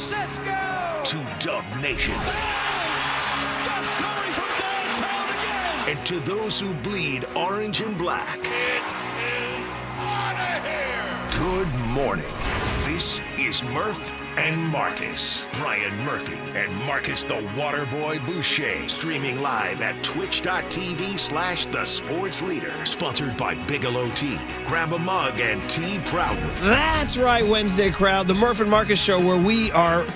Seth go! To Dub Nation. Steph Curry from downtown again! And to those who bleed orange and black. It is out of here! Good morning. This is Murph and Marcus. Brian Murphy and Marcus the Waterboy Boucher. Streaming live at twitch.tv/The Sports Leader. Sponsored by Bigelow Tea. Grab a mug and tea proudly. That's right, Wednesday crowd. The Murph and Marcus show where we are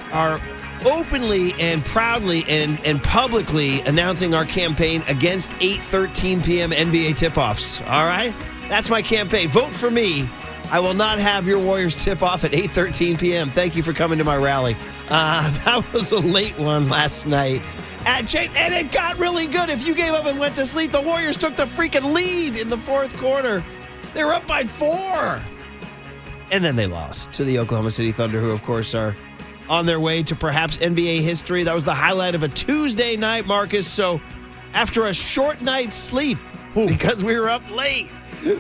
openly and proudly and publicly announcing our campaign against 8:13 p.m. NBA tip-offs. All right? That's my campaign. Vote for me. I will not have your Warriors tip off at 8:13 p.m. Thank you for coming to my rally. That was a late one last night. And it got really good. If you gave up and went to sleep, the Warriors took the freaking lead in the fourth quarter. They were up by 4. And then they lost to the Oklahoma City Thunder, who, of course, are on their way to perhaps NBA history. That was the highlight of a Tuesday night, Marcus. So after a short night's sleep, because we were up late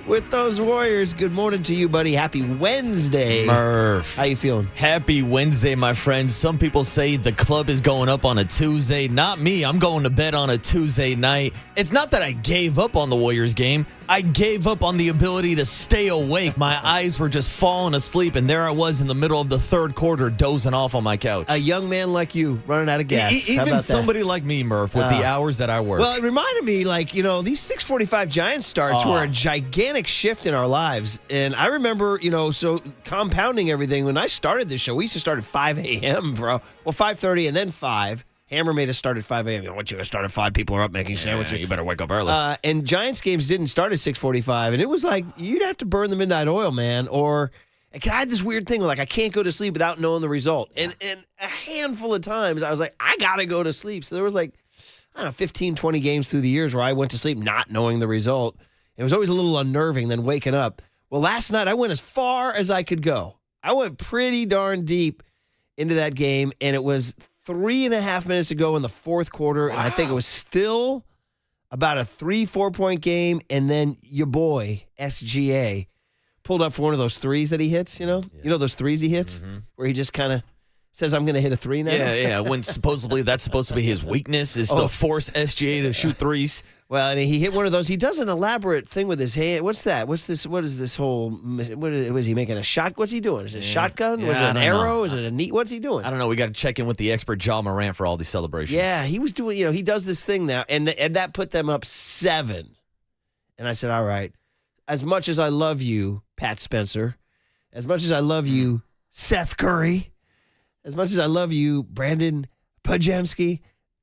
with those Warriors, good morning to you, buddy. Happy Wednesday. Murph. How you feeling? Happy Wednesday, my friends. Some people say the club is going up on a Tuesday. Not me. I'm going to bed on a Tuesday night. It's not that I gave up on the Warriors game. I gave up on the ability to stay awake. My eyes were just falling asleep, and there I was in the middle of the third quarter dozing off on my couch. A young man like you running out of gas. Even somebody like me, Murph, with the hours that I work. Well, it reminded me, these 6:45 Giants starts were a gigantic shift in our lives. And I remember, so compounding everything, when I started this show, we used to start at 5 a.m., bro. Well, 5:30 and then 5. Hammer made us start at 5 a.m. Once you start at 5, people are up making sandwiches. You better wake up early. And Giants games didn't start at 6:45. And it was like, you'd have to burn the midnight oil, man. Or I had this weird thing where, I can't go to sleep without knowing the result. And a handful of times, I was like, I got to go to sleep. So there was 15, 20 games through the years where I went to sleep not knowing the result. It was always a little unnerving than waking up. Well, last night I went as far as I could go. I went pretty darn deep into that game, and it was 3.5 minutes ago in the fourth quarter, and I think it was still about a 3-4 point game, and then your boy, SGA, pulled up for one of those threes that he hits, You know those threes he hits? Mm-hmm. Where he just kind of says, I'm going to hit a three now? Yeah. When supposedly that's supposed to be his weakness, is to force SGA to shoot threes. Well, and he hit one of those. He does an elaborate thing with his hand. What's that? What's this? What is this whole? Was he making a shot? What's he doing? Is it a shotgun? Was it an arrow? Is it a knee? What's he doing? I don't know. We got to check in with the expert Ja Morant for all these celebrations. Yeah, he was doing. He does this thing now, and that put them up 7. And I said, all right, as much as I love you, Pat Spencer, as much as I love you, Seth Curry, as much as I love you, Brandon Pajemski,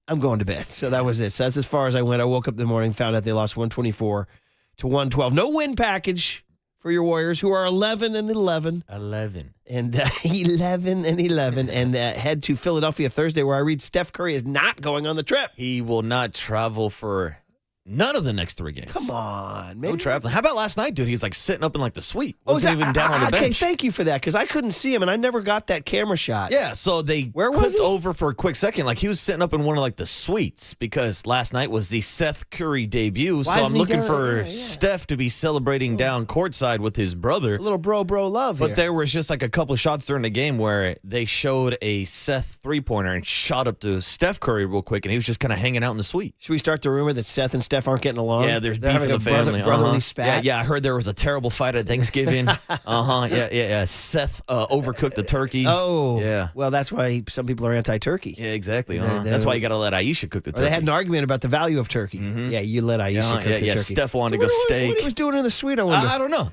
I'm going to bed. So that was it. So that's as far as I went. I woke up in the morning, found out they lost 124 to 112. No win package for your Warriors, who are 11-11. 11. And 11-11. And head to Philadelphia Thursday, where I read Steph Curry is not going on the trip. He will not travel for none of the next 3 games. Come on, man. No traveling. How about last night, dude? He's sitting up in the suite. Wasn't even down on the bench. Okay, thank you for that, because I couldn't see him, and I never got that camera shot. Yeah, so they clipped over for a quick second. He was sitting up in one of the suites, because last night was the Seth Curry debut. So I'm looking for Steph to be celebrating down courtside with his brother. A little bro love But here. there was just a couple of shots during the game where they showed a Seth three-pointer and shot up to Steph Curry real quick, and he was just kind of hanging out in the suite. Should we start the rumor that Seth and Steph aren't getting along? Yeah, there's beef in the family. Brotherly spat. Yeah, I heard there was a terrible fight at Thanksgiving. Yeah. Seth overcooked the turkey. Oh. Yeah. Well, that's why some people are anti-turkey. Yeah, exactly. That's why you got to let Aisha cook the turkey. They had an argument about the value of turkey. Mm-hmm. Yeah, you let Aisha cook the turkey. Yeah, Steph wanted to go steak. What he was doing in the suite, I wonder. I don't know.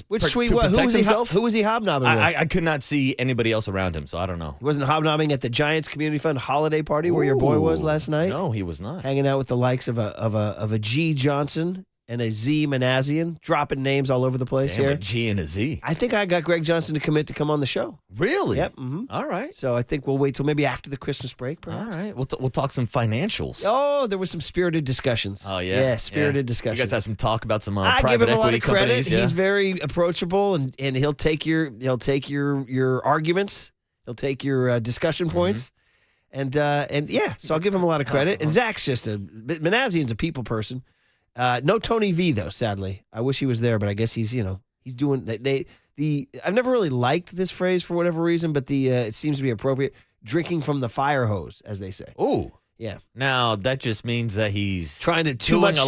Which suite? To protect himself? Who was he hobnobbing with? I could not see anybody else around him, so I don't know. He wasn't hobnobbing at the Giants Community Fund holiday party where your boy was last night? No, he was not. Hanging out with the likes of a G. Johnson and a Z Manassian, dropping names all over the place here. A G and a Z. I think I got Greg Johnson to commit to come on the show. Really? Yep. Mm-hmm. All right. So I think we'll wait till maybe after the Christmas break, perhaps. All right. We'll talk some financials. Oh, there was some spirited discussions. Oh, yeah? Yeah, spirited discussions. You guys had some talk about some I private give him a lot equity of credit. companies. Yeah? He's very approachable, and he'll take your arguments. He'll take your discussion points. And yeah, so I'll give him a lot of credit. And Zach's Manassian's a people person. No Tony V, though, sadly. I wish he was there, but I guess he's doing, I've never really liked this phrase for whatever reason, but it seems to be appropriate. Drinking from the fire hose, as they say. Ooh. Yeah. Now, that just means that he's trying to too much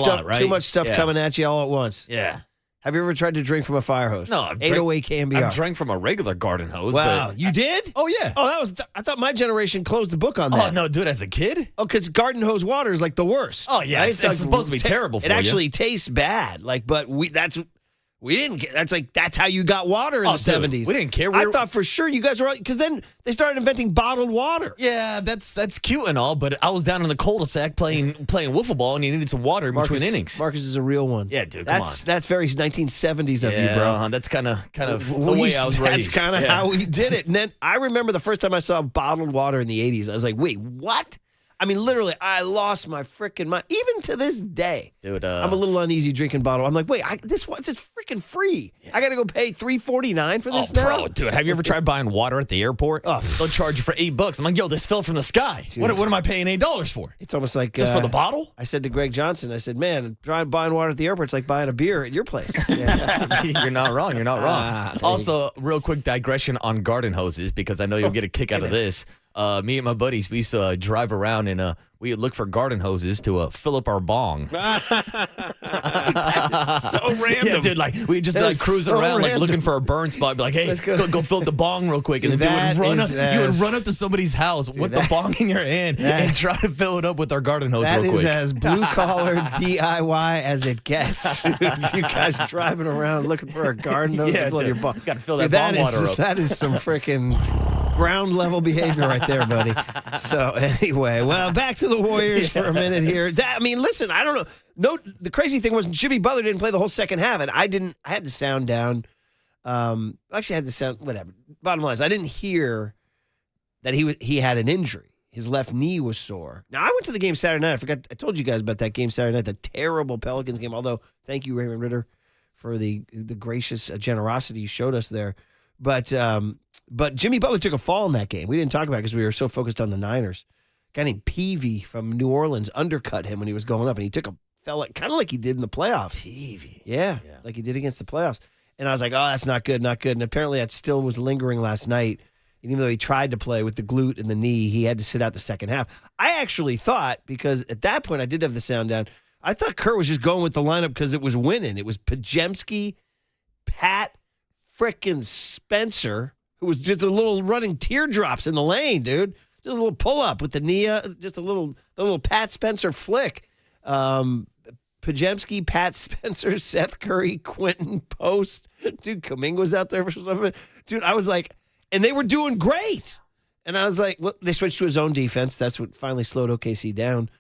stuff coming at you all at once. Yeah. Have you ever tried to drink from a fire hose? No, I've 808 KNBR. I've drank from a regular garden hose. Wow, but you did? Oh, yeah. Oh, I thought my generation closed the book on that. Oh, no, dude, as a kid? Oh, because garden hose water is like the worst. Oh, yeah, right? it's supposed to be terrible for you. It actually tastes bad. But we didn't get, that's how you got water in the 70s. We didn't care. I thought for sure you guys were, because then they started inventing bottled water. Yeah, that's cute and all, but I was down in the cul-de-sac playing wiffle ball, and you needed some water in between innings. Marcus is a real one. Yeah, dude, come on. That's very 1970s of you, bro. That's kind of the way I was raised. That's kind of how we did it. And then I remember the first time I saw bottled water in the 80s, I was like, wait, what? I mean, literally, I lost my freaking mind. Even to this day, dude, I'm a little uneasy drinking bottle. I'm like, wait, this one's just freaking free. Yeah. I got to go pay $3.49 for this now? Bro, dude, have you ever tried buying water at the airport? Oh. They'll charge you for $8. I'm like, yo, this fell from the sky. What am I paying $8 for? It's almost like just for the bottle? I said to Greg Johnson, I said, man, buying water at the airport, it's like buying a beer at your place. Yeah. You're not wrong. You're not wrong. Also, real quick digression on garden hoses, because I know you'll get a kick out of this. Me and my buddies, we used to drive around and we would look for garden hoses to fill up our bong. That is so random. Yeah, dude, we'd just be cruising around, looking for a burn spot. Be like, hey, go fill up the bong real quick. And then you would run up to somebody's house with the bong in your hand and try to fill it up with our garden hose real quick. That is as blue-collar DIY as it gets. You guys driving around looking for a garden hose to fill your bong. Got to fill that bong water up. That is some freaking ground level behavior right there, buddy. So anyway, well, back to the Warriors for a minute here. Listen, I don't know. No, the crazy thing was Jimmy Butler didn't play the whole second half, and I had the sound down. Actually, I had the sound. Whatever. Bottom line is, I didn't hear that he had an injury. His left knee was sore. Now, I went to the game Saturday night. I told you guys about that game Saturday night, the terrible Pelicans game. Although, thank you, Raymond Ritter, for the gracious generosity you showed us there. But Jimmy Butler took a fall in that game. We didn't talk about it because we were so focused on the Niners. A guy named Peavy from New Orleans undercut him when he was going up, and he took a fella kind of like he did in the playoffs. Peavy. Yeah, like he did against the playoffs. And I was like, oh, that's not good, not good. And apparently that still was lingering last night. And even though he tried to play with the glute and the knee, he had to sit out the second half. I actually thought, because at that point I did have the sound down, I thought Kerr was just going with the lineup because it was winning. It was Pajemski, Pat, frickin' Spencer, who was just a little running teardrops in the lane, dude. Just a little pull-up with the knee, just a little Pat Spencer flick. Pajemski, Pat Spencer, Seth Curry, Quentin Post. Dude, Kuminga was out there for something. Dude, I was like, and they were doing great. And I was like, well, they switched to his own defense. That's what finally slowed OKC down.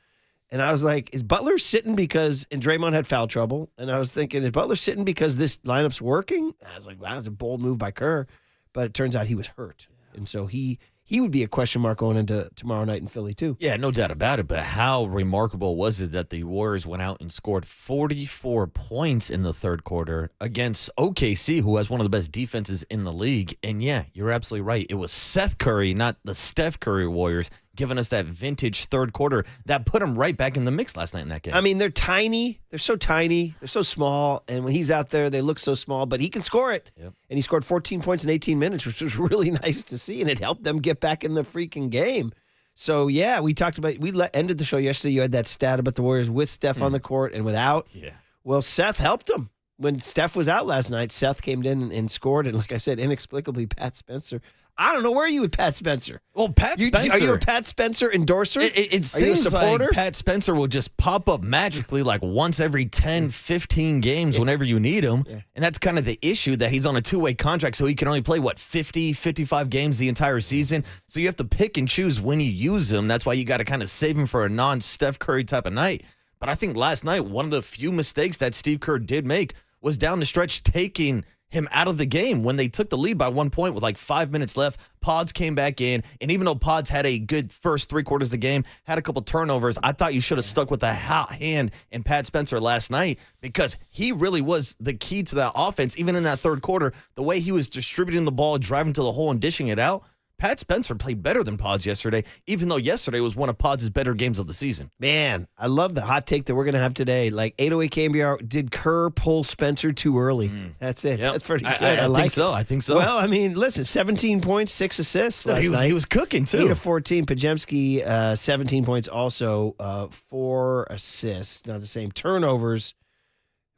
And I was like, is Butler sitting because, and Draymond had foul trouble. And I was thinking, is Butler sitting because this lineup's working? And I was like, wow, that's a bold move by Kerr. But it turns out he was hurt. And so he would be a question mark going into tomorrow night in Philly, too. Yeah, no doubt about it. But how remarkable was it that the Warriors went out and scored 44 points in the third quarter against OKC, who has one of the best defenses in the league? And yeah, you're absolutely right. It was Seth Curry, not the Steph Curry Warriors, giving us that vintage third quarter that put them right back in the mix last night in that game. I mean, they're tiny. They're so tiny. They're so small. And when he's out there, they look so small. But he can score it. Yep. And he scored 14 points in 18 minutes, which was really nice to see. And it helped them get back in the freaking game. So, yeah, we talked about ended the show yesterday. You had that stat about the Warriors with Steph on the court and without. Yeah. Well, Seth helped them. When Steph was out last night, Seth came in and scored. And like I said, inexplicably, Pat Spencer. I don't know. Where are you with Pat Spencer? Well, Pat Spencer. Are you a Pat Spencer endorser? It seems like Pat Spencer will just pop up magically like once every 10, 15 games whenever you need him. Yeah. And that's kind of the issue, that he's on a two-way contract, so he can only play, 50, 55 games the entire season. So you have to pick and choose when you use him. That's why you got to kind of save him for a non-Steph Curry type of night. But I think last night, one of the few mistakes that Steve Kerr did make was down the stretch taking him out of the game when they took the lead by 1 point with 5 minutes left. Pods came back in, and even though Pods had a good first 3 quarters of the game, had a couple turnovers, I thought you should have stuck with a hot hand in Pat Spencer last night, because he really was the key to that offense, even in that third quarter. The way he was distributing the ball, driving to the hole, and dishing it out, Pat Spencer played better than Pods yesterday, even though yesterday was one of Pods' better games of the season. Man, I love the hot take that we're going to have today. Like 808 KNBR, did Kerr pull Spencer too early? That's it. Yep. That's pretty good. I like think so. I think so. Well, I mean, listen, 17 points, 6 assists last night. He was cooking, too. 8 of 14. Pajemski, 17 points, also 4 assists. Not the same turnovers.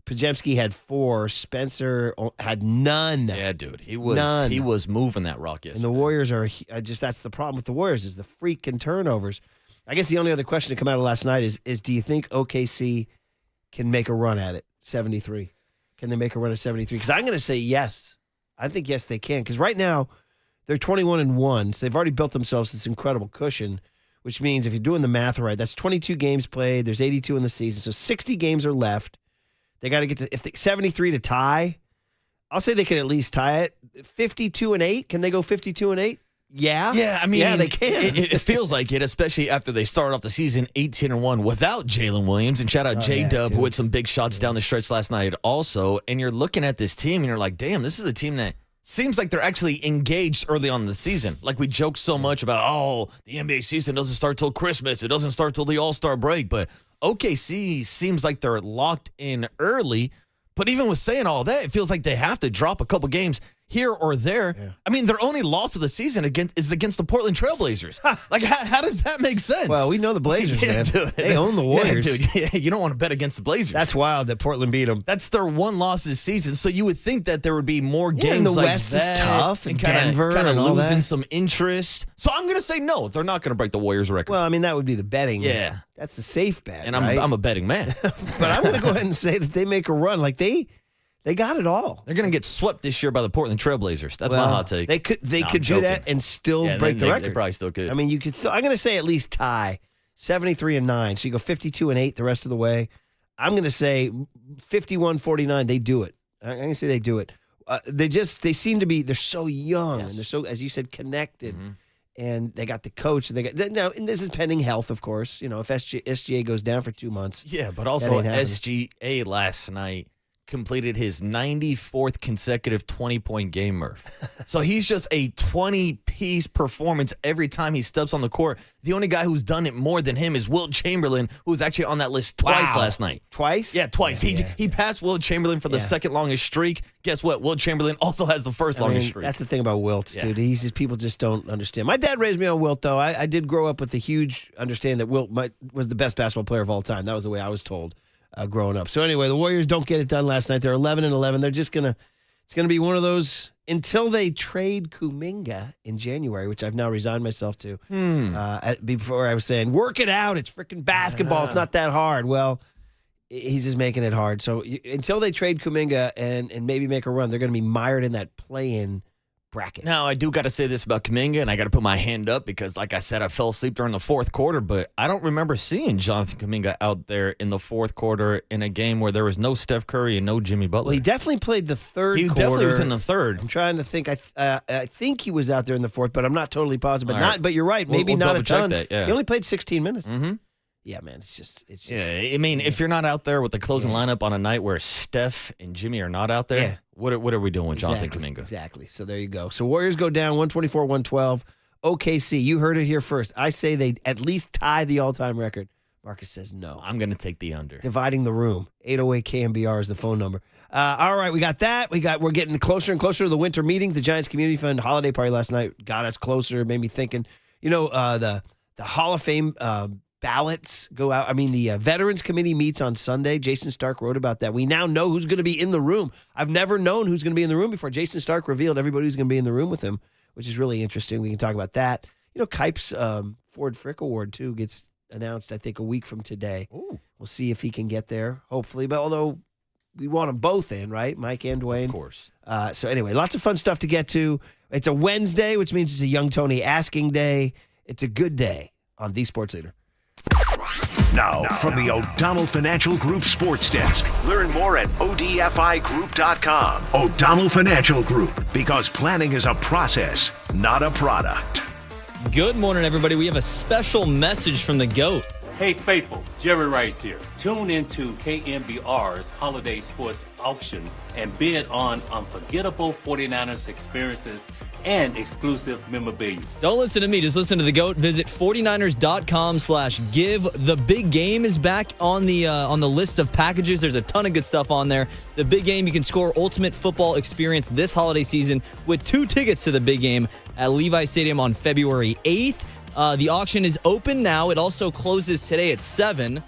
Pajemski had 4. Spencer had none. Yeah, dude. He was moving that rock yesterday. And the Warriors are that's the problem with the Warriors is the freaking turnovers. I guess the only other question to come out of last night is do you think OKC can make a run at it? 73. Can they make a run at 73? Because I'm going to say yes. I think yes they can. Because right now they're 21-1. So they've already built themselves this incredible cushion, which means if you're doing the math right, that's 22 games played. There's 82 in the season. So 60 games are left. They got to get to 73 to tie. I'll say they can at least tie it. 52-8. Can they go 52-8? Yeah. Yeah, I mean, yeah, they can. It feels like it, especially after they started off the season 18-1 without Jalen Williams. And shout out J-Dub, who had some big shots down the stretch last night also. And you're looking at this team, and you're like, damn, this is a team that seems like they're actually engaged early on in the season. Like we joke so much about, the NBA season doesn't start till Christmas. It doesn't start till the All-Star break. But OKC seems like they're locked in early. But even with saying all that, it feels like they have to drop a couple games here or there. Yeah. I mean, their only loss of the season is against the Portland Trailblazers. Like, how does that make sense? Well, we know the Blazers, man. Dude, they own the Warriors. Yeah, dude. Yeah, you don't want to bet against the Blazers. That's wild that Portland beat them. That's their one loss this season. So you would think that there would be more games and the like West that. Is tough, and Denver kind of and all losing that. some interest. So I'm going to say no. They're not going to break the Warriors record. Well, I mean, that would be the betting. Yeah. That's the safe bet, and right? I'm a betting man. But I'm going to go ahead and say that they make a run. Like, they got it all. They're going to get swept this year by the Portland Trailblazers. That's my hot take. They could do that and still break the record. They probably still could. I mean, you could still. I'm going to say at least tie 73-9. So you go 52-8 the rest of the way. I'm going to say 51-49. They do it. I'm going to say they do it. They seem to be. They're so young and they're so, as you said, connected. Mm-hmm. And they got the coach. They got now. And this is pending health, of course. You know, if SGA goes down for 2 months. Yeah, but also SGA last night completed his 94th consecutive 20-point game, Murph. So he's just a 20-piece performance every time he steps on the court. The only guy who's done it more than him is Wilt Chamberlain, who was actually on that list twice last night. Twice? Yeah, twice. He passed Wilt Chamberlain for the second longest streak. Guess what? Wilt Chamberlain also has the first longest streak. That's the thing about Wilt, dude. People just don't understand. My dad raised me on Wilt, though. I did grow up with a huge understanding that Wilt was the best basketball player of all time. That was the way I was told. Growing up. So anyway, the Warriors don't get it done last night. They're 11-11. They're just it's gonna be one of those until they trade Kuminga in January, which I've now resigned myself to. Before I was saying, work it out. It's freaking basketball. It's not that hard. Well, he's just making it hard. So until they trade Kuminga and maybe make a run, they're gonna be mired in that play-in bracket. Now, I do got to say this about Kuminga, and I got to put my hand up because, like I said, I fell asleep during the fourth quarter, but I don't remember seeing Jonathan Kuminga out there in the fourth quarter in a game where there was no Steph Curry and no Jimmy Butler. Well, he definitely played the third quarter. He definitely was in the third. I'm trying to think. I think he was out there in the fourth, but I'm not totally positive. But right. But you're right. Maybe we'll not a ton. That, yeah. He only played 16 minutes. Mm-hmm. Yeah, man. It's just. Yeah, I mean, if you're not out there with the closing lineup on a night where Steph and Jimmy are not out there, what are we doing with Jonathan Kuminga? Exactly. So there you go. So Warriors go down 124-112. OKC, you heard it here first. I say they at least tie the all-time record. Marcus says no. I'm going to take the under. Dividing the room. 808 KNBR is the phone number. All right, we got that. We're getting closer and closer to the winter meetings. The Giants Community Fund holiday party last night got us closer. Made me thinking. The Hall of Fame ballots go out. I mean, the Veterans Committee meets on Sunday. Jason Stark wrote about that. We now know who's going to be in the room. I've never known who's going to be in the room before. Jason Stark revealed everybody who's going to be in the room with him, which is really interesting. We can talk about that. Kype's Ford Frick Award, too, gets announced, I think, a week from today. Ooh. We'll see if he can get there, hopefully. But although we want them both in, right? Mike and Dwayne. Of course. So anyway, lots of fun stuff to get to. It's a Wednesday, which means it's a Young Tony asking day. It's a good day on The Sports Leader. Now, from the O'Donnell Financial Group Sports Desk. Learn more at odfigroup.com. O'Donnell Financial Group, because planning is a process, not a product. Good morning, everybody. We have a special message from the GOAT. Hey, faithful, Jerry Rice here. Tune into KNBR's Holiday Sports Auction and bid on unforgettable 49ers experiences and exclusive memorabilia. Don't listen to me. Just listen to the GOAT. Visit 49ers.com/give. The big game is back on the list of packages. There's a ton of good stuff on there. The big game, you can score ultimate football experience this holiday season with 2 tickets to the big game at Levi Stadium on February 8th. The auction is open now. It also closes today at 7.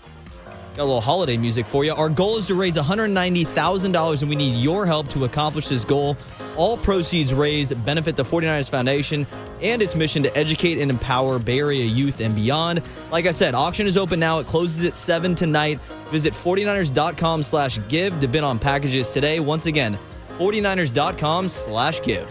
Got a little holiday music for you. Our goal is to raise $190,000, and we need your help to accomplish this goal. All proceeds raised benefit the 49ers Foundation and its mission to educate and empower Bay Area youth and beyond. Like I said, auction is open now. It closes at 7 tonight. Visit 49ers.com/give to bid on packages today. Once again, 49ers.com/give.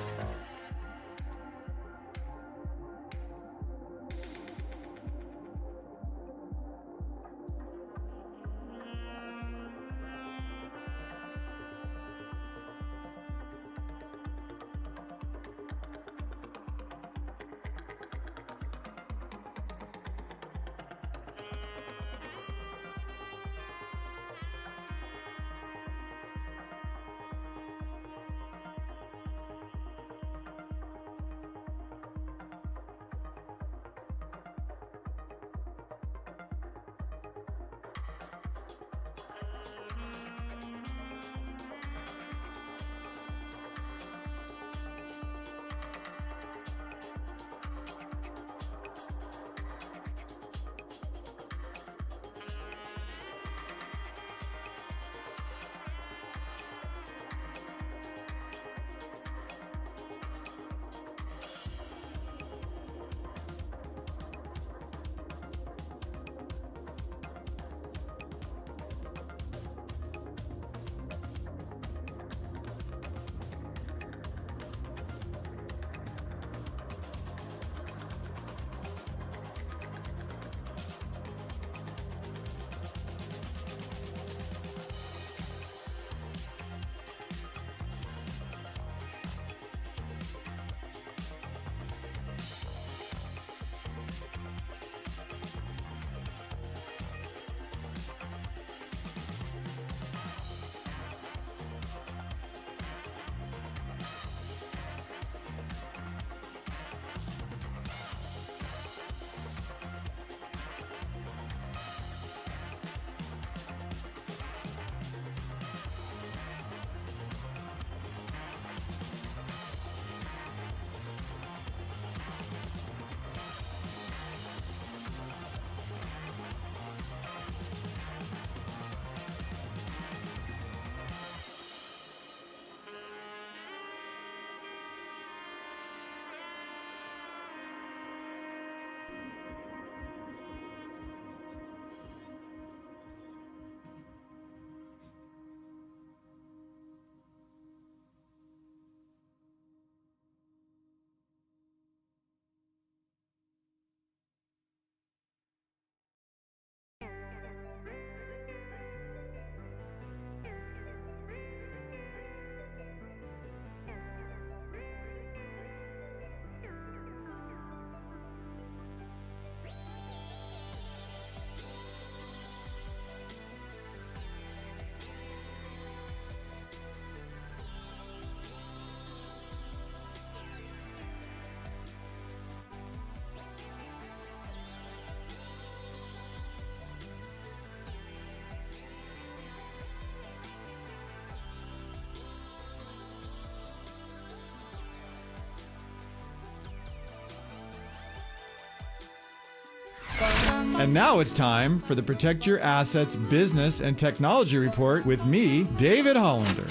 And now it's time for the Protect Your Assets Business and Technology Report with me, David Hollander.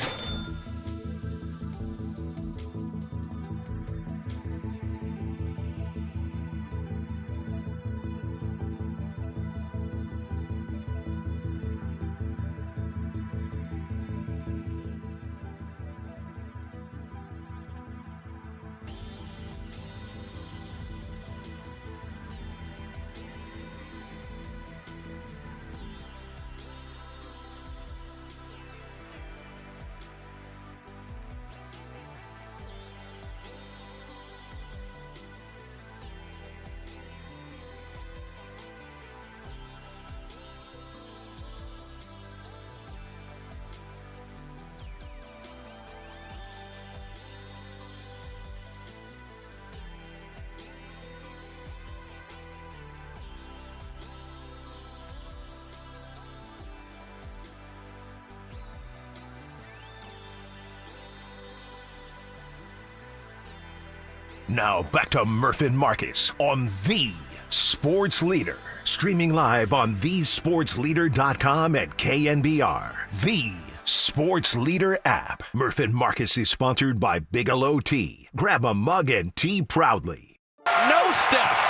Now back to Murph and Marcus on The Sports Leader. Streaming live on thesportsleader.com and KNBR. The Sports Leader app. Murph and Marcus is sponsored by Bigelow Tea. Grab a mug and tea proudly. No Steph.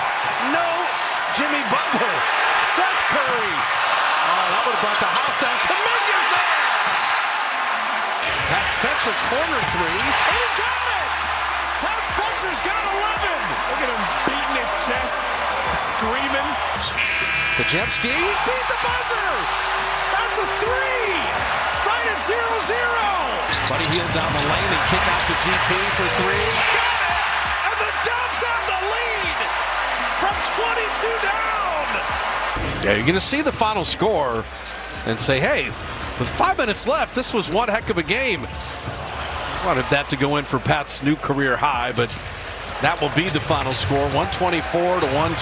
No Jimmy Butler. Seth Curry. Oh, that would have brought the house down. Kuminga's there. Pat Spencer corner three. And he got it. Pat Spencer's got 11. Look at him beating his chest, screaming. Kajemski beat the buzzer. That's a three. Right at 0-0. Buddy Hield down the lane and kick out to GP for three. Got it. And the Dubs have the lead from 22 down. Yeah, you're going to see the final score and say, hey, with 5 minutes left, this was one heck of a game. Wanted that to go in for Pat's new career high, but that will be the final score, 124 to 112.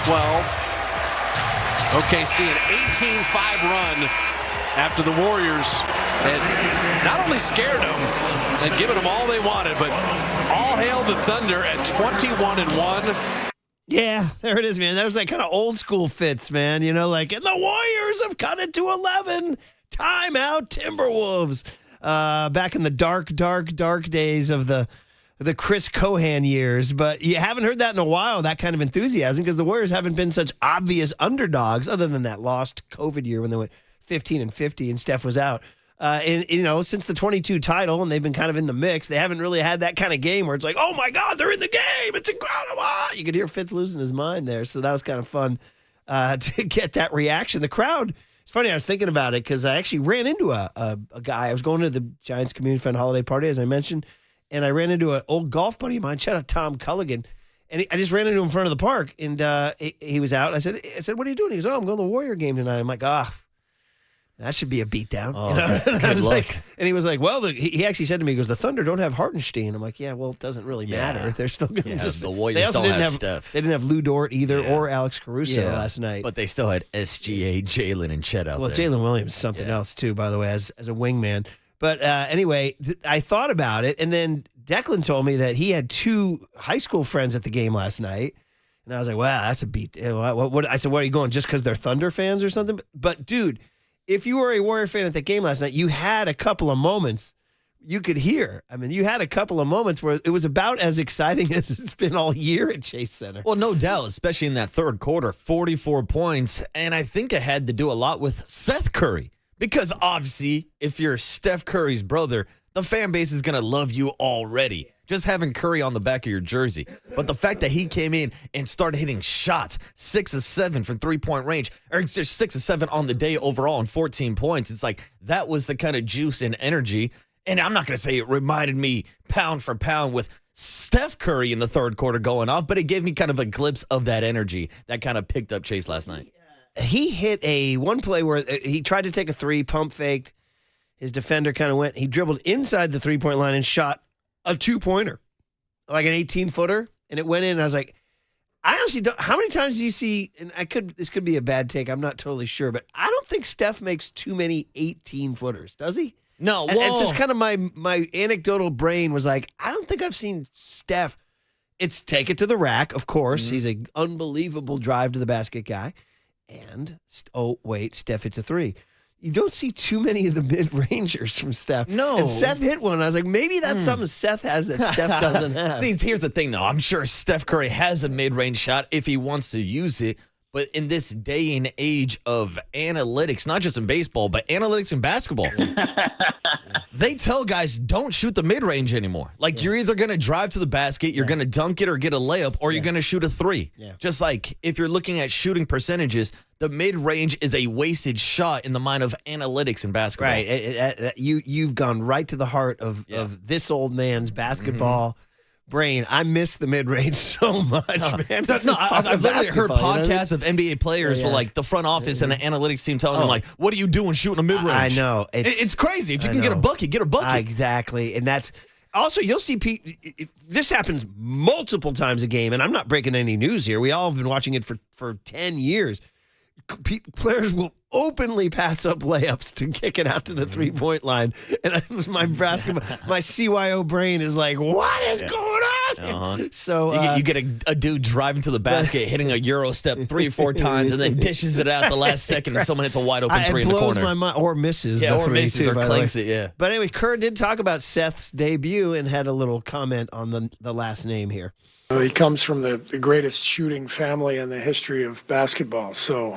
OKC an 18-5 run after the Warriors had not only scared them and given them all they wanted, but all hail the Thunder at 21-1. Yeah, there it is, man. That was like kind of old school Fitz, man. You know, like, and the Warriors have cut it to 11. Timeout, Timberwolves. Back in the dark days of the Chris Cohan years. But you haven't heard that in a while, that kind of enthusiasm, because the Warriors haven't been such obvious underdogs other than that lost COVID year when they went 15-50 and Steph was out. And, you know, since the 22 title, and they've been kind of in the mix, they haven't really had that kind of game where it's like, oh, my God, they're in the game. It's incredible. You could hear Fitz losing his mind there. So that was kind of fun to get that reaction. The crowd, it's funny, I was thinking about it because I actually ran into a guy. I was going to the Giants Community Fund holiday party, as I mentioned, and I ran into an old golf buddy of mine, shout out Tom Culligan, and I just ran into him in front of the park, and he was out. I said, what are you doing? He goes, I'm going to the Warrior game tonight. I'm like, that should be a beatdown. Oh, you know? good I was luck. like, and he was like, well, he actually said to me, he goes, the Thunder don't have Hartenstein. I'm like, yeah, well, it doesn't really matter. They're still going to just. The Warriors they also don't didn't have Steph. They didn't have Lou Dort either or Alex Caruso last night. But they still had SGA, Jalen, and Chet out Well, there. Jalen Williams is something else too, by the way, as a wingman. But anyway, I thought about it, and then Declan told me that he had two high school friends at the game last night, and I was like, wow, that's a beat. What? I said, what are you going, just because they're Thunder fans or something? But dude, if you were a Warrior fan at the game last night, you had a couple of moments you could hear. I mean, you had a couple of moments where it was about as exciting as it's been all year at Chase Center. Well, no doubt, especially in that third quarter, 44 points. And I think it had to do a lot with Seth Curry. Because obviously, if you're Steph Curry's brother, the fan base is going to love you already. Just having Curry on the back of your jersey. But the fact that he came in and started hitting shots, 6 of 7 from three-point range, or just 6 of 7 on the day overall and 14 points, it's like that was the kind of juice and energy. And I'm not going to say it reminded me pound for pound with Steph Curry in the third quarter going off, but it gave me kind of a glimpse of that energy that kind of picked up Chase last night. He hit one play where he tried to take a three, pump faked. His defender kind of he dribbled inside the three-point line and shot a two-pointer, like an 18-footer, and it went in. And I was like, I honestly don't. How many times do you see? And this could be a bad take. I'm not totally sure, but I don't think Steph makes too many 18-footers. Does he? No. And it's just kind of my anecdotal brain was like, I don't think I've seen Steph. It's take it to the rack, of course. Mm-hmm. He's an unbelievable drive to the basket guy, and Steph hits a three. You don't see too many of the mid-rangers from Steph. No. And Seth hit one. I was like, maybe that's something Seth has that Steph doesn't have. See, here's the thing, though. I'm sure Steph Curry has a mid-range shot if he wants to use it. But in this day and age of analytics, not just in baseball, but analytics in basketball, they tell guys don't shoot the mid-range anymore. Like, you're either going to drive to the basket, you're going to dunk it or get a layup, or you're going to shoot a three. Yeah. Just like if you're looking at shooting percentages, the mid-range is a wasted shot in the mind of analytics in basketball. Right. You've gone right to the heart of this old man's basketball brain. I miss the mid-range so much, man. I've literally heard podcasts of NBA players where, like, the front office and the analytics team telling them, like, what are you doing shooting a mid-range? I know. It's crazy. If you can get a bucket, get a bucket. Exactly. And that's also, you'll see this happens multiple times a game, and I'm not breaking any news here. We all have been watching it for 10 years. Players will openly pass up layups to kick it out to the three-point line. And it was my CYO brain is like, what is going on So You get a dude driving to the basket, hitting a Euro step 3 or 4 times, and then dishes it out the last second, and someone hits a wide open 3 in the corner. It blows my mind. Or misses. Yeah, the or three, misses too, or by the clanks way. it, yeah. But anyway, Kerr did talk about Seth's debut and had a little comment on the last name here. He comes from the greatest shooting family in the history of basketball. So,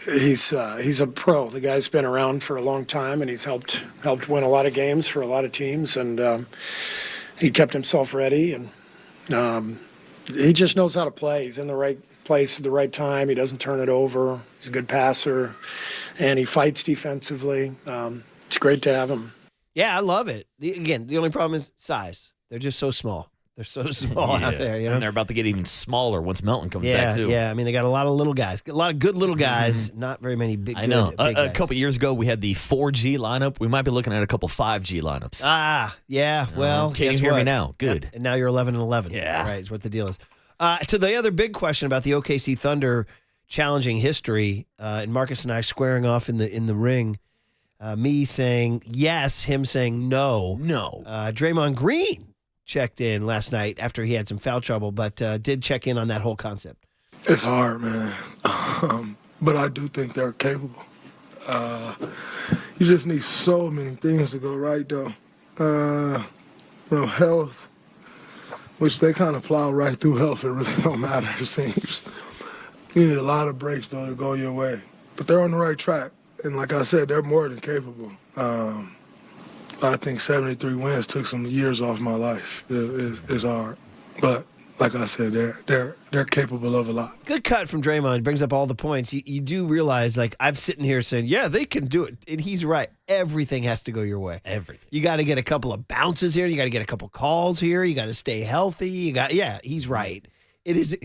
he's a pro. The guy's been around for a long time, and he's helped win a lot of games for a lot of teams. And he kept himself ready, and he just knows how to play. He's in the right place at the right time. He doesn't turn it over. He's a good passer, and he fights defensively. It's great to have him. Yeah, I love it. The only problem is size. They're just so small. They're so small out there. You know? And they're about to get even smaller once Melton comes Yeah, back, too. yeah. I mean, they got a lot of little guys. A lot of good little guys, not very many big I know. big A guys. couple years ago, we had the 4G lineup. We might be looking at a couple 5G lineups. Yeah. Well, Can you guess hear me what? now? Good. Yep. And now you're 11-11. Yeah. Right, is what the deal is. To the other big question about the OKC Thunder challenging history, and Marcus and I squaring off in the ring, me saying yes, him saying no. No. Draymond Green checked in last night after he had some foul trouble, but did check in on that whole concept. It's hard, man. But I do think they're capable. You just need so many things to go right, though. Health, which they kind of plow right through health. It really don't matter, it seems. You need a lot of breaks, though, to go your way. But they're on the right track. And like I said, they're more than capable. I think 73 wins took some years off my life. It's hard. But like I said, they're capable of a lot. Good cut from Draymond. Brings up all the points. You do realize, like, I'm sitting here saying, yeah, they can do it. And he's right. Everything has to go your way. Everything. You got to get a couple of bounces here. You got to get a couple calls here. You got to stay healthy. He's right. It is.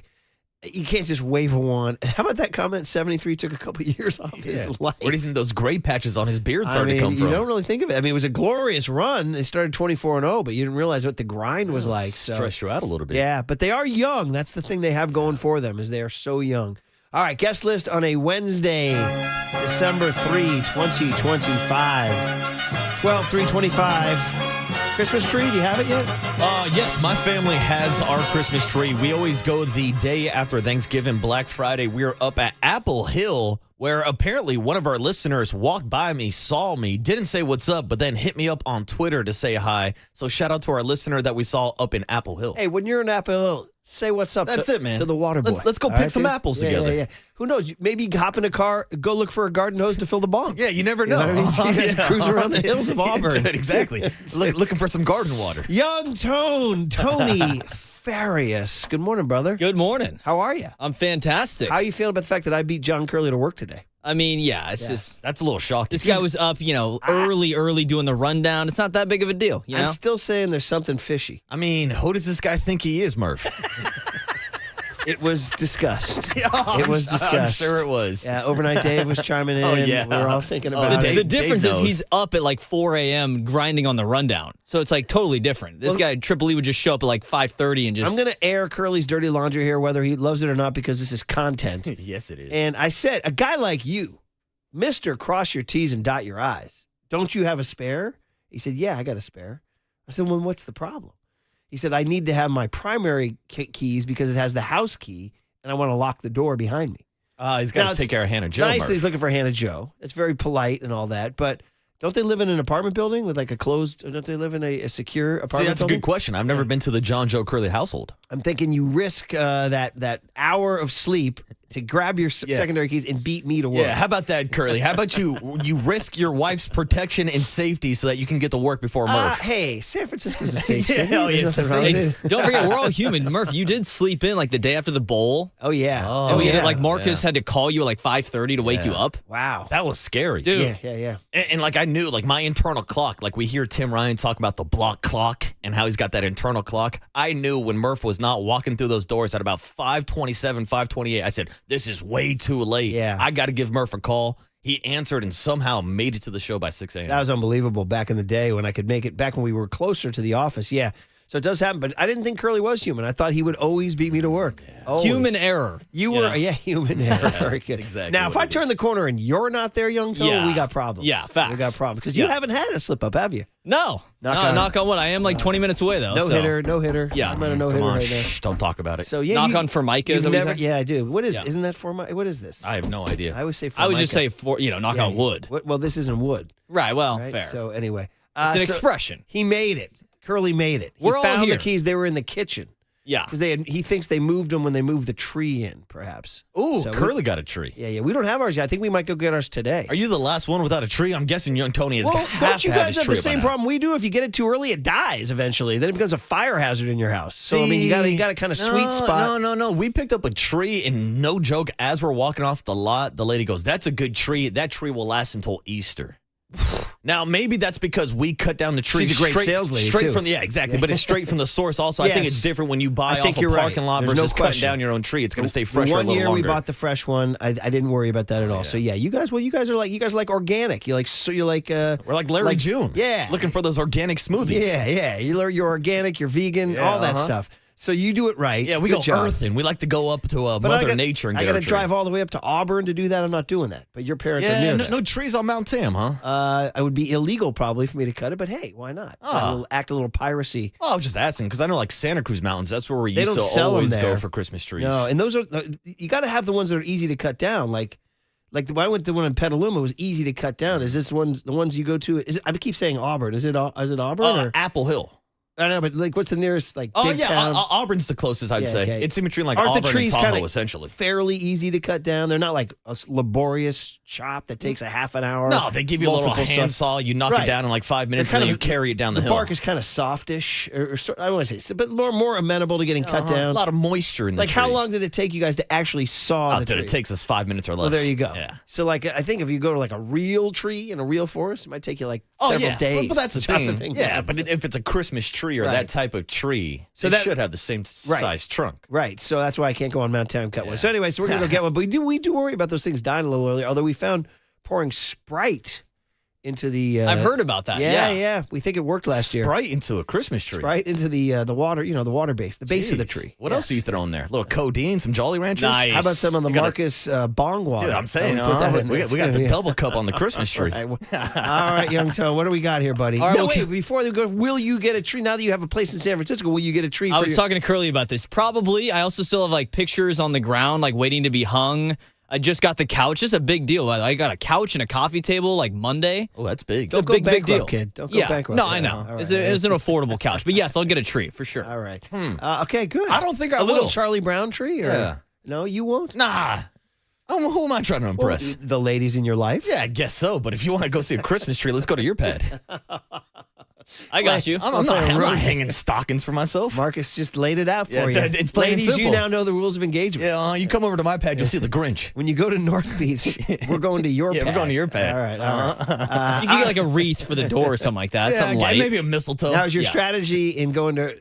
You can't just wave a wand. How about that comment? 73 took a couple of years off his life. Where do you think those gray patches on his beard started to come You from? don't really think of it. I mean, it was a glorious run. They started 24-0, but you didn't realize what the grind was like. So Stressed you out a little bit. yeah, but they are young. That's the thing they have going for them, is they are so young. All right, guest list on a Wednesday, December 3, 2025. 12/3/25. Christmas tree, do you have it yet? Yes, my family has our Christmas tree. We always go the day after Thanksgiving, Black Friday. We're up at Apple Hill, where apparently one of our listeners walked by me, saw me, didn't say what's up, but then hit me up on Twitter to say hi. So shout out to our listener that we saw up in Apple Hill. Hey, when you're in Apple Hill, say what's up That's it, man. to the water boy. Let's go All pick right, some dude? apples Yeah, together. Yeah. Who knows? Maybe hop in a car, go look for a garden hose to fill the bomb. Yeah, you never You know know. what I mean? You guys cruise around the hills of Auburn. Exactly. Looking for some garden water. Young Tony Farias. Good morning, brother. Good morning. How are you? I'm fantastic. How are you feeling about the fact that I beat John Curley to work today? I mean, yeah, it's just That's a little shocking. this guy was up, early doing the rundown. It's not that big of a deal, you know? I'm still saying there's something fishy. I mean, who does this guy think he is, Murph? It was discussed. It was discussed. I'm sure it was. Yeah, overnight Dave was chiming in. Oh, yeah. We were all thinking Oh, about Dave- it. The difference is knows. he's up at like 4 a.m. grinding on the rundown. So it's like totally different. This guy, Triple E, would just show up at like 5:30 and just. I'm going to air Curly's dirty laundry here, whether he loves it or not, because this is content. Yes, it is. And I said, a guy like you, Mr. Cross your T's and dot your I's, don't you have a spare? He said, yeah, I got a spare. I said, well, what's the problem? He said, I need to have my primary keys because it has the house key, and I want to lock the door behind me. He's Now, got to take it's care of Hannah Jo. Nice Murph. that he's looking for Hannah Jo. It's very polite and all that, but don't they live in an apartment building with like a closed, don't they live in a secure apartment See, that's a building? good question. I've never been to the John Joe Curley household. I'm thinking you risk that hour of sleep to grab your secondary keys and beat me to work. Yeah, how about that, Curly? How about you risk your wife's protection and safety so that you can get to work before Murph? Hey, San Francisco's a safe Yeah, city. hell yeah, There's it's a nothing wrong safe- with it. Don't forget, we're all human. Murph, you did sleep in like the day after the bowl. Oh, yeah. And we yeah. had like Marcus had to call you at like 5:30 to wake you up. Wow. That was scary. Dude. Yeah. And like I knew, like my internal clock, like we hear Tim Ryan talk about the block clock and how he's got that internal clock. I knew when Murph was not walking through those doors at about 5:27, 5:28, I said, this is way too late. Yeah. I got to give Murph a call. He answered and somehow made it to the show by 6 a.m. That was unbelievable back in the day when I could make it, back when we were closer to the office. Yeah. So it does happen, but I didn't think Curly was human. I thought he would always beat me to work. Always. Human error. You were, human error. Very good. exactly now, if what I it turn is. the corner and you're not there, young Tone, we got problems. Yeah, facts. We got problems. Because you haven't had a slip up, have you? No. Knock on wood. I am like 20 minutes away, though. No hitter. Yeah. I'm at a no Come hitter on, right now. don't talk about it. So, yeah. Knock on Formica, is that what you said? Yeah, I do. What is, isn't that Formica? What is this? I have no idea. I always say Formica. I would just say, knock on wood. Well, this isn't wood. Right, well, Right? fair. So, anyway. It's an expression. He made it. Curly made it. We're he all found here. the keys. They were in the kitchen. Yeah. Because he thinks they moved them when they moved the tree in, perhaps. Ooh, So Curly got a tree. Yeah. We don't have ours yet. I think we might go get ours today. Are you the last one without a tree? I'm guessing young Tony is. Well, don't you guys have the same problem we do? If you get it too early, it dies eventually. Then it becomes a fire hazard in your house. So, I mean, you got to kind of sweet spot. No. We picked up a tree, and no joke, as we're walking off the lot, the lady goes, "That's a good tree. That tree will last until Easter." Now, maybe that's because we cut down the tree. She's a great sales lady, straight too. from exactly. But it's straight from the source. Also, I think Yes. it's different when you buy I think off a you're right. parking lot There's no versus cutting question. down your own tree. It's going to stay fresher a One little year longer. we bought the fresh one. I didn't worry about that at all. So yeah, you guys are like organic. You're like We're like Larry June. Yeah. looking for those organic smoothies. Yeah. You're organic. You're vegan. Yeah, all that stuff. So you do it right. Yeah, we Good go job. earthing. We like to go up to But Mother Nature and I get got our to tree. drive all the way up to Auburn to do that. I'm not doing that. But your parents are Yeah, near no, there. no trees on Mount Tam, huh? It would be illegal probably for me to cut it, but hey, why not? Act a little piracy. Oh, I was just asking because I know like Santa Cruz Mountains. That's where we They used don't to sell 'em always there. go for Christmas trees. No, and those are you got to have the ones that are easy to cut down. Like when I went to the one in Petaluma, it was easy to cut down. Is this the ones you go to? I keep saying Auburn. Is it Auburn or Apple Hill. I know, but like, what's the nearest big town? Auburn's the closest I'd say. okay. It's in between like Aren't the Auburn and trees Tahoe, kinda essentially. Fairly easy to cut down. They're not like a laborious chop that takes a half an hour. No, they give you a little multiple hand saw. saw. You knock Right. it down in like 5 minutes, They're and kind then of- you carry it down the The hill. bark is kind of softish, or I don't want to say, but more amenable to getting cut down. A lot of moisture in the Like, tree. how long did it take you guys to actually saw the Dude, tree? it takes us 5 minutes or less. Well, there you go. Yeah. So, like, I think if you go to like a real tree in a real forest, it might take you like Oh, several yeah. days. But that's the to chop thing. Yeah, but if it's a Christmas tree or Right. that type of tree, So they that- should have the same size trunk. Right. So that's why I can't go on Mount Town and cut one. So anyway, so we're gonna go get one. But we do worry about those things dying a little early. Although we found pouring Sprite into the. I've heard about that. Yeah. We think it worked last year. Sprite into a Christmas tree. Sprite into the water. The water base, the base of the Jeez. tree. What Yes. else are you throwing there? A little codeine, some Jolly Ranchers? Nice. How about some of the You gotta- Marcus Bong water? Dude, I'm saying, I would put that in we there. got the Yeah. double cup on the Christmas tree. All right, young Tone, what do we got here, buddy? All right, no, well, wait, before we go, will you get a tree? Now that you have a place in San Francisco, will you get a tree? I for was your- talking to Curly about this. Probably. I also still have like pictures on the ground, like waiting to be hung. I just got the couch. It's a big deal. I got a couch and a coffee table like Monday. Oh, that's big. Don't go big bankrupt, deal, kid. Don't go bankrupt. No, Yeah, I know. all right. It's an affordable couch, but yes, I'll get a tree for sure. All right. Okay, good. I don't think I a little will. Charlie Brown tree? Or? Yeah. No, you won't? Nah. Who am I trying to impress? The ladies in your life? Yeah, I guess so. But if you want to go see a Christmas tree, let's go to your pad. I got you. I'm not hanging stockings for myself. Marcus just laid it out for Yeah, you. it's plain and Ladies, you simple. now know the rules of engagement. Yeah, you come over to my pad, you'll see the Grinch. When you go to North Beach, we're going to your Yeah, pad. we're going to your pad. All right. You can get like a wreath for the door or something like that. Something light. maybe a mistletoe. Now, is your Yeah. strategy in going to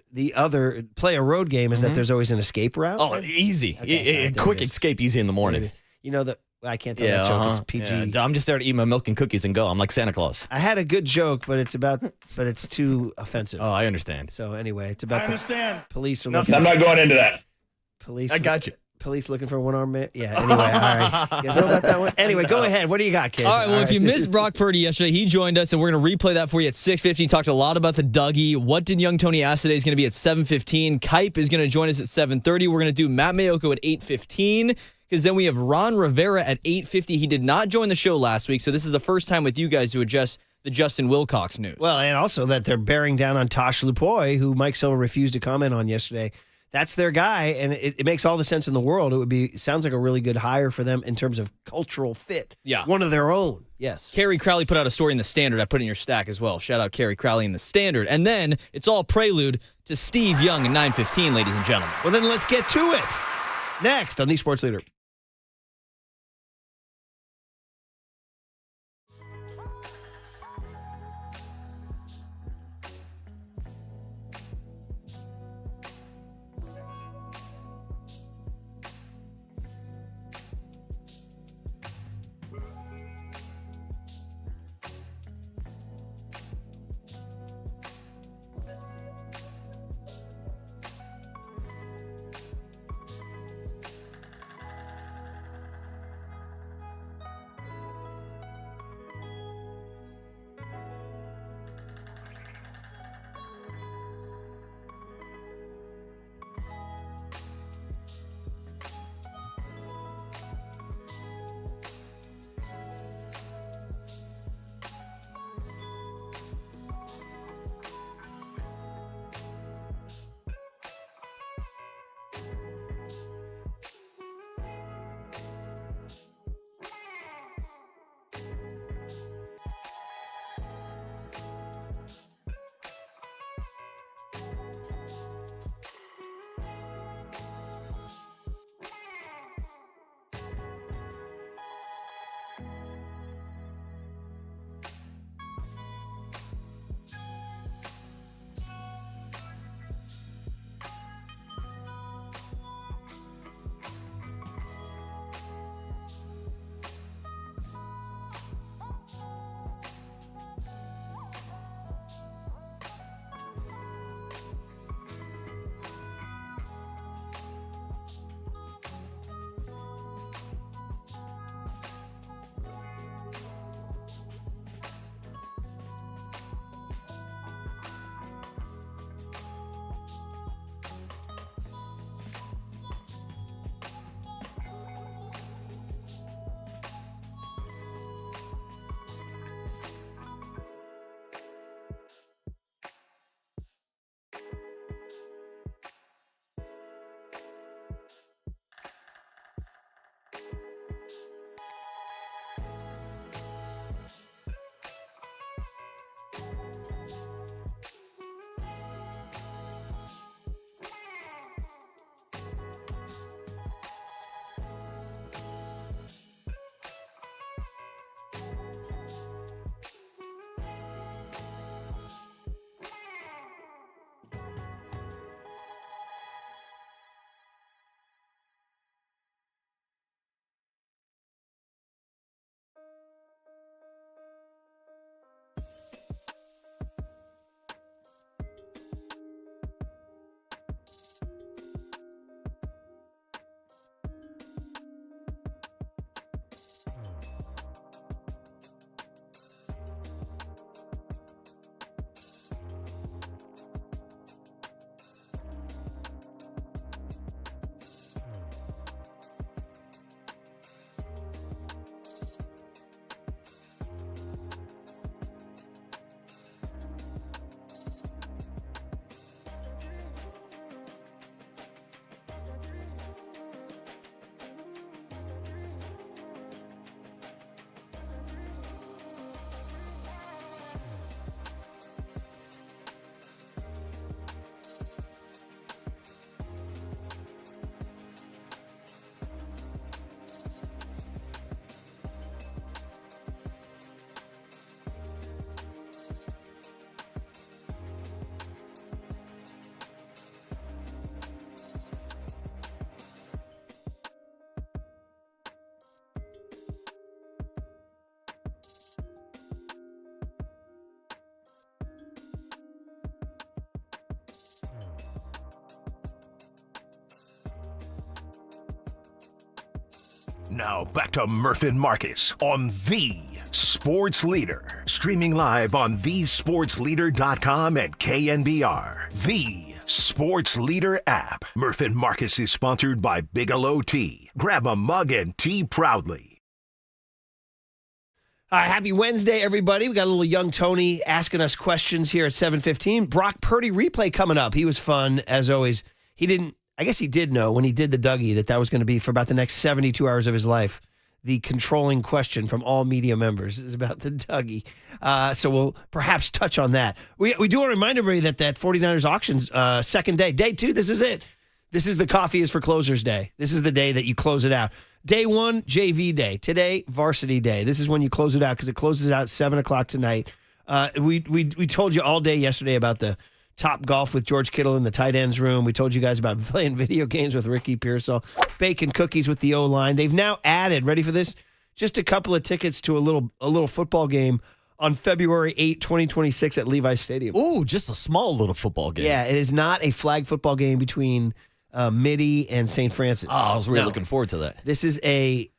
play a road game is that there's always an escape route? Oh, easy. Okay, A quick escape, easy in the morning. You know that I can't tell that joke. It's PG. Yeah, I'm just there to eat my milk and cookies and go. I'm like Santa Claus. I had a good joke, but it's too offensive. Oh, I understand. So anyway, it's about the police are No, looking. I'm not going into that. Police. I got you. Police looking for a one-armed man. Yeah. Anyway, all right. You guys know about that one? Anyway, go ahead. What do you got, kids? All right, well, if you missed Brock Purdy yesterday, he joined us, and we're going to replay that for you at 6:50. Talked a lot about the Dougie. What did young Tony ask today is going to be at 7:15. Kype is going to join us at 7:30. We're going to do Matt Maiocco at 8:15, because then we have Ron Rivera at 8:50. He did not join the show last week, so this is the first time with you guys to adjust the Justin Wilcox news. Well, and also that they're bearing down on Tosh Lupoi, who Mike Silver refused to comment on yesterday. That's their guy, and it makes all the sense in the world. Sounds like a really good hire for them in terms of cultural fit. Yeah. One of their own. Yes. Kerry Crowley put out a story in The Standard. I put it in your stack as well. Shout out Kerry Crowley in The Standard. And then it's all prelude to Steve Young at 9:15, ladies and gentlemen. Well, then let's get to it. Next on The Sports Leader. Now back to Murph and Marcus on The Sports Leader. Streaming live on thesportsleader.com and KNBR. The Sports Leader app. Murph and Marcus is sponsored by Bigelow Tea. Grab a mug and tea proudly. All right, happy Wednesday, everybody. We got a little young Tony asking us questions here at 7:15. Brock Purdy replay coming up. He was fun, as always. I guess he did know when he did the Dougie that was going to be for about the next 72 hours of his life. The controlling question from all media members is about the Dougie. So we'll perhaps touch on that. We do want to remind everybody that 49ers auctions, second day, day 2, this is it. This is the Coffee is for Closers Day. This is the day that you close it out. Day 1, JV Day. Today, Varsity Day. This is when you close it out because it closes out at 7 o'clock tonight. We told you all day yesterday about the Top Golf with George Kittle in the tight ends room. We told you guys about playing video games with Ricky Pearsall, baking cookies with the O-line. They've now added, ready for this, just a couple of tickets to a little football game on February 8, 2026 at Levi's Stadium. Ooh, just a small little football game. Yeah, it is not a flag football game between Mitty and St. Francis. Oh, I was really looking forward to that. This is a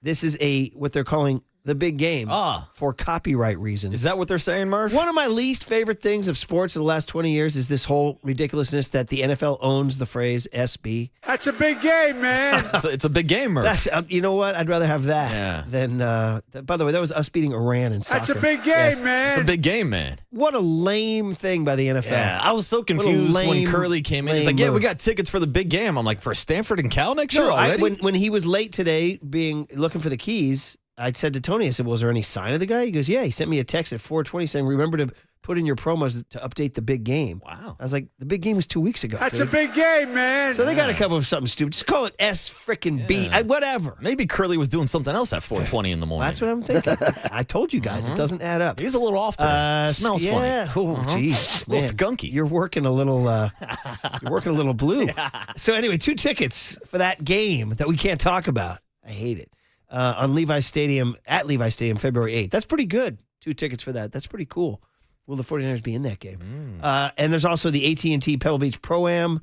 what they're calling the big game for copyright reasons. Is that what they're saying, Murph? One of my least favorite things of sports in the last 20 years is this whole ridiculousness that the NFL owns the phrase SB. That's a big game, man. It's a big game, Murph. That's you know what? I'd rather have that than. By the way, that was us beating Iran in soccer. That's a big game, man. It's a big game, man. What a lame thing by the NFL. Yeah, I was so confused when Curly came in. He's like, "Yeah, we got tickets for the big game." I'm like, "For Stanford and Cal next year already?" When he was late today, looking for the keys, I said to Tony, I said, well, was there any sign of the guy? He goes, yeah. He sent me a text at 4:20 saying, remember to put in your promos to update the big game. Wow. I was like, the big game was 2 weeks ago. That's a big game, man. So they got a couple of something stupid. Just call it S-frickin-B. Whatever. Maybe Curly was doing something else at 4:20 in the morning. That's what I'm thinking. I told you guys, it doesn't add up. He's a little off today. Smells funny. Oh, jeez. A little skunky. You're working a little blue. So anyway, 2 tickets for that game that we can't talk about. I hate it. On Levi's Stadium, at Levi's Stadium, February 8th. That's pretty good. 2 tickets for that. That's pretty cool. Will the 49ers be in that game? And there's also the AT&T Pebble Beach Pro-Am,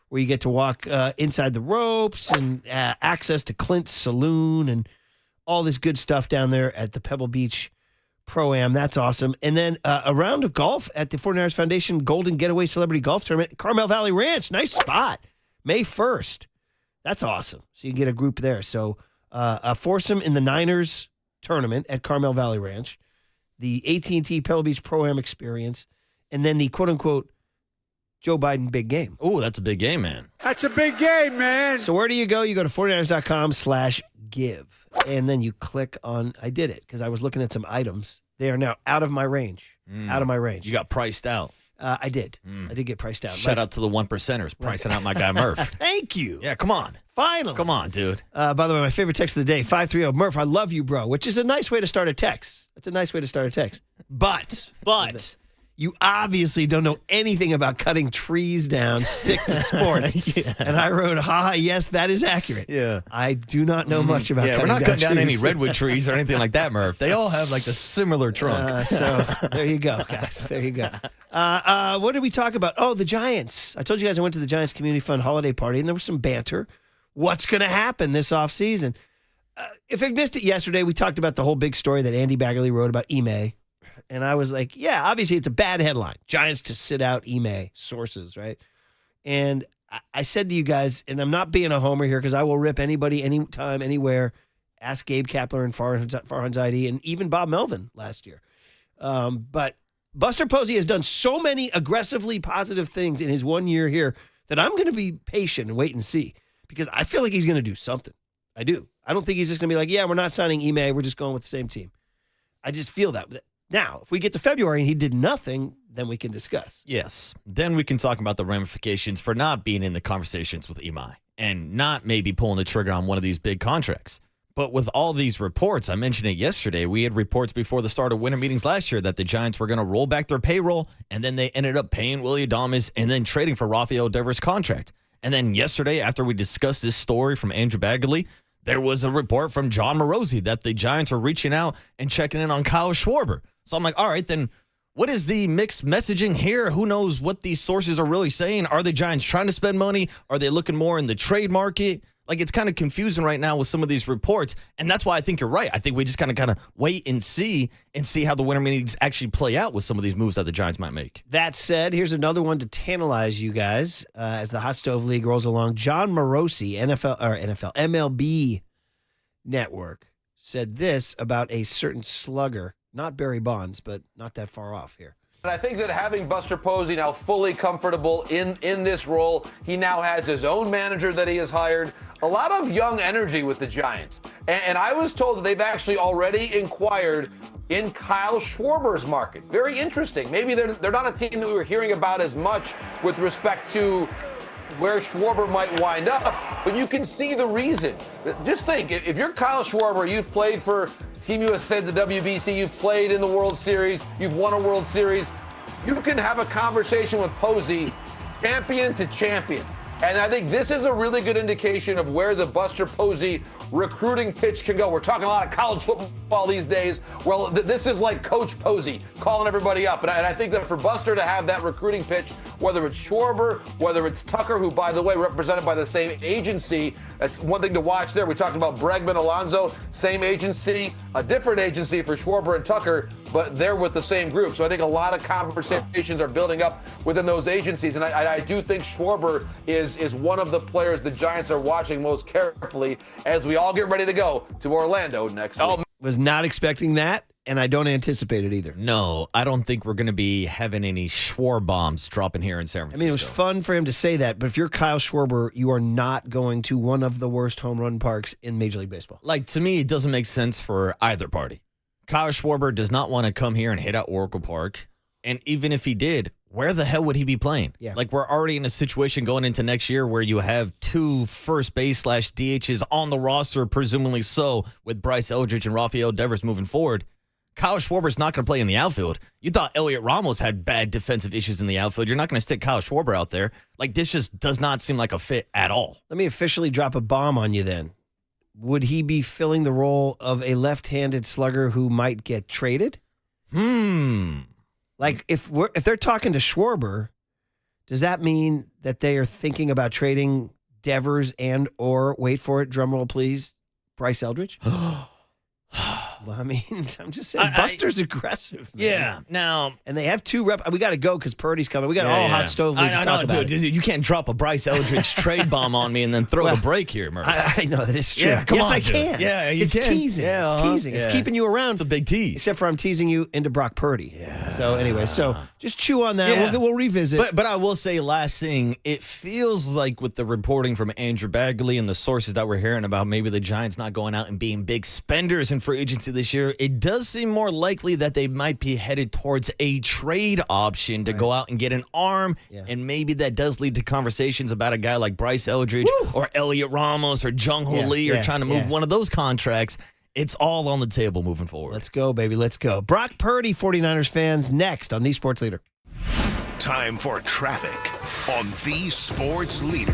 where you get to walk inside the ropes and access to Clint's Saloon and all this good stuff down there at the Pebble Beach Pro-Am. That's awesome. And then a round of golf at the 49ers Foundation Golden Getaway Celebrity Golf Tournament, Carmel Valley Ranch. Nice spot. May 1st. That's awesome. So you can get a group there. So a foursome in the Niners tournament at Carmel Valley Ranch, the AT&T Pebble Beach Pro-Am experience, and then the quote-unquote Joe Biden big game. Oh, that's a big game, man. That's a big game, man. So where do you go? You go to 49ers.com/give, and then you click on, I did it because I was looking at some items. They are now out of my range. Out of my range. You got priced out. I did. I did get priced out. Shout out to the 1%ers pricing out my guy Murph. Thank you. Yeah, come on. Finally. Come on, dude. By the way, my favorite text of the day, 530, Murph, I love you, bro, which is a nice way to start a text. That's a nice way to start a text. But you obviously don't know anything about cutting trees down, stick to sports. And I wrote, yes, that is accurate. Yeah. I do not know much about cutting down trees. We're not cutting down any redwood trees or anything like that, Murph. They all have like the similar trunk. So there you go, guys. There you go. What did we talk about? Oh, the Giants. I told you guys I went to the Giants Community Fund holiday party, and there was some banter. What's going to happen this offseason? If I missed it yesterday, we talked about the whole big story that Andy Baggerly wrote about Ime. And I was like, yeah, obviously it's a bad headline. Giants to sit out Ime, sources, right? And I said to you guys, and I'm not being a homer here because I will rip anybody, anytime, anywhere. Ask Gabe Kapler and Farhan Zaidi and even Bob Melvin last year. But Buster Posey has done so many aggressively positive things in his 1 year here that I'm going to be patient and wait and see because I feel like he's going to do something. I do. I don't think he's just going to be like, yeah, we're not signing Ime. We're just going with the same team. I just feel that. Now, if we get to February and he did nothing, then we can discuss. Yes. Then we can talk about the ramifications for not being in the conversations with Ime and not maybe pulling the trigger on one of these big contracts. But with all these reports, I mentioned it yesterday, we had reports before the start of winter meetings last year that the Giants were going to roll back their payroll, and then they ended up paying Willie Adames and then trading for Rafael Devers' contract. And then yesterday, after we discussed this story from Andrew Baggerly, there was a report from John Morosi that the Giants are reaching out and checking in on Kyle Schwarber. So I'm like, all right, then What is the mixed messaging here? Who knows what these sources are really saying? Are the Giants trying to spend money? Are they looking more in the trade market? Like, it's kind of confusing right now with some of these reports, and that's why I think you're right. I think we just kind of wait and see how the winter meetings actually play out with some of these moves that the Giants might make. That said, here's another one to tantalize you guys as the Hot Stove League rolls along. John Morosi, MLB Network, said this about a certain slugger, not Barry Bonds, but not that far off here. And I think that having Buster Posey now fully comfortable in this role, he now has his own manager that he has hired. A lot of young energy with the Giants. And I was told that they've actually already inquired in Kyle Schwarber's market. Very interesting. Maybe they're not a team that we were hearing about as much with respect to where Schwarber might wind up, but you can see the reason. Just think, if you're Kyle Schwarber, you've played for Team USA, the WBC, you've played in the World Series, you've won a World Series, you can have a conversation with Posey, champion to champion. And I think this is a really good indication of where the Buster Posey recruiting pitch can go. We're talking a lot of college football these days. Well, this is like Coach Posey calling everybody up. And I think that for Buster to have that recruiting pitch, whether it's Schwarber, whether it's Tucker, who, by the way, represented by the same agency, that's one thing to watch there. We talked about Bregman, Alonso, same agency, a different agency for Schwarber and Tucker, but they're with the same group. So I think a lot of conversations are building up within those agencies. And I do think Schwarber is one of the players the Giants are watching most carefully as we all get ready to go to Orlando next week. Was not expecting that, and I don't anticipate it either. No, I don't think we're going to be having any Schwarber bombs dropping here in San Francisco. I mean, it was fun for him to say that, but if you're Kyle Schwarber, you are not going to one of the worst home run parks in Major League Baseball. Like, to me, it doesn't make sense for either party. Kyle Schwarber does not want to come here and hit out Oracle Park, and even if he did, where the hell would he be playing? Yeah. Like, we're already in a situation going into next year where you have two first base / DHs on the roster, presumably so, with Bryce Eldridge and Rafael Devers moving forward. Kyle Schwarber's not going to play in the outfield. You thought Elliot Ramos had bad defensive issues in the outfield. You're not going to stick Kyle Schwarber out there. Like, this just does not seem like a fit at all. Let me officially drop a bomb on you then. Would he be filling the role of a left-handed slugger who might get traded? Like, if they're talking to Schwarber, does that mean that they are thinking about trading Devers and or, wait for it, drumroll please, Bryce Eldridge? Well, I mean, I'm just saying, Buster's aggressive, man. Yeah. Now, and they have two rep. We got to go because Purdy's coming. We got all hot stove league to talk about. Dude, you can't drop a Bryce Eldridge trade bomb on me and then throw the break here, Murph. I know that is true. Yeah, come yes, on, I dude. can. Yeah, you it's can. teasing. Yeah, it's teasing. It's keeping you around. It's a big tease. Except for I'm teasing you into Brock Purdy. Yeah. So anyway, just chew on that. Yeah. We'll revisit. But I will say, last thing, it feels like with the reporting from Andrew Bagley and the sources that we're hearing about maybe the Giants not going out and being big spenders in free agency this year, it does seem more likely that they might be headed towards a trade option to go out and get an arm, and maybe that does lead to conversations about a guy like Bryce Eldridge or Elliot Ramos or Jung-Ho Lee or trying to move one of those contracts. It's all on the table moving forward. Let's go, baby. Let's go. Brock Purdy, 49ers fans, next on The Sports Leader. Time for traffic on The Sports Leader.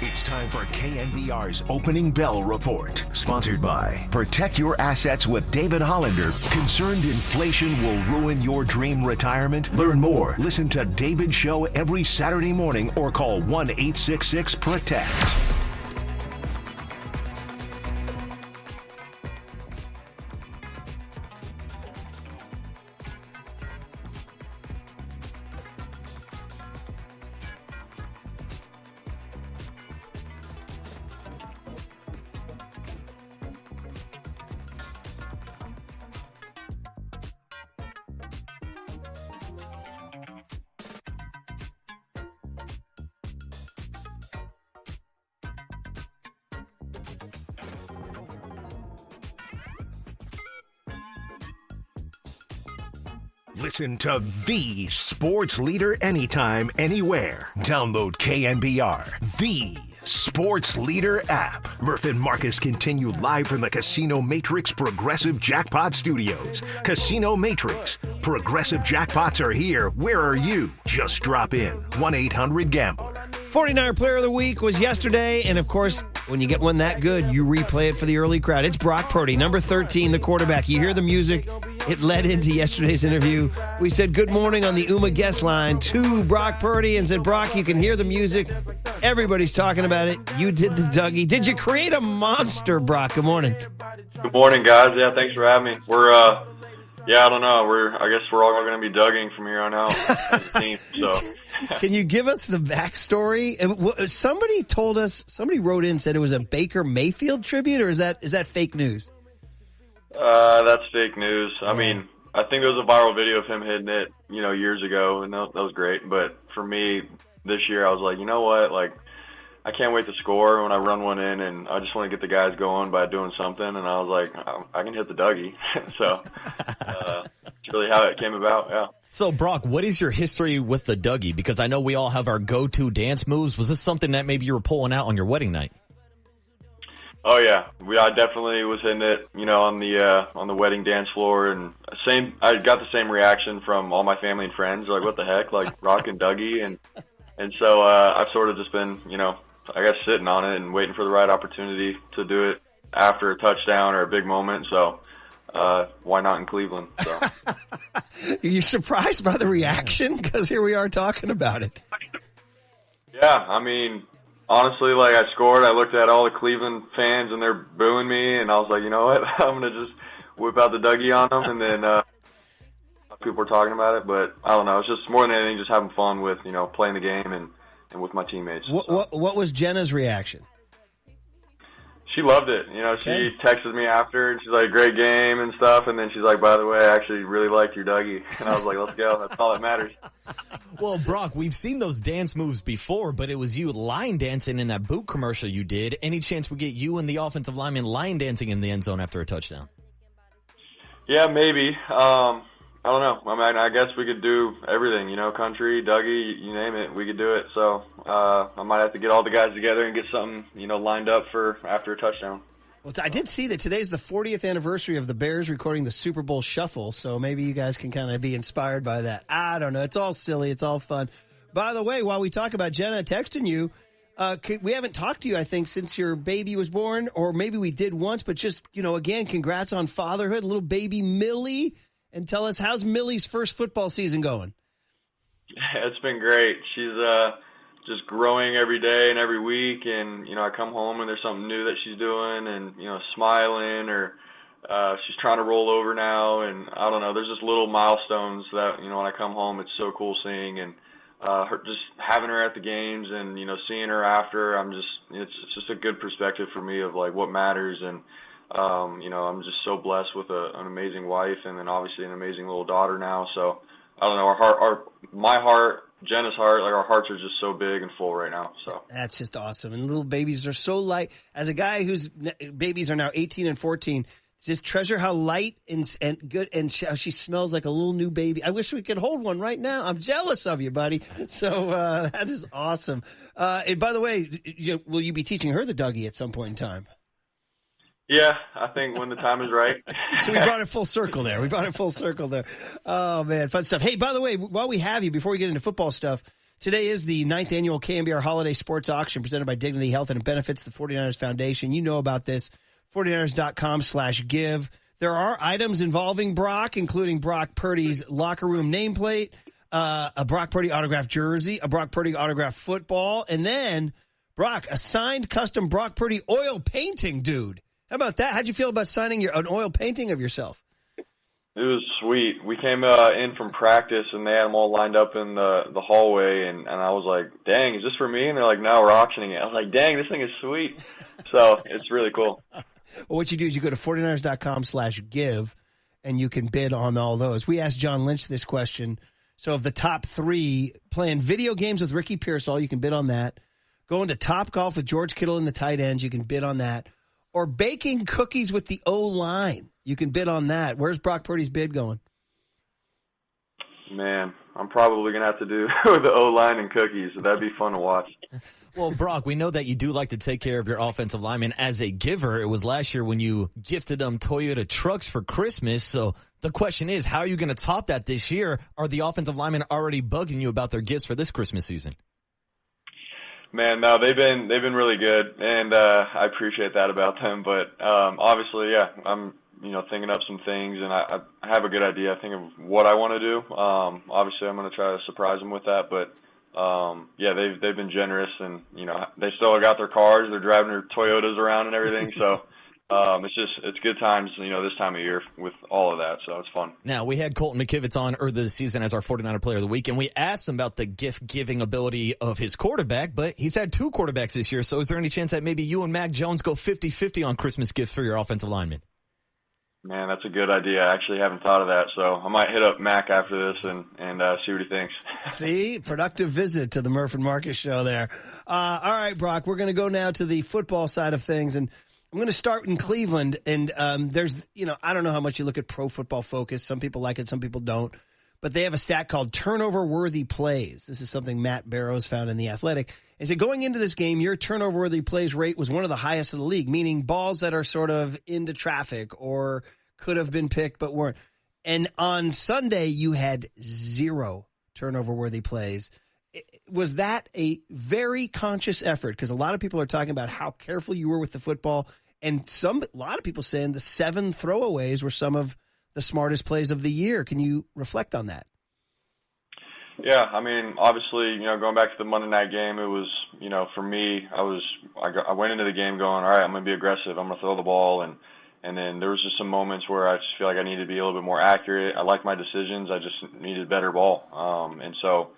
It's time for KNBR's Opening Bell Report. Sponsored by Protect Your Assets with David Hollander. Concerned inflation will ruin your dream retirement? Learn more. Listen to David's show every Saturday morning or call 1-866-PROTECT. Listen to the sports leader anytime, anywhere. Download KNBR, the sports leader app. Murph and Marcus continue live from the Casino Matrix Progressive Jackpot Studios. Casino Matrix. Progressive jackpots are here. Where are you? Just drop in. 1-800-GAMBLER. 49er Player of the Week was yesterday, and of course, when you get one that good, you replay it for the early crowd. It's Brock Purdy, number 13, the quarterback. You hear the music. It led into yesterday's interview. We said good morning on the UMA guest line to Brock Purdy and said, Brock, you can hear the music. Everybody's talking about it. You did the Dougie. Did you create a monster, Brock? Good morning. Good morning, guys. Yeah, thanks for having me. I don't know. I guess we're all going to be Dugging from here on out as a team. So, can you give us the backstory? Somebody wrote in and said it was a Baker Mayfield tribute, or is that fake news? That's fake news. I mean, I think there was a viral video of him hitting it, years ago, and that was great. But for me, this year, I was like, you know what? Like, I can't wait to score when I run one in, and I just want to get the guys going by doing something. And I was like, I can hit the Dougie. So that's really how it came about, yeah. So, Brock, what is your history with the Dougie? Because I know we all have our go-to dance moves. Was this something that maybe you were pulling out on your wedding night? Oh yeah, I definitely was hitting it, on the wedding dance floor, and I got the same reaction from all my family and friends, like, what the heck, like rocking Dougie, and so I've sort of just been, I guess sitting on it and waiting for the right opportunity to do it after a touchdown or a big moment. So why not in Cleveland? So. You're surprised by the reaction? Because here we are talking about it. Yeah, I mean, honestly, like, I scored. I looked at all the Cleveland fans, and they're booing me, and I was like, you know what? I'm going to just whip out the Dougie on them, and then people were talking about it. But I don't know. It's just more than anything just having fun with, playing the game and with my teammates. What was Jenna's reaction? She loved it. She texted me after, and she's like, great game and stuff. And then she's like, by the way, I actually really liked your Dougie. And I was like, let's go. That's all that matters. Well, Brock, we've seen those dance moves before, but it was you line dancing in that boot commercial you did. Any chance we get you and the offensive lineman line dancing in the end zone after a touchdown? Yeah, maybe. I don't know. I mean, I guess we could do everything, country, Dougie, you name it, we could do it. So I might have to get all the guys together and get something, lined up for after a touchdown. Well, I did see that today's the 40th anniversary of the Bears recording the Super Bowl Shuffle, so maybe you guys can kind of be inspired by that. I don't know. It's all silly. It's all fun. By the way, while we talk about Jenna texting you, we haven't talked to you, I think, since your baby was born, or maybe we did once, but just, again, congrats on fatherhood, little baby Millie. And tell us, how's Millie's first football season going? It's been great. She's just growing every day and every week. And, I come home and there's something new that she's doing and, smiling, or she's trying to roll over now. And I don't know, there's just little milestones that, when I come home, it's so cool seeing. And just having her at the games and, seeing her after, it's just a good perspective for me of, like, what matters. And, I'm just so blessed with an amazing wife and then obviously an amazing little daughter now. So I don't know, my heart, Jenna's heart, like, our hearts are just so big and full right now. So that's just awesome. And little babies are so light. As a guy whose babies are now 18 and 14, just treasure how light and good and how she smells like a little new baby. I wish we could hold one right now. I'm jealous of you, buddy. So that is awesome. And by the way, will you be teaching her the Dougie at some point in time? Yeah, I think when the time is right. So we brought it full circle there. Oh, man, fun stuff. Hey, by the way, while we have you, before we get into football stuff, Today is the 9th annual KNBR Holiday Sports Auction presented by Dignity Health and Benefits, the 49ers Foundation. You know about this, 49ers.com/give. There are items involving Brock, including Brock Purdy's locker room nameplate, a Brock Purdy autographed jersey, a Brock Purdy autographed football, and then, Brock, a signed custom Brock Purdy oil painting, dude. How about that? How'd you feel about signing an oil painting of yourself? It was sweet. We came in from practice, and they had them all lined up in the hallway, and I was like, dang, is this for me? And they're like, no, we're auctioning it. I was like, dang, this thing is sweet. So it's really cool. Well, what you do is you go to 49ers.com/give, and you can bid on all those. We asked John Lynch this question. So of the top 3, playing video games with Ricky Pearsall, you can bid on that. Going to Top Golf with George Kittle in the tight ends, you can bid on that. Or baking cookies with the O-line. You can bid on that. Where's Brock Purdy's bid going? Man, I'm probably going to have to do the O-line and cookies. So that'd be fun to watch. Well, Brock, we know that you do like to take care of your offensive linemen as a giver. It was last year when you gifted them Toyota trucks for Christmas. So the question is, how are you going to top that this year? Are the offensive linemen already bugging you about their gifts for this Christmas season? Man, no, they've been really good, and I appreciate that about them. But obviously, yeah, I'm thinking up some things, and I have a good idea. I think of what I want to do. Obviously, I'm going to try to surprise them with that. But yeah, they've been generous, and they still got their cars. They're driving their Toyotas around and everything. So it's good times, this time of year with all of that. So it's fun. Now, we had Colton McKivitz on earlier this season as our 49er Player of the Week, and we asked him about the gift-giving ability of his quarterback, but he's had 2 quarterbacks this year. So is there any chance that maybe you and Mac Jones go 50-50 on Christmas gifts for your offensive linemen? Man, that's a good idea. I actually haven't thought of that, so I might hit up Mac after this and see what he thinks. See? Productive visit to the Murph and Marcus show there. All right, Brock, we're going to go now to the football side of things, and I'm going to start in Cleveland, and there's, I don't know how much you look at Pro Football Focus. Some people like it, some people don't, but they have a stat called turnover-worthy plays. This is something Matt Barrows found in The Athletic. He said, going into this game, your turnover-worthy plays rate was one of the highest in the league, meaning balls that are sort of into traffic or could have been picked but weren't. And on Sunday, you had 0 turnover-worthy plays. Was that a very conscious effort? Because a lot of people are talking about how careful you were with the football, and a lot of people saying the 7 throwaways were some of the smartest plays of the year. Can you reflect on that? Yeah, I mean, obviously, going back to the Monday night game, it was, for me, I went into the game going, all right, I'm going to be aggressive. I'm going to throw the ball. And then there was just some moments where I just feel like I needed to be a little bit more accurate. I like my decisions. I just needed better ball. And so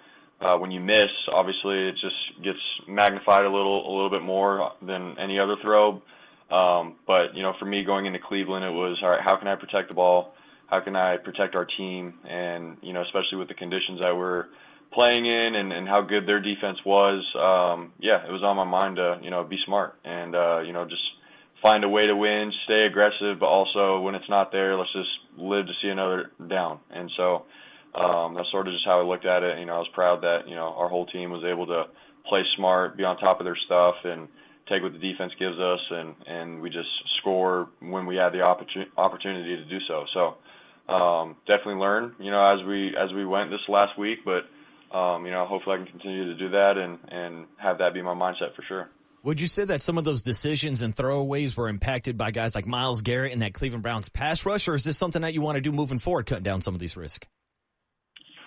when you miss, obviously, it just gets magnified a little bit more than any other throw. But, for me going into Cleveland, it was, all right, how can I protect the ball? How can I protect our team? And, especially with the conditions that we're playing in and how good their defense was, it was on my mind to, be smart and, just find a way to win, stay aggressive, but also when it's not there, let's just live to see another down. And so that's sort of just how I looked at it. I was proud that, our whole team was able to play smart, be on top of their stuff, and take what the defense gives us, and we just score when we had the opportunity to do so. So definitely learn, as we went this last week, but hopefully I can continue to do that and have that be my mindset for sure. Would you say that some of those decisions and throwaways were impacted by guys like Myles Garrett and that Cleveland Browns pass rush, or is this something that you want to do moving forward, cutting down some of these risks?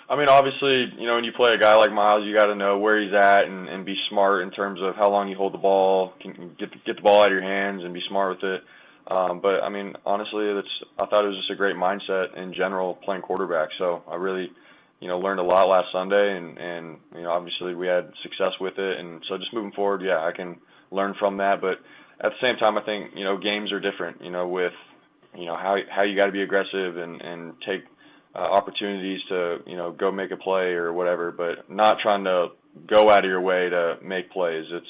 I mean, obviously, when you play a guy like Myles, you got to know where he's at and be smart in terms of how long you hold the ball, can get the ball out of your hands and be smart with it. But, I mean, honestly, I thought it was just a great mindset in general playing quarterback. So I really, learned a lot last Sunday, and obviously we had success with it. And so just moving forward, yeah, I can learn from that. But at the same time, I think, games are different, with, how you got to be aggressive and take opportunities to, go make a play or whatever, but not trying to go out of your way to make plays. It's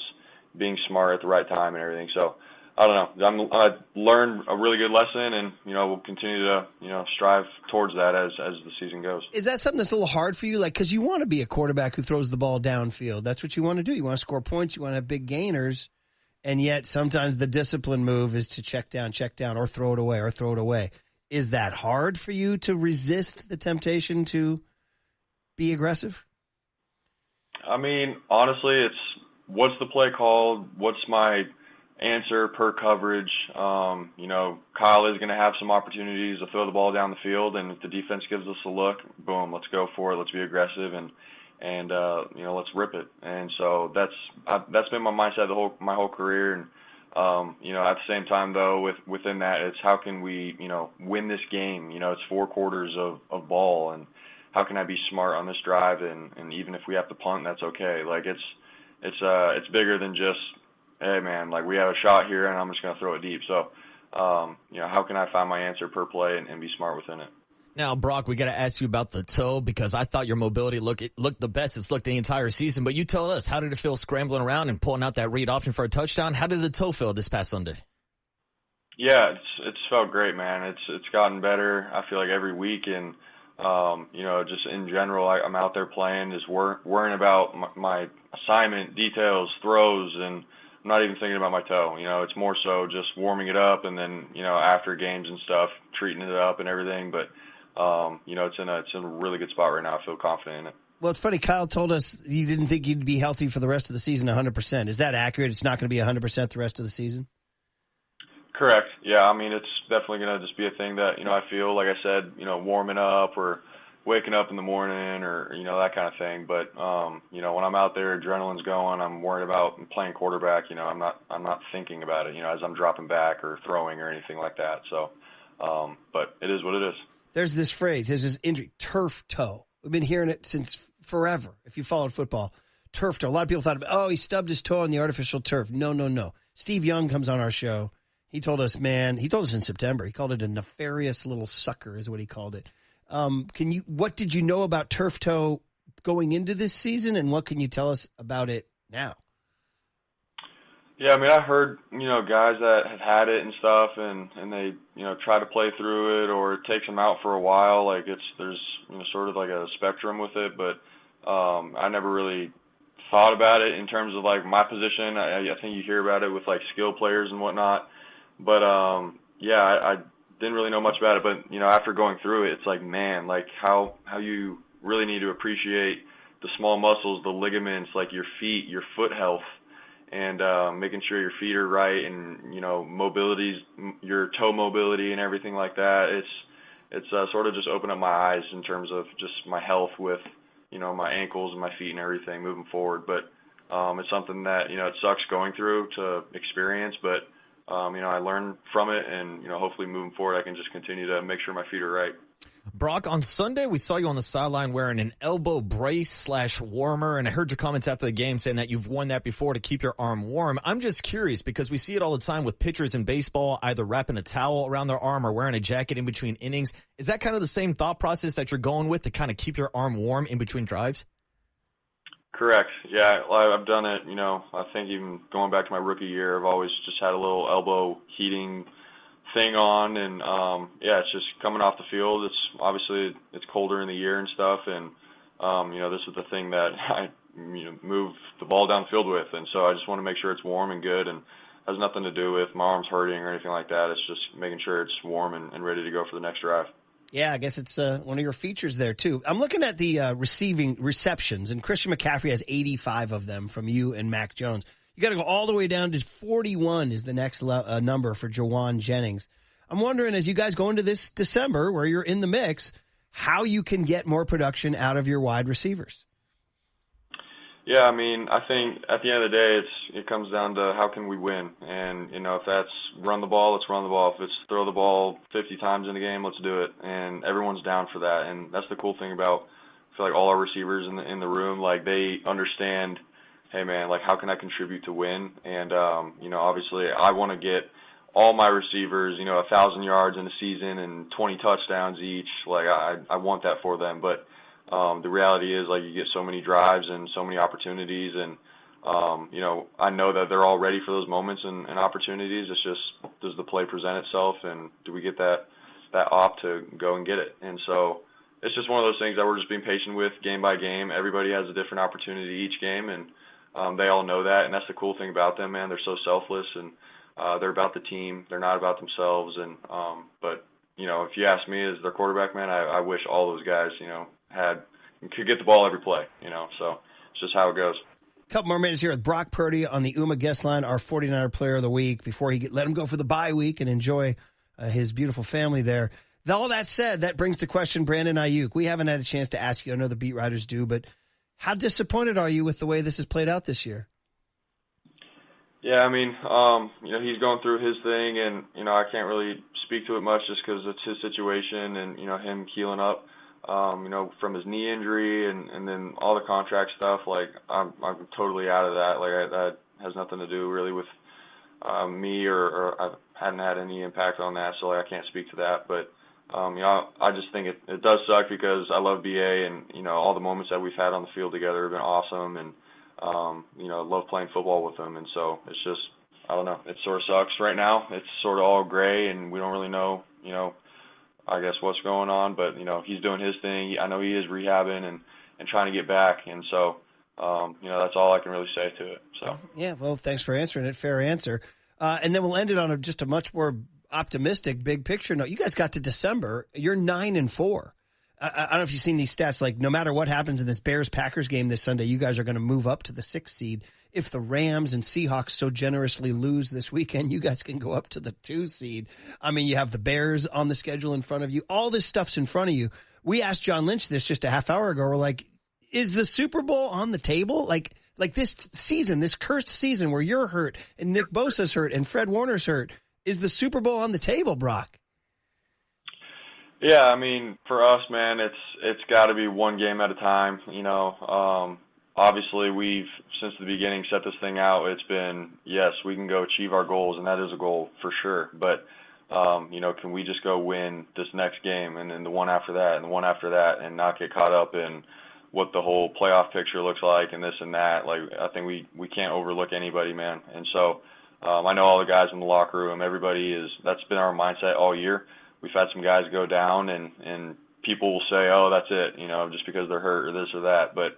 being smart at the right time and everything. So I don't know. I learned a really good lesson, and we'll continue to strive towards that as the season goes. Is that something that's a little hard for you? Like, because you want to be a quarterback who throws the ball downfield. That's what you want to do. You want to score points. You want to have big gainers, and yet sometimes the discipline move is to check down, or throw it away. Is that hard for you to resist the temptation to be aggressive? I mean, honestly, it's what's the play called? What's my answer per coverage? Kyle is going to have some opportunities to throw the ball down the field, and if the defense gives us a look, boom, let's go for it. Let's be aggressive and let's rip it. And so that's been my mindset my whole career. And at the same time, though, within that, it's how can we win this game? It's 4 quarters of ball, and how can I be smart on this drive? And even if we have to punt, that's okay. Like it's bigger than just, hey man, like we have a shot here and I'm just going to throw it deep. So, how can I find my answer per play and be smart within it? Now, Brock, we got to ask you about the toe because I thought your mobility looked the best it's looked the entire season. But you tell us, how did it feel scrambling around and pulling out that read option for a touchdown? How did the toe feel this past Sunday? Yeah, it's felt great, man. It's gotten better. I feel like every week, and just in general, I'm out there playing, just worrying about my assignment, details, throws, and I'm not even thinking about my toe. It's more so just warming it up, and then after games and stuff, treating it up and everything. But it's in a really good spot right now. I feel confident in it. Well, it's funny. Kyle told us he didn't think you'd be healthy for the rest of the season 100%. Is that accurate? It's not going to be 100% the rest of the season? Correct. Yeah, I mean, it's definitely going to just be a thing that, I feel, like I said, warming up or waking up in the morning or, that kind of thing. But, when I'm out there, adrenaline's going, I'm worried about playing quarterback, I'm not thinking about it, as I'm dropping back or throwing or anything like that. So, but it is what it is. There's this phrase, there's this injury, turf toe. We've been hearing it since forever. If you followed football, turf toe. A lot of people thought, he stubbed his toe on the artificial turf. No. Steve Young comes on our show. He told us in September, he called it a nefarious little sucker is what he called it. What did you know about turf toe going into this season, and what can you tell us about it now? Yeah, I mean, I heard, guys that have had it and stuff, and they, try to play through it, or it takes them out for a while. Like there's sort of like a spectrum with it, but I never really thought about it in terms of like my position. I think you hear about it with like skill players and whatnot, but I didn't really know much about it. But after going through it, it's like, man, like how you really need to appreciate the small muscles, the ligaments, like your feet, your foot health. And making sure your feet are right, and mobilities, your toe mobility, and everything like that. It's sort of just opened up my eyes in terms of just my health with my ankles and my feet and everything moving forward. But it's something that it sucks going through to experience, but I learn from it, and hopefully moving forward I can just continue to make sure my feet are right. Brock, on Sunday, we saw you on the sideline wearing an elbow brace / warmer, and I heard your comments after the game saying that you've worn that before to keep your arm warm. I'm just curious because we see it all the time with pitchers in baseball, either wrapping a towel around their arm or wearing a jacket in between innings. Is that kind of the same thought process that you're going with to kind of keep your arm warm in between drives? Correct. Yeah, I've done it, I think even going back to my rookie year, I've always just had a little elbow heating thing on, and it's just coming off the field. It's obviously it's colder in the year and stuff, and this is the thing that I move the ball down the field with, and so I just want to make sure it's warm and good, and has nothing to do with my arms hurting or anything like that. It's just making sure it's warm and ready to go for the next drive. Yeah, I guess it's one of your features there too. I'm looking at the receptions, and Christian McCaffrey has 85 of them from you and Mac Jones. You got to go all the way down to 41 is the next number for Jawan Jennings. I'm wondering, as you guys go into this December where you're in the mix, how you can get more production out of your wide receivers. Yeah, I mean, I think at the end of the day, it comes down to how can we win. And, if that's run the ball, let's run the ball. If it's throw the ball 50 times in a game, let's do it. And everyone's down for that. And that's the cool thing about, I feel like all our receivers in the room, like they understand, hey man, like how can I contribute to win? And, obviously I want to get all my receivers, 1,000 yards in a season and 20 touchdowns each. Like I want that for them. But the reality is, like, you get so many drives and so many opportunities, and I know that they're all ready for those moments and opportunities. It's just, does the play present itself, and do we get that op to go and get it? And so it's just one of those things that we're just being patient with game by game. Everybody has a different opportunity each game, and they all know that, and that's the cool thing about them, man. They're so selfless, and they're about the team. They're not about themselves. And but if you ask me as their quarterback, man, I wish all those guys, could get the ball every play. So it's just how it goes. Couple more minutes here with Brock Purdy on the UMA guest line, our 49er player of the week, before let him go for the bye week and enjoy his beautiful family there. All that said, that brings to question Brandon Aiyuk. We haven't had a chance to ask you. I know the beat writers do, but how disappointed are you with the way this has played out this year? Yeah, I mean, he's going through his thing, and, I can't really speak to it much just because it's his situation and, him healing up, from his knee injury and then all the contract stuff. Like, I'm totally out of that. Like, that has nothing to do really with me or I hadn't had any impact on that, so, like, I can't speak to that. But, I just think it does suck because I love BA and, all the moments that we've had on the field together have been awesome, and, love playing football with him. And so it's just, I don't know, it sort of sucks right now. It's sort of all gray, and we don't really know, I guess what's going on, but, he's doing his thing. I know he is rehabbing and trying to get back. And so, that's all I can really say to it. So, yeah, well, thanks for answering it. Fair answer. And then we'll end it on just a much more optimistic big picture note. You guys got to December. You're 9-4. I don't know if you've seen these stats. Like, no matter what happens in this Bears-Packers game this Sunday, you guys are going to move up to the 6th seed. If the Rams and Seahawks so generously lose this weekend, you guys can go up to the 2 seed. I mean, you have the Bears on the schedule in front of you. All this stuff's in front of you. We asked John Lynch this just a half hour ago. We're like, is the Super Bowl on the table? Like this season, this cursed season where you're hurt and Nick Bosa's hurt and Fred Warner's hurt, is the Super Bowl on the table, Brock? Yeah, I mean, for us, man, it's got to be one game at a time. Obviously we've, since the beginning, set this thing out. It's been, yes, we can go achieve our goals, and that is a goal for sure. But, can we just go win this next game and then the one after that and the one after that and not get caught up in what the whole playoff picture looks like and this and that? Like, I think we can't overlook anybody, man. And so I know all the guys in the locker room, that's been our mindset all year. We've had some guys go down, and people will say, oh, that's it, just because they're hurt or this or that. But,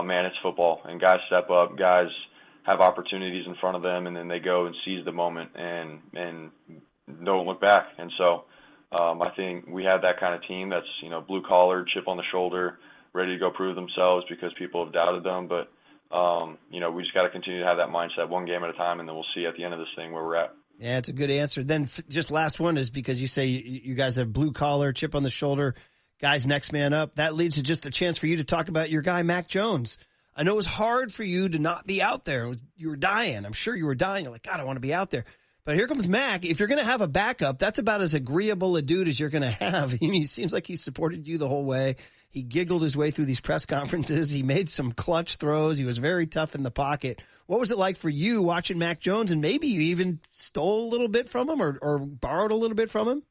man, it's football, and guys step up. Guys have opportunities in front of them, and then they go and seize the moment and don't look back. And so I think we have that kind of team that's, blue-collar, chip on the shoulder, ready to go prove themselves because people have doubted them. But, we just got to continue to have that mindset one game at a time, and then we'll see at the end of this thing where we're at. Yeah, it's a good answer. Then just last one is because you say you guys have blue collar, chip on the shoulder, guys next man up. That leads to just a chance for you to talk about your guy, Mac Jones. I know it was hard for you to not be out there. You were dying. I'm sure you were dying. You're like, God, I want to be out there. But here comes Mac. If you're going to have a backup, that's about as agreeable a dude as you're going to have. He seems like he supported you the whole way. He giggled his way through these press conferences. He made some clutch throws. He was very tough in the pocket. What was it like for you watching Mac Jones, and maybe you even stole a little bit from him or borrowed a little bit from him?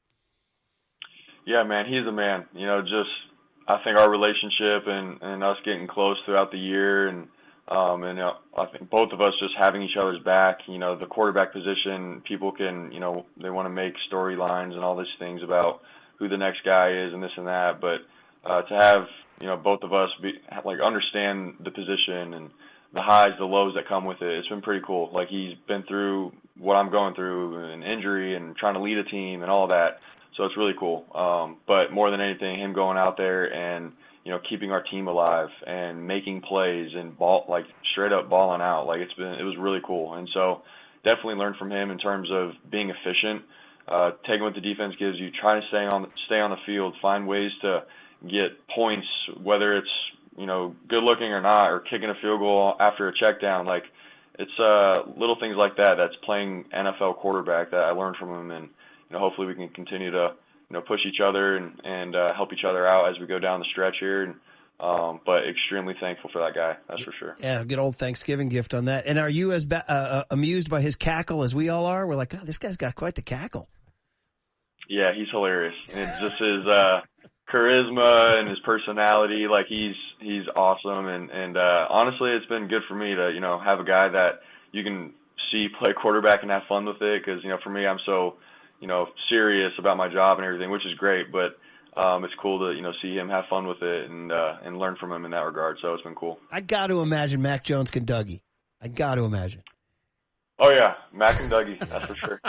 Yeah, man, he's a man. I think our relationship and us getting close throughout the year and I think both of us just having each other's back. The quarterback position, people can, they want to make storylines and all these things about who the next guy is and this and that. But to have, both of us understand the position and the highs, the lows that come with it, it's been pretty cool. Like, he's been through what I'm going through, an injury and trying to lead a team and all that. So it's really cool. But more than anything, him going out there and, keeping our team alive and making plays and straight up balling out. Like, it was really cool. And so definitely learned from him in terms of being efficient, taking what the defense gives you, trying to stay on the field, find ways to get points, whether it's, good looking or not, or kicking a field goal after a check down. Like, it's little things like that that's playing NFL quarterback that I learned from him. And, hopefully we can continue to, push each other and help each other out as we go down the stretch here. And, but extremely thankful for that guy, that's for sure. Yeah, good old Thanksgiving gift on that. And are you as amused by his cackle as we all are? We're like, God, this guy's got quite the cackle. Yeah, he's hilarious. It's just his charisma and his personality. Like, he's awesome. And honestly, it's been good for me to, have a guy that you can see play quarterback and have fun with it. Because, for me, I'm so, serious about my job and everything, which is great. But it's cool to, see him have fun with it and learn from him in that regard. So it's been cool. I got to imagine Mac Jones can Dougie. I got to imagine. Oh, yeah. Mac and Dougie, that's for sure.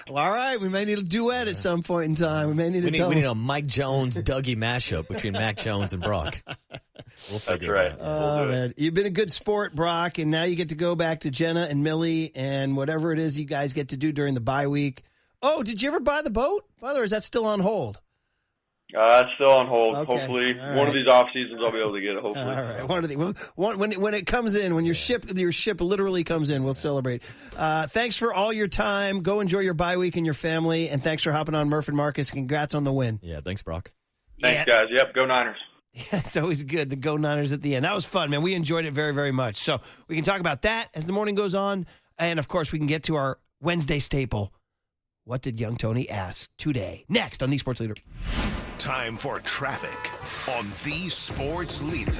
Well, all right. We may need a duet at some point in time. We need a Mike Jones, Dougie mashup between Mac Jones and Brock. We'll That's figure right. it out. We'll do it. Man, you've been a good sport, Brock, and now you get to go back to Jenna and Millie and whatever it is you guys get to do during the bye week. Oh, did you ever buy the boat? By the way, or is that still on hold? It's still on hold. Okay. Hopefully, All one of right. these off seasons I'll be able to get it. Hopefully. All right, when it comes in, when your ship literally comes in, we'll celebrate. Thanks for all your time. Go enjoy your bye week and your family, and thanks for hopping on Murph and Marcus. Congrats on the win. Yeah, thanks, Brock. Thanks, guys. Yep, go Niners. Yeah, it's always good. The Go Niners at the end. That was fun, man. We enjoyed it very, very much. So we can talk about that as the morning goes on, and of course we can get to our Wednesday staple. What did young Tony ask today? Next on The Sports Leader. Time for traffic on The Sports Leader.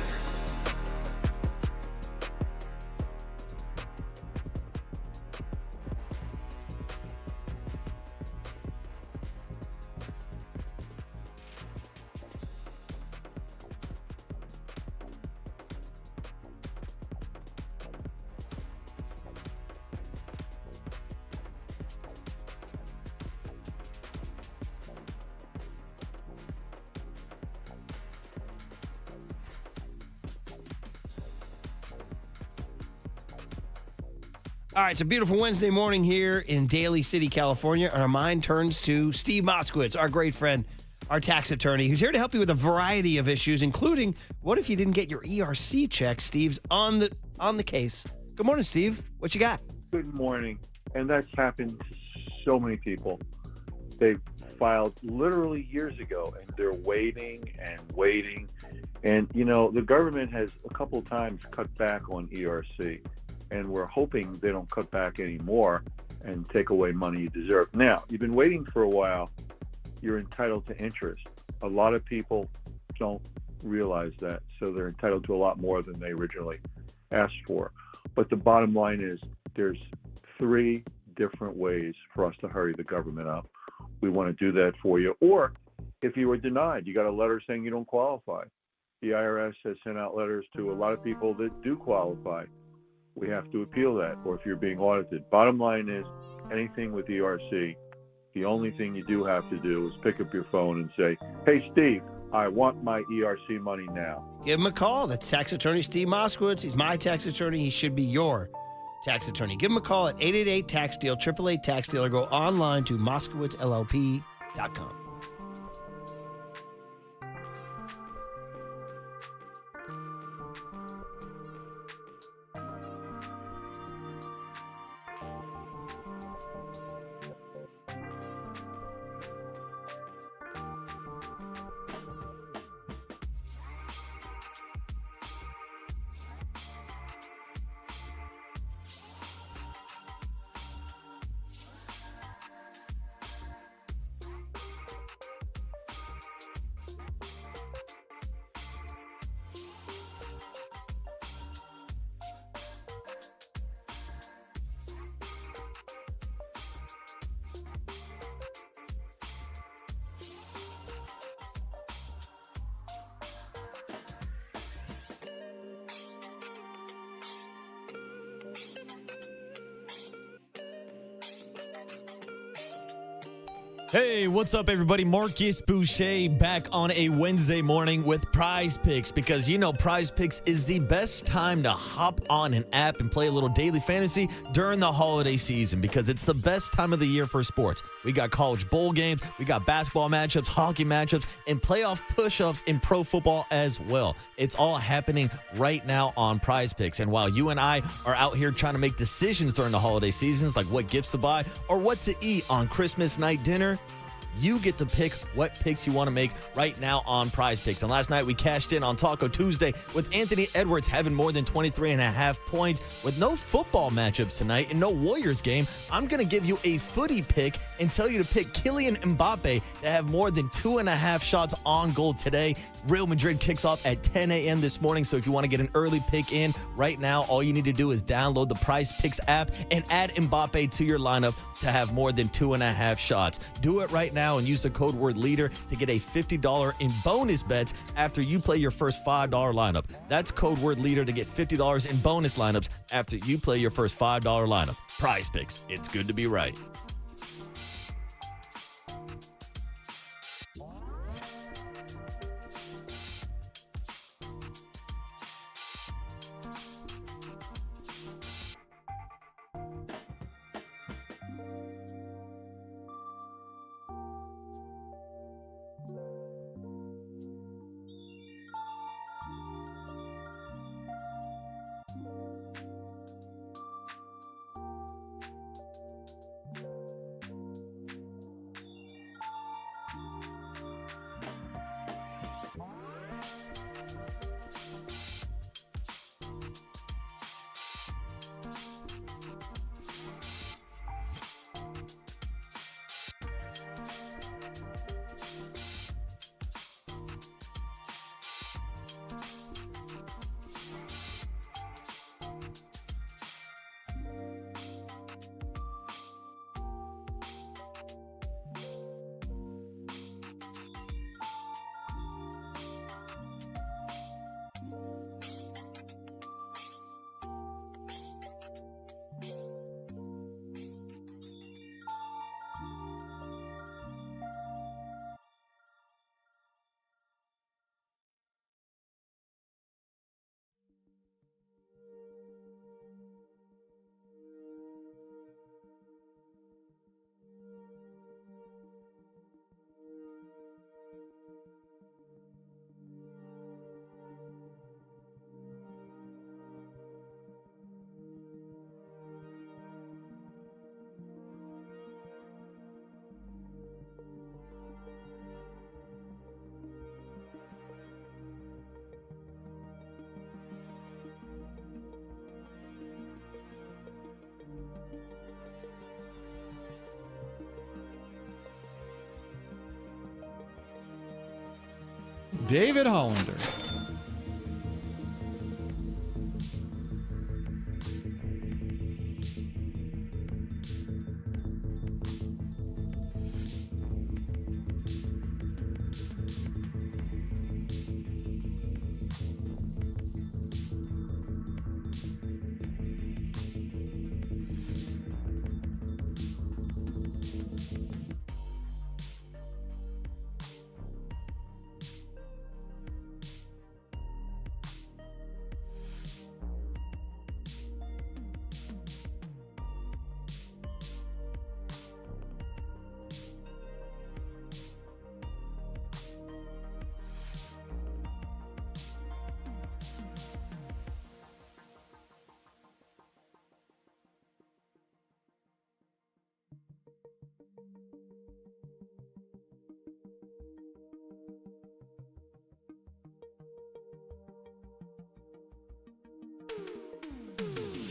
All right, it's a beautiful Wednesday morning here in Daly City, California. Our mind turns to Steve Moskowitz, our great friend, our tax attorney, who's here to help you with a variety of issues, including what if you didn't get your ERC check? Steve's on the case. Good morning, Steve. What you got? Good morning. And that's happened to so many people. They filed literally years ago, and they're waiting and waiting. And, you know, the government has a couple of times cut back on ERC. And we're hoping they don't cut back anymore and take away money you deserve. Now, you've been waiting for a while. You're entitled to interest. A lot of people don't realize that, so they're entitled to a lot more than they originally asked for. But the bottom line is there's 3 different ways for us to hurry the government up. We want to do that for you. Or if you were denied, you got a letter saying you don't qualify. The IRS has sent out letters to a lot of people that do qualify. We have to appeal that, or if you're being audited. Bottom line is, anything with ERC, the only thing you do have to do is pick up your phone and say, hey, Steve, I want my ERC money now. Give him a call. That's tax attorney Steve Moskowitz. He's my tax attorney. He should be your tax attorney. Give him a call at 888-TAX-DEAL, 888-TAX-DEAL, or go online to moskowitzllp.com. Hey, what's up, everybody? Marcus Boucher back on a Wednesday morning with Prize Picks, because you know Prize Picks is the best time to hop on an app and play a little daily fantasy during the holiday season, because it's the best time of the year for sports. We got college bowl games, we got basketball matchups, hockey matchups, and playoff push-ups in pro football as well. It's all happening right now on Prize Picks. And while you and I are out here trying to make decisions during the holiday seasons, like what gifts to buy or what to eat on Christmas night dinner, you get to pick what picks you want to make right now on Prize Picks. And last night we cashed in on Taco Tuesday with Anthony Edwards having more than 23.5 points. With no football matchups tonight and no Warriors game, I'm going to give you a footy pick and tell you to pick Kylian Mbappe to have more than 2.5 shots on goal today. Real Madrid kicks off at 10 a.m. this morning, so if you want to get an early pick in right now, all you need to do is download the Prize Picks app and add Mbappe to your lineup to have more than 2.5 shots. Do it right now and use the code word LEADER to get a $50 in bonus bets after you play your first $5 lineup. That's code word LEADER to get $50 in bonus lineups after you play your first $5 lineup. Prize Picks. It's good to be right. David Hollander.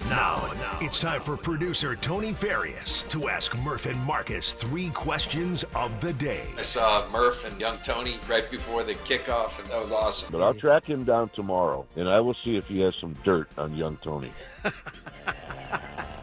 Now, it's time for producer Tony Farias to ask Murph and Marcus 3 questions of the day. I saw Murph and young Tony right before the kickoff, and that was awesome. But I'll track him down tomorrow, and I will see if he has some dirt on young Tony.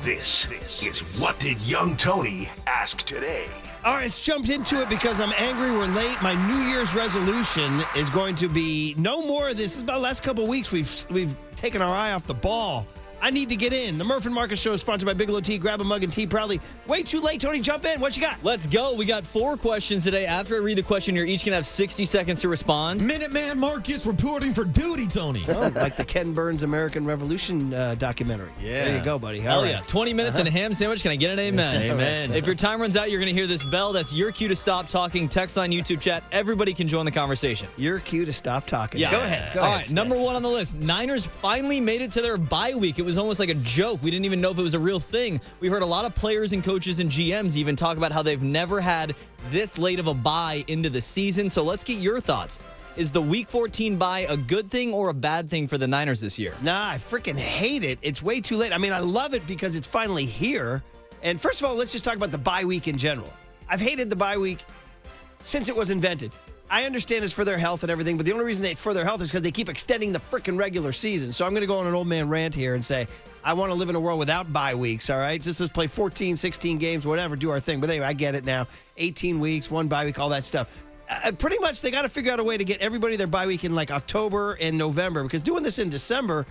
This is What Did Young Tony Ask Today? All right, let's jump into it because I'm angry we're late. My New Year's resolution is going to be no more of this. This is about the last couple of weeks we've taken our eye off the ball. I need to get in. The Murph and Marcus Show is sponsored by Bigelow Tea. Grab a mug and tea proudly. Way too late, Tony. Jump in. What you got? Let's go. We got 4 questions today. After I read the question, you're each going to have 60 seconds to respond. Minuteman Marcus reporting for duty, Tony. Oh, like the Ken Burns American Revolution documentary. Yeah. There you go, buddy. Hell All yeah. right. 20 minutes and a ham sandwich. Can I get an amen? Amen. If your time runs out, you're going to hear this bell. That's your cue to stop talking. Text line, YouTube chat. Everybody can join the conversation. Your cue to stop talking. Yeah. Go ahead. All right, number 1 on the list. Niners finally made it to their bye week. It was almost like a joke. We didn't even know if it was a real thing. We heard a lot of players and coaches and GMs even talk about how they've never had this late of a bye into the season. So let's get your thoughts. Is the Week 14 bye a good thing or a bad thing for the Niners this year? Nah, I freaking hate it. It's way too late. I mean, I love it because it's finally here. And first of all, let's just talk about the bye week in general. I've hated the bye week since it was invented. I understand it's for their health and everything, but the only reason it's for their health is because they keep extending the freaking regular season. So I'm going to go on an old man rant here and say, I want to live in a world without bye weeks, all right? Just let's play 14, 16 games, whatever, do our thing. But anyway, I get it now. 18 weeks, 1 bye week, all that stuff. Pretty much they got to figure out a way to get everybody their bye week in like October and November, because doing this in December,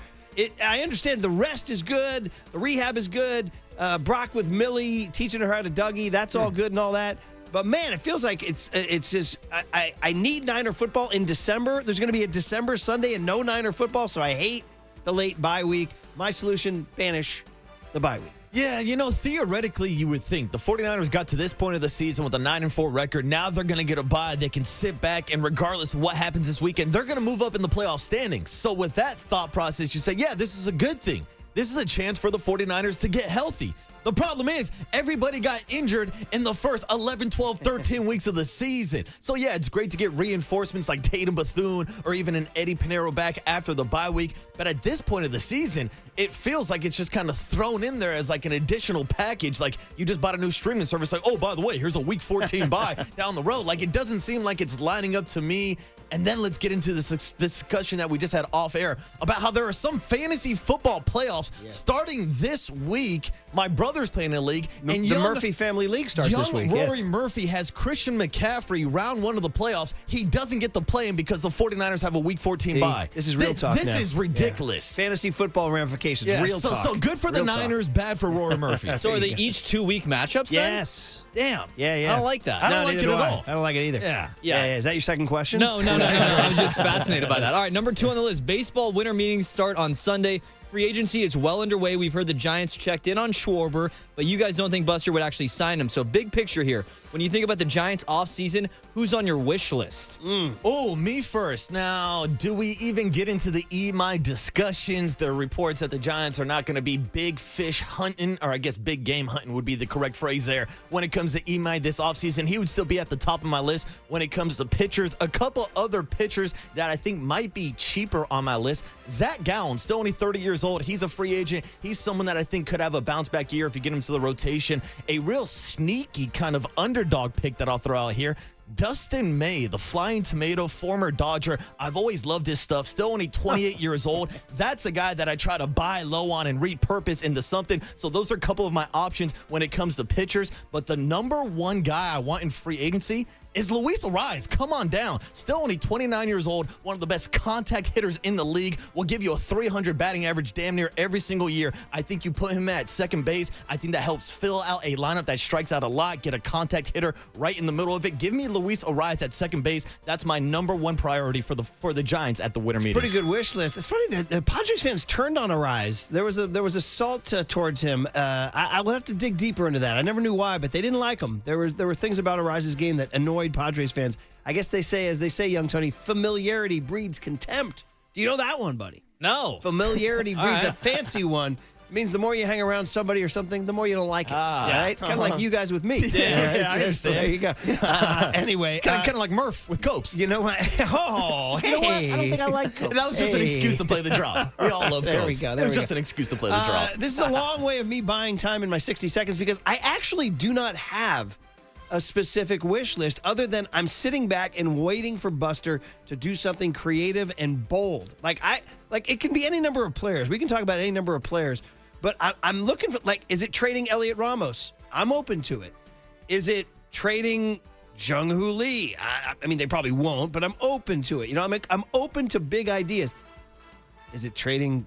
I understand the rest is good, the rehab is good, Brock with Millie teaching her how to Dougie, that's all good and all that. But, man, it feels like it's just I need Niner football in December. There's going to be a December Sunday and no Niner football, so I hate the late bye week. My solution, banish the bye week. Yeah, theoretically, you would think the 49ers got to this point of the season with a 9-4 record. Now they're going to get a bye. They can sit back, and regardless of what happens this weekend, they're going to move up in the playoff standings. So with that thought process, you say, yeah, this is a good thing. This is a chance for the 49ers to get healthy. The problem is everybody got injured in the first 11, 12, 13 weeks of the season. So, yeah, it's great to get reinforcements like Tatum Bethune or even an Eddie Pinheiro back after the bye week. But at this point of the season, it feels like it's just kind of thrown in there as like an additional package. Like you just bought a new streaming service. Like, oh, by the way, here's a Week 14 bye down the road. Like it doesn't seem like it's lining up to me. And then let's get into this discussion that we just had off air about how there are some fantasy football playoffs starting this week. My brother's playing in a league. And the Murphy Family League starts this week. Rory Murphy has Christian McCaffrey round 1 of the playoffs. He doesn't get to play him because the 49ers have a Week 14 bye. This is real talk This now. is ridiculous. Yeah. Fantasy football ramifications. Yeah, Real talk. So good for the Niners, bad for Rory Murphy. So are they each 2-week matchups then? Yes. Damn. Yeah. I don't like that. I don't like it at all. I don't like it either. Yeah. Is that your second question? No. I was just fascinated by that. All right, number 2 on the list. Baseball winter meetings start on Sunday. Free agency is well underway. We've heard the Giants checked in on Schwarber, but you guys don't think Buster would actually sign him. So big picture here. When you think about the Giants offseason, who's on your wish list? Oh, me first. Now, do we even get into the EMI discussions? There are reports that the Giants are not going to be big fish hunting, or I guess big game hunting would be the correct phrase there. When it comes to EMI this offseason, he would still be at the top of my list. When it comes to pitchers, a couple other pitchers that I think might be cheaper on my list. Zach Gallen, still only 30 years old. He's a free agent. He's someone that I think could have a bounce back year if you get him to the rotation. A real sneaky kind of underdog pick that I'll throw out here. Dustin May, the Flying Tomato, former Dodger. I've always loved his stuff. Still only 28 years old. That's a guy that I try to buy low on and repurpose into something. So those are a couple of my options when it comes to pitchers. But the number one guy I want in free agency is Luis Arraez. Come on down. Still only 29 years old, one of the best contact hitters in the league. Will give you a 300 batting average damn near every single year. I think you put him at second base. I think that helps fill out a lineup that strikes out a lot, get a contact hitter right in the middle of it. Give me Luis Arraez at second base. That's my number one priority for the Giants at the winter meetings. Pretty good wish list. It's funny that the Padres fans turned on Arraez. There was assault towards him. I will have to dig deeper into that. I never knew why, but they didn't like him. There were things about Arraez's game that annoyed Padres fans. I guess they say, as they say, young Tony, familiarity breeds contempt. Do you know that one, buddy? No. Familiarity breeds a fancy one. It means the more you hang around somebody or something, the more you don't like it. Right? Kind of like you guys with me. Yeah, I understand. There you go. Anyway. Kind of like Murph with Copes. You know what? Oh, hey. You know what? I don't think I like Copes. That was just an excuse to play the drop. We all love there Copes. We go. It was just an excuse to play the drop. This is a long way of me buying time in my 60 seconds because I actually do not have a specific wish list other than I'm sitting back and waiting for Buster to do something creative and bold. Like it can be any number of players. We can talk about any number of players, but I'm looking for, is it trading Elliot Ramos? I'm open to it. Is it trading Jung-Hoo Lee? I mean, they probably won't, but I'm open to it. You know, I'm open to big ideas. Is it trading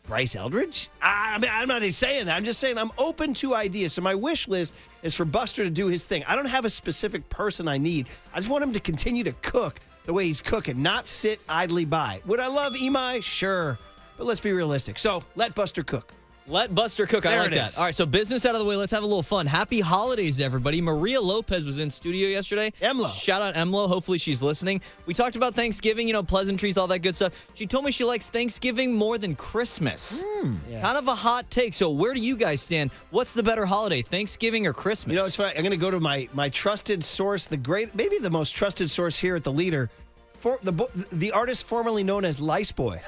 Bryce Eldridge? I'm not even saying that. I'm just saying I'm open to ideas. So my wish list is for Buster to do his thing. I don't have a specific person I need. I just want him to continue to cook the way he's cooking, not sit idly by. Would I love Imai? Sure. But let's be realistic. So let Buster cook. Let Buster cook. I like that. All right, so business out of the way. Let's have a little fun. Happy holidays, everybody. Maria Lopez was in studio yesterday. Emlo. Shout out Emlo. Hopefully she's listening. We talked about Thanksgiving, pleasantries, all that good stuff. She told me she likes Thanksgiving more than Christmas. Yeah. Kind of a hot take. So where do you guys stand? What's the better holiday, Thanksgiving or Christmas? You know, it's funny. I'm going to go to my trusted source, maybe the most trusted source here at the Leader. The artist formerly known as Lice Boy,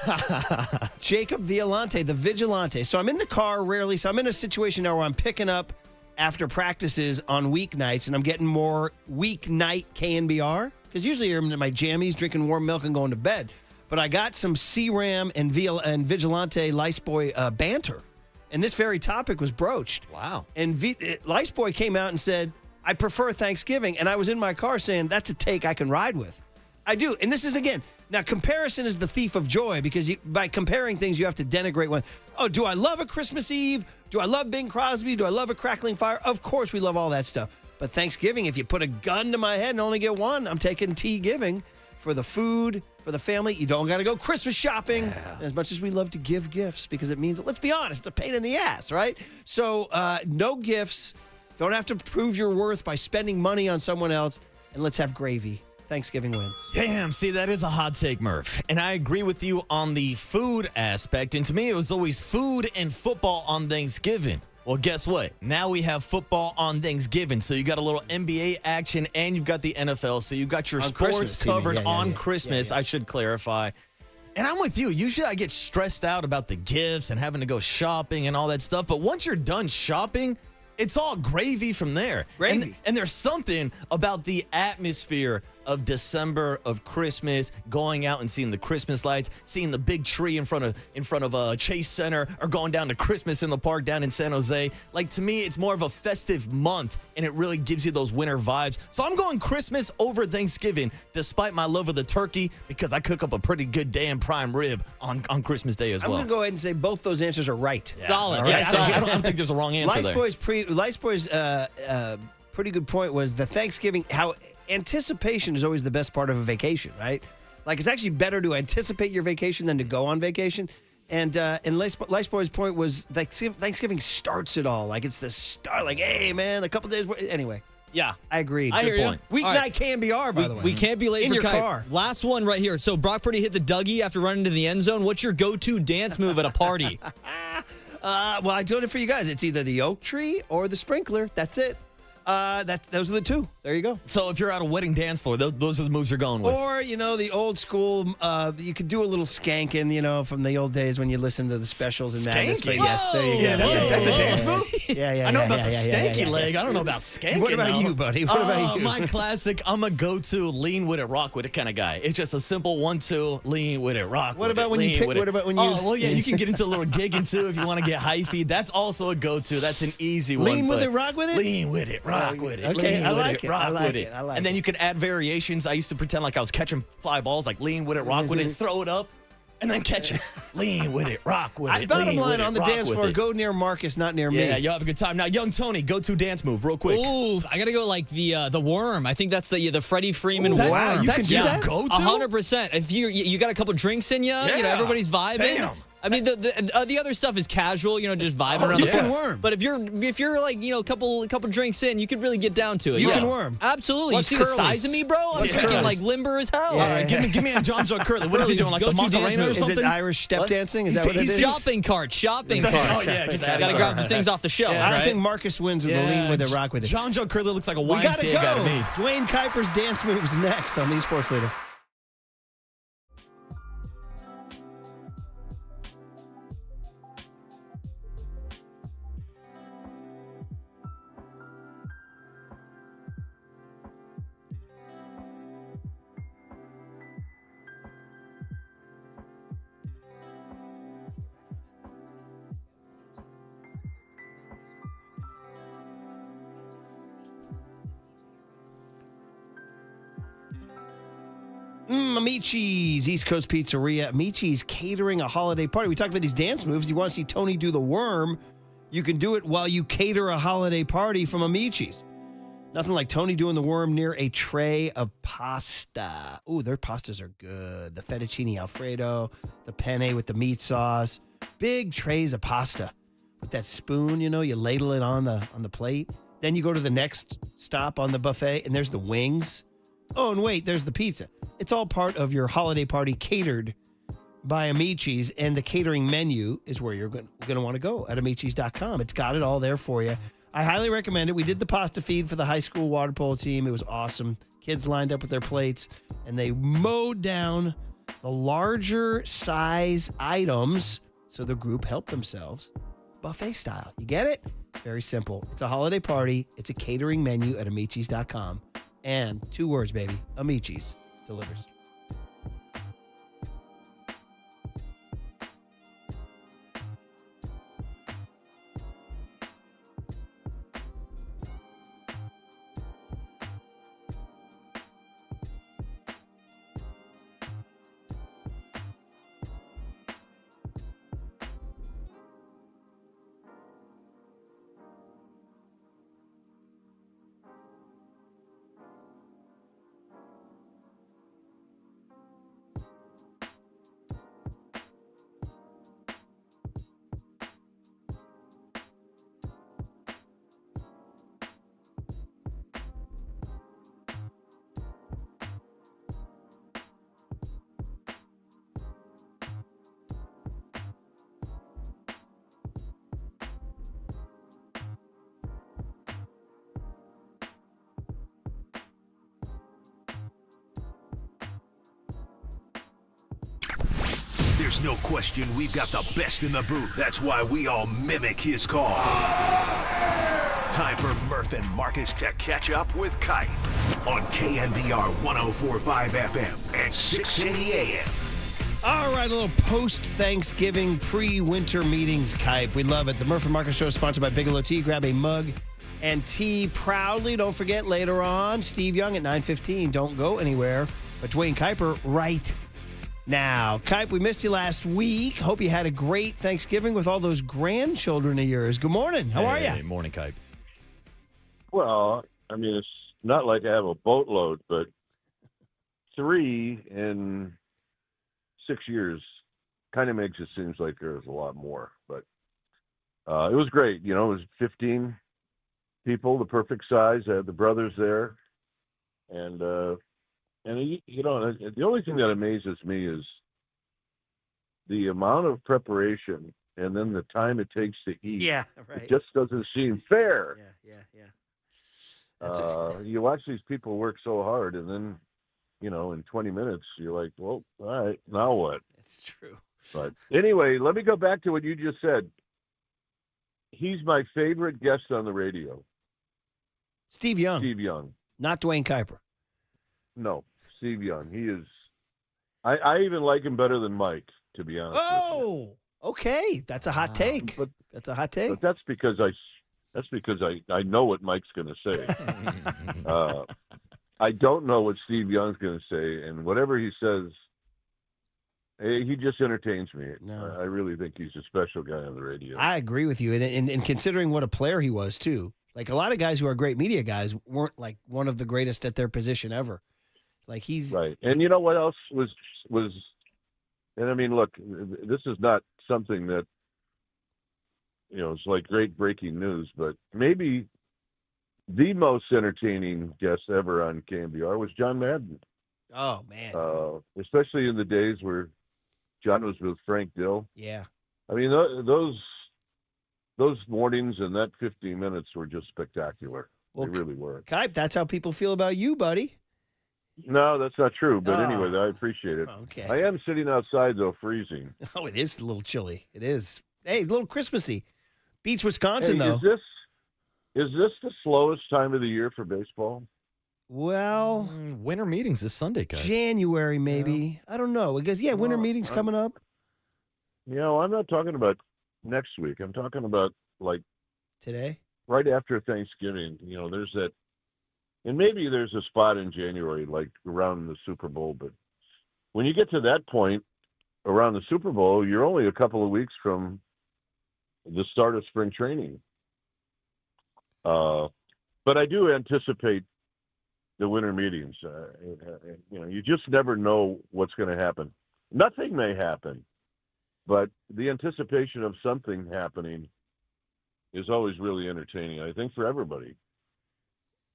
Jacob Violante, the Vigilante. So I'm in the car rarely. So I'm in a situation now where I'm picking up after practices on weeknights, and I'm getting more weeknight KNBR because usually I'm in my jammies, drinking warm milk, and going to bed. But I got some C-Ram and Vigilante Lice Boy banter, and this very topic was broached. Wow. And Lice Boy came out and said, "I prefer Thanksgiving," and I was in my car saying, "That's a take I can ride with." I do. And this is, again, now comparison is the thief of joy because by comparing things, you have to denigrate one. Oh, do I love a Christmas Eve? Do I love Bing Crosby? Do I love a crackling fire? Of course we love all that stuff. But Thanksgiving, if you put a gun to my head and only get one, I'm taking Tea-giving for the food, for the family. You don't got to go Christmas shopping. Yeah. As much as we love to give gifts because it means, let's be honest, it's a pain in the ass, right? So no gifts. Don't have to prove your worth by spending money on someone else. And let's have gravy. Thanksgiving wins. Damn, see, that is a hot take, Murph. And I agree with you on the food aspect. And to me, it was always food and football on Thanksgiving. Well, guess what? Now we have football on Thanksgiving. So you got a little NBA action and you've got the NFL. So you've got your on sports Christmas, covered on Christmas, I should clarify. And I'm with you. Usually I get stressed out about the gifts and having to go shopping and all that stuff. But once you're done shopping, it's all gravy from there. Gravy. And there's something about the atmosphere of December, of Christmas, going out and seeing the Christmas lights, seeing the big tree in front of Chase Center, or going down to Christmas in the Park down in San Jose. Like, to me, it's more of a festive month, and it really gives you those winter vibes. So I'm going Christmas over Thanksgiving, despite my love of the turkey, because I cook up a pretty good damn prime rib on Christmas Day as well. I'm going to go ahead and say both those answers are right. Yeah. Solid. Right. Yeah, I don't think there's a wrong answer there. Lice Boy's pretty good point was the Thanksgiving, how anticipation is always the best part of a vacation, right? Like, it's actually better to anticipate your vacation than to go on vacation. And Lice Boy's point was Thanksgiving starts it all. Like, it's the start. Like, hey, man, a couple days. Anyway. Yeah. I agreed. I Good hear point. you. Weeknight KNBR, by the way. We can't be late in for your Kai. car. Last one right here. So Brock Purdy hit the Dougie after running to the end zone. What's your go-to dance move at a party? Well, I told it for you guys. It's either the oak tree or the sprinkler. That's it. Those are the two. There you go. So if you're at a wedding dance floor, those are the moves you're going with. Or, the old school, you could do a little skanking, from the old days when you listen to the specials and madness. But yes, there you go. Yeah, that's a dance move? Yeah. I know about the stanky leg. I don't know about skanking. What about though. you, buddy? What about you? My classic, I'm a go-to lean with it, rock with it kind of guy. It's just a simple 1-2, lean with it, rock What with about it, when you lean pick? with it. What about when you? Oh, well, yeah, you can get into a little gigging too if you want to get hyphy. That's also a go-to. That's an easy one. Lean with but it, rock with it? Lean with it, rock with it. Okay, lean I with like it. rock I like with it. I like and then it. you can add variations. I used to pretend like I was catching fly balls, like lean with it, rock with it, throw it up, and then catch it. Lean with it, rock with it. Bottom lean line, with it, on the rock dance with floor, it. go near Marcus, not near me. Yeah, you'll have a good time. Now, young Tony, go-to dance move, real quick. Ooh, I gotta go like the worm. I think that's the Freddie Freeman worm. Wow, you can do that? Go-to? 100%. If you got a couple drinks in you, everybody's vibing. Damn. I mean, the other stuff is casual, just vibing around you the can floor. worm. But if you're like, a couple drinks in, you could really get down to it. You can worm. Absolutely. What's you see curlies? the size of me, bro? I'm What's freaking curlies? like limber as hell. Give me a John Curley. What is he doing? Like the Go-to dance Macarena or move. something? Is it Irish step What? dancing? Is that what it is? Shopping cart. Oh, yeah, just add Gotta grab the things off the shelves, I right? think Marcus wins with the lean with it, rock with it. John Curley looks like a We gotta YMCA guy to go. me. Dwayne Kyper's dance moves next on the Sports Leader. Amici's East Coast Pizzeria. Amici's catering a holiday party. We talked about these dance moves. You want to see Tony do the worm? You can do it while you cater a holiday party from Amici's. Nothing like Tony doing the worm near a tray of pasta. Ooh, their pastas are good. The fettuccine Alfredo, the penne with the meat sauce. Big trays of pasta. With that spoon, you ladle it on the plate. Then you go to the next stop on the buffet, and there's the wings. Oh, and wait, there's the pizza. It's all part of your holiday party catered by Amici's, and the catering menu is where you're going to want to go at Amichis.com. It's got it all there for you. I highly recommend it. We did the pasta feed for the high school water polo team. It was awesome. Kids lined up with their plates, and they mowed down the larger size items so the group helped themselves buffet style. You get it? Very simple. It's a holiday party. It's a catering menu at Amichis.com. And 2 words, baby. Amichis delivers. There's no question we've got the best in the booth. That's why we all mimic his call. Time for Murph and Marcus to catch up with Kype on KNBR 104.5 FM and 680 AM. All right, a little post-Thanksgiving, pre-winter meetings, Kype. We love it. The Murph and Marcus Show is sponsored by Bigelow Tea. Grab a mug and tea proudly. Don't forget, later on, Steve Young at 9:15. Don't go anywhere. But Dwayne Kyper right now. Kype, we missed you last week. Hope you had a great Thanksgiving with all those grandchildren of yours. Good morning. How are you? Morning, Kype. Well, I mean, it's not like I have a boatload, but 3 in 6 years kind of makes it seems like there's a lot more. But it was great. You know, it was 15 people, the perfect size. I had the brothers there. And you know, the only thing that amazes me is the amount of preparation and then the time it takes to eat. Yeah, right. It just doesn't seem fair. Yeah. You watch these people work so hard, and then, in 20 minutes, you're like, well, all right, now what? It's true. But anyway, let me go back to what you just said. He's my favorite guest on the radio. Steve Young. Steve Young. Not Dwayne Kyper. No, Steve Young. He is. I even like him better than Mike, to be honest. Oh, okay. That's a hot take. That's a hot take. But that's because I know what Mike's going to say. I don't know what Steve Young's going to say, and whatever he says, he just entertains me. No. I really think he's a special guy on the radio. I agree with you, and considering what a player he was too. Like a lot of guys who are great media guys weren't like one of the greatest at their position ever. Like he's right. And you know what else was? And I mean, look, this is not something that it's like great breaking news, but maybe the most entertaining guest ever on KNBR was John Madden. Oh man! Especially in the days where John was with Frank Dill. Yeah. I mean, those mornings and that 15 minutes were just spectacular. They really were. Kype, that's how people feel about you, buddy. No, that's not true. But anyway, I appreciate it. Okay. I am sitting outside, though, freezing. Oh, it is a little chilly. It is. Hey, a little Christmassy. Beats Wisconsin, Hey, though. Is this the slowest time of the year for baseball? Well, winter meetings this Sunday, guys. January, maybe. I don't know. Because, winter meetings coming up. I'm not talking about next week. I'm talking about, like, today? Right after Thanksgiving. There's that. And maybe there's a spot in January, like around the Super Bowl. But when you get to that point, around the Super Bowl, you're only a couple of weeks from the start of spring training. But I do anticipate the winter meetings. You just never know what's going to happen. Nothing may happen, but the anticipation of something happening is always really entertaining, I think, for everybody.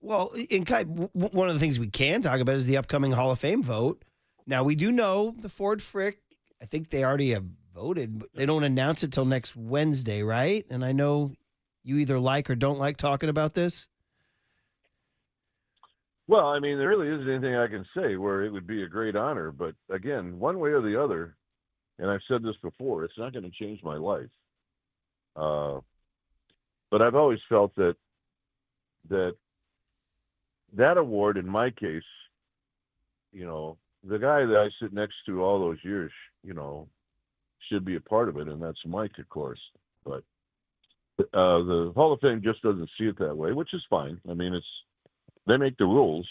Well, in one of the things we can talk about is the upcoming Hall of Fame vote. Now, we do know the Ford Frick, I think they already have voted, but they don't announce it till next Wednesday, right? And I know you either like or don't like talking about this. Well, I mean, there really isn't anything I can say where it would be a great honor. But again, one way or the other, and I've said this before, it's not going to change my life. But I've always felt that award, in my case, the guy that I sit next to all those years, should be a part of it, and that's Mike, of course. But the Hall of Fame just doesn't see it that way, which is fine. I mean, they make the rules,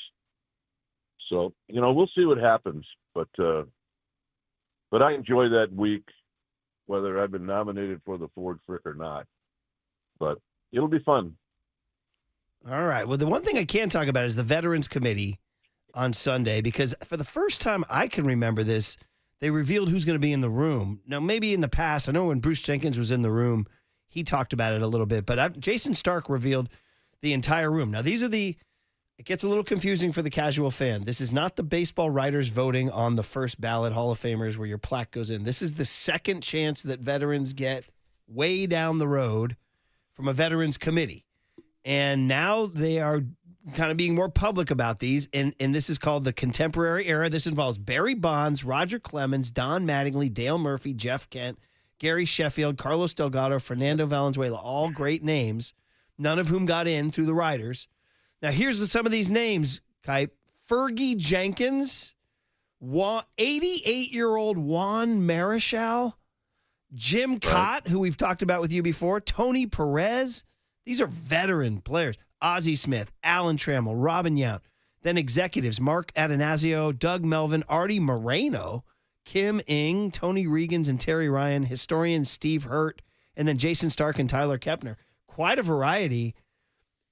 so we'll see what happens. But I enjoy that week, whether I've been nominated for the Ford Frick or not. But it'll be fun. All right. Well, the one thing I can talk about is the Veterans Committee on Sunday, because for the first time I can remember this, they revealed who's going to be in the room. Now, maybe in the past, I know when Bruce Jenkins was in the room, he talked about it a little bit, but Jason Stark revealed the entire room. Now, it gets a little confusing for the casual fan. This is not the baseball writers voting on the first ballot Hall of Famers where your plaque goes in. This is the second chance that veterans get way down the road from a Veterans Committee. And now they are kind of being more public about these, and this is called the Contemporary Era. This involves Barry Bonds, Roger Clemens, Don Mattingly, Dale Murphy, Jeff Kent, Gary Sheffield, Carlos Delgado, Fernando Valenzuela, all great names, none of whom got in through the writers. Now, here's some of these names, Kype. Fergie Jenkins, 88-year-old Juan Marichal, Jim Cott, who we've talked about with you before, Tony Perez. These are veteran players. Ozzie Smith, Alan Trammell, Robin Yount. Then executives, Mark Atanasio, Doug Melvin, Artie Moreno, Kim Ng, Tony Regans, and Terry Ryan, historian Steve Hurt, and then Jason Stark and Tyler Kepner. Quite a variety.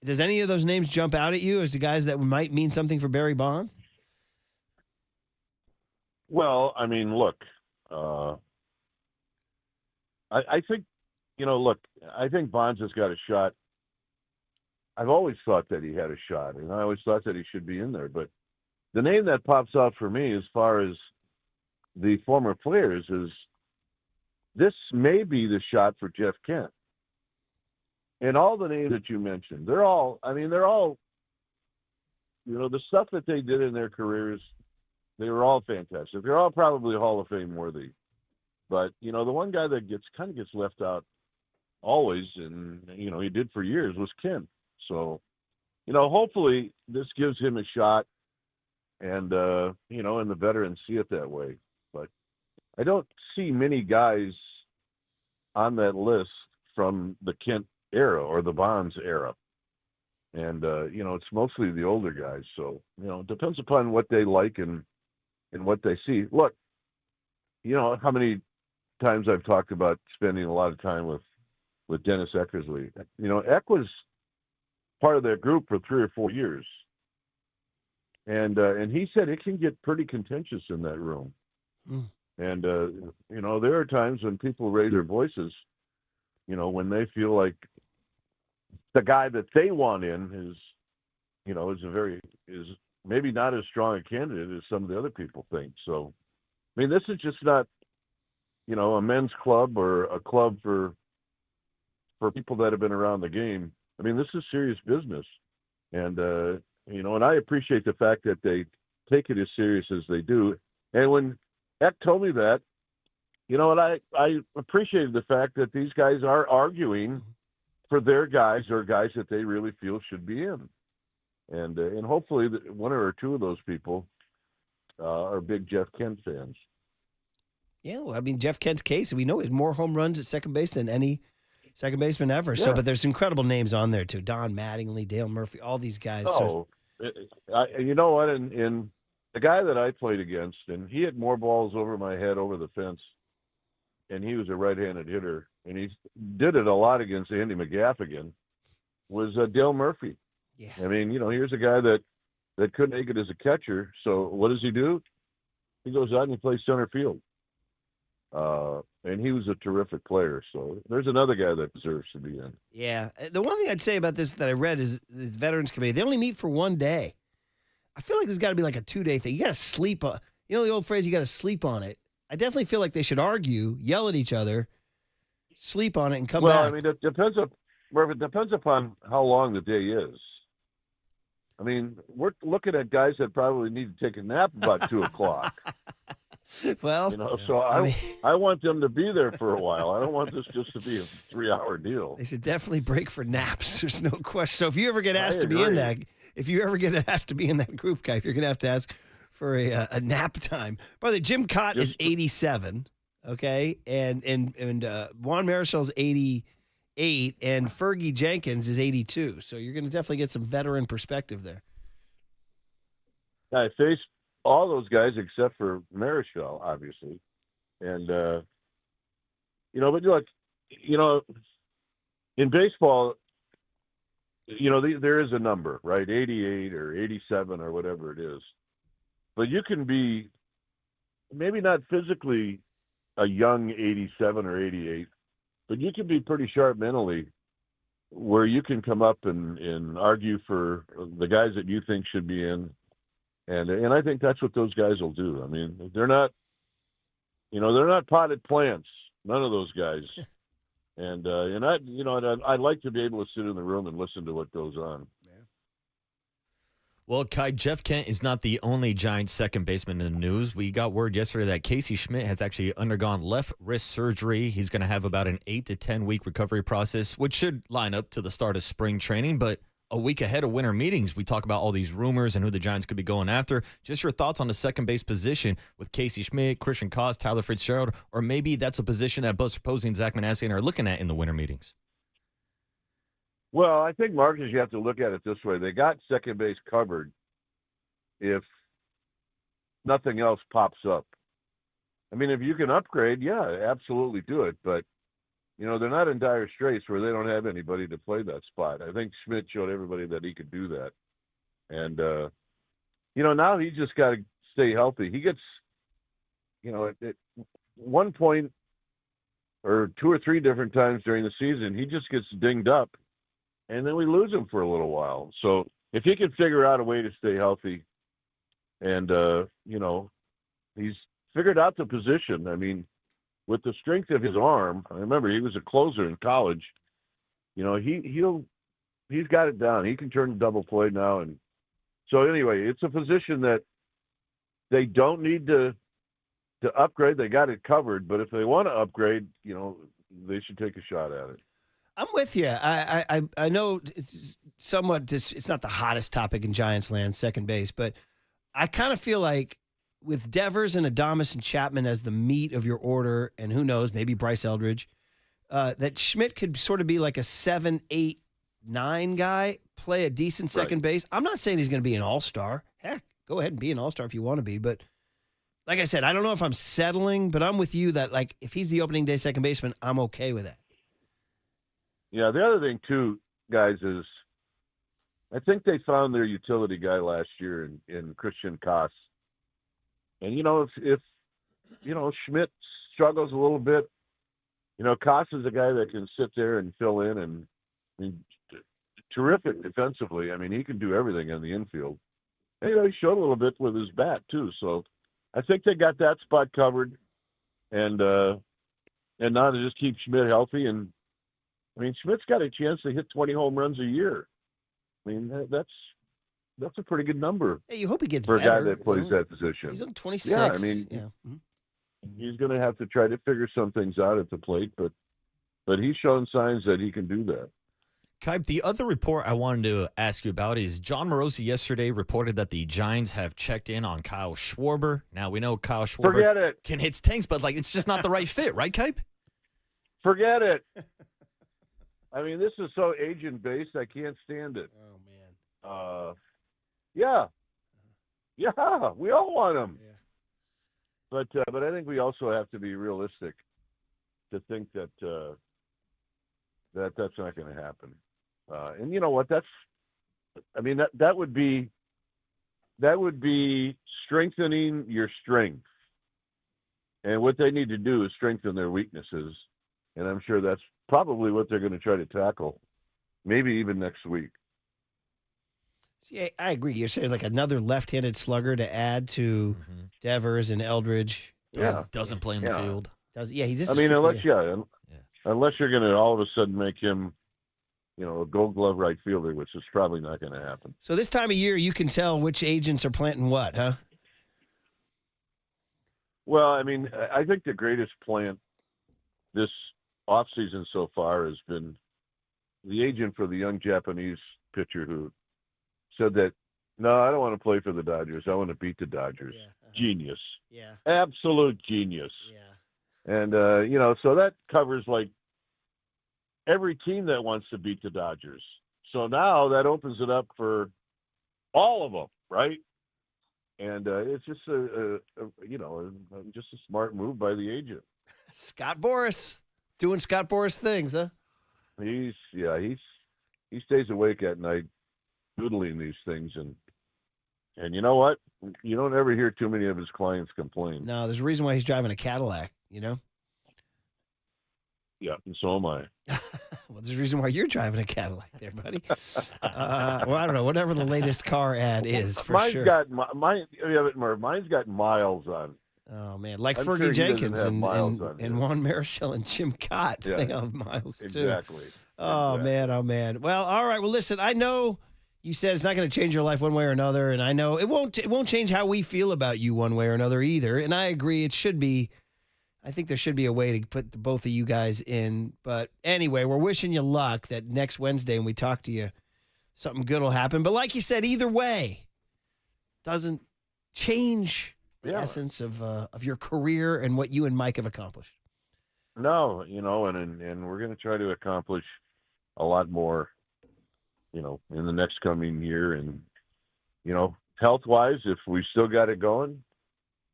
Does any of those names jump out at you as the guys that might mean something for Barry Bonds? Well, I mean, look, I think, I think Bonds has got a shot. I've always thought that he had a shot, and I always thought that he should be in there. But the name that pops out for me as far as the former players is this may be the shot for Jeff Kent. And all the names that you mentioned, they're all the stuff that they did in their careers, they were all fantastic. They're all probably Hall of Fame worthy. But, the one guy that kind of gets left out always, and, he did for years, was Ken. So, hopefully this gives him a shot and, and the veterans see it that way. But I don't see many guys on that list from the Kent era or the Bonds era. And, it's mostly the older guys. So, it depends upon what they like and what they see. Look, how many times I've talked about spending a lot of time with Dennis Eckersley. Eck was part of that group for 3 or 4 years. And he said it can get pretty contentious in that room. Mm. And, there are times when people raise their voices, when they feel like the guy that they want in is maybe not as strong a candidate as some of the other people think. So, I mean, this is just not, a men's club or a club for people that have been around the game. I mean, this is serious business. And, and I appreciate the fact that they take it as serious as they do. And when Eck told me that, and I appreciated the fact that these guys are arguing for their guys or guys that they really feel should be in. And hopefully one or two of those people are big Jeff Kent fans. Yeah, well, I mean, Jeff Kent's case, we know he had more home runs at second base than any second baseman ever. Yeah. So, but there's incredible names on there too. Don Mattingly, Dale Murphy, all these guys. Oh, you know what? In the guy that I played against, and he hit more balls over my head over the fence, and he was a right-handed hitter, and he did it a lot against Andy McGaffigan, was Dale Murphy. Yeah. I mean, here's a guy that couldn't make it as a catcher. So what does he do? He goes out and he plays center field. And he was a terrific player. So there's another guy that deserves to be in. Yeah. The one thing I'd say about this that I read is this Veterans Committee, they only meet for one day. I feel like there's got to be like a 2-day thing. You got to sleep on, the old phrase, you got to sleep on it. I definitely feel like they should argue, yell at each other, sleep on it, and come back. Well, I mean, it depends upon how long the day is. I mean, we're looking at guys that probably need to take a nap about 2 o'clock. Well, so I want them to be there for a while. I don't want this just to be a 3-hour deal. They should definitely break for naps. There's no question. So if you ever get asked to be in that, group, Kype, you're going to have to ask for a nap time. By the way, Jim Cott is 87, okay, and Juan Marichal is 88, and Fergie Jenkins is 82. So you're going to definitely get some veteran perspective there. I faced all those guys except for Marichal, obviously, and but look, in baseball, there is a number, right? 88 or 87 or whatever it is. But you can be maybe not physically a young 87 or 88, but you can be pretty sharp mentally where you can come up and argue for the guys that you think should be in. And I think that's what those guys will do. I mean, they're not potted plants, none of those guys. And I'd like to be able to sit in the room and listen to what goes on. Well, Kai, Jeff Kent is not the only Giants second baseman in the news. We got word yesterday that Casey Schmidt has actually undergone left wrist surgery. He's going to have about an 8 to 10 week recovery process, which should line up to the start of spring training. But a week ahead of winter meetings, we talk about all these rumors and who the Giants could be going after. Just your thoughts on the second base position with Casey Schmidt, Christian Cos, Tyler Fitzgerald, or maybe that's a position that Buster Posey and Zach Manassian are looking at in the winter meetings. Well, I think, Marcus, you have to look at it this way. They got second base covered if nothing else pops up. I mean, if you can upgrade, yeah, absolutely do it. But, they're not in dire straits where they don't have anybody to play that spot. I think Schmidt showed everybody that he could do that. And, now he's just got to stay healthy. He gets, at one point or 2 or 3 different times during the season, he just gets dinged up. And then we lose him for a little while. So if he can figure out a way to stay healthy and, he's figured out the position. I mean, with the strength of his arm, I remember he was a closer in college. He's got it down. He can turn the double play now. And, So anyway, it's a position that they don't need to upgrade. They got it covered, but if they want to upgrade, they should take a shot at it. I'm with you. I know it's somewhat it's not the hottest topic in Giants land, second base, but I kind of feel like with Devers and Adames and Chapman as the meat of your order, and who knows, maybe Bryce Eldridge, that Schmidt could sort of be like a 7, 8, 9 guy, play a decent second base. I'm not saying he's going to be an all-star. Heck, go ahead and be an all-star if you want to be, but like I said, I don't know if I'm settling, but I'm with you that like if he's the opening day second baseman, I'm okay with that. Yeah, the other thing too, guys, is I think they found their utility guy last year in Christian Koss. And if Schmidt struggles a little bit, Koss is a guy that can sit there and fill in and terrific defensively. I mean, he can do everything in the infield. And, he showed a little bit with his bat too. So I think they got that spot covered, and now to just keep Schmidt healthy. And I mean, Schmidt's got a chance to hit 20 home runs a year. I mean, that's a pretty good number. Hey, you hope he gets for better. A guy that plays that position. He's on 26. Yeah, I mean, he's going to have to try to figure some things out at the plate, but he's shown signs that he can do that. Kype, the other report I wanted to ask you about is John Morosi yesterday reported that the Giants have checked in on Kyle Schwarber. Now, we know Kyle Schwarber can hit tanks, but it's just not the right fit, right, Kype? Forget it. I mean, this is so agent-based, I can't stand it. Oh, man. Yeah, we all want him. Yeah. But I think we also have to be realistic to think that that's not going to happen. And you know what? That would be strengthening your strength. And what they need to do is strengthen their weaknesses. And I'm sure that's probably what they're going to try to tackle, maybe even next week. Yeah, I agree. You're saying like another left-handed slugger to add to Devers and Eldridge. Doesn't play in the field. He just. Unless you're going to all of a sudden make him, a Gold Glove right fielder, which is probably not going to happen. So this time of year, you can tell which agents are planting what, huh? Well, I mean, I think the greatest plant this offseason so far has been the agent for the young Japanese pitcher who said that, no, I don't want to play for the Dodgers. I want to beat the Dodgers. Genius. Yeah. Absolute genius. Yeah. And, so that covers like every team that wants to beat the Dodgers. So now that opens it up for all of them, right? And it's just just a smart move by the agent. Scott Boras doing Scott Boras things, huh? He stays awake at night doodling these things, and you know what? You don't ever hear too many of his clients complain. No, there's a reason why he's driving a Cadillac, Yeah, and so am I. Well, there's a reason why you're driving a Cadillac there, buddy. Well, I don't know, whatever the latest car ad is, for mine's sure. Mine's got miles on. Oh, man, like I'm Fergie sure Jenkins and on Juan Marichal and Jim Cott. Yeah, they have miles, too. Exactly. Oh, man, oh, man. Well, all right. Well, listen, I know you said it's not going to change your life one way or another, and I know it won't change how we feel about you one way or another either, and I agree it should be. I think there should be a way to put both of you guys in. But anyway, we're wishing you luck that next Wednesday when we talk to you, something good will happen. But like you said, either way, doesn't change the essence of your career and what you and Mike have accomplished. No, and we're going to try to accomplish a lot more, in the next coming year. And, health-wise, if we still got it going,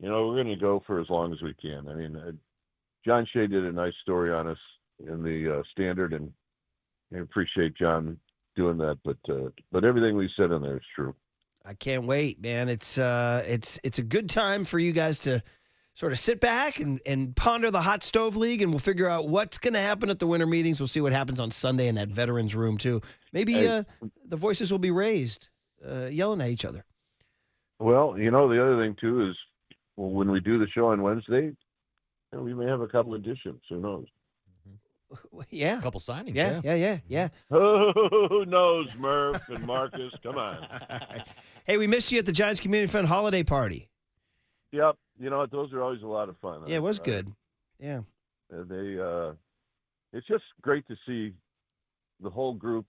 we're going to go for as long as we can. I mean, John Shea did a nice story on us in the Standard, and I appreciate John doing that. But everything we said in there is true. I can't wait, man. It's a good time for you guys to sort of sit back and ponder the Hot Stove League, and we'll figure out what's going to happen at the winter meetings. We'll see what happens on Sunday in that veterans room, too. Maybe the voices will be raised, yelling at each other. Well, the other thing, too, is when we do the show on Wednesday, we may have a couple additions. Who knows? Yeah. A couple signings. Yeah. Who knows, Murph and Marcus? Come on. Hey, we missed you at the Giants Community Fund holiday party. Yep. You know, those are always a lot of fun. Yeah, it was good. Yeah. It's just great to see the whole group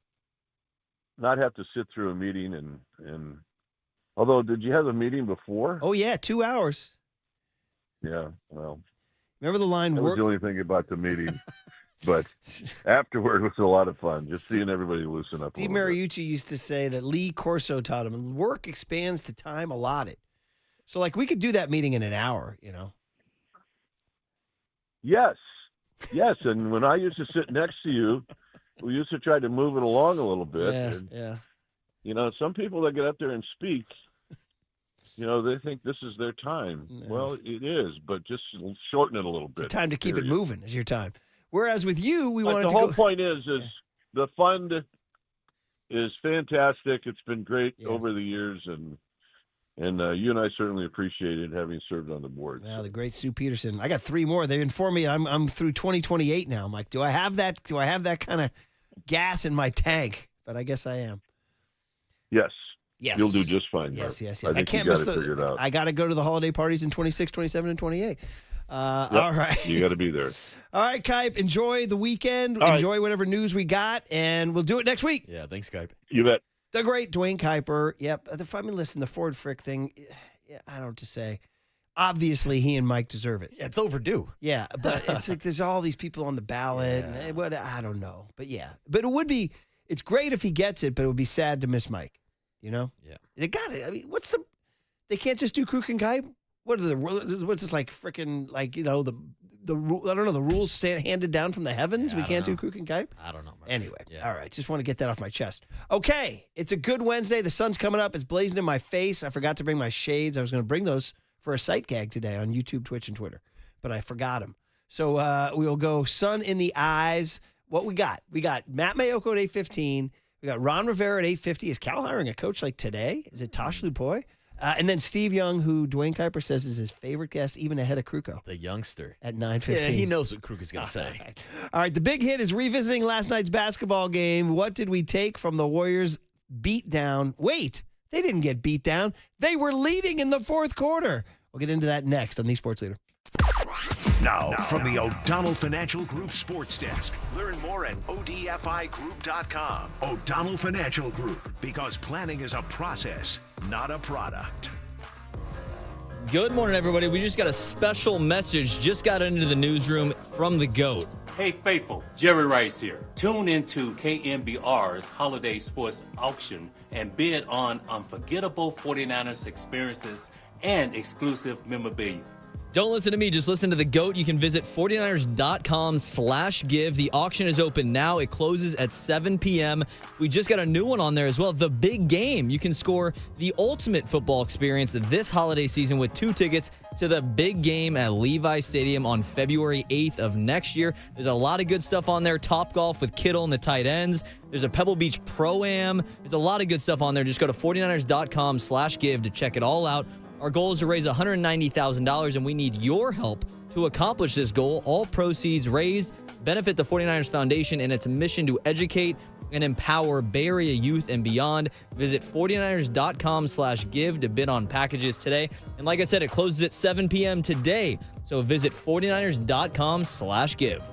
not have to sit through a meeting and although, did you have a meeting before? Oh, yeah, 2 hours. Yeah, well. Remember the line? That was the only thing about the meeting. But afterward was a lot of fun, just seeing everybody loosen up. Steve Maiocco used to say that Lee Corso taught him, work expands to time allotted. So, like, we could do that meeting in an hour, you know? Yes. And when I used to sit next to you, we used to try to move it along a little bit. Yeah. You know, some people that get up there and speak, you know, they think this is their time. No. Well, it is, but just shorten it a little bit. It's time to keep it moving is your time. Whereas with you, we wanted to the whole point is the fund is fantastic. It's been great over the years, and you and I certainly appreciate it, having served on the board. Wow, the great Sue Peterson. I got 3 more. They informed me I'm through 2028 now. I'm like, do I have that? Do I have that kind of gas in my tank? But I guess I am. Yes. Yes. You'll do just fine. Yes. I can't you miss got it figured out. I got to go to the holiday parties in 26, 27, and 28. All right. You got to be there. All right, Kype. Enjoy the weekend. All enjoy whatever news we got, and we'll do it next week. Yeah, thanks, Kype. You bet. The great Dwayne Kyper. Yep. Listen, the Ford Frick thing, I don't know what to say. Obviously, he and Mike deserve it. Yeah, it's overdue. Yeah, but it's like there's all these people on the ballot. Yeah. And I don't know. But yeah. But it's great if he gets it, but it would be sad to miss Mike. You know? Yeah. They got it. I mean, they can't just do Kruk and Kype? What's this like freaking, like, you know, the I don't know, the rules handed down from the heavens? Yeah, we I can't don't do Kruk and Kype? I don't know. Murph. Anyway, Yeah. all right. Just want to get that off my chest. Okay, it's a good Wednesday. The sun's coming up. It's blazing in my face. I forgot to bring my shades. I was going to bring those for a sight gag today on YouTube, Twitch, and Twitter, but I forgot them. So we'll go sun in the eyes. What we got? We got Matt Maiocco at 8:15. We got Ron Rivera at 8:50. Is Cal hiring a coach like today? Is it Tosh Lupoi? And then Steve Young, who Dwayne Kyper says is his favorite guest, even ahead of Kruko. The youngster. At 9:15. Yeah, he knows what Kruk is going to say. All right, the big hit is revisiting last night's basketball game. What did we take from the Warriors' beatdown? Wait, they didn't get beat down. They were leading in the fourth quarter. We'll get into that next on The Sports Leader. Now, from the O'Donnell Financial Group Sports Desk. Learn more at odfigroup.com. O'Donnell Financial Group, because planning is a process, not a product. Good morning, everybody. We just got a special message. Just got into the newsroom from the GOAT. Hey, faithful, Jerry Rice here. Tune into KNBR's Holiday Sports Auction and bid on unforgettable 49ers experiences and exclusive memorabilia. Don't listen to me. Just listen to the GOAT. You can visit 49ers.com/give. The auction is open now. It closes at 7 p.m. We just got a new one on there as well. The big game. You can score the ultimate football experience this holiday season with 2 tickets to the big game at Levi Stadium on February 8th of next year. There's a lot of good stuff on there. Top Golf with Kittle and the tight ends. There's a Pebble Beach Pro-Am. There's a lot of good stuff on there. Just go to 49ers.com/give to check it all out. Our goal is to raise $190,000, and we need your help to accomplish this goal. All proceeds raised benefit the 49ers Foundation and its mission to educate and empower Bay Area youth and beyond. Visit 49ers.com/give to bid on packages today. And like I said, it closes at 7 p.m. today. So visit 49ers.com/give.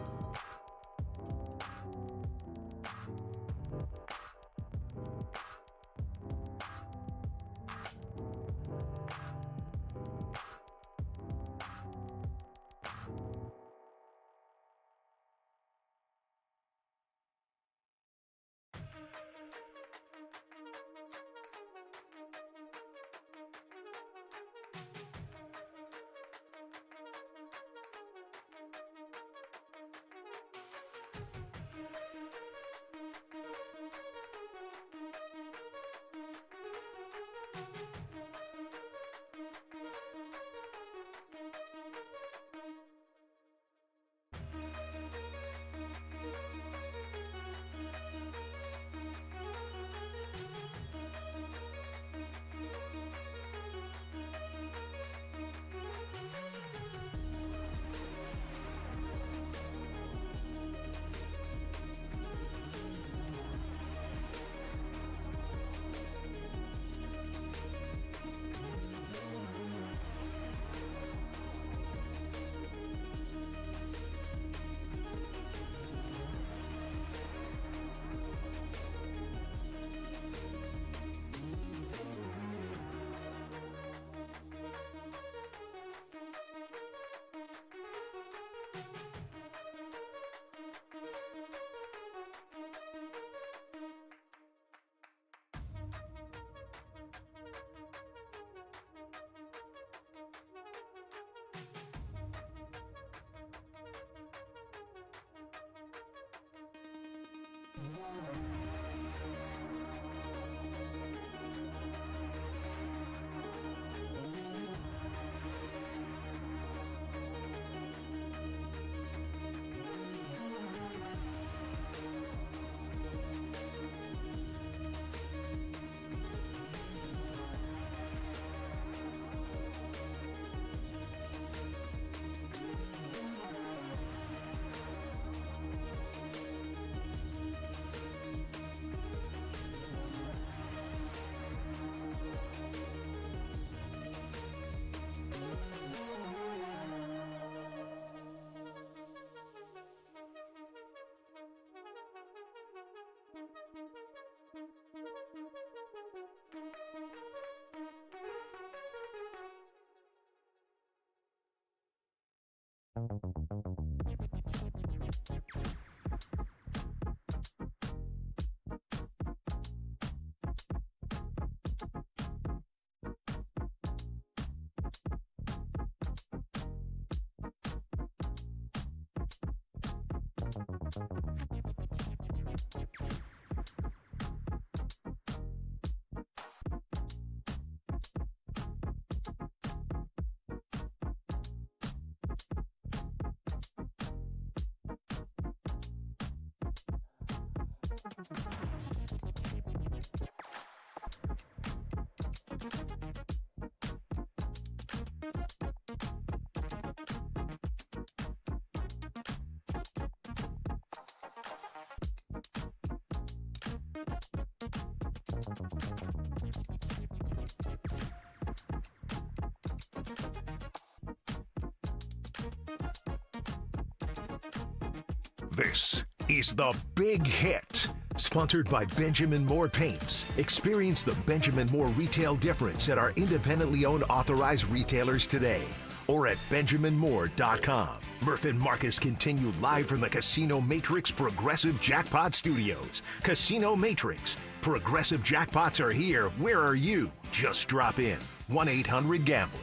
This is The Big Hit, sponsored by Benjamin Moore Paints. Experience the Benjamin Moore retail difference at our independently owned authorized retailers today or at benjaminmoore.com. Murph and Marcus continue live from the Casino Matrix Progressive Jackpot Studios. Casino Matrix. Progressive jackpots are here. Where are you? Just drop in. 1-800-GAMBLER.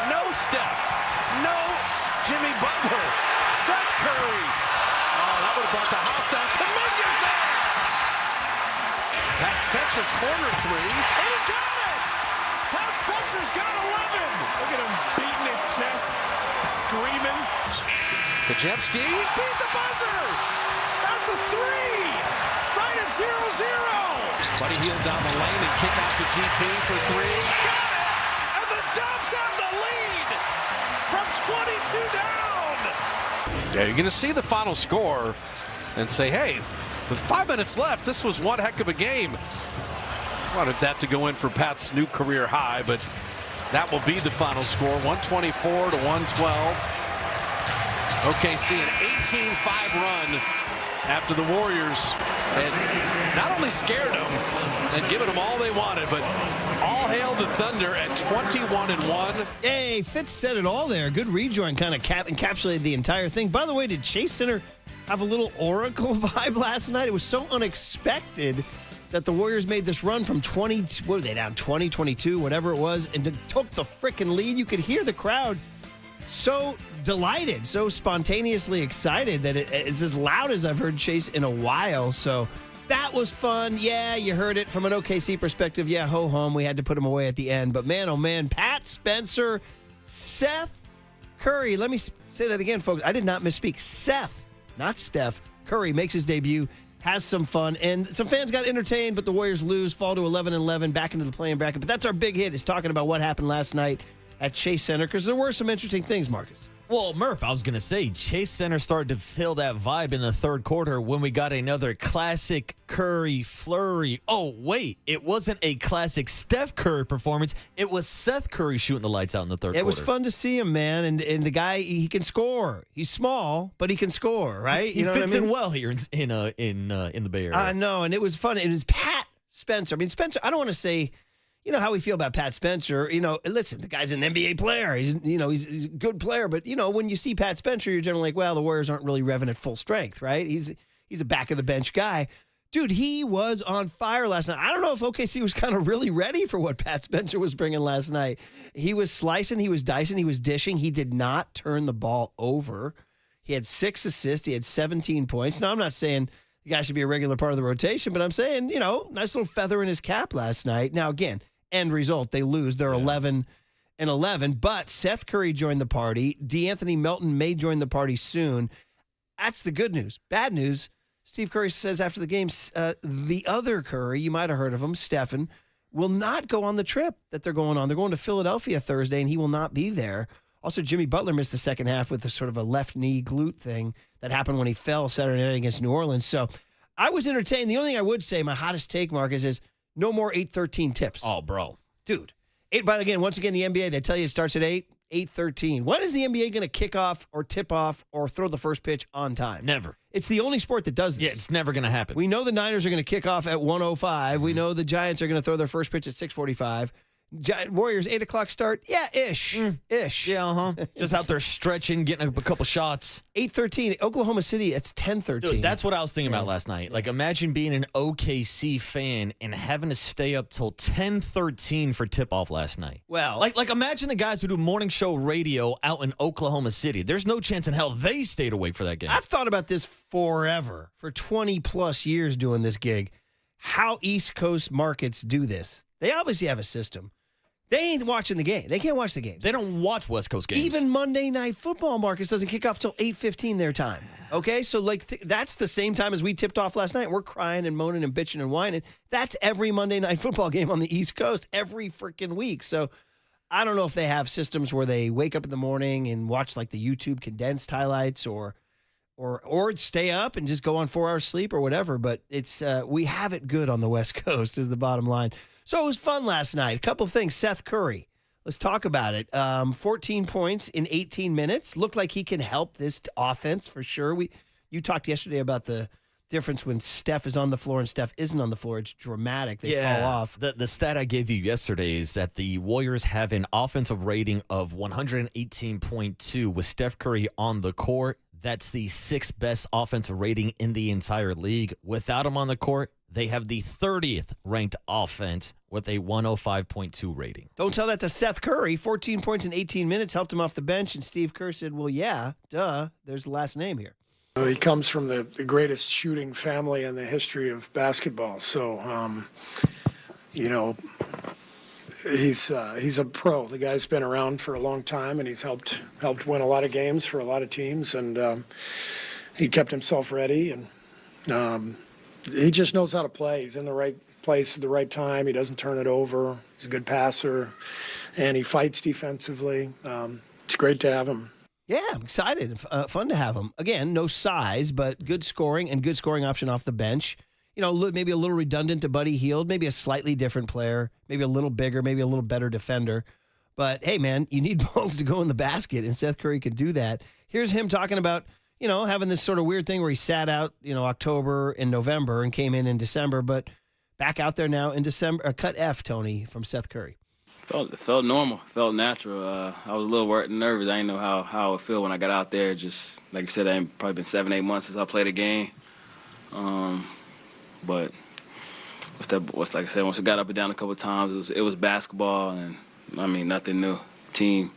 No Steph. No Jimmy Butler. Seth Curry. Oh, that would have brought the house down. Kuminga's there. Pat Spencer corner three. And he got it. Pat Spencer's got 11. Look at him beating his chest, screaming. Kajemski beat the buzzer. That's a three. Right at 0-0. Buddy heel down the lane and kick out to GP for three. Got it. And the Dubs have the lead from 22 down. Yeah, you're going to see the final score and say, hey, with 5 minutes left, this was one heck of a game. Wanted that to go in for Pat's new career high, but that will be the final score, 124 to 112. OKC an 18-5 run after the Warriors and not only scared them and given them all they wanted, but all hail the Thunder at 21-1. Hey, Fitz said it all there. Good rejoin, kind of encapsulated the entire thing. By the way, did Chase Center have a little Oracle vibe last night? It was so unexpected that the Warriors made this run from 20, what were they down, 20, 22, whatever it was, and took the frickin' lead. You could hear the crowd so delighted, so spontaneously excited that it's as loud as I've heard Chase in a while. So that was fun. Yeah, you heard it from an OKC perspective. Yeah, ho-hum, we had to put him away at the end. But man, oh man, Pat Spencer, Seth Curry. Let me say that again, folks. I did not misspeak. Seth, not Steph, Curry makes his debut. Has some fun, and some fans got entertained, but the Warriors lose, fall to 11-11, back into the play-in bracket. But that's our big hit, is talking about what happened last night at Chase Center, because there were some interesting things, Marcus. Well, Murph, I was going to say, Chase Center started to feel that vibe in the third quarter when we got another classic Curry flurry. Oh, wait, it wasn't a classic Steph Curry performance. It was Seth Curry shooting the lights out in the third quarter. It was fun to see him, man, and the guy, he can score. He's small, but he can score, right? He fits in well here in the Bay Area. I know, and it was fun. It was Pat Spencer. I mean, Spencer, I don't want to say, you know how we feel about Pat Spencer. You know, listen, the guy's an NBA player. He's a good player. But, you know, when you see Pat Spencer, you're generally like, well, the Warriors aren't really revving at full strength, right? He's a back-of-the-bench guy. Dude, he was on fire last night. I don't know if OKC was kind of really ready for what Pat Spencer was bringing last night. He was slicing, he was dicing, he was dishing. He did not turn the ball over. He had 6 assists. He had 17 points. Now, I'm not saying the guy should be a regular part of the rotation. But I'm saying, nice little feather in his cap last night. Now, again, end result, they lose. They're 11-11. But Seth Curry joined the party. DeAnthony Melton may join the party soon. That's the good news. Bad news, Steve Curry says after the game, the other Curry, you might have heard of him, Stephen, will not go on the trip that they're going on. They're going to Philadelphia Thursday, and he will not be there. Also, Jimmy Butler missed the second half with a sort of a left knee glute thing that happened when he fell Saturday night against New Orleans. So I was entertained. The only thing I would say, my hottest take, Marcus, is no more 8:13 tips. Oh, bro. Dude. Once again, the NBA, they tell you it starts at 8:13. When is the NBA going to kick off or tip off or throw the first pitch on time? Never. It's the only sport that does this. Yeah, it's never going to happen. We know the Niners are going to kick off at 1:05. We know the Giants are going to throw their first pitch at 6:45. Warriors, 8 o'clock start? Yeah, ish. Yeah, Just out there stretching, getting a couple shots. 8:13. Oklahoma City, it's 10:13. Dude, that's what I was thinking about last night. Like, imagine being an OKC fan and having to stay up till 10:13 for tip-off last night. Well, like imagine the guys who do morning show radio out in Oklahoma City. There's no chance in hell they stayed awake for that game. I've thought about this forever, for 20-plus years doing this gig, how East Coast markets do this. They obviously have a system. They ain't watching the game. They can't watch the game. They don't watch West Coast games. Even Monday Night Football, Marcus, doesn't kick off till 8:15 their time. Okay? So, that's the same time as we tipped off last night. We're crying and moaning and bitching and whining. That's every Monday Night Football game on the East Coast every freaking week. So, I don't know if they have systems where they wake up in the morning and watch, the YouTube condensed highlights or stay up and just go on 4 hours sleep or whatever. But it's we have it good on the West Coast is the bottom line. So it was fun last night. A couple of things. Seth Curry. Let's talk about it. 14 points in 18 minutes. Looked like he can help this offense for sure. You talked yesterday about the difference when Steph is on the floor and Steph isn't on the floor. It's dramatic. They fall off. The stat I gave you yesterday is that the Warriors have an offensive rating of 118.2 with Steph Curry on the court. That's the 6th best offensive rating in the entire league. Without him on the court, they have the 30th ranked offense with a 105.2 rating. Don't tell that to Seth Curry. 14 points in 18 minutes, helped him off the bench, and Steve Kerr said, well, yeah, duh, there's the last name here. He comes from the greatest shooting family in the history of basketball. So, he's a pro. The guy's been around for a long time, and he's helped win a lot of games for a lot of teams, and he kept himself ready, and he just knows how to play. He's in the right place at the right time. He doesn't turn it over. He's a good passer, and he fights defensively. It's great to have him. Yeah, I'm excited. Fun to have him. Again, no size, but good scoring and good scoring option off the bench. Maybe a little redundant to Buddy Hield, maybe a slightly different player, maybe a little bigger, maybe a little better defender. But, hey, man, you need balls to go in the basket, and Seth Curry can do that. Here's him talking about, having this sort of weird thing where he sat out, October and November and came in December, but back out there now in December. Cut F, Tony, from Seth Curry. Felt normal, felt natural. I was a little nervous. I didn't know how it would feel when I got out there. Just like you said, I ain't probably been 7-8 months since I played a game. But like I said, once I got up and down a couple of times, it was basketball, and nothing new. Team,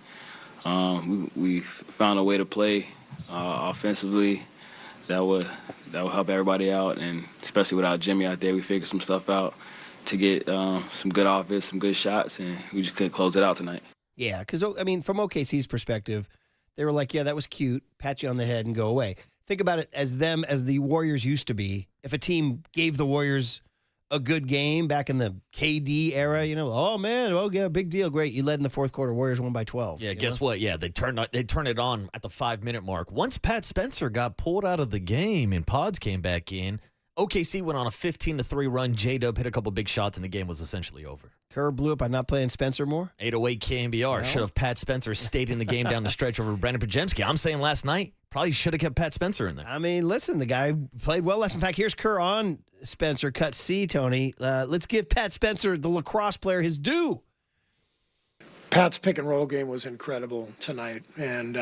we found a way to play offensively that would help everybody out, and especially without Jimmy out there, we figured some stuff out to get some good offense, some good shots, and we just couldn't close it out tonight. Yeah, because, from OKC's perspective, they were like, yeah, that was cute, pat you on the head and go away. Think about it as the Warriors used to be. If a team gave the Warriors a good game back in the KD era, oh, man, yeah, big deal, great. You led in the fourth quarter, Warriors won by 12. Yeah, guess what? Yeah, they turned it on at the 5-minute mark. Once Pat Spencer got pulled out of the game and Pods came back in, OKC went on a 15-3 run. J-Dub hit a couple big shots, and the game was essentially over. Kerr blew up by not playing Spencer more? 808 KNBR. Should have Pat Spencer stayed in the game down the stretch over Brandon Pajemski. I'm saying last night, probably should have kept Pat Spencer in there. Listen, the guy played well last. In fact, here's Kerr on Spencer, cut C, Tony. Let's give Pat Spencer, the lacrosse player, his due. Pat's pick and roll game was incredible tonight, and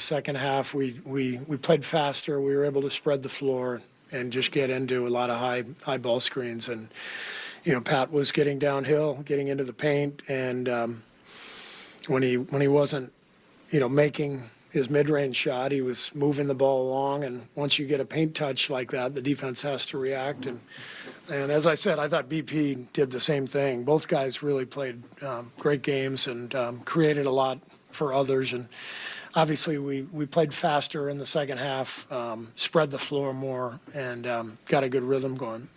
second half we played faster. We were able to spread the floor and just get into a lot of high ball screens, and Pat was getting downhill, getting into the paint, and when he wasn't making his mid-range shot. He was moving the ball along, and once you get a paint touch like that, the defense has to react. And as I said, I thought BP did the same thing. Both guys really played great games and created a lot for others. And obviously, we played faster in the second half, spread the floor more, and got a good rhythm going.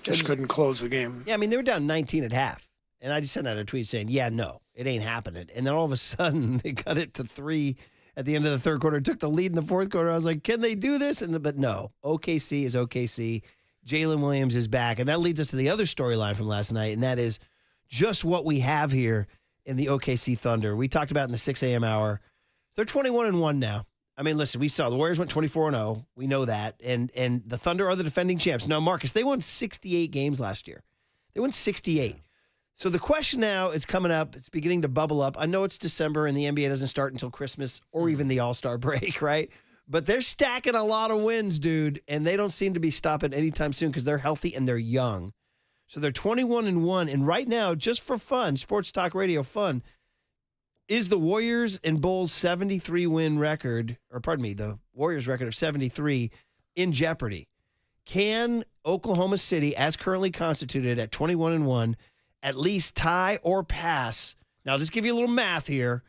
Just couldn't close the game. Yeah, I mean, they were down 19 at half. And I just sent out a tweet saying, yeah, no, it ain't happening. And then all of a sudden, they cut it to 3 at the end of the third quarter, took the lead in the fourth quarter. I was like, can they do this? But no, OKC is OKC. Jalen Williams is back. And that leads us to the other storyline from last night, and that is just what we have here in the OKC Thunder. We talked about in the 6 a.m. hour. They're 21-1 now. I mean, listen, we saw the Warriors went 24-0. We know that. And the Thunder are the defending champs. Now, Marcus, they won 68 games last year. They won 68. So the question now is coming up. It's beginning to bubble up. I know it's December and the NBA doesn't start until Christmas or even the All-Star break, right? But they're stacking a lot of wins, dude, and they don't seem to be stopping anytime soon because they're healthy and they're young. So they're 21-1, and right now, just for fun, sports talk radio fun, is the Warriors and Bulls 73-win record, or pardon me, the Warriors record of 73 in jeopardy. Can Oklahoma City, as currently constituted at 21-1, at least tie or pass? Now, I'll just give you a little math here.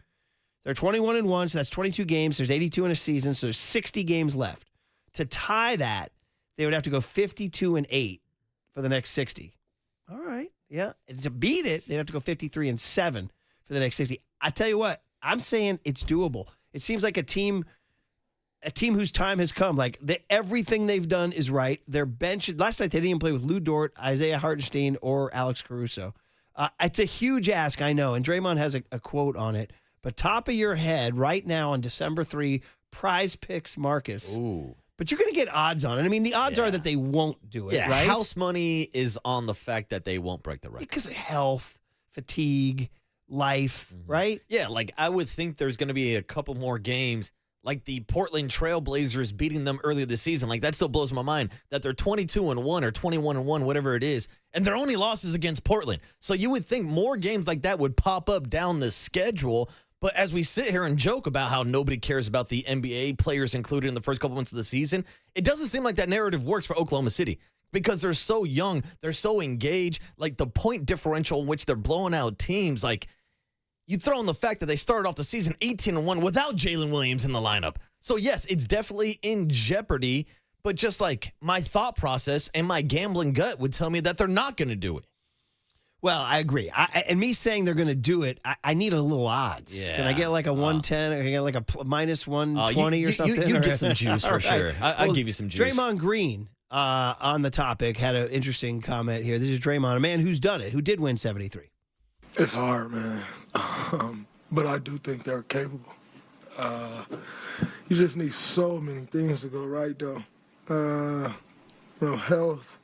They're 21-1, so that's 22 games. There's 82 in a season, so there's 60 games left. To tie that, they would have to go 52-8 for the next 60. All right, yeah. And to beat it, they'd have to go 53-7 for the next 60. I tell you what, I'm saying it's doable. It seems like a team whose time has come. Like, everything they've done is right. Their bench, last night they didn't even play with Lou Dort, Isaiah Hartenstein, or Alex Caruso. It's a huge ask, I know, and Draymond has a quote on it. But top of your head, right now on December 3, Prize Picks, Marcus. Ooh. But you're going to get odds on it. I mean, the odds are that they won't do it, right? House money is on the fact that they won't break the record. Because of health, fatigue, life, right? Yeah, like I would think there's going to be a couple more games like the Portland Trailblazers beating them earlier this season. Like, that still blows my mind that they're 22-1 or 21-1, whatever it is, and their only losses against Portland. So you would think more games like that would pop up down the schedule. But as we sit here and joke about how nobody cares about the NBA players included in the first couple months of the season, it doesn't seem like that narrative works for Oklahoma City because they're so young, they're so engaged. Like, the point differential in which they're blowing out teams, like, you throw in the fact that they started off the season 18-1 without Jalen Williams in the lineup. So, yes, it's definitely in jeopardy, but just like my thought process and my gambling gut would tell me that they're not going to do it. Well, I agree. And me saying they're going to do it, I need a little odds. Yeah. Can I get like a 110? Can I get like a minus 120 or something? You get some juice for sure. I'll give you some juice. Draymond Green on the topic had an interesting comment here. This is Draymond, a man who's done it, who did win 73. It's hard, man. But I do think they're capable. You just need so many things to go right, though. Health,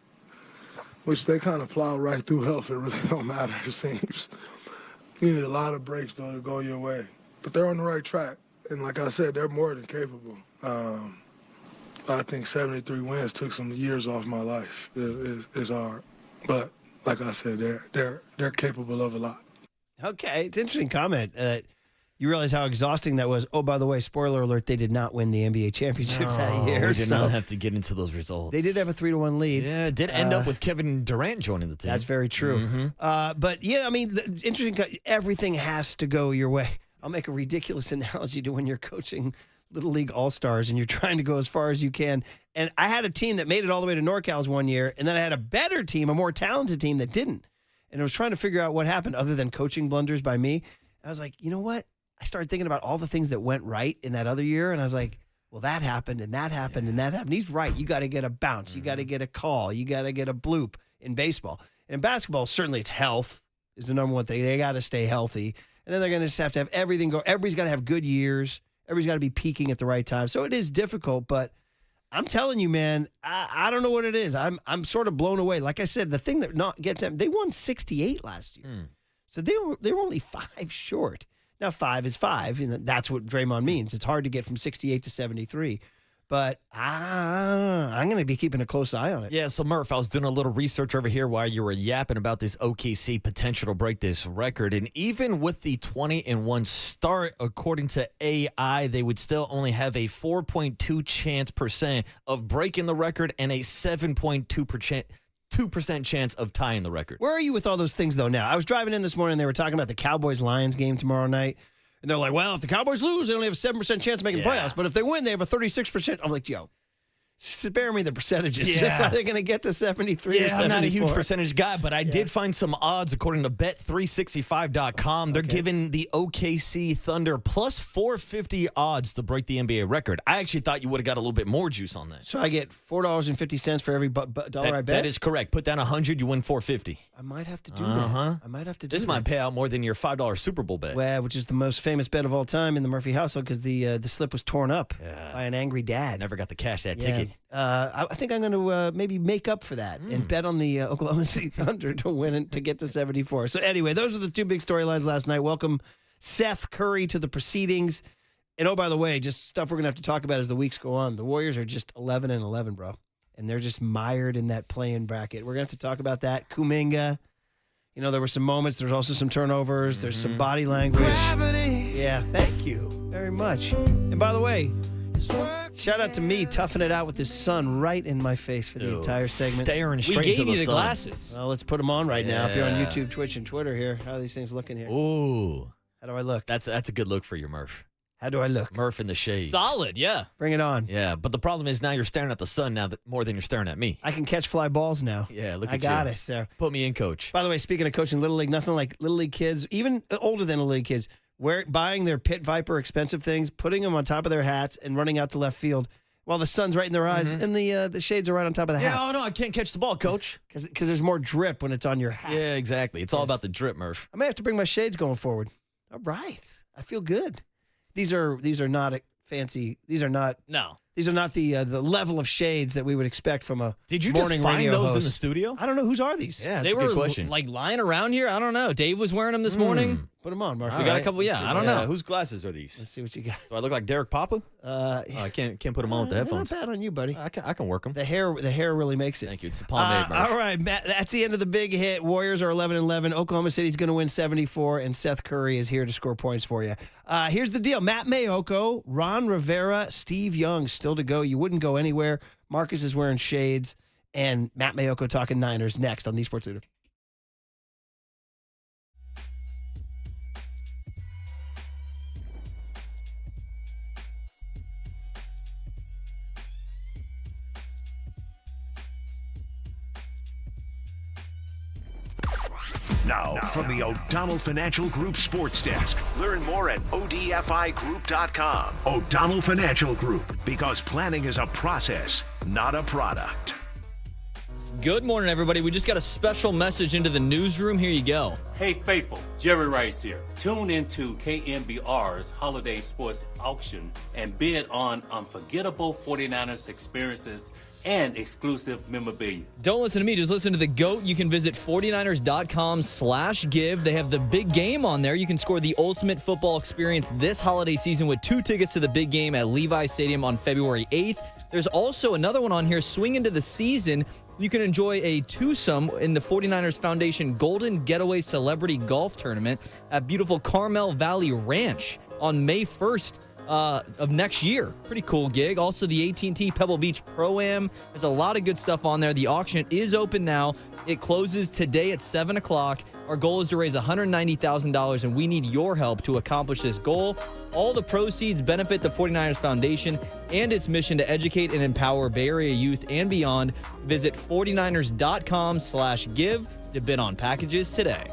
which they kind of plow right through health. It really don't matter, it seems. You need a lot of breaks, though, to go your way. But they're on the right track. And like I said, they're more than capable. I think 73 wins took some years off my life. It's hard. But like I said, they're capable of a lot. Okay, it's an interesting comment. You realize how exhausting that was. Oh, by the way, spoiler alert, they did not win the NBA championship that year. We did not have to get into those results. They did have a 3-1 lead. Yeah, it did end up with Kevin Durant joining the team. That's very true. But, yeah, I mean, interesting. Everything has to go your way. I'll make a ridiculous analogy to when you're coaching Little League All-Stars and you're trying to go as far as you can. And I had a team that made it all the way to NorCal's one year, and then I had a better team, a more talented team that didn't. And I was trying to figure out what happened other than coaching blunders by me. I was like, you know what? I started thinking about all the things that went right in that other year, and I was like, well, that happened, and that happened, and that happened. He's right. You got to get a bounce. You got to get a call. You got to get a bloop in baseball. And in basketball, certainly it's health is the number one thing. They got to stay healthy. And then they're going to just have to have everything go. Everybody's got to have good years. Everybody's got to be peaking at the right time. So it is difficult, but I'm telling you, man, I don't know what it is. I'm sort of blown away. Like I said, the thing that gets them, they won 68 last year. So they were only 5 short. Now 5 is 5, and that's what Draymond means. It's hard to get from 68 to 73. But I'm going to be keeping a close eye on it. Yeah, so Murph, I was doing a little research over here while you were yapping about this OKC potential to break this record. And even with the 20-1 start, according to AI, they would still only have a 4.2% chance of breaking the record and a 7.2% chance of tying the record. Where are you with all those things, though, now? I was driving in this morning, and they were talking about the Cowboys-Lions game tomorrow night. And they're like, well, if the Cowboys lose, they only have a 7% chance of making the playoffs. But if they win, they have a 36%. I'm like, yo, spare me the percentages. Yeah. Just how they're going to get to 73 or 74. I'm not a huge percentage guy, but I did find some odds according to Bet365.com. They're giving the OKC Thunder plus 450 odds to break the NBA record. I actually thought you would have got a little bit more juice on that. So I get $4.50 for every dollar I bet? That is correct. Put down 100, you win 450. I might have to do that. I might have to do This that. might pay out more than your $5 Super Bowl bet. Well, which is the most famous bet of all time in the Murphy household because the slip was torn up by an angry dad. Never got to cash that ticket. I think I'm going to maybe make up for that and bet on the Oklahoma City Thunder to win it to get to 74. So anyway, those are the two big storylines last night. Welcome Seth Curry to the proceedings. And oh, by the way, just stuff we're going to have to talk about as the weeks go on. The Warriors are just 11-11, bro. And they're just mired in that play-in bracket. We're going to have to talk about that. Kuminga. You know, there were some moments. There's also some turnovers. There's some body language. Gravity. Yeah, thank you very much. And by the way, shout out to me toughing it out with this sun right in my face for the entire segment. Staring straight into the sun. Glasses. Well, let's put them on right now. If you're on YouTube, Twitch, and Twitter here, how are these things looking here? Ooh. How do I look? That's a good look for you, Murph. How do I look? Murph in the shades. Solid, yeah. Bring it on. Yeah, but the problem is now you're staring at the sun now more than you're staring at me. I can catch fly balls now. Yeah, look at I you. got it, sir. Put me in, coach. By the way, speaking of coaching Little League, nothing like Little League kids, even older than Little League kids, buying their Pit Viper expensive things, putting them on top of their hats, and running out to left field while the sun's right in their eyes and the shades are right on top of the hat. Yeah, oh no, I can't catch the ball, coach. Because there's more drip when it's on your hat. Yeah, exactly. It's all about the drip, Murph. I may have to bring my shades going forward. All right. I feel good. These are not fancy. These are not the level of shades that we would expect from a Did you morning just find radio those host. in the studio? I don't know. Whose are these? Yeah, They that's a were good question. like lying around here. I don't know. Dave was wearing them this morning. Put them on, Mark. We got a couple. Yeah, I don't know. Whose glasses are these? Let's see what you got. Do I look like Derek Papa? I can't put them on with the headphones. Not bad on you, buddy. I can work them. The hair really makes it. Thank you. It's a pomade, Murph. All right, Matt, that's the end of the big hit. Warriors are 11-11. Oklahoma City's going to win 74, and Seth Curry is here to score points for you. Here's the deal. Matt Maiocco, Ron Rivera, Steve Young still to go. You wouldn't go anywhere. Marcus is wearing shades, and Matt Maiocco talking Niners next on the Sports Leader. Now, from the O'Donnell Financial Group Sports Desk. Learn more at odfigroup.com. O'Donnell Financial Group, because planning is a process, not a product. Good morning, everybody. We just got a special message into the newsroom. Here you go. Hey, faithful, Jerry Rice here. Tune into KNBR's Holiday Sports Auction and bid on unforgettable 49ers experiences and exclusive memorabilia. Don't listen to me. Just listen to the GOAT. You can visit 49ers.com/give. They have the big game on there. You can score the ultimate football experience this holiday season with 2 tickets to the big game at Levi Stadium on February 8th. There's also another one on here, Swing Into the Season. You can enjoy a twosome in the 49ers Foundation Golden Getaway Celebrity Golf Tournament at beautiful Carmel Valley Ranch on May 1st of next year. Pretty cool gig. Also, the AT&T Pebble Beach Pro-Am. There's a lot of good stuff on there. The auction is open now. It closes today at 7 o'clock. Our goal is to raise $190,000, and we need your help to accomplish this goal. All the proceeds benefit the 49ers Foundation and its mission to educate and empower Bay Area youth and beyond. Visit 49ers.com/give to bid on packages today.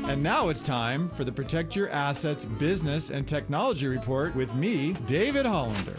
And now it's time for the Protect Your Assets Business and Technology Report with me, David Hollander.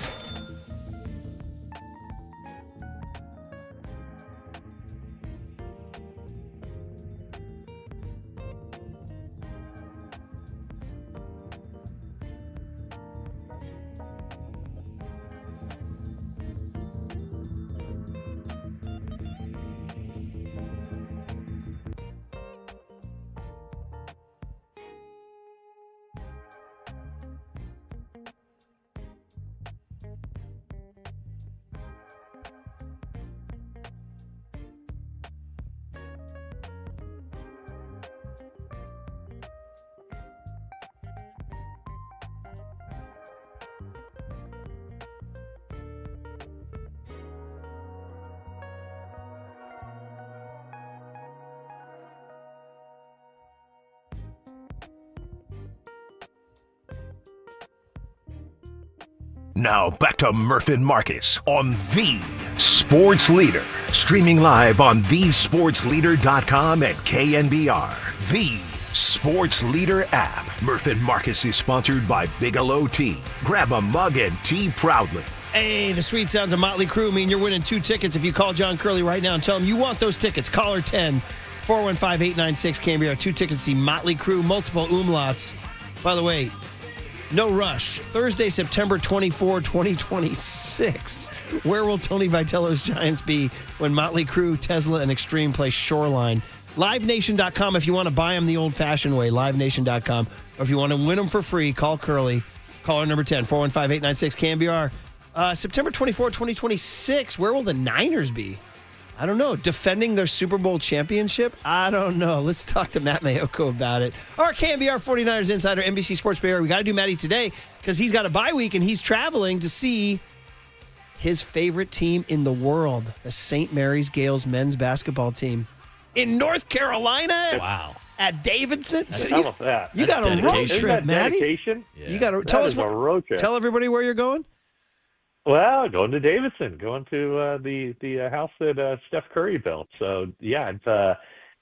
Now back to Murph and Marcus on The Sports Leader. Streaming live on thesportsleader.com and KNBR. The Sports Leader app. Murph and Marcus is sponsored by Bigelow Tea. Grab a mug and tea proudly. Hey, the sweet sounds of Motley Crue mean you're winning 2 tickets if you call John Curley right now and tell him you want those tickets. Caller 10 415-896-KNBR. 2 tickets to see Motley Crue, multiple umlauts. By the way, no rush. Thursday, September 24, 2026. Where will Tony Vitello's Giants be when Motley Crue, Tesla, and Extreme play Shoreline? LiveNation.com if you want to buy them the old-fashioned way. LiveNation.com. Or if you want to win them for free, call Curly. Caller number 10, 415-896-KNBR. September 24, 2026. Where will the Niners be? I don't know. Defending their Super Bowl championship? I don't know. Let's talk to Matt Maiocco about it. Our KNBR 49ers insider, NBC Sports Bay Area. We got to do Matty today because he's got a bye week and he's traveling to see his favorite team in the world, the St. Mary's Gales men's basketball team in North Carolina. Wow. At Davidson. How about that? You got a road Isn't trip, that Matty. dedication? Yeah. You got to That is a road trip. Tell everybody where you're going. Well, going to Davidson, going to the house that Steph Curry built. So yeah, it's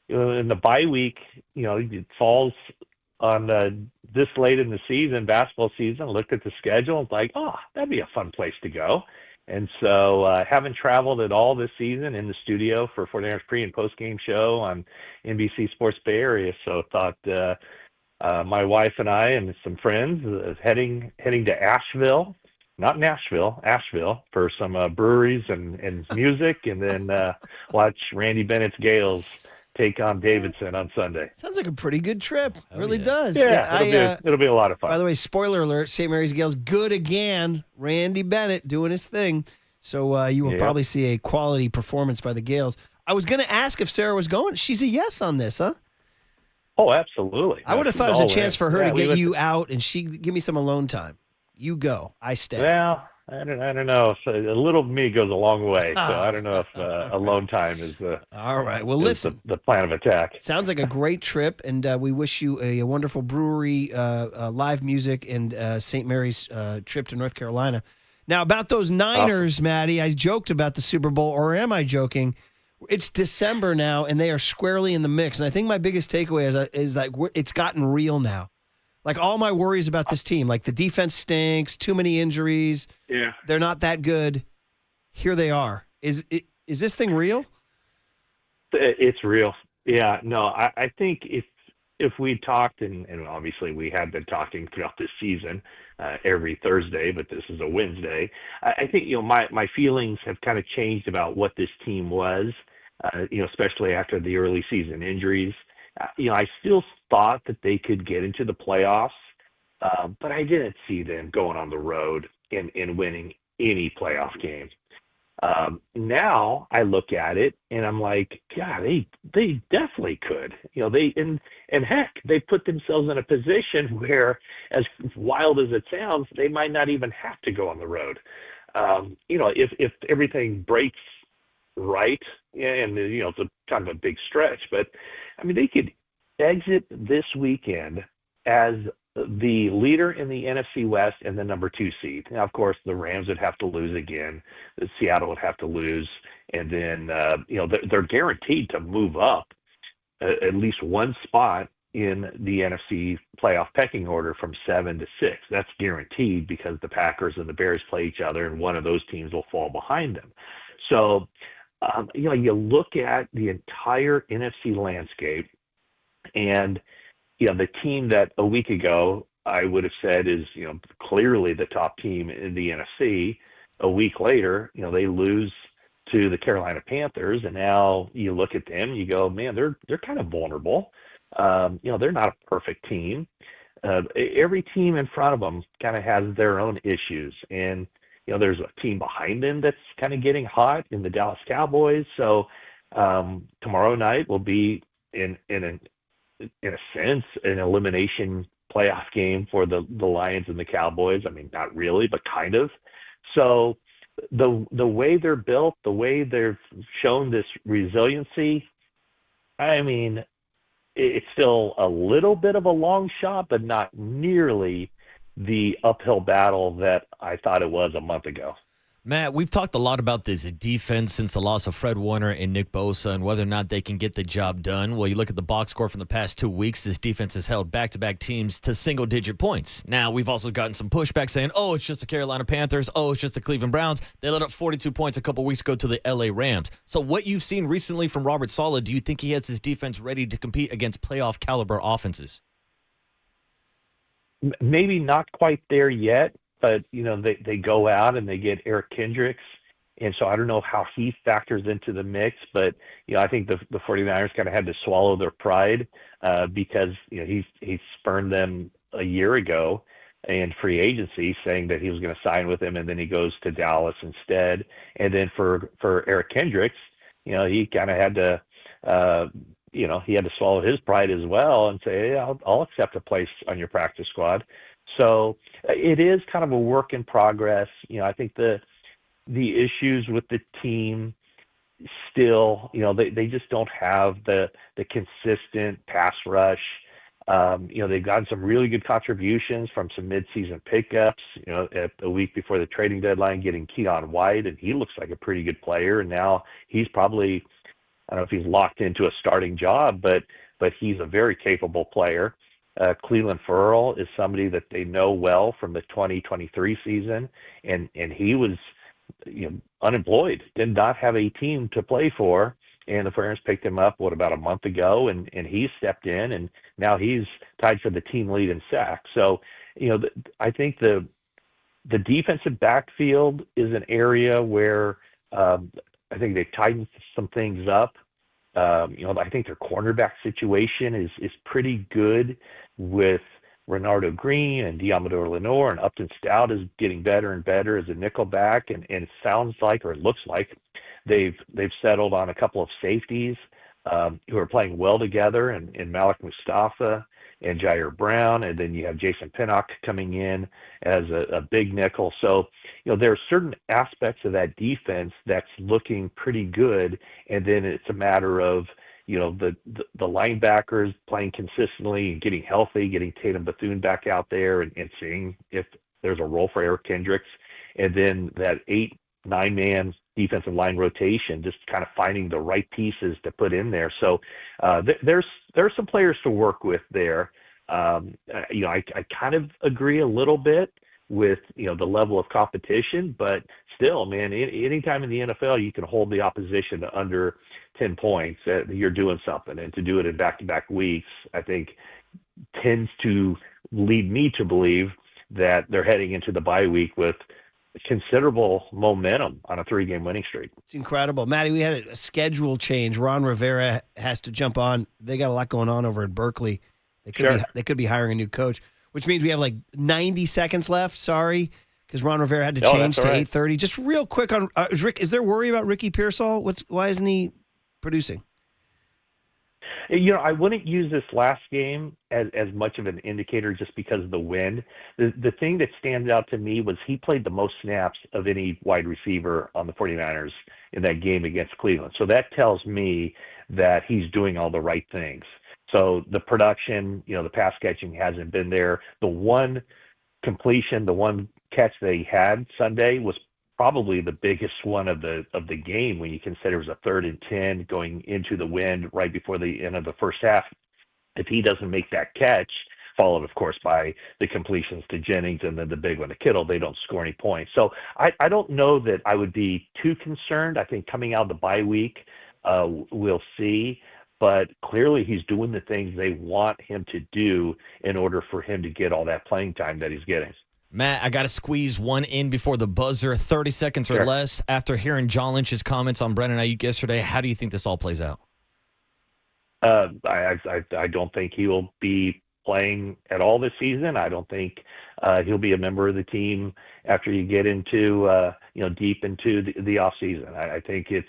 in the bye week, it falls on this late in the season, basketball season. Looked at the schedule, and like, that'd be a fun place to go. And so haven't traveled at all this season in the studio for 49ers pre and post game show on NBC Sports Bay Area. So thought my wife and I and some friends heading to Asheville. Not Nashville, Asheville, for some breweries and music, and then watch Randy Bennett's Gales take on Davidson on Sunday. Sounds like a pretty good trip. Oh, really yeah. does. Yeah, it'll be a lot of fun. By the way, spoiler alert, St. Mary's Gales good again. Randy Bennett doing his thing. So you will probably see a quality performance by the Gales. I was going to ask if Sarah was going. She's a yes on this, huh? Oh, absolutely. I would have thought it was a chance for her to get you out and she give me some alone time. You go. I stay. Well, I don't know. So a little me goes a long way. So I don't know if alone time is all right. Well, listen. The plan of attack. Sounds like a great trip, and we wish you a wonderful brewery, live music, and St. Mary's trip to North Carolina. Now, about those Niners, Maddie, I joked about the Super Bowl, or am I joking? It's December now, and they are squarely in the mix. And I think my biggest takeaway is that it's gotten real now. Like all my worries about this team, like the defense stinks, too many injuries. Yeah, they're not that good. Here they are. Is this thing real? It's real. Yeah. No, I think if we talked, and obviously we have been talking throughout this season every Thursday, but this is a Wednesday. I think my feelings have kind of changed about what this team was. Especially after the early season injuries. I still thought that they could get into the playoffs, but I didn't see them going on the road and winning any playoff game. Now I look at it and I'm like, yeah, they definitely could. And heck, they put themselves in a position where, as wild as it sounds, they might not even have to go on the road. If everything breaks right, and it's a kind of a big stretch, but I mean, they could exit this weekend as the leader in the NFC West and the number 2 seed. Now, of course, the Rams would have to lose again. Seattle would have to lose. And then, they're guaranteed to move up at least one spot in the NFC playoff pecking order from 7 to 6. That's guaranteed because the Packers and the Bears play each other, and one of those teams will fall behind them. So, you look at the entire NFC landscape, and the team that a week ago I would have said is clearly the top team in the NFC. A week later, they lose to the Carolina Panthers, and now you look at them, you go, man, they're kind of vulnerable. They're not a perfect team. Every team in front of them kind of has their own issues, and there's a team behind them that's kind of getting hot in the Dallas Cowboys. So tomorrow night will be in a sense an elimination playoff game for the Lions and the Cowboys. I mean, not really, but kind of. So the way they're built, the way they've shown this resiliency, I mean, it's still a little bit of a long shot, but not nearly the uphill battle that I thought it was a month ago. Matt, we've talked a lot about this defense since the loss of Fred Warner and Nick Bosa and whether or not they can get the job done. Well, you look at the box score from the past 2 weeks, this defense has held back-to-back teams to single-digit points. Now, we've also gotten some pushback saying, oh, it's just the Carolina Panthers. Oh, it's just the Cleveland Browns. They let up 42 points a couple weeks ago to the LA Rams. So what you've seen recently from Robert Saleh, do you think he has his defense ready to compete against playoff-caliber offenses? Maybe not quite there yet. But, they go out and they get Eric Kendricks. And so I don't know how he factors into the mix. But, I think the 49ers kind of had to swallow their pride because, he spurned them a year ago in free agency saying that he was going to sign with them. And then he goes to Dallas instead. And then for Eric Kendricks, he kind of had to, he had to swallow his pride as well and say, hey, I'll accept a place on your practice squad. So it is kind of a work in progress. I think the issues with the team still, they just don't have the consistent pass rush. They've gotten some really good contributions from some midseason pickups, at a week before the trading deadline, getting Keon White, and he looks like a pretty good player. And now he's probably, I don't know if he's locked into a starting job, but he's a very capable player. Cleveland Ferrell is somebody that they know well from the 2023 season, and he was unemployed, did not have a team to play for, and the 49ers picked him up, about a month ago, and he stepped in, and now he's tied for the team lead in sacks. So, I think the defensive backfield is an area where I think they've tightened some things up. I think their cornerback situation is pretty good with Renardo Green and Diamador Lenore, and Upton Stout is getting better and better as a nickelback, and it sounds like, or it looks like, they've settled on a couple of safeties who are playing well together, and Malik Mustafa and Jair Brown, and then you have Jason Pinnock coming in as a big nickel. So, there are certain aspects of that defense that's looking pretty good, and then it's a matter of, the linebackers playing consistently and getting healthy, getting Tatum Bethune back out there and seeing if there's a role for Eric Kendricks, and then that 8-9-man defensive line rotation, just kind of finding the right pieces to put in there. So there's some players to work with there. I kind of agree a little bit with the level of competition, but still, man, anytime in the NFL you can hold the opposition to under 10 points, you're doing something. And to do it in back-to-back weeks, I think tends to lead me to believe that they're heading into the bye week with considerable momentum on a 3-game winning streak. It's incredible. Matty, we had a schedule change. Ron Rivera has to jump on. They got a lot going on over in Berkeley. They could be hiring a new coach, which means we have like 90 seconds left. Sorry, because Ron Rivera had to change to 8:30. Just real quick on is there worry about Ricky Pearsall? Why isn't he producing? I wouldn't use this last game as much of an indicator just because of the wind. The thing that stands out to me was he played the most snaps of any wide receiver on the 49ers in that game against Cleveland. So that tells me that he's doing all the right things. So the production, the pass catching hasn't been there. The one completion, the one catch they had Sunday was probably the biggest one of the game when you consider it was a 3rd and 10 going into the wind right before the end of the first half. if he doesn't make that catch, followed, of course, by the completions to Jennings and then the big one to Kittle, they don't score any points. So I don't know that I would be too concerned. I think coming out of the bye week, we'll see. But clearly he's doing the things they want him to do in order for him to get all that playing time that he's getting. Matt, I got to squeeze one in before the buzzer, 30 seconds or less. After hearing John Lynch's comments on Brennan Aiyuk yesterday, how do you think this all plays out? I don't think he will be playing at all this season. I don't think he'll be a member of the team after you get into deep into the off season. I think it's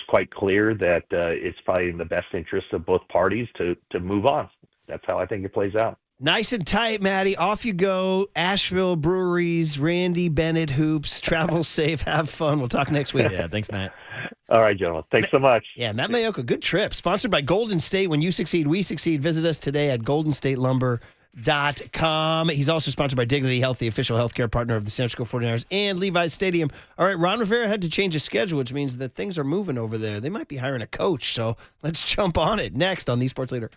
quite clear that it's probably in the best interest of both parties to move on. That's how I think it plays out. Nice and tight, Maddie. Off you go. Asheville Breweries, Randy Bennett Hoops. Travel safe. Have fun. We'll talk next week. Yeah, thanks, Matt. All right, gentlemen. Thanks so much. Yeah, Matt Maiocco, good trip. Sponsored by Golden State. When you succeed, we succeed. Visit us today at goldenstatelumber.com. He's also sponsored by Dignity Health, the official healthcare partner of the San Francisco 49ers and Levi's Stadium. All right, Ron Rivera had to change his schedule, which means that things are moving over there. They might be hiring a coach, so let's jump on it next on The Sports Leader.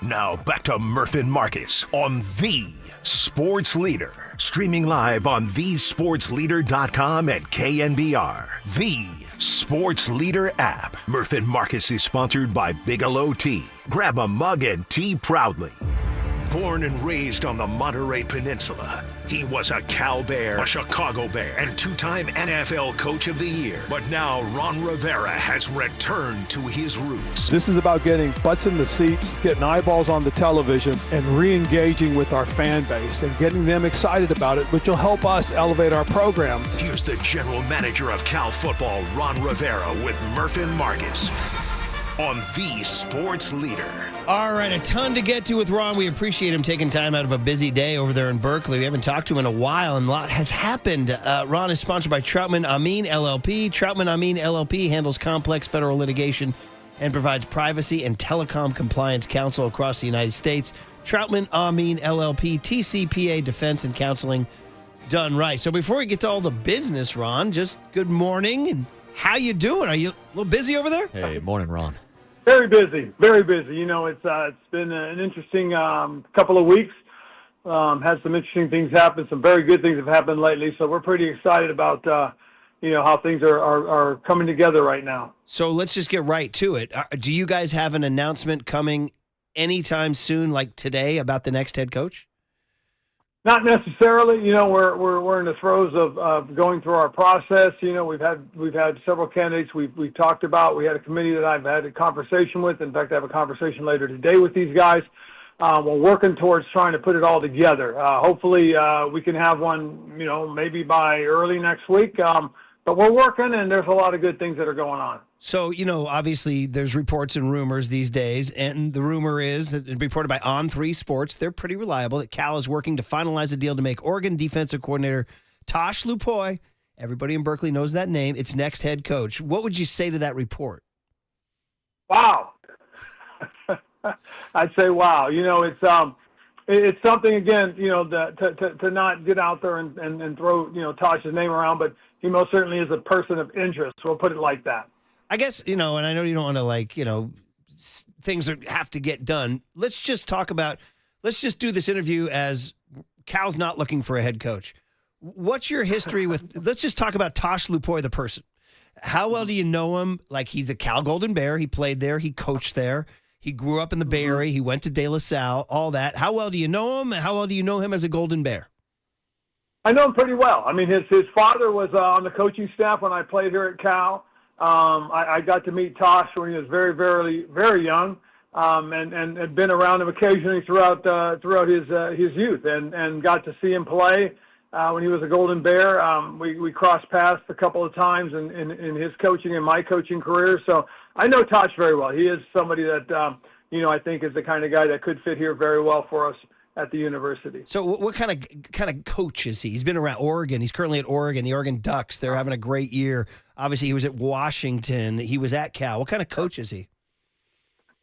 Now back to Murph and Marcus on The Sports Leader. Streaming live on thesportsleader.com and KNBR. The Sports Leader app. Murph and Marcus is sponsored by Bigelow Tea. Grab a mug and tea proudly. Born and raised on the Monterey Peninsula, he was a Cal Bear, a Chicago Bear, and two-time NFL Coach of the Year. But now Ron Rivera has returned to his roots. This is about getting butts in the seats, getting eyeballs on the television, and re-engaging with our fan base and getting them excited about it, which will help us elevate our programs. Here's the general manager of Cal football, Ron Rivera, with Murph and Marcus on The Sports Leader. All right, a ton to get to with Ron. We appreciate him taking time out of a busy day over there in Berkeley. We haven't talked to him in a while, and a lot has happened. Ron is sponsored by Troutman Amin LLP. Troutman Amin LLP handles complex federal litigation and provides privacy and telecom compliance counsel across the United States. Troutman Amin LLP, TCPA defense and counseling done right. So before we get to all the business, Ron, just good morning, and how you doing? Are you a little busy over there? Hey, morning, Ron. Very busy, very busy. You know, it's been an interesting couple of weeks. Had some interesting things happen. Some very good things have happened lately. So we're pretty excited about, how things are coming together right now. So let's just get right to it. Do you guys have an announcement coming anytime soon, like today, about the next head coach? Not necessarily. You know, we're in the throes of going through our process. You know, we've had several candidates we've talked about. We had a committee that I've had a conversation with. In fact, I have a conversation later today with these guys. We're working towards trying to put it all together. Hopefully, we can have one, maybe by early next week. But we're working, and there's a lot of good things that are going on. So, obviously there's reports and rumors these days, and the rumor is that reported by On3 Sports, they're pretty reliable, that Cal is working to finalize a deal to make Oregon defensive coordinator Tosh Lupoi, everybody in Berkeley knows that name, its next head coach. What would you say to that report? Wow. I'd say wow. It's something, again, to not get out there and throw, Tosh's name around, but he most certainly is a person of interest. We'll put it like that. I guess, and I know you don't want to things that have to get done. Let's just do this interview as Cal's not looking for a head coach. What's your history with, let's just talk about Tosh Lupoi, the person. How well do you know him? Like, he's a Cal Golden Bear. He played there. He coached there. He grew up in the Bay Area. He went to De La Salle, all that. How well do you know him? How well do you know him as a Golden Bear? I know him pretty well. I mean, his father was on the coaching staff when I played here at Cal. I got to meet Tosh when he was very, very, very young, and had been around him occasionally throughout his youth, and got to see him play when he was a Golden Bear. We crossed paths a couple of times in his coaching and my coaching career. So I know Tosh very well. He is somebody that, I think is the kind of guy that could fit here very well for us at the university. So what kind of coach is he? He's been around Oregon. He's currently at Oregon, the Oregon Ducks. They're having a great year. Obviously, he was at Washington. He was at Cal. What kind of coach is he?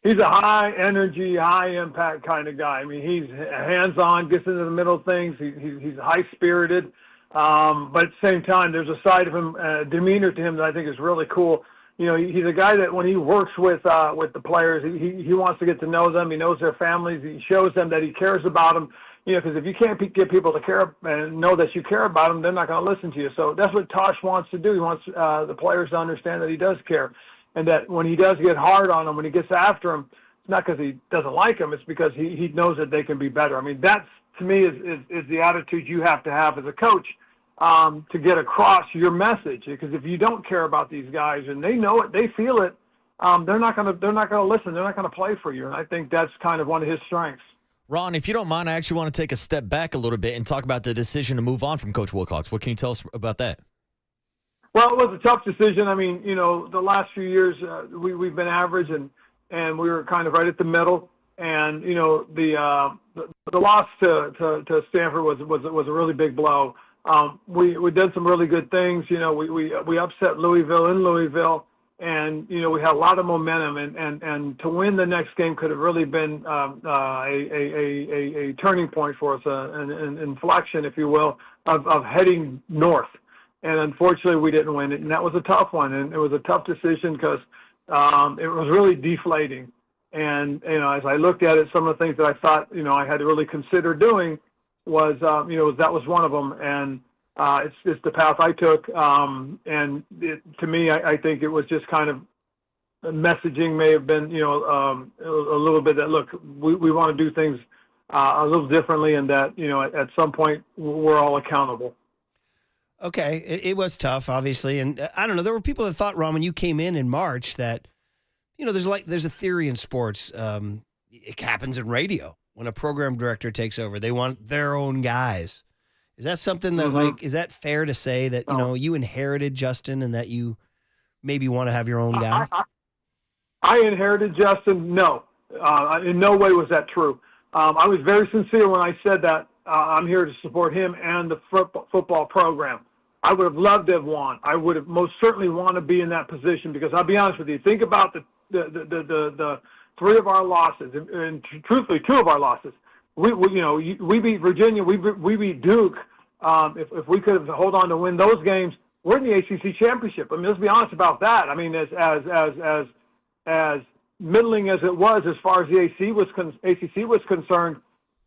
He's a high energy, high impact kind of guy. I mean, he's hands-on, gets into the middle of things. He's high-spirited. But at the same time, there's a side of him, demeanor to him that I think is really cool. He's a guy that when he works with the players, he wants to get to know them. He knows their families. He shows them that he cares about them. Because if you can't get people to care and know that you care about them, they're not going to listen to you. So that's what Tosh wants to do. He wants the players to understand that he does care, and that when he does get hard on them, when he gets after them, it's not because he doesn't like them. It's because he knows that they can be better. I mean, that's, to me, is the attitude you have to have as a coach. To get across your message, because if you don't care about these guys and they know it, they feel it, they're not going to listen. They're not going to play for you. And I think that's kind of one of his strengths. Ron, if you don't mind, I actually want to take a step back a little bit and talk about the decision to move on from Coach Wilcox. What can you tell us about that? Well, it was a tough decision. I mean, the last few years we've been average and we were kind of right at the middle. And the loss to Stanford was a really big blow. We did some really good things. We upset Louisville in Louisville, and we had a lot of momentum. And to win the next game could have really been a turning point for us, an inflection, if you will, of heading north. And unfortunately, we didn't win it, and that was a tough one. And it was a tough decision because it was really deflating. And as I looked at it, some of the things that I thought I had to really consider doing was that was one of them, and it's the path I took. And to me, I think it was just kind of messaging may have been a little bit that, look, we want to do things a little differently, and that at some point we're all accountable. Okay, it was tough, obviously, and I don't know. There were people that thought, Ron, when you came in March, that there's a theory in sports. It happens in radio. When a program director takes over, they want their own guys. Is that something that is that fair to say that, you inherited Justin and that you maybe want to have your own guy? I inherited Justin. No, in no way was that true. I was very sincere when I said that I'm here to support him and the football program. I would have loved to have won. I would have most certainly want to be in that position because I'll be honest with you. Think about the three of our losses, and truthfully, two of our losses. We beat Virginia, we beat Duke. If we could hold on to win those games, we're in the ACC championship. I mean, let's be honest about that. I mean, as middling as it was as far as the ACC was concerned,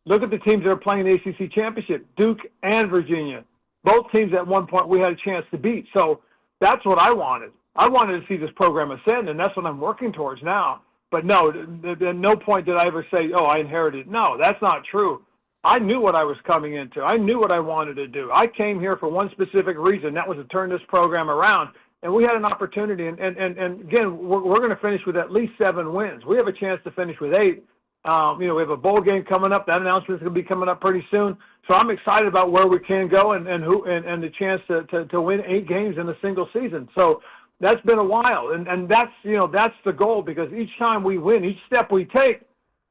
look at the teams that are playing the ACC championship: Duke and Virginia. Both teams at one point we had a chance to beat. So that's what I wanted. I wanted to see this program ascend, and that's what I'm working towards now. But no, at no point did I ever say, oh, I inherited. No, that's not true. I knew what I was coming into. I knew what I wanted to do. I came here for one specific reason. That was to turn this program around. And we had an opportunity. And again, we're going to finish with at least 7 wins. We have a chance to finish with 8. We have a bowl game coming up. That announcement is going to be coming up pretty soon. So I'm excited about where we can go and the chance to win 8 games in a single season. So that's been a while, and that's the goal, because each time we win, each step we take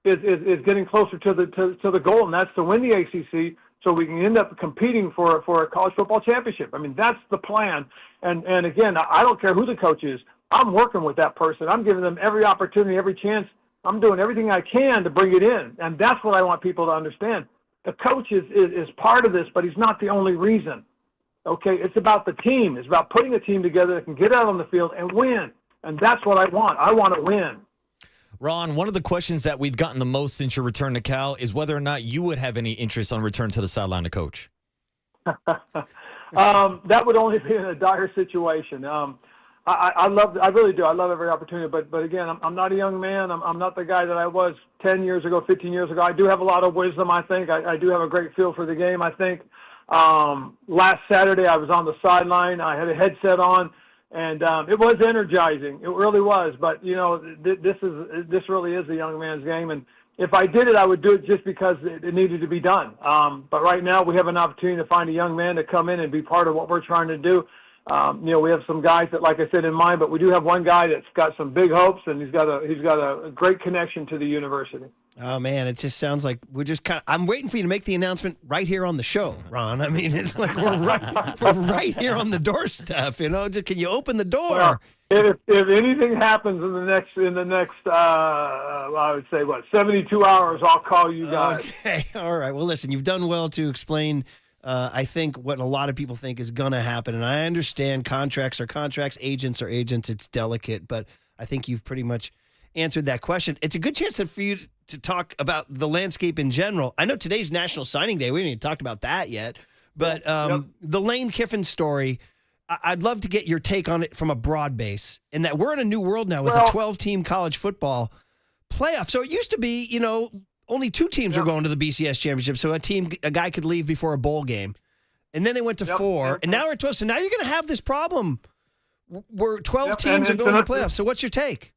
is getting closer to the goal, and that's to win the ACC, so we can end up competing for a college football championship. I mean, that's the plan. And again, I don't care who the coach is. I'm working with that person. I'm giving them every opportunity, every chance. I'm doing everything I can to bring it in, and that's what I want people to understand. The coach is part of this, but he's not the only reason. Okay, it's about the team. It's about putting a team together that can get out on the field and win, and that's what I want. I want to win. Ron, one of the questions that we've gotten the most since your return to Cal is whether or not you would have any interest on return to the sideline to coach. That would only be in a dire situation. I really do. I love every opportunity, but again, I'm not a young man. I'm not the guy that I was 10 years ago, 15 years ago. I do have a lot of wisdom, I think. I do have a great feel for the game, I think. Last Saturday, I was on the sideline. I had a headset on, and it was energizing. It really was. But this really is a young man's game, and if I did it, I would do it just because it needed to be done. But right now, we have an opportunity to find a young man to come in and be part of what we're trying to do. We have some guys that, like I said, in mind, but we do have one guy that's got some big hopes, and he's got a great connection to the university. Oh, man, it just sounds like we're just I'm waiting for you to make the announcement right here on the show, Ron. I mean, it's like we're right here on the doorstep, Can you open the door? Well, if anything happens in the next I would say 72 hours, I'll call you guys. Okay, all right. Well, listen, you've done well to explain I think what a lot of people think is going to happen. And I understand contracts are contracts, agents are agents. It's delicate, but I think you've pretty much answered that question. It's a good chance for you to talk about the landscape in general. I know today's National Signing Day. We haven't even talked about that yet. But the Lane Kiffin story, I'd love to get your take on it from a broad base, in that we're in a new world now with a 12-team college football playoff. So it used to be, only 2 teams were going to the BCS championship. So a guy could leave before a bowl game. And then they went to 4. And now we're at 12. So now you're going to have this problem where 12 teams are going to the playoffs. So what's your take?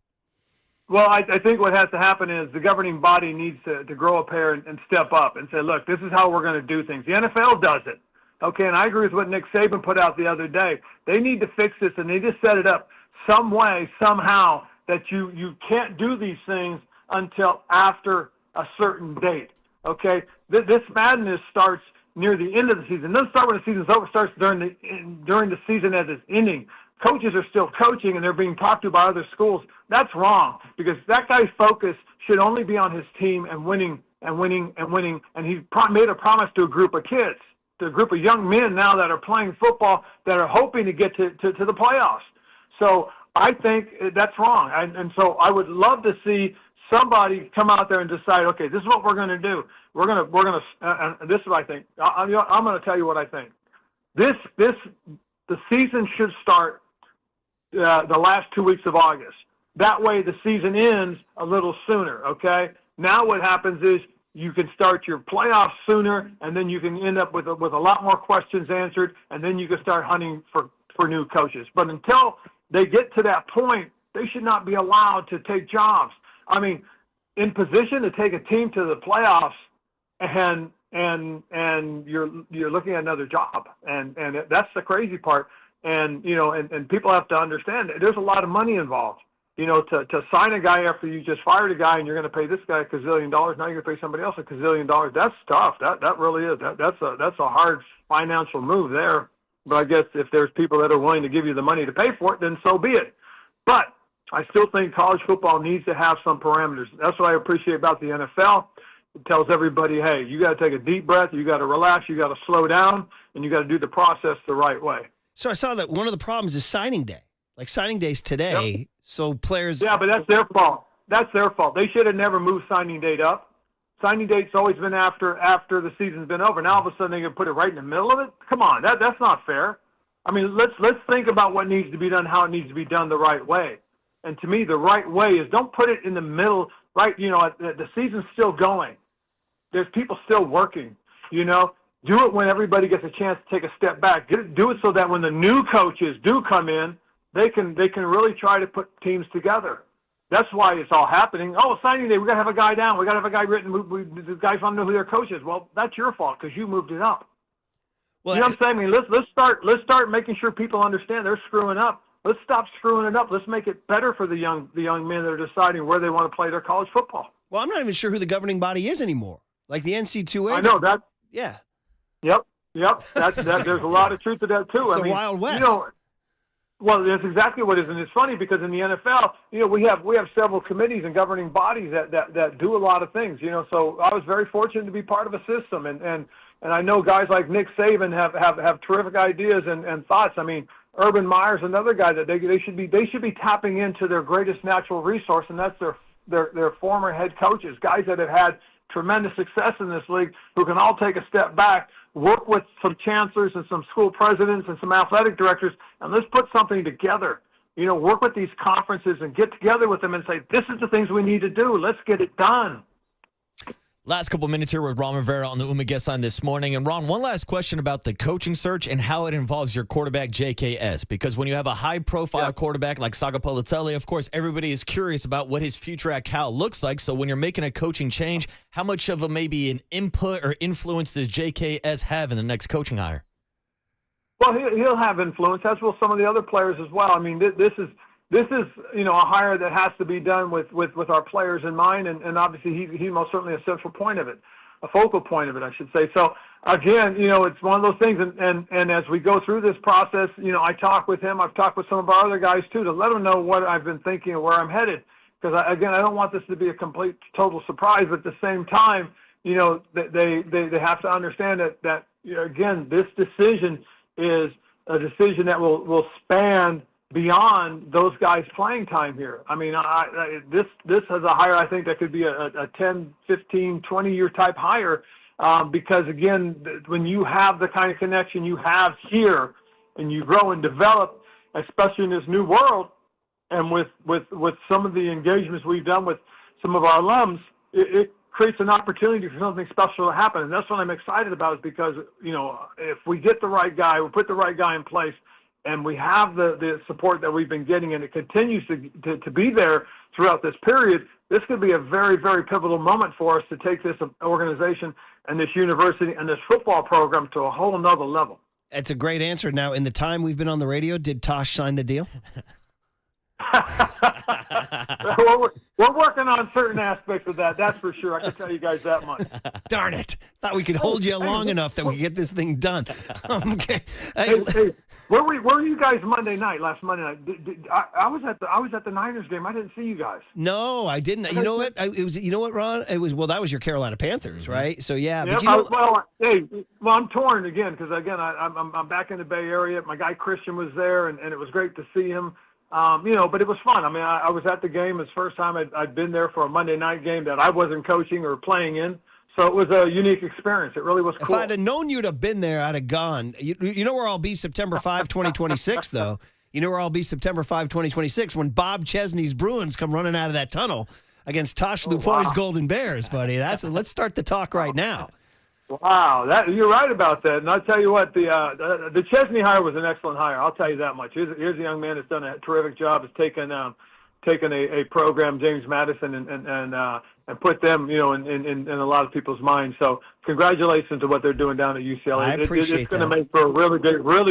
Well, I think what has to happen is the governing body needs to grow a pair and step up and say, look, this is how we're going to do things. The NFL does it. Okay, and I agree with what Nick Saban put out the other day. They need to fix this, and they just set it up some way, somehow, that you can't do these things until after a certain date. Okay, this madness starts near the end of the season. It doesn't start when the season's over. It starts during the season as it's ending. Coaches are still coaching, and they're being talked to by other schools. That's wrong, because that guy's focus should only be on his team and winning and winning and winning. And he made a promise to a group of kids, to a group of young men now that are playing football, that are hoping to get to the playoffs. So I think that's wrong. And so I would love to see somebody come out there and decide, okay, this is what we're going to do. We're going to this is what I think. I'm going to tell you what I think. The season should start the last 2 weeks of August. That way the season ends a little sooner, okay? Now what happens is you can start your playoffs sooner, and then you can end up with a lot more questions answered, and then you can start hunting for new coaches. But until they get to that point, they should not be allowed to take jobs. I mean, in position to take a team to the playoffs, and you're looking at another job, and that's the crazy part. And and people have to understand that there's a lot of money involved. To sign a guy after you just fired a guy and you're going to pay this guy $1 gazillion, now you're going to pay somebody else $1 gazillion. That's tough. That really is. That's a hard financial move there. But I guess if there's people that are willing to give you the money to pay for it, then so be it. But I still think college football needs to have some parameters. That's what I appreciate about the NFL. It tells everybody, hey, you got to take a deep breath, you got to relax, you got to slow down, and you got to do the process the right way. So I saw that one of the problems is signing day. Like signing day's today, yep. So players... Yeah, but that's their fault. That's their fault. They should have never moved signing date up. Signing date's always been after the season's been over. Now all of a sudden they're going to put it right in the middle of it? Come on, that's not fair. I mean, let's think about what needs to be done, how it needs to be done the right way. And to me, the right way is don't put it in the middle, right? The season's still going. There's people still working, Do it when everybody gets a chance to take a step back. Do it so that when the new coaches do come in, they can really try to put teams together. That's why it's all happening. Oh, signing day, we got to have a guy down. We got to have a guy written. The guys want to know who their coach is. Well, that's your fault because you moved it up. Well, you know what I'm saying? I mean, let's start making sure people understand they're screwing up. Let's stop screwing it up. Let's make it better for the young men that are deciding where they want to play their college football. Well, I'm not even sure who the governing body is anymore. Like the NCAA. I know that. Yeah. Yep. There's a lot of truth to that too. It's a Wild West. Well, that's exactly what it is, and it's funny because in the NFL, we have several committees and governing bodies that do a lot of things. So I was very fortunate to be part of a system, and I know guys like Nick Saban have terrific ideas and thoughts. I mean, Urban Meyer's another guy that they should be tapping into their greatest natural resource, and that's their former head coaches, guys that have had tremendous success in this league who can all take a step back, work with some chancellors and some school presidents and some athletic directors, and let's put something together. Work with these conferences and get together with them and say, this is the things we need to do. Let's get it done. Last couple minutes here with Ron Rivera on the UMA guest line this morning. And Ron, one last question about the coaching search and how it involves your quarterback, JKS. Because when you have a high-profile quarterback like Sagapolitelli, of course, everybody is curious about what his future at Cal looks like. So when you're making a coaching change, how much of maybe an input or influence does JKS have in the next coaching hire? Well, he'll have influence, as will some of the other players as well. I mean, this is a hire that has to be done with our players in mind, and obviously he's most certainly a central point of it, a focal point of it, I should say. So again, it's one of those things, and as we go through this process, I talk with him. I've talked with some of our other guys too to let them know what I've been thinking and where I'm headed. Because I don't want this to be a complete total surprise, but at the same time, they have to understand that again, this decision is a decision that will span beyond those guys' playing time here. I mean, this is a hire I think that could be a 10, 15, 20-year type hire because, again, when you have the kind of connection you have here and you grow and develop, especially in this new world, and with some of the engagements we've done with some of our alums, it creates an opportunity for something special to happen. And that's what I'm excited about is because, if we get the right guy, we put the right guy in place, and we have the support that we've been getting, and it continues to be there throughout this period, this could be a very, very pivotal moment for us to take this organization and this university and this football program to a whole nother level. That's a great answer. Now, in the time we've been on the radio, did Tosh sign the deal? We're working on certain aspects of that. That's for sure. I can tell you guys that much. Darn it! Thought we could hold you long enough that we could get this thing done. Okay. Hey, where were you guys last Monday night? I was at the Niners game. I didn't see you guys. No, I didn't. You know what? You know what, Ron? That was your Carolina Panthers, right? So yeah. Yep, but I'm torn again because I'm back in the Bay Area. My guy Christian was there, and it was great to see him. But it was fun. I mean, I was at the game. It's the first time I'd been there for a Monday night game that I wasn't coaching or playing in. So it was a unique experience. It really was cool. If I'd have known you'd have been there, I'd have gone. You know where I'll be September 5, 2026, though? You know where I'll be September 5, 2026 when Bob Chesney's Bruins come running out of that tunnel against Tosh Lupoi's Golden Bears, buddy. Let's start the talk right now. Wow, you're right about that. And I'll tell you what, the Chesney hire was an excellent hire. I'll tell you that much. Here's a young man that's done a terrific job. Has taken a program, James Madison, and put them, in a lot of people's minds. So congratulations to what they're doing down at UCLA. I appreciate it's going to make for a really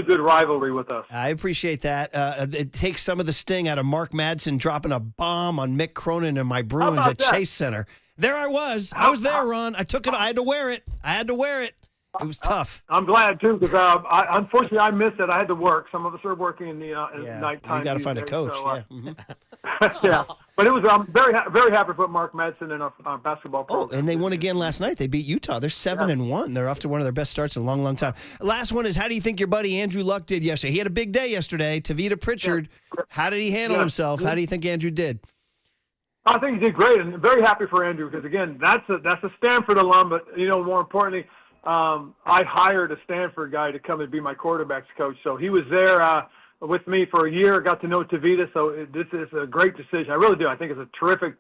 good rivalry with us. I appreciate that. It takes some of the sting out of Mark Madsen dropping a bomb on Mick Cronin and my Bruins at Chase Center. There I was. I was there, Ron. I took it. I had to wear it. It was tough. I'm glad, too, because unfortunately I missed it. I had to work. Some of us are working in the nighttime. You got to find a coach. So, yeah. But I'm very happy to put Mark Madsen in our basketball program. Oh, and they won again last night. They beat Utah. They're 7-1. They're off to one of their best starts in a long, long time. Last one is, how do you think your buddy Andrew Luck did yesterday? He had a big day yesterday. Tavita Pritchard. How did he handle himself? How do you think Andrew did? I think he did great, and very happy for Andrew because, again, that's a Stanford alum. But, more importantly, I hired a Stanford guy to come and be my quarterbacks coach. So he was there with me for a year. Got to know Tavita. So this is a great decision. I really do. I think it's a terrific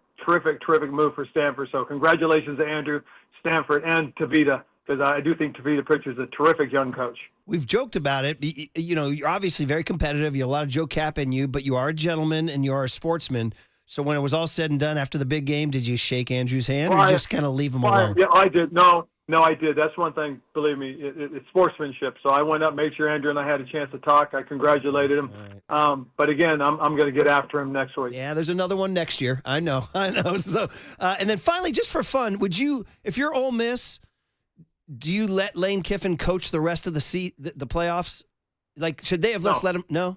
move for Stanford. So congratulations to Andrew, Stanford, and Tavita, because I do think Tavita Pritchard is a terrific young coach. We've joked about it. You're obviously very competitive. You have a lot of Joe Cap in you, but you are a gentleman and you are a sportsman. So when it was all said and done after the big game, did you shake Andrew's hand or just kind of leave him alone? Yeah, I did. No, I did. That's one thing, believe me, it's sportsmanship. So I went up, made sure Andrew and I had a chance to talk. I congratulated him. Right. But again, I'm going to get after him next week. Yeah, there's another one next year. I know. So, and then finally, just for fun, would you, if you're Ole Miss, do you let Lane Kiffin coach the rest of the playoffs? Like, should they have let him? No?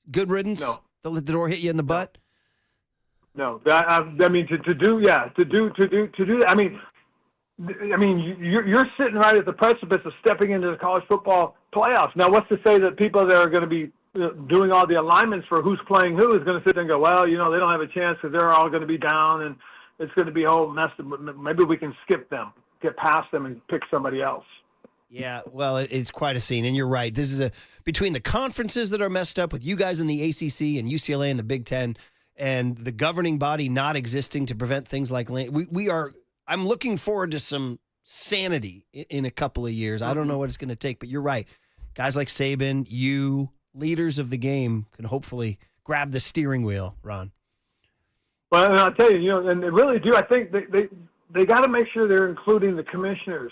Good riddance? No. They'll let the door hit you in the butt? No, I mean to do that. I mean, you're sitting right at the precipice of stepping into the college football playoffs. Now, what's to say that people that are going to be doing all the alignments for who's playing who is going to sit there and go, well, they don't have a chance because they're all going to be down and it's going to be a whole mess. Maybe we can skip them, get past them, and pick somebody else. Yeah, well, it's quite a scene, and you're right. This is between the conferences that are messed up with you guys in the ACC and UCLA and the Big Ten, and the governing body not existing to prevent things like I'm looking forward to some sanity in a couple of years. I don't know what it's going to take, but you're right. Guys like Saban, leaders of the game, can hopefully grab the steering wheel, Ron. Well, and I'll tell you, and they really do. I think they got to make sure they're including the commissioners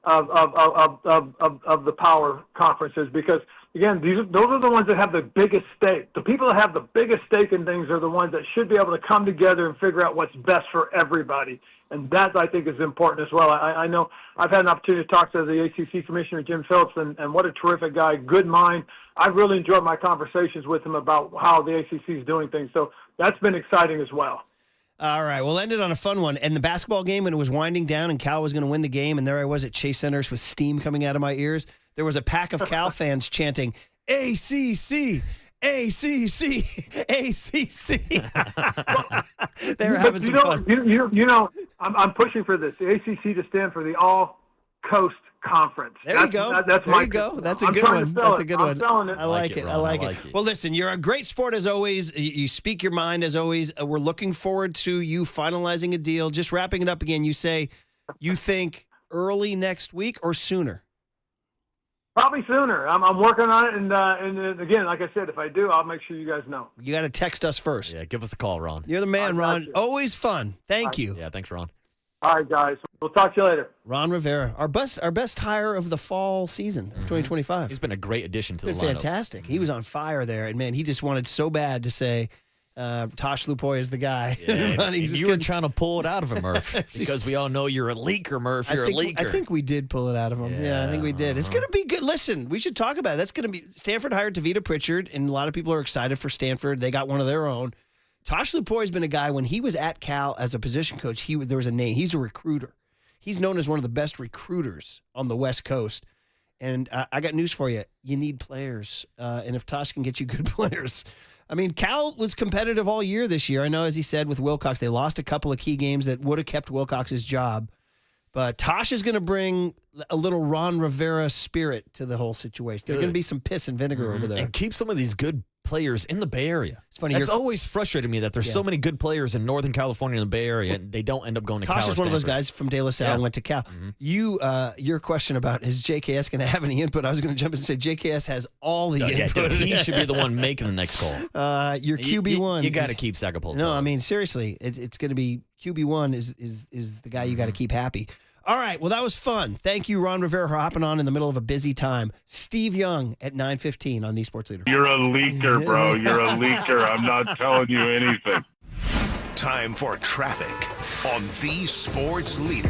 of the power conferences, because again, those are the ones that have the biggest stake. The people that have the biggest stake in things are the ones that should be able to come together and figure out what's best for everybody. And that, I think, is important as well. I know I've had an opportunity to talk to the ACC Commissioner, Jim Phillips, and what a terrific guy, good mind. I've really enjoyed my conversations with him about how the ACC is doing things. So that's been exciting as well. All right, we'll end it on a fun one. And the basketball game, when it was winding down and Cal was going to win the game, and there I was at Chase Centers with steam coming out of my ears, there was a pack of Cal fans chanting, ACC, ACC, ACC. They were having some fun. I'm pushing for this. The ACC to stand for the All Coast Conference. There you go. That's there you go. That's a good one. That's a good one. I'm selling it. I like it. I like it. Well, listen, you're a great sport as always. You speak your mind as always. We're looking forward to you finalizing a deal. Just wrapping it up again, you say you think early next week or sooner? Probably sooner. I'm working on it, and again, like I said, if I do, I'll make sure you guys know. You got to text us first. Yeah, give us a call, Ron. You're the man, Ron. Always fun. Thank you. Yeah, thanks, Ron. All right, guys. We'll talk to you later. Ron Rivera, our best hire of the fall season of 2025. He's been a great addition to the lineup. Fantastic. He was on fire there, and man, he just wanted so bad to say Tosh Lupoi is the guy. Yeah, you were trying to pull it out of him, Murph, because we all know you're a leaker, Murph. You're a leaker. I think we did pull it out of him. Yeah, I think we did. It's going to be good. Listen, we should talk about it. That's going to be Stanford hired Tavita Pritchard, and a lot of people are excited for Stanford. They got one of their own. Tosh Lupoi has been a guy, when he was at Cal as a position coach, there was a name. He's a recruiter. He's known as one of the best recruiters on the West Coast. And I got news for you. You need players. And if Tosh can get you good players. I mean, Cal was competitive all year this year. I know, as he said, with Wilcox, they lost a couple of key games that would have kept Wilcox's job. But Tosh is going to bring a little Ron Rivera spirit to the whole situation. There's going to be some piss and vinegar over there. And keep some of these good players in the Bay Area. It's funny. It's always frustrated me that there's so many good players in Northern California and the Bay Area, and they don't end up going to Cal. Tosh is one of those guys from De La Salle and went to Cal. Mm-hmm. Your question about is JKS going to have any input? I was going to jump in and say JKS has all the input. Yeah, he should be the one making the next call. Your QB1. You got to keep Sagapolto. No, I mean, seriously, it's going to be QB1 is the guy you got to keep happy. All right, well, that was fun. Thank you, Ron Rivera, for hopping on in the middle of a busy time. Steve Young at 9:15 on The Sports Leader. You're a leaker, bro. You're a leaker. I'm not telling you anything. Time for traffic on The Sports Leader.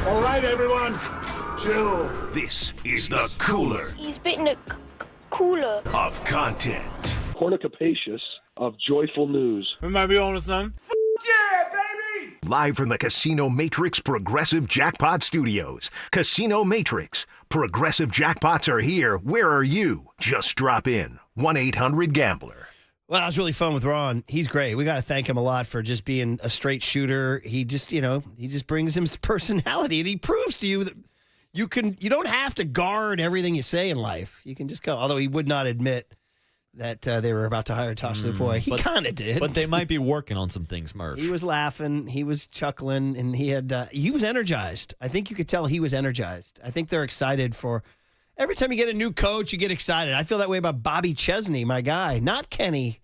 All right, everyone, chill. This is the cooler He's bitten a cooler of content. Cornucapacious of joyful news. We might be on to something. Yeah, baby! Live from the Casino Matrix Progressive Jackpot Studios. Casino Matrix. Progressive jackpots are here. Where are you? Just drop in. 1-800-GAMBLER. Well, it was really fun with Ron. He's great. We got to thank him a lot for just being a straight shooter. He just, he just brings his personality, and he proves to you that you don't have to guard everything you say in life. You can just go. Although he would not admit that they were about to hire Tosh Lupoi. He kind of did. But they might be working on some things, Murph. He was laughing. He was chuckling, and he was energized. I think you could tell he was energized. I think they're excited for. Every time you get a new coach, you get excited. I feel that way about Bobby Chesney, my guy. Not Kenny,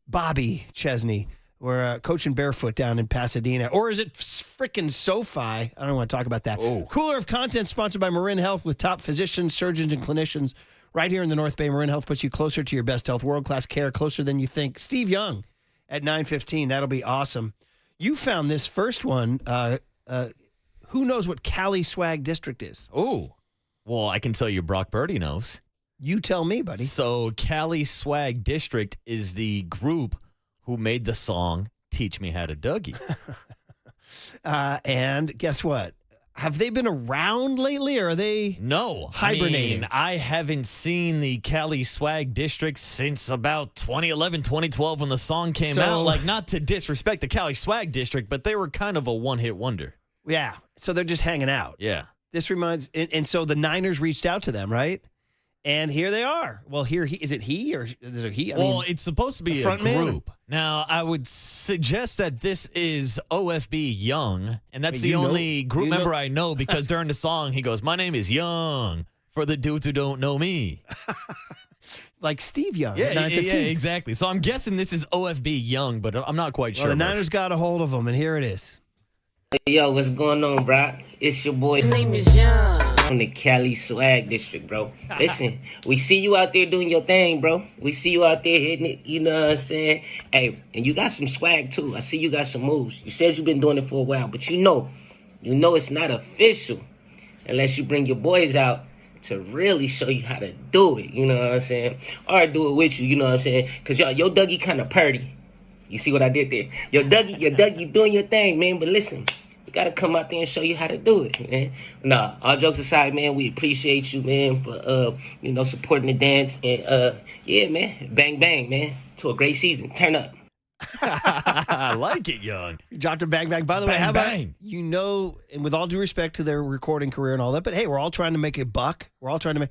Bobby Chesney. We're coaching barefoot down in Pasadena. Or is it frickin' SoFi? I don't want to talk about that. Oh. Cooler of Content sponsored by Marin Health with top physicians, surgeons, and clinicians. Right here in the North Bay, Marin Health puts you closer to your best health. World-class care, closer than you think. Steve Young at 9:15. That'll be awesome. You found this first one. Who knows what Cali Swag District is? Oh. Well, I can tell you Brock Purdy knows. You tell me, buddy. So Cali Swag District is the group who made the song Teach Me How to Dougie. And guess what? Have they been around lately, or are they hibernating? I haven't seen the Cali Swag District since about 2011, 2012 when the song came out. Like, not to disrespect the Cali Swag District, but they were kind of a one-hit wonder. Yeah, so they're just hanging out. Yeah. This reminds, and so the Niners reached out to them, right? And here they are. Well, is it he or is it he? It's supposed to be a group. Now, I would suggest that this is OFB Young, and that's the only group member I know because during the song he goes, "My name is Young," for the dudes who don't know me. Like Steve Young. Yeah, at 9:15. yeah, exactly. So I'm guessing this is OFB Young, but I'm not quite sure. Well, the Niners got a hold of him, and here it is. Yo, what's going on, bro? It's your boy. My name is Young. From the Cali Swag District, bro. Listen, we see you out there doing your thing, bro. We see you out there hitting it, you know what I'm saying? Hey, and you got some swag, too. I see you got some moves. You said you've been doing it for a while, but you know it's not official unless you bring your boys out to really show you how to do it, you know what I'm saying? Or do it with you know what I'm saying? Because your Dougie kind of Purdy. You see what I did there? Your Dougie doing your thing, man. But listen, we got to come out there and show you how to do it, man. Nah, all jokes aside, man, we appreciate you, man, for, supporting the dance. And, yeah, man, bang, bang, man, to a great season. Turn up. I like it, Young. You dropped a bang, bang. By the way, how about, and with all due respect to their recording career and all that, but hey, we're all trying to make a buck. We're all trying to make.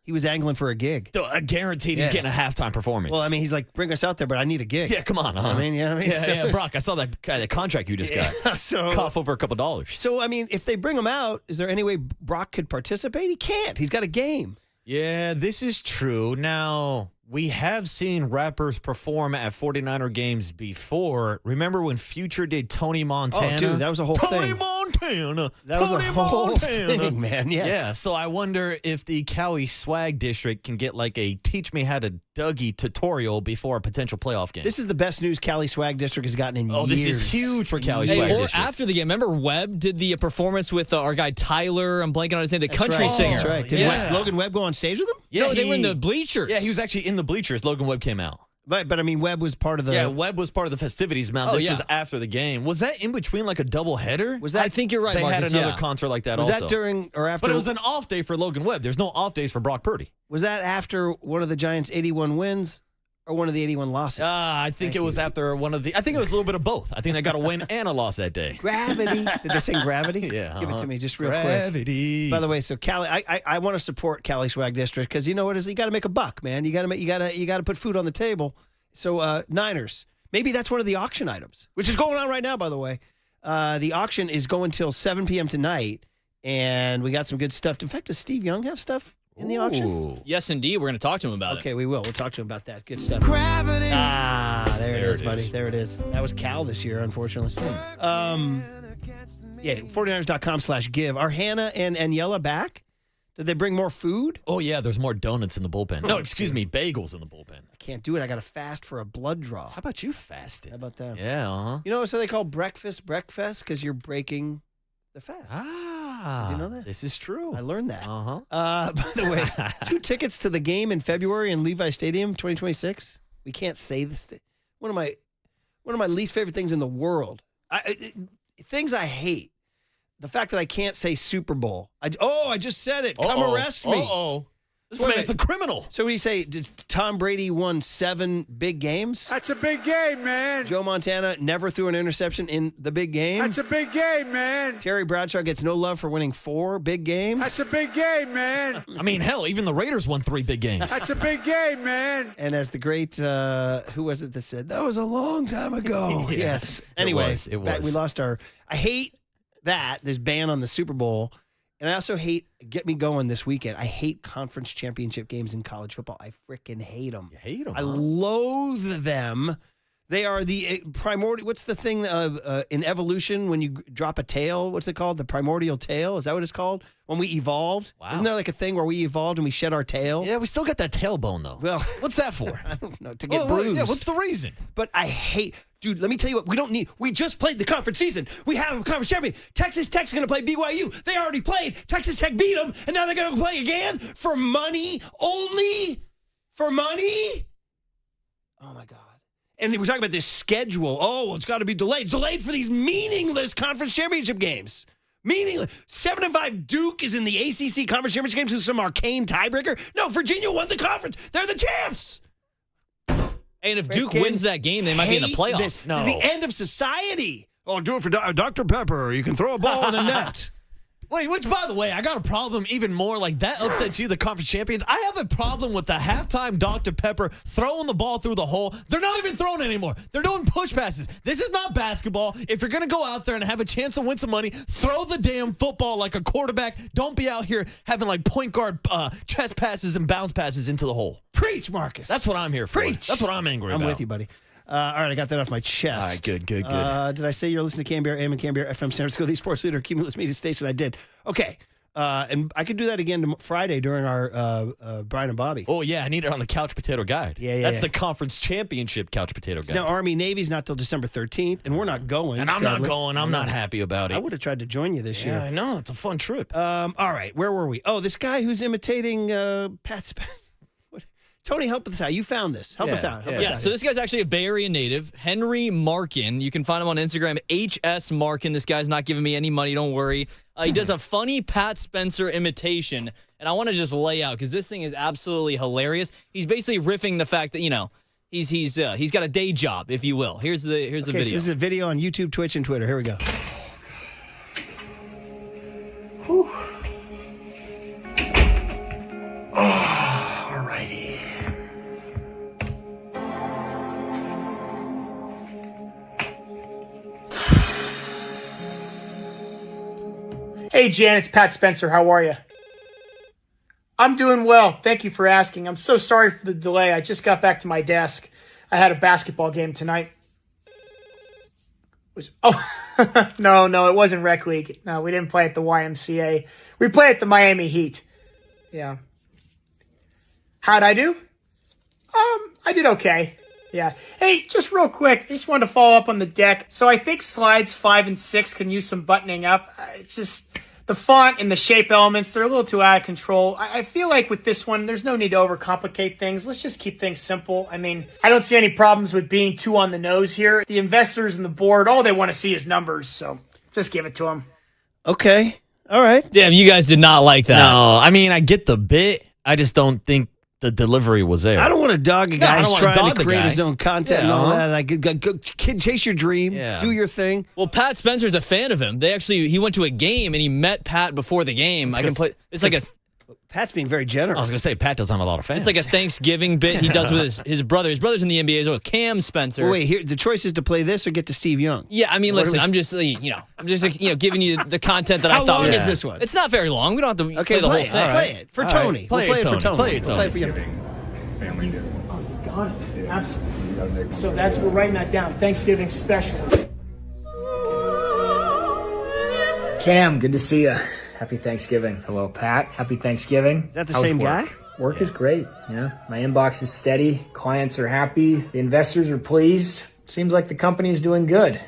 He was angling for a gig. I guaranteed he's getting a halftime performance. Well, I mean, he's like, bring us out there, but I need a gig. Yeah, come on. Huh? I mean, Yeah, Brock, I saw that kind of contract you just got. So cough over a couple dollars. So, I mean, if they bring him out, is there any way Brock could participate? He can't. He's got a game. Yeah, this is true. Now, we have seen rappers perform at 49er games before. Remember when Future did Tony Montana? Oh, dude, that was a whole thing. Tony Montana. That was a whole thing, man. Yes. Yeah, so I wonder if the Cali Swag District can get like a Teach Me How to Dougie tutorial before a potential playoff game. This is the best news Cali Swag District has gotten in years. Oh, this is huge for Cali Swag Or District. after the game. Remember Webb did the performance with our guy Tyler. I'm blanking on his name, the country singer. That's right. Did Logan Webb go on stage with him? Yeah, no, they were in the bleachers. Yeah, he was actually in the bleachers. Logan Webb came out. But I mean, Webb was part of the. Yeah, Webb was part of the festivities. This was after the game. Was that in between like a double header? Was that? I think you're right. They Marcus, had another concert like that. Was also. that during or after? But it was an off day for Logan Webb. There's no off days for Brock Purdy. Was that after one of the Giants' 81 wins? Or one of the 81 losses? I think it was after one of the. I think it was a little bit of both. I think they got a win and a loss that day. Gravity. Did they sing Gravity? Yeah. Give it to me just real Gravity. quick. By the way, so Cali, I want to support Cali Swag District because you know what is you got to make a buck, man. You got to put food on the table. So Niners, maybe that's one of the auction items, which is going on right now. By the way, the auction is going till 7 p.m. tonight, and we got some good stuff. In fact, does Steve Young have stuff in the auction? Yes, indeed. We're going to talk to him about it. Okay, we will. We'll talk to him about that. Good stuff. Gravity. There it is, buddy. There it is. That was Cal this year, unfortunately. Yeah, 49ers.com/give. Are Hannah and Aniela back? Did they bring more food? Oh, yeah, there's more donuts in the bullpen. No, excuse me, bagels in the bullpen. I can't do it. I got to fast for a blood draw. How about you fasting? How about that? Yeah, You know, so they call breakfast because you're breaking the fast. Did you know that? This is true. I learned that. Uh-huh. By the way, 2 tickets to the game in February in Levi Stadium, 2026. We can't say this. One of my least favorite things in the world. Things I hate. The fact that I can't say Super Bowl. I just said it. Come arrest me. This man's a criminal. So what do you say? Did Tom Brady won 7 big games? That's a big game, man. Joe Montana never threw an interception in the big game. That's a big game, man. Terry Bradshaw gets no love for winning 4 big games. That's a big game, man. I mean, hell, even the Raiders won 3 big games. That's a big game, man. And as the great, who was it that said, that was a long time ago? Yes. Anyway, it was. We lost I hate that, this ban on the Super Bowl. And I also get me going this weekend. I hate conference championship games in college football. I freaking hate them. You hate them? I loathe them. They are the primordial. What's the thing in evolution when you drop a tail? What's it called? The primordial tail? Is that what it's called? When we evolved? Wow. Isn't there like a thing where we evolved and we shed our tail? Yeah, we still got that tailbone, though. Well, what's that for? I don't know. To get bruised. Yeah, what's the reason? But I hate... Dude, let me tell you what, we just played the conference season. We have a conference champion. Texas Tech's going to play BYU. They already played. Texas Tech beat them, and now they're going to play again for money only? For money? Oh, my God. And we're talking about this schedule. Oh, well, it's got to be delayed. It's delayed for these meaningless conference championship games. Meaningless. 7-5 Duke is in the ACC conference championship games with some arcane tiebreaker. No, Virginia won the conference. They're the champs. And if Duke wins that game, they might be in the playoffs. This is the end of society. Oh, do it for Dr. Pepper. You can throw a ball in a net. Wait, which, by the way, I got a problem even more. Like, that upsets you, the conference champions. I have a problem with the halftime Dr. Pepper throwing the ball through the hole. They're not even throwing it anymore. They're doing push passes. This is not basketball. If you're going to go out there and have a chance to win some money, throw the damn football like a quarterback. Don't be out here having, like, point guard chest passes and bounce passes into the hole. Preach, Marcus. That's what I'm here for. Preach. That's what I'm angry about. I'm with you, buddy. All right, I got that off my chest. All right, good. Did I say you're listening to KNBR AM and KNBR FM San Francisco, the sports leader, Cumulus Media Station? I did. Okay. And I could do that again Friday during our Brian and Bobby. Oh, yeah. I need it on the Couch Potato Guide. Yeah. That's the conference championship Couch Potato Guide. Now, Army-Navy's not till December 13th, and we're not going. And I'm not going. I'm not happy about it. I would have tried to join you this year. Yeah, I know. It's a fun trip. All right. Where were we? Oh, this guy who's imitating Pat Spencer. Tony, help us out. You found this. Help us out. So this guy's actually a Bay Area native, Henry Markin. You can find him on Instagram, HS Markin. This guy's not giving me any money. Don't worry. He does a funny Pat Spencer imitation, and I want to just lay out because this thing is absolutely hilarious. He's basically riffing the fact that he's got a day job, if you will. Here's the video. So this is a video on YouTube, Twitch, and Twitter. Here we go. Whew. All righty. Hey, Jan, it's Pat Spencer. How are you? I'm doing well. Thank you for asking. I'm so sorry for the delay. I just got back to my desk. I had a basketball game tonight. No, it wasn't Rec League. No, we didn't play at the YMCA. We played at the Miami Heat. Yeah. How'd I do? I did okay. Yeah. Hey, just real quick, I just wanted to follow up on the deck. So I think slides 5 and 6 can use some buttoning up. It's just the font and the shape elements, they're a little too out of control. I feel like with this one, there's no need to overcomplicate things. Let's just keep things simple. I mean, I don't see any problems with being too on the nose here. The investors and the board, all they want to see is numbers. So just give it to them. Okay. All right. Damn, you guys did not like that. No, I mean, I get the bit. I just don't think the delivery was there. I don't want to dog a guy who's trying to create his own content and all that. Like, go, kid, chase your dream. Yeah. Do your thing. Well, Pat Spencer's a fan of him. He went to a game and he met Pat before the game. Pat's being very generous. I was going to say, Pat doesn't have a lot of fans. It's like a Thanksgiving bit he does with his brother. His brother's in the NBA as well. Cam Spencer. Well, wait, here the choice is to play this or get to Steve Young. Yeah, I mean, listen, I'm just giving you the content that I thought. How long is this one? It's not very long. We don't have to play the whole thing. Play it for Tony. Play it for Tony. Play it for you. Oh, got it. Absolutely. So we're writing that down. Thanksgiving special. Cam, good to see you. Happy Thanksgiving. Hello, Pat. Happy Thanksgiving. Is that the same guy? Work is great. Yeah. My inbox is steady. Clients are happy. The investors are pleased. Seems like the company is doing good.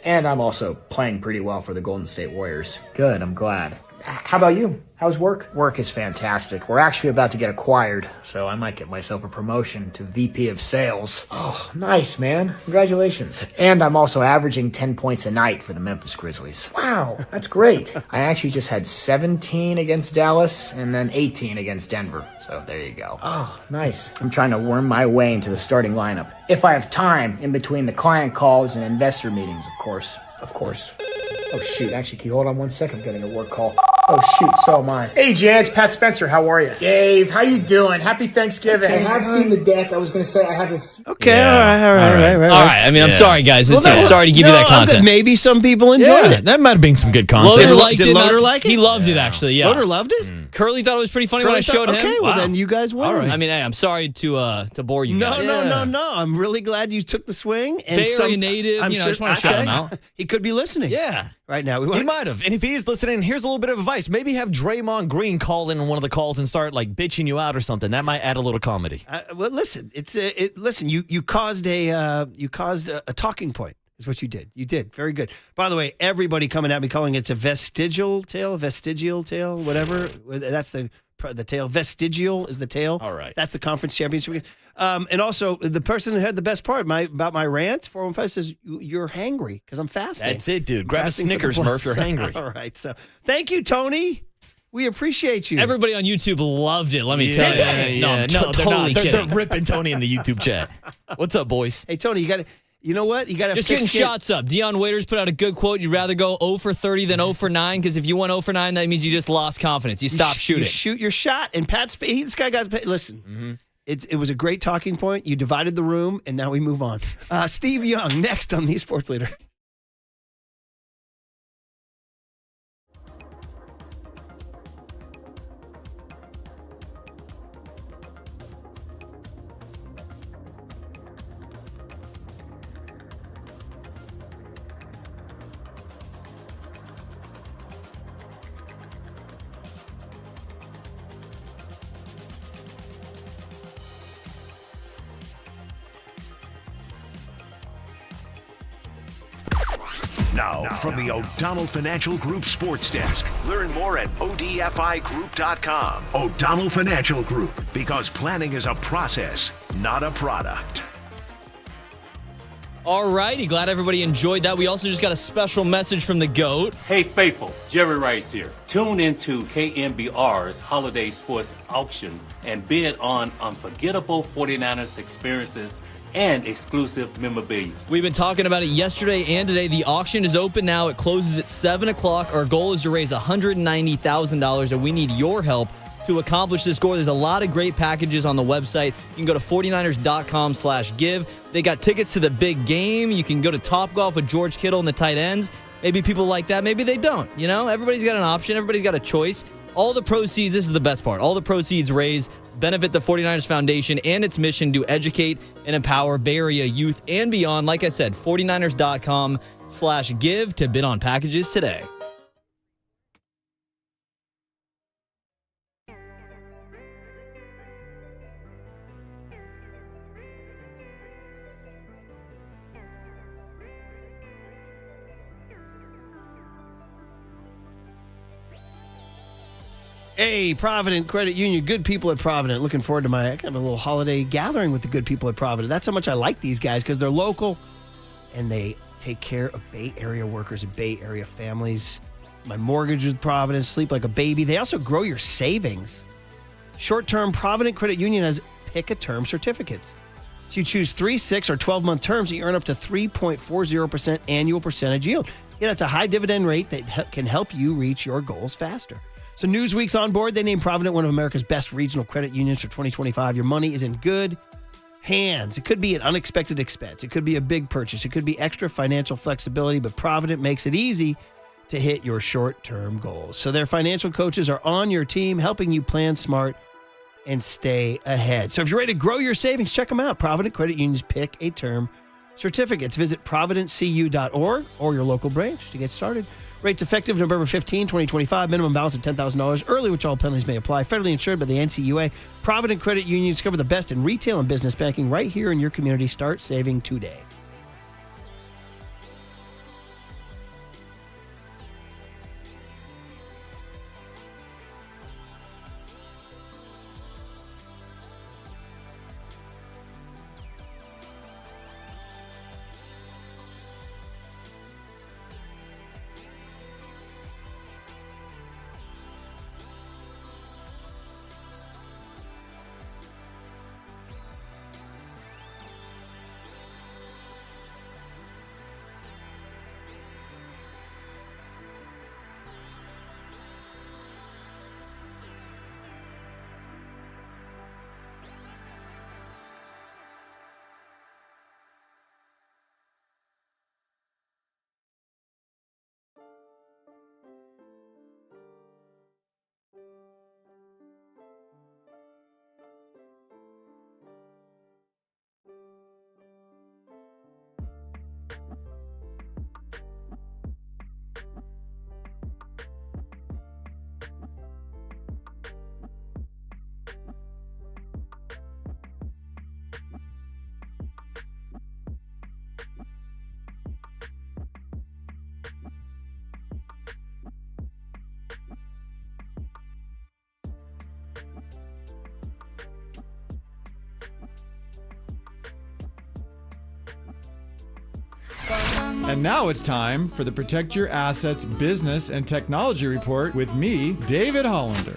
And I'm also playing pretty well for the Golden State Warriors. Good, I'm glad. How about you? How's work? Work is fantastic. We're actually about to get acquired, so I might get myself a promotion to VP of Sales. Oh, nice, man. Congratulations. And I'm also averaging 10 points a night for the Memphis Grizzlies. Wow, that's great. I actually just had 17 against Dallas and then 18 against Denver. So there you go. Oh, nice. I'm trying to worm my way into the starting lineup. If I have time in between the client calls and investor meetings, of course. Of course. Oh, shoot. Actually, can you hold on 1 second? I'm getting a work call. Oh, shoot. So am I. Hey, Jan, it's Pat Spencer. How are you? Dave, how you doing? Happy Thanksgiving. I have seen the deck. I was going to say I have a... Okay, Yeah. all right. I mean, I'm sorry, guys. Sorry to give you that I'm good. content. Maybe some people enjoyed it. That might have been some good content. Loader liked Did it. Loader like it? He loved it, actually, yeah. Loader loved it? Curly thought it was pretty funny when I showed him. Okay, well then you guys win. All right. I mean, hey, I'm sorry to bore you guys. No. I'm really glad you took the swing. And Bay Area native, I just want to shout him out. He could be listening. Yeah. Right now. He might have. And if he is listening, here's a little bit of advice. Maybe have Draymond Green call in on one of the calls and start like bitching you out or something. That might add a little comedy. Well, listen. Listen. You caused a talking point. Is what you did. You did. Very good. By the way, everybody coming at me calling it's a vestigial tail, whatever. That's the tail. Vestigial is the tail. All right. That's the conference championship. And also, the person who had the best part about my rant, 415 says, you're hangry because I'm fasting. That's it, dude. Grab a Snickers, Murph. You're hangry. All right. So thank you, Tony. We appreciate you. Everybody on YouTube loved it, let me tell you. No, they're totally not. They're ripping Tony in the YouTube chat. What's up, boys? Hey, Tony, you know what? You got to just getting shots up. Deion Waiters put out a good quote. You'd rather go 0 for 30 than 0 for 9 because if you went 0 for 9, that means you just lost confidence. You stop shooting. You shoot your shot. And this guy got paid. Listen, it was a great talking point. You divided the room, and now we move on. Steve Young, next on The Sports Leader. Now, from the O'Donnell Financial Group Sports Desk. Learn more at odfigroup.com. O'Donnell Financial Group, because planning is a process, not a product. All righty, glad everybody enjoyed that. We also just got a special message from the GOAT. Hey, faithful, Jerry Rice here. Tune into KNBR's Holiday Sports Auction and bid on unforgettable 49ers experiences and exclusive memorabilia. We've been talking about it yesterday and today. The auction is open now. It closes at 7 o'clock. Our goal is to raise $190,000, and we need your help to accomplish this goal. There's a lot of great packages on the website. You can go to 49ers.com/give. They got tickets to the big game. You can go to Topgolf with George Kittle and the tight ends. Maybe people like that. Maybe they don't. You know, everybody's got an option. Everybody's got a choice. All the proceeds, this is the best part, all the proceeds raised benefit the 49ers Foundation and its mission to educate and empower Bay Area youth and beyond. Like I said, 49ers.com/give to bid on packages today. Hey, Provident Credit Union, good people at Provident. Looking forward to my kind of a little holiday gathering with the good people at Provident. That's how much I like these guys because they're local and they take care of Bay Area workers and Bay Area families. My mortgage with Provident, sleep like a baby. They also grow your savings. Short-term Provident Credit Union has pick-a-term certificates. So you choose 3, 6, or 12-month terms and you earn up to 3.40% annual percentage yield. Yeah, that's a high dividend rate that can help you reach your goals faster. So Newsweek's on board. They named Provident one of America's best regional credit unions for 2025. Your money is in good hands. It could be an unexpected expense. It could be a big purchase. It could be extra financial flexibility, but Provident makes it easy to hit your short-term goals. So their financial coaches are on your team, helping you plan smart and stay ahead. So if you're ready to grow your savings, check them out. Provident Credit Union's Pick a Term certificates. Visit providentcu.org or your local branch to get started. Rates effective November 15, 2025. Minimum balance of $10,000. Early withdrawal penalties may apply. Federally insured by the NCAA. Provident Credit Union. Discover the best in retail and business banking right here in your community. Start saving today. And now it's time for the Protect Your Assets Business and Technology Report with me, David Hollander.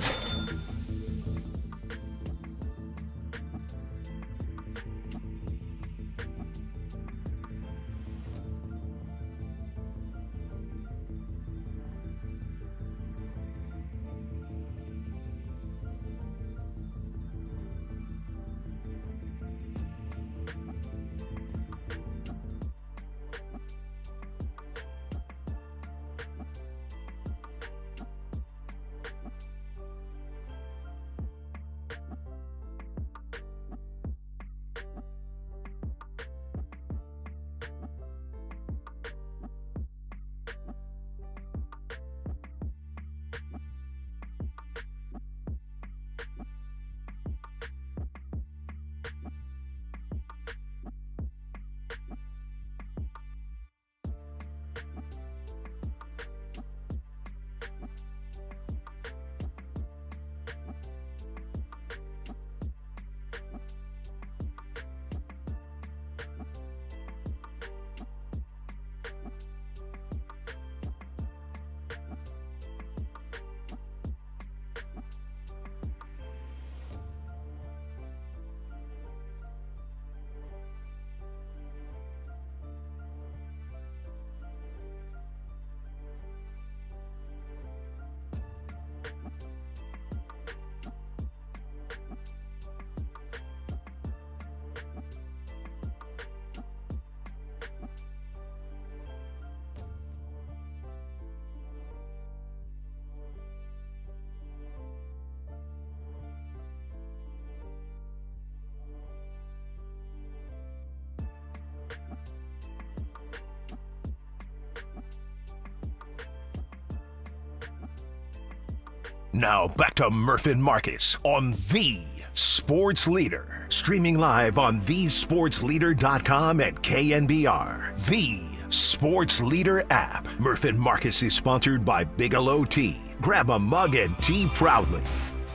Now back to Murph and Marcus on The Sports Leader. Streaming live on thesportsleader.com and KNBR. The Sports Leader app. Murph and Marcus is sponsored by Bigelow Tea. Grab a mug and tea proudly.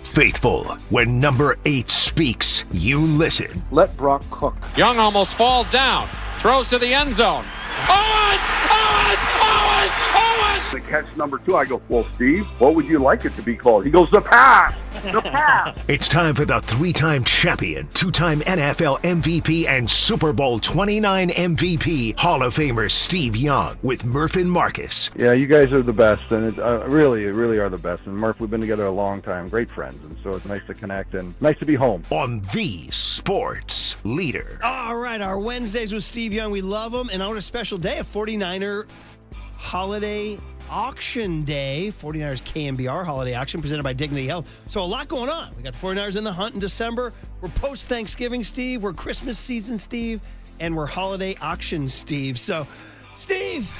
Faithful, when number 8 speaks, you listen. Let Brock cook. Young almost falls down. Throws to the end zone. Owens! Owens! Owens! Owens! The catch number 2, I go, well, Steve, what would you like it to be called? He goes, the pass! The pass! It's time for the 3-time champion, 2-time NFL MVP, and Super Bowl 29 MVP, Hall of Famer Steve Young with Murph and Marcus. Yeah, you guys are the best, and it's really are the best. And Murph, we've been together a long time, great friends, and so it's nice to connect and nice to be home. On The Sports Leader. All right, our Wednesdays with Steve Young, we love him, and on a special day, a 49er holiday auction day, 49ers KNBR holiday auction presented by Dignity Health. So a lot going on. We got the 49ers in the hunt in December. We're post-Thanksgiving, Steve. We're Christmas season, Steve. And we're holiday auction, Steve. So, Steve,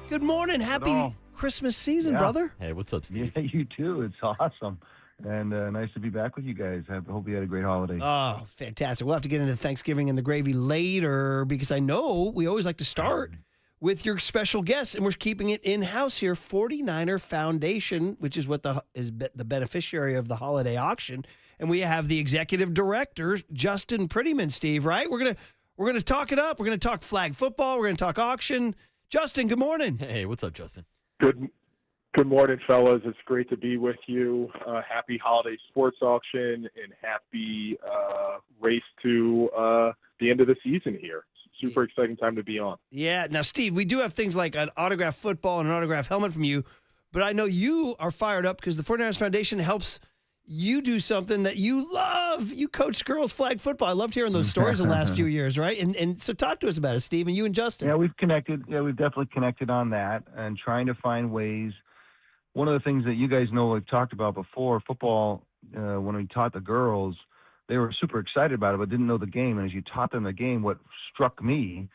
good morning. Happy Christmas season, brother. Hey, what's up, Steve? Yeah, you too. It's awesome. And nice to be back with you guys. I hope you had a great holiday. Oh, fantastic. We'll have to get into Thanksgiving and the gravy later because I know we always like to start with your special guests, and we're keeping it in-house here, 49er Foundation, which is what is the beneficiary of the holiday auction. And we have the executive director, Justin Prettyman, Steve, right? We're gonna talk it up. We're gonna talk flag football. We're gonna talk auction. Justin, good morning. Hey, what's up, Justin? Good morning, fellas. It's great to be with you. Happy holiday sports auction and happy race to the end of the season here. Super exciting time to be on. Yeah. Now, Steve, we do have things like an autographed football and an autographed helmet from you, but I know you are fired up because the 49ers Foundation helps you do something that you love. You coach girls flag football. I loved hearing those stories the last few years, right? And so talk to us about it, Steve, and you and Justin. Yeah, we've connected. Yeah, we've definitely connected on that and trying to find ways. One of the things that you guys know we've talked about before, football, when we taught the girls, they were super excited about it, but didn't know the game. And as you taught them the game, what struck me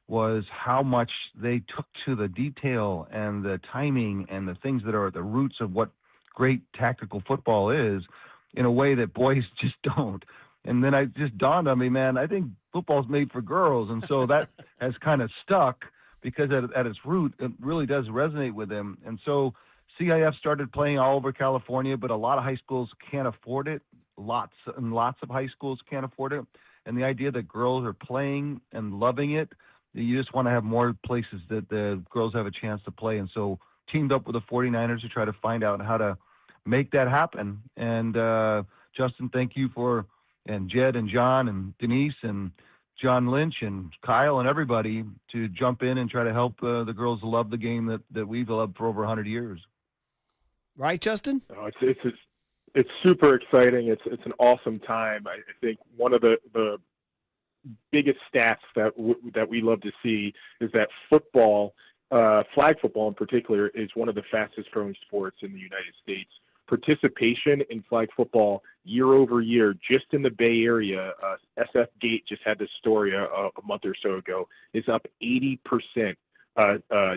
was how much they took to the detail and the timing and the things that are at the roots of what great tactical football is in a way that boys just don't. And then it just dawned on me, man, I think football's made for girls. And so that has kind of stuck because at its root, it really does resonate with them. And so CIF started playing all over California, but a lot of high schools can't afford it. Lots and lots of high schools can't afford it. And the idea that girls are playing and loving it You just want to have more places that the girls have a chance to play. And so teamed up with the 49ers to try to find out how to make that happen. And Justin, thank you and Jed and John and Denise and John Lynch and Kyle and everybody to jump in and try to help the girls love the game that we've loved for over 100 years. Right, Justin? No, it's super exciting. It's an awesome time. I think one of the biggest stats that we love to see is that football, flag football in particular, is one of the fastest growing sports in the United States. Participation in flag football year over year, just in the Bay Area, SF Gate just had this story a month or so ago, is up 80%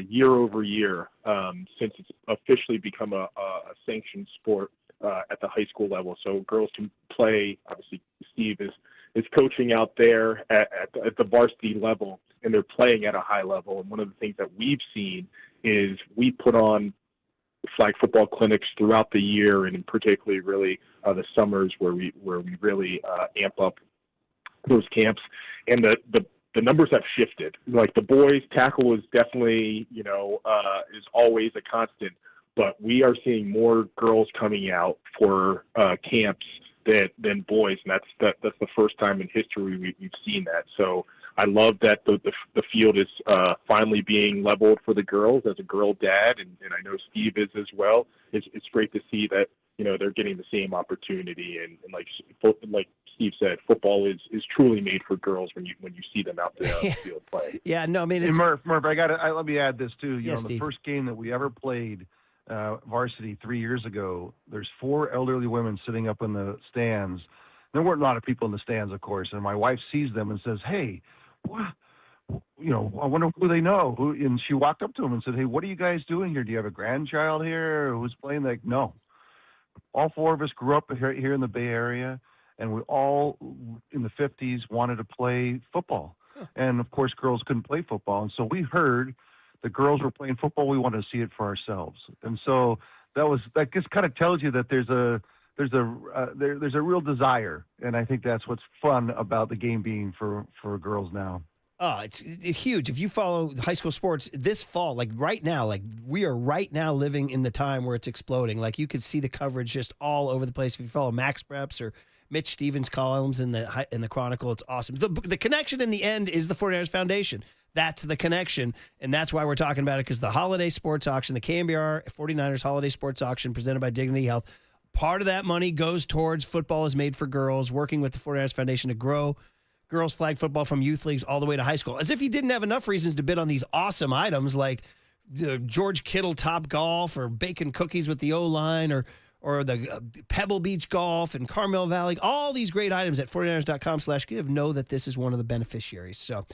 year over year since it's officially become a sanctioned sport at the high school level. So girls can play. Obviously, Steve is coaching out there at the varsity level, and they're playing at a high level. And one of the things that we've seen is we put on flag football clinics throughout the year, and particularly really the summers where we really amp up those camps. And the numbers have shifted. Like the boys tackle is definitely, is always a constant, but we are seeing more girls coming out for camps than boys, and that's the first time in history we've seen that. So I love that the field is finally being leveled for the girls. As a girl dad, and I know Steve is as well. It's great to see that they're getting the same opportunity, and like Steve said, football is truly made for girls when you see them out there on the field play. Yeah, no, I mean, it's Murph, let me add this too. Yeah, The Steve. first game that we ever played varsity 3 years ago, there's 4 elderly women sitting up in the stands. There weren't a lot of people in the stands, of course, and my wife sees them and says, "Hey, what? I wonder who they know." And she walked up to them and said, "Hey, what are you guys doing here? Do you have a grandchild here who's playing?" Like, no. All 4 of us grew up here in the Bay Area, and we all, in the 50s, wanted to play football. And, of course, girls couldn't play football. And so we heard the girls were playing football. We wanted to see it for ourselves. And so that just kind of tells you that there's a real desire. And I think that's what's fun about the game being for girls now. Oh, it's huge. If you follow high school sports this fall, like right now, like we are right now living in the time where it's exploding. Like you could see the coverage just all over the place. If you follow Max Preps or Mitch Stevens' columns in the Chronicle, it's awesome. The connection in the end is the 49ers Foundation. That's the connection, and that's why we're talking about it, because the holiday sports auction, the KNBR 49ers holiday sports auction presented by Dignity Health, part of that money goes towards Football is Made for Girls, working with the 49ers Foundation to grow girls flag football from youth leagues all the way to high school. As if you didn't have enough reasons to bid on these awesome items like George Kittle Top Golf or bacon cookies with the O-line or the Pebble Beach Golf and Carmel Valley. All these great items at 49ers.com/give. Know that this is one of the beneficiaries. So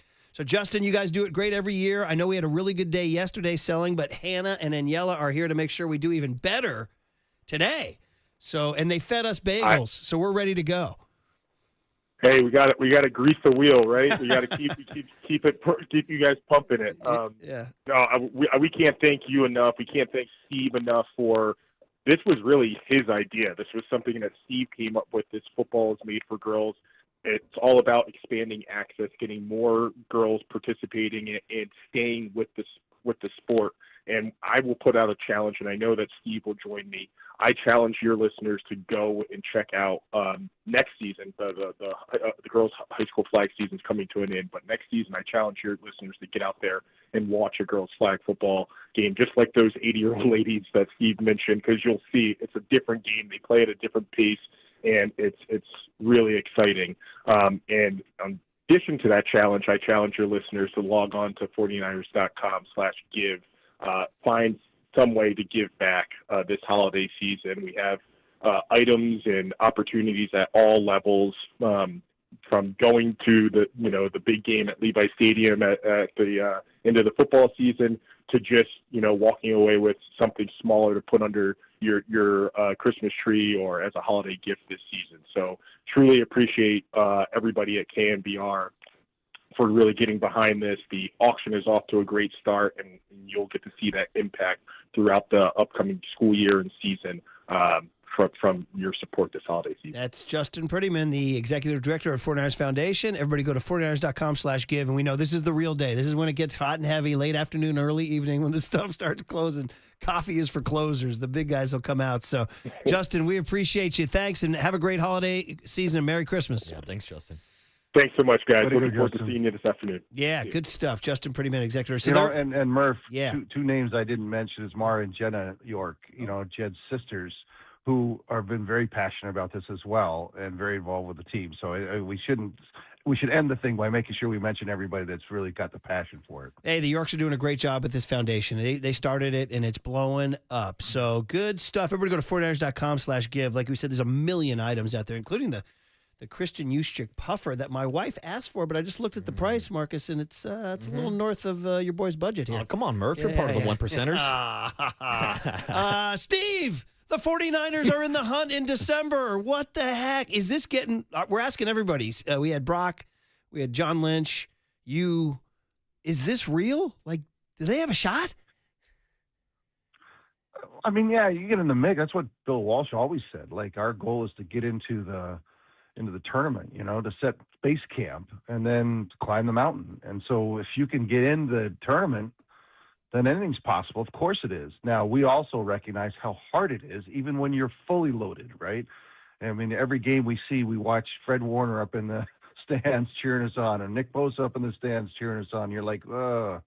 Justin, you guys do it great every year. I know we had a really good day yesterday selling, but Hannah and Aniela are here to make sure we do even better today. And they fed us bagels, so we're ready to go. Hey, we got to grease the wheel, right? We got to keep you guys pumping it. Yeah. No, we can't thank you enough. We can't thank Steve enough for. This was really his idea. This was something that Steve came up with. This Football is Made for Girls. It's all about expanding access, getting more girls participating and staying with the sport. And I will put out a challenge, and I know that Steve will join me. I challenge your listeners to go and check out next season. The girls' high school flag season is coming to an end, but next season I challenge your listeners to get out there and watch a girls' flag football game, just like those 80-year-old ladies that Steve mentioned, because you'll see it's a different game. They play at a different pace, and it's really exciting. And in addition to that challenge, I challenge your listeners to log on to 49ers.com/give. Find some way to give back this holiday season. We have items and opportunities at all levels, from going to the big game at Levi Stadium at the end of the football season to just walking away with something smaller to put under your Christmas tree or as a holiday gift this season. So truly appreciate everybody at KNBR for really getting behind this. The auction is off to a great start, and you'll get to see that impact throughout the upcoming school year and season. from your support this holiday season. That's Justin Prettyman, the executive director of 49ers Foundation. Everybody go to 49ers.com/give. And we know this is the real day. This is when it gets hot and heavy, late afternoon, early evening, when the stuff starts closing. Coffee is for closers. The big guys will come out. So, Justin, we appreciate you. Thanks, and have a great holiday season and Merry Christmas. Yeah, thanks, Justin. Thanks so much, guys. Very Looking good, forward to Justin. seeing you this afternoon. Yeah, good stuff. Justin Prettyman, executive. So You know, there- and Murph, Yeah. two names I didn't mention is Mara and Jenna York, Jed's sisters, who have been very passionate about this as well and very involved with the team. So we should end the thing by making sure we mention everybody that's really got the passion for it. Hey, the Yorks are doing a great job at this foundation. They started it, and it's blowing up. So good stuff. Everybody go to 49ers.com/give. Like we said, there's a million items out there, including the Christian Juszczyk puffer that my wife asked for, but I just looked at the price, Marcus, and it's a little north of your boy's budget here. Oh, come on, Murph. You're part of the one percenters. Steve, the 49ers are in the hunt in December. What the heck? Is this getting – we're asking everybody. We had Brock. We had John Lynch. You. Is this real? Like, do they have a shot? I mean, yeah, you get in the mix. That's what Bill Walsh always said. Like, our goal is to get into the tournament, to set base camp and then to climb the mountain. And so if you can get in the tournament, then anything's possible. Of course it is. Now, we also recognize how hard it is, even when you're fully loaded, right? I mean, every game we see, we watch Fred Warner up in the stands cheering us on and Nick Bosa up in the stands cheering us on. You're like, but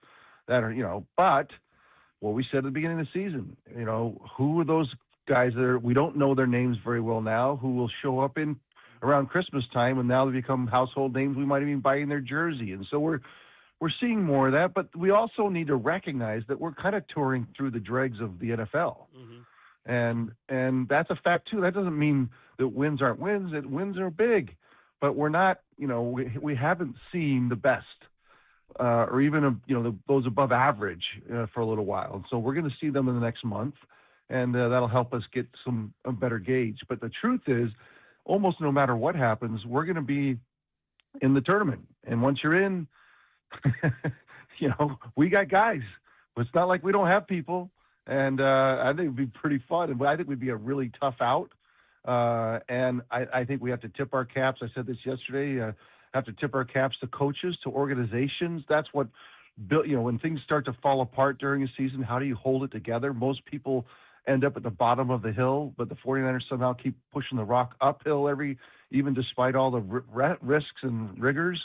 what we said at the beginning of the season, who are those guys we don't know their names very well now, who will show up in around Christmas time, and now they become household names. We might even buy in their jersey. And so we're seeing more of that, but we also need to recognize that we're kind of touring through the dregs of the NFL. And that's a fact too. That doesn't mean that wins aren't wins, that wins are big, but we're not, we haven't seen the best, or even, those above average for a little while. And so we're going to see them in the next month, and that'll help us get a better gauge. But the truth is, almost no matter what happens, we're going to be in the tournament. And once you're in, we got guys. It's not like we don't have people. And I think it'd be pretty fun. And I think we'd be a really tough out. And I think we have to tip our caps. I said this yesterday. Have to tip our caps to coaches, to organizations. That's what built. When things start to fall apart during a season, how do you hold it together? Most people end up at the bottom of the hill, but the 49ers somehow keep pushing the rock uphill even despite all the risks and rigors.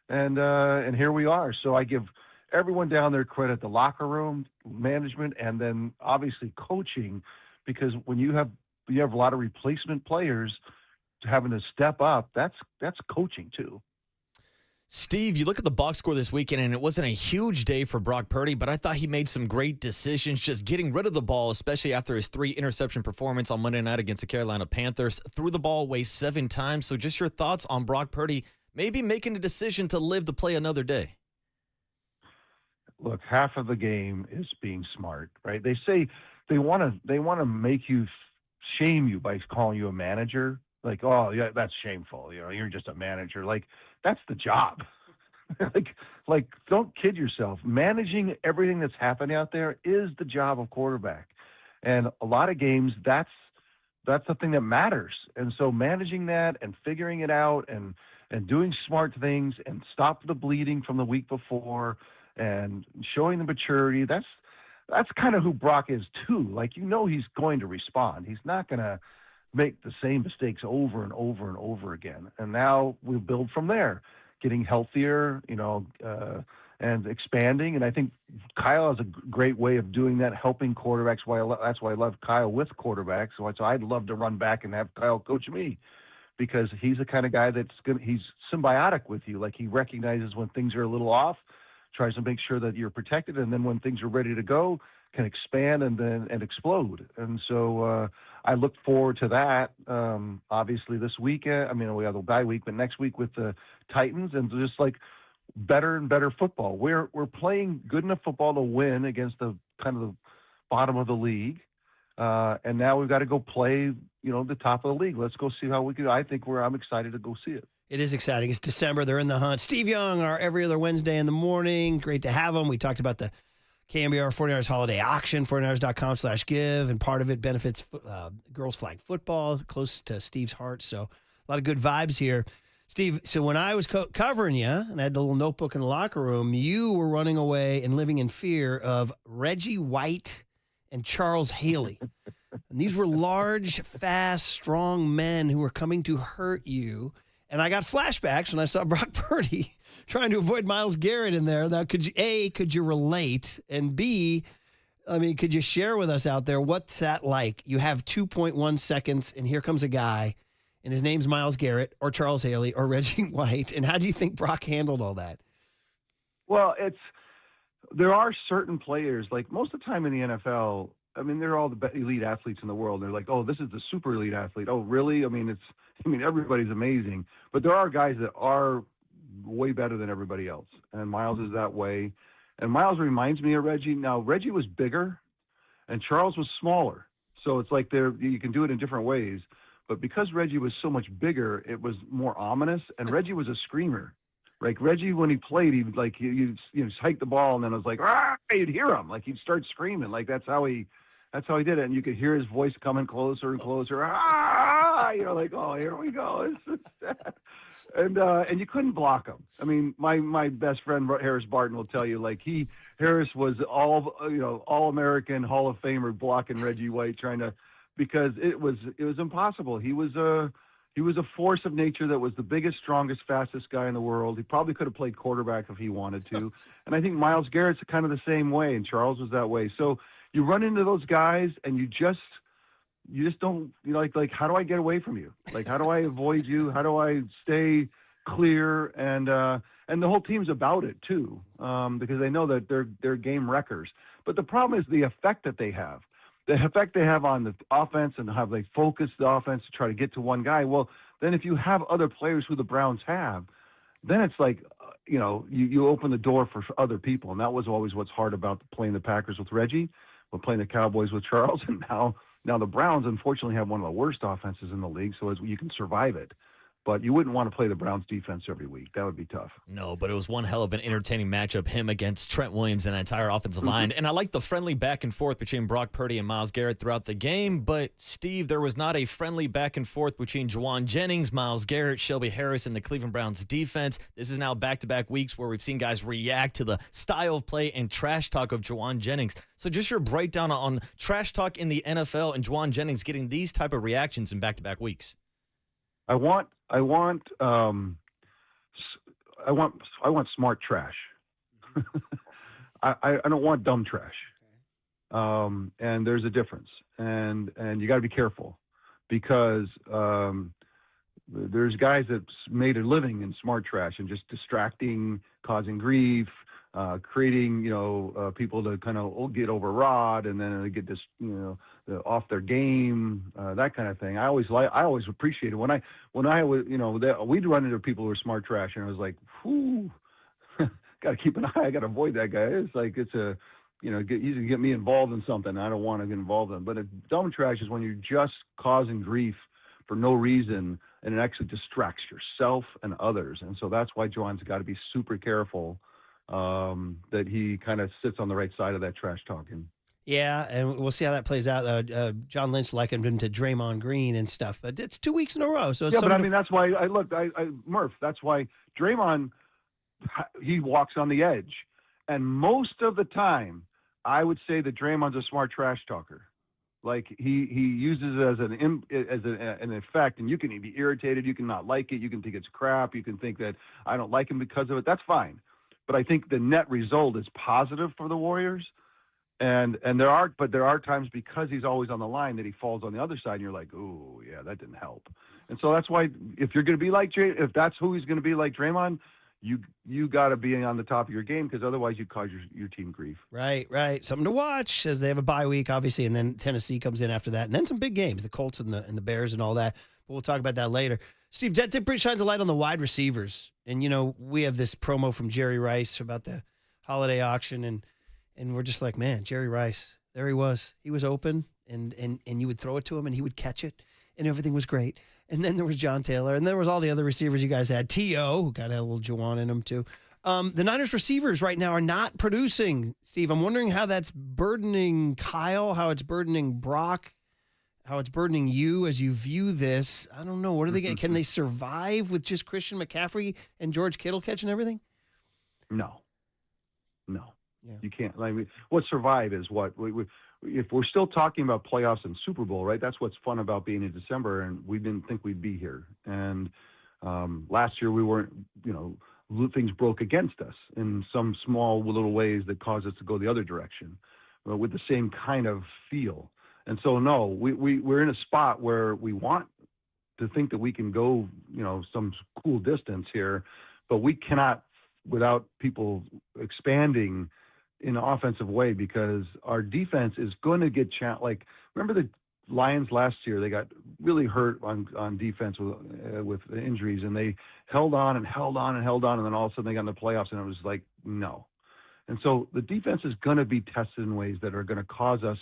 And here we are. So I give everyone down there credit, the locker room, management, and then obviously coaching, because when you have a lot of replacement players having to step up, that's coaching too. Steve, you look at the box score this weekend, and it wasn't a huge day for Brock Purdy, but I thought he made some great decisions just getting rid of the ball, especially after his 3-interception performance on Monday night against the Carolina Panthers. Threw the ball away 7 times. So just your thoughts on Brock Purdy maybe making a decision to live to play another day. Look, half of the game is being smart, right? They say they want to shame you by calling you a manager. Like, oh yeah, that's shameful. You're just a manager. Like, that's the job. like, don't kid yourself. Managing everything that's happening out there is the job of quarterback. And a lot of games, that's the thing that matters. And so managing that and figuring it out and doing smart things and stop the bleeding from the week before and showing the maturity, that's kind of who Brock is too. Like, he's going to respond. He's not going to make the same mistakes over and over and over again. And now we'll build from there, getting healthier, and expanding. And I think Kyle has a great way of doing that, helping quarterbacks. That's why I love Kyle with quarterbacks. So I'd love to run back and have Kyle coach me, because he's the kind of guy he's symbiotic with you. Like, he recognizes when things are a little off, tries to make sure that you're protected, and then when things are ready to go, can expand and explode. And so I look forward to that. Obviously this weekend, we have the bye week, but next week with the Titans, and just like better and better football. We're playing good enough football to win against the kind of the bottom of the league. And now we've got to go play, the top of the league. Let's go see how we can. I'm excited to go see it. It is exciting. It's December. They're in the hunt. Steve Young, our every other Wednesday in the morning. Great to have him. We talked about the KNBR 49ers holiday auction, 49ers.com/give, and part of it benefits girls flag football, close to Steve's heart. So a lot of good vibes here. Steve, so when I was covering you and I had the little notebook in the locker room, you were running away and living in fear of Reggie White and Charles Haley. And these were large, fast, strong men who were coming to hurt you. And I got flashbacks when I saw Brock Purdy trying to avoid Myles Garrett in there. Now, could you relate? And B, I mean, could you share with us out there, what's that like? You have 2.1 seconds, and here comes a guy, and his name's Myles Garrett or Charles Haley or Reggie White. And how do you think Brock handled all that? Well, there are certain players, like most of the time in the NFL, I mean, they're all the elite athletes in the world. They're like, oh, this is the super elite athlete. Oh, really? I mean, everybody's amazing. But there are guys that are way better than everybody else. And Myles is that way. And Myles reminds me of Reggie. Now, Reggie was bigger and Charles was smaller. So it's like you can do it in different ways. But because Reggie was so much bigger, it was more ominous. And Reggie was a screamer. Like Reggie, when he played, he'd hike the ball, and then it was like, ah, you'd hear him. Like he'd start screaming. Like that's how he did it. And you could hear his voice coming closer and closer. Ah, like, oh, here we go. It's so sad. And you couldn't block him. I mean, my best friend Harris Barton will tell you, like Harris was all American Hall of Famer blocking Reggie White, because it was impossible. He was a force of nature that was the biggest, strongest, fastest guy in the world. He probably could have played quarterback if he wanted to. And I think Myles Garrett's kind of the same way, and Charles was that way. So you run into those guys, and you just don't, like, how do I get away from you? Like, how do I avoid you? How do I stay clear? And the whole team's about it too, because they know that they're game wreckers. But the problem is the effect that they have. The effect they have on the offense and how they focus the offense to try to get to one guy. Well, then if you have other players who the Browns have, then it's like, you open the door for other people. And that was always what's hard about playing the Packers with Reggie, but playing the Cowboys with Charles. And now the Browns, unfortunately, have one of the worst offenses in the league, so you can survive it. But you wouldn't want to play the Browns defense every week. That would be tough. No, but it was one hell of an entertaining matchup, him against Trent Williams and an entire offensive line. And I like the friendly back and forth between Brock Purdy and Myles Garrett throughout the game. But, Steve, there was not a friendly back and forth between Juwan Jennings, Myles Garrett, Shelby Harris, and the Cleveland Browns defense. This is now back-to-back weeks where we've seen guys react to the style of play and trash talk of Juwan Jennings. So just your breakdown on trash talk in the NFL and Juwan Jennings getting these type of reactions in back-to-back weeks. I want smart trash. I don't want dumb trash. And there's a difference, and you got to be careful, because there's guys that made a living in smart trash and just distracting, causing grief, creating people to kind of get overwrought, and then they get this off their game, that kind of thing. I always appreciated when I was we'd run into people who were smart trash, and I was like, whoo, got to keep an eye. I got to avoid that guy. It's like he's gonna get me involved in something I don't want to get involved in. But dumb trash is when you're just causing grief for no reason, and it actually distracts yourself and others. And so that's why Juwan's got to be super careful that he kind of sits on the right side of that trash talking. Yeah, and we'll see how that plays out. John Lynch likened him to Draymond Green and stuff, but it's 2 weeks in a row. So but I mean, that's why Murph, that's why Draymond, he walks on the edge. And most of the time, I would say that Draymond's a smart trash talker. Like he uses it as an effect, and you can be irritated, you can not like it, you can think it's crap, you can think that I don't like him because of it. That's fine. But I think the net result is positive for the Warriors. And there are times, because he's always on the line, that he falls on the other side, and you're like, oh yeah, that didn't help. And so that's why, if you're going to be like if that's who he's going to be like Draymond, you got to be on the top of your game, because otherwise you cause your team grief. Right. Something to watch, as they have a bye week, obviously, and then Tennessee comes in after that, and then some big games, the Colts and the Bears and all that. But we'll talk about that later. Steve, that tip shines a light on the wide receivers, and we have this promo from Jerry Rice about the holiday auction, and we're just like, man, Jerry Rice, there he was open, and you would throw it to him, and he would catch it, and everything was great. And then there was John Taylor, and there was all the other receivers you guys had. T.O., who kind of had a little Juwan in him too. The Niners receivers right now are not producing. Steve, I'm wondering how that's burdening Kyle, how it's burdening Brock, how it's burdening you as you view this. I don't know. What are they getting? Can they survive with just Christian McCaffrey and George Kittle catching everything? No. Yeah. You can't. Like, what survive is what if we're still talking about playoffs and Super Bowl, right? That's what's fun about being in December, and we didn't think we'd be here. And last year we weren't. Things broke against us in some small little ways that caused us to go the other direction, with the same kind of feel. And so, no, we're in a spot where we want to think that we can go, some cool distance here, but we cannot without people expanding in an offensive way, because our defense is going to get like, remember the Lions last year, they got really hurt on defense with injuries, and they held on, and then all of a sudden they got in the playoffs, and it was like, no. And so the defense is going to be tested in ways that are going to cause us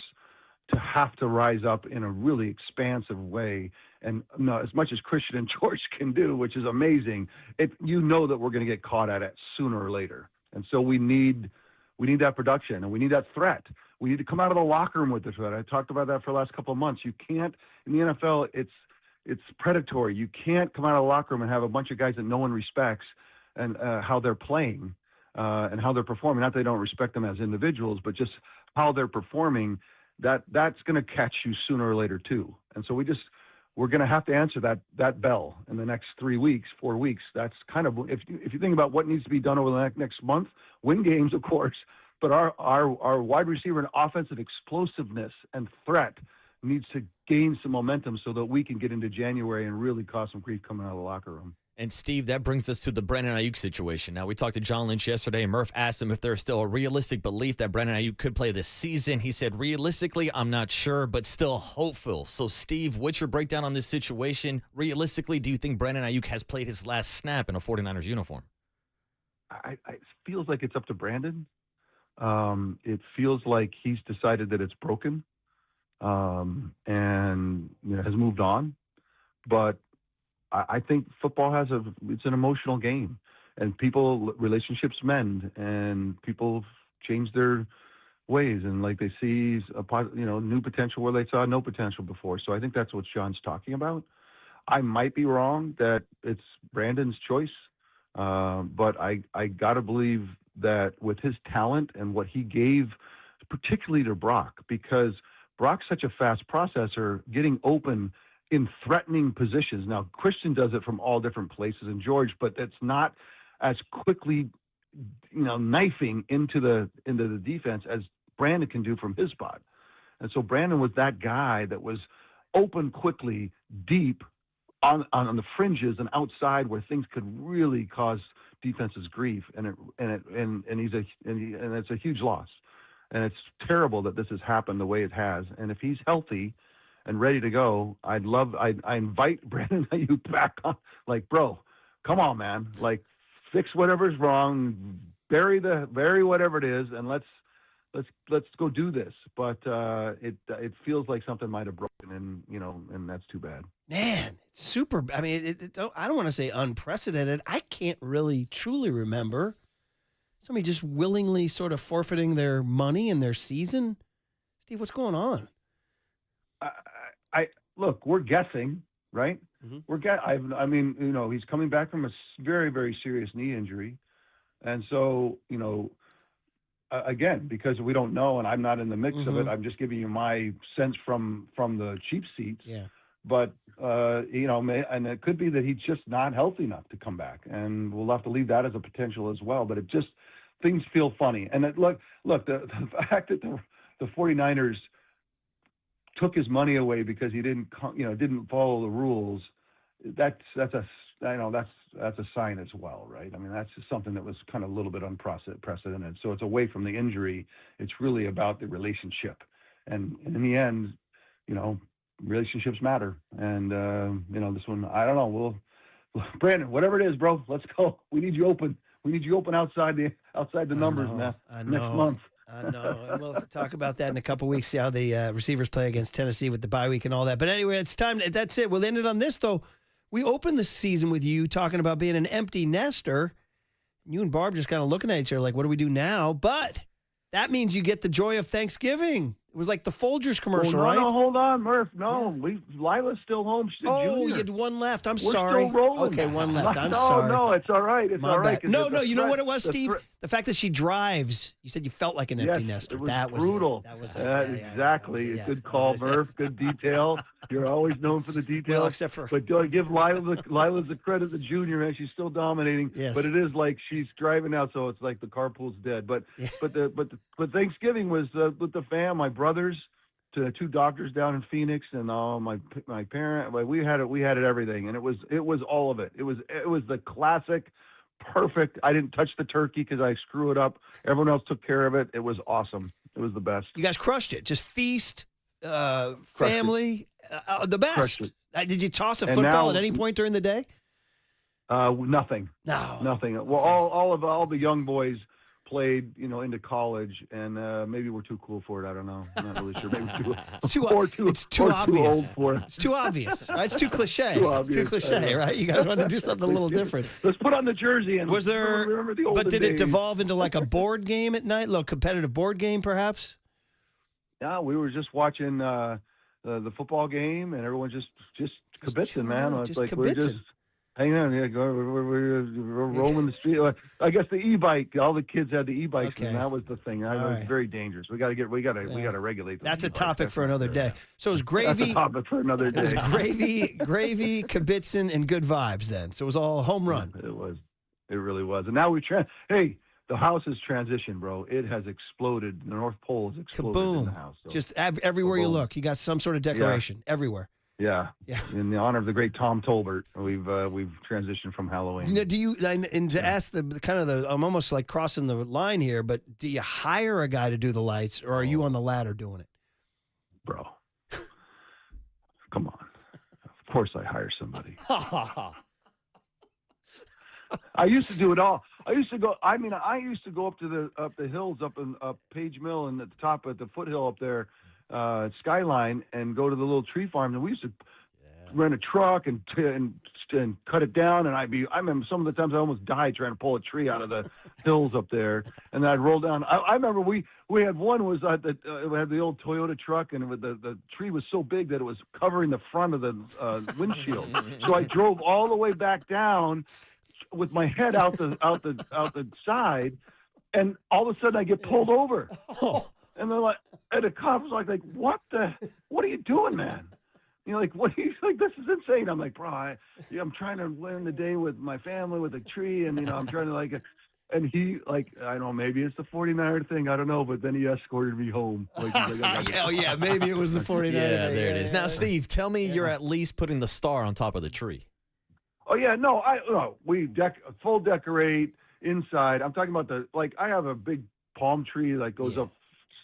to have to rise up in a really expansive way. And as much as Christian and George can do, which is amazing, that we're going to get caught at it sooner or later. And so we need that production, and we need that threat. We need to come out of the locker room with the threat. I talked about that for the last couple of months. You can't, in the NFL, it's predatory. You can't come out of the locker room and have a bunch of guys that no one respects and how they're playing and how they're performing. Not that they don't respect them as individuals, but just how they're performing. That's going to catch you sooner or later too. And so we're going to have to answer that bell in the next 3 weeks, 4 weeks. That's kind of, if you think about what needs to be done over the next month, win games, of course, but our wide receiver and offensive explosiveness and threat needs to gain some momentum so that we can get into January and really cause some grief coming out of the locker room. And Steve, that brings us to the Brandon Aiyuk situation. Now, we talked to John Lynch yesterday, and Murph asked him if there's still a realistic belief that Brandon Aiyuk could play this season. He said, realistically, I'm not sure, but still hopeful. So, Steve, what's your breakdown on this situation? Realistically, do you think Brandon Aiyuk has played his last snap in a 49ers uniform? It feels like it's up to Brandon. It feels like he's decided that it's broken and has moved on. But I think football it's an emotional game, and relationships mend, and people change their ways, and like they see new potential where they saw no potential before. So I think that's what Sean's talking about. I might be wrong that it's Brandon's choice, but I gotta believe that with his talent and what he gave, particularly to Brock, because Brock's such a fast processor, getting open in threatening positions. Now, Christian does it from all different places, and George, but it's not as quickly, knifing into the defense as Brandon can do from his spot. And so Brandon was that guy that was open quickly, deep on the fringes and outside where things could really cause defenses grief, and it's a huge loss, and it's terrible that this has happened the way it has. And if he's healthy and ready to go, I invite Brandon Aiyuk back on. Like, bro, come on, man. Like, fix whatever's wrong, bury whatever it is, and let's go do this. But it feels like something might have broken, and that's too bad. Man, it's super. I mean, I don't want to say unprecedented. I can't really truly remember somebody just willingly sort of forfeiting their money and their season. Steve, what's going on? Look, we're guessing, right? Mm-hmm. He's coming back from a very, very serious knee injury. And so, again, because we don't know and I'm not in the mix of it, I'm just giving you my sense from the cheap seats. Yeah. But, and it could be that he's just not healthy enough to come back. And we'll have to leave that as a potential as well. But things feel funny. And the fact that the 49ers took his money away because he didn't follow the rules, that's a sign as well, right? I mean, that's just something that was kind of a little bit unprecedented. So it's away from the injury. It's really about the relationship. And in the end, relationships matter. And, this one, I don't know. Brandon, whatever it is, bro, let's go. We need you open. We need you open outside the numbers, man. Next month. I know. And we'll have to talk about that in a couple weeks, see how the receivers play against Tennessee with the bye week and all that. But anyway, it's time. That's it. We'll end it on this, though. We opened the season with you talking about being an empty nester, You and Barb just kind of looking at each other like, what do we do now? But that means you get the joy of Thanksgiving. It was like the Folgers commercial, right? No, hold on, Murph. No, Lila's still home. She's a junior. You had one left. I'm We're sorry. Still rolling. Okay, one left. I'm no, sorry. No, it's all right. It's My all right. bad. No, you know what it was, Steve? The fact that she drives. You said you felt like an empty nester. It was that was brutal. That was exactly. Good call, Murph. Good detail. You're always known for the detail. Well, except for. But give Lila's the credit, the junior, man. She's still dominating. Yes. But it is like she's driving now, so it's like the carpool's dead. But Thanksgiving was with the fam, my brothers. To 2 doctors down in Phoenix and my parent. We had it everything, and it was all of it. It was the classic, perfect. I didn't touch the turkey because I screw it up. Everyone else took care of it. It was awesome. It was the best. You guys crushed it. Just feast, family, the best. Did you toss a football at any point during the day? Nothing. No. Nothing. Well, all the young boys played, into college, and maybe we're too cool for it. I don't know. I'm not really sure. Maybe it's too obvious. Old for it. It's too obvious. Right? It's too cliche. It's too cliche, right? You guys want to do something a little different. Let's put on the jersey and remember the olden days. It devolve into like a board game at night, a little competitive board game, perhaps? Yeah, we were just watching the football game, and everyone just kibitzing, man. It's like we're just hang on, we're rolling the street. I guess the e-bike. All the kids had the e-bikes, and that was the thing. It was very dangerous. We got to regulate. That's a topic for another day. So it was gravy. That's a topic for another day. It was gravy, kibitzing, and good vibes. Then, so it was all home run. It was. It really was. And now Hey, the house has transitioned, bro. It has exploded. The North Pole has exploded in the house. So. Just everywhere you look, you got some sort of decoration everywhere. Yeah. In the honor of the great Tom Tolbert, we've transitioned from Halloween. Do you? And to ask I'm almost like crossing the line here, but do you hire a guy to do the lights, or are you on the ladder doing it? Bro, come on. Of course, I hire somebody. I used to do it all. I used to go up to the hills up Page Mill and at the top at the foothill up there. Skyline and go to the little tree farms, and we used to rent a truck and cut it down. And I remember some of the times I almost died trying to pull a tree out of the hills up there, and I'd roll down. I remember we had one was we had the old Toyota truck, and the tree was so big that it was covering the front of the windshield. So I drove all the way back down with my head out the side, and all of a sudden I get pulled over. And they're like, and the cop was like, what are you doing, man? What are you, this is insane. I'm like, bro, I'm trying to learn the day with my family with a tree. And, I'm trying to and he I don't know, maybe it's the 49er thing. I don't know. But then he escorted me home. Yeah, maybe it was the 49er thing. Yeah, there it is. Now, Steve, tell me you're at least putting the star on top of the tree. Oh yeah. No, we full decorate inside. I'm talking about I have a big palm tree that goes up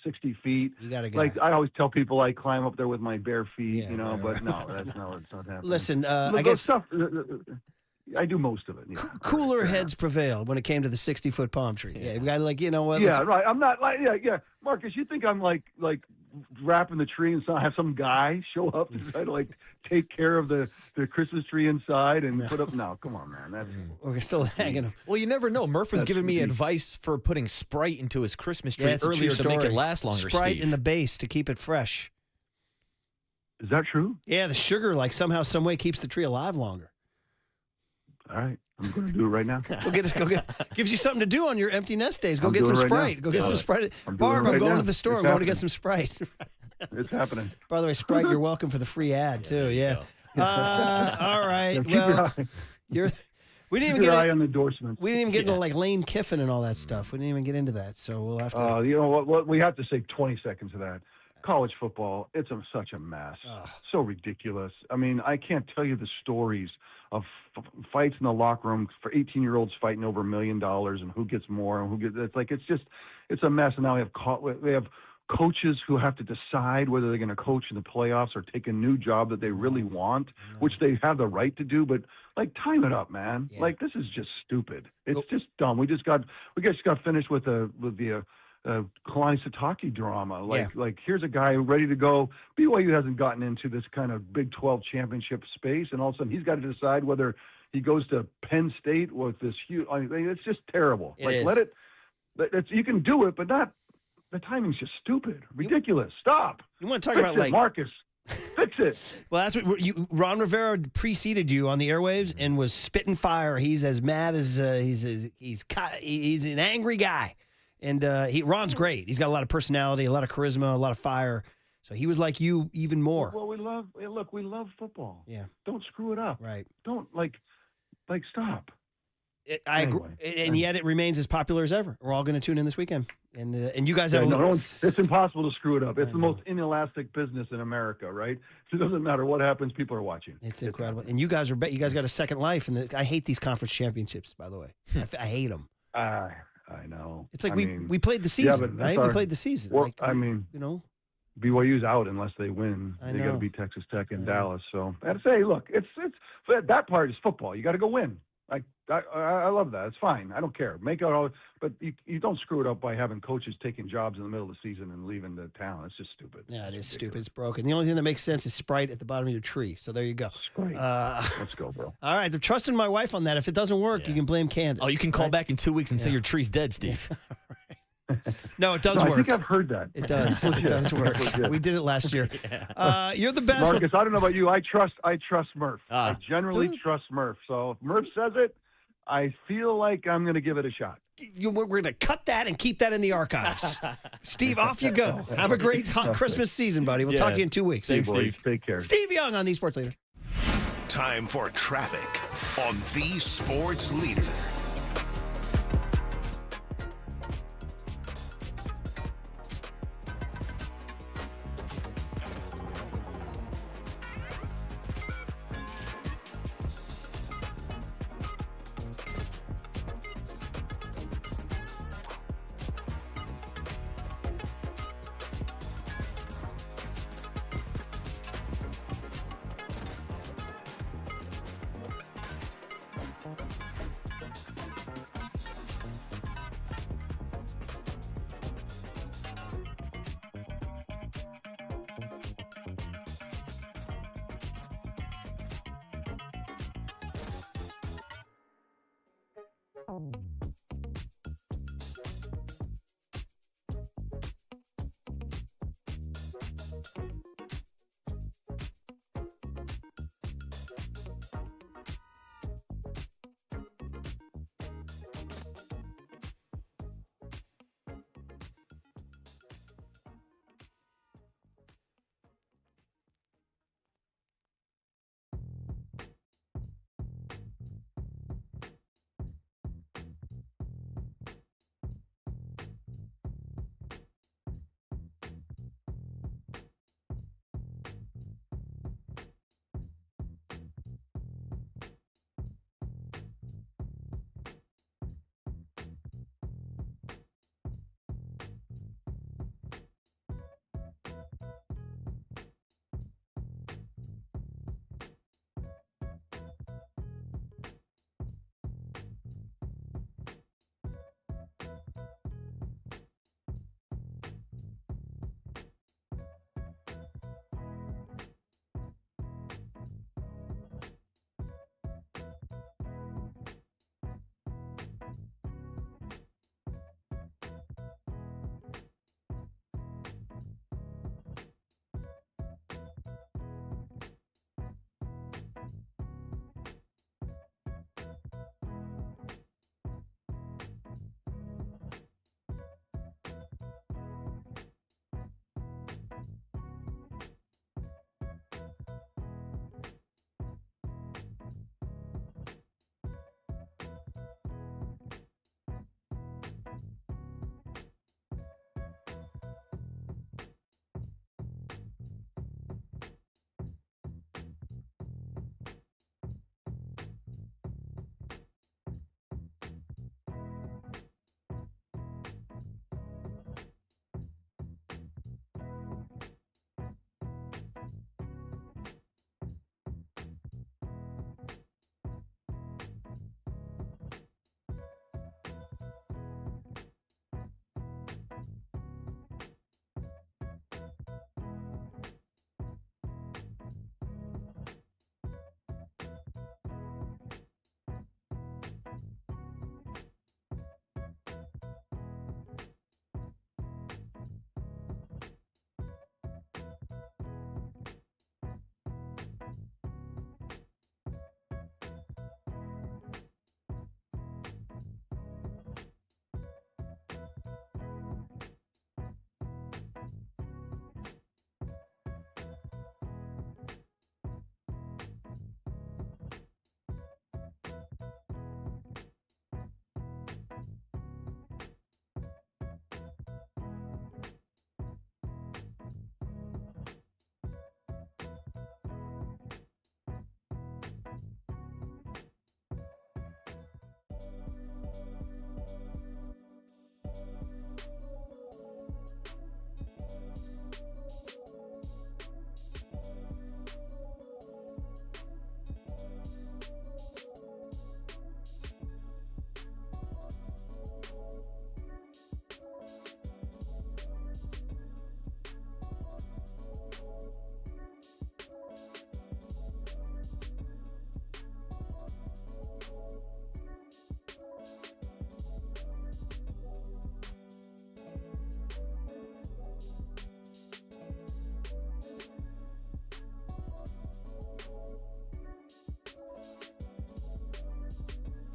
60 feet. You gotta go. I always tell people I climb up there with my bare feet, but no, it's not happening. Listen, I guess stuff, I do most of it. Yeah. Cooler heads prevailed when it came to the 60-foot palm tree. Yeah, we got you know what? Yeah, right. I'm not Marcus, you think I'm like wrapping the tree and have some guy show up to try to take care of the Christmas tree inside and put up? No, come on, man. We're still hanging them. Well, you never know. Murph was giving me advice for putting Sprite into his Christmas tree earlier to make it last longer. Sprite Steve. in the base to keep it fresh. Is that true? Yeah, the sugar somehow, some way keeps the tree alive longer. All right. I'm going to do it right now. Go get gives you something to do on your empty nest days. Go get some Sprite. Go get some Sprite. Barb, I'm going to the store. I'm going to get some Sprite. It's happening. By the way, Sprite, you're welcome for the free ad too. Yeah. All right. Well, we didn't even get on the endorsements. We didn't even get into Lane Kiffin and all that stuff. We didn't even get into that. So we'll have to. You know what? We have to say 20 seconds of that. College football, it's such a mess. So ridiculous. I mean, I can't tell you the stories of fights in the locker room for 18-year-olds fighting over $1 million and who gets more and who gets. It's a mess. And now we have coaches who have to decide whether they're going to coach in the playoffs or take a new job that they really want, which they have the right to do. But time it up, man. Yeah. This is just stupid. It's just dumb. We just got finished with the Kalani Sitake drama. Here's a guy ready to go. BYU hasn't gotten into this kind of Big 12 championship space, and all of a sudden he's got to decide whether He goes to Penn State with this huge. I mean, it's just terrible. It is. Let it. You can do it, but not. The timing's just stupid, ridiculous. Stop. You want to talk Fix about it, like Marcus? Fix it. Well, that's what Ron Rivera preceded you on the airwaves and was spitting fire. He's as mad as he's an angry guy, and Ron's great. He's got a lot of personality, a lot of charisma, a lot of fire. So he was like you, even more. Well, we love football. Yeah. Don't screw it up. Right. Don't stop. I agree, and yet it remains as popular as ever. We're all going to tune in this weekend, and you guys have it's impossible to screw it up. It's the most inelastic business in America, right? It doesn't matter what happens; people are watching. It's incredible, and you guys got a second life. And I hate these conference championships, by the way. I hate them. I know. It's like we played the season, right? We played the season. Well, BYU's out unless they win. They got to beat Texas Tech in Dallas. So I have to say, look, it's that part is football. You got to go win. I love that. It's fine. I don't care. Make out all, but you don't screw it up by having coaches taking jobs in the middle of the season and leaving the town. It's just stupid. Yeah, it is stupid. It's broken. The only thing that makes sense is Sprite at the bottom of your tree. So there you go. Sprite. Let's go, bro. All right, I'm trusting my wife on that. If it doesn't work, you can blame Candace. Oh, you can call back in 2 weeks and say your tree's dead, Steve. No, it does work. I think I've heard that. It does. It does work. We did it last year. You're the best. Marcus, I don't know about you. I trust Murph. I generally trust Murph. So if Murph says it, I feel like I'm going to give it a shot. We're going to cut that and keep that in the archives. Steve, off you go. Have a great Christmas season, buddy. We'll talk to you in 2 weeks. Thanks, Steve. Take care. Steve Young on the Sports Leader. Time for traffic on the Sports Leader.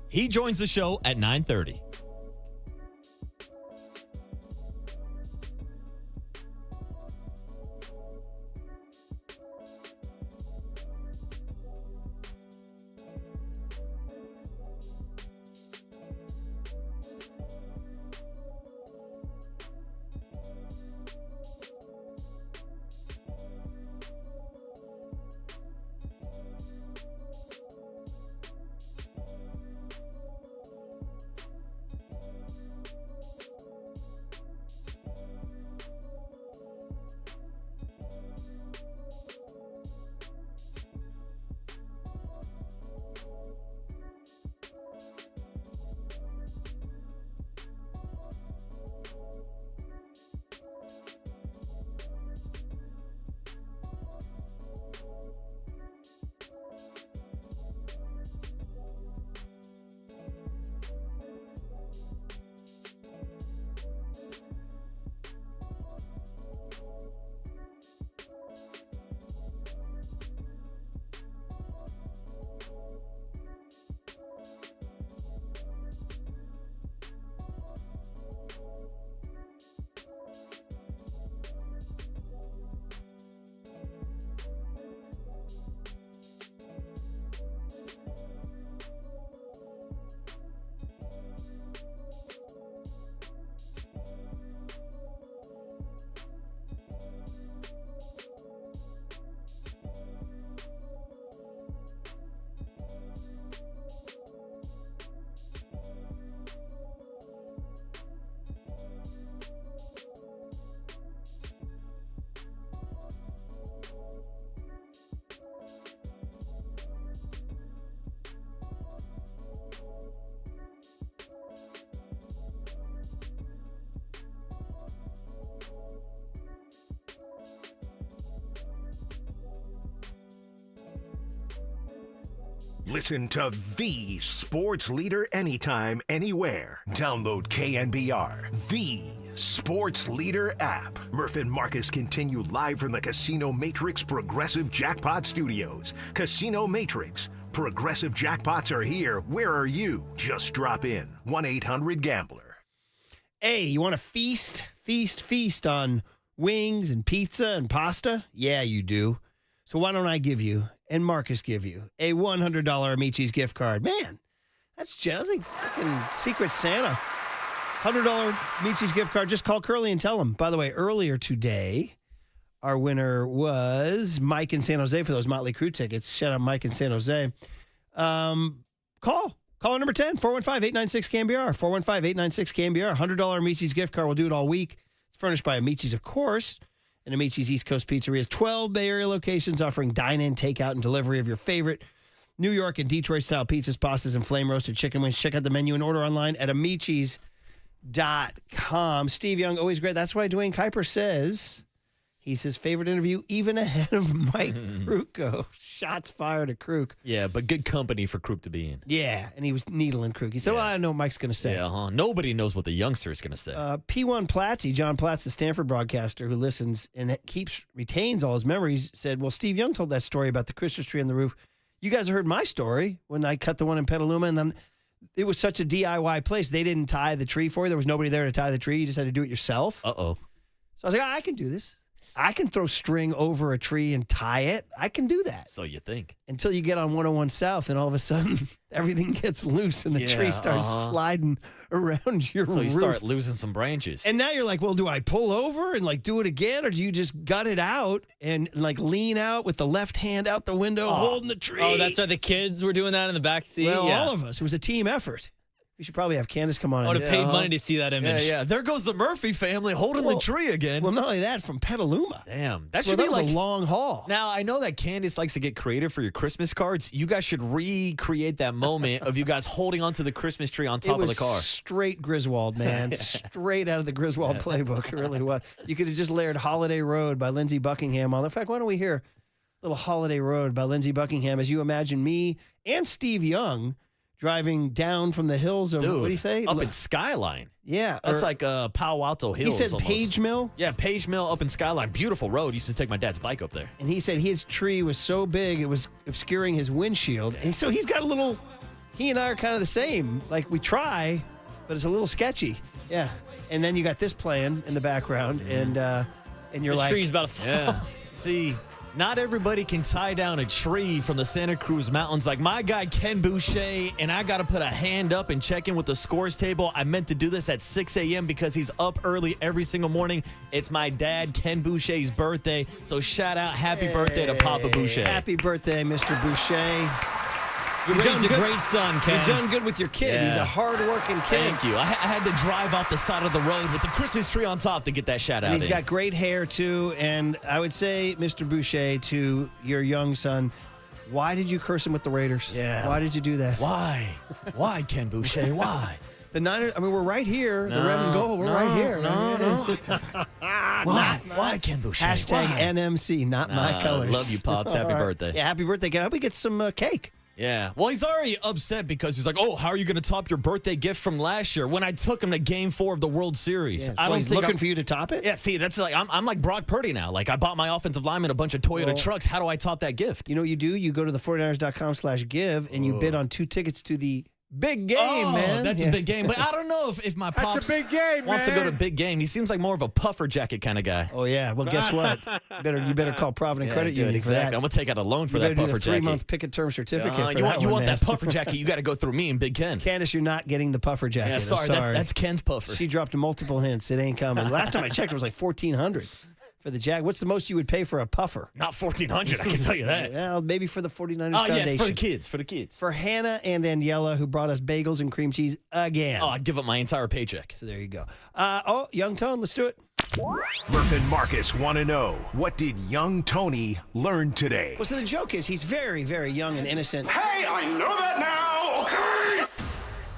He joins the show at 9:30. Listen to the sports leader anytime, anywhere. Download KNBR, the sports leader app. Murph and Marcus continue live from the Casino Matrix Progressive Jackpot Studios. Casino Matrix. Progressive jackpots are here. Where are you? Just drop in. 1-800-GAMBLER. Hey, you want to feast? Feast on wings and pizza and pasta? Yeah, you do. So why don't I give you, and Marcus give you, a $100 Amichi's gift card? Man, that's like fucking Secret Santa. $100 Amichi's gift card. Just call Curly and tell him. By the way, earlier today, our winner was Mike in San Jose for those Motley Crue tickets. Shout out Mike in San Jose. Call number 10, 415-896-KNBR. 415-896-KNBR. $100 Amichi's gift card. We'll do it all week. It's furnished by Amichi's, of course. And Amici's East Coast Pizzeria has 12 Bay Area locations offering dine-in, takeout, and delivery of your favorite New York and Detroit-style pizzas, pastas, and flame-roasted chicken wings. Check out the menu and order online at Amichis.com. Steve Young, always great. That's why Dwayne Kyper says he's his favorite interview, even ahead of Mike Kruko. Shots fired at Kruk. Yeah, but good company for Kruk to be in. Yeah, and he was needling Kruk. He said, well, I know what Mike's going to say. Yeah, Nobody knows what the youngster is going to say. P1 Platzy, John Platz, the Stanford broadcaster who listens and retains all his memories, said, well, Steve Young told that story about the Christmas tree on the roof. You guys heard my story when I cut the one in Petaluma, and then it was such a DIY place. They didn't tie the tree for you. There was nobody there to tie the tree. You just had to do it yourself. Uh-oh. So I was like, I can do this. I can throw string over a tree and tie it. I can do that. So you think. Until you get on 101 South and all of a sudden everything gets loose and the tree starts sliding around your roof. So you start losing some branches. And now you're like, well, do I pull over and like do it again? Or do you just gut it out and like lean out with the left hand out the window holding the tree? Oh, that's why the kids were doing that in the back seat? Well, all of us. It was a team effort. We should probably have Candace come on. I would have paid money to see that image. Yeah. There goes the Murphy family holding the tree again. Well, not only that, from Petaluma. Damn. That should be like a long haul. Now, I know that Candace likes to get creative for your Christmas cards. You guys should recreate that moment of you guys holding onto the Christmas tree on top of the car. Straight Griswold, man. Straight out of the Griswold playbook. It really was. You could have just layered Holiday Road by Lindsey Buckingham on. In fact, why don't we hear a little Holiday Road by Lindsey Buckingham as you imagine me and Steve Young driving down from the hills of, what do you say? Up in Skyline. Yeah. That's like Palo Alto Hills. He said almost. Page Mill? Yeah, Page Mill up in Skyline. Beautiful road. Used to take my dad's bike up there. And he said his tree was so big it was obscuring his windshield. And so he's got a little he and I are kind of the same. Like, we try, but it's a little sketchy. Yeah. And then you got this playing in the background, and you're The like... tree's about to fall. Yeah. See, not everybody can tie down a tree from the Santa Cruz Mountains like my guy Ken Boucher, and I got to put a hand up and check in with the scores table. I meant to do this at 6 a.m. because he's up early every single morning. It's my dad, Ken Boucher's birthday, so shout out, happy birthday to Papa Boucher. Happy birthday, Mr. Boucher. You raised a great son, Ken. You've done good with your kid. Yeah. He's a hard-working kid. Thank you. I had to drive off the side of the road with the Christmas tree on top to get that shout out. And he's got great hair, too. And I would say, Mr. Boucher, to your young son, why did you curse him with the Raiders? Yeah. Why did you do that? Why? Why, Ken Boucher? Why? The Niners, I mean, we're right here. The red and gold, we're right here. No. Why, Ken Boucher? Hashtag Why? NMC, not my colors. Love you, Pops. Happy birthday. Yeah, happy birthday, Ken. I hope we get some cake. Yeah. Well, he's already upset because he's like, oh, how are you going to top your birthday gift from last year when I took him to Game 4 of the World Series? Yeah. I don't he's think looking for you to top it? Yeah, see, that's like, I'm like Brock Purdy now. Like, I bought my offensive lineman a bunch of Toyota trucks. How do I top that gift? You know what you do? You go to the 49ers.com/give and you bid on 2 tickets to the big game, man. That's a big game. But I don't know if my pops big game, wants to man. go to big game. He seems like more of a puffer jacket kind of guy. Oh, yeah. Well, guess what? You better call Provident Credit dude, Union exactly. for that. I'm going to take out a loan for You that better do puffer the jacket. 3-month picket term certificate for you that want man. that puffer jacket, you got to go through me and Big Ken. Candace, you're not getting the puffer jacket. Yeah, I'm sorry. That's Ken's puffer. She dropped multiple hints. It ain't coming. Last time I checked, it was like $1,400 for the Jag. What's the most you would pay for a puffer? Not $1,400, I can tell you that. Well, maybe for the 49ers Oh, Foundation. yes, for the kids, for the kids. For Hannah and Daniela, who brought us bagels and cream cheese again. Oh, I'd give up my entire paycheck. So there you go. Young Tone, let's do it. Murph and Marcus want to know, what did young Tony learn today? Well, so the joke is he's very, very young and innocent. Hey, I know that now, okay?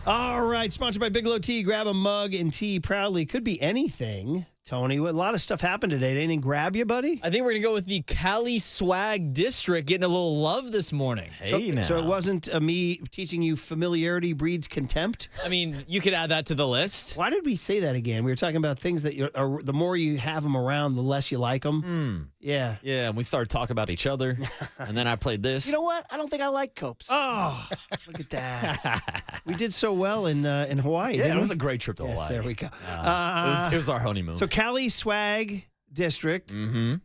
All right, sponsored by Bigelow Tea. Grab a mug and tea proudly. Could be anything, Tony. A lot of stuff happened today. Did anything grab you, buddy? I think we're going to go with the Cali Swag District getting a little love this morning. So it wasn't me teaching you familiarity breeds contempt? I mean, you could add that to the list. Why did we say that again? We were talking about things that the more you have them around, the less you like them. Yeah. Yeah, and we started talking about each other, and then I played this. You know what? I don't think I like Copes. Oh, look at that. We did so well in Hawaii. Yeah, didn't it was we? a great trip to Yes, Hawaii. there we go. It was our honeymoon. So Cali Swag District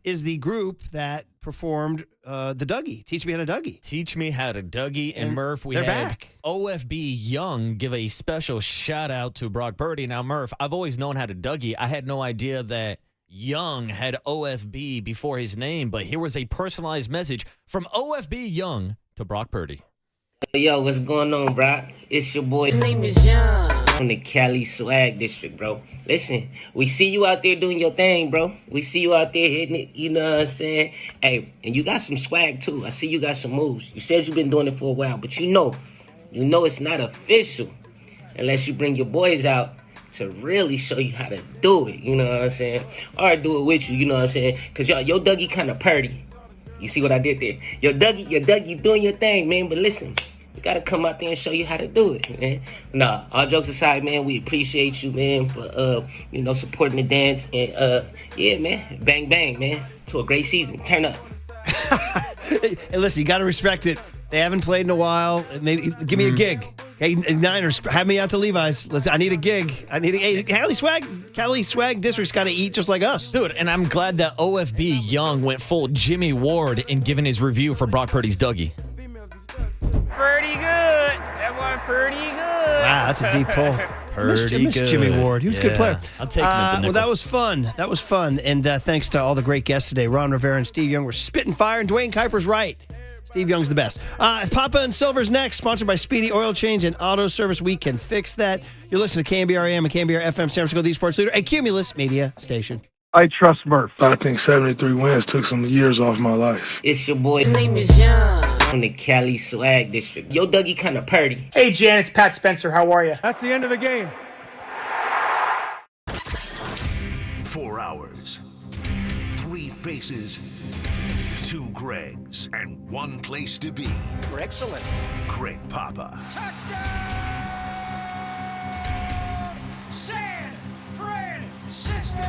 is the group that performed the Dougie. Teach me how to Dougie. Teach me how to Dougie and Murph. We they're had back. OFB Young give a special shout out to Brock Purdy. Now, Murph, I've always known how to Dougie. I had no idea that Young had OFB before his name, but here was a personalized message from OFB Young to Brock Purdy. Yo, what's going on, bro? It's your boy. My name is John. From the Cali Swag District, bro. Listen, we see you out there doing your thing, bro. We see you out there hitting it, you know what I'm saying? Hey, and you got some swag, too. I see you got some moves. You said you've been doing it for a while, but you know it's not official unless you bring your boys out to really show you how to do it, you know what I'm saying? Or do it with you know what I'm saying? Because your Dougie kind of Purdy. You see what I did there? Your Dougie doing your thing, man. But listen, we got to come out there and show you how to do it, man. Nah, all jokes aside, man, we appreciate you, man, for, supporting the dance. And, yeah, man, bang, bang, man, to a great season. Turn up. Hey, listen, you got to respect it. They haven't played in a while. Maybe give me a gig. Hey, Niners, have me out to Levi's. I need a gig. Hey, Cali Swag District's got to eat just like us. Dude, and I'm glad that OFB Young went full Jimmy Ward in giving his review for Brock Purdy's Dougie. Pretty good. That one pretty good. Wow, that's a deep pull. Pretty I miss Jimmy Ward. He was a good player. I'll take him at the nickel. Well, that was fun. That was fun. And thanks to all the great guests today. Ron Rivera and Steve Young were spitting fire, and Dwayne Kyper's right. Steve Young's the best. Papa and Silver's next, sponsored by Speedy Oil Change and Auto Service. We can fix that. You're listening to KNBR AM and KNBR FM, San Francisco, the sports leader, a Cumulus media station. I trust Murph. I think 73 wins took some years off my life. It's your boy. My name is John. From the Cali Swag District. Yo, Dougie kind of Purdy. Hey, Jan, it's Pat Spencer. How are you? That's the end of the game. 4 hours, 3 faces, 2 Gregs, and 1 place to be. Excellent. Greg Papa. San Francisco.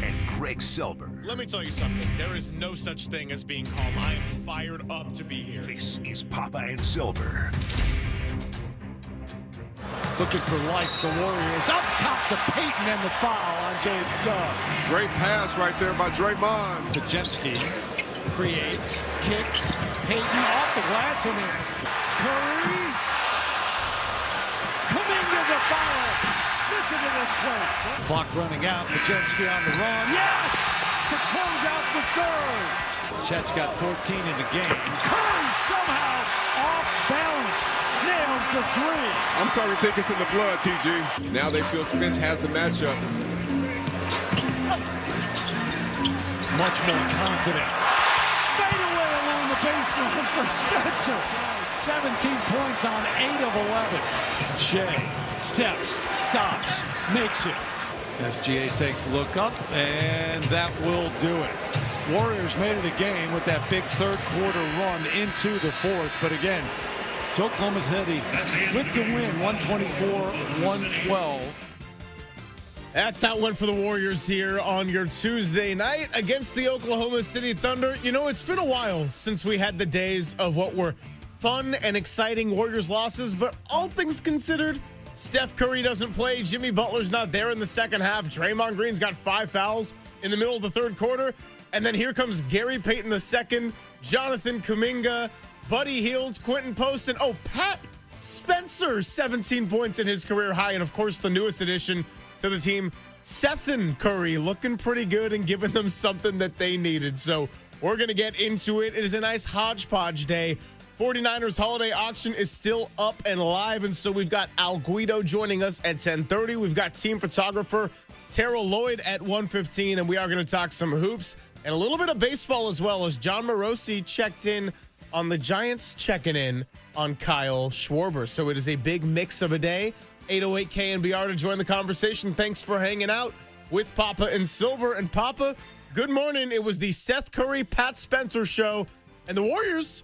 And Greg Silver. Let me tell you something. There is no such thing as being calm. I am fired up to be here. This is Papa and Silver. Looking for life, the Warriors. Up top to Payton and the foul on Jay. Great pass right there by Draymond. Pajemski creates, kicks, Payton off the glass and in. Curry. Kuminga the foul. Listen to this place. Clock running out. Pajemski on the run. Yes! To close out the third. Chet's got 14 in the game. Curry somehow off balance. Nails the three. I'm starting to think it's in the blood, TG. Now they feel Spence has the matchup. Much more confident. Fade away along the baseline for Spencer. 17 points on 8 of 11. Shea steps, stops, makes it. SGA takes a look up, and that will do it. Warriors made it a game with that big third quarter run into the fourth, but again, Oklahoma City with the win, 124-112. That's how it went for the Warriors here on your Tuesday night against the Oklahoma City Thunder. You know, it's been a while since we had the days of what were fun and exciting Warriors losses, but all things considered, Steph Curry doesn't play. Jimmy Butler's not there in the second half. Draymond Green's got 5 fouls in the middle of the third quarter. And then here comes Gary Payton II, Jonathan Kuminga, Buddy Hield, Quentin Poston. Oh, Pat Spencer, 17 points in his career high. And, of course, the newest addition to the team, Seth Curry, looking pretty good and giving them something that they needed. So we're going to get into it. It is a nice hodgepodge day. 49ers holiday auction is still up and live, and so we've got Al Guido joining us at 10:30. We've got team photographer Terrell Lloyd at 1:15, and we are going to talk some hoops and a little bit of baseball as well, as John Morosi checked in on the Giants checking in on Kyle Schwarber. So it is a big mix of a day. 808 KNBR to join the conversation. Thanks for hanging out with Papa and Silver. And Papa, good morning. It was the Seth Curry, Pat Spencer show, and the Warriors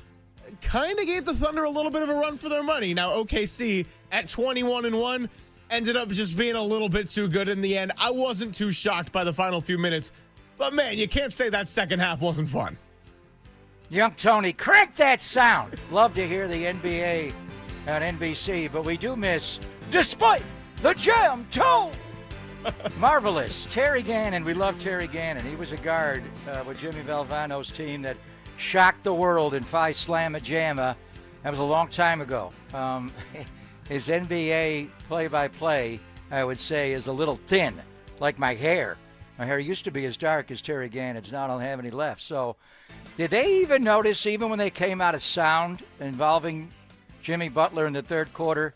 kind of gave the Thunder a little bit of a run for their money. Now, OKC at 21-1 ended up just being a little bit too good in the end. I wasn't too shocked by the final few minutes, but man, you can't say that second half wasn't fun. Young Tony, crank that sound. Love to hear the NBA on NBC, but we do miss, despite the jam toe. Marvelous. Terry Gannon, we love Terry Gannon. He was a guard with Jimmy Valvano's team that shocked the world in Phi Slamma Jamma. That was a long time ago. His NBA play-by-play, I would say, is a little thin, like my hair. My hair used to be as dark as Terry Gannon's. Now I don't have any left. So did they even notice, even when they came out of sound involving Jimmy Butler in the third quarter,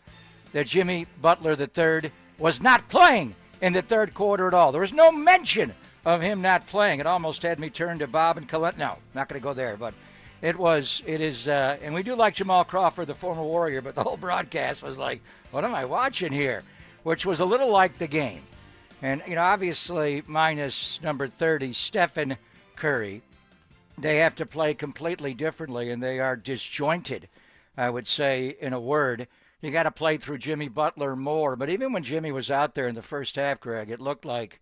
that Jimmy Butler III was not playing in the third quarter at all? There was no mention of him not playing. It almost had me turn to Bob and Colette. No, not going to go there, but it is, and we do like Jamal Crawford, the former Warrior, but the whole broadcast was like, what am I watching here? Which was a little like the game. And, you know, obviously, minus number 30, Stephen Curry, they have to play completely differently, and they are disjointed, I would say, in a word. You got to play through Jimmy Butler more. But even when Jimmy was out there in the first half, Greg, it looked like,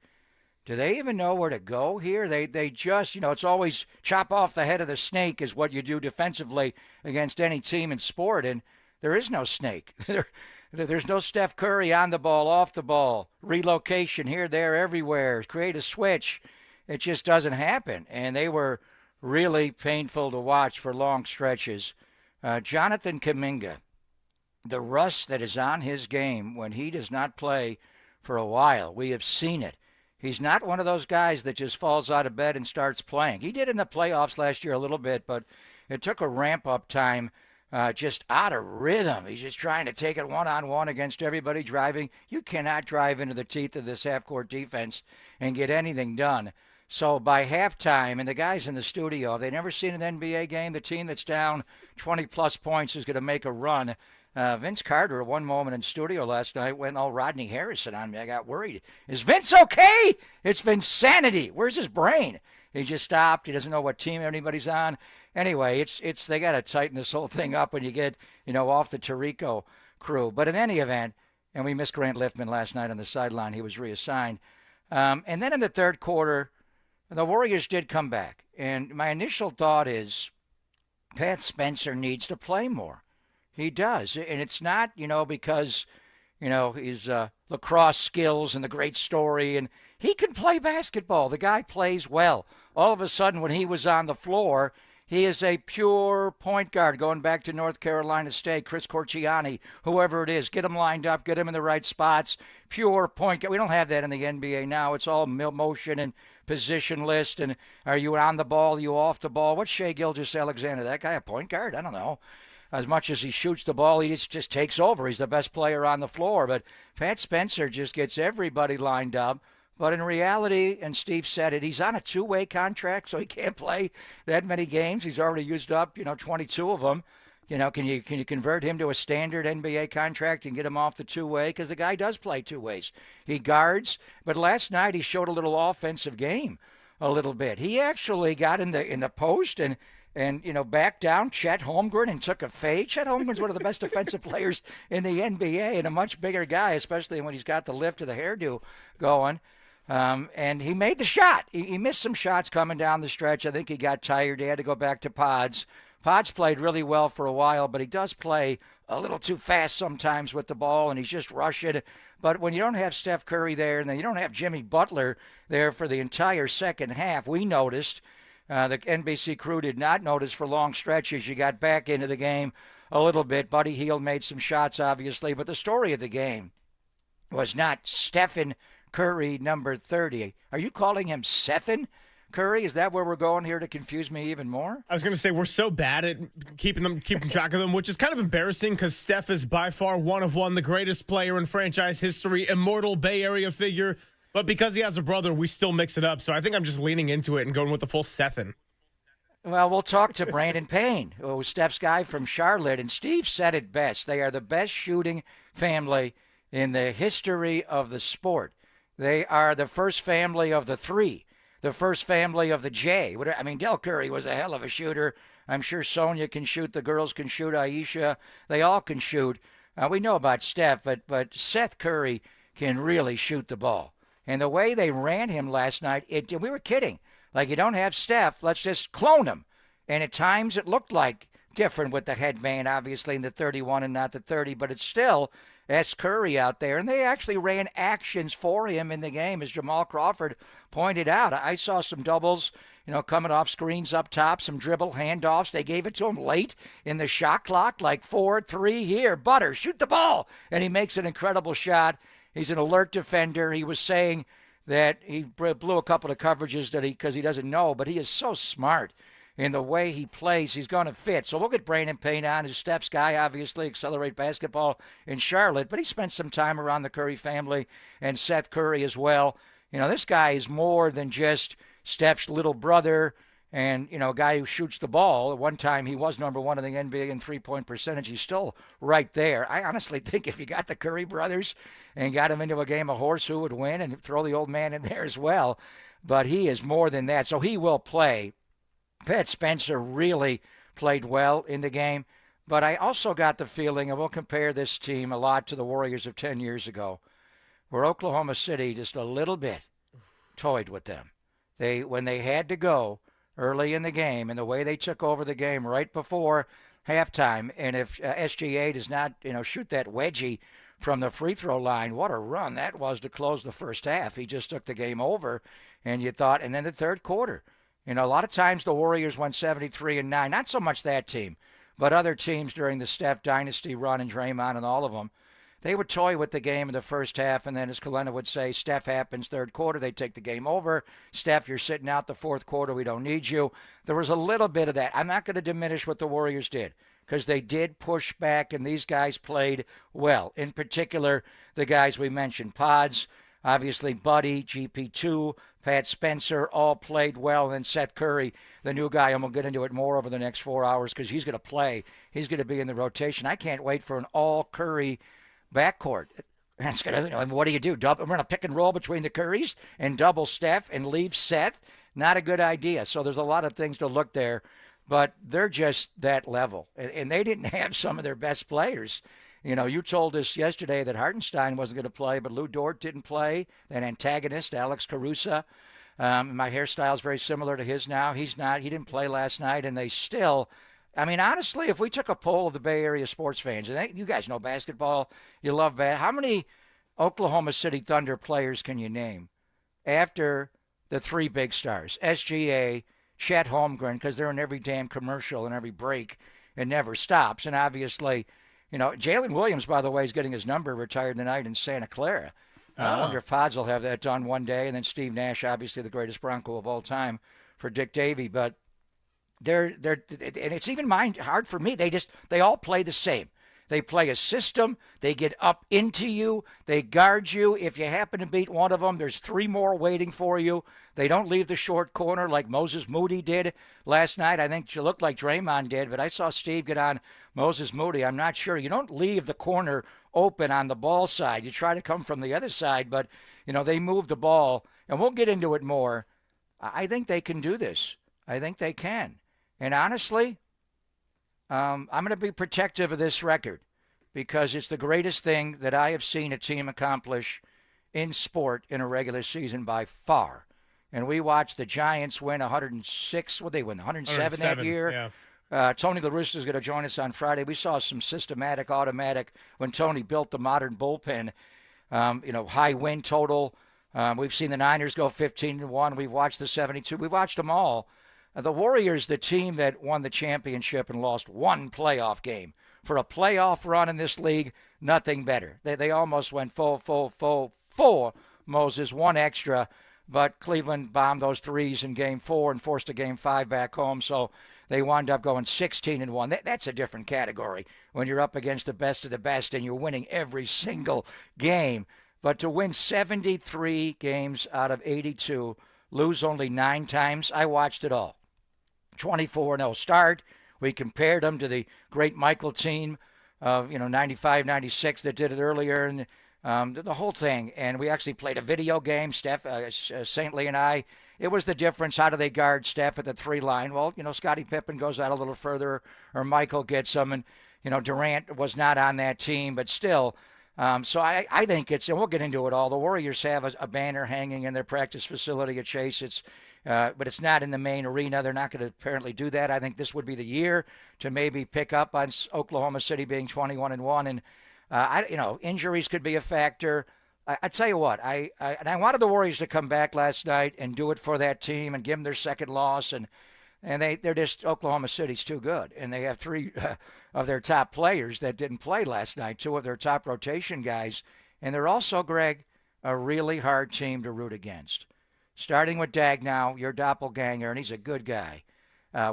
do they even know where to go here? They just, you know, it's always chop off the head of the snake is what you do defensively against any team in sport, and there is no snake. There's no Steph Curry on the ball, off the ball, relocation here, there, everywhere, create a switch. It just doesn't happen, and they were really painful to watch for long stretches. Jonathan Kuminga, the rust that is on his game when he does not play for a while, we have seen it. He's not one of those guys that just falls out of bed and starts playing. He did in the playoffs last year a little bit, but it took a ramp-up time, just out of rhythm. He's just trying to take it one-on-one against everybody driving. You cannot drive into the teeth of this half-court defense and get anything done. So by halftime, and the guys in the studio, have they never seen an NBA game? The team that's down 20-plus points is going to make a run. Vince Carter, at one moment in studio last night, went all Rodney Harrison on me. I got worried. Is Vince okay? It's Vinsanity. Where's his brain? He just stopped. He doesn't know what team anybody's on. Anyway, it's they got to tighten this whole thing up when you get, you know, off the Tirico crew. But in any event, and we missed Grant Liftman last night on the sideline. He was reassigned. And then in the third quarter, the Warriors did come back. And my initial thought is Pat Spencer needs to play more. He does. And it's not, you know, because his lacrosse skills and the great story, and he can play basketball. The guy plays well. All of a sudden, when he was on the floor, he is a pure point guard going back to North Carolina State, Chris Corchiani, whoever it is. Get him lined up, get him in the right spots. Pure point guard. We don't have that in the NBA now. It's all motion and position list. And are you on the ball? Are you off the ball? What's Shai Gilgeous-Alexander? That guy a point guard? I don't know. As much as he shoots the ball, he just takes over. He's the best player on the floor. But Pat Spencer just gets everybody lined up. But in reality, and Steve said it, he's on a two-way contract, so he can't play that many games. He's already used up, 22 of them. Can you convert him to a standard NBA contract and get him off the two-way? Because the guy does play two ways. He guards, but last night he showed a little offensive game, a little bit. He actually got in the post and backed down Chet Holmgren and took a fade. Chet Holmgren's one of the best defensive players in the NBA and a much bigger guy, especially when he's got the lift of the hairdo going. And he made the shot. He missed some shots coming down the stretch. I think he got tired. He had to go back to Pods. Pods played really well for a while, but he does play a little too fast sometimes with the ball, and he's just rushing. But when you don't have Steph Curry there, and then you don't have Jimmy Butler there for the entire second half, we noticed, the NBC crew did not notice for long stretches. You got back into the game a little bit. Buddy Hield made some shots, obviously, but the story of the game was not Stephen Curry, number 30. Are you calling him Sethin Curry? Is that where we're going here to confuse me even more? I was going to say we're so bad at keeping track of them, which is kind of embarrassing because Steph is by far one of the greatest player in franchise history, immortal Bay Area figure. But because he has a brother, we still mix it up. So I think I'm just leaning into it and going with the full Sethin. Well, we'll talk to Brandon Payne, who was Steph's guy from Charlotte, and Steve said it best. They are the best shooting family in the history of the sport. They are the first family of the three, the first family of the J. I mean, Del Curry was a hell of a shooter. I'm sure Sonia can shoot. The girls can shoot. Aisha, they all can shoot. We know about Steph, but Seth Curry can really shoot the ball. And the way they ran him last night, we were kidding. Like, you don't have Steph, let's just clone him. And at times it looked like different with the headband, obviously, in the 31 and not the 30, but it's still S. Curry out there, and they actually ran actions for him in the game, as Jamal Crawford pointed out. I saw some doubles, coming off screens up top, some dribble handoffs. They gave it to him late in the shot clock, like 4-3 here. Butter, shoot the ball. And he makes an incredible shot. He's an alert defender. He was saying that he blew a couple of coverages because he doesn't know, but he is so smart. In the way he plays, he's going to fit. So we'll get Brandon Payne on, who's Steph's guy, obviously, Accelerate Basketball in Charlotte. But he spent some time around the Curry family and Seth Curry as well. This guy is more than just Steph's little brother and, a guy who shoots the ball. At one time, he was number one in the NBA in three-point percentage. He's still right there. I honestly think if you got the Curry brothers and got him into a game of horse, who would win, and throw the old man in there as well. But he is more than that. So he will play. Pat Spencer really played well in the game, but I also got the feeling, and we'll compare this team a lot to the Warriors of 10 years ago, where Oklahoma City just a little bit toyed with them. When they had to go early in the game, and the way they took over the game right before halftime, and if SGA does not shoot that wedgie from the free throw line, what a run that was to close the first half. He just took the game over, and you thought, and then the third quarter. A lot of times the Warriors went 73-9. Not so much that team, but other teams during the Steph dynasty run and Draymond and all of them. They would toy with the game in the first half, and then as Kalena would say, Steph happens third quarter, they take the game over. Steph, you're sitting out the fourth quarter, we don't need you. There was a little bit of that. I'm not going to diminish what the Warriors did, because they did push back, and these guys played well. In particular, the guys we mentioned, Pods, obviously Buddy, GP2, Pat Spencer, all played well. And then Seth Curry, the new guy, and we'll get into it more over the next 4 hours because he's going to play. He's going to be in the rotation. I can't wait for an all-Curry backcourt. That's going to, what do you do? We're going to pick and roll between the Currys and double Steph and leave Seth? Not a good idea. So there's a lot of things to look there, but they're just that level. And they didn't have some of their best players. You told us yesterday that Hartenstein wasn't going to play, but Lou Dort didn't play. An antagonist, Alex Caruso. My hairstyle is very similar to his now. He's not. He didn't play last night, and they still I mean, honestly, if we took a poll of the Bay Area sports fans, and you guys know basketball, you love how many Oklahoma City Thunder players can you name after the three big stars? SGA, Chet Holmgren, because they're in every damn commercial and every break. It never stops. And obviously, Jalen Williams, by the way, is getting his number retired tonight in Santa Clara. I wonder if Pods will have that done one day. And then Steve Nash, obviously the greatest Bronco of all time for Dick Davey. But and it's even hard for me. They all play the same. They play a system. They get up into you. They guard you. If you happen to beat one of them, there's three more waiting for you. They don't leave the short corner like Moses Moody did last night. I think she looked like Draymond did, but I saw Steve get on Moses Moody. I'm not sure. You don't leave the corner open on the ball side. You try to come from the other side, but, they move the ball, and we'll get into it more. I think they can do this. I think they can. And honestly, I'm going to be protective of this record because it's the greatest thing that I have seen a team accomplish in sport in a regular season by far. And we watched the Giants win 106. What they win? 107 that year. Yeah. Tony La Russa is going to join us on Friday. We saw some systematic, automatic when Tony built the modern bullpen. High win total. We've seen the Niners go 15-1. We've watched the 72. We've watched them all. The Warriors, the team that won the championship and lost one playoff game. For a playoff run in this league, nothing better. They almost went full, Moses, one extra, but Cleveland bombed those threes in Game 4 and forced a Game 5 back home, so they wound up going 16-1. That's a different category when you're up against the best of the best and you're winning every single game. But to win 73 games out of 82, lose only 9 times, I watched it all. 24-0 start. We compared them to the great Michael team of 95-96 that did it earlier, and the whole thing. And we actually played a video game, Steph, Saintly and I. It was the difference. How do they guard Steph at the 3 line? Well, Scottie Pippen goes out a little further, or Michael gets them, and Durant was not on that team, but still. So I think and we'll get into it all. The Warriors have a banner hanging in their practice facility at Chase. But it's not in the main arena. They're not going to apparently do that. I think this would be the year to maybe pick up on Oklahoma City being 21-1. And, injuries could be a factor. I tell you what, I wanted the Warriors to come back last night and do it for that team and give them their second loss. And they're just, Oklahoma City's too good. And they have 3 of their top players that didn't play last night, 2 of their top rotation guys. And they're also, Greg, a really hard team to root against. Starting with Dagnall, your doppelganger, and he's a good guy.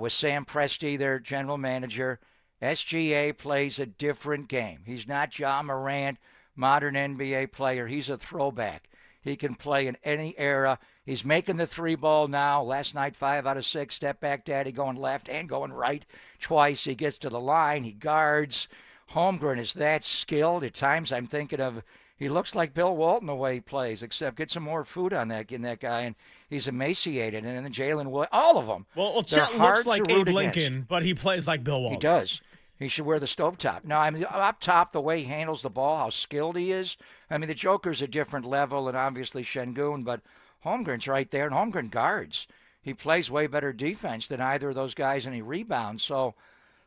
With Sam Presti, their general manager, SGA plays a different game. He's not Ja Morant, modern NBA player. He's a throwback. He can play in any era. He's making the 3 ball now. Last night, 5 out of 6. Step back daddy going left and going right twice. He gets to the line. He guards. Holmgren is that skilled. At times I'm thinking of, he looks like Bill Walton the way he plays, except get some more food on that guy, and he's emaciated. And then Jalen Wood, all of them. Well, Chet looks like Abe Lincoln, but he plays like Bill Walton. He does. He should wear the stovetop. No, I mean, up top, the way he handles the ball, how skilled he is. I mean, the Joker's a different level, and obviously Şengün, but Holmgren's right there, and Holmgren guards. He plays way better defense than either of those guys, and he rebounds. So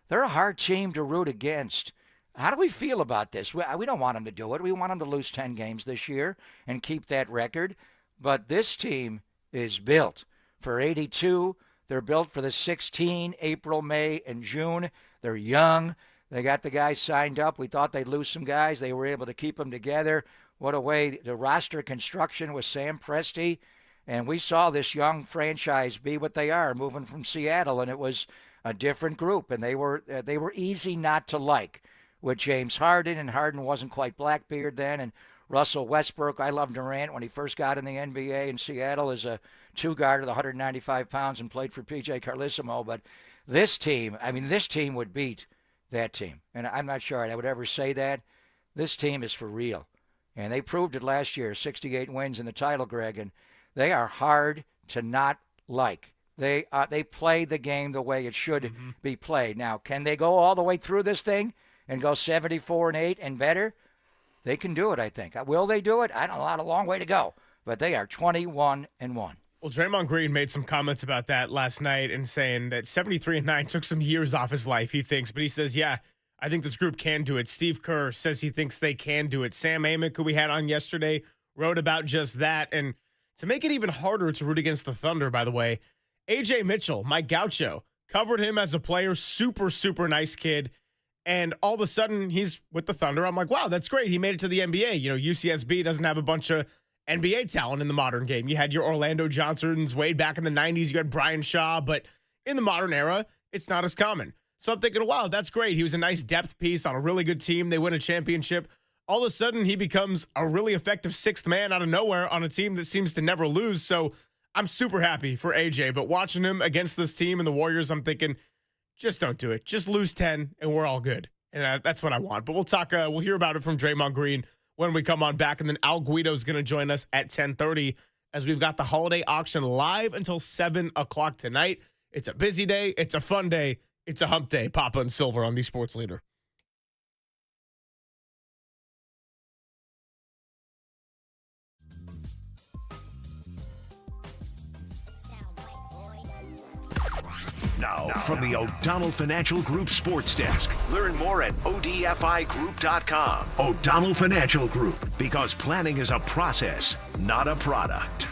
they're a hard team to root against. How do we feel about this? We don't want them to do it. We want them to lose 10 games this year and keep that record. But this team is built for 82. They're built for the 16, April, May, and June. They're young. They got the guys signed up. We thought they'd lose some guys. They were able to keep them together. What a way. The roster construction with Sam Presti. And we saw this young franchise be what they are, moving from Seattle, and it was a different group. And they were easy not to like. With James Harden, and Harden wasn't quite Blackbeard then, and Russell Westbrook. I loved Durant when he first got in the NBA in Seattle as a 2-guard with 195 pounds and played for P.J. Carlesimo. But this team would beat that team. And I'm not sure I would ever say that. This team is for real. And they proved it last year, 68 wins in the title, Greg, and they are hard to not like. They play the game the way it should be played. Now, can they go all the way through this thing and go 74-8 and better? They can do it, I think. Will they do it? I don't know. A long way to go. But they are 21-1. Well, Draymond Green made some comments about that last night and saying that 73-9 took some years off his life, he thinks. But he says, yeah, I think this group can do it. Steve Kerr says he thinks they can do it. Sam Amick, who we had on yesterday, wrote about just that. And to make it even harder to root against the Thunder, by the way, AJ Mitchell, my gaucho, covered him as a player. Super, super nice kid. And all of a sudden, he's with the Thunder. I'm like, wow, that's great. He made it to the NBA. You know, UCSB doesn't have a bunch of NBA talent in the modern game. You had your Orlando Johnsons way back in the 90s. You had Brian Shaw. But in the modern era, it's not as common. So I'm thinking, wow, that's great. He was a nice depth piece on a really good team. They win a championship. All of a sudden, he becomes a really effective sixth man out of nowhere on a team that seems to never lose. So I'm super happy for AJ. But watching him against this team and the Warriors, I'm thinking, just don't do it. Just lose 10, and we're all good. And that's what I want. But we'll talk. We'll hear about it from Draymond Green when we come on back. And then Al Guido's going to join us at 10:30 as we've got the holiday auction live until 7 o'clock tonight. It's a busy day. It's a fun day. It's a hump day. Papa and Silver on the Sports Leader. Now, from the O'Donnell Financial Group Sports Desk. Learn more at odfigroup.com. O'Donnell Financial Group, because planning is a process, not a product.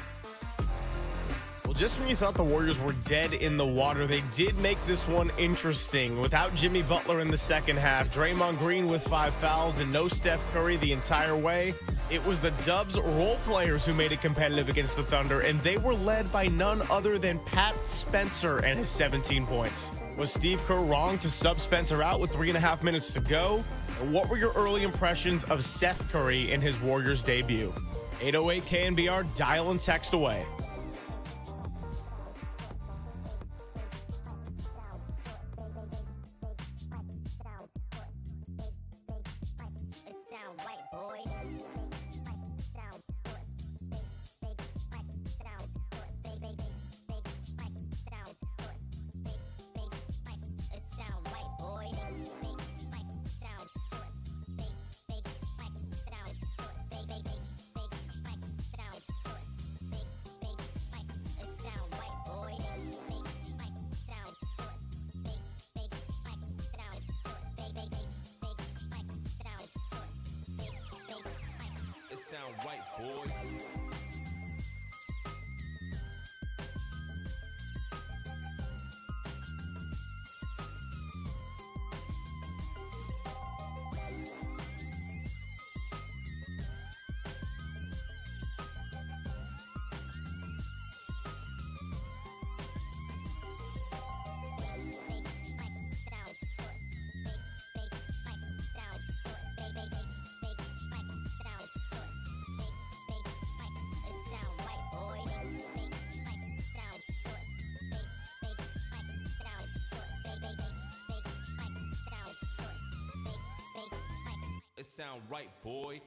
Well, just when you thought the Warriors were dead in the water, they did make this one interesting. Without Jimmy Butler in the second half, Draymond Green with 5 fouls, and no Steph Curry the entire way, it was the Dubs role players who made it competitive against the Thunder, and they were led by none other than Pat Spencer and his 17 points. Was Steve Kerr wrong to sub Spencer out with 3.5 minutes to go? And what were your early impressions of Seth Curry in his Warriors debut? 808 KNBR, dial and text away. Sound right, boy. It sound right, boy.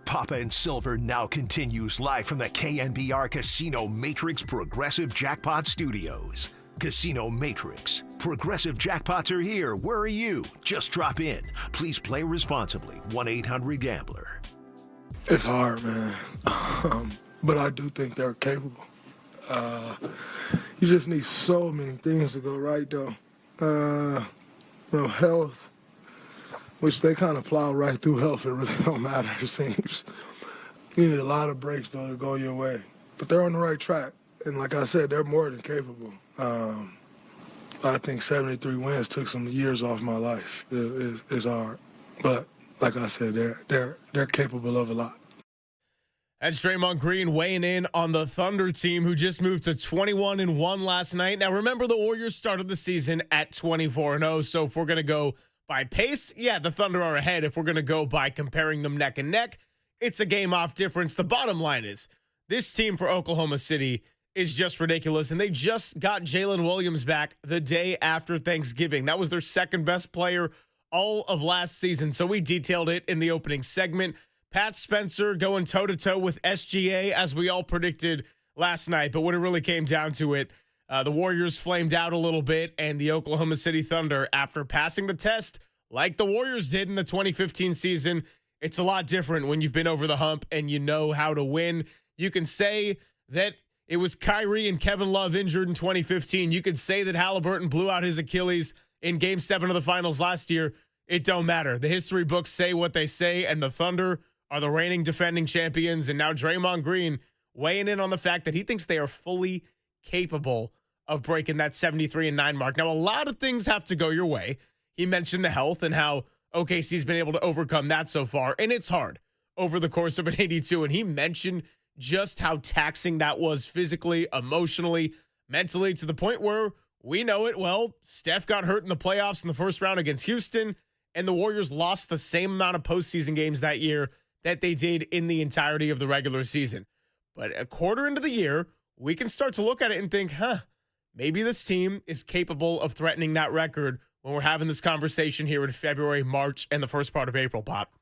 Papa and Silver now continues live from the KNBR Casino Matrix Progressive Jackpot Studios. Casino Matrix. Progressive jackpots are here. Where are you? Just drop in. Please play responsibly. 1-800-GAMBLER. It's hard, man. But I do think they're capable. You just need so many things to go right, though. Health, which they kind of plow right through health. It really don't matter, it seems. You need a lot of breaks, though, to go your way. But they're on the right track. And like I said, they're more than capable. I think 73 wins took some years off my life. It's hard. But like I said, they're capable of a lot. That's Draymond Green weighing in on the Thunder team, who just moved to 21-1 last night. Now, remember, the Warriors started the season at 24-0. So if we're going to go by pace, yeah, the Thunder are ahead. If we're going to go by comparing them neck and neck, it's a game off difference. The bottom line is this team for Oklahoma City is just ridiculous. And they just got Jalen Williams back the day after Thanksgiving. That was their second best player all of last season. So we detailed it in the opening segment. Pat Spencer going toe-to-toe with SGA, as we all predicted last night. But when it really came down to it, the Warriors flamed out a little bit, and the Oklahoma City Thunder, after passing the test like the Warriors did in the 2015 season, it's a lot different when you've been over the hump and you know how to win. You can say that it was Kyrie and Kevin Love injured in 2015. You could say that Halliburton blew out his Achilles in Game 7 of the finals last year. It don't matter. The history books say what they say, and the Thunder are the reigning defending champions. And now Draymond Green weighing in on the fact that he thinks they are fully capable of breaking that 73-9 mark. Now, a lot of things have to go your way. He mentioned the health and how OKC's been able to overcome that so far, and it's hard over the course of an 82. And he mentioned just how taxing that was physically, emotionally, mentally, to the point where we know it well. Steph got hurt in the playoffs in the first round against Houston, and the Warriors lost the same amount of postseason games that year that they did in the entirety of the regular season. But a quarter into the year, we can start to look at it and think, maybe this team is capable of threatening that record when we're having this conversation here in February, March, and the first part of April, Pop.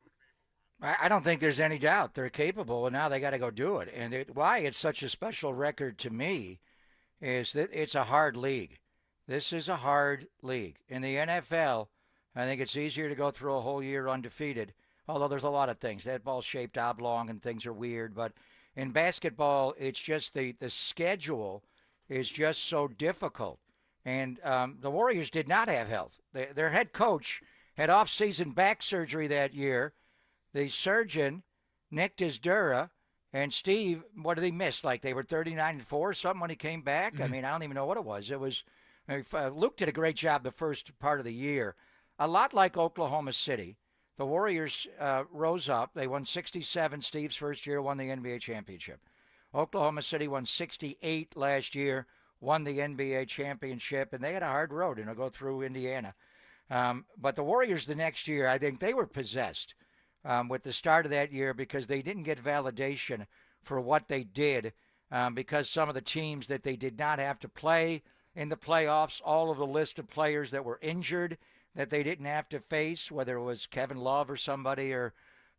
I don't think there's any doubt they're capable, and now they got to go do it. And why it's such a special record to me is that it's a hard league. This is a hard league. In the NFL, I think it's easier to go through a whole year undefeated, although there's a lot of things. That ball's shaped oblong and things are weird. But in basketball, it's just the schedule is just so difficult. And the Warriors did not have health. Their head coach had off-season back surgery that year. The surgeon nicked his dura, and Steve, what did he miss? Like they were 39-4 or something when he came back? Mm-hmm. I mean, I don't even know what it was. Luke did a great job the first part of the year. A lot like Oklahoma City. The Warriors rose up. They won 67. Steve's first year, won the NBA championship. Oklahoma City won 68 last year, won the NBA championship, and they had a hard road, go through Indiana. But the Warriors the next year, I think they were possessed with the start of that year because they didn't get validation for what they did because some of the teams that they did not have to play in the playoffs, all of the list of players that were injured that they didn't have to face, whether it was Kevin Love or somebody, or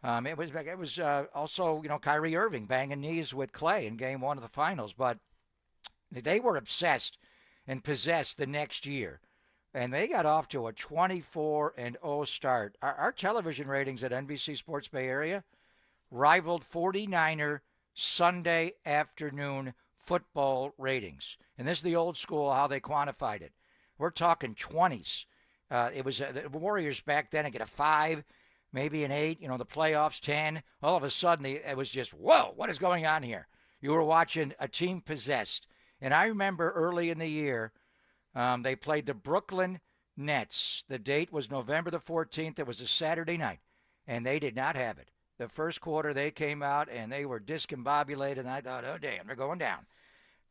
it was also Kyrie Irving banging knees with Clay in Game 1 of the finals. But they were obsessed and possessed the next year, and they got off to a 24-0 start. Our television ratings at NBC Sports Bay Area rivaled 49er Sunday afternoon football ratings, and this is the old school how they quantified it. We're talking 20s. It was the Warriors back then. Get a 5, maybe an 8. The playoffs 10. All of a sudden, it was just whoa! What is going on here? You were watching a team possessed. And I remember early in the year, they played the Brooklyn Nets. The date was November the 14th. It was a Saturday night, and they did not have it. The first quarter, they came out and they were discombobulated. And I thought, oh damn, they're going down.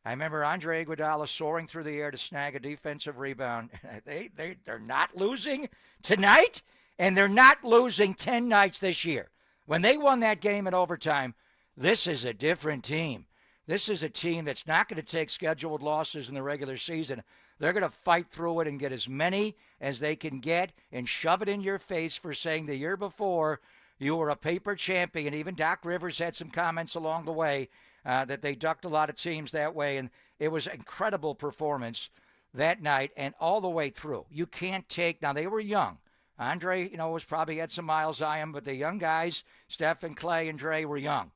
I remember Andre Iguodala soaring through the air to snag a defensive rebound. They're not losing tonight, and they're not losing 10 nights this year. When they won that game in overtime, this is a different team. This is a team that's not going to take scheduled losses in the regular season. They're going to fight through it and get as many as they can get and shove it in your face for saying the year before you were a paper champion. Even Doc Rivers had some comments along the way that they ducked a lot of teams that way, and it was an incredible performance that night and all the way through. You can't take – now, they were young. Andre, was probably had some miles on him, but the young guys, Steph and Clay and Dre, were young,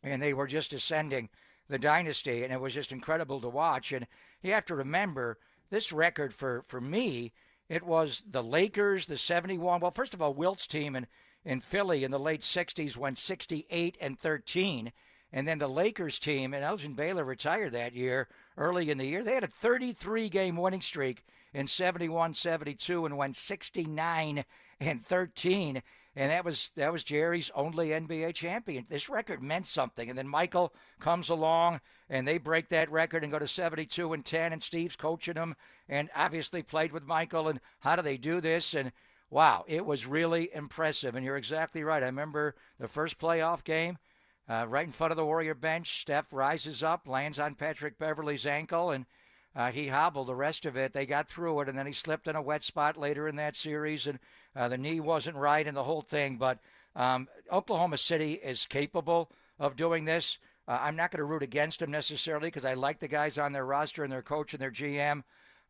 and they were just ascending the dynasty, and it was just incredible to watch. And you have to remember, this record for me, it was the Lakers, the 71. Well, first of all, Wilt's team in Philly in the late 60s went 68-13. And then the Lakers team, and Elgin Baylor retired that year, early in the year. They had a 33-game winning streak in 71-72 and went 69-13. And that was Jerry's only NBA champion. This record meant something. And then Michael comes along, and they break that record and go to 72-10, and Steve's coaching them and obviously played with Michael. And how do they do this? And, wow, it was really impressive. And you're exactly right. I remember the first playoff game. Right in front of the Warrior bench, Steph rises up, lands on Patrick Beverley's ankle, and he hobbled the rest of it. They got through it, and then he slipped in a wet spot later in that series, and the knee wasn't right and the whole thing. But Oklahoma City is capable of doing this. I'm not going to root against them necessarily because I like the guys on their roster and their coach and their GM.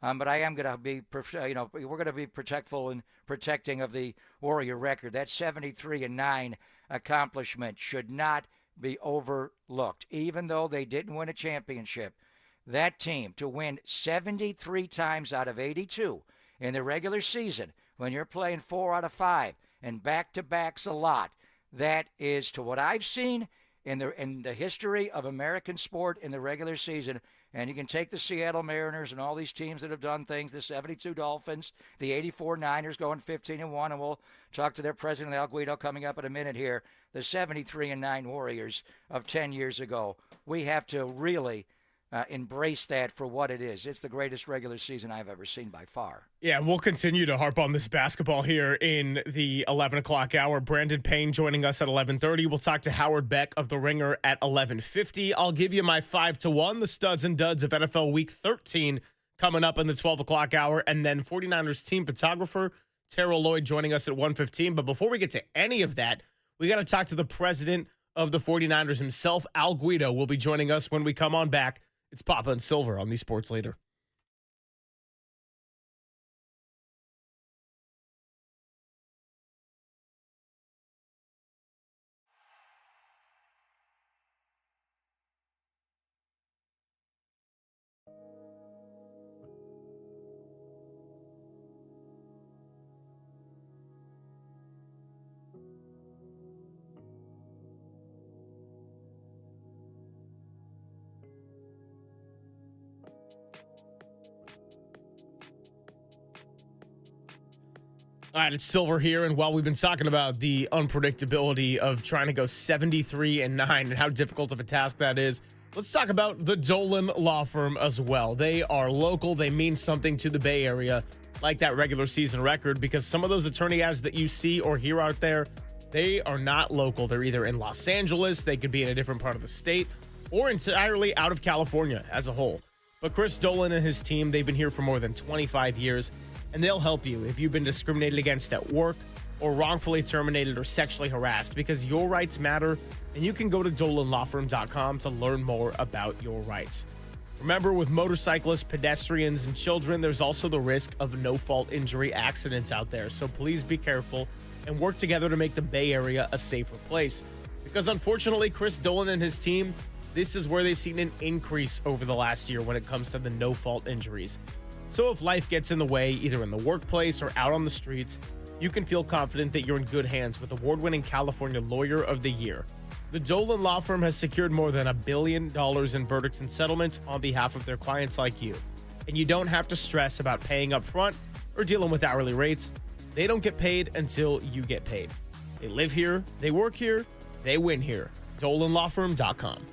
But I am going to be, we're going to be protectful and protecting of the Warrior record. That 73-9 accomplishment should not be overlooked. Even though they didn't win a championship, that team to win 73 times out of 82 in the regular season, when you're playing 4 out of 5 and back-to-backs a lot, that is, to what I've seen in the history of American sport in the regular season. And you can take the Seattle Mariners and all these teams that have done things, the 72 Dolphins, the 84 Niners going 15-1, and we'll talk to their president, Al Guido, coming up in a minute here, the 73-9 Warriors of 10 years ago. We have to really embrace that for what it is. It's the greatest regular season I've ever seen by far. Yeah, we'll continue to harp on this basketball here in the 11 o'clock hour. Brandon Payne joining us at 11:30. We'll talk to Howard Beck of The Ringer at 11:50. I'll give you my 5-1, the studs and duds of NFL Week 13 coming up in the 12 o'clock hour. And then 49ers team photographer Terrell Lloyd joining us at 1:15. But before we get to any of that, we got to talk to the president of the 49ers himself. Al Guido will be joining us when we come on back. It's Papa and Silver on the Sports Leader. All right, it's Silver here, and while we've been talking about the unpredictability of trying to go 73-9 and how difficult of a task that is, let's talk about the Dolan Law Firm as well. They are local. They mean something to the Bay Area, like that regular season record, because some of those attorney ads that you see or hear out there, they are not local. They're either in Los Angeles, they could be in a different part of the state, or entirely out of California as a whole. But Chris Dolan and his team, they've been here for more than 25 years, and they'll help you if you've been discriminated against at work or wrongfully terminated or sexually harassed, because your rights matter, and you can go to dolanlawfirm.com to learn more about your rights. Remember, with motorcyclists, pedestrians, and children, there's also the risk of no-fault injury accidents out there, so please be careful and work together to make the Bay Area a safer place. Because unfortunately, Chris Dolan and his team, this is where they've seen an increase over the last year when it comes to the no-fault injuries. So if life gets in the way, either in the workplace or out on the streets, you can feel confident that you're in good hands with award-winning California Lawyer of the Year. The Dolan Law Firm has secured more than $1 billion in verdicts and settlements on behalf of their clients like you. And you don't have to stress about paying up front or dealing with hourly rates. They don't get paid until you get paid. They live here, they work here, they win here. DolanLawFirm.com.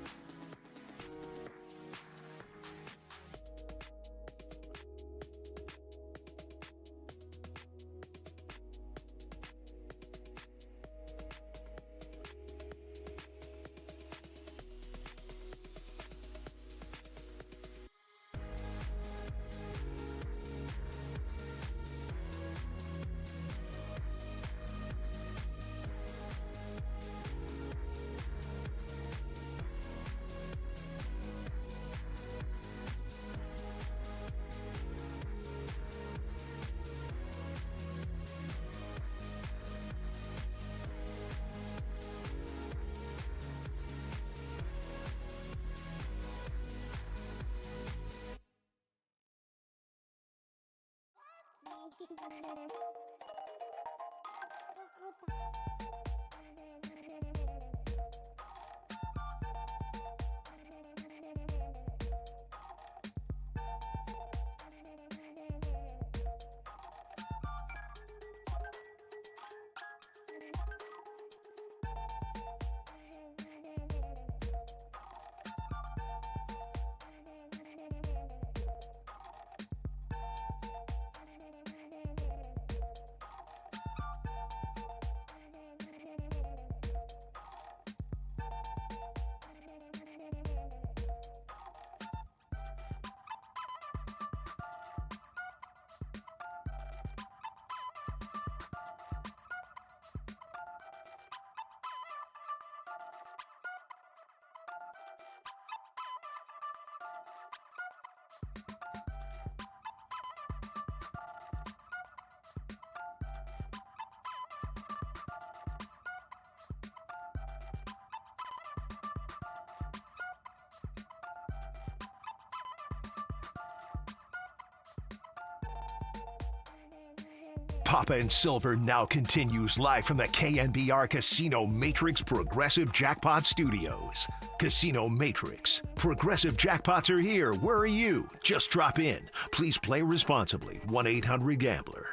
Papa and Silver now continues live from the KNBR Casino Matrix Progressive Jackpot Studios. Casino Matrix. Progressive jackpots are here. Where are you? Just drop in. Please play responsibly. 1-800-GAMBLER.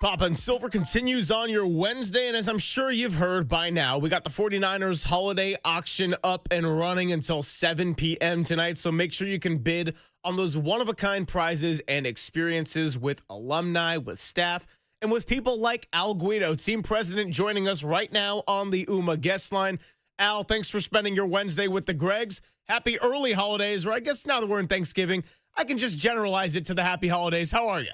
Papa and Silver continues on your Wednesday, and as I'm sure you've heard by now, we got the 49ers holiday auction up and running until 7 p.m. tonight, so make sure you can bid on those one-of-a-kind prizes and experiences with alumni, with staff, and with people like Al Guido, team president, joining us right now on the UMA guest line. Al, thanks for spending your Wednesday with the Gregs. Happy early holidays, or I guess now that we're in Thanksgiving, I can just generalize it to the happy holidays. How are you?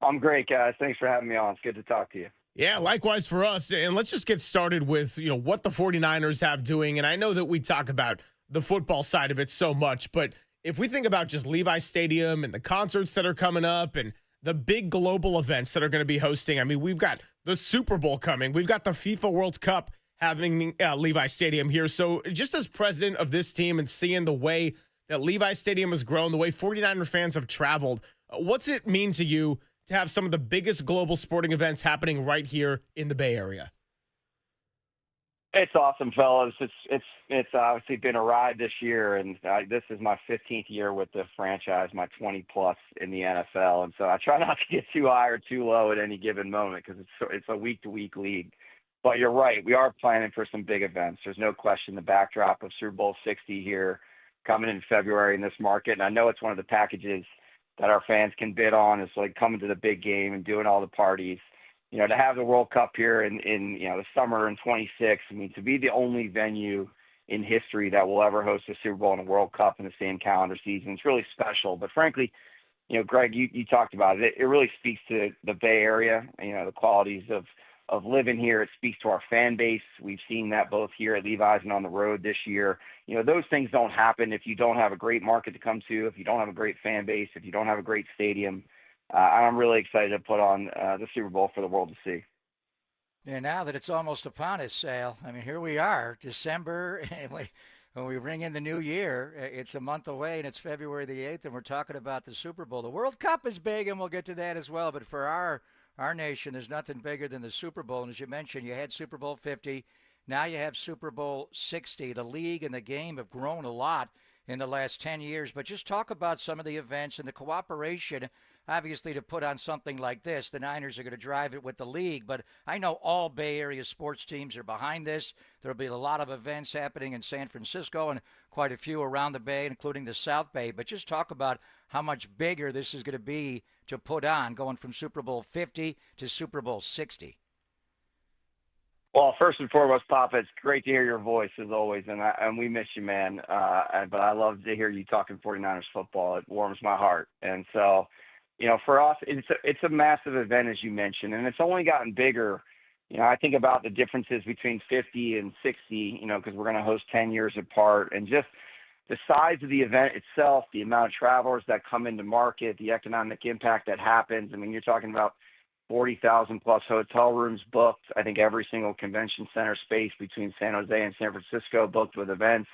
I'm great, guys. Thanks for having me on. It's good to talk to you. Yeah, likewise for us. And let's just get started with, what the 49ers have doing. And I know that we talk about the football side of it so much, but if we think about just Levi Stadium and the concerts that are coming up and the big global events that are going to be hosting, I mean, we've got the Super Bowl coming. We've got the FIFA World Cup having Levi Stadium here. So just as president of this team and seeing the way that Levi Stadium has grown, the way 49er fans have traveled, what's it mean to you to have some of the biggest global sporting events happening right here in the Bay Area? It's awesome, fellas. It's obviously been a ride this year, and this is my 15th year with the franchise, my 20-plus in the NFL. And so I try not to get too high or too low at any given moment because it's a week-to-week league. But you're right. We are planning for some big events. There's no question the backdrop of Super Bowl 60 here coming in February in this market. And I know it's one of the packages that our fans can bid on, is like coming to the big game and doing all the parties. To have the World Cup here in the summer in 26, I mean, to be the only venue in history that will ever host a Super Bowl and a World Cup in the same calendar season, it's really special. But frankly, Greg, you talked about it. It really speaks to the Bay Area, the qualities of living here. It speaks to our fan base. We've seen that both here at Levi's and on the road this year. Those things don't happen if you don't have a great market to come to, if you don't have a great fan base, if you don't have a great stadium. I'm really excited to put on the Super Bowl for the world to see. And now that it's almost upon us, Sal, I mean, here we are, December, and when we ring in the new year, it's a month away, and it's February the 8th, and we're talking about the Super Bowl. The World Cup is big, and we'll get to that as well, but for our nation, there's nothing bigger than the Super Bowl. And as you mentioned, you had Super Bowl 50. Now you have Super Bowl 60. The league and the game have grown a lot in the last 10 years. But just talk about some of the events and the cooperation, obviously, to put on something like this. The Niners are going to drive it with the league. But I know all Bay Area sports teams are behind this. There will be a lot of events happening in San Francisco and quite a few around the Bay, including the South Bay. But just talk about how much bigger this is going to be to put on, going from Super Bowl 50 to Super Bowl 60. Well, first and foremost, Papa, it's great to hear your voice as always, and we miss you, man. But I love to hear you talking 49ers football. It warms my heart. And so, for us, it's a massive event, as you mentioned, and it's only gotten bigger. I think about the differences between 50 and 60, because we're going to host 10 years apart, and just the size of the event itself, the amount of travelers that come into market, the economic impact that happens. I mean, you're talking about 40,000 plus hotel rooms booked. I think every single convention center space between San Jose and San Francisco booked with events,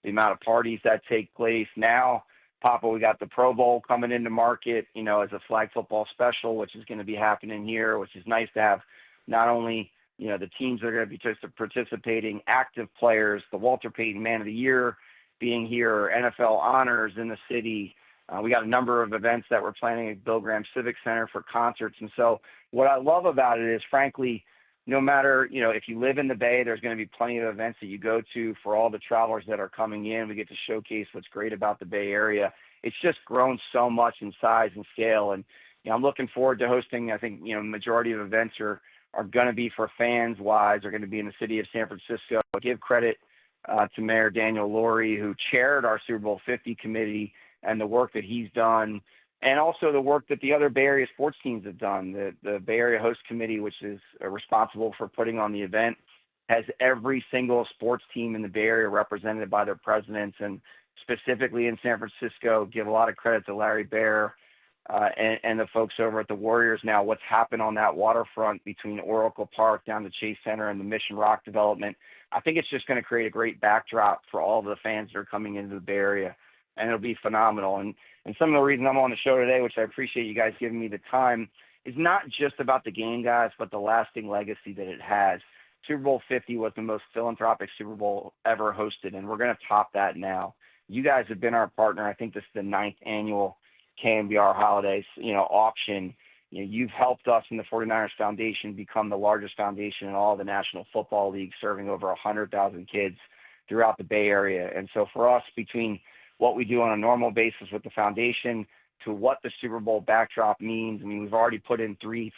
the amount of parties that take place. Now, Papa, we got the Pro Bowl coming into market, as a flag football special, which is going to be happening here, which is nice to have not only, the teams that are going to be just participating, active players, the Walter Payton Man of the Year being here, NFL honors in the city. We got a number of events that we're planning at Bill Graham Civic Center for concerts. And so what I love about it is, frankly, no matter, if you live in the Bay, there's going to be plenty of events that you go to for all the travelers that are coming in. We get to showcase what's great about the Bay Area. It's just grown so much in size and scale. And, I'm looking forward to hosting, I think, majority of events are going to be for fans wise, are going to be in the city of San Francisco. I give credit to Mayor Daniel Lurie, who chaired our Super Bowl 50 committee, and the work that he's done, and also the work that the other Bay Area sports teams have done. The Bay Area Host Committee, which is responsible for putting on the event, has every single sports team in the Bay Area represented by their presidents, and specifically in San Francisco, give a lot of credit to Larry Baer and the folks over at the Warriors. Now, what's happened on that waterfront between Oracle Park down to Chase Center and the Mission Rock development, I think it's just going to create a great backdrop for all of the fans that are coming into the Bay Area, and it'll be phenomenal. And some of the reason I'm on the show today, which I appreciate you guys giving me the time, is not just about the game, guys, but the lasting legacy that it has. Super Bowl 50 was the most philanthropic Super Bowl ever hosted, and we're going to top that now. You guys have been our partner. I think this is the 9th annual KNBR Holidays, auction. You've helped us in the 49ers Foundation become the largest foundation in all of the National Football League, serving over 100,000 kids throughout the Bay Area. And so for us, between what we do on a normal basis with the foundation to what the Super Bowl backdrop means, we've already put in 3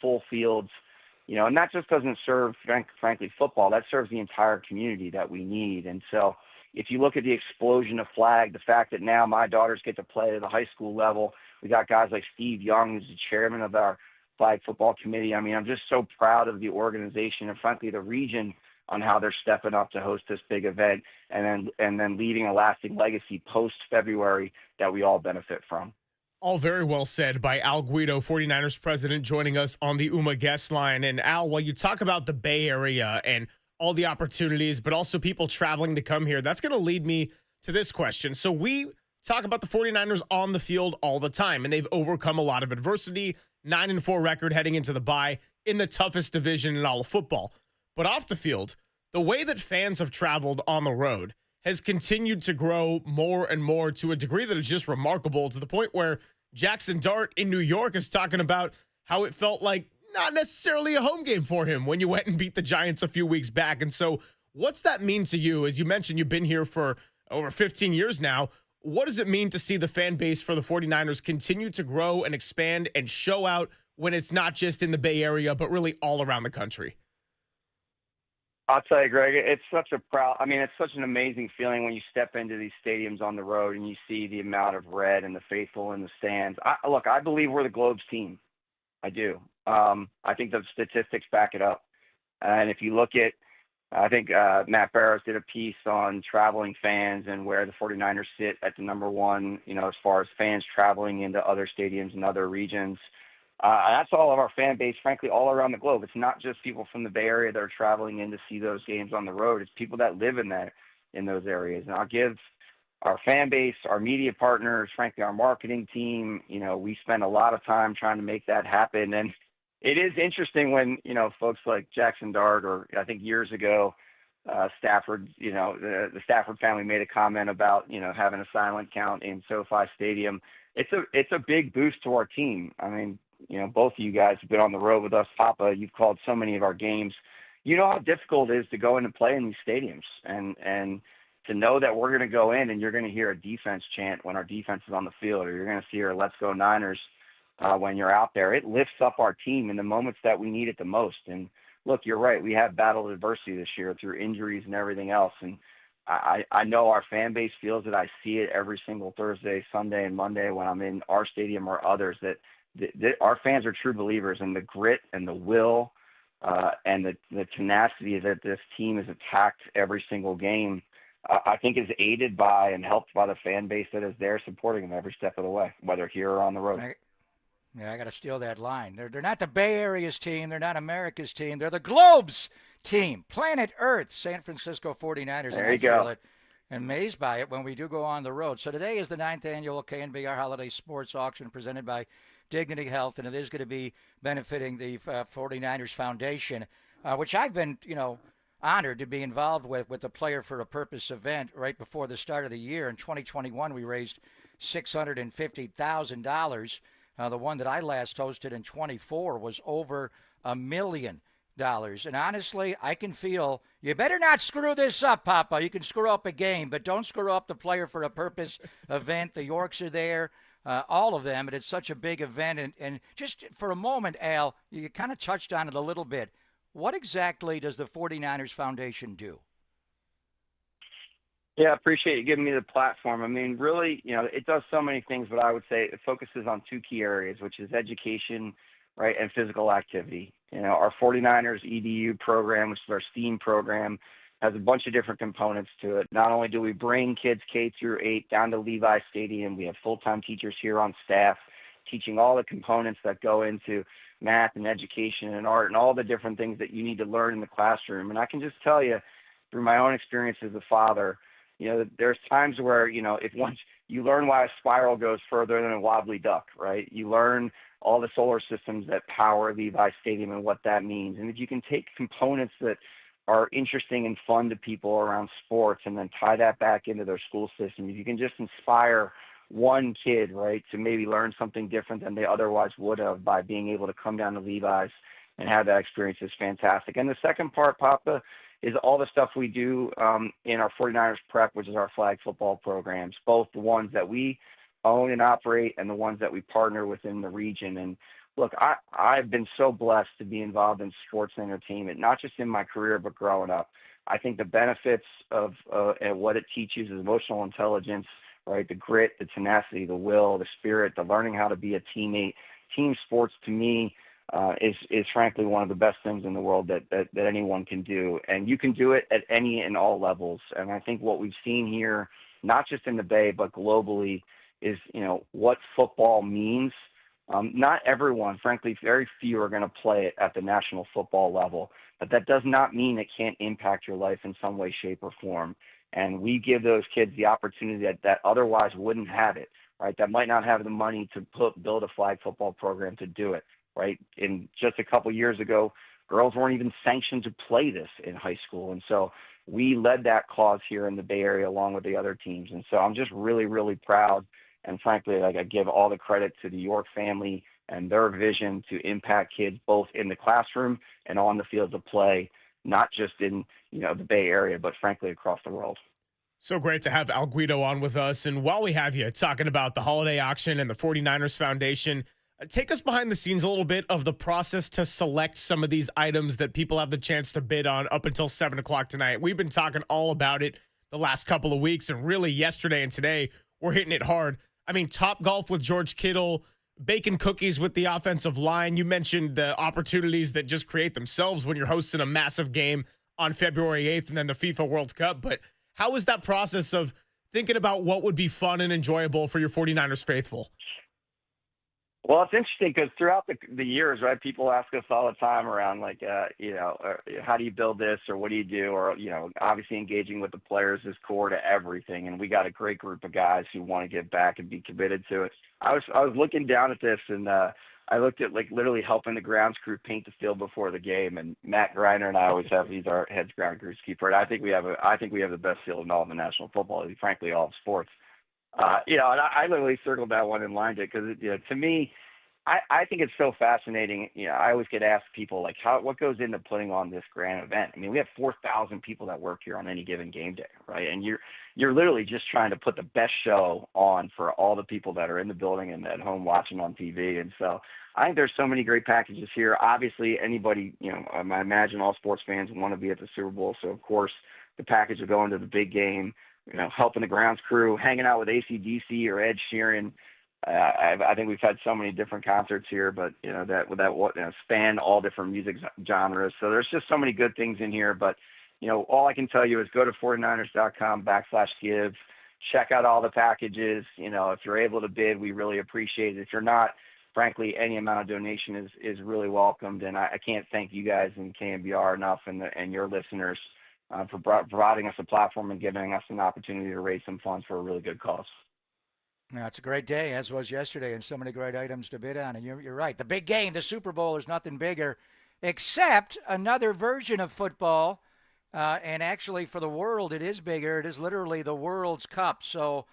full fields, and that just doesn't serve, frankly, football. That serves the entire community that we need. And so if you look at the explosion of flag, the fact that now my daughters get to play at the high school level, we got guys like Steve Young, who's the chairman of our flag football committee. I'm just so proud of the organization and, frankly, the region on how they're stepping up to host this big event and then leaving a lasting legacy post-February that we all benefit from. All very well said by Al Guido, 49ers president, joining us on the UMA guest line. And Al, while you talk about the Bay Area and all the opportunities, but also people traveling to come here, that's going to lead me to this question. So we talk about the 49ers on the field all the time, and they've overcome a lot of adversity, 9-4 record heading into the bye in the toughest division in all of football. But off the field, the way that fans have traveled on the road has continued to grow more and more to a degree that is just remarkable, to the point where Jackson Dart in New York is talking about how it felt like not necessarily a home game for him when you went and beat the Giants a few weeks back. And so what's that mean to you? As you mentioned, you've been here for over 15 years now. What does it mean to see the fan base for the 49ers continue to grow and expand and show out when it's not just in the Bay Area, but really all around the country? I'll tell you, Greg, it's such an amazing feeling when you step into these stadiums on the road and you see the amount of red and the faithful in the stands. I believe we're the Globe's team. I do. I think the statistics back it up. And if you look at, I think Matt Barrows did a piece on traveling fans and where the 49ers sit at the number one, as far as fans traveling into other stadiums and other regions. That's all of our fan base, frankly, all around the globe. It's not just people from the Bay Area that are traveling in to see those games on the road. It's people that live in those areas. And I'll give our fan base, our media partners, frankly, our marketing team, we spend a lot of time trying to make that happen. And it is interesting when, folks like Jackson Dart, or I think years ago, Stafford, the Stafford family made a comment about, having a silent count in SoFi Stadium. It's a big boost to our team. Both of you guys have been on the road with us. Papa, you've called so many of our games. You know how difficult it is to go in and play in these stadiums, and to know that we're going to go in and you're going to hear a defense chant when our defense is on the field, or you're going to hear "Let's Go Niners" when you're out there. It lifts up our team in the moments that we need it the most. And look, you're right. We have battled adversity this year through injuries and everything else. And I know our fan base feels it. I see it every single Thursday, Sunday, and Monday when I'm in our stadium or others, that our fans are true believers, and the grit and the will and the tenacity that this team has attacked every single game, I think is aided by and helped by the fan base that is there supporting them every step of the way, whether here or on the road. I got to steal that line. They're not the Bay Area's team. They're not America's team. They're the Globe's team. Planet Earth, San Francisco 49ers. There you go. and amazed by it when we do go on the road. So today is the 9th annual KNBR Holiday Sports Auction presented by Dignity Health, and it is going to be benefiting the 49ers Foundation, which I've been, honored to be involved with the Player for a Purpose event right before the start of the year. In 2021, we raised $650,000. The one that I last hosted in 24 was over $1 million. And honestly, I can feel you better not screw this up, Papa. You can screw up a game, but don't screw up the Player for a Purpose event. The Yorks are there, all of them, and it's such a big event. And just for a moment, Al, you kind of touched on it a little bit. What exactly does the 49ers Foundation do? Yeah, I appreciate you giving me the platform. I mean, really, it does so many things, but I would say it focuses on two key areas, which is education, right, and physical activity. Our 49ers EDU program, which is our STEAM program, has a bunch of different components to it. Not only do we bring kids K through 8 down to Levi Stadium, we have full-time teachers here on staff teaching all the components that go into math and education and art and all the different things that you need to learn in the classroom. And I can just tell you through my own experience as a father, there's times where, if once you learn why a spiral goes further than a wobbly duck, right? You learn all the solar systems that power Levi Stadium and what that means. And if you can take components that are interesting and fun to people around sports and then tie that back into their school system, if you can just inspire one kid, right, to maybe learn something different than they otherwise would have by being able to come down to Levi's and have that experience is fantastic. And the second part, Papa, is all the stuff we do in our 49ers Prep, which is our flag football programs, both the ones that we own and operate and the ones that we partner within the region. And look, I've been so blessed to be involved in sports and entertainment, not just in my career, but growing up. I think the benefits of and what it teaches is emotional intelligence, right? The grit, the tenacity, the will, the spirit, the learning how to be a teammate. Team sports to me is frankly one of the best things in the world that anyone can do. And you can do it at any and all levels. And I think what we've seen here, not just in the Bay, but globally, is, what football means. Not everyone, frankly, very few are going to play it at the national football level, but that does not mean it can't impact your life in some way, shape, or form. And we give those kids the opportunity that otherwise wouldn't have it, right? That might not have the money to build a flag football program to do it, right? And just a couple years ago, girls weren't even sanctioned to play this in high school. And so we led that cause here in the Bay Area along with the other teams. And so I'm just really, really proud. And frankly, I give all the credit to the York family and their vision to impact kids both in the classroom and on the field of play, not just in the Bay Area, but frankly across the world. So great to have Al Guido on with us. And while we have you talking about the holiday auction and the 49ers Foundation, take us behind the scenes a little bit of the process to select some of these items that people have the chance to bid on up until 7 o'clock tonight. We've been talking all about it the last couple of weeks, and really yesterday and today we're hitting it hard. I mean, Top Golf with George Kittle, baking cookies with the offensive line. You mentioned the opportunities that just create themselves when you're hosting a massive game on February 8th and then the FIFA World Cup. But how is that process of thinking about what would be fun and enjoyable for your 49ers faithful? Well, it's interesting because throughout the years, right, people ask us all the time around how do you build this or what do you do? Or, obviously engaging with the players is core to everything. And we got a great group of guys who want to give back and be committed to it. I was looking down at this and I looked at literally helping the grounds crew paint the field before the game. And Matt Griner and I always have, he's our head ground groundskeeper. And I think we have the best field in all of the National Football League, frankly, all of sports. And I literally circled that one and lined it because, to me, I think it's so fascinating. I always get asked people what goes into putting on this grand event. I mean, we have 4,000 people that work here on any given game day, right? And you're literally just trying to put the best show on for all the people that are in the building and at home watching on TV. And so I think there's so many great packages here. Obviously, anybody, I imagine all sports fans want to be at the Super Bowl. So of course, the package of going to the big game, helping the grounds crew, hanging out with AC/DC or Ed Sheeran. I think we've had so many different concerts here, but that span all different music genres. So there's just so many good things in here. But all I can tell you is go to 49ers.com/give, check out all the packages. If you're able to bid, we really appreciate it. If you're not, frankly, any amount of donation is really welcomed. And I can't thank you guys in KNBR enough and your listeners for providing us a platform and giving us an opportunity to raise some funds for a really good cause. Yeah, it's a great day, as was yesterday, and so many great items to bid on. And you're right. The big game, the Super Bowl, is nothing bigger except another version of football. And actually, for the world, it is bigger. It is literally the World's Cup. So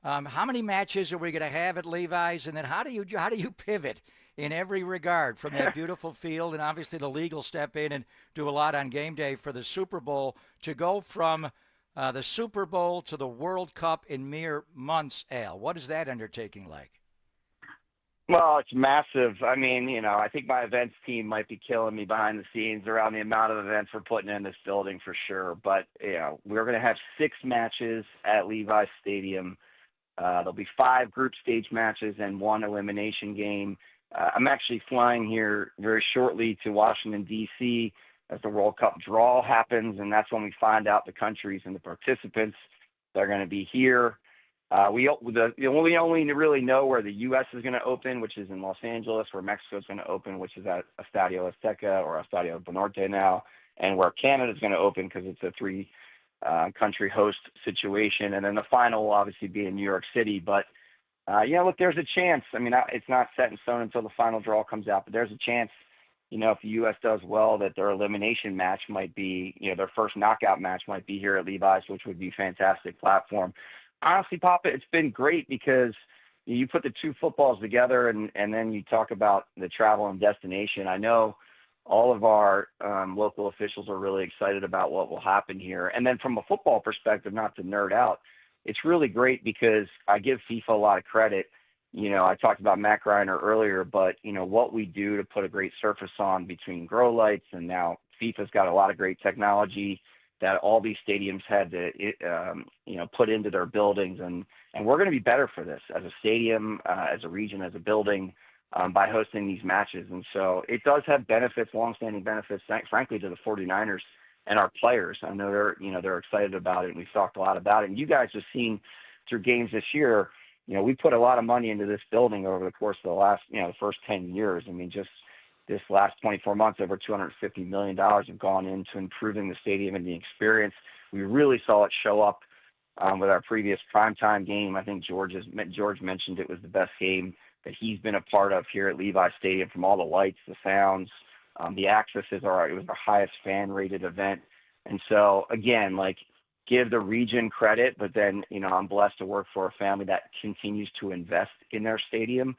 how many matches are we going to have at Levi's? And then how do you pivot in every regard from that beautiful field? And obviously the league will step in and do a lot on game day for the Super Bowl to go from the Super Bowl to the World Cup in mere months, Al. What is that undertaking like? Well, it's massive. I mean, I think my events team might be killing me behind the scenes around the amount of events we're putting in this building for sure. But, we're going to have 6 matches at Levi's Stadium. There'll be 5 group stage matches and 1 elimination game. I'm actually flying here very shortly to Washington, D.C. as the World Cup draw happens, and that's when we find out the countries and the participants that are going to be here. We only really know where the U.S. is going to open, which is in Los Angeles, where Mexico is going to open, which is at Estadio Azteca or Estadio Banorte now, and where Canada is going to open because it's a 3-country host situation. And then the final will obviously be in New York City. But, look, there's a chance. I mean, it's not set in stone until the final draw comes out, but there's a chance, if the U.S. does well, that their elimination match might be, their first knockout match might be here at Levi's, which would be a fantastic platform. Honestly, Papa, it's been great because you put the 2 footballs together and then you talk about the travel and destination. I know all of our local officials are really excited about what will happen here. And then from a football perspective, not to nerd out, it's really great because I give FIFA a lot of credit. I talked about Matt Greiner earlier, but, what we do to put a great surface on between grow lights, and now FIFA's got a lot of great technology that all these stadiums had to, put into their buildings. And we're going to be better for this as a stadium, as a region, as a building, by hosting these matches. And so it does have benefits, longstanding benefits, frankly, to the 49ers and our players. I know they're excited about it, and we've talked a lot about it. And you guys have seen through games this year, we put a lot of money into this building over the course of the last, the first 10 years. I mean, just this last 24 months, over $250 million have gone into improving the stadium and the experience. We really saw it show up with our previous primetime game. I think George mentioned it was the best game that he's been a part of here at Levi's Stadium, from all the lights, the sounds, the access. It was our highest fan-rated event. And so, again, give the region credit, but then, I'm blessed to work for a family that continues to invest in their stadium.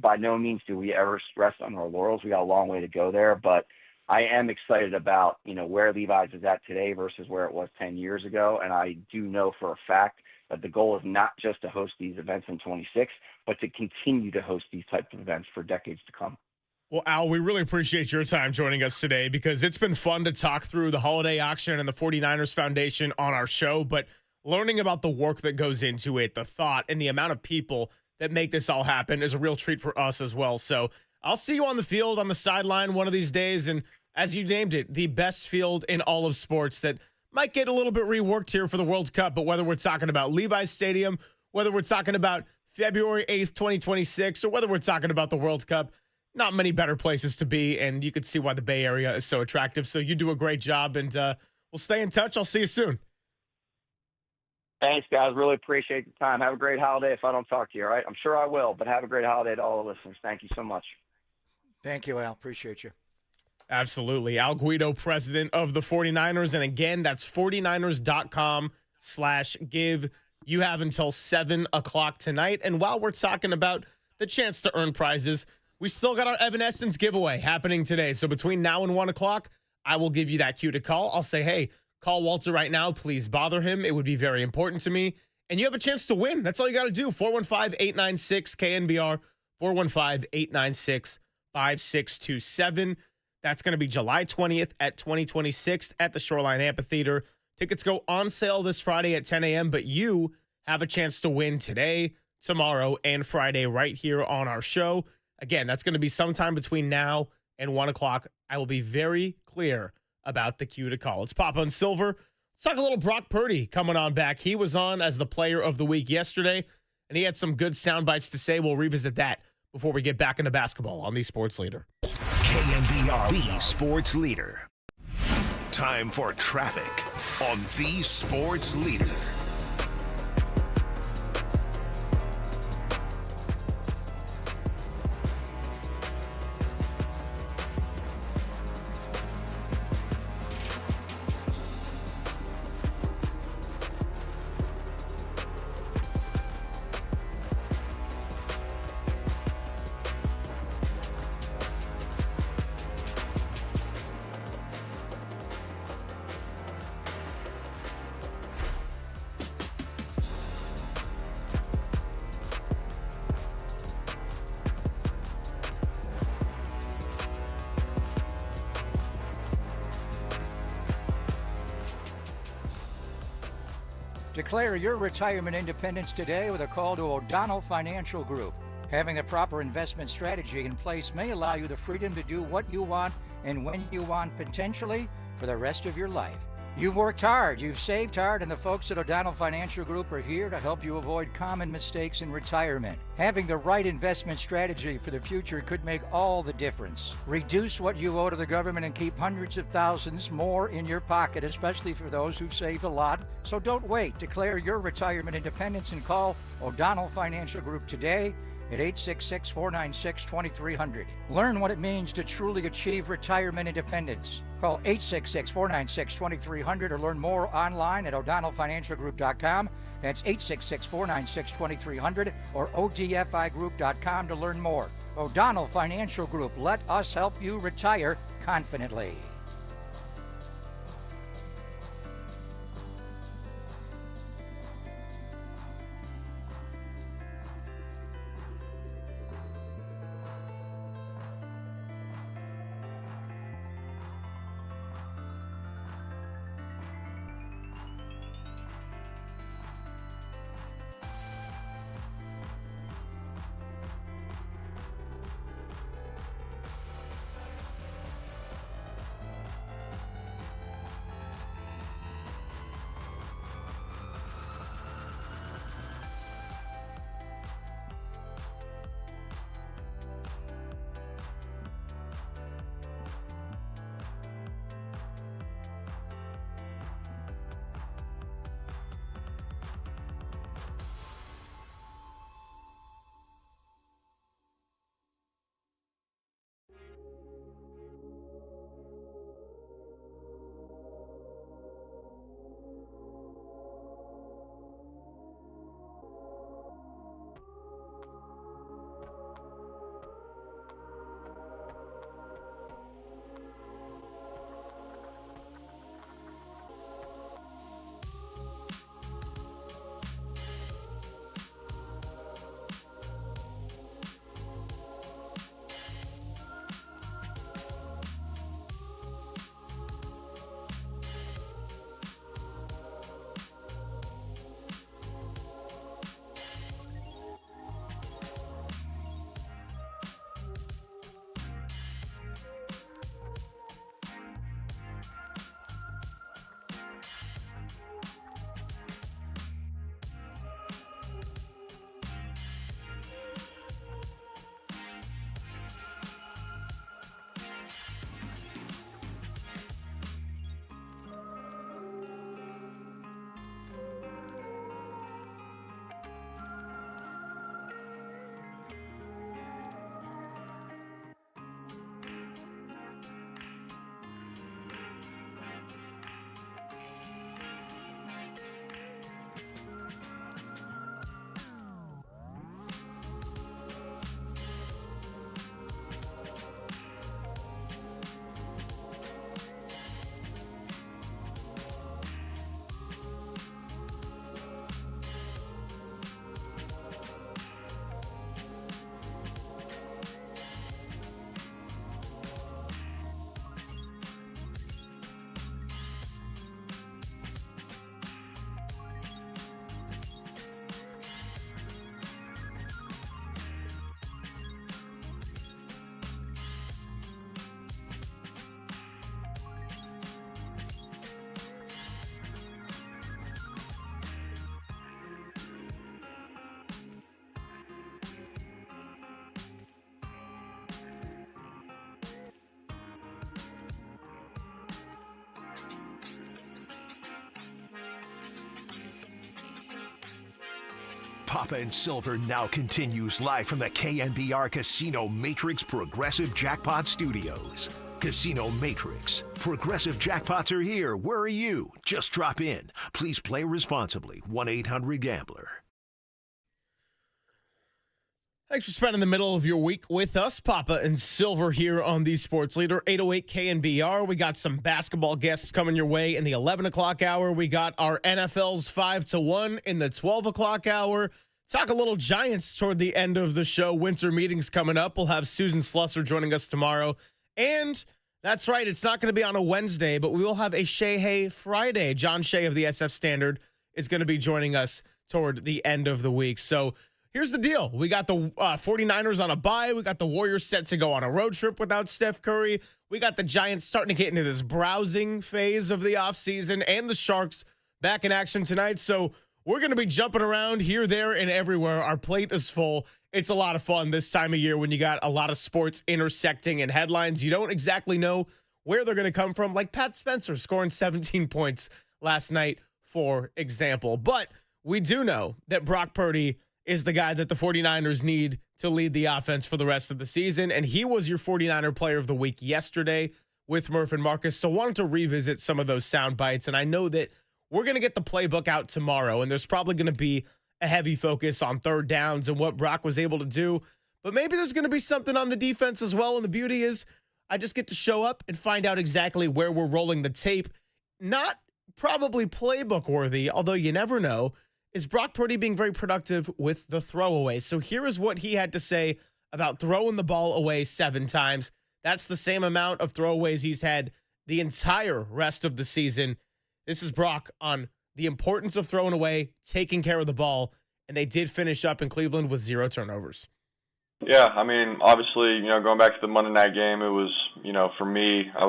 By no means do we ever rest on our laurels. We got a long way to go there, but I am excited about, where Levi's is at today versus where it was 10 years ago. And I do know for a fact that the goal is not just to host these events in 26, but to continue to host these types of events for decades to come. Well, Al, we really appreciate your time joining us today, because it's been fun to talk through the holiday auction and the 49ers Foundation on our show, but learning about the work that goes into it, the thought, and the amount of people that make this all happen is a real treat for us as well. So I'll see you on the field, on the sideline one of these days. And as you named it, the best field in all of sports that might get a little bit reworked here for the World Cup. But whether we're talking about Levi's Stadium, whether we're talking about February 8th, 2026, or whether we're talking about the World Cup, not many better places to be. And you can see why the Bay Area is so attractive. So you do a great job, and we'll stay in touch. I'll see you soon. Thanks, guys. Really appreciate the time. Have a great holiday if I don't talk to you, all right? I'm sure I will, but have a great holiday to all the listeners. Thank you so much. Thank you, Al. Appreciate you. Absolutely. Al Guido, president of the 49ers. And again, that's 49ers.com/give. You have until 7 o'clock tonight. And while we're talking about the chance to earn prizes, we still got our Evanescence giveaway happening today. So between now and 1 o'clock, I will give you that cue to call. I'll say, hey, call Walter right now. Please bother him. It would be very important to me. And you have a chance to win. That's all you got to do. 415-896-KNBR, 415-896-5627. That's going to be July 20th at 2026 at the Shoreline Amphitheater. Tickets go on sale this Friday at 10 a.m., but you have a chance to win today, tomorrow, and Friday right here on our show. Again, that's going to be sometime between now and 1 o'clock. I will be very clear about the cue to call. It's Papa and Silver. Let's talk a little Brock Purdy coming on back. He was on as the player of the week yesterday, and he had some good sound bites to say. We'll revisit that before we get back into basketball on the Sports Leader. KNBR, the Sports Leader. Time for traffic on the Sports Leader. Declare your retirement independence today with a call to O'Donnell Financial Group. Having the proper investment strategy in place may allow you the freedom to do what you want and when you want, potentially for the rest of your life. You've worked hard, you've saved hard, and the folks at O'Donnell Financial Group are here to help you avoid common mistakes in retirement. Having the right investment strategy for the future could make all the difference. Reduce what you owe to the government and keep hundreds of thousands more in your pocket, especially for those who've saved a lot. So don't wait. Declare your retirement independence and call O'Donnell Financial Group today at 866-496-2300. Learn what it means to truly achieve retirement independence. Call 866-496-2300 or learn more online at o'donnellfinancialgroup.com. That's 866-496-2300 or odfigroup.com to learn more. O'Donnell Financial Group. Let us help you retire confidently. Papa and Silver now continues live from the KNBR Casino Matrix Progressive Jackpot Studios. Casino Matrix. Progressive jackpots are here. Where are you? Just drop in. Please play responsibly. 1-800-GAMBLER. Thanks for spending the middle of your week with us. Papa and Silver here on the Sports Leader, 808 KNBR. We got some basketball guests coming your way in the 11 o'clock hour. We got our NFL's 5-1 in the 12 o'clock hour. Talk a little Giants toward the end of the show. Winter meetings coming up. We'll have Susan Slusser joining us tomorrow. And that's right, it's not going to be on a Wednesday, but we will have a Shea Friday. John Shea of the SF Standard is going to be joining us toward the end of the week. So here's the deal. We got the 49ers on a bye. We got the Warriors set to go on a road trip without Steph Curry. We got the Giants starting to get into this browsing phase of the offseason, and the Sharks back in action tonight. So we're going to be jumping around here, there, and everywhere. Our plate is full. It's a lot of fun this time of year when you got a lot of sports intersecting in headlines. You don't exactly know where they're going to come from, like Pat Spencer scoring 17 points last night, for example. But we do know that Brock Purdy is the guy that the 49ers need to lead the offense for the rest of the season, and he was your 49er player of the week yesterday with Murph and Marcus, so wanted to revisit some of those sound bites. And I know that we're going to get the playbook out tomorrow, and there's probably going to be a heavy focus on third downs and what Brock was able to do. But maybe there's going to be something on the defense as well. And the beauty is I just get to show up and find out exactly where we're rolling the tape. Not probably playbook worthy, although you never know. Is Brock Purdy being very productive with the throwaways? So here is what he had to say about throwing the ball away 7 times. That's the same amount of throwaways he's had the entire rest of the season. This is Brock on the importance of throwing away, taking care of the ball, and they did finish up in Cleveland with 0 turnovers. Yeah, I mean, obviously, going back to the Monday night game, it was, for me, I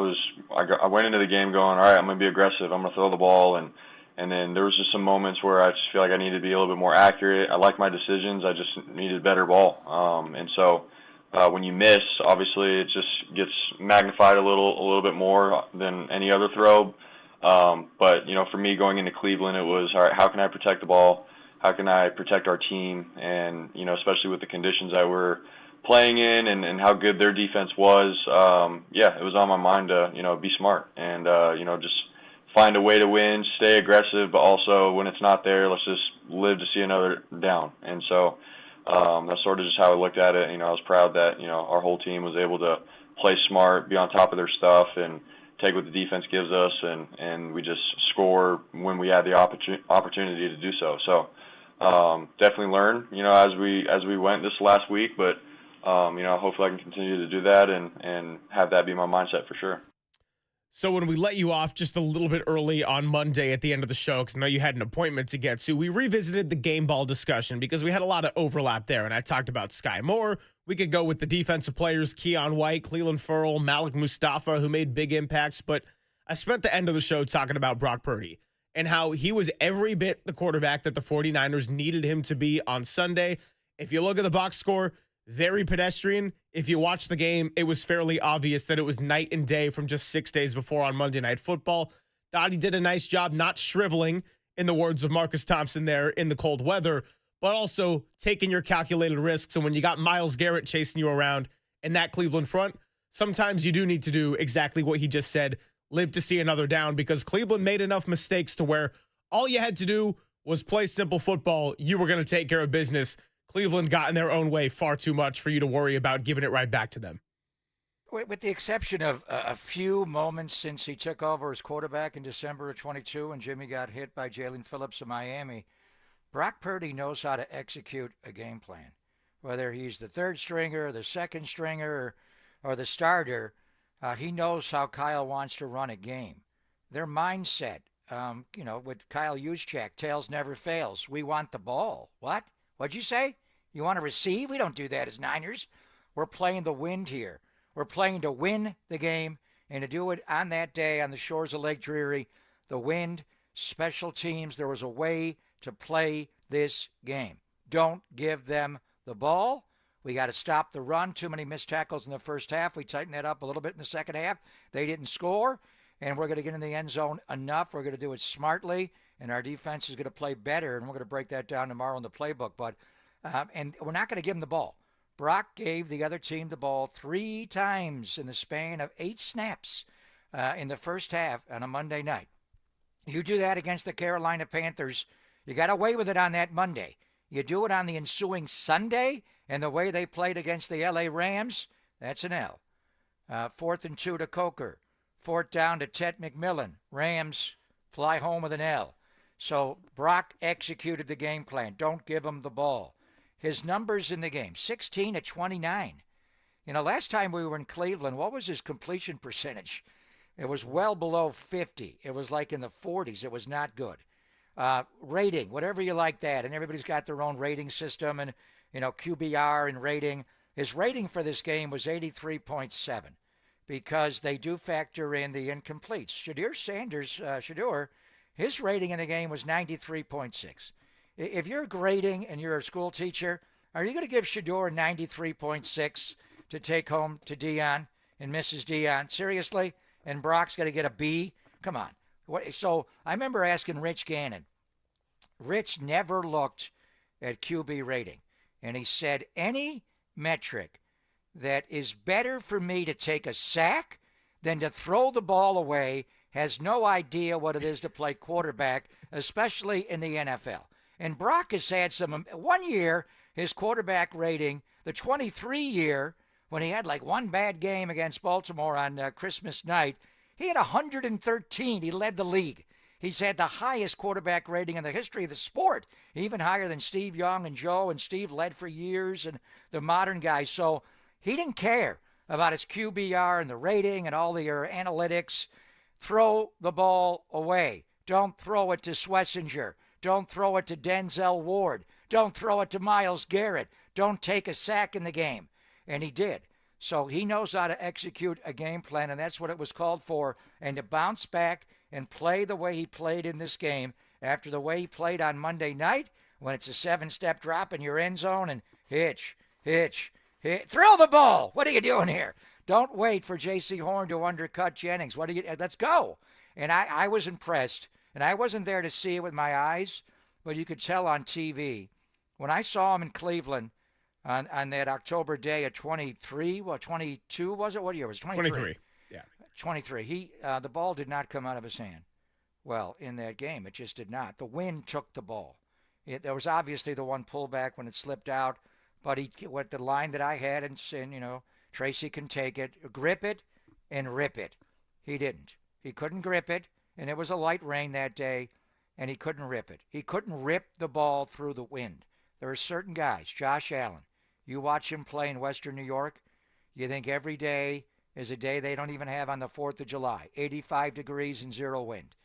went into the game going, all right, I'm going to be aggressive. I'm going to throw the ball, and then there was just some moments where I just feel like I needed to be a little bit more accurate. I like my decisions. I just needed a better ball. And so when you miss, obviously, it just gets magnified a little bit more than any other throw. But, for me going into Cleveland, it was, all right, how can I protect the ball? How can I protect our team? And, especially with the conditions that we're playing in and how good their defense was, it was on my mind to, be smart and, just find a way to win, stay aggressive, but also when it's not there, let's just live to see another down. And so that's sort of just how I looked at it. I was proud that, our whole team was able to play smart, be on top of their stuff, and take what the defense gives us, and we just score when we had the opportunity to do so. So definitely learn, as we went this last week, but hopefully I can continue to do that and have that be my mindset for sure. So when we let you off just a little bit early on Monday at the end of the show, because I know you had an appointment to get to, we revisited the game ball discussion because we had a lot of overlap there, and I talked about Sky Moore. We could go with the defensive players, Keon White, Cleveland Ferrell, Malik Mustafa, who made big impacts, but I spent the end of the show talking about Brock Purdy and how he was every bit the quarterback that the 49ers needed him to be on Sunday. If you look at the box score, very pedestrian. If you watch the game, it was fairly obvious that it was night and day from just 6 days before on Monday Night Football. Thought he did a nice job not shriveling, in the words of Marcus Thompson there, in the cold weather, but also taking your calculated risks. And when you got Myles Garrett chasing you around in that Cleveland front, sometimes you do need to do exactly what he just said, live to see another down, because Cleveland made enough mistakes to where all you had to do was play simple football. You were going to take care of business. Cleveland got in their own way far too much for you to worry about giving it right back to them. With the exception of a few moments since he took over as quarterback in December of 22 and Jimmy got hit by Jalen Phillips in Miami, Brock Purdy knows how to execute a game plan. Whether he's the third stringer, the second stringer, or the starter, he knows how Kyle wants to run a game. Their mindset, with Kyle Juszczyk, tails never fails. We want the ball. What? What'd you say? You want to receive? We don't do that as Niners. We're playing the wind here. We're playing to win the game and to do it on that day on the shores of Lake Drury. The wind, special teams, there was a way to play this game. Don't give them the ball. We got to stop the run. Too many missed tackles in the first half. We tightened that up a little bit in the second half. They didn't score, and we're going to get in the end zone enough. We're going to do it smartly and our defense is going to play better, and we're going to break that down tomorrow in the playbook. But and we're not going to give them the ball. Brock gave the other team the ball 3 times in the span of 8 snaps in the first half on a Monday night. You do that against the Carolina Panthers, you got away with it on that Monday. You do it on the ensuing Sunday, and the way they played against the LA Rams, that's an L. 4th and 2 to Coker. 4th down to Ted McMillan. Rams fly home with an L. So Brock executed the game plan. Don't give him the ball. His numbers in the game, 16 of 29. Last time we were in Cleveland, what was his completion percentage? It was well below 50. It was like in the 40s. It was not good. Rating, whatever you like that, and everybody's got their own rating system and, QBR and rating. His rating for this game was 83.7 because they do factor in the incompletes. Shedeur, his rating in the game was 93.6. If you're grading and you're a school teacher, are you going to give Shedeur 93.6 to take home to Dion and Mrs. Dion? Seriously? And Brock's got to get a B? Come on. So I remember asking Rich Gannon. Rich never looked at QB rating. And he said, any metric that is better for me to take a sack than to throw the ball away has no idea what it is to play quarterback, especially in the NFL. And Brock has had one year, his quarterback rating, the 23 year, when he had like one bad game against Baltimore on Christmas night, he had 113. He led the league. He's had the highest quarterback rating in the history of the sport, even higher than Steve Young and Joe, and Steve led for years, and the modern guys. So he didn't care about his QBR and the rating and all the analytics. Throw the ball away. Don't throw it to Schlesinger. Don't throw it to Denzel Ward. Don't throw it to Myles Garrett. Don't take a sack in the game. And he did. So he knows how to execute a game plan, and that's what it was called for. And to bounce back and play the way he played in this game after the way he played on Monday night when it's a 7-step drop in your end zone and hitch. Throw the ball. What are you doing here? Don't wait for J.C. Horn to undercut Jennings. Let's go. And I was impressed. And I wasn't there to see it with my eyes, but you could tell on TV. When I saw him in Cleveland on that October day of 22 was it? What year was it? 23. Yeah. 23. The ball did not come out of his hand. Well, in that game, it just did not. The wind took the ball. There was obviously the one pullback when it slipped out, but the line that I had and Tracy can take it, grip it, and rip it. He didn't. He couldn't grip it, and it was a light rain that day, and he couldn't rip it. He couldn't rip the ball through the wind. There are certain guys, Josh Allen, you watch him play in Western New York, you think every day is a day they don't even have on the 4th of July, 85 degrees and 0 wind.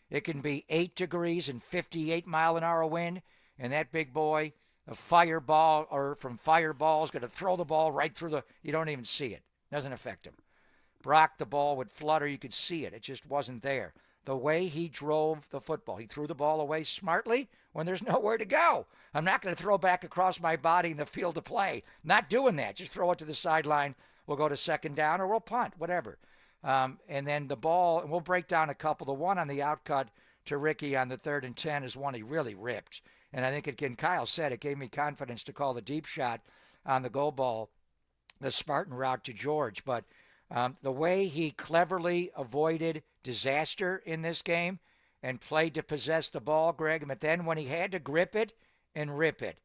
It can be 8 degrees and 58-mile-an-hour wind, and that big boy, from Fireball is going to throw the ball right through you don't even see it. Doesn't affect him. Brock, the ball would flutter. You could see it. It just wasn't there. The way he drove the football, he threw the ball away smartly when there's nowhere to go. I'm not going to throw back across my body in the field to play. Not doing that. Just throw it to the sideline. We'll go to second down or we'll punt, whatever. And then the ball, and we'll break down a couple. The one on the outcut to Ricky on the 3rd and 10 is one he really ripped. And I think, again, Kyle said it gave me confidence to call the deep shot on the goal ball, the Spartan route to George. But the way he cleverly avoided disaster in this game and played to possess the ball, Greg, but then when he had to grip it and rip it,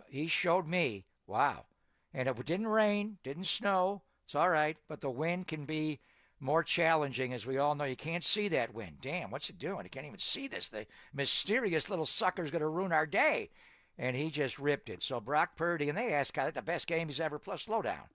he showed me, wow. And it didn't rain, didn't snow. It's all right, but the wind can be more challenging, as we all know. You can't see that wind. Damn, what's it doing? You can't even see this. The mysterious little sucker's going to ruin our day. And he just ripped it. So Brock Purdy, and they asked, God, the best game he's ever played. Slow down.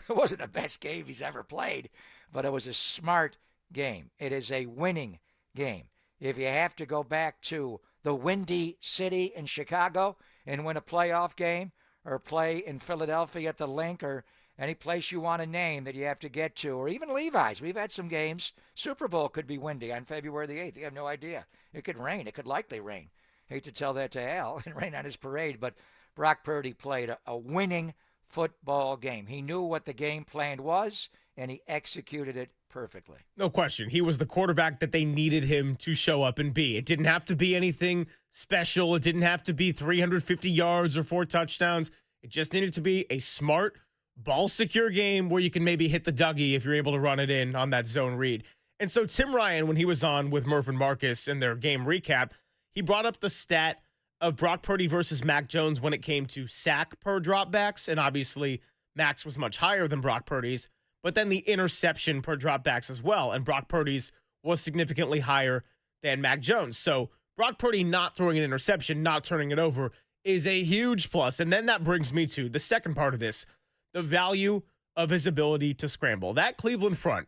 It wasn't the best game he's ever played, but it was a smart game. It is a winning game. If you have to go back to the Windy City in Chicago and win a playoff game, or play in Philadelphia at the Link, or any place you want to name that you have to get to, or even Levi's. We've had some games. Super Bowl could be windy on February the 8th. You have no idea. It could rain. It could likely rain. Hate to tell that to Al and rain on his parade, but Brock Purdy played a winning football game. He knew what the game plan was, and he executed it perfectly. No question. He was the quarterback that they needed him to show up and be. It didn't have to be anything special. It didn't have to be 350 yards or 4 touchdowns. It just needed to be a smart, ball-secure game where you can maybe hit the Dougie if you're able to run it in on that zone read. And so Tim Ryan, when he was on with Murph and Marcus in their game recap, he brought up the stat of Brock Purdy versus Mac Jones when it came to sack per dropbacks. And obviously, Mac's was much higher than Brock Purdy's, but then the interception per dropbacks as well. And Brock Purdy's was significantly higher than Mac Jones. So Brock Purdy not throwing an interception, not turning it over is a huge plus. And then that brings me to the second part of this, the value of his ability to scramble. That Cleveland front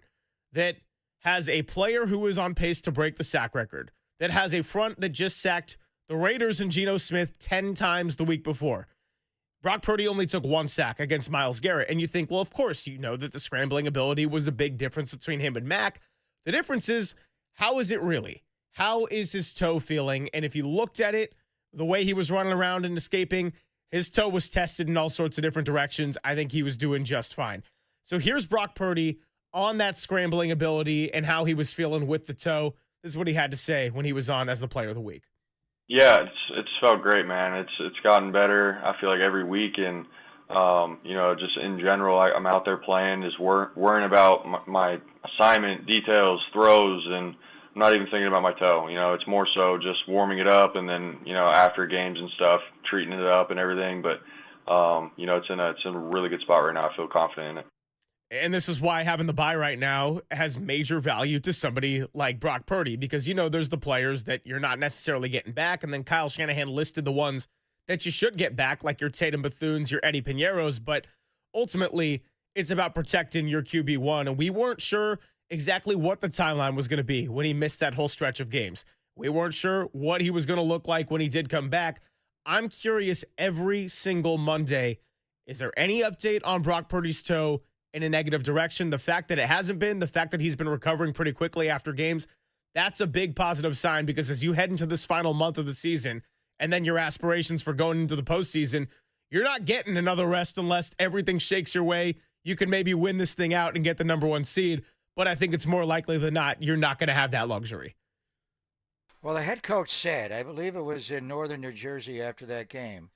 that has a player who is on pace to break the sack record, that has a front that just sacked the Raiders and Geno Smith 10 times the week before. Brock Purdy only took 1 sack against Myles Garrett. And you think, well, of course, you know that the scrambling ability was a big difference between him and Mac. The difference is, how is it really? How is his toe feeling? And if you looked at it, the way he was running around and escaping, his toe was tested in all sorts of different directions. I think he was doing just fine. So here's Brock Purdy on that scrambling ability and how he was feeling with the toe. This is what he had to say when he was on as the player of the week. Yeah, it's felt great, man. It's gotten better. I feel like every week, and just in general, I'm out there playing, just worrying about my assignment, details, throws, and I'm not even thinking about my toe. It's more so just warming it up, and then after games and stuff, treating it up and everything. But it's in a really good spot right now. I feel confident in it. And this is why having the bye right now has major value to somebody like Brock Purdy, because there's the players that you're not necessarily getting back, and then Kyle Shanahan listed the ones that you should get back, like your Tatum Bethunes, your Eddie Piñeiros, but ultimately it's about protecting your QB1, and we weren't sure exactly what the timeline was going to be when he missed that whole stretch of games. We weren't sure what he was going to look like when he did come back. I'm curious every single Monday, is there any update on Brock Purdy's toe in a negative direction? The fact that it hasn't been, the fact that he's been recovering pretty quickly after games, that's a big positive sign, because as you head into this final month of the season and then your aspirations for going into the postseason, you're not getting another rest unless everything shakes your way. You can maybe win this thing out and get the number 1 seed, but I think it's more likely than not you're not going to have that luxury. Well, the head coach said, I believe it was in northern New Jersey after that game,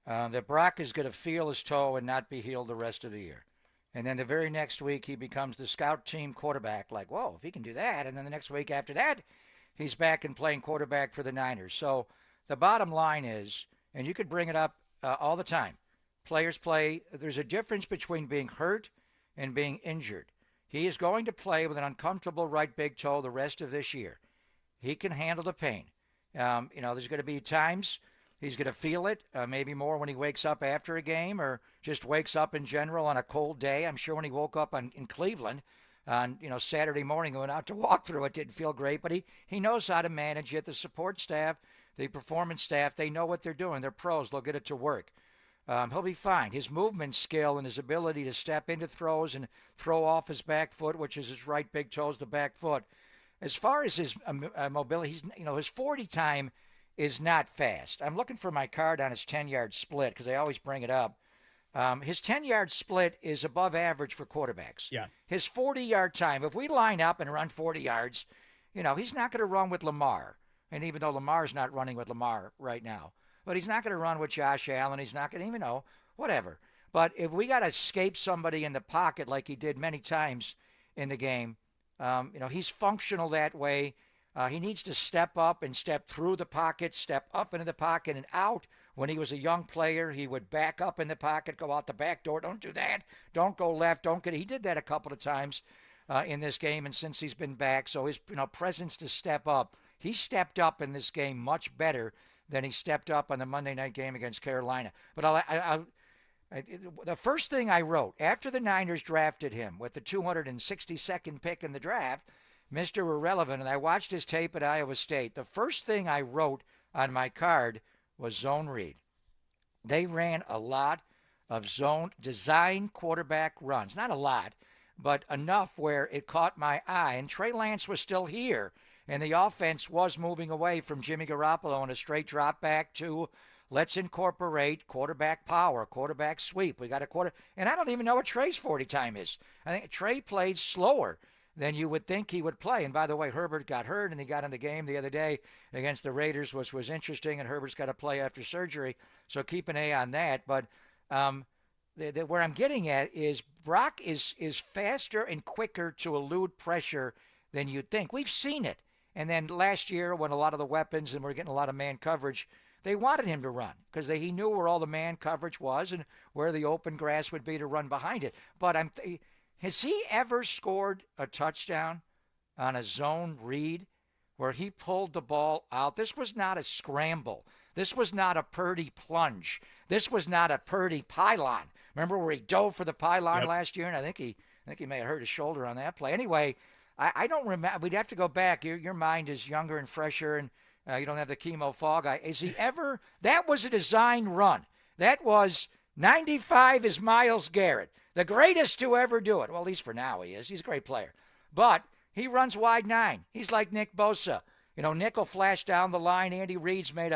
that Brock is going to feel his toe and not be healed the rest of the year. And then the very next week, he becomes the scout team quarterback. Like, whoa, if he can do that. And then the next week after that, he's back and playing quarterback for the Niners. So the bottom line is, and you could bring it up all the time, players play. There's a difference between being hurt and being injured. He is going to play with an uncomfortable right big toe the rest of this year. He can handle the pain. There's going to be times he's going to feel it, maybe more when he wakes up after a game or just wakes up in general on a cold day. I'm sure when he woke up in Cleveland on Saturday morning, went out to walk through, it didn't feel great, but he knows how to manage it. The support staff, the performance staff, they know what they're doing. They're pros. They'll get it to work. He'll be fine. His movement skill and his ability to step into throws and throw off his back foot, which is his right big toe, is the back foot. As far as his mobility, his 40 time is not fast. I'm looking for my card on his 10-yard split because I always bring it up. His 10-yard split is above average for quarterbacks. Yeah. His 40-yard time, if we line up and run 40 yards, he's not going to run with Lamar. And even though Lamar's not running with Lamar right now. But he's not going to run with Josh Allen. He's not going to even whatever. But if we got to escape somebody in the pocket like he did many times in the game, he's functional that way. He needs to step up and step through the pocket, step up into the pocket and out. When he was a young player, he would back up in the pocket, go out the back door. Don't do that. Don't go left. He did that a couple of times in this game, and since he's been back, so his presence to step up. He stepped up in this game much better than he stepped up on the Monday night game against Carolina. But the first thing I wrote after the Niners drafted him with the 262nd pick in the draft, Mr. Irrelevant, and I watched his tape at Iowa State, the first thing I wrote on my card was zone read. They ran a lot of zone design quarterback runs. Not a lot, but enough where it caught my eye. And Trey Lance was still here. And the offense was moving away from Jimmy Garoppolo on a straight drop back to let's incorporate quarterback power, quarterback sweep. We got a quarter. And I don't even know what Trey's 40 time is. I think Trey played slower then you would think he would play. And by the way, Herbert got hurt, and he got in the game the other day against the Raiders, which was interesting, and Herbert's got to play after surgery, so keep an eye on that. But where I'm getting at is Brock is faster and quicker to elude pressure than you'd think. We've seen it. And then last year, when a lot of the weapons and we're getting a lot of man coverage, they wanted him to run because he knew where all the man coverage was and where the open grass would be to run behind it. But has he ever scored a touchdown on a zone read where he pulled the ball out? This was not a scramble. This was not a Purdy plunge. This was not a Purdy pylon. Remember where he dove for the pylon last year? And I think he may have hurt his shoulder on that play. Anyway, I don't remember. We'd have to go back. Your mind is younger and fresher, and you don't have the chemo fog eye. Is he ever? That was a design run. That was 95 is Myles Garrett, the greatest to ever do it. Well, at least for now he is. He's a great player. But he runs wide 9. He's like Nick Bosa. Nick will flash down the line. Andy Reid's made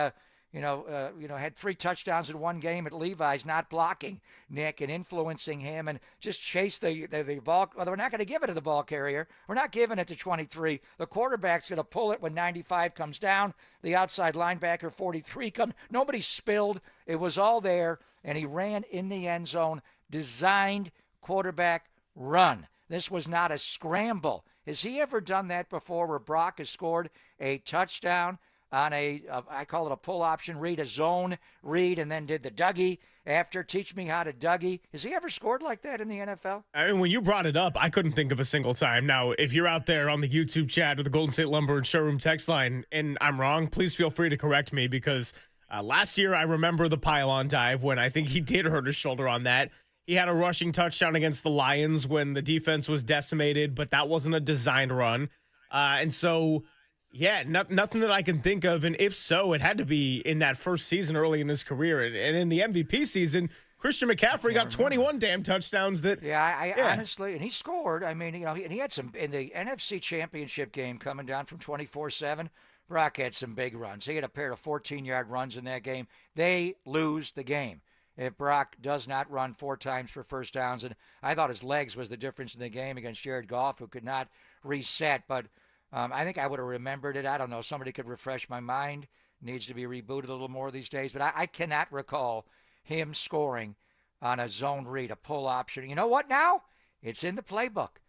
had 3 touchdowns in one game at Levi's, not blocking Nick and influencing him, and just chase the ball. Well, we're not going to give it to the ball carrier. We're not giving it to 23. The quarterback's going to pull it when 95 comes down. The outside linebacker, 43, comes. Nobody spilled. It was all there, and he ran in the end zone. Designed quarterback run. This was not a scramble. Has he ever done that before where Brock has scored a touchdown on I call it a pull option read, a zone read, and then did the Dougie after? Teach me how to Dougie. Has he ever scored like that in the NFL? I mean, when you brought it up, I couldn't think of a single time. Now, if you're out there on the YouTube chat or the Golden State Lumber and Showroom text line, and I'm wrong, please feel free to correct me, because last year I remember the pylon dive when I think he did hurt his shoulder on that. He had a rushing touchdown against the Lions when the defense was decimated, but that wasn't a designed run. And so... yeah, nothing that I can think of. And if so, it had to be in that first season early in his career. And in the MVP season, Christian McCaffrey got 21 damn touchdowns. I honestly, and he scored. I mean, and he had some in the NFC Championship game coming down from 24-7. Brock had some big runs. He had a pair of 14-yard runs in that game. They lose the game if Brock does not run 4 times for first downs. And I thought his legs was the difference in the game against Jared Goff, who could not reset. But I think I would have remembered it. I don't know. Somebody could refresh my mind. Needs to be rebooted a little more these days. But I cannot recall him scoring on a zone read, a pull option. You know what now? It's in the playbook.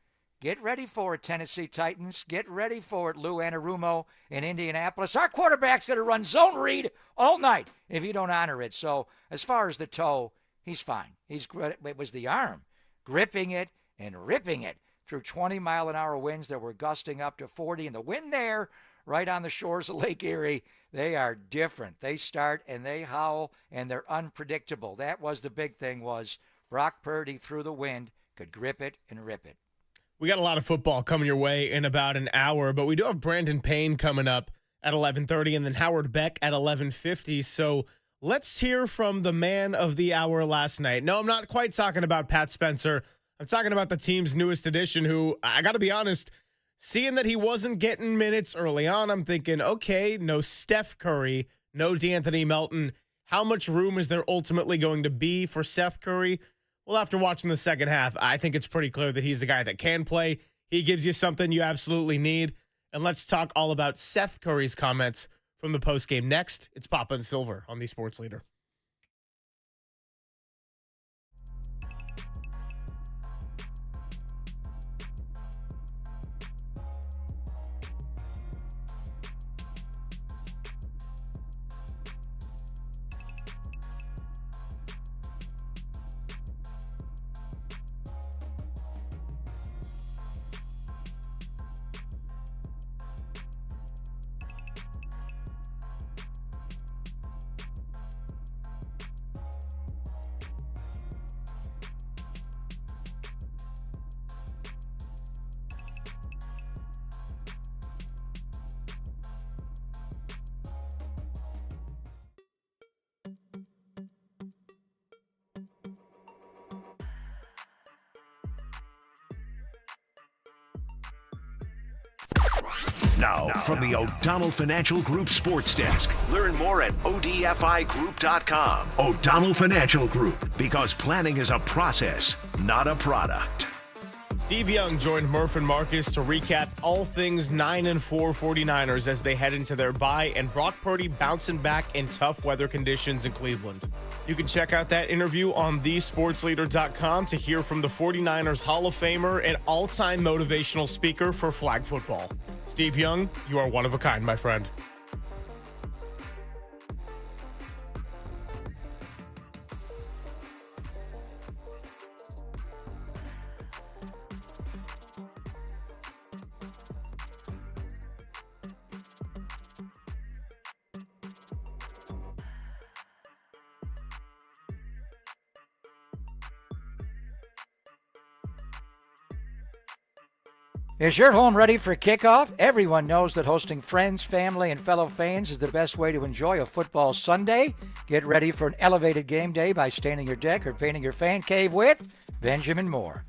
Get ready for it, Tennessee Titans. Get ready for it, Lou Anarumo in Indianapolis. Our quarterback's going to run zone read all night if you don't honor it. So as far as the toe, he's fine. It was the arm gripping it and ripping it through 20-mile-an-hour winds that were gusting up to 40. And the wind there, right on the shores of Lake Erie, they are different. They start and they howl, and they're unpredictable. That was the big thing, was Brock Purdy through the wind could grip it and rip it. We got a lot of football coming your way in about an hour, but we do have Brandon Payne coming up at 11:30 and then Howard Beck at 11:50. So let's hear from the man of the hour last night. No, I'm not quite talking about Pat Spencer. I'm talking about the team's newest addition, who, I got to be honest, seeing that he wasn't getting minutes early on, I'm thinking, okay, no Steph Curry, no DeAnthony Melton. How much room is there ultimately going to be for Seth Curry? Well, after watching the second half, I think it's pretty clear that he's the guy that can play. He gives you something you absolutely need. And let's talk all about Seth Curry's comments from the postgame next. It's Papa and Silver on the Sports Leader. Now, from the O'Donnell Financial Group Sports Desk. Learn more at odfigroup.com. O'Donnell Financial Group, because planning is a process, not a product. Steve Young joined Murph and Marcus to recap all things 9-4 49ers as they head into their bye and Brock Purdy bouncing back in tough weather conditions in Cleveland. You can check out that interview on thesportsleader.com to hear from the 49ers Hall of Famer and all-time motivational speaker for flag football. Steve Young, you are one of a kind, my friend. Is your home ready for kickoff? Everyone knows that hosting friends, family, and fellow fans is the best way to enjoy a football Sunday. Get ready for an elevated game day by staining your deck or painting your fan cave with Benjamin Moore.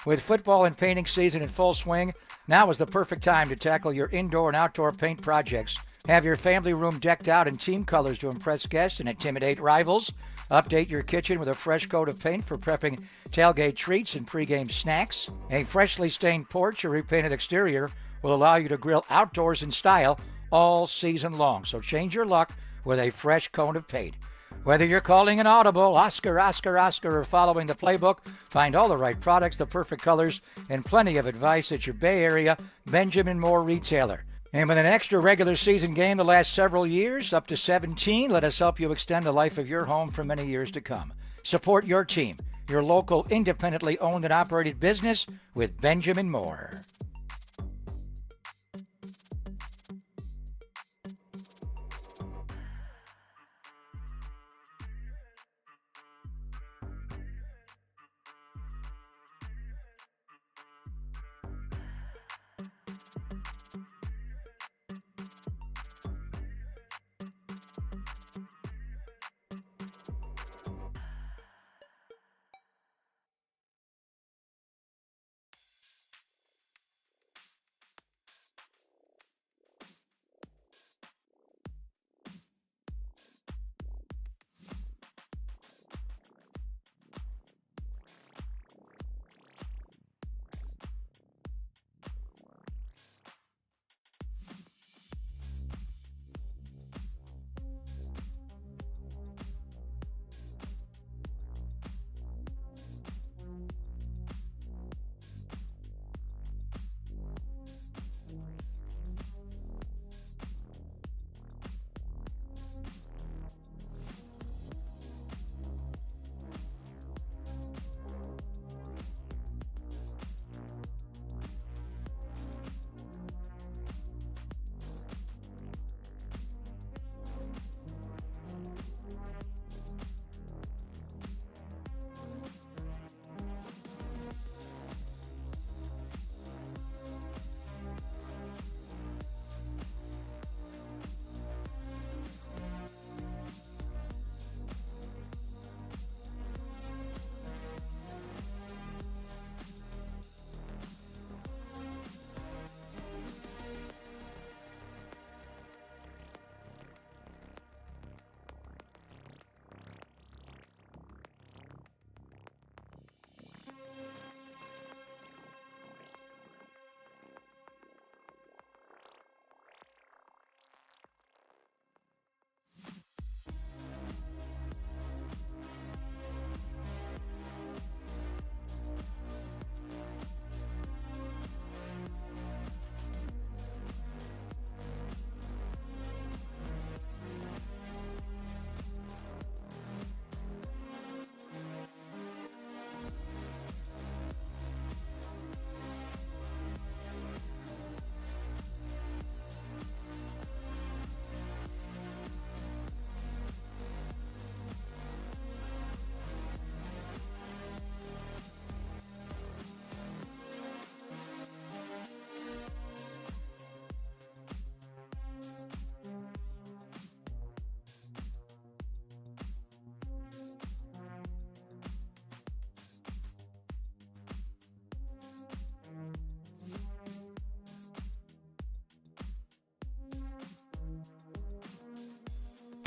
With football and painting season in full swing, now is the perfect time to tackle your indoor and outdoor paint projects. Have your family room decked out in team colors to impress guests and intimidate rivals. Update your kitchen with a fresh coat of paint for prepping tailgate treats and pregame snacks. A freshly stained porch or repainted exterior will allow you to grill outdoors in style all season long. So change your luck with a fresh coat of paint. Whether you're calling an audible, Oscar, or following the playbook, find all the right products, the perfect colors, and plenty of advice at your Bay Area Benjamin Moore retailer. And with an extra regular season game the last several years, up to 17, let us help you extend the life of your home for many years to come. Support your team, your local independently owned and operated business with Benjamin Moore.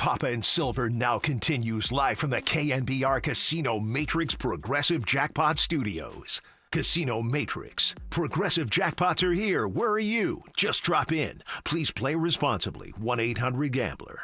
Papa and Silver now continues live from the KNBR Casino Matrix Progressive Jackpot Studios. Casino Matrix. Progressive jackpots are here. Where are you? Just drop in. Please play responsibly. 1-800-GAMBLER.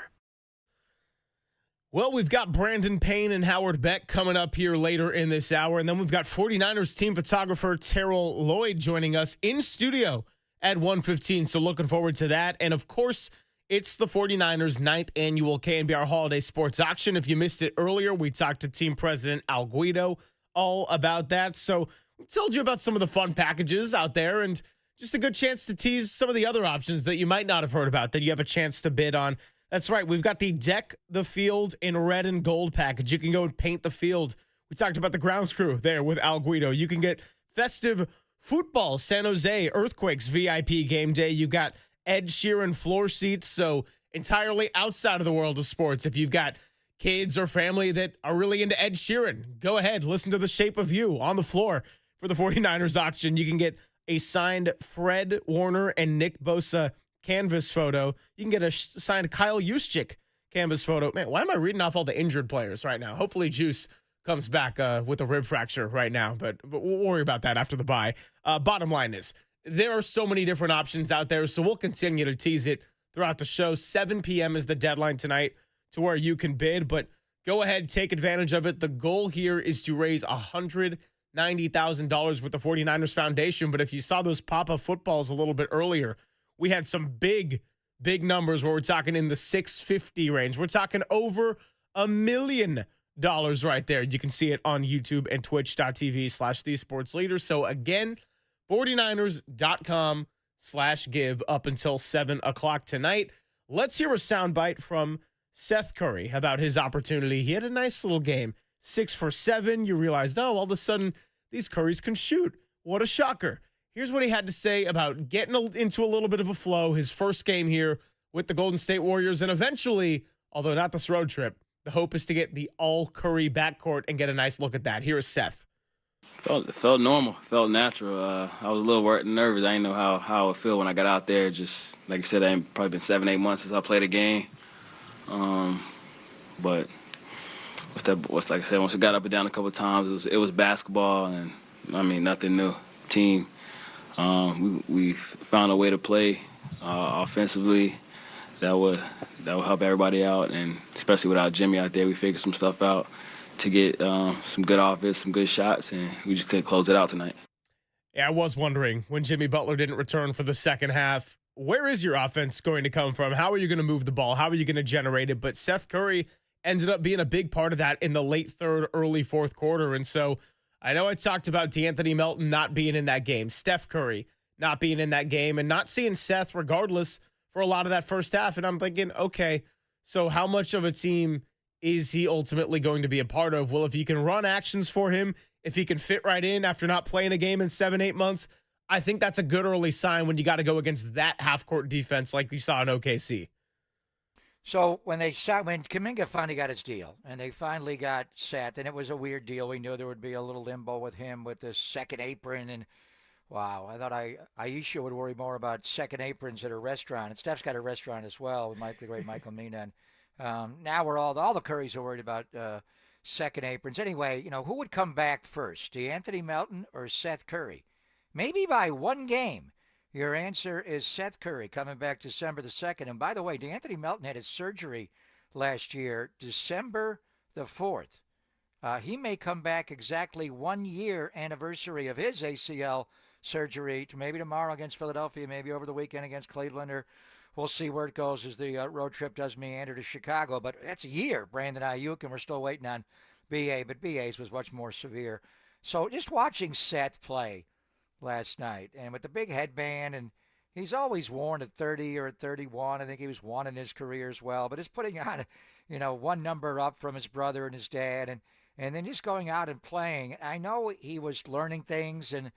Well, we've got Brandon Payne and Howard Beck coming up here later in this hour. And then we've got 49ers team photographer Terrell Lloyd joining us in studio at 1:15. So looking forward to that. And of course, it's the 49ers' 9th annual KNBR Holiday Sports Auction. If you missed it earlier, we talked to team president Al Guido all about that. So we told you about some of the fun packages out there and just a good chance to tease some of the other options that you might not have heard about that you have a chance to bid on. That's right. We've got the Deck the Field in red and gold package. You can go and paint the field. We talked about the grounds crew there with Al Guido. You can get festive football, San Jose Earthquakes VIP game day. You got Ed Sheeran floor seats, so entirely outside of the world of sports. If you've got kids or family that are really into Ed Sheeran, go ahead, listen to The Shape of You on the floor for the 49ers auction. You can get a signed Fred Warner and Nick Bosa canvas photo. You can get a signed Kyle Juszczyk canvas photo. Man, why am I reading off all the injured players right now? Hopefully Juice comes back with a rib fracture right now, but we'll worry about that after the bye. Bottom line is, there are so many different options out there, so we'll continue to tease it throughout the show. 7 p.m. is the deadline tonight to where you can bid, but go ahead, take advantage of it. The goal here is to raise $190,000 with the 49ers Foundation, but if you saw those pop-up footballs a little bit earlier, we had some big numbers where we're talking in the 650 range. We're talking over $1 million right there. You can see it on YouTube and twitch.tv/thesportsleader. So again, 49ers.com/give up until 7 o'clock tonight. Let's hear a soundbite from Seth Curry about his opportunity. He had a nice little game. 6 for 7. You realized, oh, all of a sudden, these Currys can shoot. What a shocker. Here's what he had to say about getting into a little bit of a flow, his first game here with the Golden State Warriors, and eventually, although not this road trip, the hope is to get the all-Curry backcourt and get a nice look at that. Here is Seth. It felt normal, felt natural. I was a little nervous. I didn't know how it would feel when I got out there. Just like I said, it's probably been 7-8 months since I played a game. But like I said, once we got up and down a couple of times, it was basketball, and I mean nothing new. Team, we found a way to play offensively that would help everybody out, and especially without Jimmy out there, we figured some stuff out to get some good offense, some good shots, and we just couldn't close it out tonight. Yeah, I was wondering when Jimmy Butler didn't return for the second half, where is your offense going to come from? How are you going to move the ball? How are you going to generate it? But Seth Curry ended up being a big part of that in the late third, early fourth quarter. And so I know I talked about DeAnthony Melton not being in that game, Steph Curry not being in that game, and not seeing Seth regardless for a lot of that first half. And I'm thinking, okay, so how much of a team is he ultimately going to be a part of? Well, if you can run actions for him, if he can fit right in after not playing a game in 7-8 months, I think that's a good early sign when you got to go against that half-court defense like you saw in OKC. So when Kuminga finally got his deal and they finally got Seth, and it was a weird deal. We knew there would be a little limbo with him with the second apron, and wow, I thought Aisha would worry more about second aprons at her restaurant, and Steph's got a restaurant as well with the great Michael Mina. And now we're all the Currys are worried about second aprons. Anyway, who would come back first, DeAnthony Melton or Seth Curry? Maybe by one game. Your answer is Seth Curry coming back December the 2nd. And by the way, DeAnthony Melton had his surgery last year, December the 4th. He may come back exactly 1 year anniversary of his ACL surgery, maybe tomorrow against Philadelphia, maybe over the weekend against Cleveland, or we'll see where it goes as the road trip does meander to Chicago. But that's a year, Brandon Aiyuk, and we're still waiting on B.A., but B.A.'s was much more severe. So just watching Seth play last night, and with the big headband, and he's always worn at 30 or at 31. I think he was one in his career as well. But just putting on, one number up from his brother and his dad, and then just going out and playing. I know he was learning things and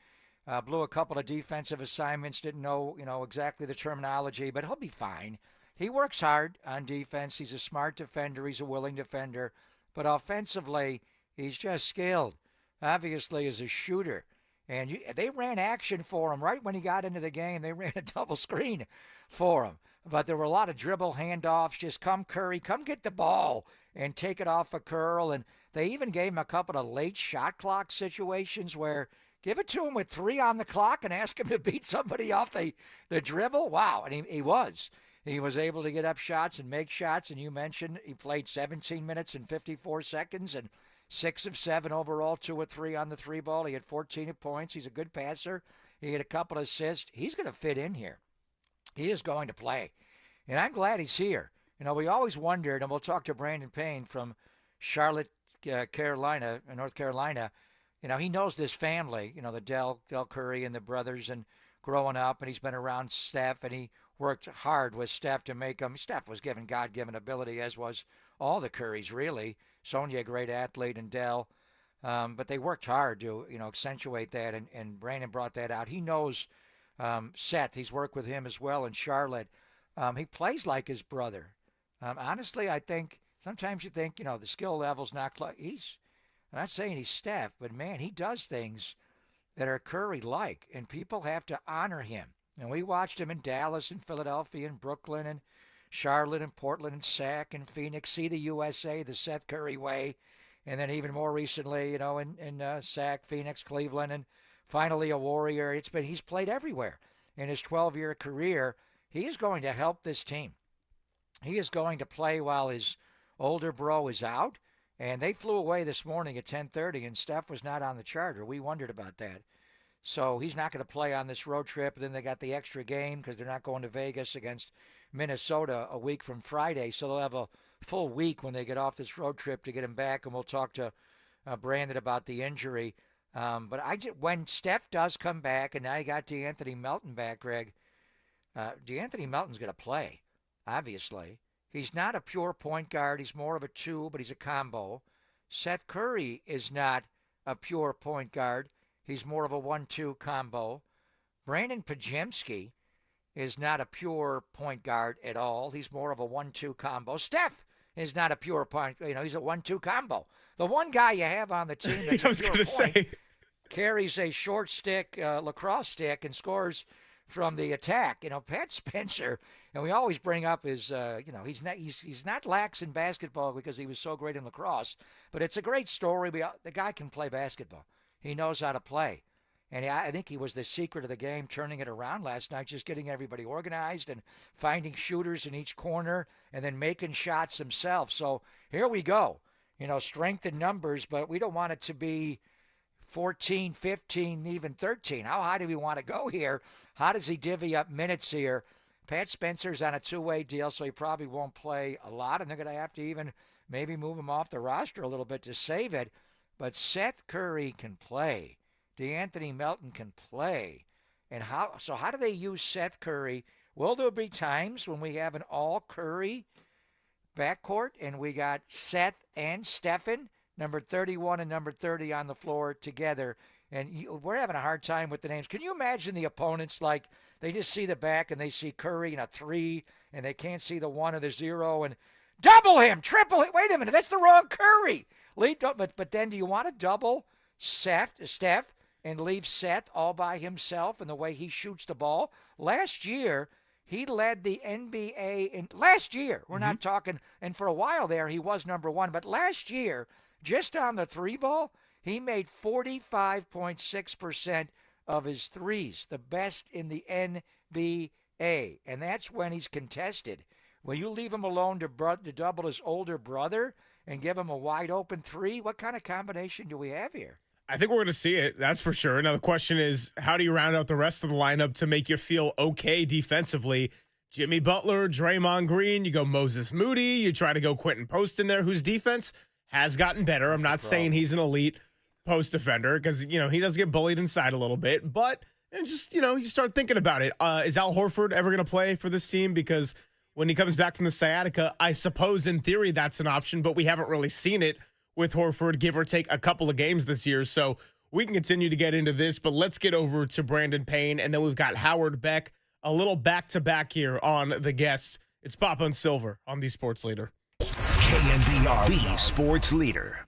blew a couple of defensive assignments, didn't know, exactly the terminology, but he'll be fine. He works hard on defense. He's a smart defender. He's a willing defender. But offensively, he's just skilled, obviously, as a shooter. And they ran action for him right when he got into the game. They ran a double screen for him. But there were a lot of dribble handoffs. Just come Curry, come get the ball and take it off a curl. And they even gave him a couple of late shot clock situations where Give it to him with 3 on the clock and ask him to beat somebody off the dribble. Wow, and he was. He was able to get up shots and make shots, and you mentioned he played 17 minutes and 54 seconds and 6 of 7 overall, 2 of 3 on the 3-ball. He had 14 points. He's a good passer. He had a couple of assists. He's going to fit in here. He is going to play, and I'm glad he's here. We always wondered, and we'll talk to Brandon Payne from Charlotte, North Carolina. He knows this family, the Del Curry and the brothers, and growing up, and he's been around Steph, and he worked hard with Steph to make him. Steph was given God-given ability, as was all the Currys, really. Sonia, a great athlete, and Del. But they worked hard to, accentuate that, and Brandon brought that out. He knows Seth. He's worked with him as well in Charlotte. He plays like his brother. Honestly, I think sometimes you think, the skill level's not close. I'm not saying he's Steph, but, man, he does things that are Curry-like, and people have to honor him. And we watched him in Dallas and Philadelphia and Brooklyn and Charlotte and Portland and Sac and Phoenix, see the USA, the Seth Curry way, and then even more recently, in Sac, Phoenix, Cleveland, and finally a Warrior. He's played everywhere in his 12-year career. He is going to help this team. He is going to play while his older bro is out. And they flew away this morning at 10:30, and Steph was not on the charter. We wondered about that. So he's not going to play on this road trip. And then they got the extra game because they're not going to Vegas against Minnesota a week from Friday. So they'll have a full week when they get off this road trip to get him back. And we'll talk to Brandon about the injury. But when Steph does come back, and now you got DeAnthony Melton back, Greg, DeAnthony Melton's going to play, obviously. He's not a pure point guard. He's more of a 2, but he's a combo. Seth Curry is not a pure point guard. He's more of a 1-2 combo. Brandon Pajemski is not a pure point guard at all. He's more of a 1-2 combo. Steph is not a pure point. He's a 1-2 combo. The one guy you have on the team that's I was going to say carries a short stick, lacrosse stick, and scores from the attack. Pat Spencer, and we always bring up his, he's not lax in basketball because he was so great in lacrosse, but it's a great story. The guy can play basketball. He knows how to play. And I think he was the secret of the game, turning it around last night, just getting everybody organized and finding shooters in each corner and then making shots himself. So here we go. Strength in numbers, but we don't want it to be 14, 15, even 13. How high do we want to go here? How does he divvy up minutes here? Pat Spencer's on a 2-way deal, so he probably won't play a lot, and they're going to have to even maybe move him off the roster a little bit to save it. But Seth Curry can play. DeAnthony Melton can play. And how do they use Seth Curry? Will there be times when we have an all-Curry backcourt and we got Seth and Stephen, number 31 and number 30 on the floor together? And we're having a hard time with the names. Can you imagine the opponents, like they just see the back and they see Curry and a 3 and they can't see the 1 or the 0 and double him, triple him. Wait a minute, that's the wrong Curry. But then do you want to double Steph and leave Seth all by himself and the way he shoots the ball? Last year, he led the NBA last year. We're not talking, and for a while there, he was number 1. But last year, just on the 3-ball, he made 45.6% of his threes, the best in the NBA. And that's when he's contested. Will you leave him alone to double his older brother and give him a wide-open 3? What kind of combination do we have here? I think we're going to see it. That's for sure. Now, the question is, how do you round out the rest of the lineup to make you feel okay defensively? Jimmy Butler, Draymond Green, you go Moses Moody, you try to go Quentin Post in there, whose defense has gotten better. I'm not saying he's an elite post defender because, he does get bullied inside a little bit. But just, you start thinking about it. Is Al Horford ever going to play for this team? Because when he comes back from the sciatica, I suppose in theory that's an option, but we haven't really seen it with Horford, give or take a couple of games this year. So we can continue to get into this, but let's get over to Brandon Payne. And then we've got Howard Beck, a little back-to-back here on the guests. It's Papa and Silver on the Sports Leader. KNBR, the Sports Leader.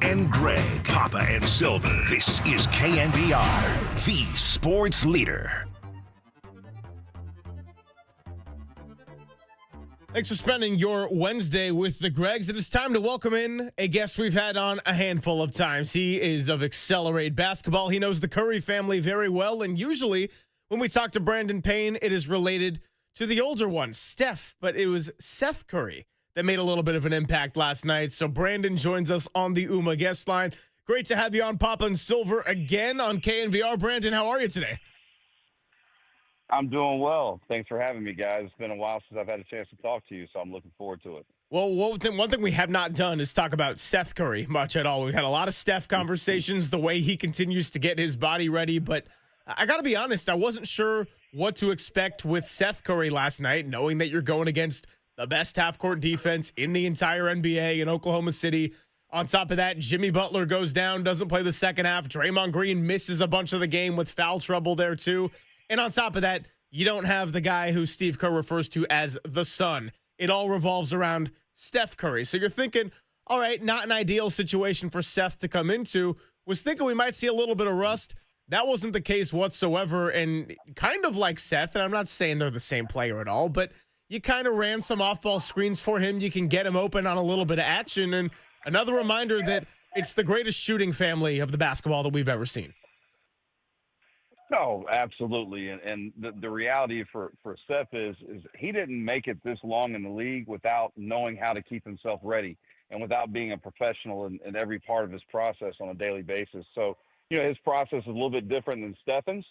and Greg, Papa and Silver. This is KNBR, the sports leader. Thanks for spending your Wednesday with the Gregs. It is time to welcome in a guest we've had on a handful of times. He is of Accelerate Basketball. He knows the Curry family very well, and usually when we talk to Brandon Payne, it is related to the older one, Steph, but it was Seth Curry that made a little bit of an impact last night. So Brandon joins us on the UMA guest line. Great to have you on, Papa and Silver, again on KNBR. Brandon, how are you today? I'm doing well. Thanks for having me, guys. It's been a while since I've had a chance to talk to you, so I'm looking forward to it. Well, one thing we have not done is talk about Seth Curry much at all. We've had a lot of Steph conversations, the way he continues to get his body ready, but I got to be honest, I wasn't sure what to expect with Seth Curry last night, knowing that you're going against the best half-court defense in the entire NBA in Oklahoma City. On top of that, Jimmy Butler goes down, doesn't play the second half. Draymond Green misses a bunch of the game with foul trouble there too. And on top of that, you don't have the guy who Steve Kerr refers to as the son. It all revolves around Steph Curry. So you're thinking, all right, not an ideal situation for Seth to come into. Was thinking we might see a little bit of rust. That wasn't the case whatsoever. And kind of like Seth, and I'm not saying they're the same player at all, but you kind of ran some off-ball screens for him. You can get him open on a little bit of action. And another reminder that it's the greatest shooting family of the basketball that we've ever seen. No, absolutely. And the reality for Steph is he didn't make it this long in the league without knowing how to keep himself ready and without being a professional in every part of his process on a daily basis. So, his process is a little bit different than Stephen's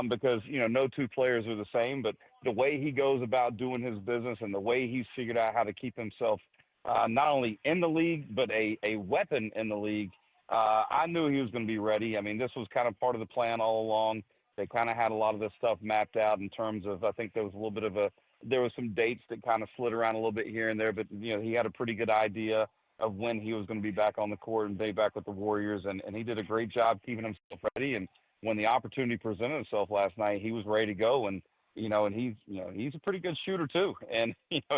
because, no two players are the same. But the way he goes about doing his business and the way he's figured out how to keep himself not only in the league but a weapon in the league, I knew he was going to be ready. I mean, this was kind of part of the plan all along. They kind of had a lot of this stuff mapped out in terms of, I think there was a little bit of there was some dates that kind of slid around a little bit here and there, but, he had a pretty good idea of when he was going to be back on the court and be back with the Warriors. And he did a great job keeping himself ready. And when the opportunity presented itself last night, he was ready to go. And, and he's a pretty good shooter too. And,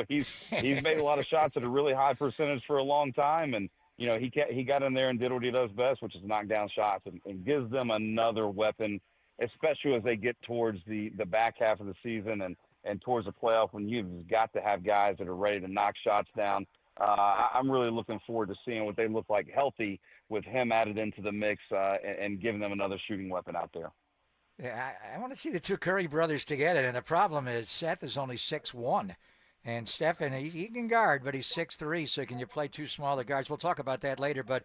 he's made a lot of shots at a really high percentage for a long time. And, he got in there and did what he does best, which is knock down shots and gives them another weapon, especially as they get towards the back half of the season and towards the playoff when you've got to have guys that are ready to knock shots down. I'm really looking forward to seeing what they look like healthy with him added into the mix and giving them another shooting weapon out there. Yeah, I want to see the two Curry brothers together, and the problem is Seth is only 6'1", and Stephen, he can guard, but he's 6'3", so can you play two smaller guards? We'll talk about that later, but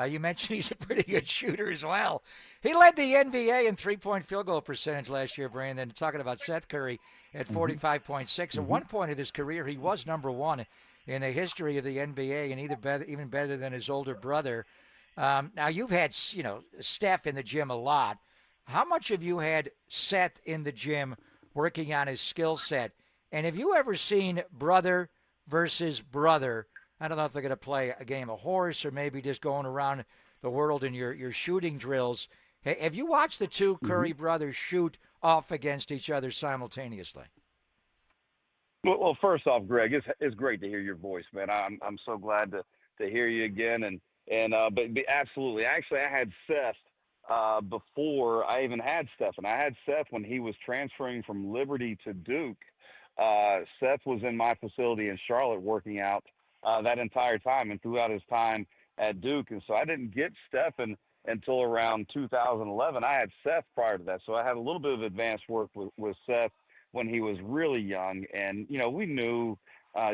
you mentioned he's a pretty good shooter as well. He led the NBA in three-point field goal percentage last year, Brandon. Talking about Seth Curry at 45.6. At one point of his career, he was number one in the history of the NBA, and even better than his older brother. Now, you've had, Steph in the gym a lot. How much have you had Seth in the gym working on his skill set? And have you ever seen brother versus brother? I don't know if they're going to play a game of horse or maybe just going around the world in your shooting drills. Have you watched the two Curry brothers shoot off against each other simultaneously? Well, first off, Greg, it's great to hear your voice, man. I'm so glad to hear you again. But absolutely. Actually, I had Seth before I even had Steph. And I had Seth when he was transferring from Liberty to Duke. Seth was in my facility in Charlotte working out that entire time and throughout his time at Duke. And so I didn't get Stephen until around 2011. I had Seth prior to that. So I had a little bit of advanced work with Seth when he was really young. And, we knew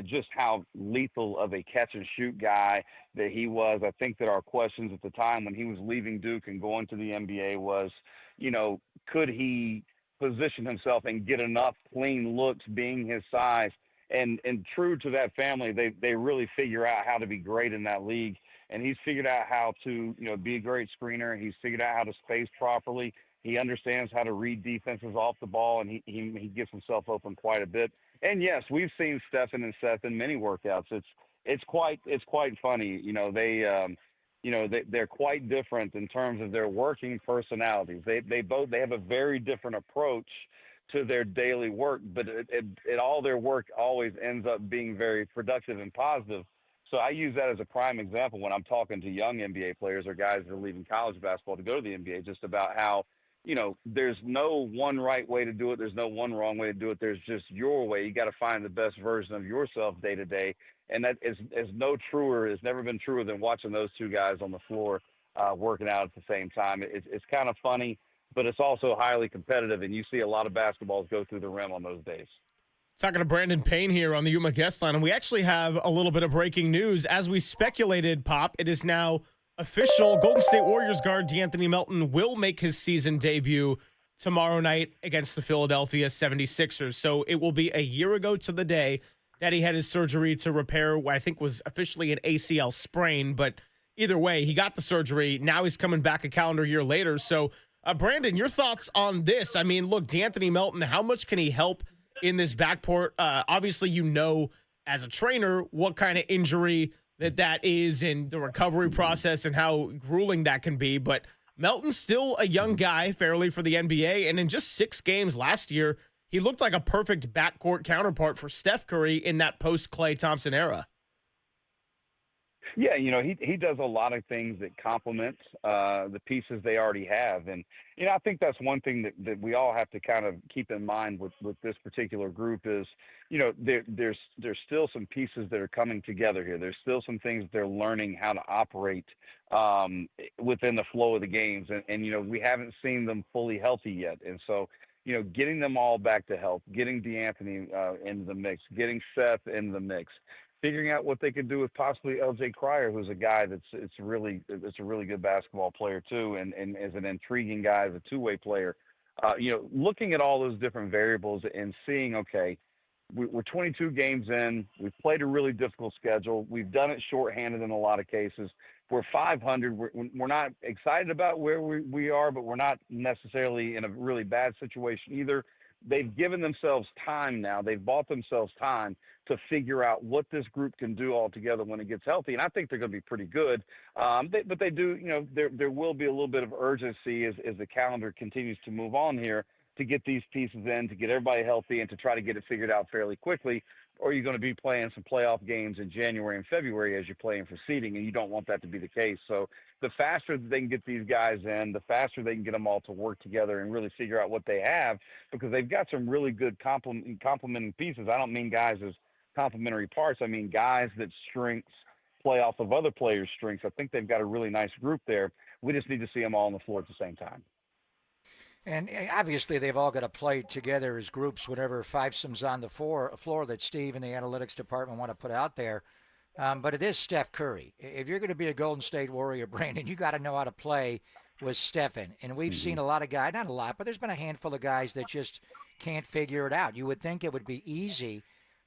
just how lethal of a catch and shoot guy that he was. I think that our questions at the time when he was leaving Duke and going to the NBA was, could he position himself and get enough clean looks being his size? And true to that family, they really figure out how to be great in that league. And he's figured out how to, be a great screener. He's figured out how to space properly. He understands how to read defenses off the ball, and he gets himself open quite a bit. And yes, we've seen Stephen and Seth in many workouts. It's quite funny. They're quite different in terms of their working personalities. They have a very different approach to their daily work, but all their work always ends up being very productive and positive. So I use that as a prime example when I'm talking to young NBA players or guys that are leaving college basketball to go to the NBA, just about how, there's no one right way to do it. There's no one wrong way to do it. There's just your way. You got to find the best version of yourself day to day. And that is no truer, has never been truer than watching those two guys on the floor working out at the same time. It's kind of funny, but it's also highly competitive, and you see a lot of basketballs go through the rim on those days. Talking to Brandon Payne here on the Yuma guest line, and we actually have a little bit of breaking news. As we speculated, Pop, it is now official. Golden State Warriors guard DeAnthony Melton will make his season debut tomorrow night against the Philadelphia 76ers. So it will be a year ago to the day that he had his surgery to repair what I think was officially an ACL sprain. But either way, he got the surgery. Now he's coming back a calendar year later. So, Brandon, your thoughts on this? I mean, look, DeAnthony Melton, how much can he help in this backcourt? Obviously, as a trainer what kind of injury that is and the recovery process and how grueling that can be. But Melton's still a young guy, fairly, for the NBA. And in just 6 games last year, he looked like a perfect backcourt counterpart for Steph Curry in that post-Klay Thompson era. Yeah, he does a lot of things that complement the pieces they already have. And, I think that's one thing that we all have to kind of keep in mind with this particular group is, there's still some pieces that are coming together here. There's still some things that they're learning how to operate within the flow of the games. And we haven't seen them fully healthy yet. And so, getting them all back to health, getting DeAnthony into the mix, getting Seth into the mix, figuring out what they could do with possibly LJ Cryer, who's a guy that's a really good basketball player too, and is an intriguing guy as a two-way player. Looking at all those different variables and seeing, okay, we're 22 games in. We've played a really difficult schedule. We've done it shorthanded in a lot of cases. We're 500. We're not excited about where we are, but we're not necessarily in a really bad situation either. They've given themselves time now. They've bought themselves time to figure out what this group can do all together when it gets healthy. And I think they're going to be pretty good. But they do, there will be a little bit of urgency as the calendar continues to move on here to get these pieces in, to get everybody healthy, and to try to get it figured out fairly quickly. Or you're going to be playing some playoff games in January and February as you're playing for seeding, and you don't want that to be the case. So the faster that they can get these guys in, the faster they can get them all to work together and really figure out what they have, because they've got some really good complementing pieces. I don't mean guys as complementary parts. I mean guys that strengths play off of other players' strengths. I think they've got a really nice group there. We just need to see them all on the floor at the same time. And obviously, they've all got to play together as groups, whatever fivesom's on the floor that Steve and the analytics department want to put out there. But it is Steph Curry. If you're going to be a Golden State Warrior, Brandon, you got to know how to play with Stephen. And we've seen a lot of guys, not a lot, but there's been a handful of guys that just can't figure it out. You would think it would be easy,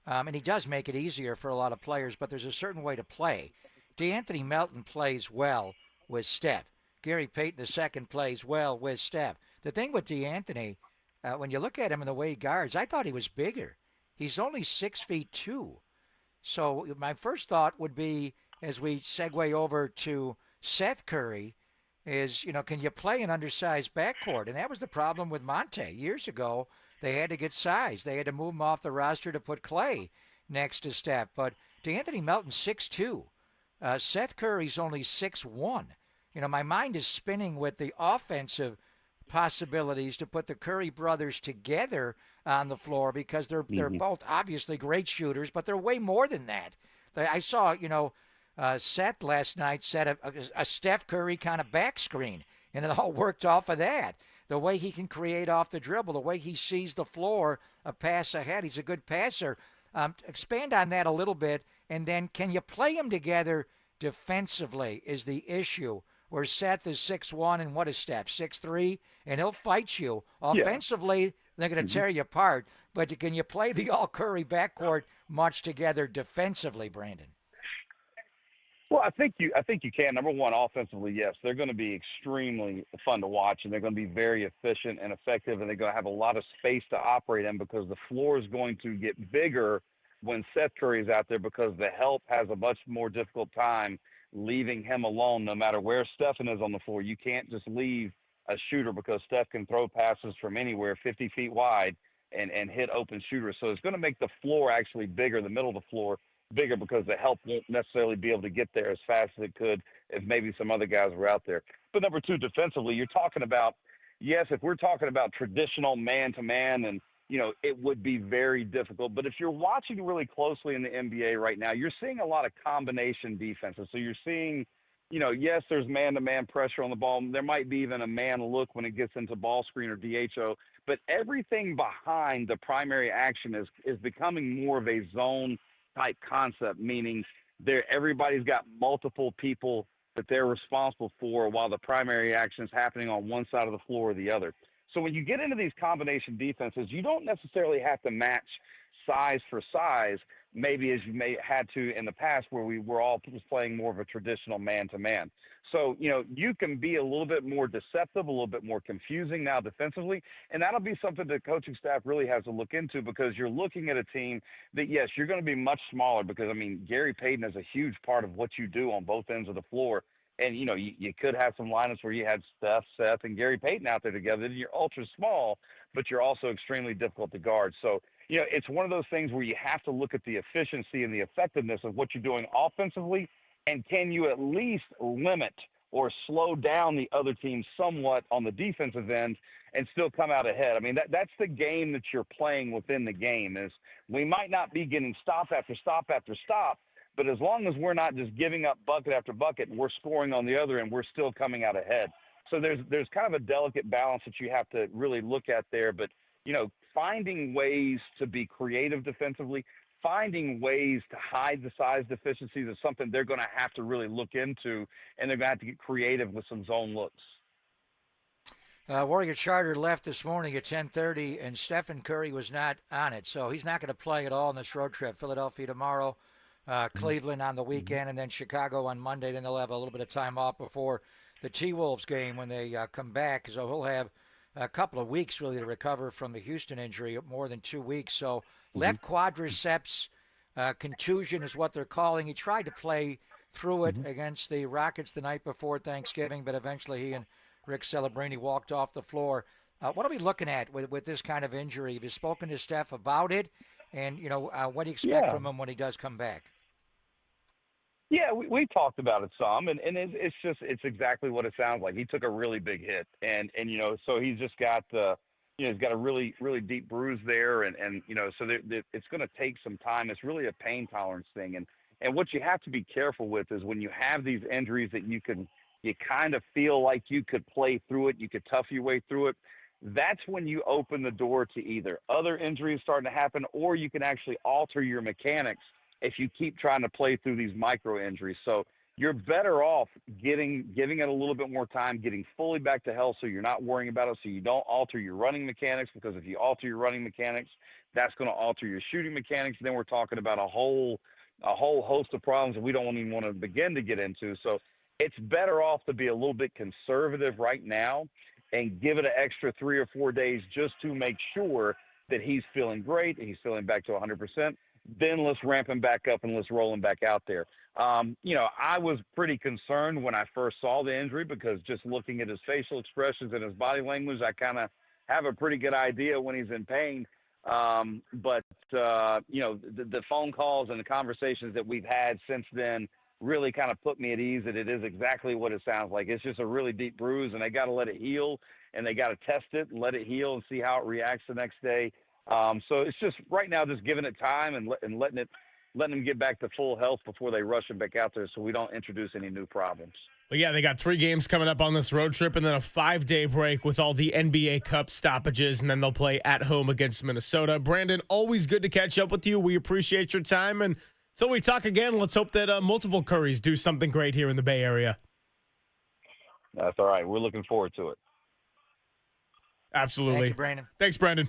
and he does make it easier for a lot of players, but there's a certain way to play. DeAnthony Melton plays well with Steph. Gary Payton II plays well with Steph. The thing with DeAnthony, when you look at him and the way he guards, I thought he was bigger. He's only 6'2". So my first thought would be, as we segue over to Seth Curry, is, can you play an undersized backcourt? And that was the problem with Monte. Years ago, they had to get size. They had to move him off the roster to put Klay next to Steph. But DeAnthony Melton's 6'2". Seth Curry's only 6'1". My mind is spinning with the offensive possibilities to put the Curry brothers together on the floor, because they're both obviously great shooters, but they're way more than that. I saw, Seth last night set a Steph Curry kind of back screen, and it all worked off of that. The way he can create off the dribble, the way he sees the floor, a pass ahead, he's a good passer. Expand on that a little bit, and then can you play them together defensively is the issue, where Seth is 6'1", and what is Steph, 6'3", and he'll fight you. Offensively, they're going to tear you apart, but can you play the all-Curry backcourt much together defensively, Brandon? Well, I think you can. Number one, offensively, yes. They're going to be extremely fun to watch, and they're going to be very efficient and effective, and they're going to have a lot of space to operate in, because the floor is going to get bigger when Seth Curry is out there, because the help has a much more difficult time leaving him alone no matter where Stephen is on the floor. You can't just leave a shooter, because Steph can throw passes from anywhere 50 feet wide and hit open shooters. So it's going to make the floor actually bigger, the middle of the floor, bigger because the help won't necessarily be able to get there as fast as it could if maybe some other guys were out there. But number two, defensively, you're talking about, yes, if we're talking about traditional man-to-man, and, it would be very difficult. But if you're watching really closely in the NBA right now, you're seeing a lot of combination defenses. So you're seeing, yes, there's man-to-man pressure on the ball. There might be even a man look when it gets into ball screen or DHO. But everything behind the primary action is becoming more of a zone-type concept, meaning everybody's got multiple people that they're responsible for while the primary action is happening on one side of the floor or the other. So when you get into these combination defenses, you don't necessarily have to match size for size, maybe as you may had to in the past where we were all just playing more of a traditional man-to-man. So, you can be a little bit more deceptive, a little bit more confusing now defensively, and that'll be something the coaching staff really has to look into because you're looking at a team that, yes, you're going to be much smaller because, Gary Payton is a huge part of what you do on both ends of the floor. And, you could have some lineups where you had Steph, Seth, and Gary Payton out there together, and you're ultra small, but you're also extremely difficult to guard. So, it's one of those things where you have to look at the efficiency and the effectiveness of what you're doing offensively, and can you at least limit or slow down the other team somewhat on the defensive end and still come out ahead. That's the game that you're playing within the game. Is we might not be getting stop after stop after stop, but as long as we're not just giving up bucket after bucket and we're scoring on the other end, we're still coming out ahead. So there's kind of a delicate balance that you have to really look at there. But, finding ways to be creative defensively, finding ways to hide the size deficiencies is something they're going to have to really look into, and they're going to have to get creative with some zone looks. Warrior Charter left this morning at 10:30, and Stephen Curry was not on it, so he's not going to play at all on this road trip. Philadelphia tomorrow, Cleveland on the weekend, and then Chicago on Monday. Then they'll have a little bit of time off before the T-Wolves game when they come back, so he'll have a couple of weeks really to recover from the Houston injury, more than 2 weeks. So left quadriceps contusion is what they're calling. He tried to play through it against the Rockets the night before Thanksgiving, but eventually he and Rick Celebrini walked off the floor. What are we looking at with this kind of injury? Have you spoken to Steph about it? And, what do you expect from him when he does come back? Yeah, we talked about it some, and it's exactly what it sounds like. He took a really big hit, and so he's just got he's got a really, really deep bruise there, and so it's going to take some time. It's really a pain tolerance thing, and what you have to be careful with is when you have these injuries that you kind of feel like you could play through it, you could tough your way through it. That's when you open the door to either other injuries starting to happen, or you can actually alter your mechanics if you keep trying to play through these micro injuries. So you're better off giving it a little bit more time, getting fully back to health so you're not worrying about it, so you don't alter your running mechanics, because if you alter your running mechanics, that's going to alter your shooting mechanics. Then we're talking about a whole host of problems that we don't even want to begin to get into. So it's better off to be a little bit conservative right now and give it an extra 3 or 4 days just to make sure that he's feeling great, he's feeling back to 100%. Then let's ramp him back up and let's roll him back out there. I was pretty concerned when I first saw the injury, because just looking at his facial expressions and his body language, I kind of have a pretty good idea when he's in pain. But the phone calls and the conversations that we've had since then really kind of put me at ease that it is exactly what it sounds like. It's just a really deep bruise, and they got to let it heal, and they got to test it and let it heal and see how it reacts the next day. So it's just right now, just giving it time and letting them get back to full health before they rush him back out there, so we don't introduce any new problems. Well, yeah, they got 3 games coming up on this road trip and then a 5-day break with all the NBA Cup stoppages, and then they'll play at home against Minnesota. Brandon, always good to catch up with you. We appreciate your time, and until we talk again, let's hope that multiple Currys do something great here in the Bay Area. That's all right. We're looking forward to it. Absolutely. Thank you, Brandon. Thanks, Brandon.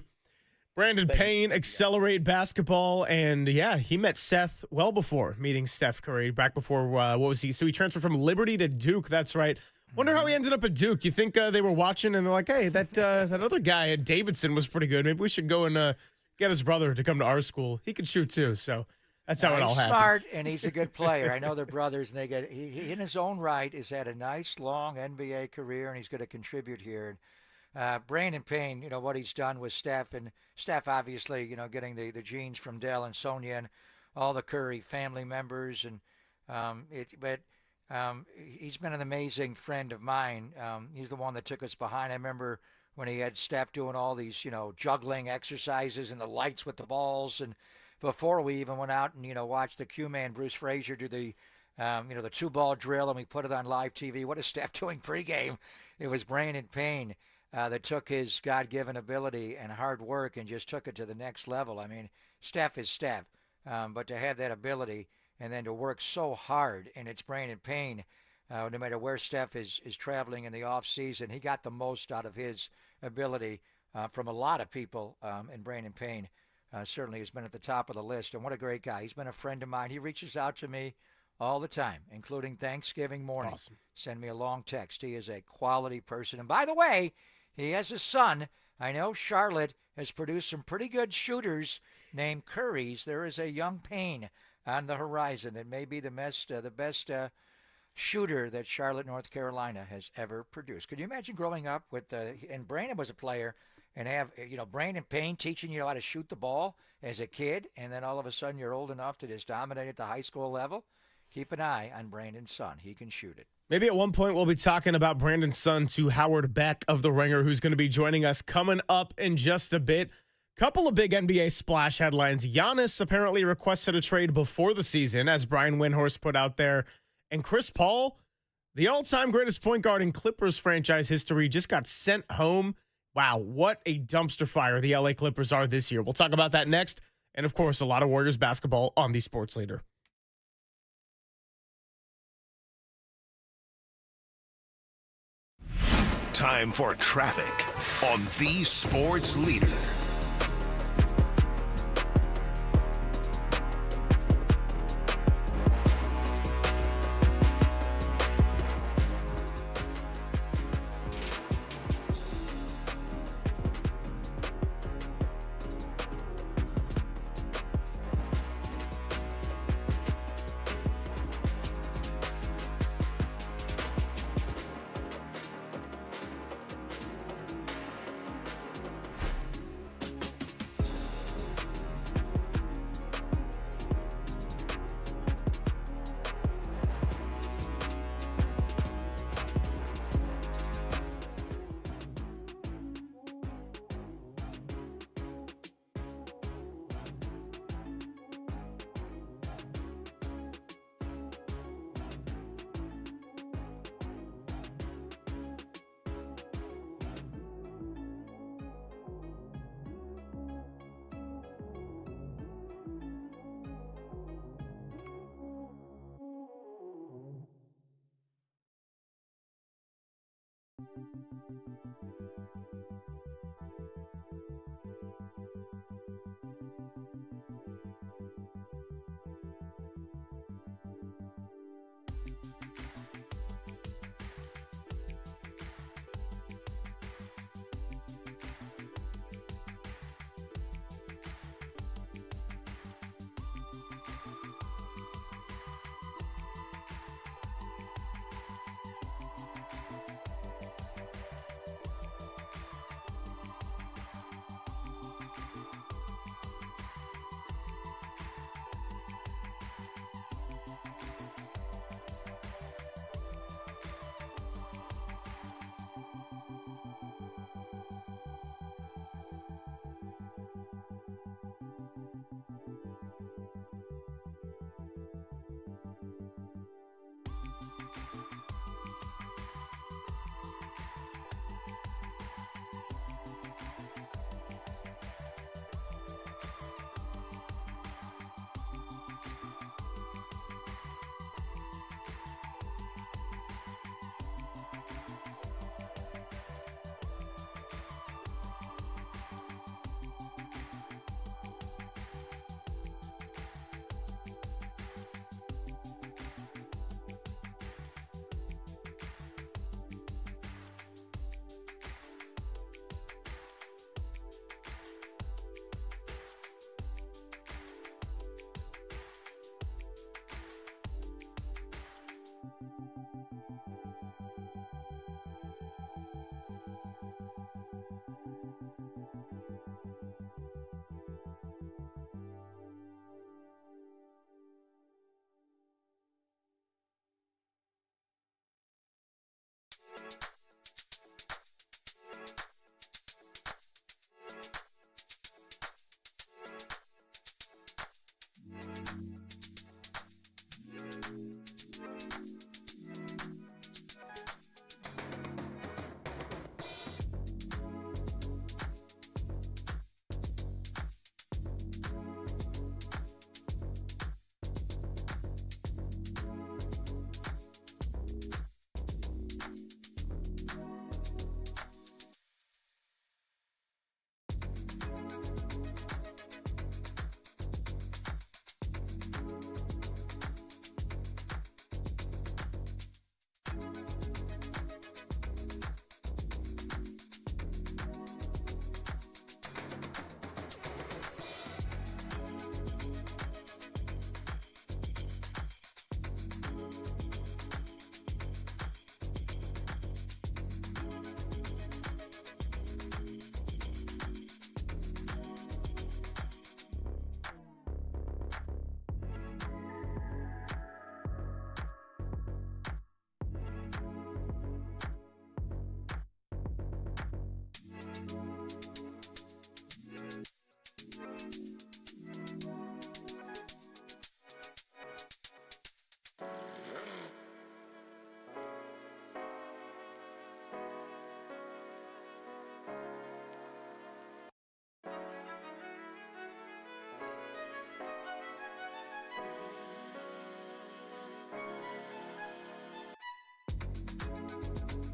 Brandon Payne, Accelerate Basketball, and yeah, he met Seth well before meeting Steph Curry, back before, what was he? So he transferred from Liberty to Duke, that's right. Wonder how he ended up at Duke. You think they were watching and they're like, hey, that other guy at Davidson was pretty good. Maybe we should go and get his brother to come to our school. He could shoot too, so that's how it all happens. He's smart, and he's a good player. I know they're brothers, and he in his own right has had a nice, long NBA career, and he's going to contribute here. Brandon Payne, what he's done with Steph, and Steph obviously, getting the genes from Dell and Sonia, and all the Curry family members, and he's been an amazing friend of mine. He's the one that took us behind. I remember when he had Steph doing all these, juggling exercises and the lights with the balls, and before we even went out and watched the Q-man Bruce Frazier do the the 2-ball drill, and we put it on live TV. What is Steph doing pregame? It was Brandon Payne that took his God-given ability and hard work and just took it to the next level. I mean, Steph is Steph, but to have that ability and then to work so hard, and it's Brandon Payne, no matter where Steph is traveling in the off season, he got the most out of his ability from a lot of people, and Brandon Payne certainly has been at the top of the list. And what a great guy. He's been a friend of mine. He reaches out to me all the time, including Thanksgiving morning. Awesome. Send me a long text. He is a quality person. And by the way, he has a son. I know Charlotte has produced some pretty good shooters named Currys. There is a young Payne on the horizon that may be the best shooter that Charlotte, North Carolina has ever produced. Could you imagine growing up with, and Brandon was a player, and have, Brandon Payne teaching you how to shoot the ball as a kid, and then all of a sudden you're old enough to just dominate at the high school level? Keep an eye on Brandon's son. He can shoot it. Maybe at one point we'll be talking about Brandon's son to Howard Beck of The Ringer, who's going to be joining us coming up in just a bit. Couple of big NBA splash headlines. Giannis apparently requested a trade before the season, as Brian Windhorst put out there. And Chris Paul, the all-time greatest point guard in Clippers franchise history, just got sent home. Wow, what a dumpster fire the LA Clippers are this year. We'll talk about that next. And, of course, a lot of Warriors basketball on the Sports Leader. Time for traffic on the Sports Leader.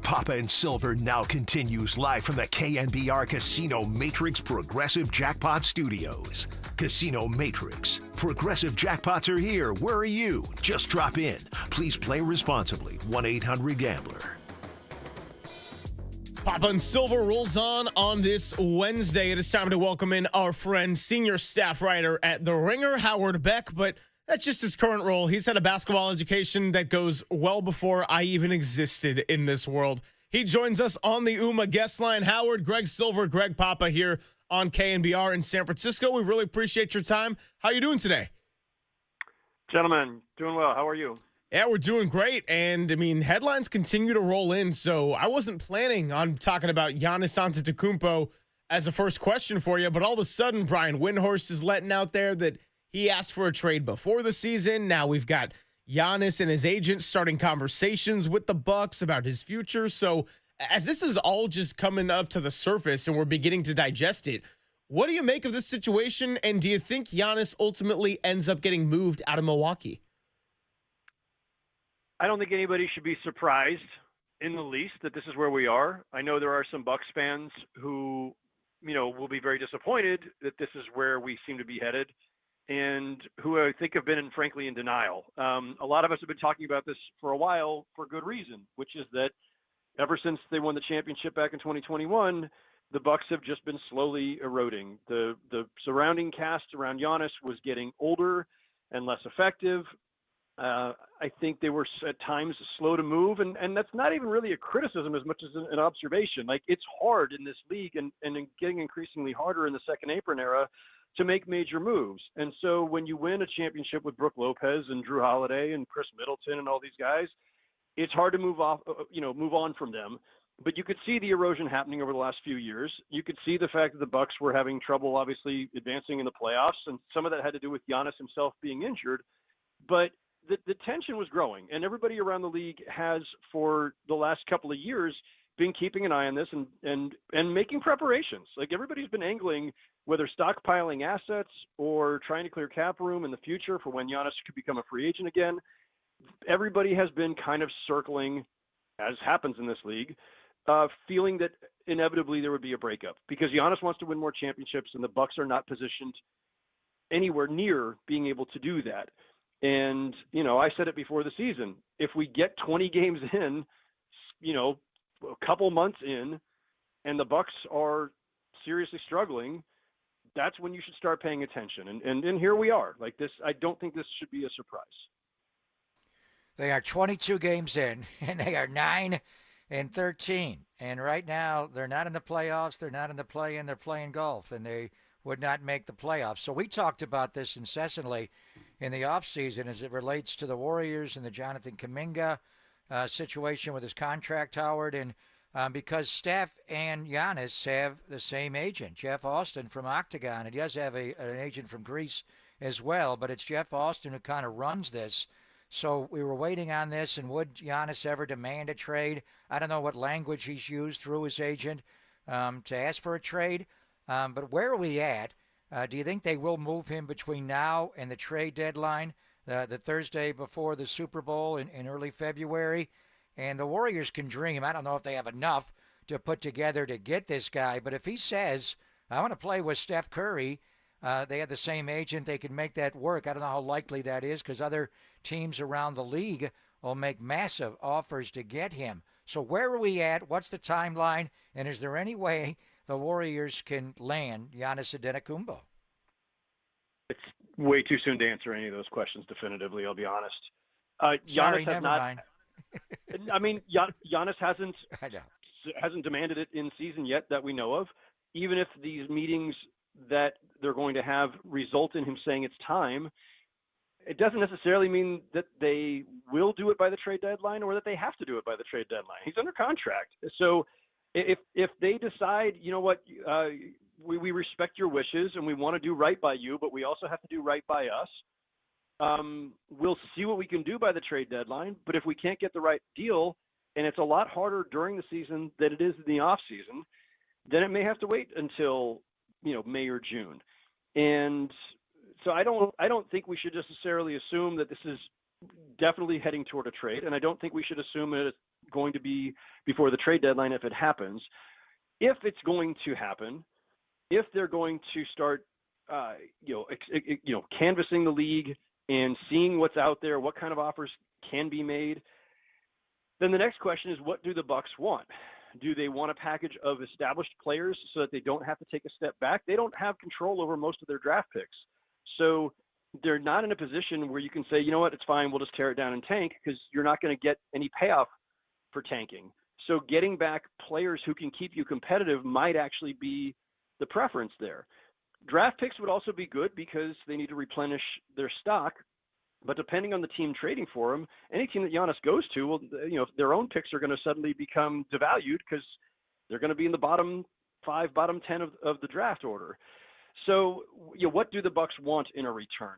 Papa and Silver now continues live from the KNBR Casino Matrix Progressive Jackpot Studios. Casino Matrix. Progressive jackpots are here. Where are you? Just drop in. Please play responsibly. 1-800-GAMBLER. Papa and Silver rolls on this Wednesday. It is time to welcome in our friend, senior staff writer at The Ringer, Howard Beck, but that's just his current role. He's had a basketball education that goes well before I even existed in this world. He joins us on the UMA guest line. Howard, Greg Silver, Greg Papa here on KNBR in San Francisco. We really appreciate your time. How are you doing today? Gentlemen, doing well. How are you? Yeah, we're doing great. And, I mean, headlines continue to roll in, so I wasn't planning on talking about Giannis Antetokounmpo as a first question for you, but all of a sudden, Brian Windhorst is letting out there that he asked for a trade before the season. Now we've got Giannis and his agent starting conversations with the Bucks about his future. So as this is all just coming up to the surface and we're beginning to digest it, what do you make of this situation? And do you think Giannis ultimately ends up getting moved out of Milwaukee? I don't think anybody should be surprised in the least that this is where we are. I know there are some Bucks fans who, will be very disappointed that this is where we seem to be headed, and who I think have been, frankly, in denial. A lot of us have been talking about this for a while for good reason, which is that ever since they won the championship back in 2021, the Bucks have just been slowly eroding. The surrounding cast around Giannis was getting older and less effective. I think they were at times slow to move, and that's not even really a criticism as much as an observation. Like, it's hard in this league and getting increasingly harder in the second apron era to make major moves. And so when you win a championship with Brook Lopez and Drew Holiday and Chris Middleton and all these guys, it's hard to move on from them. But you could see the erosion happening over the last few years. You could see the fact that the Bucks were having trouble, obviously, advancing in the playoffs, and some of that had to do with Giannis himself being injured. But the tension was growing, and everybody around the league has, for the last couple of years, been keeping an eye on this and making preparations. Like, everybody's been angling, whether stockpiling assets or trying to clear cap room in the future for when Giannis could become a free agent again. Everybody has been kind of circling, as happens in this league, feeling that inevitably there would be a breakup because Giannis wants to win more championships, and the Bucks are not positioned anywhere near being able to do that. And, I said it before the season, if we get 20 games in, a couple months in, and the Bucks are seriously struggling, that's when you should start paying attention. And here we are. Like this, I don't think this should be a surprise. They are 22 games in, and they are 9-13. And right now, they're not in the playoffs. They're not in the play-in. They're playing golf, and they would not make the playoffs. So we talked about this incessantly in the offseason as it relates to the Warriors and the Jonathan Kuminga situation with his contract, Howard. And because Steph and Giannis have the same agent, Jeff Austin from Octagon. He does have an agent from Greece as well, but it's Jeff Austin who kind of runs this. So we were waiting on this, and would Giannis ever demand a trade? I don't know what language he's used through his agent to ask for a trade. But where are we at? Do you think they will move him between now and the trade deadline, the Thursday before the Super Bowl in early February? And the Warriors can dream. I don't know if they have enough to put together to get this guy, but if he says, I want to play with Steph Curry, they have the same agent, they can make that work. I don't know how likely that is because other teams around the league will make massive offers to get him. So where are we at? What's the timeline? And is there any way the Warriors can land Giannis Antetokounmpo? It's way too soon to answer any of those questions definitively, I'll be honest. Sorry, never mind. I mean, Giannis hasn't demanded it in season yet that we know of. Even if these meetings that they're going to have result in him saying it's time, it doesn't necessarily mean that they will do it by the trade deadline or that they have to do it by the trade deadline. He's under contract. So if they decide, you know what, we respect your wishes and we want to do right by you, but we also have to do right by us, we'll see what we can do by the trade deadline. But if we can't get the right deal, and it's a lot harder during the season than it is in the off season, then it may have to wait until, May or June. And so I don't think we should necessarily assume that this is definitely heading toward a trade, and I don't think we should assume that it's going to be before the trade deadline if it happens. If it's going to happen, if they're going to start, canvassing the league and seeing what's out there, what kind of offers can be made, then the next question is, what do the Bucks want? Do they want a package of established players so that they don't have to take a step back? They don't have control over most of their draft picks. So they're not in a position where you can say, you know what, it's fine, we'll just tear it down and tank, because you're not going to get any payoff for tanking. So getting back players who can keep you competitive might actually be the preference there. Draft picks would also be good because they need to replenish their stock. But depending on the team trading for him, any team that Giannis goes to, well, their own picks are going to suddenly become devalued because they're going to be in the bottom 5, bottom 10 of the draft order. So, what do the Bucks want in a return?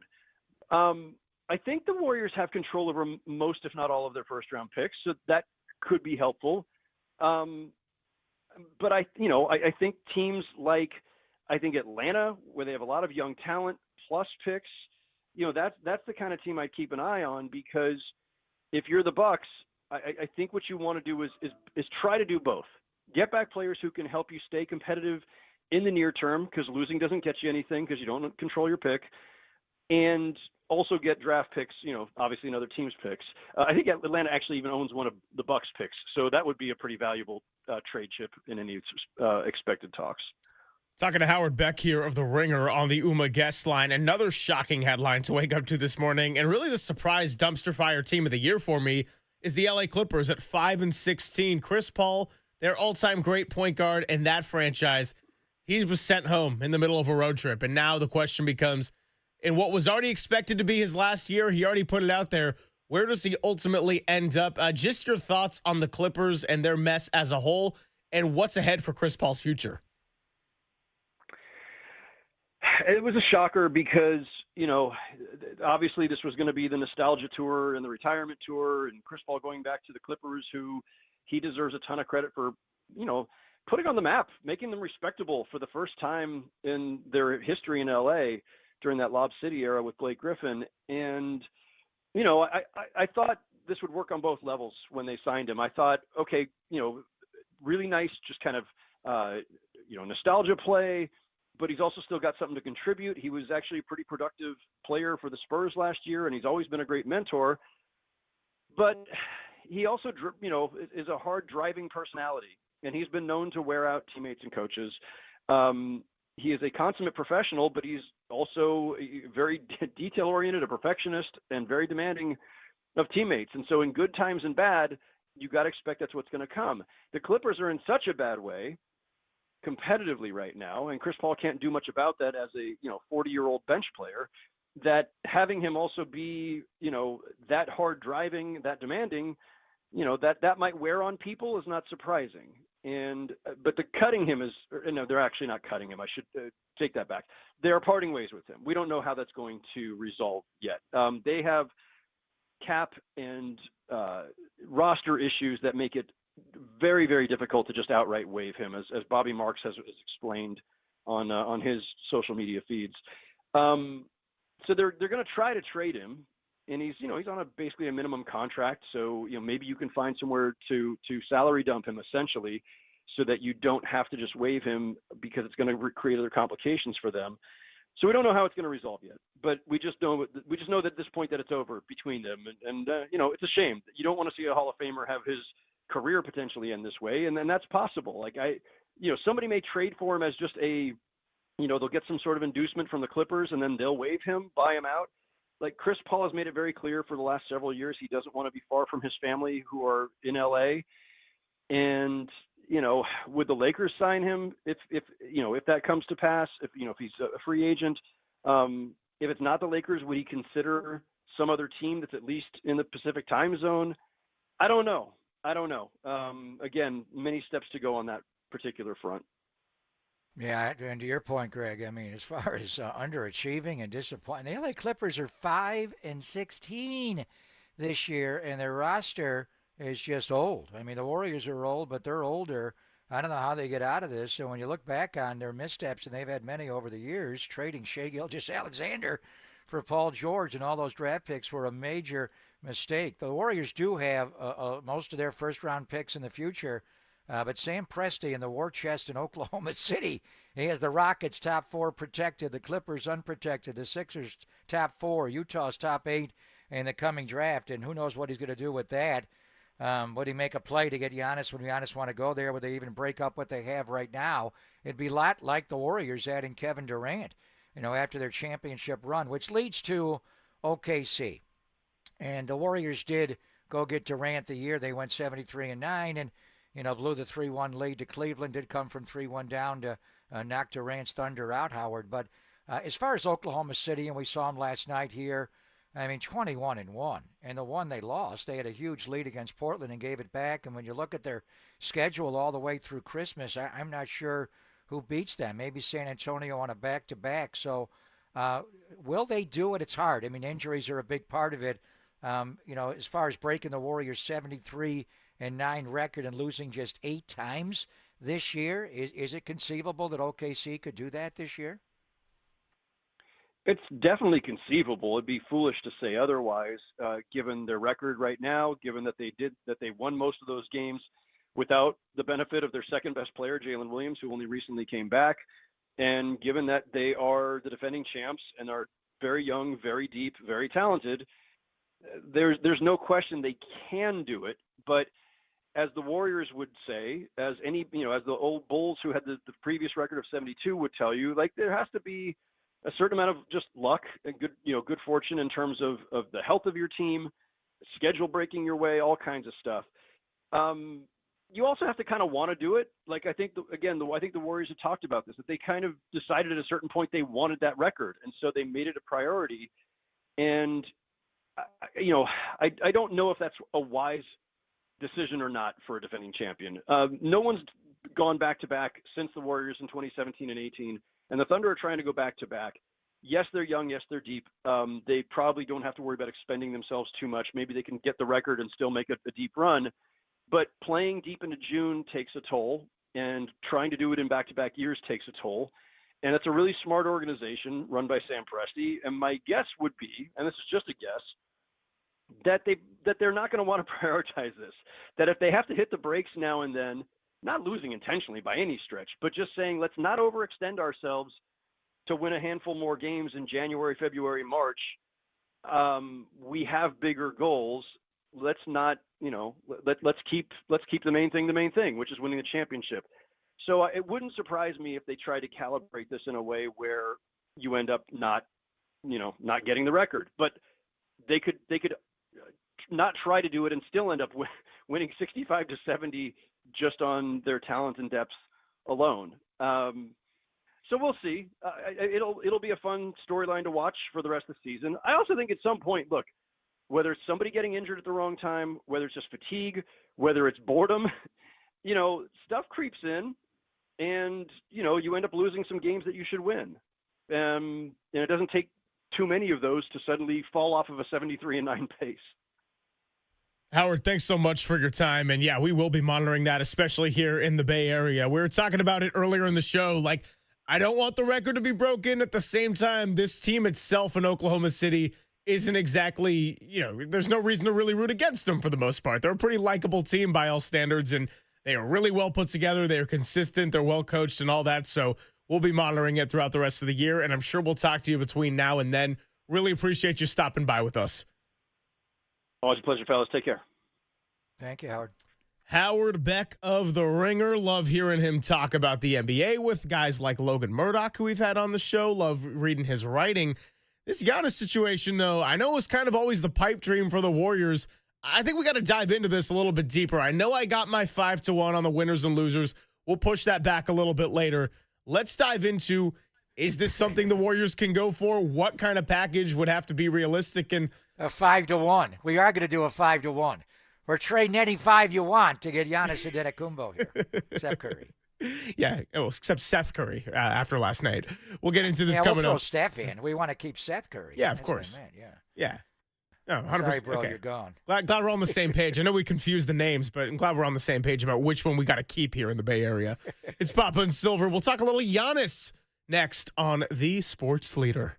I think the Warriors have control over most, if not all, of their first-round picks, so that could be helpful. But I think teams like Atlanta, where they have a lot of young talent plus picks, that's the kind of team I'd keep an eye on, because if you're the Bucks, I think what you want to do is try to do both. Get back players who can help you stay competitive in the near term, because losing doesn't get you anything because you don't control your pick, and also get draft picks, obviously another team's picks. I think Atlanta actually even owns one of the Bucks picks, so that would be a pretty valuable trade chip in any expected talks. Talking to Howard Beck here of The Ringer on the UMA guest line. Another shocking headline to wake up to this morning, and really the surprise dumpster fire team of the year for me is the LA Clippers at 5-16. Chris Paul, their all-time great point guard in that franchise, he was sent home in the middle of a road trip. And now the question becomes, in what was already expected to be his last year, he already put it out there, where does he ultimately end up? Just your thoughts on the Clippers and their mess as a whole, and what's ahead for Chris Paul's future? It was a shocker because, obviously this was going to be the nostalgia tour and the retirement tour, and Chris Paul going back to the Clippers, who he deserves a ton of credit for, putting on the map, making them respectable for the first time in their history in LA during that Lob City era with Blake Griffin. And, I thought this would work on both levels when they signed him. I thought, okay, really nice, just kind of, nostalgia play, but he's also still got something to contribute. He was actually a pretty productive player for the Spurs last year, and he's always been a great mentor. But he also, is a hard driving personality, and he's been known to wear out teammates and coaches. He is a consummate professional, but he's also very detail-oriented, a perfectionist, and very demanding of teammates. And so in good times and bad, you got to expect that's what's going to come. The Clippers are in such a bad way competitively right now, and Chris Paul can't do much about that as a 40-year-old bench player, that having him also be that hard driving, that demanding, that might wear on people is not surprising. But the cutting him is, no, they're actually not cutting him. I should take that back. They're parting ways with him. We don't know how that's going to resolve yet. They have cap and roster issues that make it very, very difficult to just outright waive him, as Bobby Marks has explained on his social media feeds. So they're going to try to trade him, and he's on basically a minimum contract. So maybe you can find somewhere to salary dump him essentially, so that you don't have to just waive him, because it's going to create other complications for them. So we don't know how it's going to resolve yet, but we just know that at this point that it's over between them, and it's a shame. You don't want to see a Hall of Famer have his career potentially end this way, and then that's possible. Like somebody may trade for him as just they'll get some sort of inducement from the Clippers, and then they'll waive him, buy him out. Like Chris Paul has made it very clear for the last several years he doesn't want to be far from his family who are in LA. And would the Lakers sign him if that comes to pass? If he's a free agent, if it's not the Lakers, would he consider some other team that's at least in the Pacific time zone? I don't know. Again, many steps to go on that particular front. Yeah, and to your point, Greg, I mean, as far as underachieving and disappointing, the LA Clippers are 5-16 this year, and their roster is just old. I mean, the Warriors are old, but they're older. I don't know how they get out of this. So when you look back on their missteps, and they've had many over the years, trading Shai Gilgeous-Alexander for Paul George and all those draft picks were a major mistake. The Warriors do have most of their first-round picks in the future, but Sam Presti in the war chest in Oklahoma City, he has the Rockets top 4 protected, the Clippers unprotected, the Sixers top 4, Utah's top 8 in the coming draft, and who knows what he's going to do with that. Would he make a play to get Giannis when Giannis want to go there? Would they even break up what they have right now? It'd be a lot like the Warriors adding Kevin Durant, after their championship run, which leads to OKC. And the Warriors did go get Durant the year. They went 73-9 and, blew the 3-1 lead to Cleveland, did come from 3-1 down to knock Durant's thunder out, Howard. But as far as Oklahoma City, and we saw them last night here, 21-1. And the one they lost, they had a huge lead against Portland and gave it back. And when you look at their schedule all the way through Christmas, I'm not sure who beats them. Maybe San Antonio on a back-to-back. So will they do it? It's hard. Injuries are a big part of it. As far as breaking the Warriors' 73-9 record and losing just 8 times this year, is it conceivable that OKC could do that this year? It's definitely conceivable. It'd be foolish to say otherwise, given their record right now, given that they won most of those games without the benefit of their second best player, Jalen Williams, who only recently came back, and given that they are the defending champs and are very young, very deep, very talented. There's no question they can do it, but as the Warriors would say, as the old Bulls who had the previous record of 72 would tell you, there has to be a certain amount of just luck and good fortune in terms of the health of your team, schedule breaking your way, all kinds of stuff. You also have to kind of want to do it. I think the Warriors have talked about this, that they kind of decided at a certain point they wanted that record, and so they made it a priority. And I don't know if that's a wise decision or not for a defending champion. No one's gone back-to-back since the Warriors in 2017 and 18. And the Thunder are trying to go back-to-back. Yes, they're young. Yes, they're deep. They probably don't have to worry about expending themselves too much. Maybe they can get the record and still make a deep run. But playing deep into June takes a toll, and trying to do it in back-to-back years takes a toll. And it's a really smart organization run by Sam Presti. And my guess would be, and this is just a guess, that they're not going to want to prioritize this. That if they have to hit the brakes now and then, not losing intentionally by any stretch, but just saying, let's not overextend ourselves to win a handful more games in January, February, March. We have bigger goals. Let's not, let's keep the main thing, which is winning the championship. So it wouldn't surprise me if they try to calibrate this in a way where you end up not getting the record, but they could not try to do it and still end up winning 65-70 just on their talent and depth alone. So we'll see. It'll be a fun storyline to watch for the rest of the season. I also think at some point, look, whether it's somebody getting injured at the wrong time, whether it's just fatigue, whether it's boredom, stuff creeps in, and you end up losing some games that you should win. And it doesn't take too many of those to suddenly fall off of a 73-9 pace. Howard, thanks so much for your time. And yeah, we will be monitoring that, especially here in the Bay Area. We were talking about it earlier in the show. I don't want the record to be broken. At the same time, this team itself in Oklahoma City isn't exactly, there's no reason to really root against them for the most part. They're a pretty likable team by all standards, and they are really well put together. They're consistent. They're well coached and all that. So we'll be monitoring it throughout the rest of the year, and I'm sure we'll talk to you between now and then. Really appreciate you stopping by with us. Always a pleasure, fellas. Take care. Thank you, Howard. Howard Beck of The Ringer. Love hearing him talk about the NBA with guys like Logan Murdoch, who we've had on the show. Love reading his writing. This Giannis situation, though, I know was kind of always the pipe dream for the Warriors. I think we got to dive into this a little bit deeper. I know I got my 5-1 on the winners and losers. We'll push that back a little bit later. Let's dive into, is this something the Warriors can go for? What kind of package would have to be realistic? And a 5-1. We are going to do a 5-1. We're trading any 5 you want to get Giannis Antetokounmpo here. Steph Curry. Yeah, except Seth Curry after last night. We'll get into this coming we'll throw up. Steph in. We want to keep Seth Curry. Yeah, of course. Yeah. Oh, 100%. Sorry, bro, okay. you're gone. Glad we're on the same page. I know we confused the names, but I'm glad we're on the same page about which one we got to keep here in the Bay Area. It's Papa and Silver. We'll talk a little Giannis next on The Sports Leader.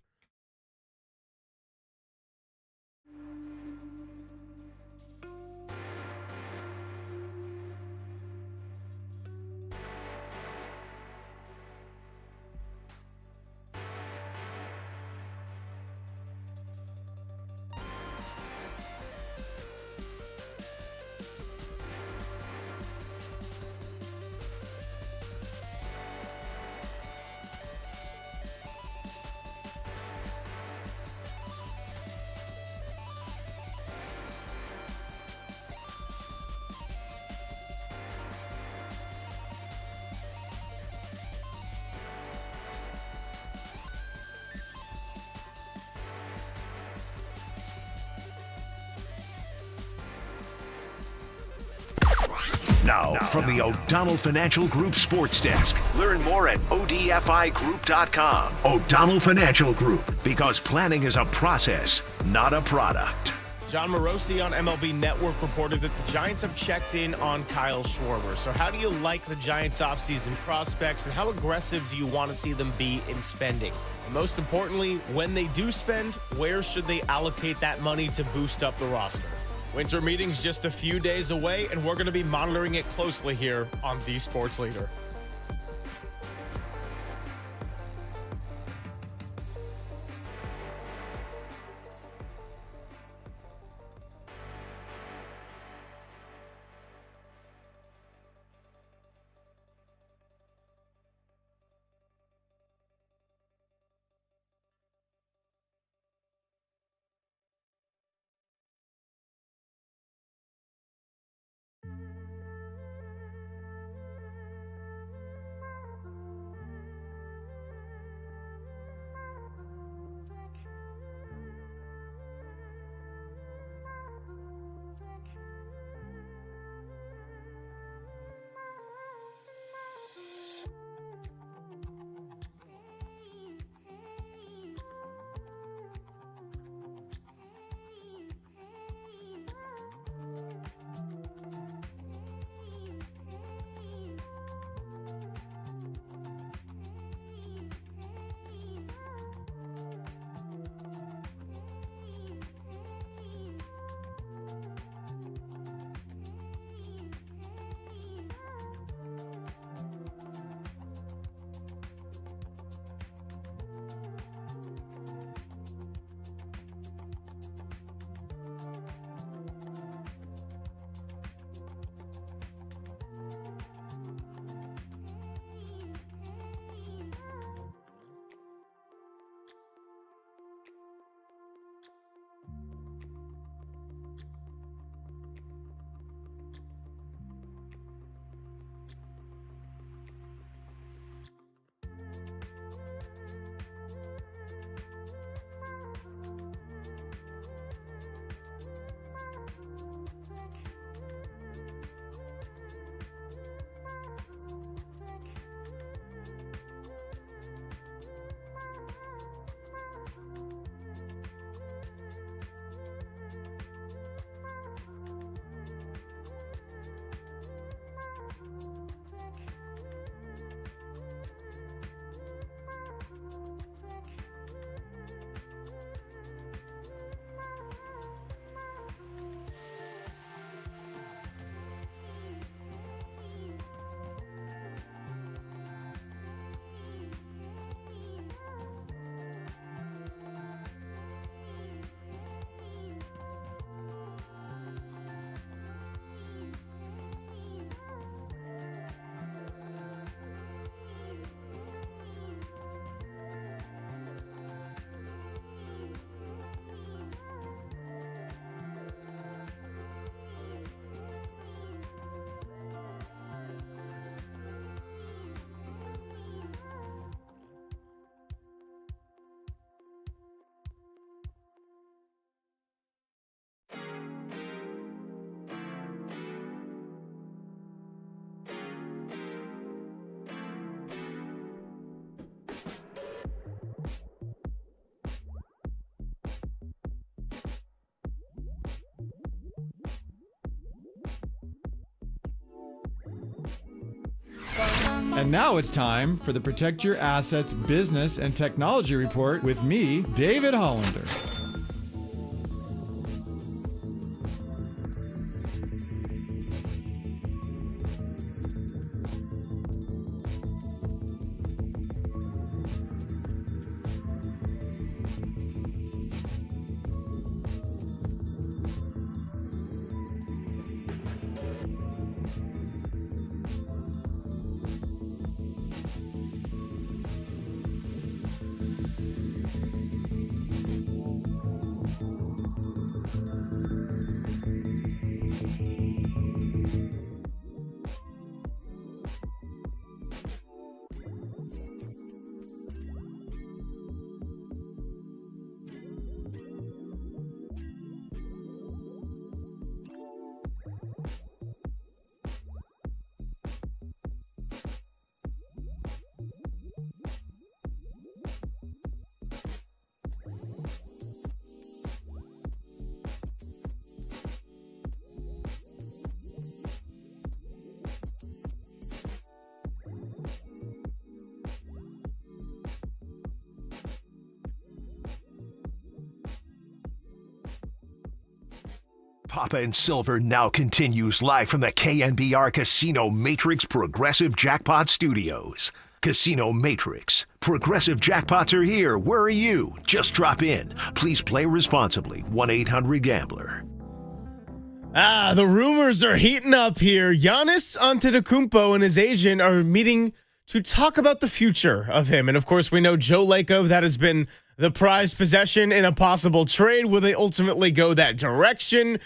Now, from the O'Donnell Financial Group Sports Desk. Learn more at odfigroup.com. O'Donnell Financial Group, because planning is a process, not a product. John Morosi on MLB Network reported that the Giants have checked in on Kyle Schwarber. So how do you like the Giants' offseason prospects, and how aggressive do you want to see them be in spending? And most importantly, when they do spend, where should they allocate that money to boost up the roster? Winter meeting's just a few days away, and we're going to be monitoring it closely here on The Sports Leader. And now it's time for the Protect Your Assets Business and Technology Report with me, David Hollander. Papa and Silver now continues live from the KNBR Casino Matrix Progressive Jackpot Studios. Casino Matrix. Progressive jackpots are here. Where are you? Just drop in. Please play responsibly. 1-800-GAMBLER. The rumors are heating up here. Giannis Antetokounmpo and his agent are meeting to talk about the future of him. And, of course, we know Joe Lacob, that has been the prized possession in a possible trade. Will they ultimately go that direction?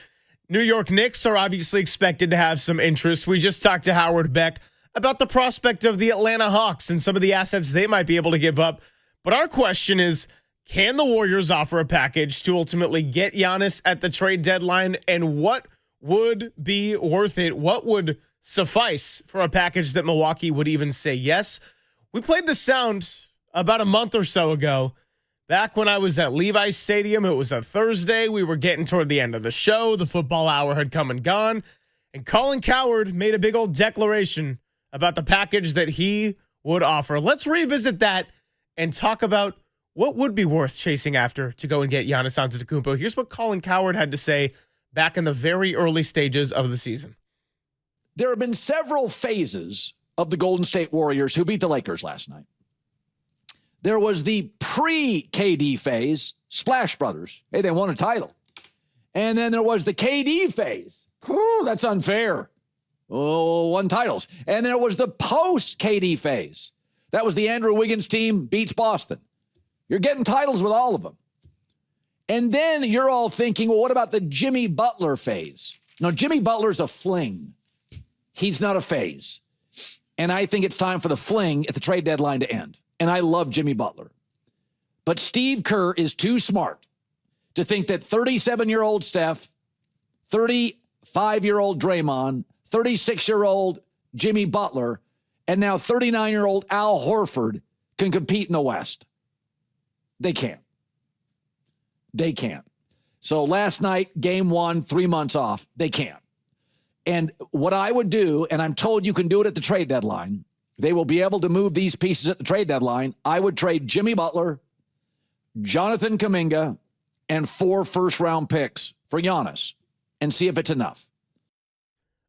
New York Knicks are obviously expected to have some interest. We just talked to Howard Beck about the prospect of the Atlanta Hawks and some of the assets they might be able to give up. But our question is, can the Warriors offer a package to ultimately get Giannis at the trade deadline? And what would be worth it? What would suffice for a package that Milwaukee would even say yes? We played the sound about a month or so ago. Back when I was at Levi's Stadium, it was a Thursday. We were getting toward the end of the show. The football hour had come and gone. And Colin Cowherd made a big old declaration about the package that he would offer. Let's revisit that and talk about what would be worth chasing after to go and get Giannis Antetokounmpo. Here's what Colin Cowherd had to say back in the very early stages of the season. There have been several phases of the Golden State Warriors who beat the Lakers last night. There was the pre-KD phase, Splash Brothers. Hey, they won a title. And then there was the KD phase. That's unfair. Won titles. And there was the post-KD phase. That was the Andrew Wiggins team beats Boston. You're getting titles with all of them. And then you're all thinking, well, what about the Jimmy Butler phase? No, Jimmy Butler's a fling. He's not a phase. And I think it's time for the fling at the trade deadline to end. And I love Jimmy Butler. But Steve Kerr is too smart to think that 37-year-old Steph, 35-year-old Draymond, 36-year-old Jimmy Butler, and now 39-year-old Al Horford can compete in the West. They can't. They can't. So last night, game one, 3 months off, they can't. And what I would do, and I'm told you can do it at the trade deadline, they will be able to move these pieces at the trade deadline. I would trade Jimmy Butler, Jonathan Kuminga, and 4 first-round picks for Giannis and see if it's enough.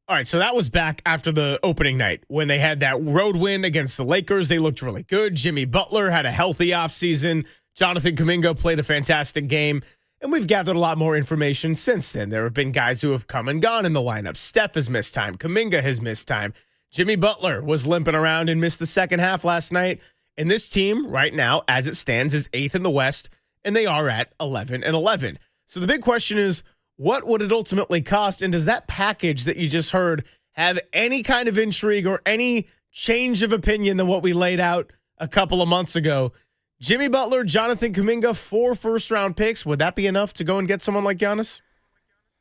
All right, so that was back after the opening night when they had that road win against the Lakers. They looked really good. Jimmy Butler had a healthy offseason. Jonathan Kuminga played a fantastic game. And we've gathered a lot more information since then. There have been guys who have come and gone in the lineup. Steph has missed time. Kuminga has missed time. Jimmy Butler was limping around and missed the second half last night. And this team right now, as it stands, is 8th in the West, and they are at 11-11. So the big question is, what would it ultimately cost? And does that package that you just heard have any kind of intrigue or any change of opinion than what we laid out a couple of months ago? Jimmy Butler, Jonathan Kuminga, 4 first-round picks. Would that be enough to go and get someone like Giannis?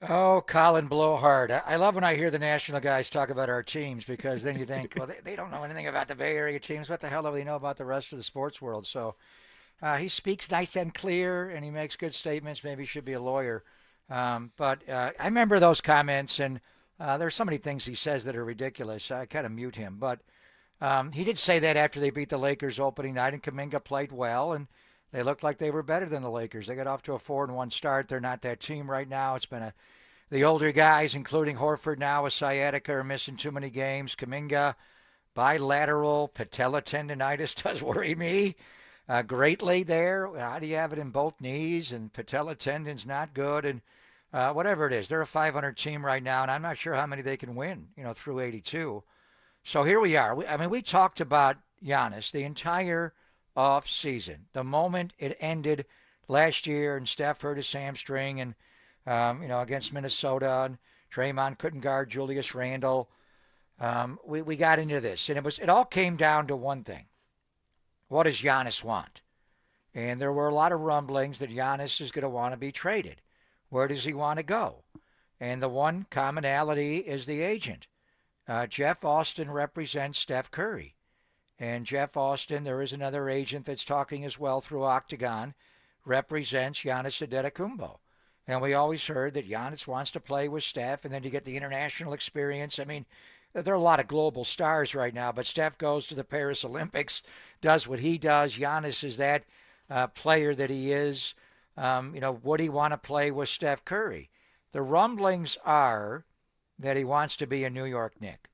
Oh, Colin Blowhard. I love when I hear the national guys talk about our teams because then you think, well, they don't know anything about the Bay Area teams. What the hell do they know about the rest of the sports world? So he speaks nice and clear, and he makes good statements. Maybe he should be a lawyer. But I remember those comments, and there's so many things he says that are ridiculous. I kind of mute him. But he did say that after they beat the Lakers opening night, and Kuminga played well, and they looked like they were better than the Lakers. They got off to a 4-1 start. They're not that team right now. It's been the older guys, including Horford now with sciatica, are missing too many games. Kuminga, bilateral patella tendonitis does worry me greatly there. How do you have it in both knees? And patella tendon's not good. And whatever it is, they're a 500 team right now, and I'm not sure how many they can win, through 82. So here we are. We talked about Giannis the entire off season. The moment it ended last year and Steph hurt his hamstring and, against Minnesota and Draymond couldn't guard Julius Randle, we got into this. And it all came down to one thing. What does Giannis want? And there were a lot of rumblings that Giannis is going to want to be traded. Where does he want to go? And the one commonality is the agent. Jeff Austin represents Steph Curry. And Jeff Austin, there is another agent that's talking as well through Octagon, represents Giannis Antetokounmpo. And we always heard that Giannis wants to play with Steph, and then you get the international experience. I mean, there are a lot of global stars right now, but Steph goes to the Paris Olympics, does what he does. Giannis is that player that he is. Would he want to play with Steph Curry? The rumblings are that he wants to be a New York Knick,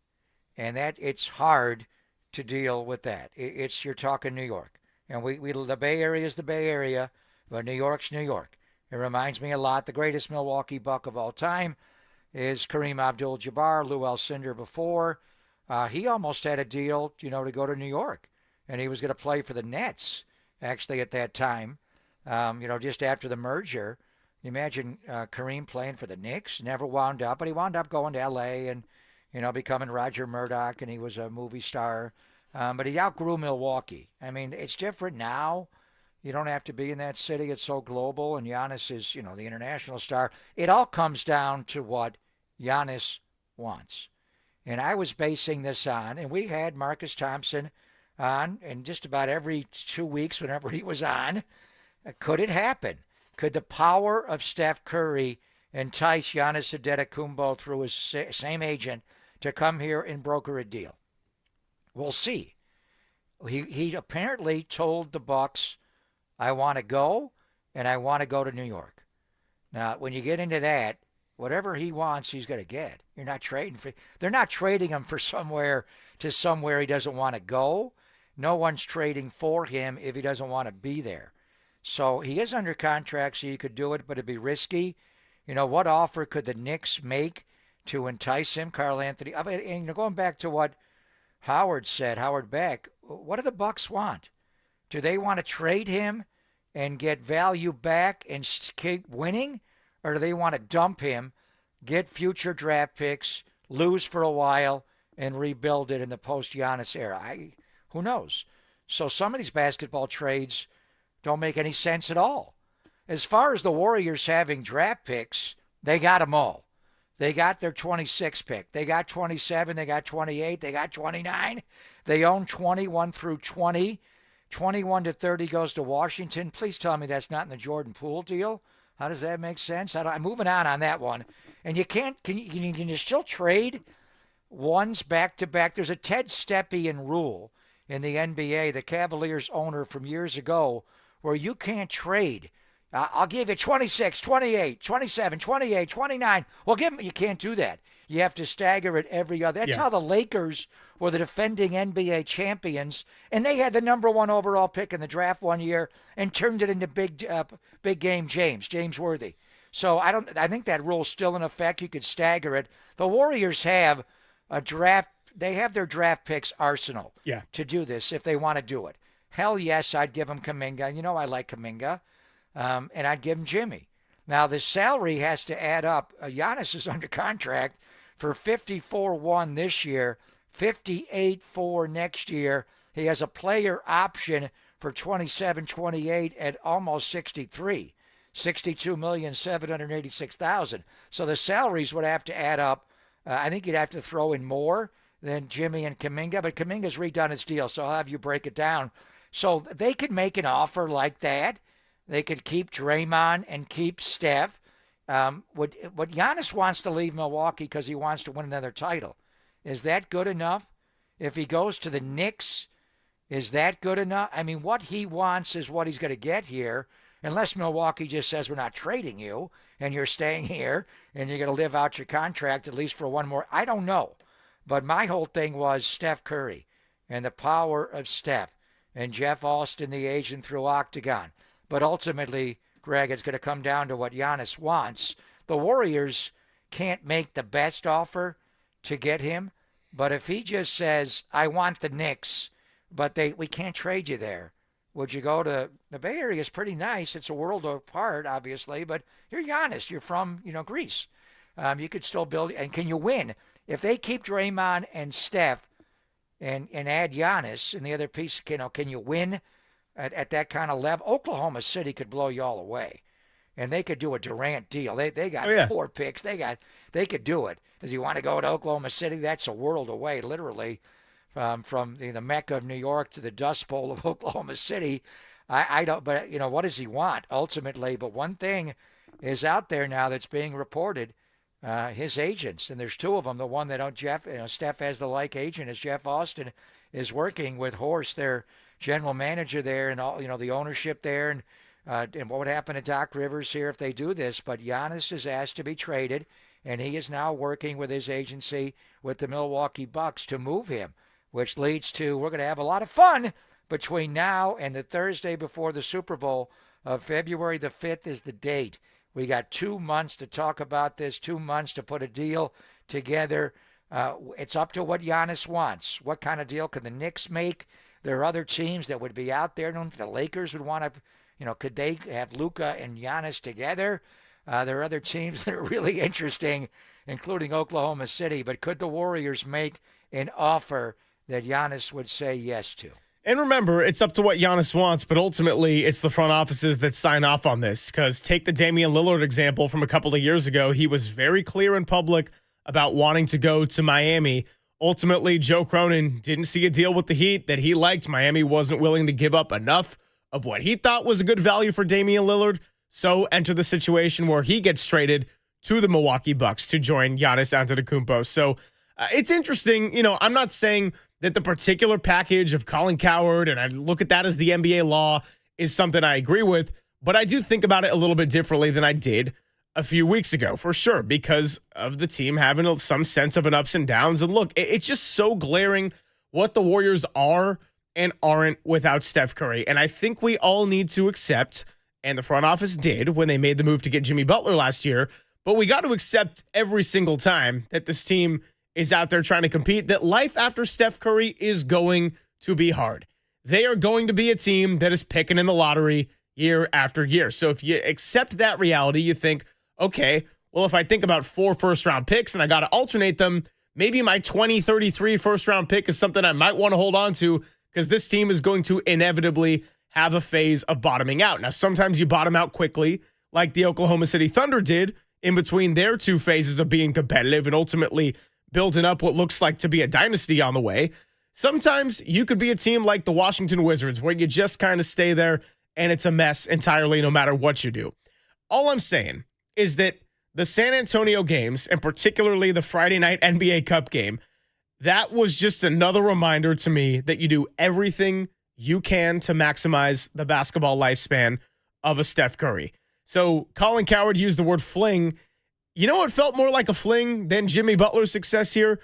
and that it's hard to deal with that. It's you're talking New York, and we the Bay Area is the Bay Area, but New York's New York. It reminds me a lot. The greatest Milwaukee Buck of all time is Kareem Abdul-Jabbar, Lou Alcindor before. He almost had a deal, to go to New York, and he was going to play for the Nets, actually, at that time, just after the merger. Imagine Kareem playing for the Knicks. Never wound up, but he wound up going to L.A. and, becoming Roger Murdoch, and he was a movie star. But he outgrew Milwaukee. I mean, it's different now. You don't have to be in that city. It's so global, and Giannis is, the international star. It all comes down to what Giannis wants. And I was basing this on, and we had Marcus Thompson on, and just about every 2 weeks, whenever he was on, could it happen? Could the power of Steph Curry entice Giannis Antetokounmpo through his same agent to come here and broker a deal? We'll see. He apparently told the Bucks, I want to go, and I want to go to New York. Now, when you get into that, whatever he wants, he's going to get. You're not trading for. They're not trading him for somewhere to somewhere he doesn't want to go. No one's trading for him if he doesn't want to be there. So he is under contract, so you could do it, but it'd be risky. What offer could the Knicks make to entice him, Carl Anthony? And going back to what Howard said, Howard Beck, what do the Bucks want? Do they want to trade him and get value back and keep winning? Or do they want to dump him, get future draft picks, lose for a while, and rebuild it in the post-Giannis era? Who knows? So some of these basketball trades don't make any sense at all. As far as the Warriors having draft picks, they got them all. They got their 26 pick. They got 27. They got 28. They got 29. They own 21 through 20. 21 to 30 goes to Washington. Please tell me that's not in the Jordan Poole deal. How does that make sense? I'm moving on that one. And you can't, can you still trade ones back to back? There's a Ted Stepien rule in the NBA, the Cavaliers owner from years ago, where you can't trade. I'll give you 26, 28, 27, 28, 29. Well, you can't do that. You have to stagger it every other. That's how the Lakers were the defending NBA champions, and they had the number 1 overall pick in the draft one year and turned it into big game James Worthy. So I think that rule's still in effect. You could stagger it. The Warriors have a draft. They have their draft picks arsenal to do this if they want to do it. Hell yes, I'd give them Kuminga. I like Kuminga. And I'd give him Jimmy. Now, the salary has to add up. Giannis is under contract for $54.1 this year, $58.4 next year. He has a player option for $27.28 at almost $63, $62,786,000. So the salaries would have to add up. I think you'd have to throw in more than Jimmy and Kuminga, but Kuminga's redone his deal, so I'll have you break it down. So they could make an offer like that. They could keep Draymond and keep Steph. What Giannis wants to leave Milwaukee because he wants to win another title. Is that good enough? If he goes to the Knicks, is that good enough? I mean, what he wants is what he's going to get here, unless Milwaukee just says we're not trading you and you're staying here and you're going to live out your contract at least for one more. I don't know. But my whole thing was Steph Curry and the power of Steph and Jeff Austin, the agent through Octagon. But ultimately, Greg, it's going to come down to what Giannis wants. The Warriors can't make the best offer to get him. But if he just says, I want the Knicks, but we can't trade you there, would you go to the Bay Area? Is pretty nice. It's a world apart, obviously, but you're Giannis. You're from, Greece. You could still build. And can you win? If they keep Draymond and Steph and add Giannis and the other piece, can you win at that kind of level? Oklahoma City could blow you all away. And they could do a Durant deal. They got 4 picks. They could do it. Does he want to go to Oklahoma City? That's a world away, literally, from the Mecca of New York to the Dust Bowl of Oklahoma City. I don't. But what does he want ultimately? But one thing is out there now that's being reported. His agents, and there's 2 of them. The one that Steph has the like agent as Jeff Austin is working with Horst, their general manager there, and all the ownership there, and and what would happen to Doc Rivers here if they do this. But Giannis is asked to be traded, and he is now working with his agency with the Milwaukee Bucks to move him, which leads to we're going to have a lot of fun between now and the Thursday before the Super Bowl of February the 5th is the date. We got 2 months to talk about this, 2 months to put a deal together. It's up to what Giannis wants. What kind of deal can the Knicks make? There are other teams that would be out there. I don't know if the Lakers would want to, could they have Luka and Giannis together? There are other teams that are really interesting, including Oklahoma City. But could the Warriors make an offer that Giannis would say yes to? And remember, it's up to what Giannis wants, but ultimately it's the front offices that sign off on this. Because take the Damian Lillard example from a couple of years ago. He was very clear in public about wanting to go to Miami. Ultimately, Joe Cronin didn't see a deal with the Heat that he liked. Miami wasn't willing to give up enough of what he thought was a good value for Damian Lillard. So enter the situation where he gets traded to the Milwaukee Bucks to join Giannis Antetokounmpo. So it's interesting. I'm not saying that the particular package of Colin Cowherd, and I look at that as the NBA law, is something I agree with, but I do think about it a little bit differently than I did a few weeks ago, for sure, because of the team having some sense of an ups and downs. And look, it's just so glaring what the Warriors are and aren't without Steph Curry. And I think we all need to accept, and the front office did when they made the move to get Jimmy Butler last year, but we got to accept every single time that this team is out there trying to compete, that life after Steph Curry is going to be hard. They are going to be a team that is picking in the lottery year after year. So if you accept that reality, you think, okay, well, if I think about 4 first-round picks and I got to alternate them, maybe my 2033 first-round pick is something I might want to hold on to because this team is going to inevitably have a phase of bottoming out. Now, sometimes you bottom out quickly, like the Oklahoma City Thunder did in between their 2 phases of being competitive and ultimately building up what looks like to be a dynasty on the way. Sometimes you could be a team like the Washington Wizards where you just kind of stay there and it's a mess entirely no matter what you do. All I'm saying is that the San Antonio games, and particularly the Friday night NBA Cup game, that was just another reminder to me that you do everything you can to maximize the basketball lifespan of a Steph Curry. So Colin Cowherd used the word fling. You know what felt more like a fling than Jimmy Butler's success here?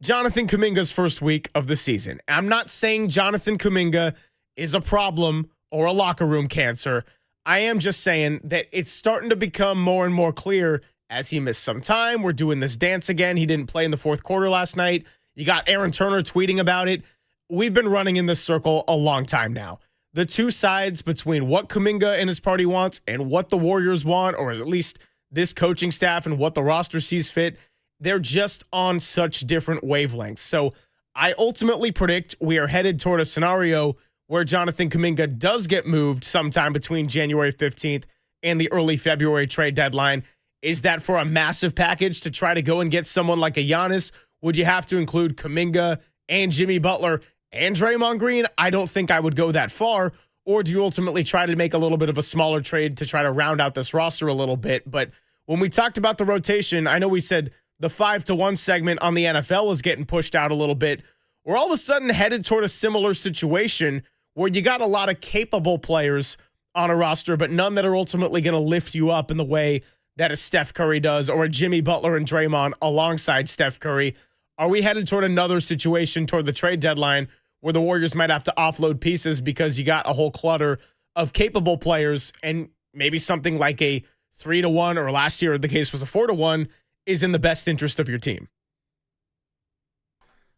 Jonathan Kuminga's first week of the season. I'm not saying Jonathan Kuminga is a problem or a locker room cancer. I am just saying that it's starting to become more and more clear as he missed some time. We're doing this dance again. He didn't play in the fourth quarter last night. You got Aaron Turner tweeting about it. We've been running in this circle a long time now. The two sides between what Kuminga and his party wants and what the Warriors want, or at least this coaching staff and what the roster sees fit, they're just on such different wavelengths. So I ultimately predict we are headed toward a scenario where Jonathan Kuminga does get moved sometime between January 15th and the early February trade deadline. Is that for a massive package to try to go and get someone like a Giannis? Would you have to include Kuminga and Jimmy Butler and Draymond Green? I don't think I would go that far. Or do you ultimately try to make a little bit of a smaller trade to try to round out this roster a little bit? But when we talked about the rotation, I know we said the 5-1 segment on the NFL is getting pushed out a little bit. We're all of a sudden headed toward a similar situation where you got a lot of capable players on a roster, but none that are ultimately going to lift you up in the way that a Steph Curry does, or a Jimmy Butler and Draymond alongside Steph Curry. Are we headed toward another situation toward the trade deadline where the Warriors might have to offload pieces because you got a whole clutter of capable players, and maybe something like a 3-1, or last year the case was a 4-1, is in the best interest of your team?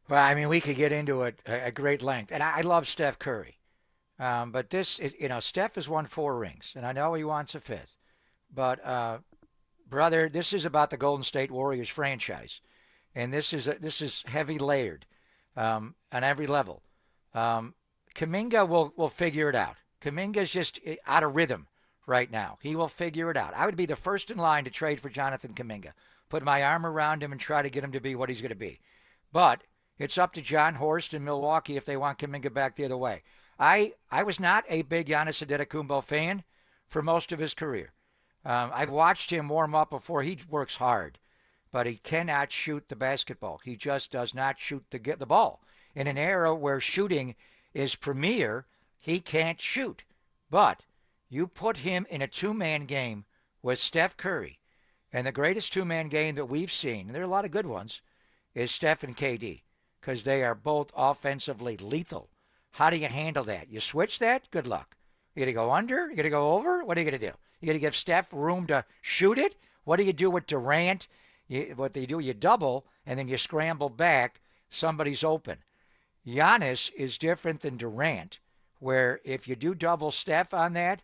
Well, I mean, we could get into it at great length, and I love Steph Curry. But Steph has won 4 rings, and I know he wants a 5th. But, brother, this is about the Golden State Warriors franchise, and this is heavy layered on every level. Kuminga will figure it out. Kuminga's just out of rhythm right now. He will figure it out. I would be the first in line to trade for Jonathan Kuminga, put my arm around him and try to get him to be what he's going to be. But it's up to John Horst in Milwaukee if they want Kuminga back the other way. I was not a big Giannis Antetokounmpo fan for most of his career. I've watched him warm up before. He works hard, but he cannot shoot the basketball. He just does not shoot the ball. In an era where shooting is premier, he can't shoot. But You put him in a two-man game with Steph Curry, and the greatest two-man game that we've seen, and there are a lot of good ones, is Steph and KD, because they are both offensively lethal. How do you handle that? You switch that? Good luck. You got to go under? You got to go over? What are you going to do? You got to give Steph room to shoot it? What do you do with Durant? What they do, you double, and then you scramble back. Somebody's open. Giannis is different than Durant, where if you do double Steph on that,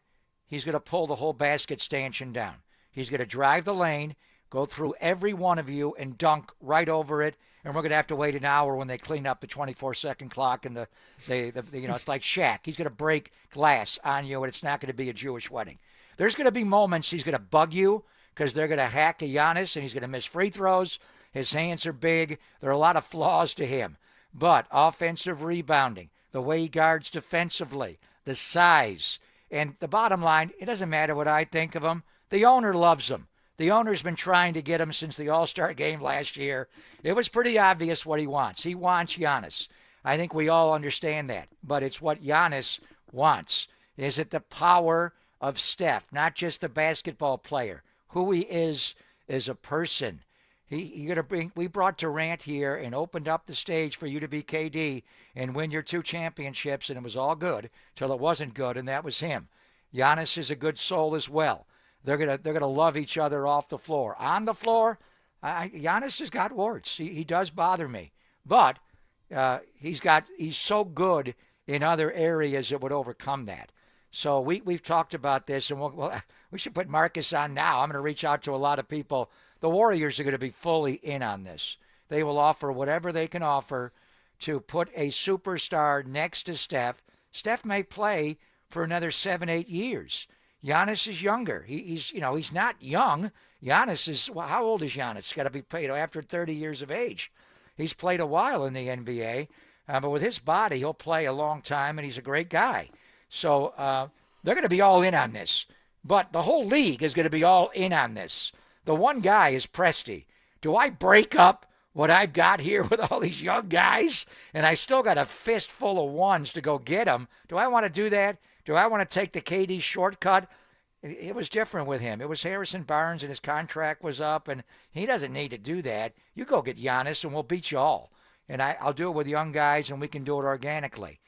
he's going to pull the whole basket stanchion down. He's going to drive the lane, go through every one of you, and dunk right over it. And we're going to have to wait an hour when they clean up the 24-second clock and it's like Shaq. He's going to break glass on you, and it's not going to be a Jewish wedding. There's going to be moments he's going to bug you because they're going to hack a Giannis, and he's going to miss free throws. His hands are big. There are a lot of flaws to him. But offensive rebounding, the way he guards defensively, the size, and the bottom line, it doesn't matter what I think of him. The owner loves him. The owner's been trying to get him since the All-Star game last year. It was pretty obvious what he wants. He wants Giannis. I think we all understand that. But it's what Giannis wants. Is it the power of Steph, not just the basketball player, who he is as a person. We brought Durant here and opened up the stage for you to be KD and win your 2 championships, and it was all good till it wasn't good, and that was him. Giannis is a good soul as well. They're gonna love each other off the floor. On the floor, Giannis has got warts. He does bother me, but he's so good in other areas that would overcome that. So we've talked about this, and we should put Marcus on now. I'm going to reach out to a lot of people. The Warriors are going to be fully in on this. They will offer whatever they can offer to put a superstar next to Steph. Steph may play for another 7-8 years. Giannis is younger. He's not young. Giannis is, how old is Giannis? He's got to be paid after 30 years of age. He's played a while in the NBA, but with his body, he'll play a long time, and he's a great guy. So they're going to be all in on this. But the whole league is going to be all in on this. The one guy is Presti. Do I break up what I've got here with all these young guys, and I still got a fistful of ones to go get them? Do I want to do that? Do I want to take the KD shortcut? It was different with him. It was Harrison Barnes, and his contract was up, and he doesn't need to do that. You go get Giannis, and we'll beat you all. And I'll do it with young guys, and we can do it organically.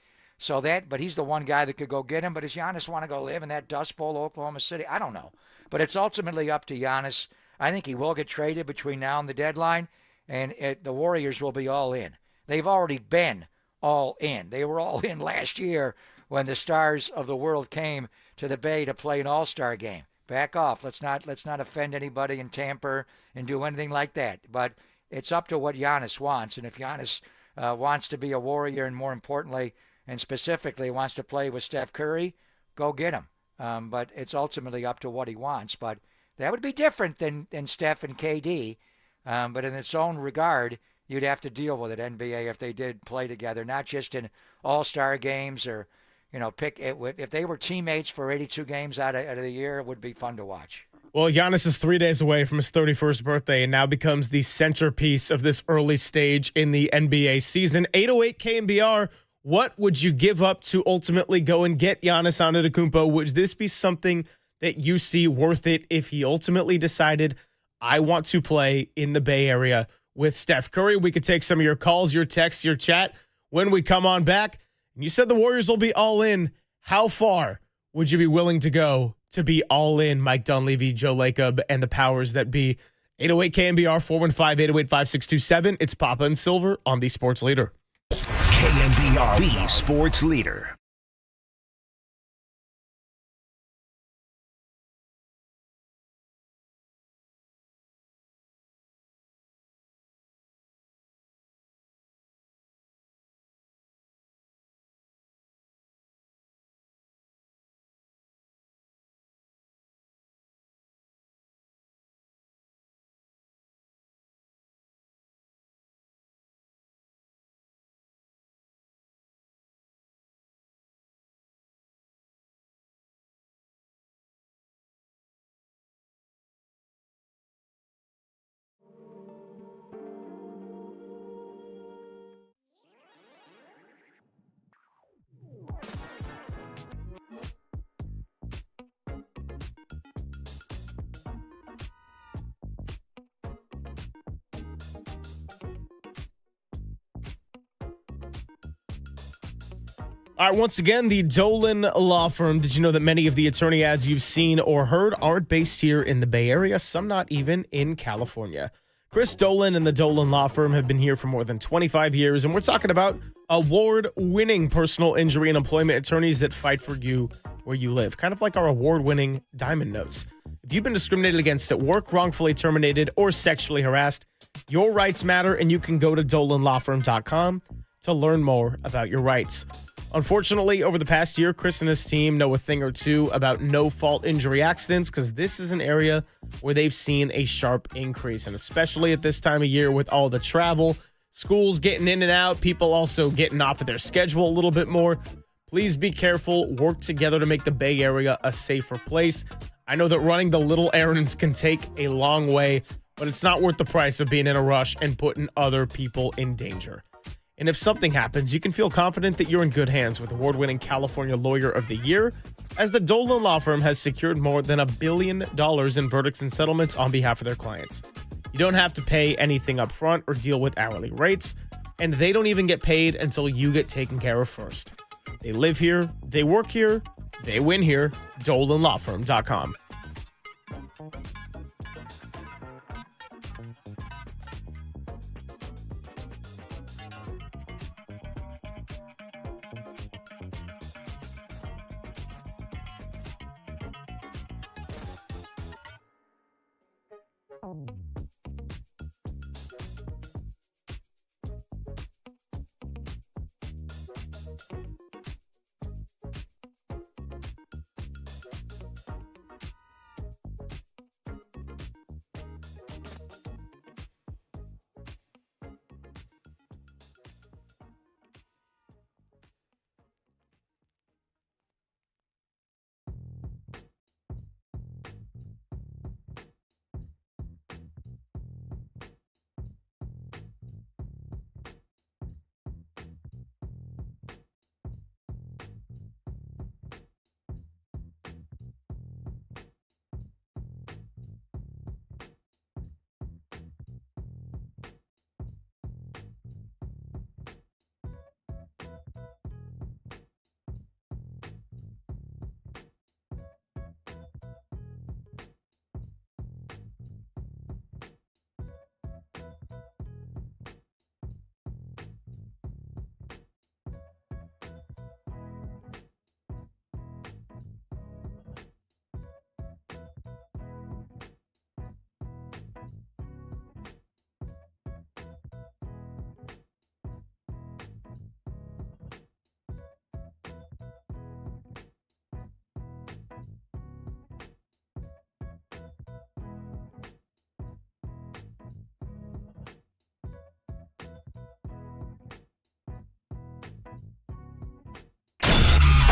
But he's the one guy that could go get him. But does Giannis want to go live in that Dust Bowl, Oklahoma City? I don't know. But it's ultimately up to Giannis. I think he will get traded between now and the deadline, and the Warriors will be all in. They've already been all in. They were all in last year when the stars of the world came to the Bay to play an all-star game. Back off. Let's not offend anybody and tamper and do anything like that. But it's up to what Giannis wants. And if Giannis wants to be a Warrior, and more importantly and specifically wants to play with Steph Curry, go get him. But it's ultimately up to what he wants. But that would be different than Steph and KD. But in its own regard, you'd have to deal with it, NBA, if they did play together, not just in all-star games or, if they were teammates for 82 games out of the year, it would be fun to watch. Well, Giannis is 3 days away from his 31st birthday and now becomes the centerpiece of this early stage in the NBA season. 808 KNBR, what would you give up to ultimately go and get Giannis Antetokounmpo? Would this be something that you see worth it if he ultimately decided, I want to play in the Bay Area with Steph Curry? We could take some of your calls, your texts, your chat when we come on back. You said the Warriors will be all in. How far would you be willing to go to be all in? Mike Dunleavy, Joe Lacob, and the powers that be. 808 KNBR, 415-808-5627. It's Papa and Silver on the Sports Leader. KNBR, the Sports Leader. All right, once again, the Dolan Law Firm. Did you know that many of the attorney ads you've seen or heard aren't based here in the Bay Area, some not even in California? Chris Dolan and the Dolan Law Firm have been here for more than 25 years, and we're talking about award-winning personal injury and employment attorneys that fight for you where you live, kind of like our award-winning Diamond Notes. If you've been discriminated against at work, wrongfully terminated, or sexually harassed, your rights matter, and you can go to dolanlawfirm.com to learn more about your rights. Unfortunately, over the past year, Chris and his team know a thing or two about no-fault injury accidents because this is an area where they've seen a sharp increase, and especially at this time of year with all the travel, schools getting in and out, people also getting off of their schedule a little bit more. Please be careful. Work together to make the Bay Area a safer place. I know that running the little errands can take a long way, but it's not worth the price of being in a rush and putting other people in danger. And if something happens, you can feel confident that you're in good hands with award-winning California Lawyer of the Year, as the Dolan Law Firm has secured more than $1 billion in verdicts and settlements on behalf of their clients. You don't have to pay anything up front or deal with hourly rates, and they don't even get paid until you get taken care of first. They live here, they work here, they win here. DolanLawFirm.com.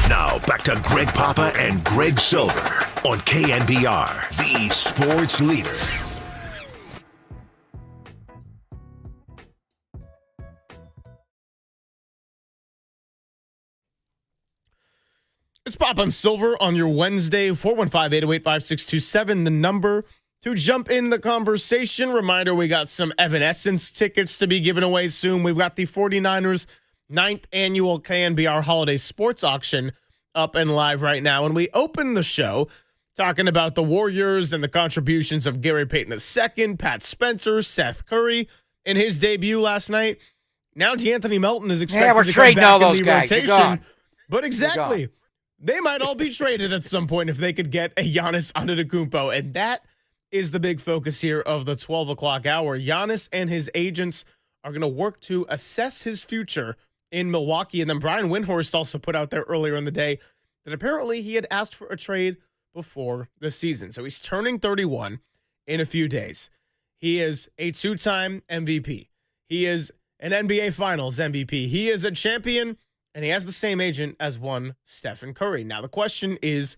Now back to Greg Papa and Greg Silver on KNBR, the sports leader. It's Papa and Silver on your Wednesday, 415-808-5627, the number to jump in the conversation. Reminder, we got some Evanescence tickets to be given away soon. We've got the 49ers 9th annual KNBR Holiday Sports Auction up and live right now. And we opened the show talking about the Warriors and the contributions of Gary Payton II, Pat Spencer, Seth Curry in his debut last night. Now DeAnthony Melton is expected to come back in the rotation. But exactly, they might all be traded at some point if they could get a Giannis Antetokounmpo. And that is the big focus here of the 12 o'clock hour. Giannis and his agents are going to work to assess his future in Milwaukee. And then Brian Windhorst also put out there earlier in the day that apparently he had asked for a trade before the season. So he's turning 31 in a few days. He is a two-time MVP. He is an NBA Finals MVP. He is a champion, and he has the same agent as one Stephen Curry. Now, the question is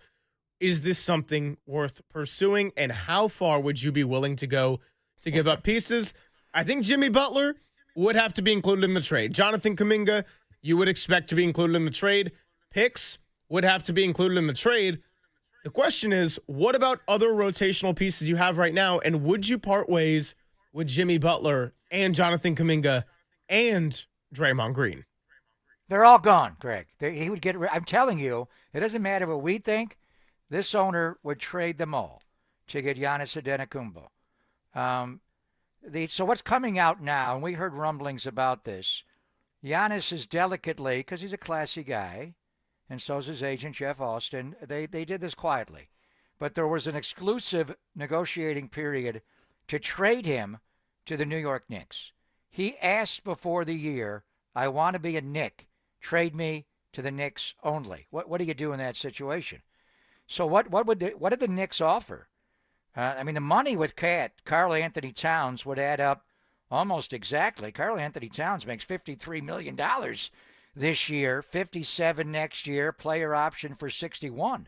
this something worth pursuing, and how far would you be willing to go to give up pieces? I think Jimmy Butler would have to be included in the trade. Jonathan Kuminga, you would expect to be included in the trade. Picks would have to be included in the trade. The question is, what about other rotational pieces you have right now, and would you part ways with Jimmy Butler and Jonathan Kuminga and Draymond Green? They're all gone, Greg. He would get. I'm telling you, it doesn't matter what we think. This owner would trade them all to get Giannis Antetokounmpo. So what's coming out now, and we heard rumblings about this, Giannis is delicately, because he's a classy guy, and so is his agent, Jeff Austin, they did this quietly. But there was an exclusive negotiating period to trade him to the New York Knicks. He asked before the year, I want to be a Knick. Trade me to the Knicks only. What do you do in that situation? So what did the Knicks offer? The money with Karl Anthony Towns would add up almost exactly. Karl Anthony Towns makes $53 million this year, $57 next year, player option for $61.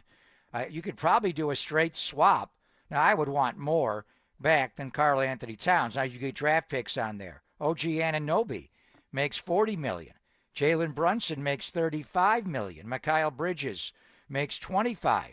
You could probably do a straight swap. Now, I would want more back than Karl Anthony Towns. Now, you get draft picks on there. OG Anunoby makes $40 million. Jalen Brunson makes $35 million. Mikal Bridges makes $25.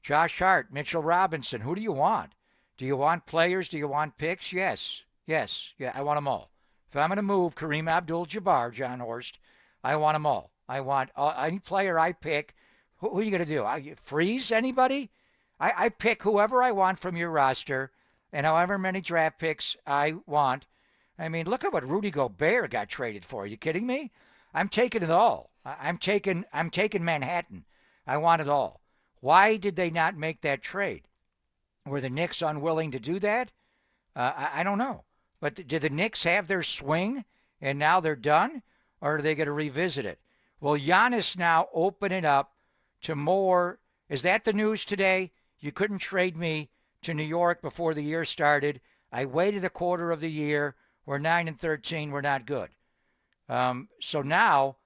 Josh Hart, Mitchell Robinson. Who do you want? Do you want players? Do you want picks? Yes. Yeah, I want them all. If I'm going to move Kareem Abdul-Jabbar, John Horst, I want them all. I want any player I pick. Who are you going to do? Freeze anybody? I pick whoever I want from your roster and however many draft picks I want. I mean, look at what Rudy Gobert got traded for. Are you kidding me? I'm taking it all. I'm taking Manhattan. I want it all. Why did they not make that trade? Were the Knicks unwilling to do that? I don't know. But did the Knicks have their swing and now they're done? Or are they going to revisit it? Will Giannis now open it up to more? Is that the news today? You couldn't trade me to New York before the year started. I waited a quarter of the year. We're 9-13. We're not good. So now,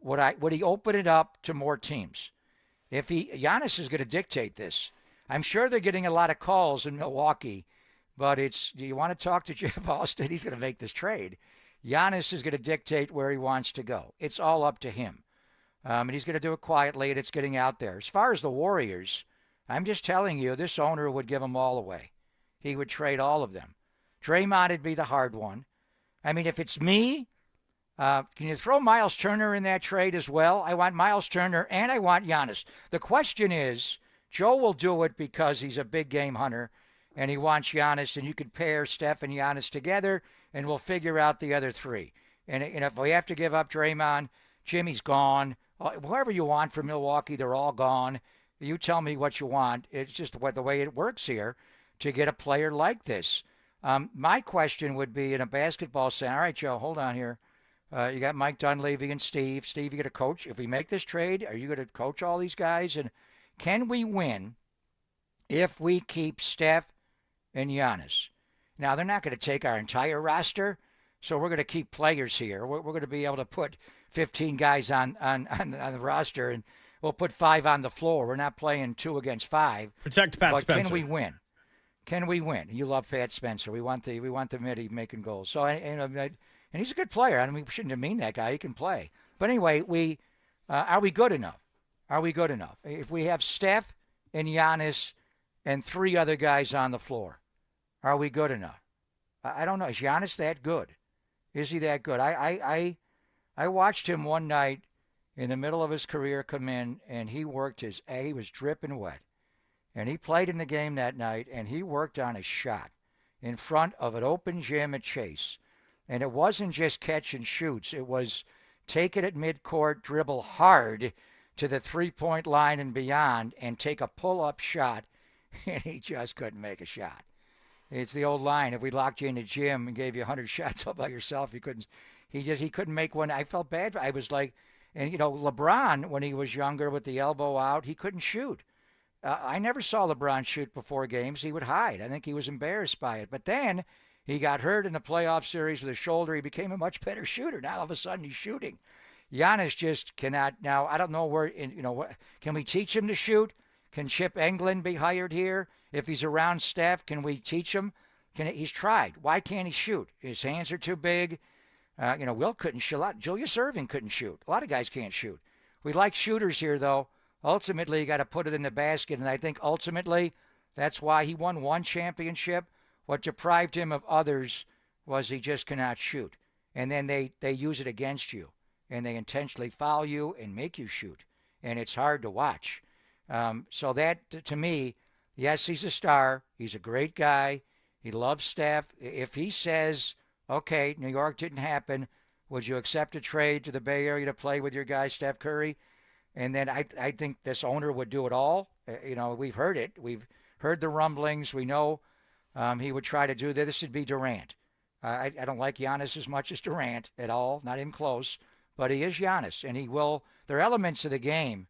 would he open it up to more teams? Giannis is going to dictate this. I'm sure they're getting a lot of calls in Milwaukee, but do you want to talk to Jeff Austin? He's going to make this trade. Giannis is going to dictate where he wants to go. It's all up to him. And he's going to do it quietly, and it's getting out there. As far as the Warriors, I'm just telling you, this owner would give them all away. He would trade all of them. Draymond would be the hard one. I mean, if it's me, can you throw Miles Turner in that trade as well? I want Miles Turner, and I want Giannis. The question is, Joe will do it because he's a big game hunter, and he wants Giannis, and you could pair Steph and Giannis together, and we'll figure out the other three. And if we have to give up Draymond, Jimmy's gone. Whoever you want from Milwaukee, they're all gone. You tell me what you want. It's just the way it works here to get a player like this. My question would be in a basketball sense. All right, Joe, hold on here. You got Mike Dunleavy and Steve. Steve, you got to coach. If we make this trade, are you going to coach all these guys? And can we win if we keep Steph and Giannis? Now, they're not going to take our entire roster, so we're going to keep players here. We're going to be able to put 15 guys on the roster, and we'll put 5 on the floor. We're not playing 2 against 5. Protect Pat Spencer. Can we win? Can we win? You love Pat Spencer. We want the midi making goals. So and he's a good player. I mean, we shouldn't demean that guy. He can play. But anyway, are we good enough? Are we good enough? If we have Steph and Giannis and 3 other guys on the floor, are we good enough? I don't know. Is Giannis that good? Is he that good? I watched him one night in the middle of his career come in, and he worked he was dripping wet. And he played in the game that night, and he worked on his shot in front of an open gym at Chase. And it wasn't just catch and shoots. It was take it at midcourt, dribble hard to the three-point line and beyond, and take a pull-up shot, and he just couldn't make a shot. It's the old line. If we locked you in the gym and gave you 100 shots all by yourself, he couldn't make one. I felt bad. I was like, and LeBron, when he was younger with the elbow out, he couldn't shoot. I never saw LeBron shoot before games. He would hide. I think he was embarrassed by it. But then he got hurt in the playoff series with his shoulder. He became a much better shooter. Now all of a sudden he's shooting. Giannis just cannot. Now I don't know where. Can we teach him to shoot? Can Chip Engelland be hired here? If he's around Steph, can we teach him? He's tried. Why can't he shoot? His hands are too big. Will couldn't shoot. Julius Erving couldn't shoot. A lot of guys can't shoot. We like shooters here, though. Ultimately, you got to put it in the basket, and I think ultimately that's why he won one championship. What deprived him of others was he just cannot shoot, and then they use it against you. and they intentionally foul you and make you shoot, and it's hard to watch. So that, to me, yes, he's a star. He's a great guy. He loves Steph. If he says, okay, New York didn't happen, would you accept a trade to the Bay Area to play with your guy, Steph Curry? And then I think this owner would do it all. We've heard it. We've heard the rumblings. We know he would try to do this. This would be Durant. I don't like Giannis as much as Durant at all, not even close. But he is Giannis, and he will. There are elements of the game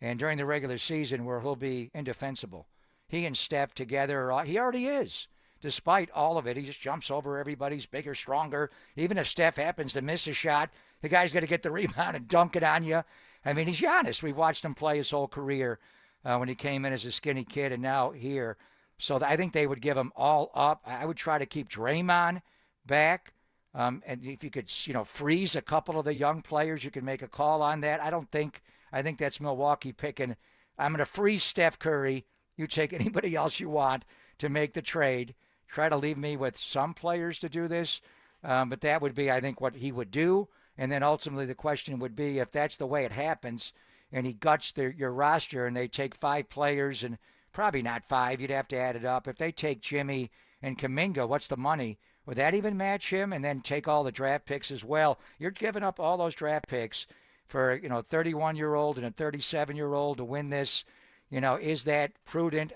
and during the regular season where he'll be indefensible. He and Steph together, he already is. Despite all of it, he just jumps over everybody. He's bigger, stronger. Even if Steph happens to miss a shot, the guy's got to get the rebound and dunk it on you. I mean, he's Giannis. We've watched him play his whole career when he came in as a skinny kid and now here. So I think they would give him all up. I would try to keep Draymond back. And if you could, freeze a couple of the young players, you can make a call on that. I think that's Milwaukee picking. I'm going to freeze Steph Curry. You take anybody else you want to make the trade. Try to leave me with some players to do this. But that would be, I think, what he would do. And then ultimately the question would be, if that's the way it happens and he guts your roster and they take 5 players, and probably not 5, you'd have to add it up. If they take Jimmy and Kuminga, what's the money? Would that even match him? And then take all the draft picks as well. You're giving up all those draft picks for, a 31-year-old and a 37-year-old to win this. Is that prudent?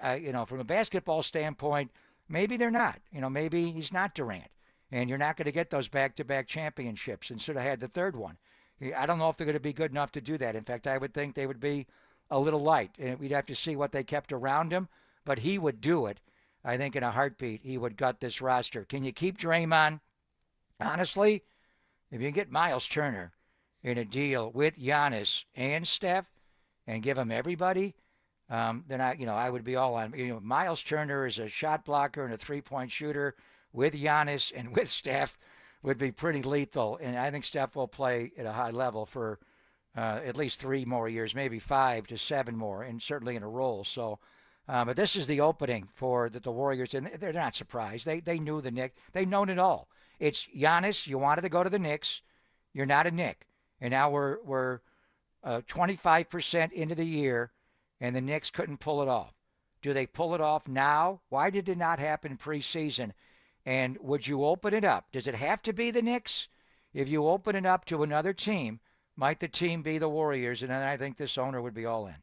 From a basketball standpoint, maybe they're not. Maybe he's not Durant. And you're not going to get those back-to-back championships and should have had the third one. I don't know if they're going to be good enough to do that. In fact, I would think they would be a little light. And we'd have to see what they kept around him. But he would do it. I think in a heartbeat, he would gut this roster. Can you keep Draymond? Honestly, if you get Miles Turner in a deal with Giannis and Steph and give them everybody, then I would be all on. Miles Turner is a shot blocker and a three-point shooter with Giannis and with Steph would be pretty lethal. And I think Steph will play at a high level for at least 3 more years, maybe 5 to 7 more, and certainly in a role. So, but this is the opening for the Warriors, and they're not surprised. They knew the Knicks. They've known it all. It's Giannis. You wanted to go to the Knicks. You're not a Knick. And now we're 25% into the year, and the Knicks couldn't pull it off. Do they pull it off now? Why did it not happen preseason? And would you open it up? Does it have to be the Knicks? If you open it up to another team, might the team be the Warriors? And then I think this owner would be all in.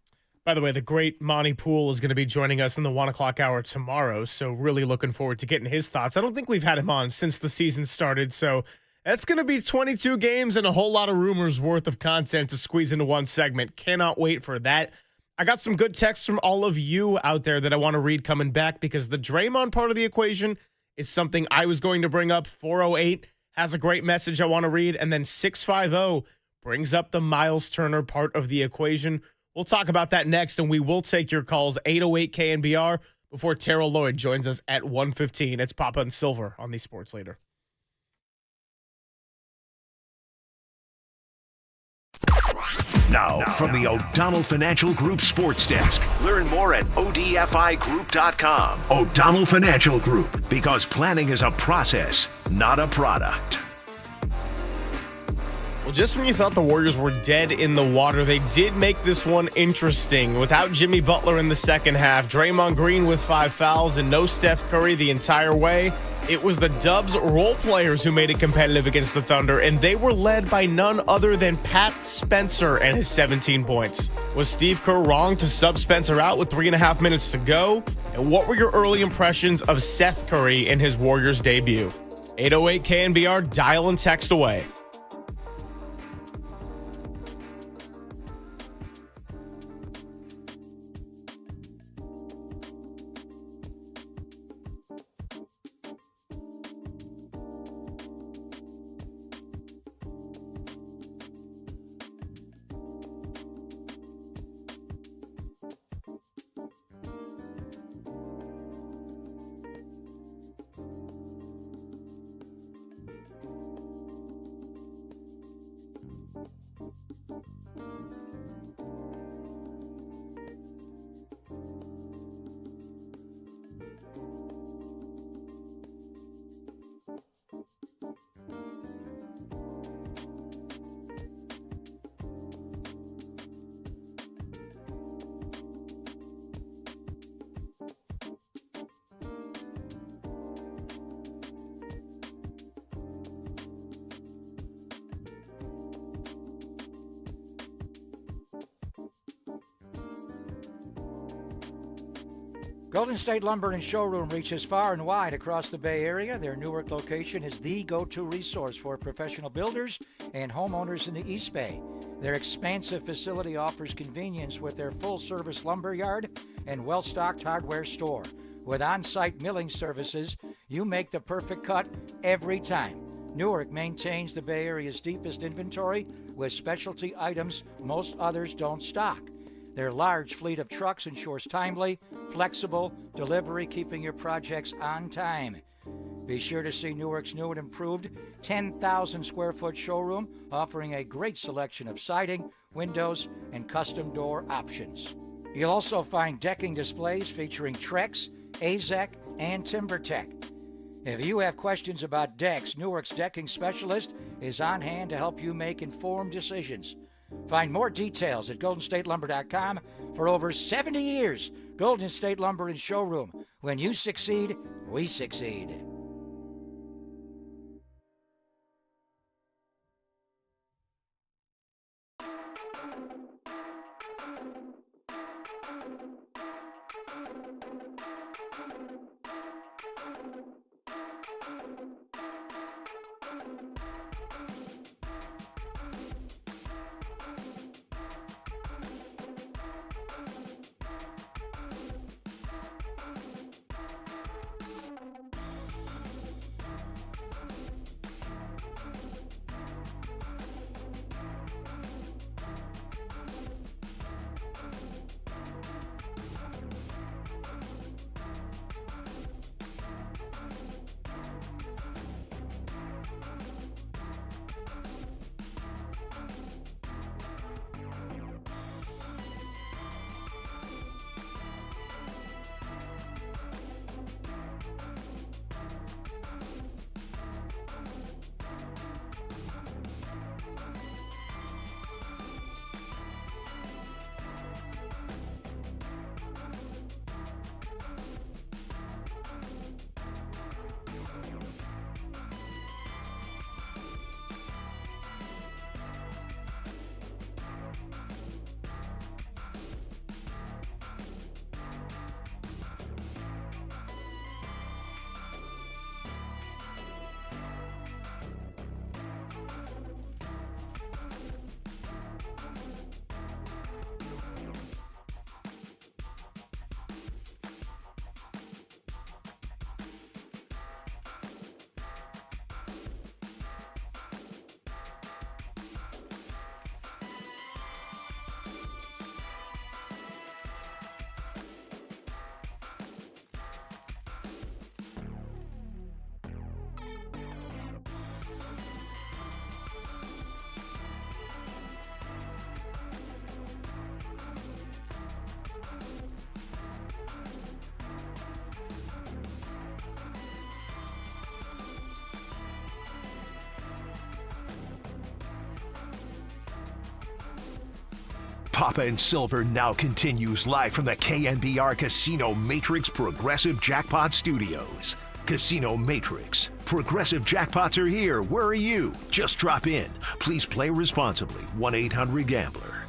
By the way, the great Monty Poole is going to be joining us in the 1 o'clock hour tomorrow, so really looking forward to getting his thoughts. I don't think we've had him on since the season started, so that's going to be 22 games and a whole lot of rumors worth of content to squeeze into one segment. Cannot wait for that. I got some good texts from all of you out there that I want to read coming back, because the Draymond part of the equation is something I was going to bring up. 408 has a great message I want to read, and then 650 brings up the Miles Turner part of the equation. We'll talk about that next, and we will take your calls, 808 KNBR, before Terrell Lloyd joins us at 1:15. It's Papa and Silver on the Sports Leader. Now, from the O'Donnell Financial Group Sports Desk. Learn more at odfigroup.com. O'Donnell Financial Group, because planning is a process, not a product. Well, just when you thought the Warriors were dead in the water, they did make this one interesting. Without Jimmy Butler in the second half, Draymond Green with 5 fouls, and no Steph Curry the entire way, it was the Dubs role players who made it competitive against the Thunder, and they were led by none other than Pat Spencer and his 17 points. Was Steve Kerr wrong to sub Spencer out with 3.5 minutes to go? And what were your early impressions of Seth Curry in his Warriors debut? 808 KNBR, dial and text away. Golden State Lumber and Showroom reaches far and wide across the Bay Area. Their Newark location is the go-to resource for professional builders and homeowners in the East Bay. Their expansive facility offers convenience with their full-service lumber yard and well-stocked hardware store. With on-site milling services, you make the perfect cut every time. Newark maintains the Bay Area's deepest inventory with specialty items most others don't stock. Their large fleet of trucks ensures timely, flexible delivery, keeping your projects on time. Be sure to see Newark's new and improved 10,000 square foot showroom, offering a great selection of siding, windows, and custom door options. You'll also find decking displays featuring Trex, AZEK, and TimberTech. If you have questions about decks, Newark's decking specialist is on hand to help you make informed decisions. Find more details at GoldenStateLumber.com. For over 70 years, Golden State Lumber and Showroom. When you succeed, we succeed. Papa and Silver now continues live from the KNBR Casino Matrix Progressive Jackpot Studios. Casino Matrix. Progressive jackpots are here. Where are you? Just drop in. Please play responsibly. 1-800-GAMBLER.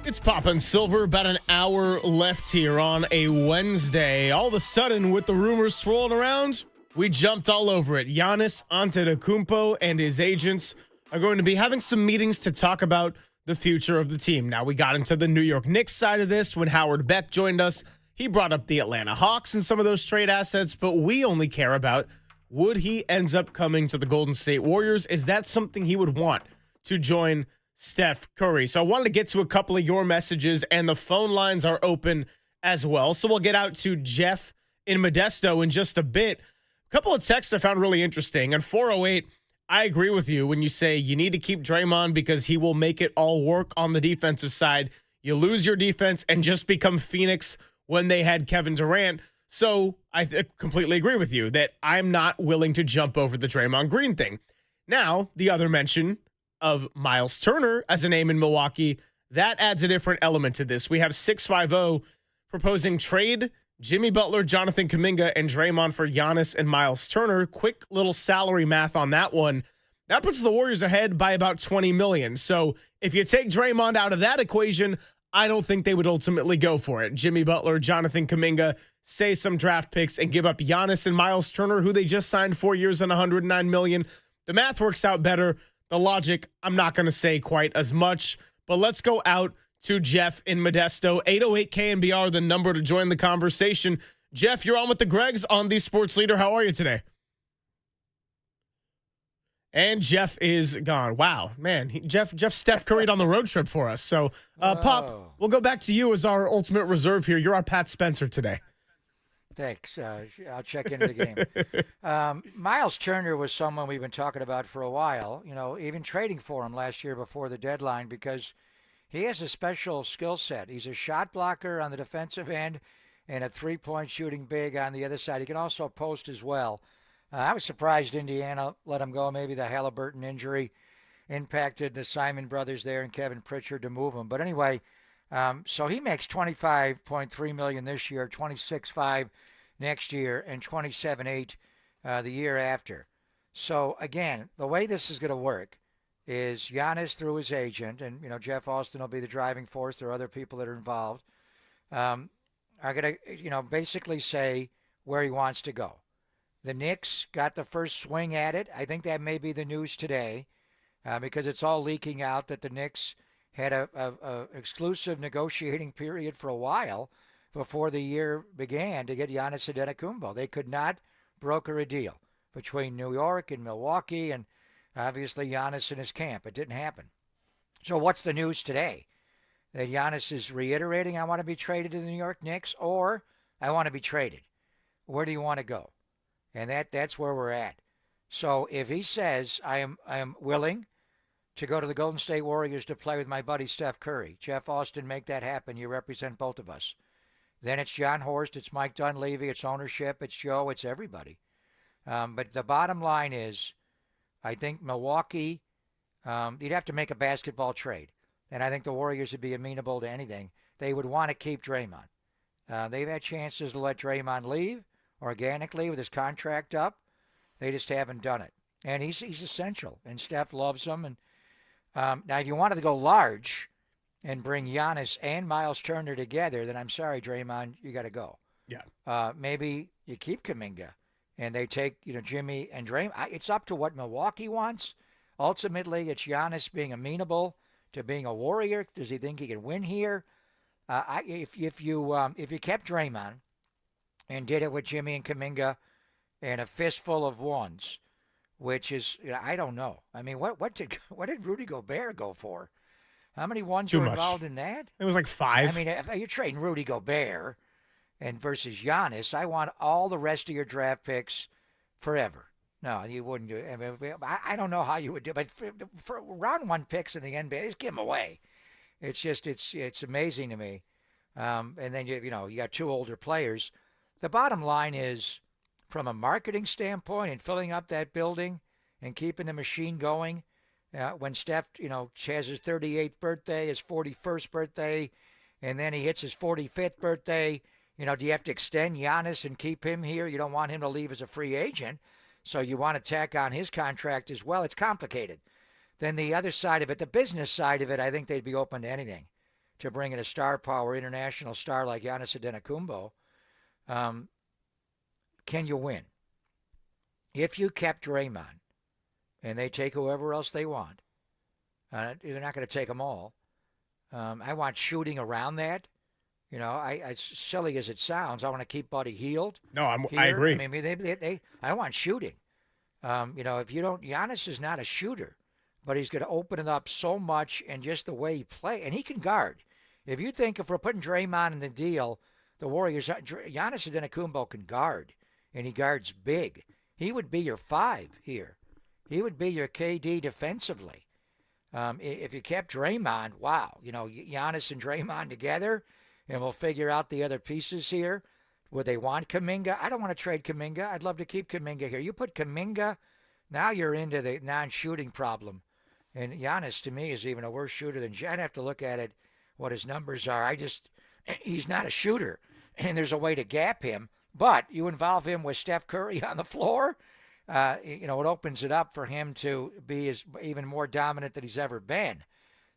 It's Papa and Silver, about an hour left here on a Wednesday. All of a sudden, with the rumors swirling around, we jumped all over it. Giannis Antetokounmpo and his agents are going to be having some meetings to talk about the future of the team. Now, we got into the New York Knicks side of this when Howard Beck joined us. He brought up the Atlanta Hawks and some of those trade assets, but we only care about would he ends up coming to the Golden State Warriors. Is that something he would want to join Steph Curry? So I wanted to get to a couple of your messages, and the phone lines are open as well. So we'll get out to Jeff in Modesto in just a bit. A couple of texts I found really interesting. On 408, I agree with you when you say you need to keep Draymond because he will make it all work on the defensive side. You lose your defense and just become Phoenix when they had Kevin Durant. So I completely agree with you that I'm not willing to jump over the Draymond Green thing. Now, the other mention of Miles Turner as a name in Milwaukee, that adds a different element to this. We have 650 proposing trade Jimmy Butler, Jonathan Kuminga, and Draymond for Giannis and Miles Turner. Quick little salary math on that one. That puts the Warriors ahead by about $20 million. So if you take Draymond out of that equation, I don't think they would ultimately go for it. Jimmy Butler, Jonathan Kuminga, say some draft picks and give up Giannis and Miles Turner, who they just signed 4 years and $109 million. The math works out better. The logic, I'm not going to say quite as much, but let's go out to Jeff in Modesto. 808 KNBR, the number to join the conversation. Jeff, you're on with the Gregs on the Sports Leader. How are you today? And Jeff is gone. Wow, man. Jeff Steph Curry on the road trip for us. So, Pop, we'll go back to you as our ultimate reserve here. You're our Pat Spencer today. Thanks. I'll check into the game. Miles Turner was someone we've been talking about for a while, even trading for him last year before the deadline because he has a special skill set. He's a shot blocker on the defensive end and a three-point shooting big on the other side. He can also post as well. I was surprised Indiana let him go. Maybe the Halliburton injury impacted the Simon brothers there and Kevin Pritchard to move him. But anyway, so he makes $25.3 million this year, $26.5 next year, and $27.8 the year after. So again, the way this is going to work is Giannis through his agent, and Jeff Austin will be the driving force. There are other people that are involved. Are going to basically say where he wants to go. The Knicks got the first swing at it. I think that may be the news today because it's all leaking out that the Knicks had a exclusive negotiating period for a while before the year began to get Giannis Antetokounmpo. They could not broker a deal between New York and Milwaukee and obviously Giannis and his camp. It didn't happen. So what's the news today? That Giannis is reiterating, I want to be traded to the New York Knicks, or I want to be traded. Where do you want to go? And that's where we're at. So if he says, I am willing to go to the Golden State Warriors to play with my buddy Steph Curry, Jeff Austin, make that happen. You represent both of us. Then it's John Horst, it's Mike Dunleavy, it's ownership, it's Joe, it's everybody. But the bottom line is, I think Milwaukee, you'd have to make a basketball trade. And I think the Warriors would be amenable to anything. They would want to keep Draymond. They've had chances to let Draymond leave organically with his contract up. They just haven't done it. And he's essential, and Steph loves him. And now, if you wanted to go large and bring Giannis and Miles Turner together, then I'm sorry, Draymond, you got to go. Yeah. Maybe you keep Kuminga, and they take Jimmy and Draymond. It's up to what Milwaukee wants. Ultimately, it's Giannis being amenable to being a Warrior. Does he think he can win here? If you kept Draymond and did it with Jimmy and Kuminga and a fistful of ones, which is, I don't know. I mean, what did Rudy Gobert go for? How many ones were involved in that? It was like 5. I mean, if you're trading Rudy Gobert and versus Giannis, I want all the rest of your draft picks forever. No, you wouldn't do it. I mean, I don't know how you would do it, but for round one picks in the NBA, just give them away. It's just, it's amazing to me. And then, you got two older players. The bottom line is, from a marketing standpoint and filling up that building and keeping the machine going, when Steph, has his 38th birthday, his 41st birthday, and then he hits his 45th birthday, do you have to extend Giannis and keep him here? You don't want him to leave as a free agent, so you want to tack on his contract as well. It's complicated. Then the other side of it, the business side of it, I think they'd be open to anything to bring in a star power international star like Giannis Antetokounmpo. Can you win? If you kept Draymond and they take whoever else they want, they're not going to take them all. I want shooting around that. As silly as it sounds, I want to keep Buddy Hield. No, I agree. I mean, I want shooting. If you don't, Giannis is not a shooter, but he's going to open it up so much and just the way he plays, and he can guard. If you think if we're putting Draymond in the deal, the Warriors, Giannis Antetokounmpo can guard, and he guards big. He would be your 5 here. He would be your KD defensively. If you kept Draymond, wow, Giannis and Draymond together, and we'll figure out the other pieces here. Would they want Kuminga? I don't want to trade Kuminga. I'd love to keep Kuminga here. You put Kuminga, now you're into the non-shooting problem. And Giannis, to me, is even a worse shooter than I'd have to look at it, what his numbers are. He's not a shooter, and there's a way to gap him. But you involve him with Steph Curry on the floor, it opens it up for him to be even more dominant than he's ever been.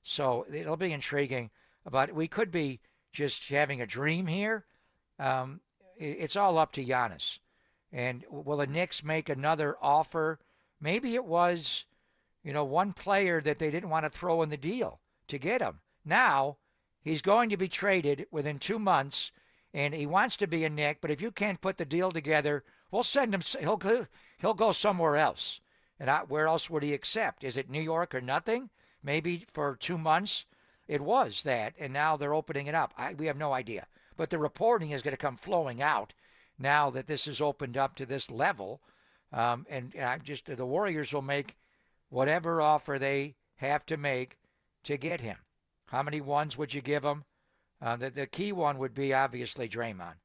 So it'll be intriguing. but we could be just having a dream here. It's all up to Giannis. And will the Knicks make another offer? Maybe it was, one player that they didn't want to throw in the deal to get him. Now, he's going to be traded within 2 months, and he wants to be a Knick, but if you can't put the deal together, we'll send him. He'll go somewhere else. And where else would he accept? Is it New York or nothing? Maybe for 2 months it was that, and now they're opening it up. We have no idea. But the reporting is going to come flowing out now that this is opened up to this level. The Warriors will make whatever offer they have to make to get him. How many ones would you give him? The key one would be obviously Draymond.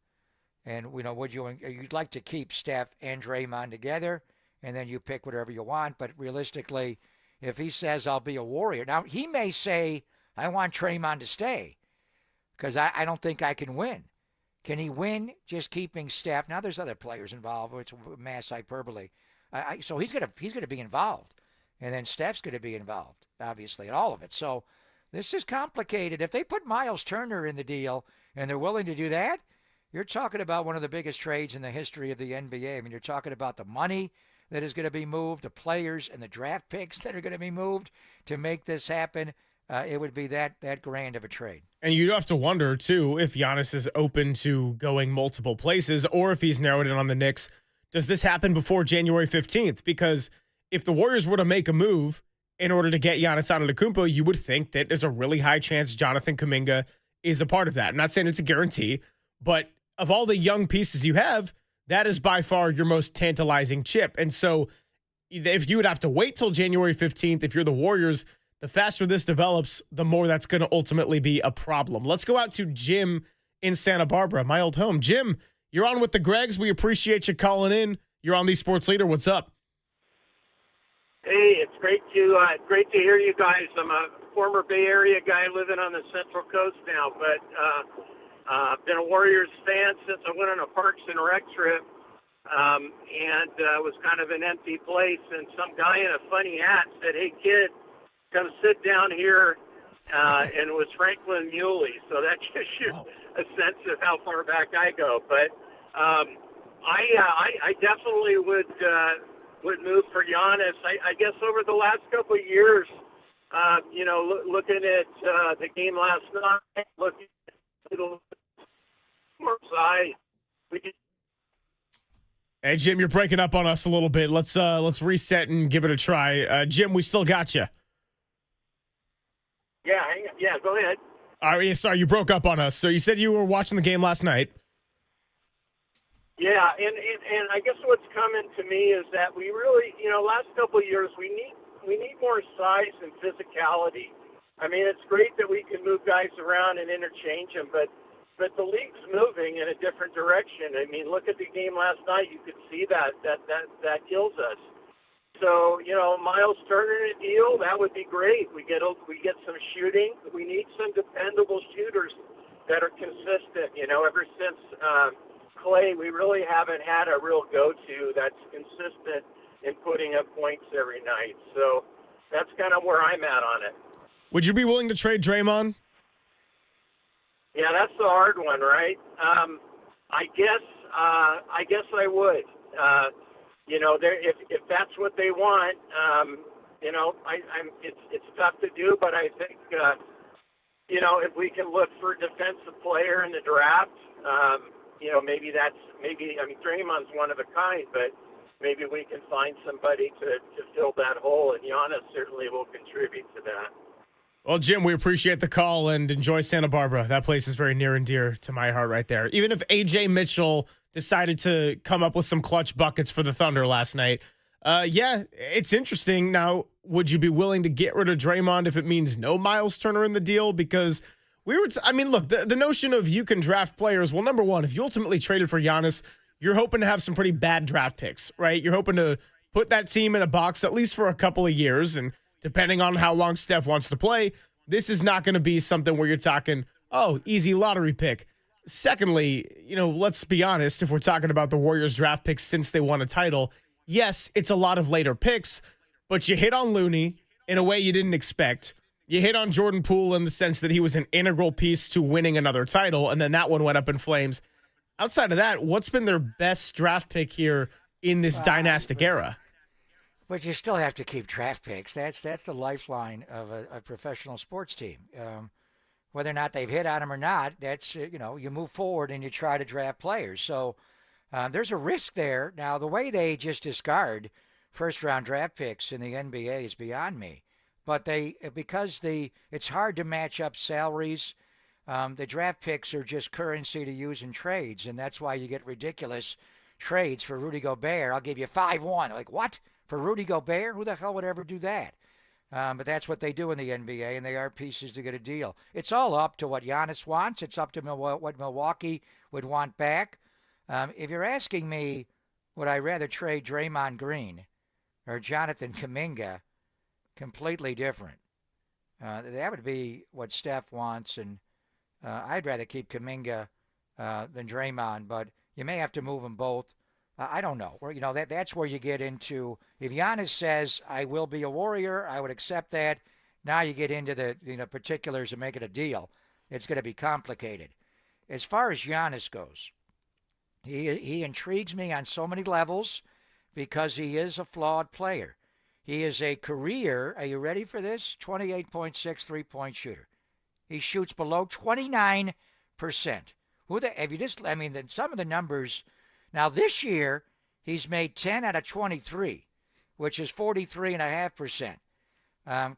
And, you'd like to keep Steph and Draymond together, and then you pick whatever you want. But realistically, if he says, I'll be a Warrior. Now, he may say, I want Draymond to stay because I don't think I can win. Can he win just keeping Steph? Now, there's other players involved. It's mass hyperbole. So he's going to be involved. And then Steph's going to be involved, obviously, in all of it. So this is complicated. If they put Miles Turner in the deal and they're willing to do that, you're talking about one of the biggest trades in the history of the NBA. I mean, you're talking about the money that is going to be moved, the players and the draft picks that are going to be moved to make this happen. It would be that grand of a trade. And you have to wonder, too, if Giannis is open to going multiple places or if he's narrowed in on the Knicks. Does this happen before January 15th? Because if the Warriors were to make a move in order to get Giannis Antetokounmpo, you would think that there's a really high chance Jonathan Kuminga is a part of that. I'm not saying it's a guarantee, but of all the young pieces you have, that is by far your most tantalizing chip. And so if you would have to wait till January 15th, if you're the Warriors, the faster this develops, the more that's going to ultimately be a problem. Let's go out to Jim in Santa Barbara, my old home. Jim, you're on with the Gregs. We appreciate you calling in. You're on the Sports Leader. What's up? Hey, it's great to hear you guys. I'm a former Bay Area guy living on the Central Coast now, but been a Warriors fan since I went on a Parks and Rec trip, and it was kind of an empty place, and some guy in a funny hat said, "Hey, kid, come sit down here," and it was Franklin Muley. So that gives you a sense of how far back I go. But I definitely would move for Giannis. I guess over the last couple of years, looking at the game last night, looking at a little more size. Hey, Jim, you're breaking up on us a little bit. Let's reset and give it a try. Jim, we still got you. Yeah, hang on. Yeah, go ahead. Yeah, sorry, you broke up on us. So you said you were watching the game last night. Yeah, and I guess what's coming to me is that we really, last couple of years, we need more size and physicality. I mean, it's great that we can move guys around and interchange them, but the league's moving in a different direction. I mean, look at the game last night. You could see that kills us. So, Miles Turner in a deal, that would be great. We get some shooting. We need some dependable shooters that are consistent. Ever since Clay, we really haven't had a real go-to that's consistent in putting up points every night. So that's kind of where I'm at on it. Would you be willing to trade Draymond? Yeah, that's the hard one, right? I guess I would. If that's what they want, it's tough to do. But I think if we can look for a defensive player in the draft, Draymond's one of a kind, but maybe we can find somebody to fill that hole, and Giannis certainly will contribute to that. Well, Jim, we appreciate the call and enjoy Santa Barbara. That place is very near and dear to my heart right there. Even if A.J. Mitchell decided to come up with some clutch buckets for the Thunder last night, it's interesting. Now, would you be willing to get rid of Draymond if it means no Miles Turner in the deal? Because the notion of you can draft players, well, number one, if you ultimately traded for Giannis, you're hoping to have some pretty bad draft picks, right? You're hoping to put that team in a box at least for a couple of years, and depending on how long Steph wants to play, this is not going to be something where you're talking, easy lottery pick. Secondly, let's be honest, if we're talking about the Warriors draft picks since they won a title, yes, it's a lot of later picks, but you hit on Looney in a way you didn't expect. You hit on Jordan Poole in the sense that he was an integral piece to winning another title, and then that one went up in flames. Outside of that, what's been their best draft pick here in this dynastic era? But you still have to keep draft picks. That's the lifeline of a professional sports team. Whether or not they've hit on them or not, that's, you move forward and you try to draft players. So there's a risk there. Now, the way they just discard first-round draft picks in the NBA is beyond me. But it's hard to match up salaries. The draft picks are just currency to use in trades, and that's why you get ridiculous trades for Rudy Gobert. I'll give you 5-1. Like, what? For Rudy Gobert? Who the hell would ever do that? But that's what they do in the NBA, and they are pieces to get a deal. It's all up to what Giannis wants. It's up to what Milwaukee would want back. If you're asking me, would I rather trade Draymond Green or Jonathan Kuminga, completely different. That would be what Steph wants, and I'd rather keep Kuminga than Draymond, but you may have to move them both. I don't know. That's where you get into, if Giannis says, I will be a Warrior, I would accept that. Now you get into the particulars of making a deal. It's going to be complicated. As far as Giannis goes, he intrigues me on so many levels because he is a flawed player. He is a career, are you ready for this? 28.6 3-point shooter. He shoots below 29%. Some of the numbers. Now, this year, he's made 10 out of 23, which is 43.5%.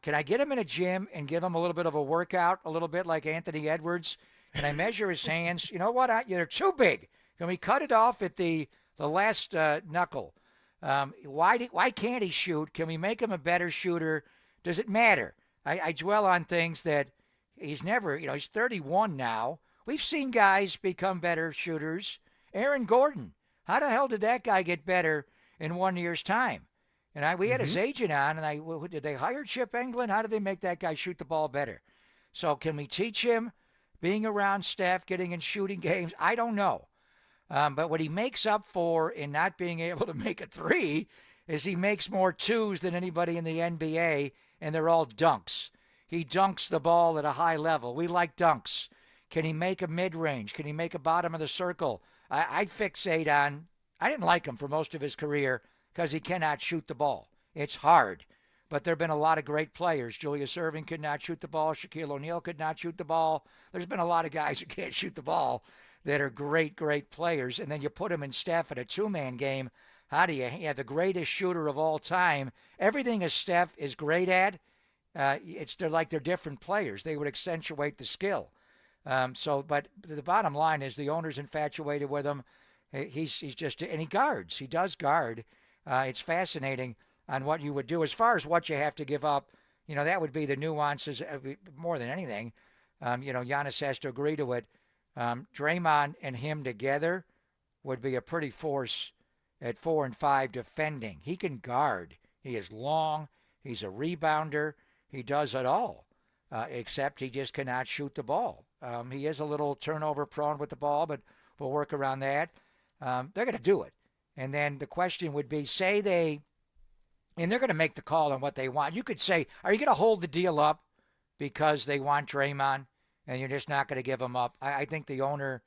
Can I get him in a gym and give him a little bit of a workout, a little bit like Anthony Edwards? Can I measure his hands? You know what? They're too big. Can we cut it off at the last knuckle? Why can't he shoot? Can we make him a better shooter? Does it matter? I dwell on things that he's never, he's 31 now. We've seen guys become better shooters. Aaron Gordon, how the hell did that guy get better in 1 year's time? And we had his agent on, and did they hire Chip Engelland? How did they make that guy shoot the ball better? So can we teach him being around Steph, getting in shooting games? I don't know. But what he makes up for in not being able to make a three is he makes more twos than anybody in the NBA, and they're all dunks. He dunks the ball at a high level. We like dunks. Can he make a mid-range? Can he make a bottom of the circle? I fixate on, I didn't like him for most of his career because he cannot shoot the ball. It's hard. But there have been a lot of great players. Julius Erving could not shoot the ball. Shaquille O'Neal could not shoot the ball. There's been a lot of guys who can't shoot the ball that are great, great players. And then you put them in Steph in a two-man game. How do you have the greatest shooter of all time? Everything as Steph is great at, they're different players. They would accentuate the skill. But the bottom line is the owner's infatuated with him. He's just, and he guards. He does guard. It's fascinating on what you would do. As far as what you have to give up, that would be the nuances more than anything. Giannis has to agree to it. Draymond and him together would be a pretty force at 4 and 5 defending. He can guard. He is long. He's a rebounder. He does it all, except he just cannot shoot the ball. He is a little turnover prone with the ball, but we'll work around that. They're going to do it. And then the question would be, and they're going to make the call on what they want. You could say, are you going to hold the deal up because they want Draymond and you're just not going to give him up? I think the owner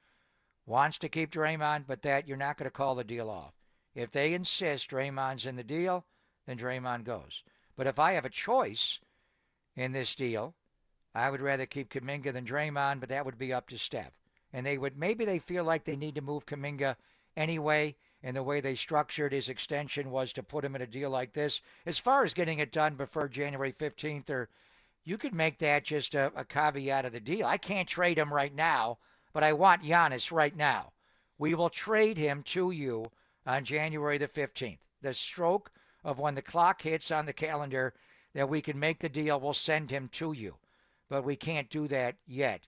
wants to keep Draymond, but that you're not going to call the deal off. If they insist Draymond's in the deal, then Draymond goes. But if I have a choice in this deal, I would rather keep Kuminga than Draymond, but that would be up to Steph. And maybe they feel like they need to move Kuminga anyway, and the way they structured his extension was to put him in a deal like this. As far as getting it done before January 15th, you could make that just a caveat of the deal. I can't trade him right now, but I want Giannis right now. We will trade him to you on January the 15th. The stroke of when the clock hits on the calendar that we can make the deal, we'll send him to you. But we can't do that yet.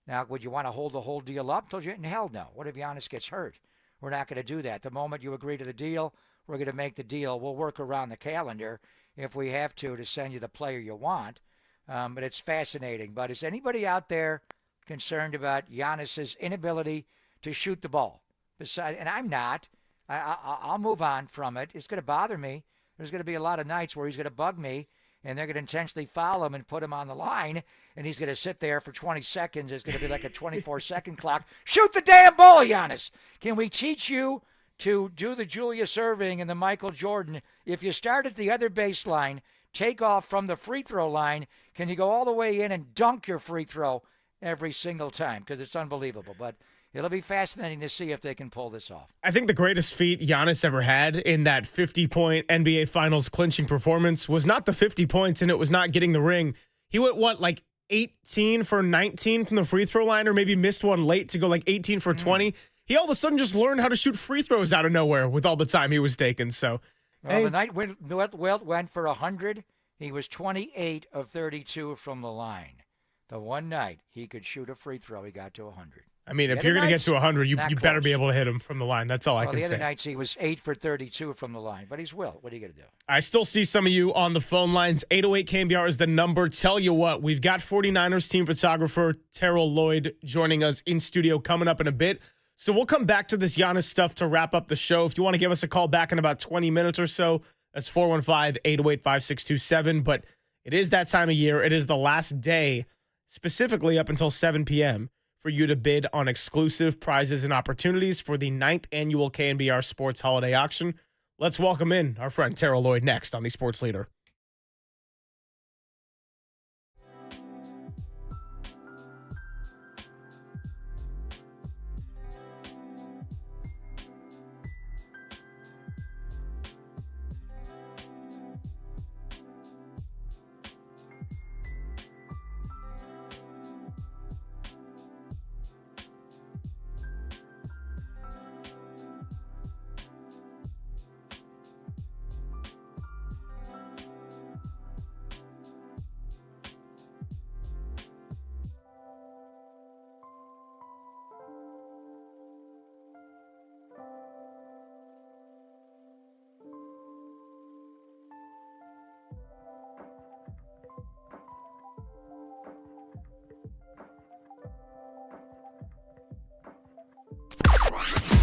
Now, would you want to hold the whole deal up? Hell no. What if Giannis gets hurt? We're not going to do that. The moment you agree to the deal, we're going to make the deal. We'll work around the calendar if we have to send you the player you want. But it's fascinating. But is anybody out there concerned about Giannis's inability to shoot the ball? And I'm not. I'll move on from it. It's going to bother me. There's going to be a lot of nights where he's going to bug me, and they're going to intentionally foul him and put him on the line, and he's going to sit there for 20 seconds. It's going to be like a 24-second clock. Shoot the damn ball, Giannis. Can we teach you to do the Julius Erving and the Michael Jordan? If you start at the other baseline, take off from the free throw line, can you go all the way in and dunk your free throw every single time? Because it's unbelievable. But it'll be fascinating to see if they can pull this off. I think the greatest feat Giannis ever had in that 50-point NBA Finals clinching performance was not the 50 points, and it was not getting the ring. He went, 18 for 19 from the free throw line, or maybe missed one late to go 18 for 20. He all of a sudden just learned how to shoot free throws out of nowhere with all the time he was taking. So, the night when Wilt went for 100, he was 28 of 32 from the line. The one night he could shoot a free throw, he got to 100. I mean, if you're going to get to 100, you better be able to hit him from the line. That's all I can say. The other nights he was 8 for 32 from the line, but he's Wilt. What are you going to do? I still see some of you on the phone lines. 808 KNBR is the number. Tell you what, we've got 49ers team photographer Terrell Lloyd joining us in studio coming up in a bit. So we'll come back to this Giannis stuff to wrap up the show. If you want to give us a call back in about 20 minutes or so, that's 415-808-5627. But it is that time of year. It is the last day, specifically up until 7 p.m., for you to bid on exclusive prizes and opportunities for the 9th annual KNBR Sports Holiday Auction. Let's welcome in our friend Terrell Lloyd next on the Sports Leader.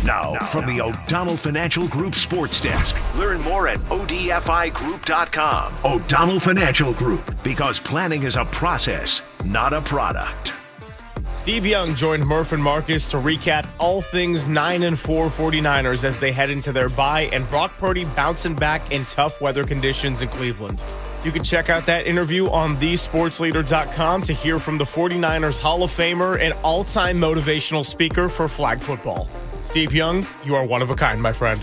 Now, from the O'Donnell Financial Group Sports Desk. Learn more at odfigroup.com. O'Donnell Financial Group, because planning is a process, not a product. Steve Young joined Murph and Marcus to recap all things 9-4 49ers as they head into their bye, and Brock Purdy bouncing back in tough weather conditions in Cleveland. You can check out that interview on thesportsleader.com to hear from the 49ers Hall of Famer and all-time motivational speaker for flag football. Steve Young, you are one of a kind, my friend.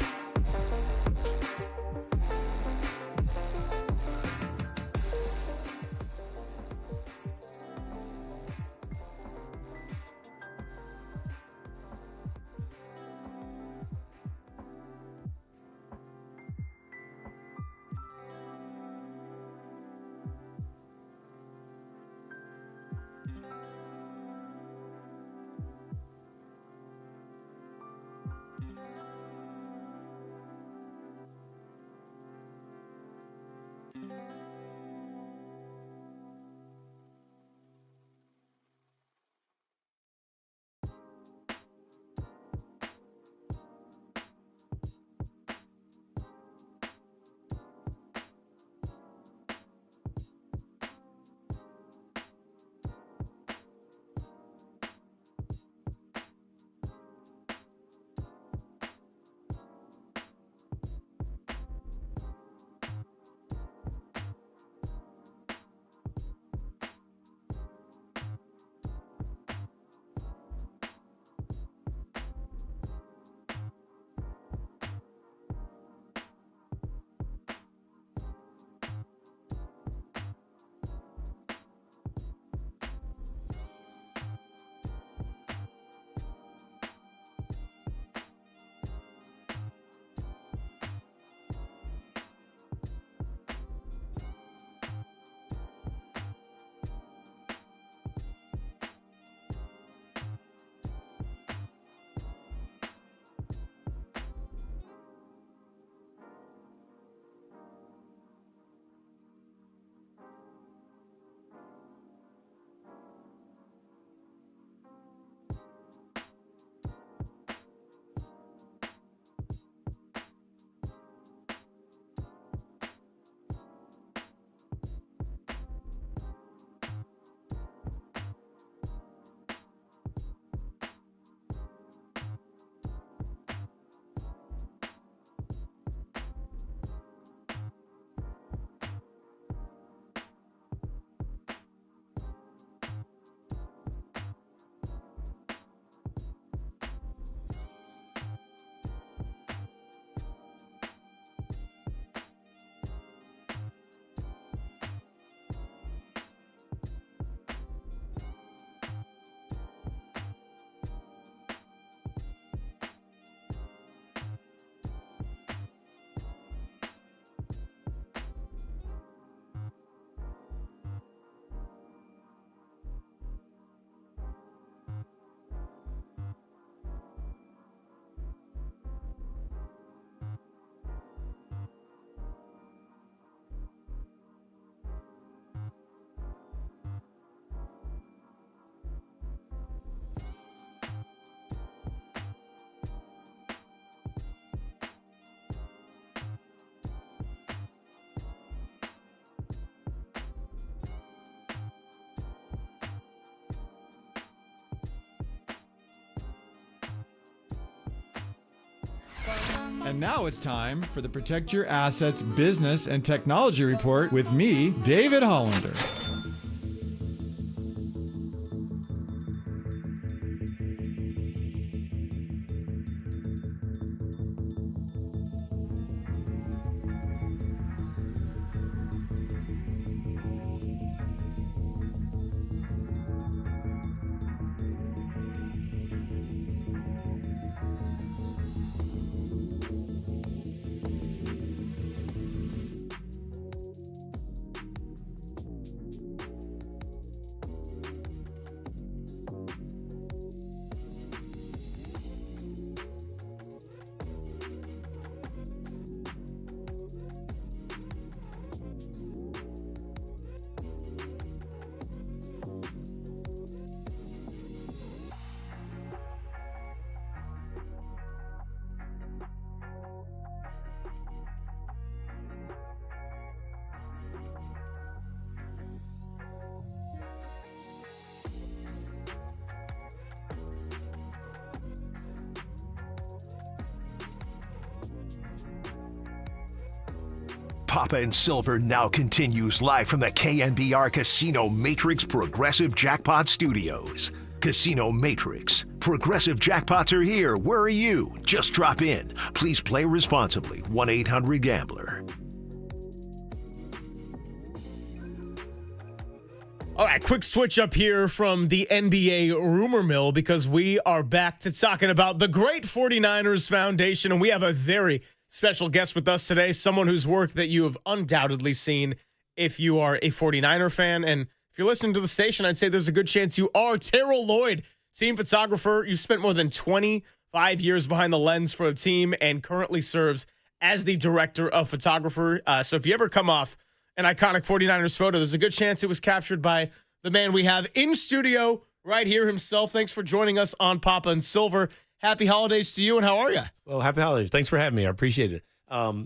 And now it's time for the Protect Your Assets Business and Technology Report with me, David Hollander. Papa and Silver now continues live from the KNBR Casino Matrix Progressive Jackpot Studios. Casino Matrix. Progressive jackpots are here. Where are you? Just drop in. Please play responsibly. 1-800-GAMBLER. All right, quick switch up here from the NBA rumor mill because we are back to talking about the great 49ers Foundation, and we have a very special guest with us today, someone whose work that you have undoubtedly seen if you are a 49er fan. And if you're listening to the station, I'd say there's a good chance you are. Terrell Lloyd, team photographer. You've spent more than 25 years behind the lens for the team and currently serves as the director of photographer. So if you ever come off an iconic 49ers photo, there's a good chance it was captured by the man we have in studio right here himself. Thanks for joining us on Papa and Silver. Happy holidays to you, and how are you? Well, happy holidays. Thanks for having me. I appreciate it. I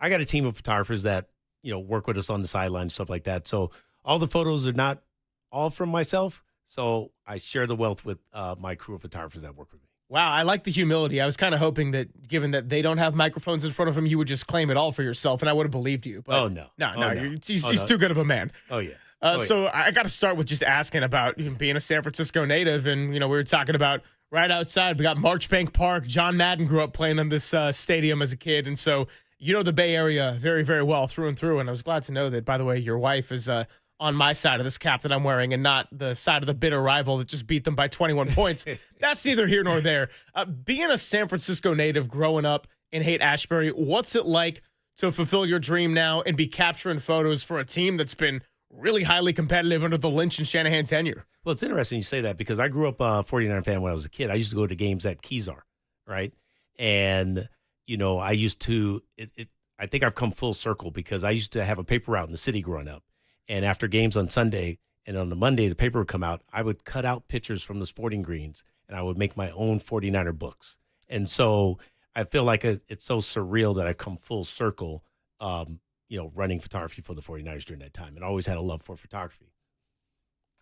got a team of photographers that, work with us on the sideline and stuff like that. So all the photos are not all from myself. So I share the wealth with my crew of photographers that work with me. Wow, I like the humility. I was kind of hoping that, given that they don't have microphones in front of them, you would just claim it all for yourself, and I would have believed you. But No. He's too good of a man. Oh, yeah. So I got to start with just asking about being a San Francisco native, and, we were talking about right outside. We got Marchbank Park. John Madden grew up playing in this stadium as a kid. And so the Bay Area very, very well through and through. And I was glad to know that, by the way, your wife is on my side of this cap that I'm wearing and not the side of the bitter rival that just beat them by 21 points. That's neither here nor there. Being a San Francisco native growing up in Haight-Ashbury, what's it like to fulfill your dream now and be capturing photos for a team that's been really highly competitive under the Lynch and Shanahan tenure? Well, it's interesting you say that because I grew up a 49er fan when I was a kid. I used to go to games at Kezar, right? And, I used to I think I've come full circle because I used to have a paper route in the city growing up. And after games on Sunday and on the Monday, the paper would come out, I would cut out pictures from the sporting greens and I would make my own 49er books. And so I feel like it's so surreal that I've come full circle, running photography for the 49ers during that time and always had a love for photography.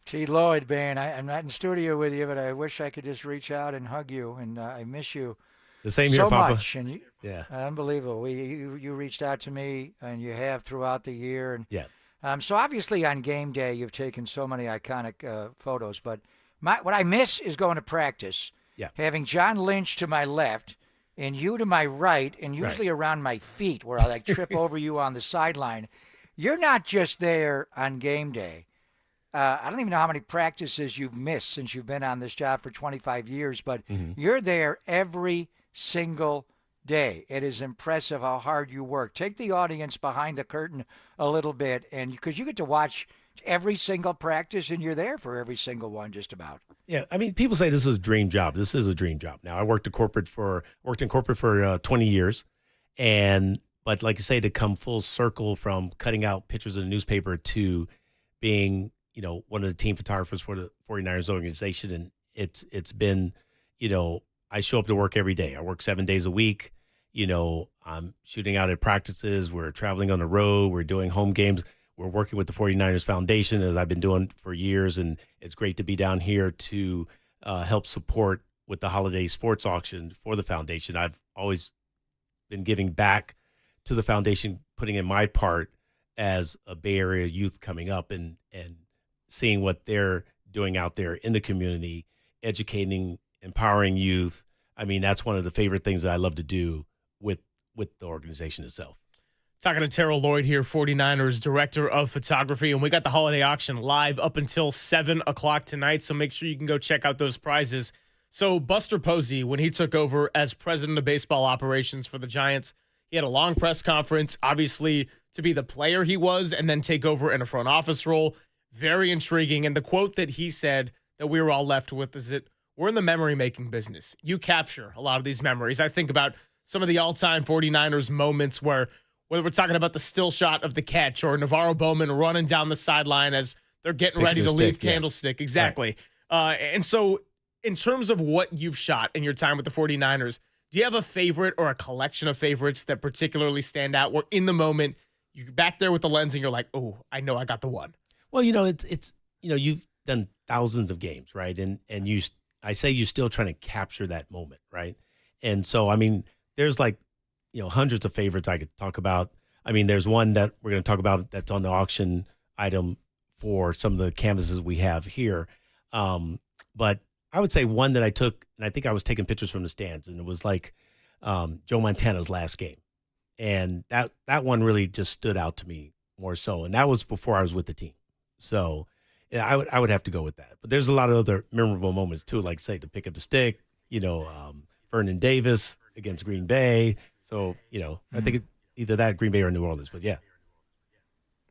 T. Lloyd, man, I'm not in studio with you, but I wish I could just reach out and hug you, and I miss you. The same so here, Papa. Much, and yeah, unbelievable. You reached out to me, and you have throughout the year, and yeah. So obviously on game day, you've taken so many iconic photos, but what I miss is going to practice. Yeah, having John Lynch to my left and you to my right, and usually around my feet, where I trip over you on the sideline. You're not just there on game day. I don't even know how many practices you've missed since you've been on this job for 25 years, but you're there every single day. It is impressive how hard you work. Take the audience behind the curtain a little bit, and because you get to watch every single practice, and you're there for every single one just about. Yeah, I mean, people say this is a dream job. This is a dream job. Now, I worked in corporate for 20 years, but like you say, to come full circle from cutting out pictures in the newspaper to being one of the team photographers for the 49ers organization. And it's been, I show up to work every day. I work 7 days a week. I'm shooting out at practices. We're traveling on the road. We're doing home games. We're working with the 49ers Foundation, as I've been doing for years. And it's great to be down here to help support with the holiday sports auction for the foundation. I've always been giving back to the foundation, putting in my part as a Bay Area youth coming up and seeing what they're doing out there in the community, educating, empowering youth. I mean, that's one of the favorite things that I love to do with the organization itself. Talking to Terrell Lloyd here, 49ers Director of Photography, and we got the holiday auction live up until 7 o'clock tonight, so make sure you can go check out those prizes. So Buster Posey, when he took over as president of baseball operations for the Giants, he had a long press conference, obviously to be the player he was and then take over in a front office role. Very intriguing. And the quote that he said that we were all left with is that we're in the memory-making business. You capture a lot of these memories. I think about some of the all-time 49ers moments where, whether we're talking about the still shot of the catch or Navarro Bowman running down the sideline as they're getting ready to leave Candlestick. Exactly. Right. And so in terms of what you've shot in your time with the 49ers, do you have a favorite or a collection of favorites that particularly stand out where in the moment you're back there with the lens and you're like, oh, I know I got the one? Well, it's you've done thousands of games, right? And I say you're still trying to capture that moment, right? And so, I mean, there's hundreds of favorites I could talk about. I mean, there's one that we're going to talk about that's on the auction item for some of the canvases we have here. But I would say one that I took, and I think I was taking pictures from the stands, and it was Joe Montana's last game. And that one really just stood out to me more so. And that was before I was with the team. So yeah, I would have to go with that. But there's a lot of other memorable moments too, like say the pick up the stick, Vernon Davis against Green Bay. So, I think either that, Green Bay or New Orleans. But yeah.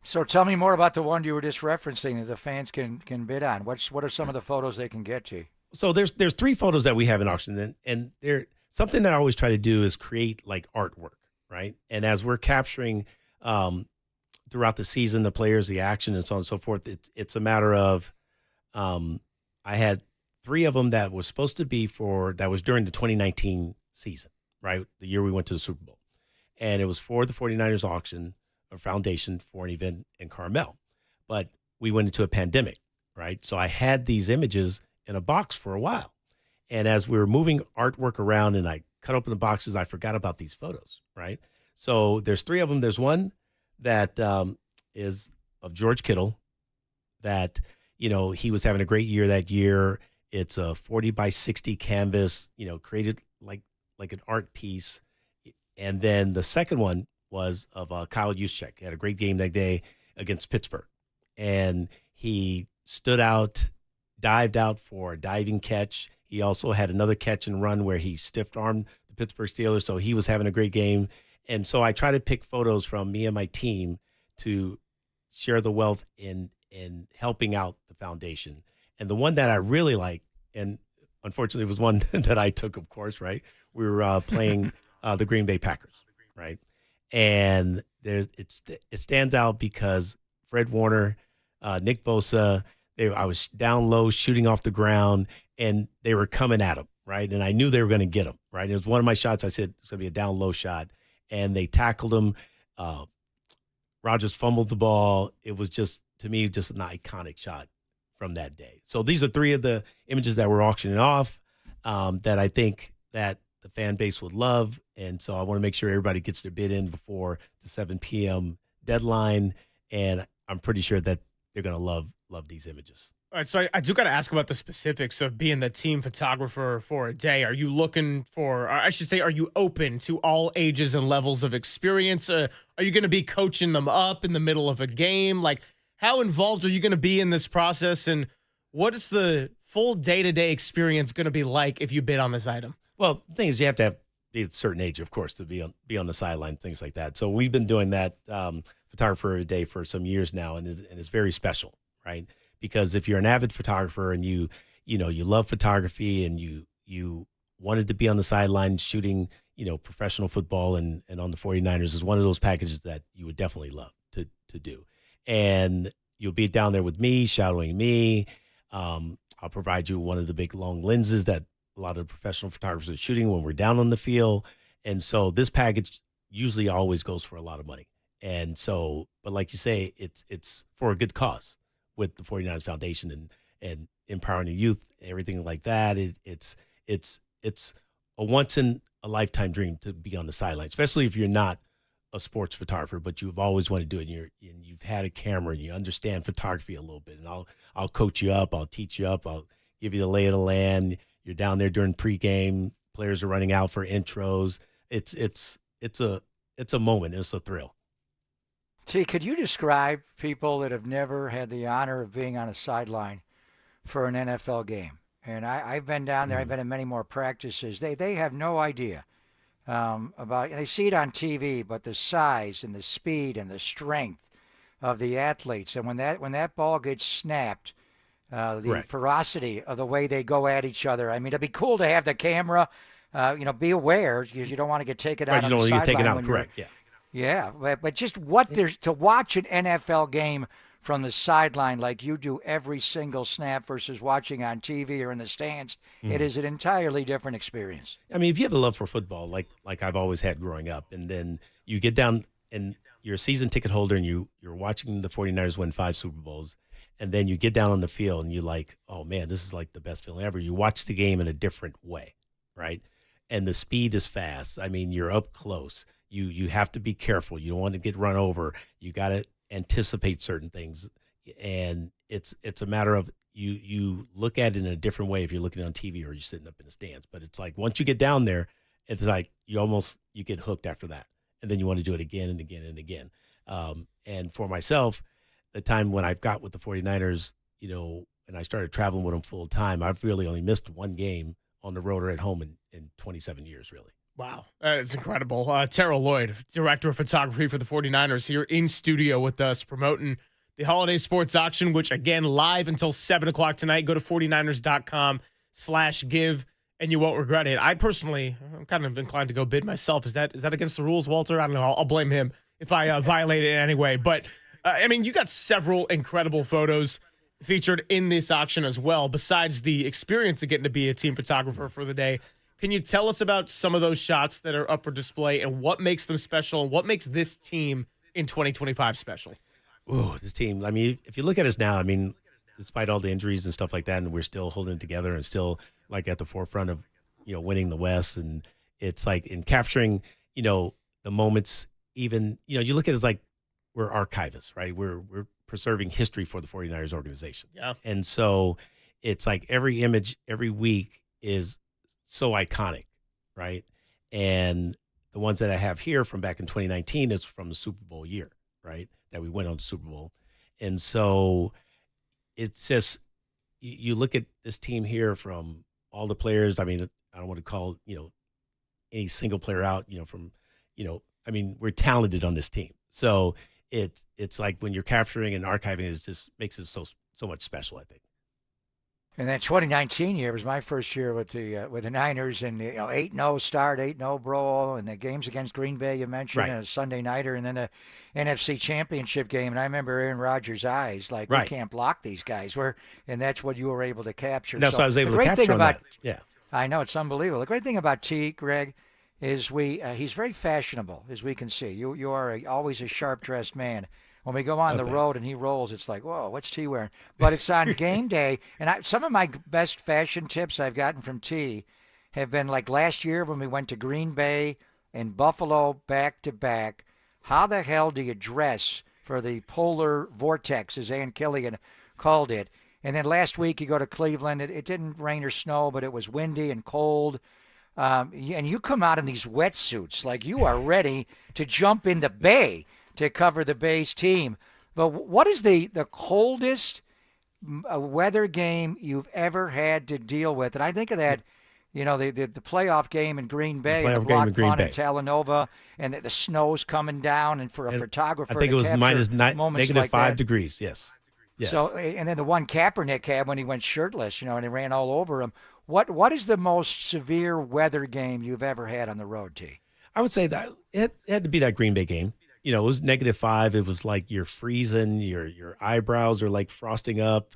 So tell me more about the one you were just referencing that the fans can bid on. What are some of the photos they can get to? So there's 3 photos that we have in auction, and they're something that I always try to do is create artwork, right? And as we're capturing throughout the season, the players, the action, and so on and so forth, it's a matter of I had 3 of them that was supposed to be that was during the 2019 season, right? The year we went to the Super Bowl. And it was for the 49ers auction or foundation for an event in Carmel. But we went into a pandemic, right? So I had these images in a box for a while. And as we were moving artwork around and I cut open the boxes, I forgot about these photos, right? So there's 3 of them. There's one that is of George Kittle that, he was having a great year that year. It's a 40 by 60 canvas, created like an art piece. And then the second one was of Kyle Juszczyk. He had a great game that day against Pittsburgh. And he stood out, dived out for a diving catch. He also had another catch and run where he stiff-armed the Pittsburgh Steelers, so he was having a great game. And so I try to pick photos from me and my team to share the wealth in helping out the foundation. And the one that I really like, and unfortunately it was one that I took, of course, right? We were playing the Green Bay Packers, right? And it stands out because Fred Warner, Nick Bosa, I was down low shooting off the ground, and they were coming at him, right? And I knew they were going to get him, right? It was one of my shots. I said it's going to be a down low shot, and they tackled him. Rodgers fumbled the ball. It was just, to me, just an iconic shot from that day. So these are 3 of the images that we're auctioning off that I think that the fan base would love. And so I want to make sure everybody gets their bid in before the 7 p.m. deadline. And I'm pretty sure that they're going to love these images. All right, so I do got to ask about the specifics of being the team photographer for a day. Are you looking for, or I should say, are you open to all ages and levels of experience? Are you going to be coaching them up in the middle of a game? How involved are you going to be in this process? And what is the full day-to-day experience going to be like if you bid on this item? Well, the thing is, you have to be at a certain age, of course, to be on the sideline, things like that. So we've been doing that photographer a day for some years now, and it's very special, right? Because if you're an avid photographer and you love photography and you wanted to be on the sideline shooting, professional football and on the 49ers is one of those packages that you would definitely love to do. And you'll be down there with me, shadowing me. I'll provide you one of the big long lenses that a lot of professional photographers are shooting when we're down on the field. And so this package usually always goes for a lot of money. And so, but like you say, it's for a good cause with the 49ers Foundation and empowering the youth, everything like that. It's a once in a lifetime dream to be on the sideline, especially if you're not a sports photographer, but you've always wanted to do it. And you've had a camera and you understand photography a little bit. And I'll coach you up. I'll teach you up. I'll give you the lay of the land. You're down there during pregame. Players are running out for intros. It's a moment. It's a thrill. T, could you describe people that have never had the honor of being on a sideline for an NFL game? And I've been down there. I've been in many more practices. They have no idea about. They see it on TV, but the size and the speed and the strength of the athletes, and when that ball gets snapped, the ferocity of the way they go at each other. I mean, it'd be cool to have the camera. Be aware because you don't want to get taken out. You don't want to get taken out. Correct. Yeah. Yeah, but just what there's to watch an NFL game from the sideline like you do every single snap versus watching on TV or in the stands, it is an entirely different experience. I mean, if you have a love for football, like I've always had growing up, and then you get down and you're a season ticket holder and you're watching the 49ers win 5 Super Bowls, and then you get down on the field and you're like, oh, man, this is like the best feeling ever. You watch the game in a different way, right? And the speed is fast. I mean, you're up close. You have to be careful. You don't want to get run over. You got to anticipate certain things, and it's a matter of you look at it in a different way if you're looking on TV or you're sitting up in the stands. But it's like once you get down there, it's like you get hooked after that, and then you want to do it again and again and again. And for myself, the time when I've got with the 49ers, and I started traveling with them full time, I've really only missed one game on the road or at home in 27 years, really. Wow, it's incredible. Terrell Lloyd, director of photography for the 49ers, here in studio with us promoting the holiday sports auction, which, again, live until 7 o'clock tonight. Go to 49ers.com/give, and you won't regret it. I'm kind of inclined to go bid myself. Is that against the rules, Walter? I don't know. I'll blame him if I violate it in any way. But, you got several incredible photos featured in this auction as well, besides the experience of getting to be a team photographer for the day. Can you tell us about some of those shots that are up for display and what makes them special and what makes this team in 2025 special? Ooh, this team. I mean, if you look at us now, I mean, despite all the injuries and stuff like that, and we're still holding it together and still like at the forefront of, winning the West. And it's like in capturing, the moments, even, you look at it as like we're archivists, right? We're preserving history for the 49ers organization. Yeah. And so it's like every image every week is so iconic, right? And the ones that I have here from back in 2019 is from the Super Bowl year, right? That we went on to Super Bowl. And so it's just, you look at this team here from all the players. I mean, I don't want to call, any single player out, we're talented on this team. So it's like when you're capturing and archiving, it just makes it so much special, I think. And that 2019 year was my first year with the Niners, and 8-0 start, 8-0 brawl, and the games against Green Bay you mentioned, right. And a Sunday nighter, and then the NFC Championship game. And I remember Aaron Rodgers' eyes, like, right. We can't block these guys. And that's what you were able to capture. That's what I was able to capture on that. Yeah, I know, it's unbelievable. The great thing about T, Greg, is he's very fashionable, as we can see. You are always a sharp dressed man. When we go on the road and he rolls, it's like, whoa, what's T wearing? But it's on game day. And some of my best fashion tips I've gotten from T have been like last year when we went to Green Bay and Buffalo back to back. How the hell do you dress for the polar vortex, as Ann Killian called it? And then last week you go to Cleveland. It didn't rain or snow, but it was windy and cold. And you come out in these wetsuits like you are ready to jump in the bay to cover the Bay's team. But what is the coldest weather game you've ever had to deal with? And I think of that, the playoff game in Green Bay, the block punt in Tallanova, and the snow's coming down, and for a photographer, I think it was -5 like degrees. Yes. So, and then the one Kaepernick had when he went shirtless, and he ran all over him. What is the most severe weather game you've ever had on the road, T? I would say that it had to be that Green Bay game. It was -5. It was like you're freezing. Your eyebrows are like frosting up.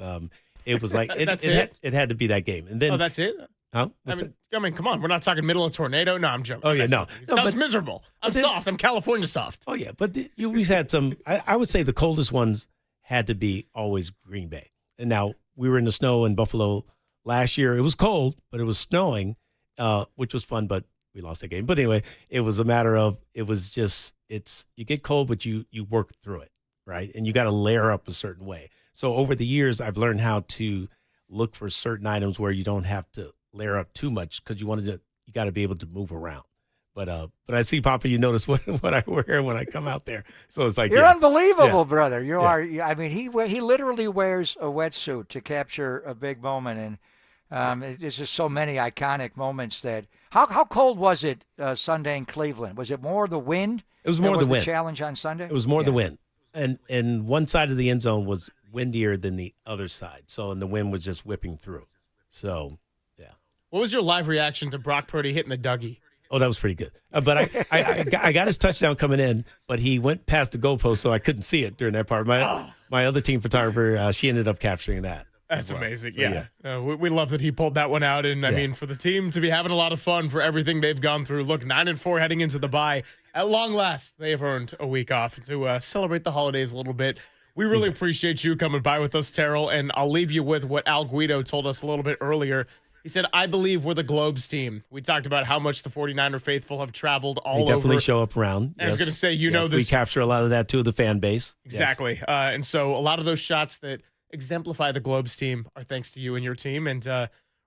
It was like it had to be that game. And then that's it. Huh? I mean, come on. We're not talking middle of tornado. No, I'm joking. Oh yeah, no. It sounds miserable. I'm soft. I'm California soft. Oh yeah, but we've had some. I would say the coldest ones had to be always Green Bay. And now we were in the snow in Buffalo last year. It was cold, but it was snowing. which was fun, but we lost that game. But anyway, it was a matter of you get cold, but you work through it, right? And you got to layer up a certain way. So over the years, I've learned how to look for certain items where you don't have to layer up too much because you got to be able to move around. But I see, Papa, you notice what I wear when I come out there. So it's like you're unbelievable, yeah. brother. You are. I mean, he literally wears a wetsuit to capture a big moment, and there's just so many iconic moments. That how cold was it Sunday in Cleveland? Was it more the wind? It was more the wind. The challenge on Sunday. It was more the wind, and one side of the end zone was windier than the other side. So and the wind was just whipping through. So yeah. What was your live reaction to Brock Purdy hitting the Dougie? Oh, that was pretty good. But I got his touchdown coming in, but he went past the goalpost, so I couldn't see it during that part. My other team photographer, she ended up capturing that. That's well. amazing. So, yeah. We love that he pulled that one out. And, I mean, for the team to be having a lot of fun for everything they've gone through. Look, 9-4 heading into the bye. At long last, they have earned a week off to celebrate the holidays a little bit. We really appreciate you coming by with us, Terrell. And I'll leave you with what Al Guido told us a little bit earlier. He said, I believe we're the Globes team. We talked about how much the 49er faithful have traveled all over. They definitely show up around. I was going to say, you know this. We capture a lot of that, too, the fan base. Exactly. Yes. And so a lot of those shots that exemplify the Globes team are thanks to you and your team. And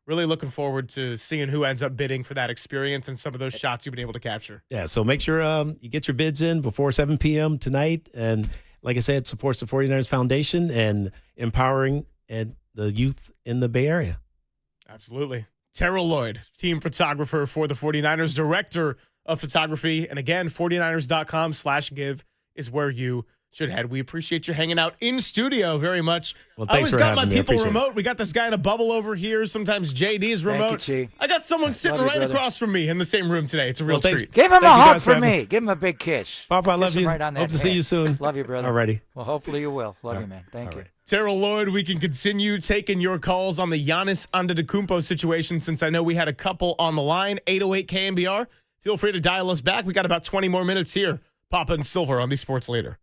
really looking forward to seeing who ends up bidding for that experience and some of those shots you've been able to capture. Yeah, so make sure you get your bids in before 7 p.m. tonight. And like I said, it supports the 49ers Foundation and empowering the youth in the Bay Area. Absolutely. Terrell Lloyd, team photographer for the 49ers, director of photography. And again, 49ers.com/give is where you should head. We appreciate you hanging out in studio very much. Well, I thanks always for got my having me. I people appreciate remote. it. We got this guy in a bubble over here. Sometimes JD's remote. Thank you, T. I got someone sitting Love you, right brother. across from me in the same room today. It's a real treat. Give him Thank a you hug guys for for having me. me. Give him a big kiss. Papa, I love Kiss him you. right on that Hope to see hand. you soon. Love you, brother. Alrighty. Well, hopefully you will. Love you, man. Thank you. Terrell Lloyd, we can continue taking your calls on the Giannis Antetokounmpo situation since I know we had a couple on the line. 808 KNBR. Feel free to dial us back. We got about 20 more minutes here. Papa and Silver on the Sports Leader.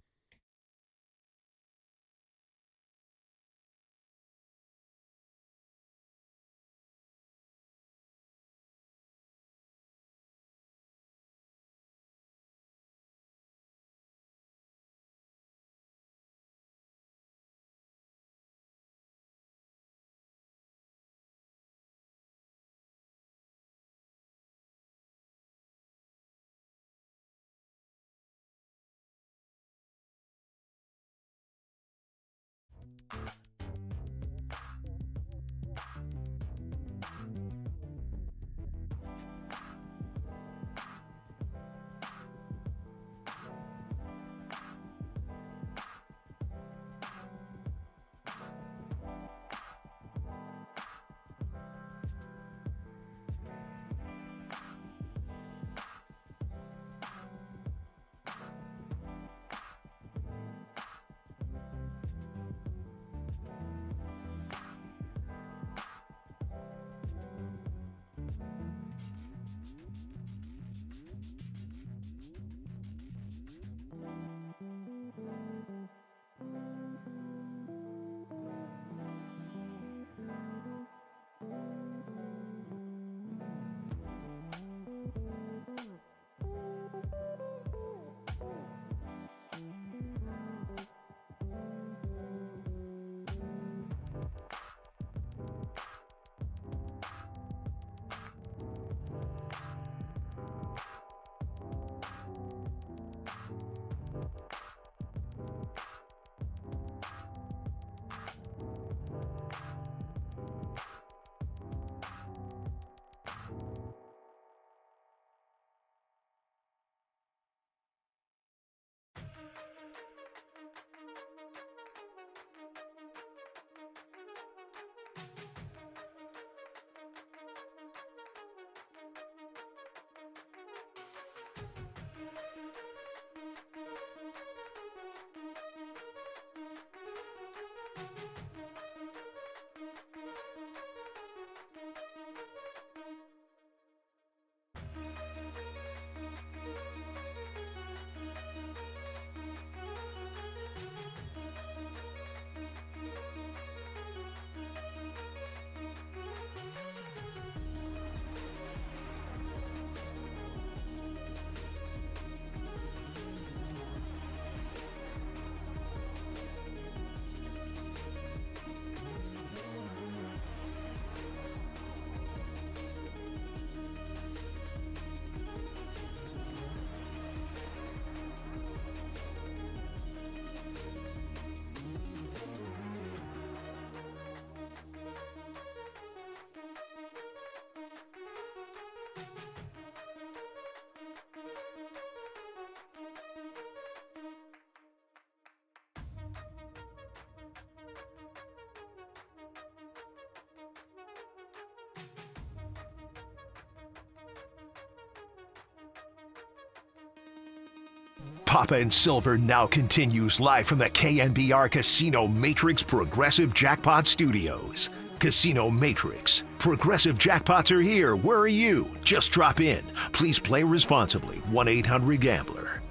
Papa and Silver now continues live from the KNBR Casino Matrix Progressive Jackpot Studios. Casino Matrix. Progressive jackpots are here. Where are you? Just drop in. Please play responsibly. 1-800-GAMBLER.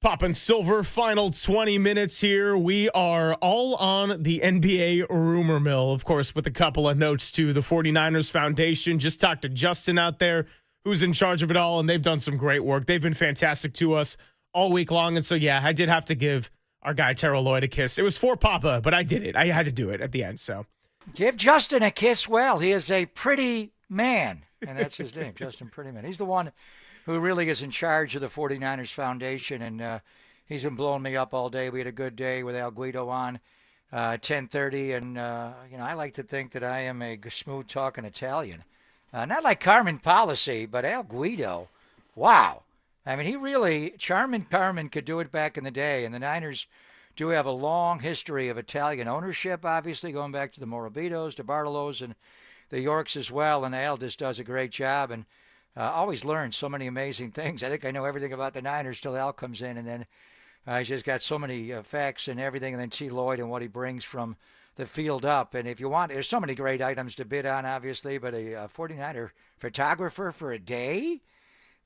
Poppin' Silver, final 20 minutes here. We are all on the NBA rumor mill, of course, with a couple of notes to the 49ers Foundation. Just talked to Justin out there, who's in charge of it all, and they've done some great work. They've been fantastic to us all week long. And so, yeah, I did have to give our guy Terrell Lloyd a kiss. It was for Papa, but I did it. I had to do it at the end. So give Justin a kiss. Well, he is a pretty man, and that's his name, Justin Prettyman. He's the one who really is in charge of the 49ers Foundation, and he's been blowing me up all day. We had a good day with Al Guido on 10:30, and I like to think that I am a smooth-talking Italian. Not like Carmen Policy, but Al Guido, wow. I mean, he really, Charmin Carmen could do it back in the day, and the Niners do have a long history of Italian ownership, obviously, going back to the Morbidos, the Bartolos, and the Yorks as well, and Al just does a great job, and always learn so many amazing things. I think I know everything about the Niners till Al comes in, and then he's just got so many facts and everything, and then T. Lloyd and what he brings from the field up. And if you want, there's so many great items to bid on, obviously, but a 49er photographer for a day,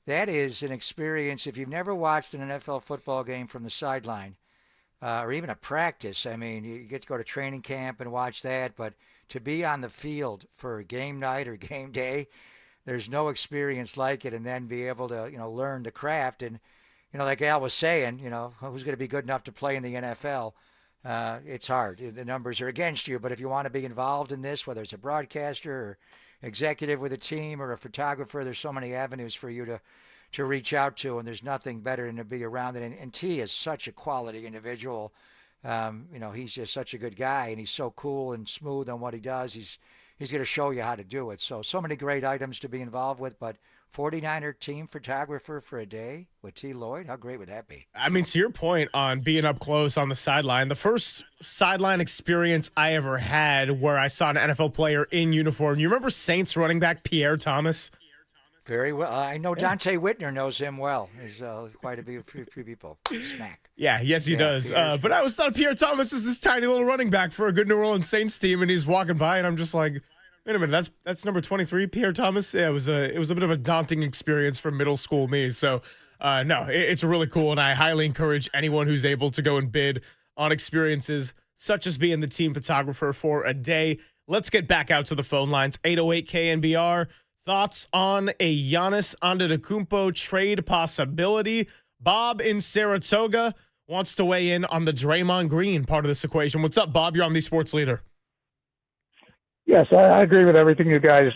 that is an experience. If you've never watched an NFL football game from the sideline, or even a practice, I mean, you get to go to training camp and watch that, but to be on the field for game night or game day, there's no experience like it, and then be able to, learn the craft. And, like Al was saying, who's going to be good enough to play in the NFL? It's hard. The numbers are against you, but if you want to be involved in this, whether it's a broadcaster or executive with a team or a photographer, there's so many avenues for you to reach out to, and there's nothing better than to be around it. And T is such a quality individual. He's just such a good guy, and he's so cool and smooth on what he does. He's going to show you how to do it. So many great items to be involved with, but 49er team photographer for a day with T. Lloyd, how great would that be? I mean, to your point on being up close on the sideline, the first sideline experience I ever had where I saw an NFL player in uniform, you remember Saints running back Pierre Thomas? Very well. I know Dante Whitner knows him well. There's quite a few people. Smack. Yeah, yes, he does. But I always thought Pierre Thomas is this tiny little running back for a good New Orleans Saints team, and he's walking by, and I'm just like, wait a minute, that's number 23, Pierre Thomas. Yeah, it was a bit of a daunting experience for middle school me. So, it's really cool, and I highly encourage anyone who's able to go and bid on experiences such as being the team photographer for a day. Let's get back out to the phone lines. 808 KNBR. Thoughts on a Giannis Antetokounmpo trade possibility? Bob in Saratoga wants to weigh in on the Draymond Green part of this equation. What's up, Bob? You're on the Sports Leader. Yes, I agree with everything you guys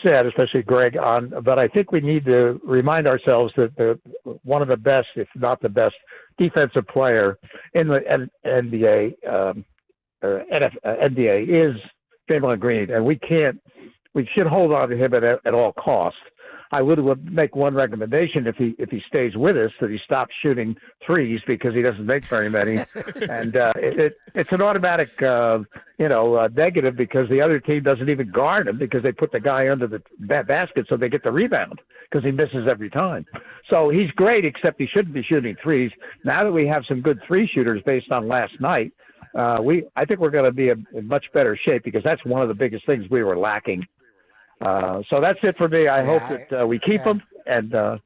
said, especially Greg. But I think we need to remind ourselves that one of the best, if not the best, defensive player in the NBA or NBA is Draymond Green, and we should hold on to him at all costs. I would make one recommendation if he stays with us, that he stops shooting threes because he doesn't make very many, and it's an automatic negative because the other team doesn't even guard him because they put the guy under the basket so they get the rebound because he misses every time. So he's great, except he shouldn't be shooting threes. Now that we have some good three shooters based on last night, I think we're going to be in much better shape because that's one of the biggest things we were lacking. So that's it for me. I hope that we keep him, and I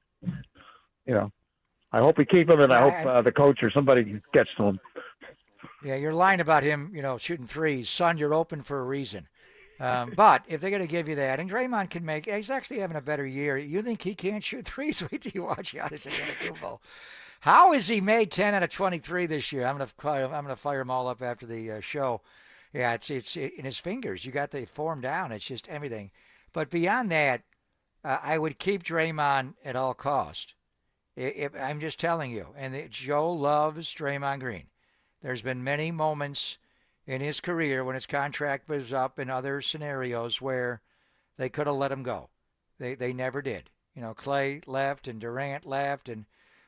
hope we keep him, and I hope the coach or somebody gets to him. Yeah, your line about him, shooting threes, son, you're open for a reason. But if they're going to give you that, and Draymond can he's actually having a better year. You think he can't shoot threes? Wait till you watch Giannis Antetokounmpo. How has he made 10 out of 23 this year? I'm gonna fire him all up after the show. Yeah, it's in his fingers. You got the form down. It's just everything. But beyond that, I would keep Draymond at all cost. I'm just telling you. And Joe loves Draymond Green. There's been many moments in his career when his contract was up in other scenarios where they could have let him go. They never did. Clay left and Durant left and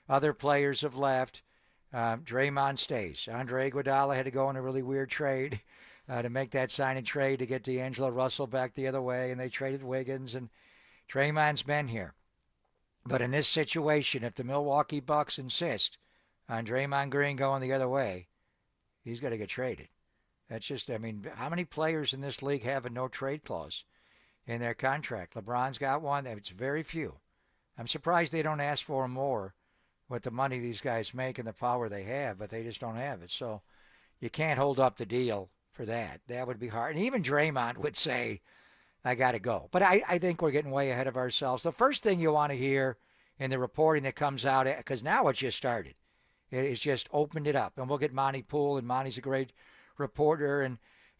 other players have left. Draymond stays. Andre Iguodala had to go in a really weird trade to make that sign and trade to get D'Angelo Russell back the other way, and they traded Wiggins, and Draymond's been here. But in this situation, if the Milwaukee Bucks insist on Draymond Green going the other way, he's got to get traded. That's just, I mean, how many players in this league have a no-trade clause in their contract? LeBron's got one. It's very few. I'm surprised they don't ask for more with the money these guys make and the power they have, but they just don't have it. So you can't hold up the deal for that. That would be hard. And even Draymond would say, I got to go. But I think we're getting way ahead of ourselves. The first thing you want to hear in the reporting that comes out, because now it's just started. It's just opened it up. And we'll get Monty Poole, and Monty's a great reporter,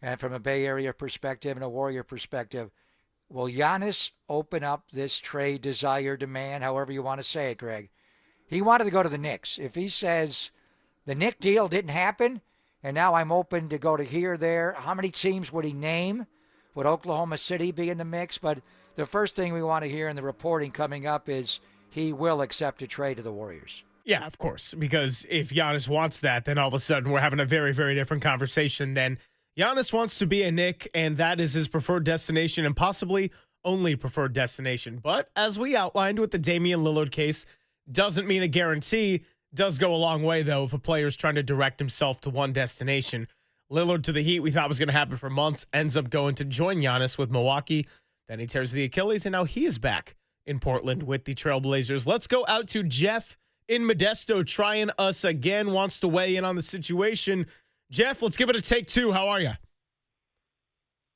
and from a Bay Area perspective and a Warrior perspective. Will Giannis open up this trade desire, demand, however you want to say it, Greg? He wanted to go to the Knicks. If he says the Knick deal didn't happen, and now I'm open to go to here, there, how many teams would he name? Would Oklahoma City be in the mix? But the first thing we want to hear in the reporting coming up is he will accept a trade to the Warriors. Yeah, of course, because if Giannis wants that, then all of a sudden we're having a very, very different conversation than Giannis wants to be a Knick, and that is his preferred destination and possibly only preferred destination. But as we outlined with the Damian Lillard case, doesn't mean a guarantee. Does go a long way, though, if a player's trying to direct himself to one destination. Lillard to the Heat, we thought was going to happen for months, ends up going to join Giannis with Milwaukee. Then he tears the Achilles, and now he is back in Portland with the Trailblazers. Let's go out to Jeff in Modesto, trying us again, wants to weigh in on the situation. Jeff, let's give it a take two. How are you?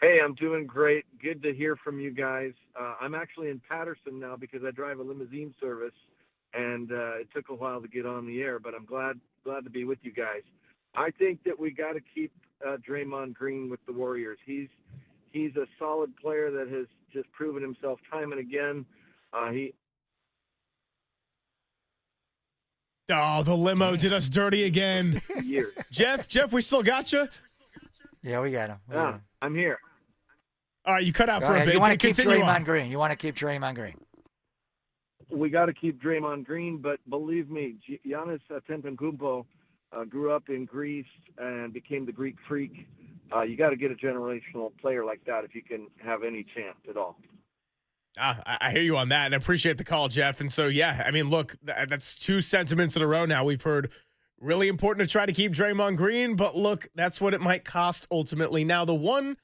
Hey, I'm doing great. Good to hear from you guys. I'm actually in Patterson now because I drive a limousine service, and it took a while to get on the air, but I'm glad to be with you guys. I think that we got to keep Draymond Green with the Warriors. He's a solid player that has just proven himself time and again. Oh, the limo did us dirty again. Jeff, we still got you? Yeah, we got him. I'm here. All right, you cut out for a bit. You want to keep Continue Draymond on. Green. You want to keep Draymond Green. We got to keep Draymond Green, but believe me, Giannis Antetokounmpo grew up in Greece and became the Greek freak. You got to get a generational player like that if you can have any chance at all. I hear you on that, and I appreciate the call, Jeff. And so, yeah, I mean, look, that's two sentiments in a row now. We've heard really important to try to keep Draymond Green, but look, that's what it might cost ultimately. Now, the one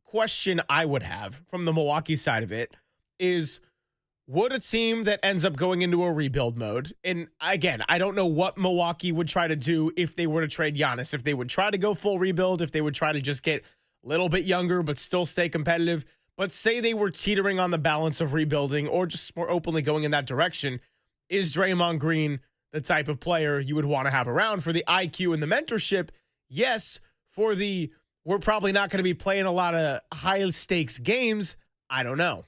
question I would have from the Milwaukee side of it is, would a team that ends up going into a rebuild mode, and again, I don't know what Milwaukee would try to do if they were to trade Giannis, if they would try to go full rebuild, if they would try to just get a little bit younger but still stay competitive. But say they were teetering on the balance of rebuilding or just more openly going in that direction, is Draymond Green the type of player you would want to have around for the IQ and the mentorship? Yes. For the, we're probably not going to be playing a lot of high-stakes games, I don't know.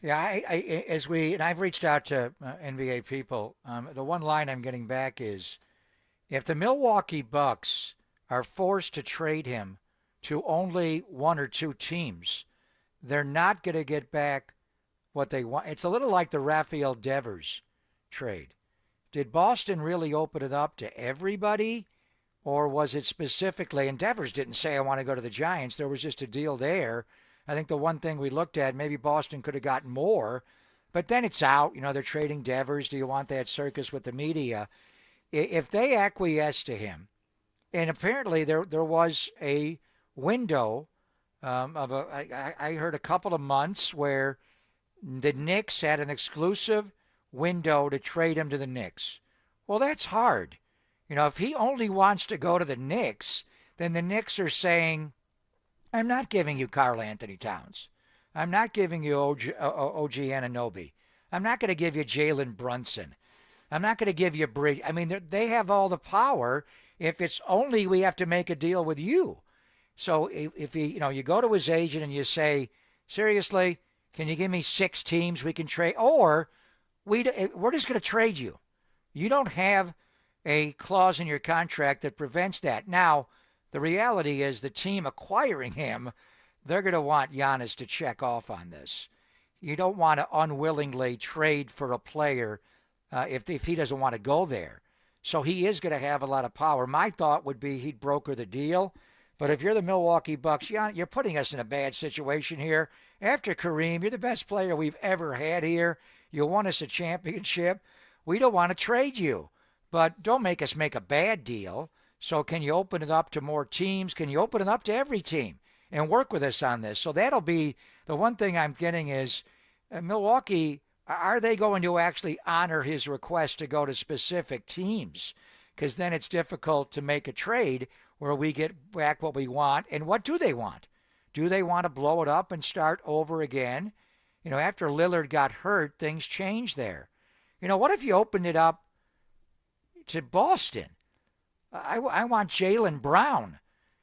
Yeah, I've reached out to NBA people. The one line I'm getting back is, if the Milwaukee Bucks are forced to trade him to only one or two teams, they're not going to get back what they want. It's a little like the Rafael Devers trade. Did Boston really open it up to everybody, or was it specifically, and Devers didn't say, I want to go to the Giants. There was just a deal there. I think the one thing we looked at, maybe Boston could have gotten more, but then it's out. You know, they're trading Devers. Do you want that circus with the media? If they acquiesce to him, and apparently there was a window I heard a couple of months where the Knicks had an exclusive window to trade him to the Knicks. Well, that's hard. You know, if he only wants to go to the Knicks, then the Knicks are saying, I'm not giving you Karl Anthony Towns. I'm not giving you OG Anunoby. I'm not going to give you Jalen Brunson. I'm not going to give you Bridge. I mean, they have all the power if it's only we have to make a deal with you. So if he, you go to his agent and you say, seriously, can you give me 6 teams we can trade? Or we're just going to trade you. You don't have a clause in your contract that prevents that. Now, the reality is the team acquiring him, they're going to want Giannis to check off on this. You don't want to unwillingly trade for a player if he doesn't want to go there. So he is going to have a lot of power. My thought would be he'd broker the deal. But if you're the Milwaukee Bucks, you're putting us in a bad situation here. After Kareem, you're the best player we've ever had here. You won us a championship. We don't want to trade you. But don't make us make a bad deal. So can you open it up to more teams? Can you open it up to every team and work with us on this? So that'll be the one thing I'm getting is Milwaukee, are they going to actually honor his request to go to specific teams? Because then it's difficult to make a trade where we get back what we want. And what do they want? Do they want to blow it up and start over again? After Lillard got hurt, things changed there. What if you opened it up to Boston? I want Jaylen Brown.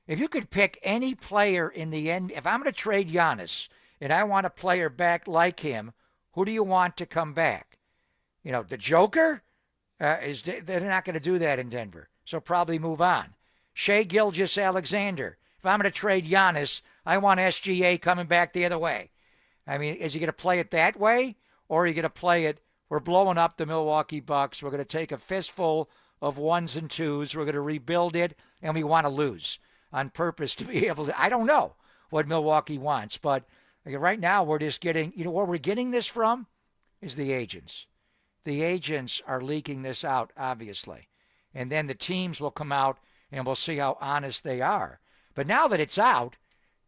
If you could pick any player in the end, if I'm going to trade Giannis and I want a player back like him, who do you want to come back? The Joker? They're not going to do that in Denver, so probably move on. Shai Gilgeous-Alexander. If I'm going to trade Giannis, I want SGA coming back the other way. I mean, is he going to play it that way, or are you going to play it, we're blowing up the Milwaukee Bucks, we're going to take a fistful of ones and twos, we're going to rebuild it, and we want to lose on purpose to be able to, I don't know what Milwaukee wants, but right now we're just getting, where we're getting this from is the agents. The agents are leaking this out, obviously. And then the teams will come out and we'll see how honest they are. But now that it's out,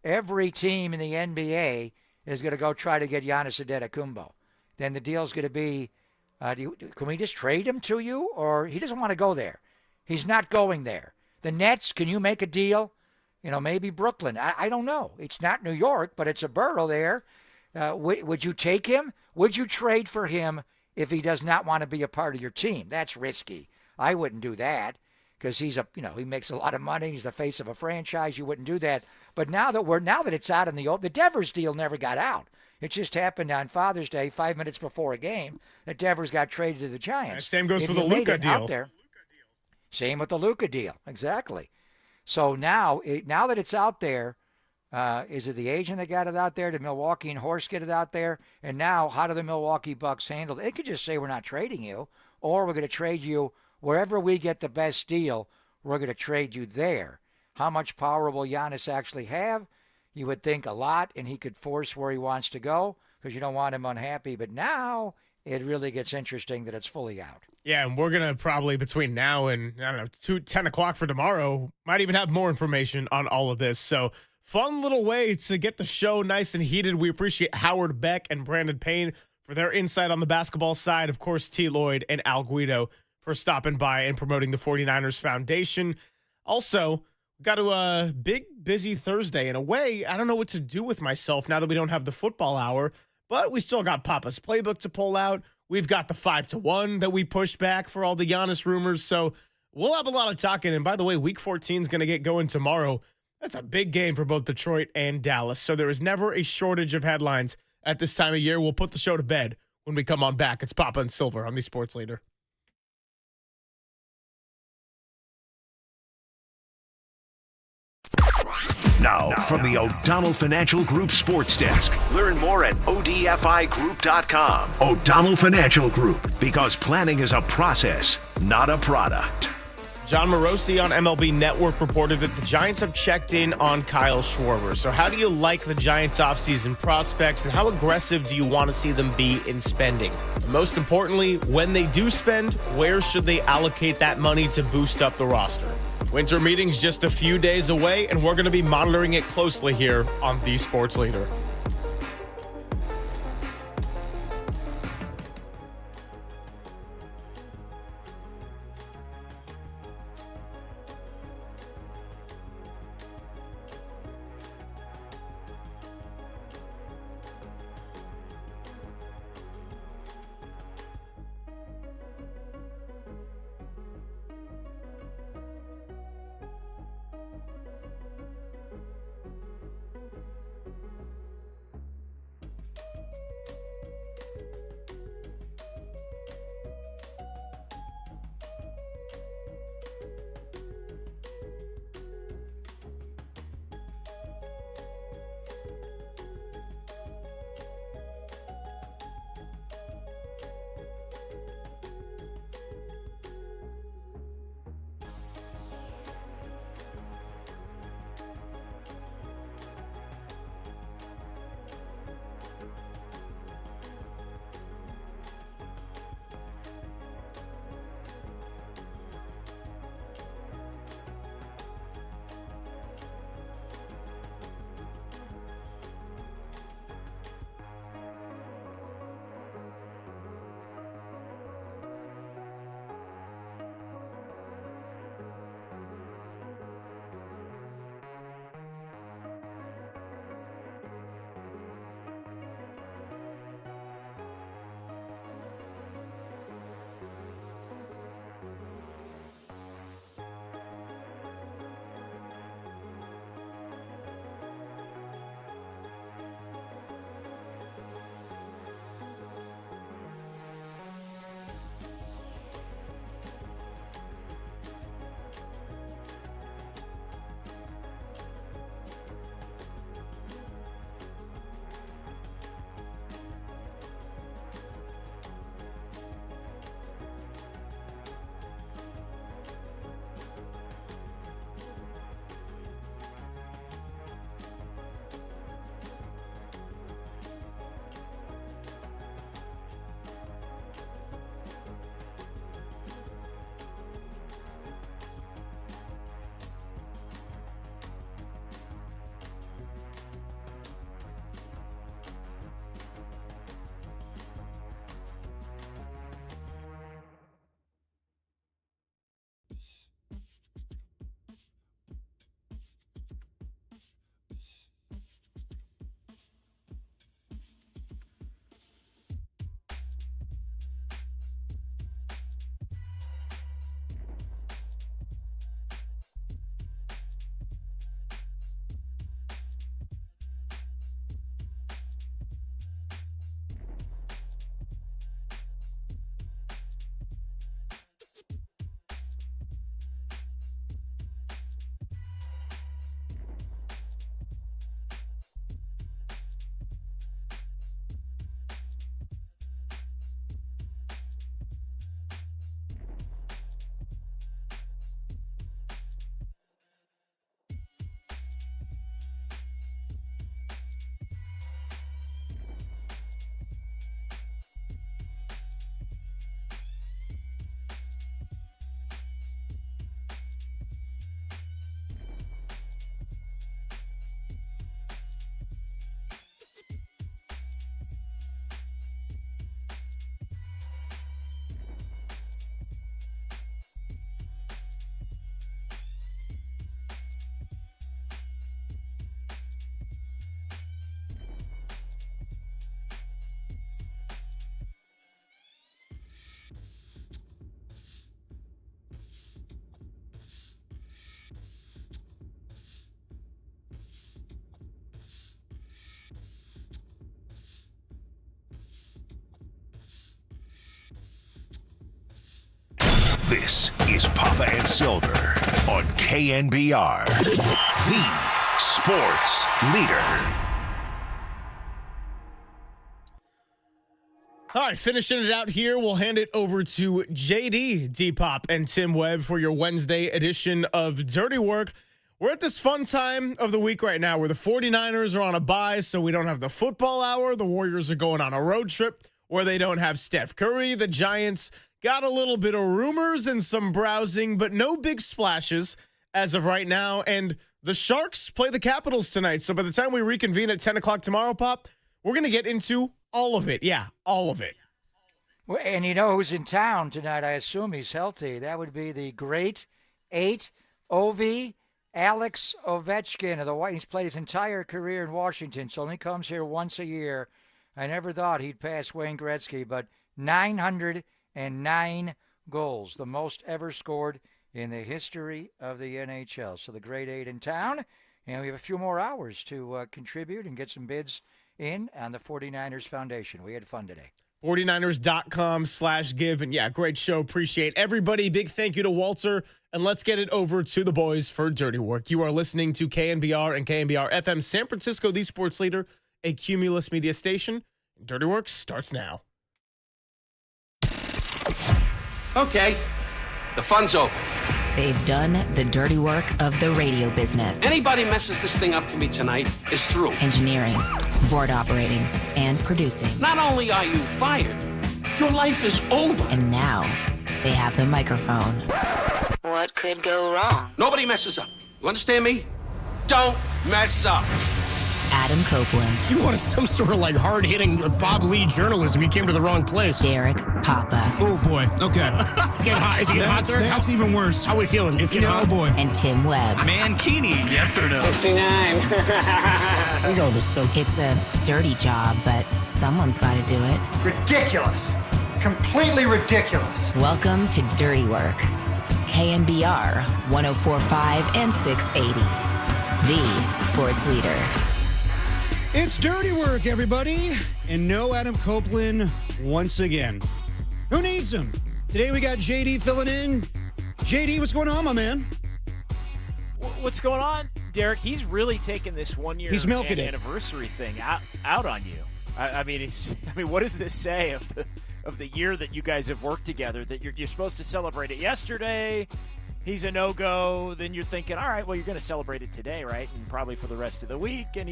every team in the NBA is going to go try to get Giannis Antetokounmpo. Then the deal's going to be, can we just trade him to you? Or he doesn't want to go there. He's not going there. The Nets, can you make a deal? Maybe Brooklyn. I don't know. It's not New York, but it's a borough there. Would you take him? Would you trade for him if he does not want to be a part of your team? That's risky. I wouldn't do that because he makes a lot of money. He's the face of a franchise. You wouldn't do that. But now that it's out in the Devers deal never got out. It just happened on Father's Day, 5 minutes before a game, that Devers got traded to the Giants. Same goes for the Luka deal. Same with the Luka deal. Exactly. So now that it's out there, is it the agent that got it out there? Did Milwaukee and Horst get it out there? And now how do the Milwaukee Bucks handle it? They could just say we're not trading you, or we're going to trade you wherever we get the best deal, we're going to trade you there. How much power will Giannis actually have? You would think a lot, and he could force where he wants to go because you don't want him unhappy. But now it really gets interesting that it's fully out. Yeah, and we're going to probably between now and, 10 o'clock for tomorrow, might even have more information on all of this. So fun little way to get the show nice and heated. We appreciate Howard Beck and Brandon Payne for their insight on the basketball side. Of course, T. Lloyd and Al Guido for stopping by and promoting the 49ers Foundation. Also, got to a big, busy Thursday. In a way, I don't know what to do with myself now that we don't have the football hour, but we still got Papa's Playbook to pull out. We've got the 5-1 that we pushed back for all the Giannis rumors. So we'll have a lot of talking. And by the way, Week 14 is going to get going tomorrow. That's a big game for both Detroit and Dallas. So there is never a shortage of headlines at this time of year. We'll put the show to bed when we come on back. It's Papa and Silver on the Sports Leader. Now, from the O'Donnell Financial Group Sports Desk. Learn more at odfigroup.com. O'Donnell Financial Group, because planning is a process, not a product. John Morosi on MLB Network reported that the Giants have checked in on Kyle Schwarber. So how do you like the Giants' offseason prospects, and how aggressive do you want to see them be in spending? And most importantly, when they do spend, where should they allocate that money to boost up the roster? Winter meeting's just a few days away, and we're going to be monitoring it closely here on The Sports Leader. This is Papa and Silver on KNBR, the sports leader. All right, finishing it out here, we'll hand it over to JD, D-Pop, and Tim Webb for your Wednesday edition of Dirty Work. We're at this fun time of the week right now where the 49ers are on a bye, so we don't have the football hour. The Warriors are going on a road trip where they don't have Steph Curry. The Giants got a little bit of rumors and some browsing, but no big splashes as of right now. And the Sharks play the Capitals tonight. So by the time we reconvene at 10 o'clock tomorrow, Pop, we're going to get into all of it. Yeah, all of it. Well, and you know who's in town tonight? I assume he's healthy. That would be the great 8 OV Alex Ovechkin of the White. He's played his entire career in Washington, so only comes here once a year. I never thought he'd pass Wayne Gretzky, but 909 goals, the most ever scored in the history of the NHL. So the great 8 in town, and we have a few more hours to contribute and get some bids in on the 49ers Foundation. We had fun today. 49ers.com/give. And yeah, great show. Appreciate everybody. Big thank you to Walter. And let's get it over to the boys for Dirty Work. You are listening to KNBR and KNBR FM San Francisco, the sports leader, a Cumulus media station. Dirty Work starts now. Okay, the fun's over. They've done the dirty work of the radio business. Anybody messes this thing up for me tonight is through. Engineering, board operating, and producing. Not only are you fired, your life is over. And now they have the microphone. What could go wrong? Nobody messes up. You understand me? Don't mess up. Adam Copeland. You wanted some sort of like hard-hitting Bob Lee journalism. You came to the wrong place. Derek Papa. Oh, boy. Okay. It's getting hot. Is it getting hot there? That's even worse. How are we feeling? It's getting hot? Oh, boy. And Tim Webb. Mankini, yes or no? 59. We go with this, Tim. It's a dirty job, but someone's got to do it. Ridiculous. Completely ridiculous. Welcome to Dirty Work. KNBR 104.5 and 680. The sports leader. It's Dirty Work, everybody. And no Adam Copeland once again. Who needs him? Today we got JD filling in. JD, what's going on, my man? What's going on, Derek? He's really taking this 1 year anniversary thing out on you. I mean, what does this say of the year that you guys have worked together? That you're supposed to celebrate it yesterday. He's a no-go. Then you're thinking, all right, well, you're going to celebrate it today, right? And probably for the rest of the week. And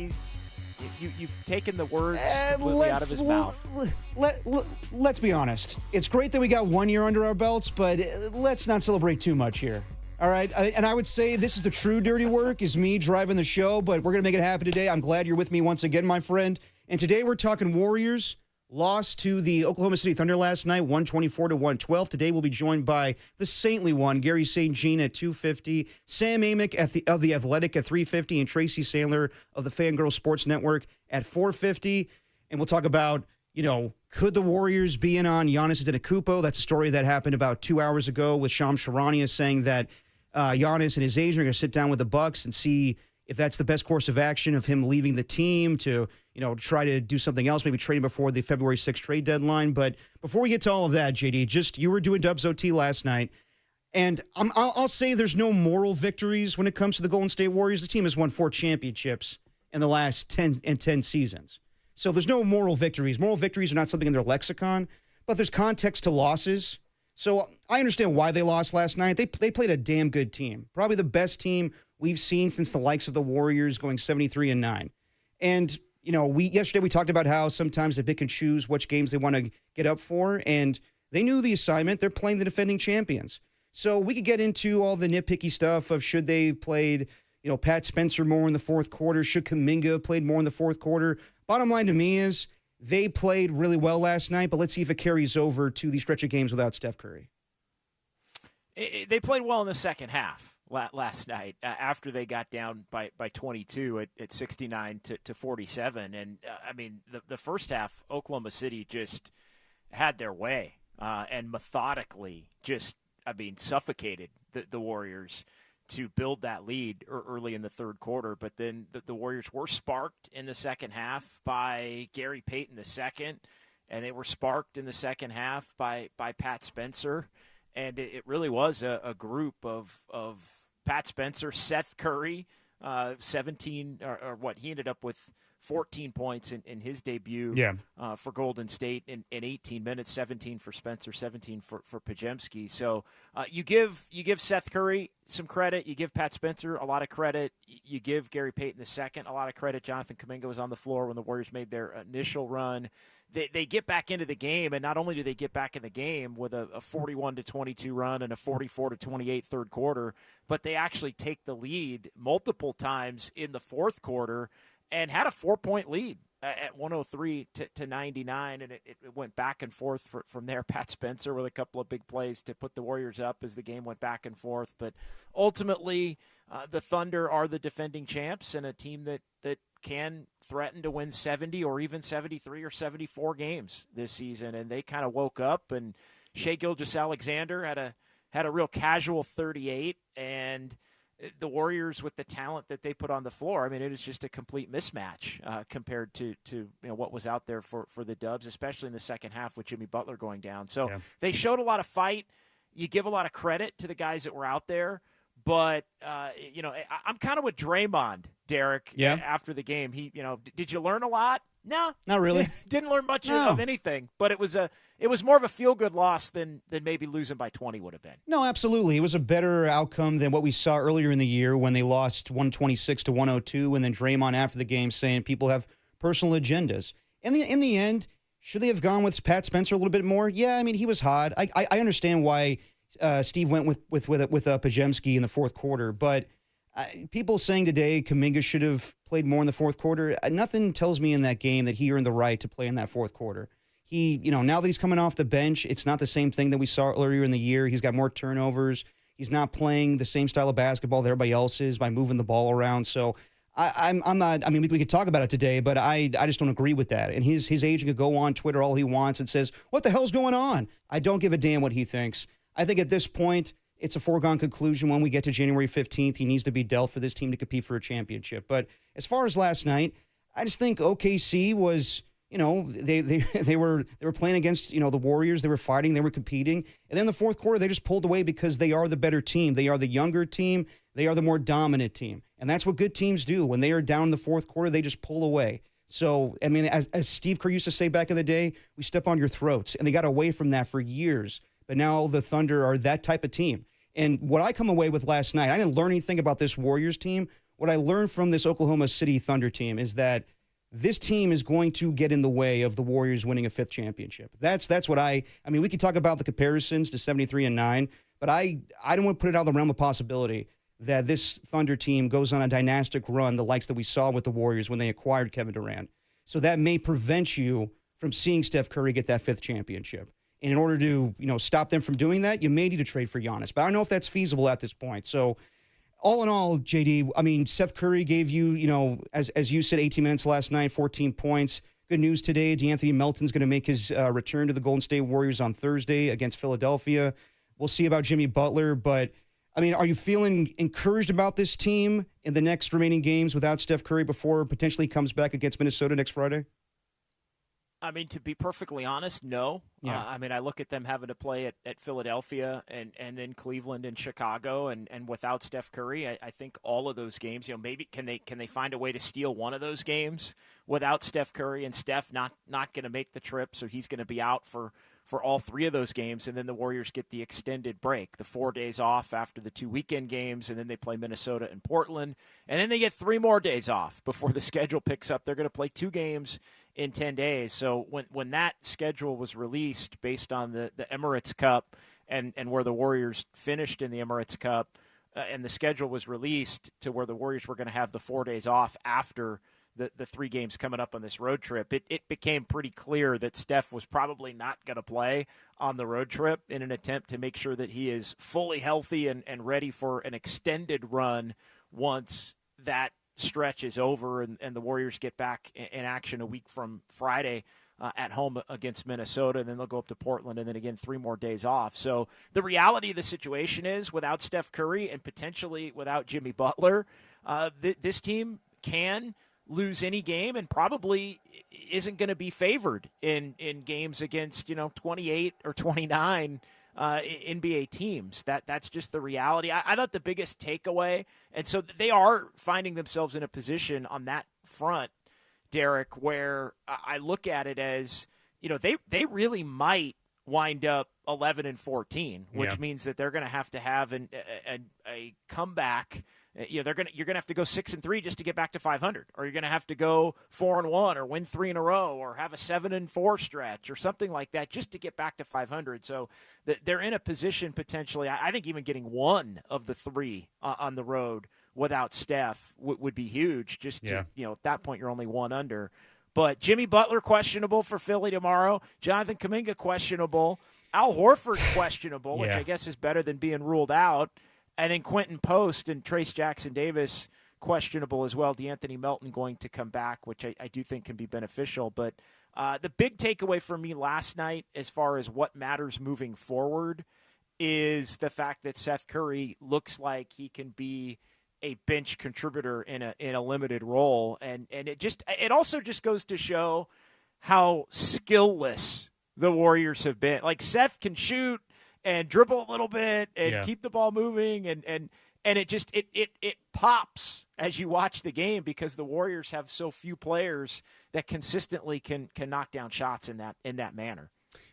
you've taken the words completely out of his mouth. Let's be honest. It's great that we got 1 year under our belts, but let's not celebrate too much here. All right? And I would say this is the true Dirty Work, is me driving the show, but we're going to make it happen today. I'm glad you're with me once again, my friend. And today we're talking Warriors. Lost to the Oklahoma City Thunder last night, 124-112. Today we'll be joined by the saintly one, Gary St. Jean at 250, Sam Amick of The Athletic at 350, and Tracy Sandler of the Fangirl Sports Network at 450. And we'll talk about, could the Warriors be in on Giannis Antetokounmpo? That's a story that happened about 2 hours ago with Shams Charania saying that Giannis and his agent are going to sit down with the Bucks and see if that's the best course of action of him leaving the team to try to do something else, maybe trade him before the February 6th trade deadline. But before we get to all of that, JD, you were doing Dubs OT last night, and I'll say there's no moral victories when it comes to the Golden State Warriors. The team has won 4 championships in the last 10 seasons. So there's no moral victories. Moral victories are not something in their lexicon, but there's context to losses. So I understand why they lost last night. They played a damn good team, probably the best team we've seen since the likes of the Warriors going 73-9. And yesterday we talked about how sometimes they pick and choose which games they want to get up for, and they knew the assignment. They're playing the defending champions. So we could get into all the nitpicky stuff of should they have played, Pat Spencer more in the fourth quarter, should Kuminga have played more in the fourth quarter. Bottom line to me is they played really well last night, but let's see if it carries over to the stretch of games without Steph Curry. They played well in the second half last night after they got down by 22 at 69 to 47. And the first half, Oklahoma City just had their way and methodically suffocated the Warriors to build that lead early in the third quarter. But then the Warriors were sparked in the second half by Gary Payton II, and they were sparked in the second half by Pat Spencer. And it really was a group of Pat Spencer, Seth Curry, 17 or what he ended up with 14 points in his debut for Golden State in 18 minutes, 17 for Spencer, 17 for Podziemski. So you give Seth Curry some credit. You give Pat Spencer a lot of credit. You give Gary Payton II a lot of credit. Jonathan Kuminga was on the floor when the Warriors made their initial run. They get back into the game, and not only do they get back in the game with a 41-22 run and a 44-28 third quarter, but they actually take the lead multiple times in the fourth quarter and had a 4-point lead at 103-99, and it went back and forth from there. Pat Spencer with a couple of big plays to put the Warriors up as the game went back and forth. But ultimately, the Thunder are the defending champs and a team that can threaten to win 70 or even 73 or 74 games this season. And they kind of woke up, and Shai Gilgeous-Alexander had a real casual 38, and the Warriors with the talent that they put on the floor, I mean, it was just a complete mismatch compared to what was out there for the Dubs, especially in the second half with Jimmy Butler going down. So they showed a lot of fight. You give a lot of credit to the guys that were out there. But, I'm kind of with Draymond, Derek, after the game. Did you learn a lot? No. Not really. Didn't learn much of anything. But it was more of a feel-good loss than maybe losing by 20 would have been. No, absolutely. It was a better outcome than what we saw earlier in the year when they lost 126-102, and then Draymond after the game saying people have personal agendas. In the end, should they have gone with Pat Spencer a little bit more? Yeah, I mean, he was hot. I understand why Steve went with Podziemski in the fourth quarter, but people saying today Kuminga should have played more in the fourth quarter, nothing tells me in that game that he earned the right to play in that fourth quarter. He, now that he's coming off the bench, it's not the same thing that we saw earlier in the year. He's got more turnovers. He's not playing the same style of basketball that everybody else is by moving the ball around. So I'm not. I mean, we could talk about it today, but I just don't agree with that. And his agent could go on Twitter all he wants and says, "What the hell's going on?" I don't give a damn what he thinks. I think at this point, it's a foregone conclusion when we get to January 15th. He needs to be dealt for this team to compete for a championship. But as far as last night, I just think OKC was, they were playing against, the Warriors. They were fighting. They were competing. And then the fourth quarter, they just pulled away because they are the better team. They are the younger team. They are the more dominant team. And that's what good teams do. When they are down in the fourth quarter, they just pull away. So, I mean, as Steve Kerr used to say back in the day, we step on your throats. And they got away from that for years. But now the Thunder are that type of team. And what I come away with last night, I didn't learn anything about this Warriors team. What I learned from this Oklahoma City Thunder team is that this team is going to get in the way of the Warriors winning a fifth championship. That's what I mean, we could talk about the comparisons to 73-9, but I don't want to put it out of the realm of possibility that this Thunder team goes on a dynastic run, the likes that we saw with the Warriors when they acquired Kevin Durant. So that may prevent you from seeing Steph Curry get that fifth championship. And in order to, stop them from doing that, you may need to trade for Giannis. But I don't know if that's feasible at this point. So all in all, JD, I mean, Seth Curry gave you, as you said, 18 minutes last night, 14 points. Good news today, DeAnthony Melton's going to make his return to the Golden State Warriors on Thursday against Philadelphia. We'll see about Jimmy Butler. But, I mean, are you feeling encouraged about this team in the next remaining games without Steph Curry before potentially comes back against Minnesota next Friday? I mean, to be perfectly honest, no. Yeah. I mean, I look at them having to play at Philadelphia and then Cleveland and Chicago, and without Steph Curry, I think all of those games, maybe can they find a way to steal one of those games without Steph Curry, and Steph not going to make the trip, so he's going to be out for all three of those games, and then the Warriors get the extended break, the 4 days off after the 2 weekend games, and then they play Minnesota and Portland, and then they get 3 more days off before the schedule picks up. They're going to play 2 games in 10 days. So when that schedule was released based on the Emirates Cup and where the Warriors finished in the Emirates Cup, and the schedule was released to where the Warriors were going to have the 4 days off after the 3 games coming up on this road trip, it became pretty clear that Steph was probably not going to play on the road trip in an attempt to make sure that he is fully healthy and ready for an extended run once that stretch is over and the Warriors get back in action a week from Friday at home against Minnesota, and then they'll go up to Portland, and then again 3 more days off. So the reality of the situation is, without Steph Curry and potentially without Jimmy Butler, this team can lose any game and probably isn't going to be favored in games against 28 or 29 NBA teams. That's just the reality. I thought the biggest takeaway, and so they are finding themselves in a position on that front, Derek, where I look at it as, they really might wind up 11-14, which means that they're going to have a comeback. You're going to have to go 6-3 just to get back to 500, or you're going to have to go 4-1 or win 3 in a row or have a 7-4 stretch or something like that just to get back to 500. So they're in a position potentially, I think even getting one of the 3 on the road without Steph would be huge. Just to, at that point you're only 1 under. But Jimmy Butler questionable for Philly tomorrow. Jonathan Kuminga questionable. Al Horford questionable, which I guess is better than being ruled out. And then Quentin Post and Trace Jackson-Davis questionable as well. DeAnthony Melton going to come back, which I do think can be beneficial. But the big takeaway for me last night as far as what matters moving forward is the fact that Seth Curry looks like he can be a bench contributor in a limited role, and it also just goes to show how skillless the Warriors have been. Like, Seth can shoot and dribble a little bit and keep the ball moving, and it pops as you watch the game because the Warriors have so few players that consistently can knock down shots in that manner.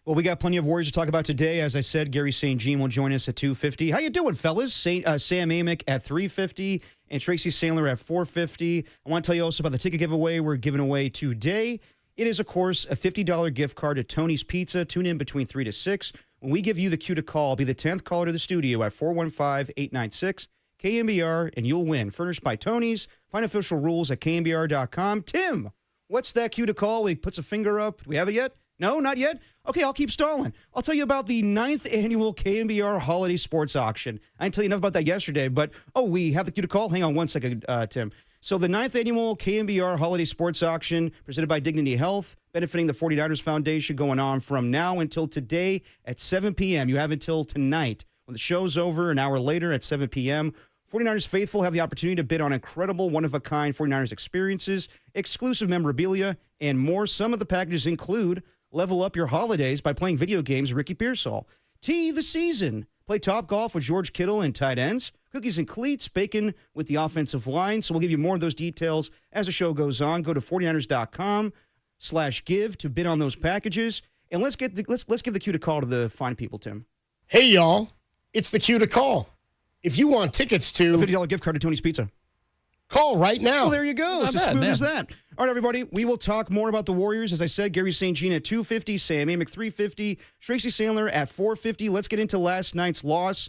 Well, we got plenty of Warriors to talk about today. As I said, Gary St. Jean will join us at 2:50. How you doing, fellas? Sam Amick at 3:50 and Tracy Sandler at 4:50. I want to tell you also about the ticket giveaway we're giving away today. It is, of course, a $50 gift card to Tony's Pizza. Tune in between 3 to 6. When we give you the cue to call, be the 10th caller to the studio at 415-896-KNBR, and you'll win. Furnished by Tony's. Find official rules at knbr.com. Tim, what's that cue to call? He puts a finger up. Do we have it yet? No, not yet? Okay, I'll keep stalling. I'll tell you about the 9th annual KNBR Holiday Sports Auction. I didn't tell you enough about that yesterday, but, we have the cue to call? Hang on one second, Tim. So the 9th annual KNBR Holiday Sports Auction presented by Dignity Health, benefiting the 49ers Foundation, going on from now until today at 7 p.m. You have until tonight. When the show's over, an hour later at 7 p.m., 49ers faithful have the opportunity to bid on incredible, one-of-a-kind 49ers experiences, exclusive memorabilia, and more. Some of the packages include level up your holidays by playing video games with Ricky Pearsall, tee the season, play Top Golf with George Kittle and tight ends, cookies and cleats, bacon with the offensive line. So we'll give you more of those details as the show goes on. Go to 49ers.com/give to bid on those packages. And let's give the cue to call to the fine people, Tim. Hey, y'all. It's the cue to call. If you want tickets to... A $50 gift card to Tony's Pizza. Call right now. Well, there you go. It's as smooth as that. All right, everybody. We will talk more about the Warriors. As I said, Gary St. Jean at 2:50, Sam Amick 3:50, Tracy Sandler at 4:50. Let's get into last night's loss.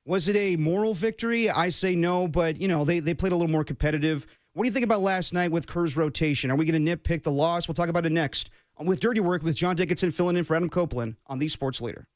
Was it a moral victory? I say no, but, they played a little more competitive. What do you think about last night with Kerr's rotation? Are we going to nitpick the loss? We'll talk about it next with Dirty Work with John Dickinson filling in for Adam Copeland on the Sports Leader.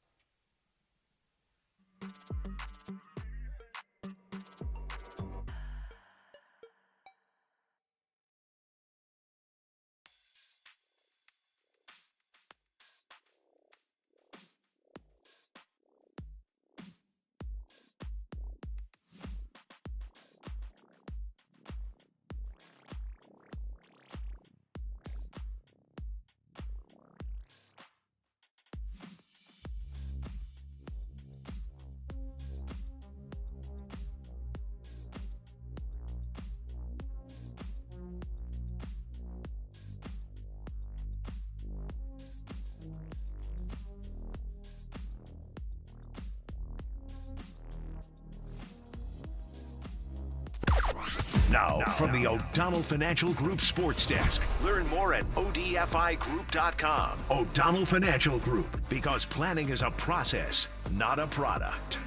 Now, from the O'Donnell Financial Group Sports Desk. Learn more at odfigroup.com. O'Donnell Financial Group, because planning is a process, not a product.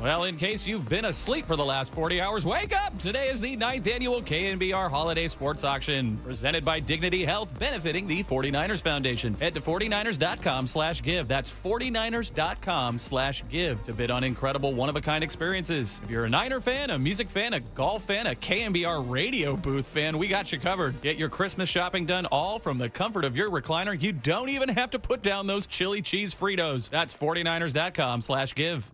Well, in case you've been asleep for the last 40 hours, wake up! Today is the 9th annual KNBR Holiday Sports Auction, presented by Dignity Health, benefiting the 49ers Foundation. Head to 49ers.com/give. That's 49ers.com/give to bid on incredible one-of-a-kind experiences. If you're a Niner fan, a music fan, a golf fan, a KNBR radio booth fan, we got you covered. Get your Christmas shopping done all from the comfort of your recliner. You don't even have to put down those chili cheese Fritos. That's 49ers.com/give.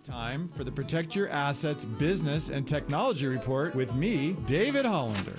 Time for the Protect Your Assets Business and Technology Report with me, David Hollander.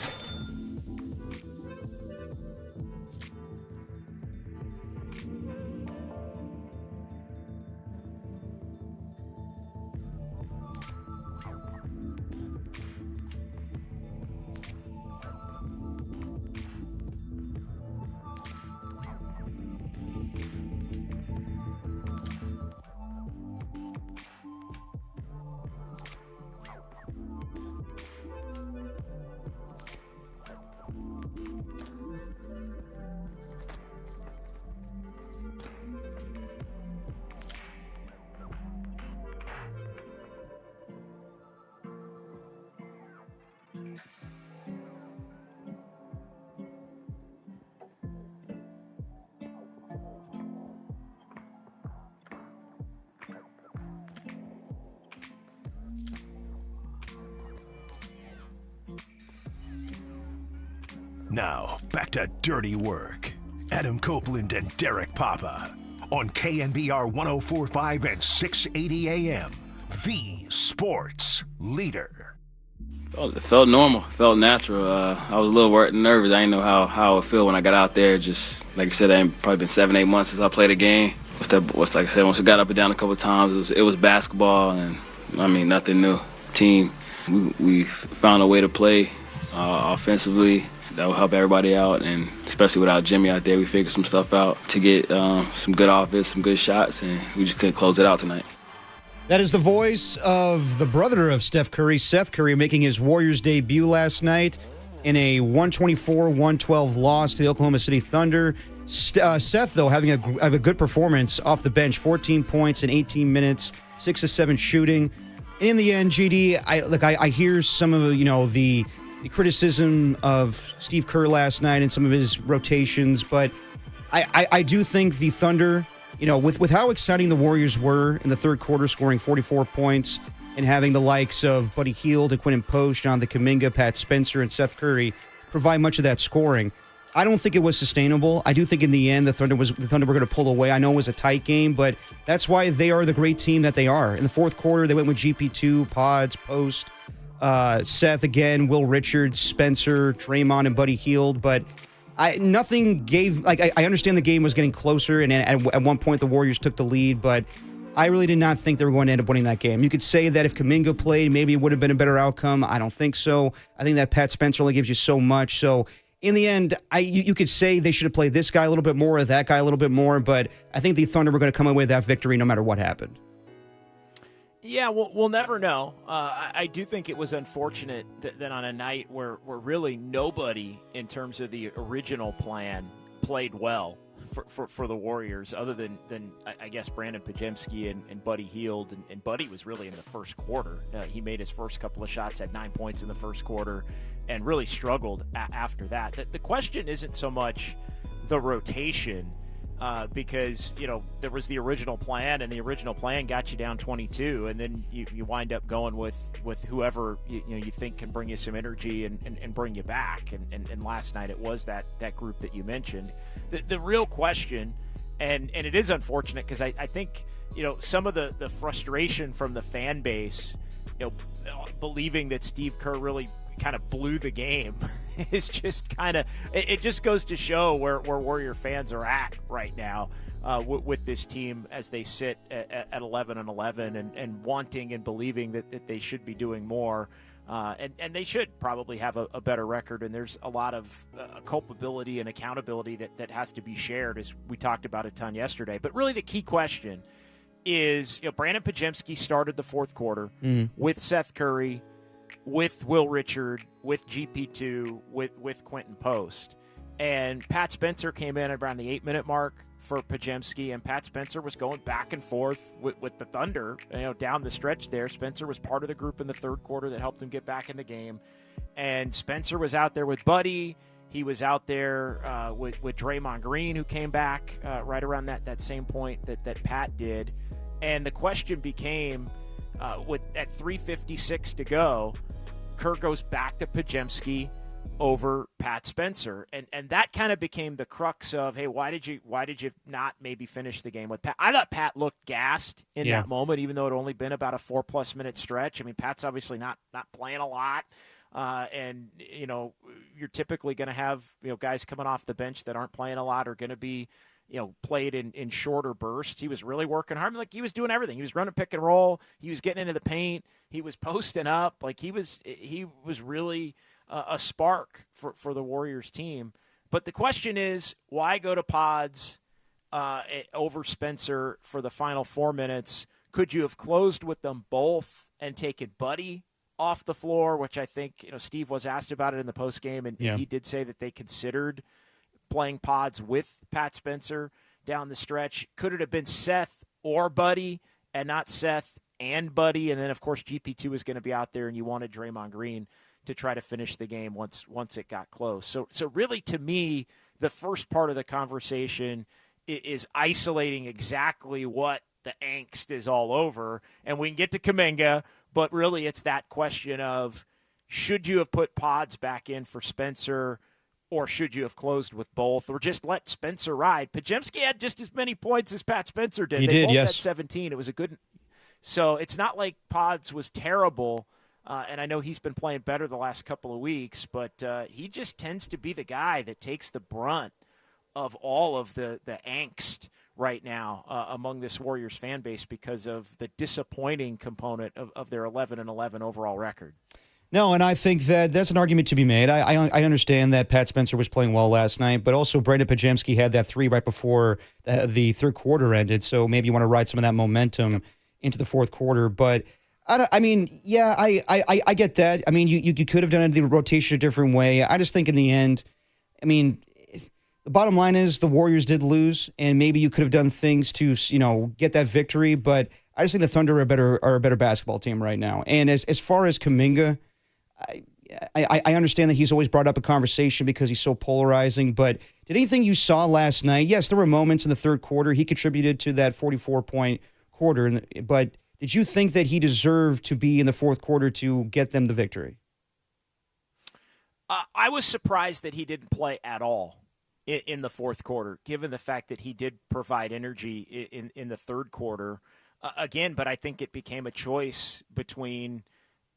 Now, back to Dirty Work. Adam Copeland and Derek Papa on KNBR 104.5 and 680 AM, the sports leader. It felt normal, felt natural. I was a little nervous. I didn't know how it would feel when I got out there. Just like I said, it ain't probably been 7-8 months since I played a game. Like I said, once we got up and down a couple of times, it was basketball, and I mean, nothing new. Team, we found a way to play offensively that will help everybody out, and especially without Jimmy out there, we figured some stuff out to get some good offense, some good shots, and we just couldn't close it out tonight. That is the voice of the brother of Steph Curry, Seth Curry, making his Warriors debut last night in a 124-112 loss to the Oklahoma City Thunder. Seth, though, having a good performance off the bench, 14 points in 18 minutes, 6 of 7 shooting. In the end, GD, I hear some of the criticism of Steve Kerr last night and some of his rotations, but I do think the Thunder, with how exciting the Warriors were in the third quarter, scoring 44 points and having the likes of Buddy Hield, Quentin Post, Jonathan Kuminga, Pat Spencer, and Seth Curry provide much of that scoring. I don't think it was sustainable. I do think in the end the Thunder were going to pull away. I know it was a tight game, but that's why they are the great team that they are. In the fourth quarter, they went with GP2, Pods, Post, Seth again, Will Richards, Spencer, Draymond, and Buddy Hield, but nothing gave. I understand the game was getting closer, and at one point the Warriors took the lead, but I really did not think they were going to end up winning that game. You could say that if Kuminga played, maybe it would have been a better outcome. I don't think so. I think that Pat Spencer only gives you so much. So in the end, you could say they should have played this guy a little bit more or that guy a little bit more, but I think the Thunder were going to come away with that victory no matter what happened. Yeah, we'll never know. I do think it was unfortunate that on a night where really nobody in terms of the original plan played well for the Warriors, other than I guess Brandon Podziemski and Buddy Hield, and Buddy was really in the first quarter. He made his first couple of shots, had 9 points in the first quarter, and really struggled after that. The question isn't so much the rotation, because there was the original plan, and the original plan got you down 22, and then you wind up going with whoever you think can bring you some energy and bring you back. And last night it was that group that you mentioned. The real question, and it is unfortunate because I think some of the frustration from the fan base, believing that Steve Kerr really kind of blew the game is just it just goes to show where Warrior fans are at right now with this team as they sit at 11-11 and wanting and believing that they should be doing more, and they should probably have a better record, and there's a lot of culpability and accountability that has to be shared, as we talked about a ton yesterday. But really the key question is, Brandon Podziemski started the fourth quarter with Seth Curry, with Will Richard, with GP2, with Quentin Post. And Pat Spencer came in around the 8-minute mark for Podziemski, and Pat Spencer was going back and forth with the Thunder, down the stretch there. Spencer was part of the group in the third quarter that helped him get back in the game. And Spencer was out there with Buddy. He was out there with Draymond Green, who came back right around that same point that Pat did. And the question became, at 3:56 to go, Kerr goes back to Podziemski over Pat Spencer, and that kind of became the crux of, hey, why did you not maybe finish the game with Pat? I thought Pat looked gassed in that moment, even though it only been about a 4+ minute stretch. I mean, Pat's obviously not playing a lot, and you're typically going to have guys coming off the bench that aren't playing a lot are going to be played in shorter bursts. He was really working hard. Like, he was doing everything. He was running pick and roll. He was getting into the paint. He was posting up. Like, he was really a spark for the Warriors team. But the question is, why go to Pods over Spencer for the final 4 minutes? Could you have closed with them both and taken Buddy off the floor, which I think Steve was asked about it in the postgame, and he did say that they considered playing Pods with Pat Spencer down the stretch. Could it have been Seth or Buddy and not Seth and Buddy? And then, of course, GP2 was going to be out there, and you wanted Draymond Green to try to finish the game once it got close. So really, to me, the first part of the conversation is isolating exactly what the angst is all over. And we can get to Kuminga, but really it's that question of, should you have put Pods back in for Spencer, or should you have closed with both, or just let Spencer ride? Podziemski had just as many points as Pat Spencer did. They both had 17. It was a good – so it's not like Pods was terrible, and I know he's been playing better the last couple of weeks, but he just tends to be the guy that takes the brunt of all of the angst right now among this Warriors fan base because of the disappointing component of their 11-11 overall record. No, and I think that's an argument to be made. I understand that Pat Spencer was playing well last night, but also Brandon Podziemski had that three right before the third quarter ended, so maybe you want to ride some of that momentum into the fourth quarter. But, I get that. I mean, you could have done the rotation a different way. I just think in the end, I mean, the bottom line is the Warriors did lose, and maybe you could have done things to get that victory, but I just think the Thunder are a better basketball team right now. And as far as Kuminga, I understand that he's always brought up a conversation because he's so polarizing, but did anything you saw last night? Yes, there were moments in the third quarter. He contributed to that 44-point quarter, but did you think that he deserved to be in the fourth quarter to get them the victory? I was surprised that he didn't play at all in the fourth quarter, given the fact that he did provide energy in the third quarter. Again, but I think it became a choice between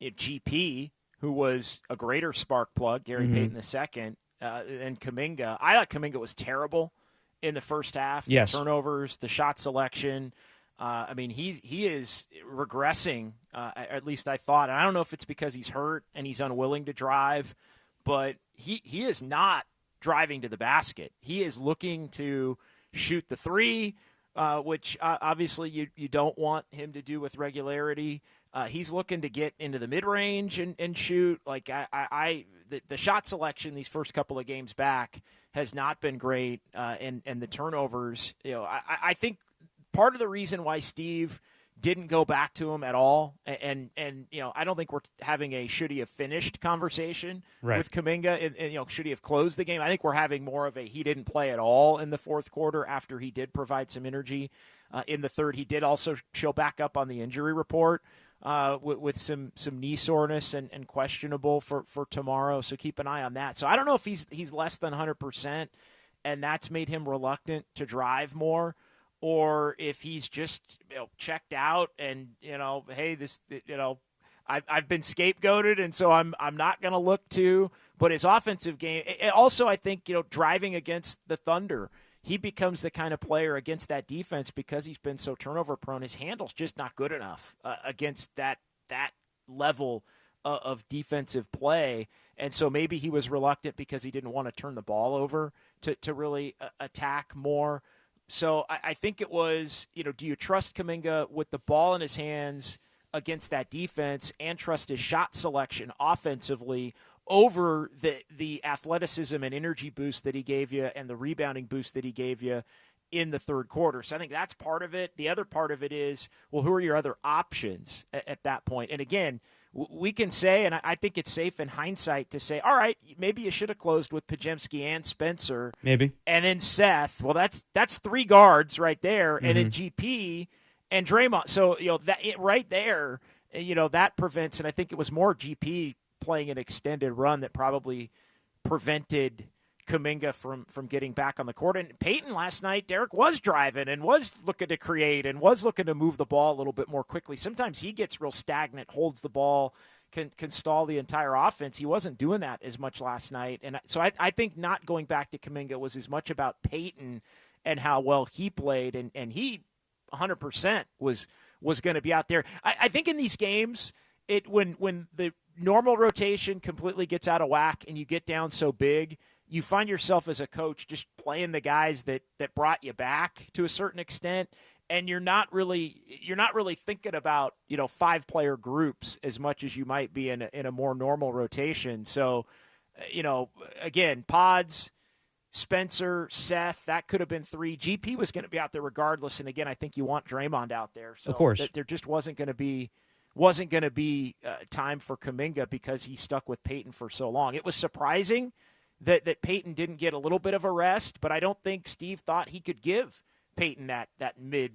GP, who was a greater spark plug, Gary Payton II, and Kuminga. I thought Kuminga was terrible in the first half. Yes. The turnovers, the shot selection. I mean, he is regressing, at least I thought. And I don't know if it's because he's hurt and he's unwilling to drive, but he is not driving to the basket. He is looking to shoot the three, which obviously you don't want him to do with regularity. He's looking to get into the mid-range and shoot. Like the shot selection these first couple of games back has not been great, and the turnovers. I think part of the reason why Steve didn't go back to him at all, and I don't think we're having a should he have finished conversation with Kuminga, and should he have closed the game. I think we're having more of a he didn't play at all in the fourth quarter after he did provide some energy in the third. He did also show back up on the injury report with some knee soreness and questionable for tomorrow. So keep an eye on that. So I don't know if he's less than 100%, and that's made him reluctant to drive more, or if he's just checked out and hey, this I've been scapegoated, and so I'm not going to look to. But his offensive game, also I think driving against the Thunder, he becomes the kind of player against that defense because he's been so turnover prone. His handle's just not good enough against that level of defensive play. And so maybe he was reluctant because he didn't want to turn the ball over to really attack more. So I think it was, do you trust Kuminga with the ball in his hands against that defense and trust his shot selection offensively over the athleticism and energy boost that he gave you and the rebounding boost that he gave you in the third quarter? So I think that's part of it. The other part of it is, well, who are your other options at that point? And again, we can say, and I think it's safe in hindsight to say, all right, maybe you should have closed with Podziemski and Spencer. Maybe. And then Seth. Well, that's three guards right there. And then GP and Draymond. So, that right there, that prevents, and I think it was more GP playing an extended run that probably prevented Kuminga from getting back on the court. And Peyton last night, Derek was driving and was looking to create and was looking to move the ball a little bit more quickly. Sometimes he gets real stagnant, holds the ball, can stall the entire offense. He wasn't doing that as much last night. And so I think not going back to Kuminga was as much about Peyton and how well he played. And he 100% was going to be out there. I think in these games, when the normal rotation completely gets out of whack and you get down so big, you find yourself as a coach just playing the guys that brought you back to a certain extent, and you're not really thinking about 5-player groups as much as you might be in a more normal rotation. So, again, Pods, Spencer, Seth, that could have been 3. GP was going to be out there regardless, and again, I think you want Draymond out there. So of course, there just wasn't going to be time for Kuminga because he stuck with Peyton for so long. It was surprising that Peyton didn't get a little bit of a rest, but I don't think Steve thought he could give Peyton that mid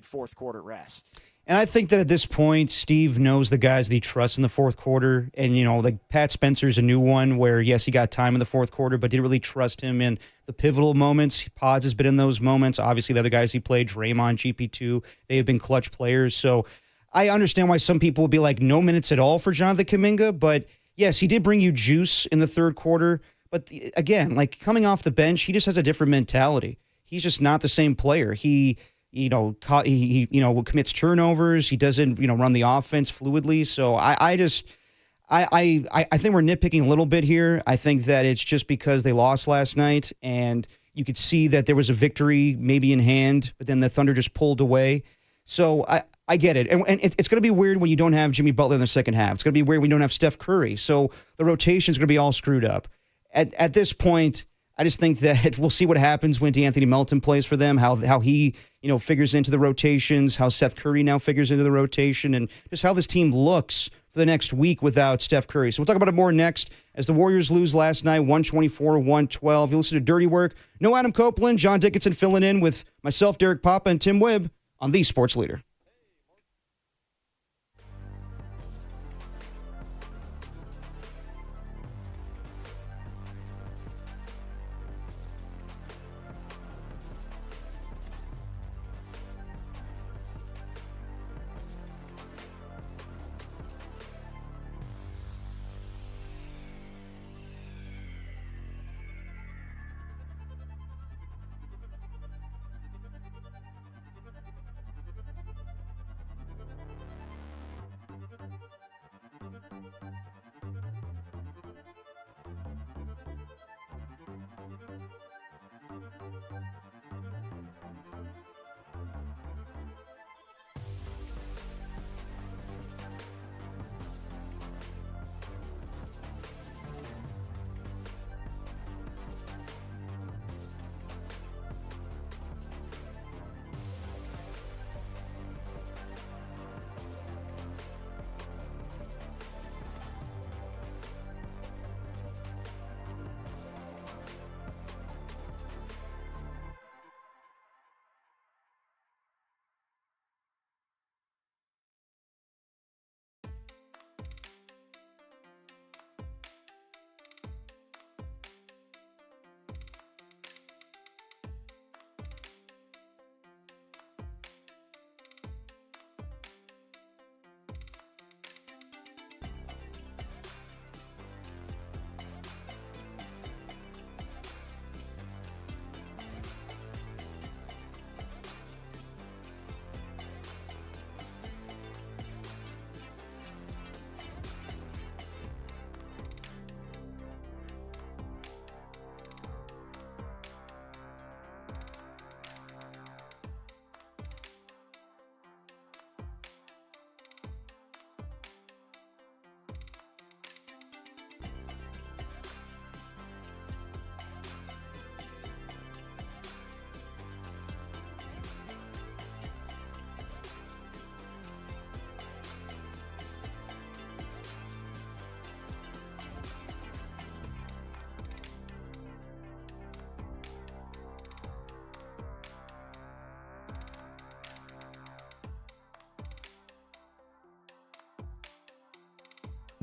fourth quarter rest. And I think that at this point, Steve knows the guys that he trusts in the fourth quarter. And, like Pat Spencer's a new one where, yes, he got time in the fourth quarter, but didn't really trust him in the pivotal moments. Pods has been in those moments. Obviously, the other guys he played, Draymond, GP2, they have been clutch players. So I understand why some people would be like, no minutes at all for Jonathan Kuminga, but yes, he did bring you juice in the third quarter, but again, like coming off the bench, he just has a different mentality. He's just not the same player. He commits turnovers. He doesn't, run the offense fluidly. So I think we're nitpicking a little bit here. I think that it's just because they lost last night, and you could see that there was a victory maybe in hand, but then the Thunder just pulled away. So I get it. And it's going to be weird when you don't have Jimmy Butler in the second half. It's going to be weird when you don't have Steph Curry. So the rotation's going to be all screwed up. At this point, I just think that we'll see what happens when DeAnthony Melton plays for them, how he, figures into the rotations, how Seth Curry now figures into the rotation, and just how this team looks for the next week without Steph Curry. So we'll talk about it more next as the Warriors lose last night, 124-112. You listen to Dirty Work. No Adam Copeland, John Dickinson filling in with myself, Derek Papa, and Tim Webb on The Sports Leader.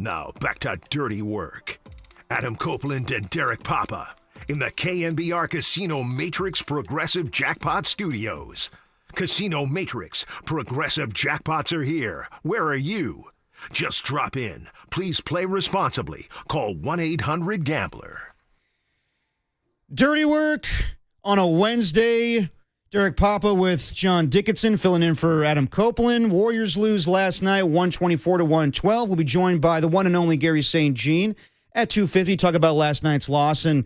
Now, back to Dirty Work. Adam Copeland and Derek Papa in the KNBR Casino Matrix Progressive Jackpot Studios. Casino Matrix Progressive Jackpots are here. Where are you? Just drop in. Please play responsibly. Call 1-800-GAMBLER. Dirty work on a Wednesday. Derek Papa with John Dickinson filling in for Adam Copeland. Warriors lose last night, 124-112. We'll be joined by the one and only Gary St. Jean at 2:50. Talk about last night's loss. And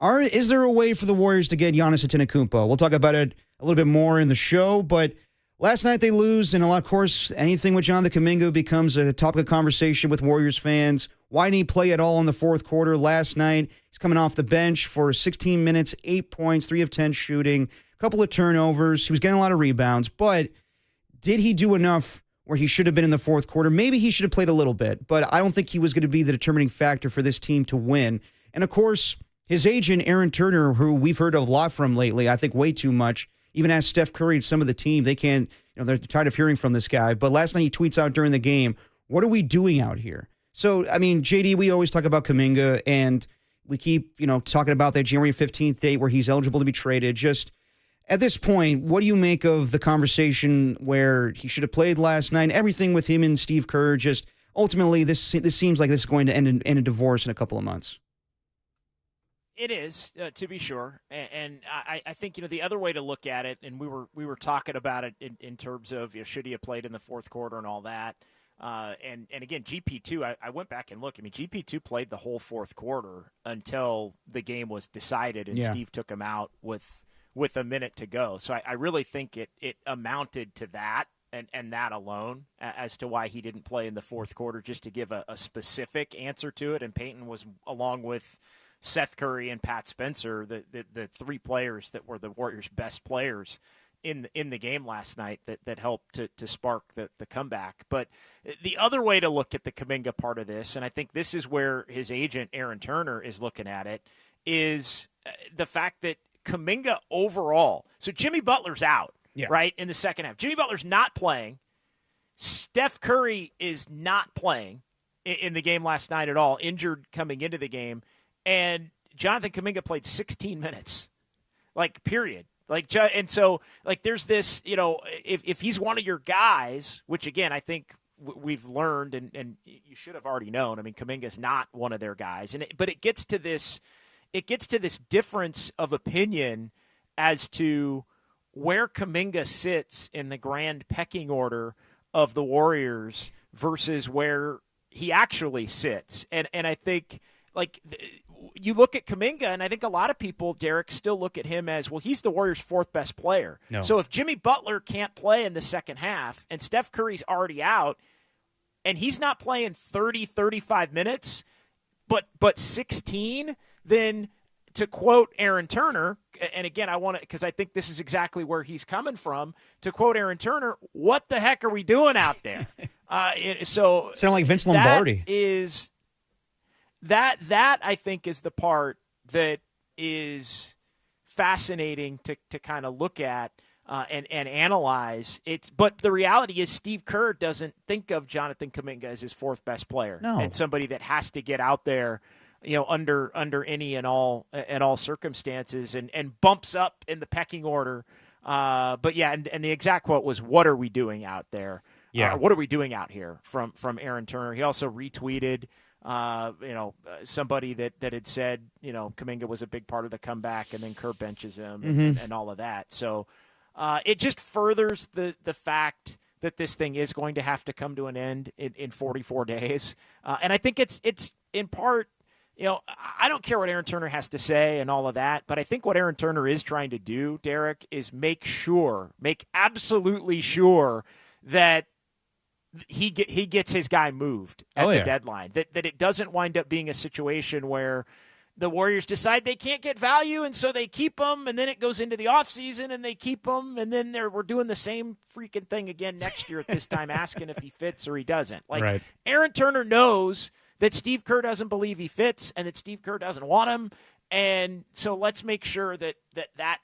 is there a way for the Warriors to get Giannis Antetokounmpo? We'll talk about it a little bit more in the show. But last night they lose, and of course, anything with Jonathan Kuminga becomes a topic of conversation with Warriors fans. Why didn't he play at all in the fourth quarter last night? He's coming off the bench for 16 minutes, 8 points, 3 of 10 shooting, a couple of turnovers. He was getting a lot of rebounds, but did he do enough where he should have been in the fourth quarter? Maybe he should have played a little bit, but I don't think he was going to be the determining factor for this team to win. And, of course, his agent, Aaron Turner, who we've heard a lot from lately, I think way too much, even asked Steph Curry and some of the team. They can't, they're tired of hearing from this guy. But last night he tweets out during the game, what are we doing out here? So, I mean, JD, we always talk about Kuminga, and we keep, talking about that January 15th date where he's eligible to be traded. Just at this point, what do you make of the conversation where he should have played last night? Everything with him and Steve Kerr, just ultimately this seems like this is going to end in a divorce in a couple of months. It is, to be sure, and I think the other way to look at it, and we were talking about it in terms of should he have played in the fourth quarter and all that, and again GP2, I went back and looked. I mean GP2 played the whole fourth quarter until the game was decided, and Steve took him out with a minute to go. So I really think it amounted to that and that alone as to why he didn't play in the fourth quarter. Just to give a specific answer to it, and Peyton was along with Seth Curry and Pat Spencer, the three players that were the Warriors' best players in the game last night that helped to spark the comeback. But the other way to look at the Kuminga part of this, and I think this is where his agent Aaron Turner is looking at it, is the fact that Kuminga overall, so Jimmy Butler's out, right, in the second half. Jimmy Butler's not playing. Steph Curry is not playing in the game last night at all, injured coming into the game. And Jonathan Kuminga played 16 minutes, period. And so, there's this, if he's one of your guys, which, again, I think we've learned and you should have already known. I mean, Kuminga's not one of their guys. But it gets to this difference of opinion as to where Kuminga sits in the grand pecking order of the Warriors versus where he actually sits. And I think, you look at Kuminga, and I think a lot of people, Derek, still look at him as, well, he's the Warriors' fourth best player. No. So if Jimmy Butler can't play in the second half and Steph Curry's already out and he's not playing 30, 35 minutes, but 16, then to quote Aaron Turner, and again, I want to, because I think this is exactly where he's coming from, to quote Aaron Turner, what the heck are we doing out there? Sound like Vince Lombardi. That I think is the part that is fascinating to kind of look at and analyze. But the reality is Steve Kerr doesn't think of Jonathan Kuminga as his fourth best player and somebody that has to get out there, under any and all circumstances and bumps up in the pecking order. But yeah, and the exact quote was, "What are we doing out there? What are we doing out here?" from Aaron Turner. He also retweeted. Somebody that had said, Kuminga was a big part of the comeback, and then Kerr benches him and all of that. So it just furthers the fact that this thing is going to have to come to an end in 44 days. And I think it's in part, I don't care what Aaron Turner has to say and all of that, but I think what Aaron Turner is trying to do, Derek, is make absolutely sure that he gets his guy moved at the deadline, that it doesn't wind up being a situation where the Warriors decide they can't get value, and so they keep him, and then it goes into the offseason, and they keep him, and then we're doing the same freaking thing again next year at this time, asking if he fits or he doesn't. Aaron Turner knows that Steve Kerr doesn't believe he fits and that Steve Kerr doesn't want him, and so let's make sure that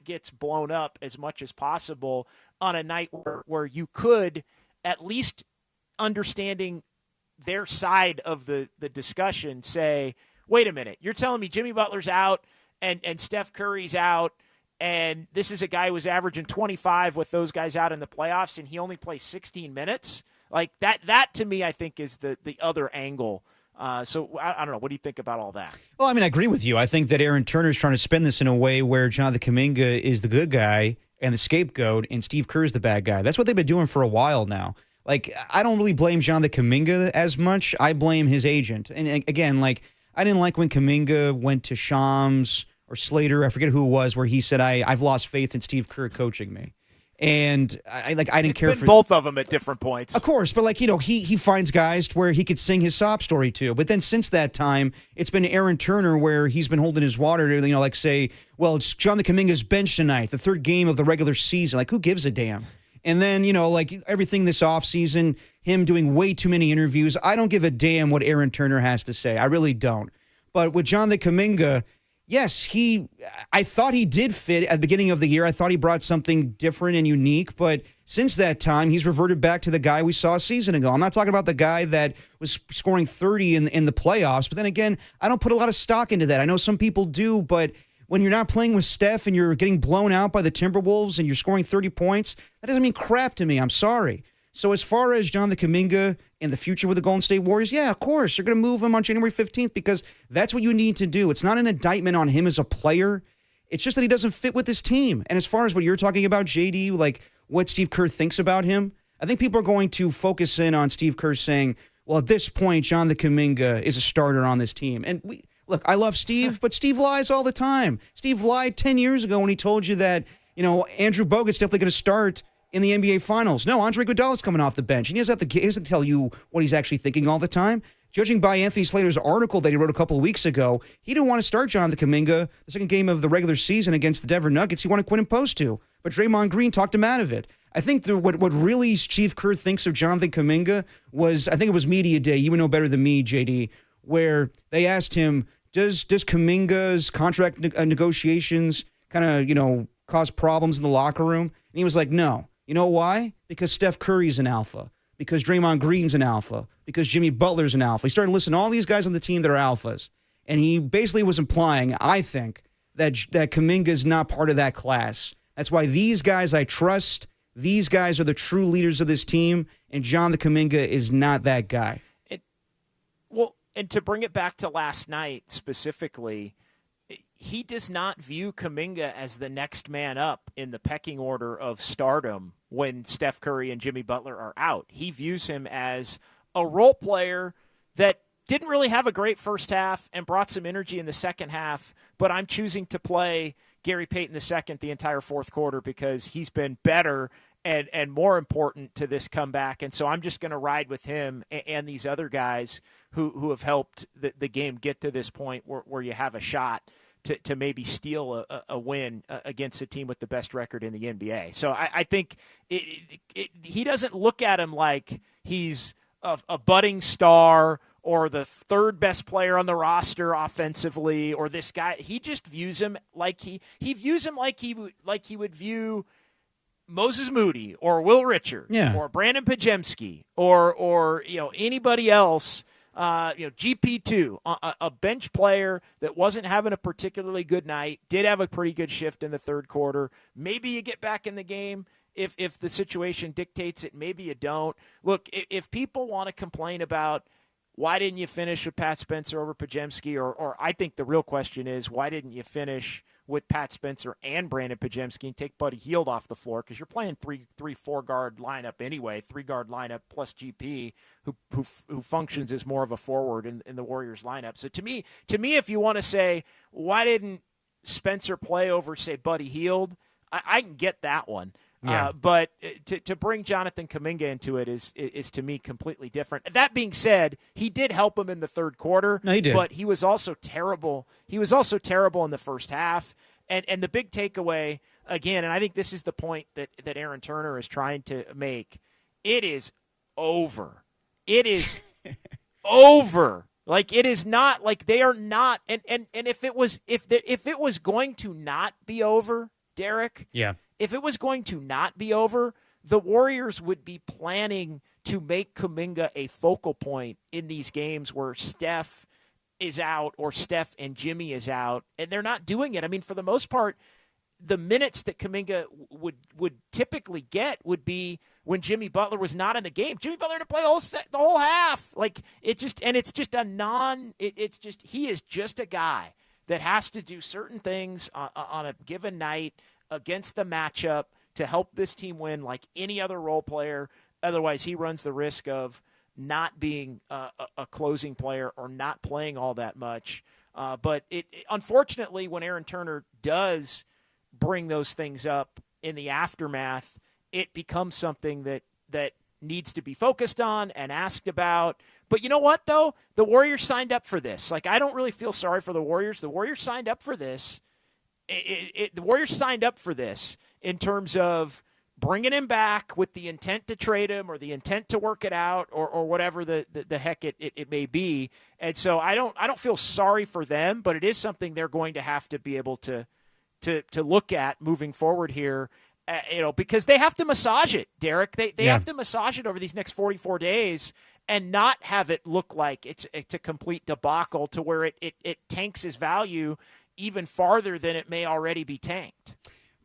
gets blown up as much as possible on a night where you could at least – understanding their side of the discussion, say, wait a minute, you're telling me Jimmy Butler's out and Steph Curry's out, and this is a guy who was averaging 25 with those guys out in the playoffs, and he only plays 16 minutes? Like that to me, I think, is the other angle. So I don't know. What do you think about all that? Well, I mean, I agree with you. I think that Aaron Turner is trying to spin this in a way where Jonathan Kuminga is the good guy and the scapegoat, and Steve Kerr is the bad guy. That's what they've been doing for a while now. Like, I don't really blame Jonathan Kuminga as much. I blame his agent. And again, like, I didn't like when Kuminga went to Shams or Slater, I forget who it was, where he said, I've lost faith in Steve Kerr coaching me. And I didn't care for both of them at different points. Of course, but like, he finds guys to where he could sing his sob story to. But then since that time, it's been Aaron Turner where he's been holding his water to, like say, well, it's Jonathan Kuminga's bench tonight, the third game of the regular season. Like, who gives a damn? And then, like everything this offseason, him doing way too many interviews. I don't give a damn what Aaron Turner has to say. I really don't. But with Jonathan Kuminga, yes, I thought he did fit at the beginning of the year. I thought he brought something different and unique. But since that time, he's reverted back to the guy we saw a season ago. I'm not talking about the guy that was scoring 30 in the playoffs. But then again, I don't put a lot of stock into that. I know some people do, but when you're not playing with Steph and you're getting blown out by the Timberwolves and you're scoring 30 points, that doesn't mean crap to me. I'm sorry. So as far as Jonathan Kuminga in the future with the Golden State Warriors, yeah, of course, you're going to move him on January 15th because that's what you need to do. It's not an indictment on him as a player. It's just that he doesn't fit with this team. And as far as what you're talking about, JD, like what Steve Kerr thinks about him, I think people are going to focus in on Steve Kerr saying, well, at this point, Jonathan Kuminga is a starter on this team. And look, I love Steve, but Steve lies all the time. Steve lied 10 years ago when he told you that, Andrew Bogut's definitely going to start in the NBA Finals. No, Andre Iguodala's coming off the bench, and he doesn't tell you what he's actually thinking all the time. Judging by Anthony Slater's article that he wrote a couple of weeks ago, he didn't want to start Jonathan Kuminga the second game of the regular season against the Denver Nuggets. He wanted Quinn Post to, but Draymond Green talked him out of it. I think what really Steve Kerr thinks of Jonathan Kuminga was, I think it was Media Day, you would know better than me, JD, where they asked him, does Kuminga's contract negotiations kind of, cause problems in the locker room? And he was like, no. You know why? Because Steph Curry's an alpha. Because Draymond Green's an alpha. Because Jimmy Butler's an alpha. He started listing all these guys on the team that are alphas. And he basically was implying, I think, that Kuminga's not part of that class. That's why these guys I trust. These guys are the true leaders of this team. And Jonathan Kuminga is not that guy. And to bring it back to last night specifically, he does not view Kuminga as the next man up in the pecking order of stardom when Steph Curry and Jimmy Butler are out. He views him as a role player that didn't really have a great first half and brought some energy in the second half, but I'm choosing to play Gary Payton II the entire fourth quarter because he's been better and more important to this comeback. And so I'm just going to ride with him and these other guys who have helped the game get to this point where you have a shot to maybe steal a win against a team with the best record in the NBA. So I think he doesn't look at him like he's a budding star or the third best player on the roster offensively or this guy. He just views him like he views him like he would view Moses Moody or Will Richard or Brandon Pajemski or anybody else. GP2, a bench player that wasn't having a particularly good night, did have a pretty good shift in the third quarter. Maybe you get back in the game if the situation dictates it. Maybe you don't. Look, if people want to complain about why didn't you finish with Pat Spencer over Pajemski, or I think the real question is why didn't you finish with Pat Spencer and Brandon Pajemski and take Buddy Hield off the floor because you're playing 3-4 guard lineup anyway, 3-guard lineup plus GP who functions as more of a forward in the Warriors lineup. So to me, if you want to say why didn't Spencer play over say Buddy Hield, I can get that one. Yeah. But to bring Jonathan Kuminga into it is to me completely different. That being said, he did help him in the third quarter. No, he did. But he was also terrible. He was also terrible in the first half. And the big takeaway, again, and I think this is the point that Aaron Turner is trying to make, it is over. It is over. Like, it is not, like, they are not, and if it was going to not be over, Derek, if it was going to not be over, the Warriors would be planning to make Kuminga a focal point in these games where Steph is out or Steph and Jimmy is out, and they're not doing it. I mean, for the most part, the minutes that Kuminga would typically get would be when Jimmy Butler was not in the game. Jimmy Butler had to play the whole half. Like, it's just he is just a guy that has to do certain things on a given night against the matchup to help this team win like any other role player. Otherwise, he runs the risk of not being a closing player or not playing all that much. But unfortunately, when Aaron Turner does bring those things up in the aftermath, it becomes something that needs to be focused on and asked about. But you know what, though? The Warriors signed up for this. Like, I don't really feel sorry for the Warriors. The Warriors signed up for this. The Warriors signed up for this in terms of bringing him back with the intent to trade him or the intent to work it out or whatever the heck it may be. And so I don't feel sorry for them, but it is something they're going to have to be able to look at moving forward here, because they have to massage it, Derek. They have to massage it over these next 44 days and not have it look like it's a complete debacle to where it tanks his value even farther than it may already be tanked.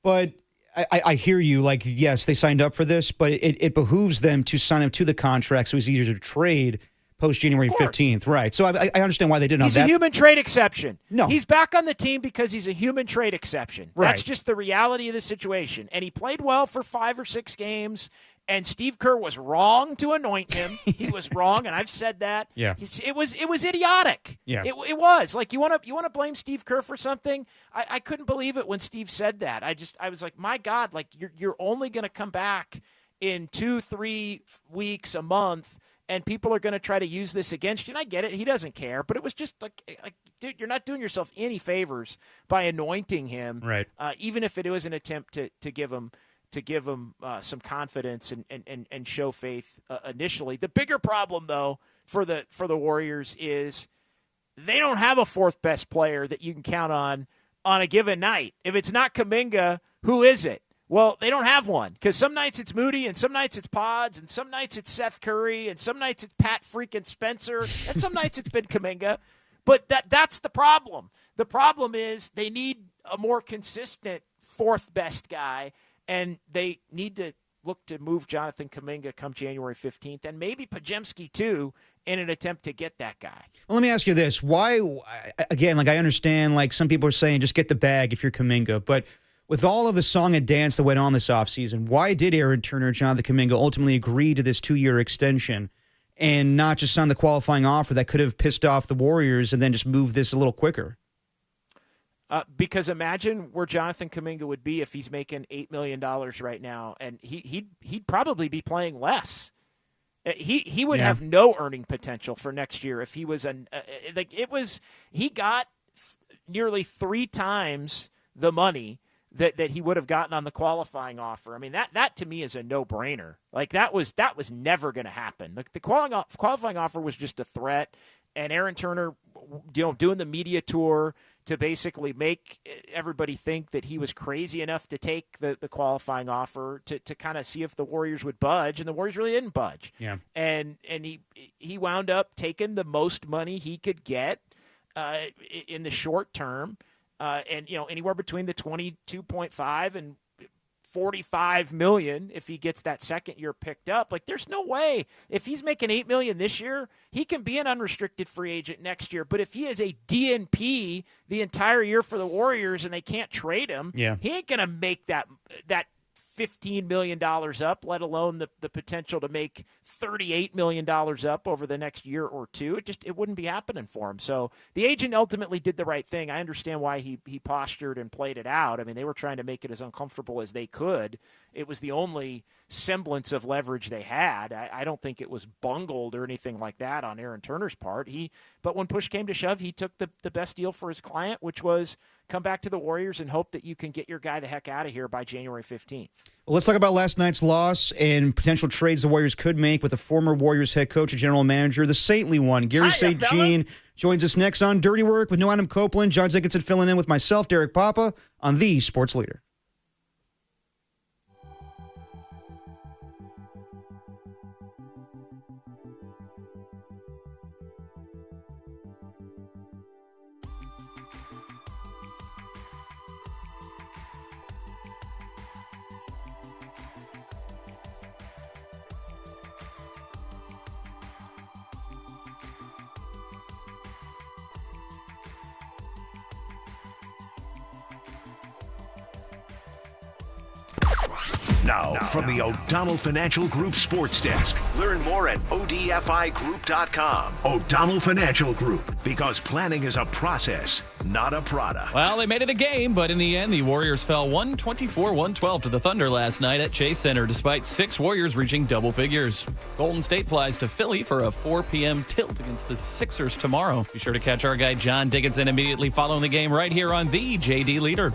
But I hear you. Like, yes, they signed up for this, but it behooves them to sign up to the contract so it's easier to trade post-January 15th. Right. So I understand why they didn't have that. He's a human trade exception. No. He's back on the team because he's a human trade exception. Right. That's just the reality of the situation. And he played well for 5 or 6 games, and Steve Kerr was wrong to anoint him. He was wrong, and I've said that. Yeah. It was idiotic. Yeah. It was. Like, you want to blame Steve Kerr for something? I couldn't believe it when Steve said that. I was like, my God, like, you're only going to come back in 2-3 weeks, a month, and people are going to try to use this against you. And I get it. He doesn't care. But it was just like, dude, you're not doing yourself any favors by anointing him. Right. Even if it was an attempt to give him some confidence and show faith initially. The bigger problem, though, for the Warriors is they don't have a fourth best player that you can count on a given night. If it's not Kuminga, who is it? Well, they don't have one because some nights it's Moody and some nights it's Pods and some nights it's Seth Curry and some nights it's Pat freaking Spencer and some nights it's been Kuminga. But that's the problem. The problem is they need a more consistent fourth best guy, and they need to look to move Jonathan Kuminga come January 15th and maybe Podziemski too in an attempt to get that guy. Well, let me ask you this. Why, again, like I understand, like some people are saying just get the bag if you're Kuminga, but with all of the song and dance that went on this offseason, why did Aaron Turner and Jonathan Kuminga ultimately agree to this 2-year extension and not just sign the qualifying offer that could have pissed off the Warriors and then just moved this a little quicker? Because imagine where Jonathan Kuminga would be if he's making $8 million right now, and he'd probably be playing less. He would have no earning potential for next year if he was he got nearly 3 times the money that he would have gotten on the qualifying offer. I mean, that to me is a no-brainer. Like, that was never going to happen. The qualifying offer was just a threat, and Aaron Turner, doing the media tour to basically make everybody think that he was crazy enough to take the qualifying offer to kind of see if the Warriors would budge, and the Warriors really didn't budge. Yeah. And he wound up taking the most money he could get in the short term. And anywhere between the 22.5 and 45 million if he gets that second year picked up. Like, there's no way if he's making $8 million this year, he can be an unrestricted free agent next year. But if he is a DNP the entire year for the Warriors and they can't trade him, he ain't gonna make that $15 million up, let alone the potential to make $38 million up over the next year or two. It wouldn't be happening for him. So the agent ultimately did the right thing. I understand why he postured and played it out. I mean, they were trying to make it as uncomfortable as they could. It was the only semblance of leverage they had. I don't think it was bungled or anything like that on Aaron Turner's part. But when push came to shove, he took the best deal for his client, which was come back to the Warriors and hope that you can get your guy the heck out of here by January 15th. Well, let's talk about last night's loss and potential trades the Warriors could make with the former Warriors head coach and general manager, the saintly one. Gary St. Jean joins us next on Dirty Work with Noam Copeland. John Dickinson filling in with myself, Derek Papa, on the Sports Leader. Now, from the O'Donnell Financial Group Sports Desk, learn more at odfigroup.com. O'Donnell Financial Group, because planning is a process, not a product. Well, they made it a game, but in the end, the Warriors fell 124-112 to the Thunder last night at Chase Center, despite 6 Warriors reaching double figures. Golden State flies to Philly for a 4 p.m. tilt against the Sixers tomorrow. Be sure to catch our guy John Dickinson immediately following the game right here on the JD Leader.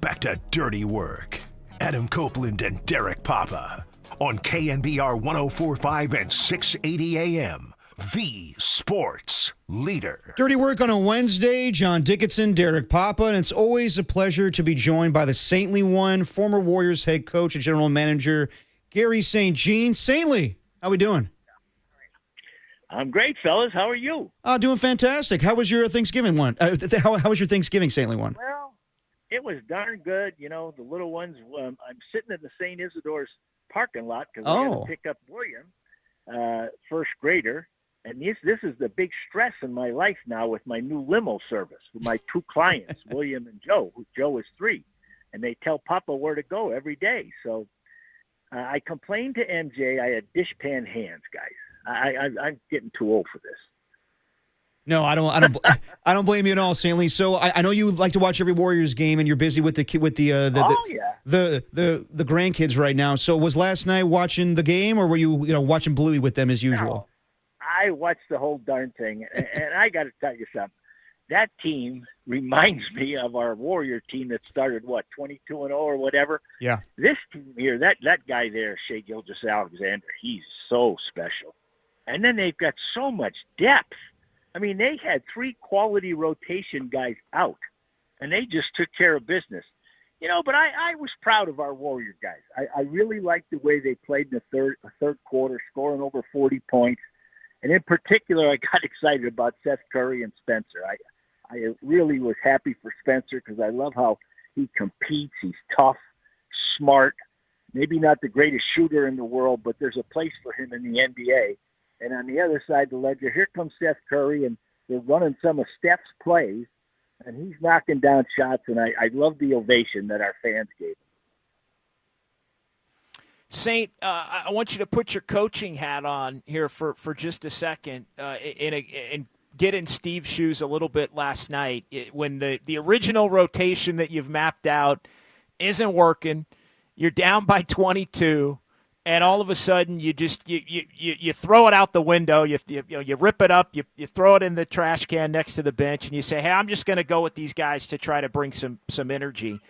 Back to Dirty Work. Adam Copeland and Derek Papa on KNBR 104.5 and 680 AM. The Sports Leader. Dirty Work on a Wednesday. John Dickinson, Derek Papa, and it's always a pleasure to be joined by the saintly one, former Warriors head coach and general manager Gary St. Jean. Saintly, how we doing? I'm great, fellas. How are you? Doing fantastic. How was your Thanksgiving one? How was your Thanksgiving, Saintly one? Well, it was darn good. You know, the little ones, I'm sitting in the St. Isidore's parking lot because I got to pick up William, first grader. And this is the big stress in my life now with my new limo service with my two clients, William and Joe. Joe is 3. And they tell Papa where to go every day. So I complained to MJ. I had dishpan hands, guys. I'm getting too old for this. No, I don't blame you at all, Saintly. So I know you like to watch every Warriors game, and you're busy with the grandkids right now. So was last night watching the game, or were you watching Bluey with them as usual? No, I watched the whole darn thing, and I got to tell you something. That team reminds me of our Warrior team that started 22-0 or whatever. Yeah. This team here, that guy there, Shai Gilgeous-Alexander, he's so special, and then they've got so much depth. I mean, they had 3 quality rotation guys out, and they just took care of business. But I was proud of our Warrior guys. I really liked the way they played in the third quarter, scoring over 40 points. And in particular, I got excited about Seth Curry and Spencer. I really was happy for Spencer because I love how he competes. He's tough, smart, maybe not the greatest shooter in the world, but there's a place for him in the NBA. And on the other side of the ledger, here comes Seth Curry, and they're running some of Steph's plays, and he's knocking down shots, and I love the ovation that our fans gave him. Saint, I want you to put your coaching hat on here for just a second and get in Steve's shoes a little bit last night. When the original rotation that you've mapped out isn't working, you're down by 22, and all of a sudden you just you throw it out the window. You rip it up. You throw it in the trash can next to the bench, and you say, "Hey, I'm just going to go with these guys to try to bring some energy,"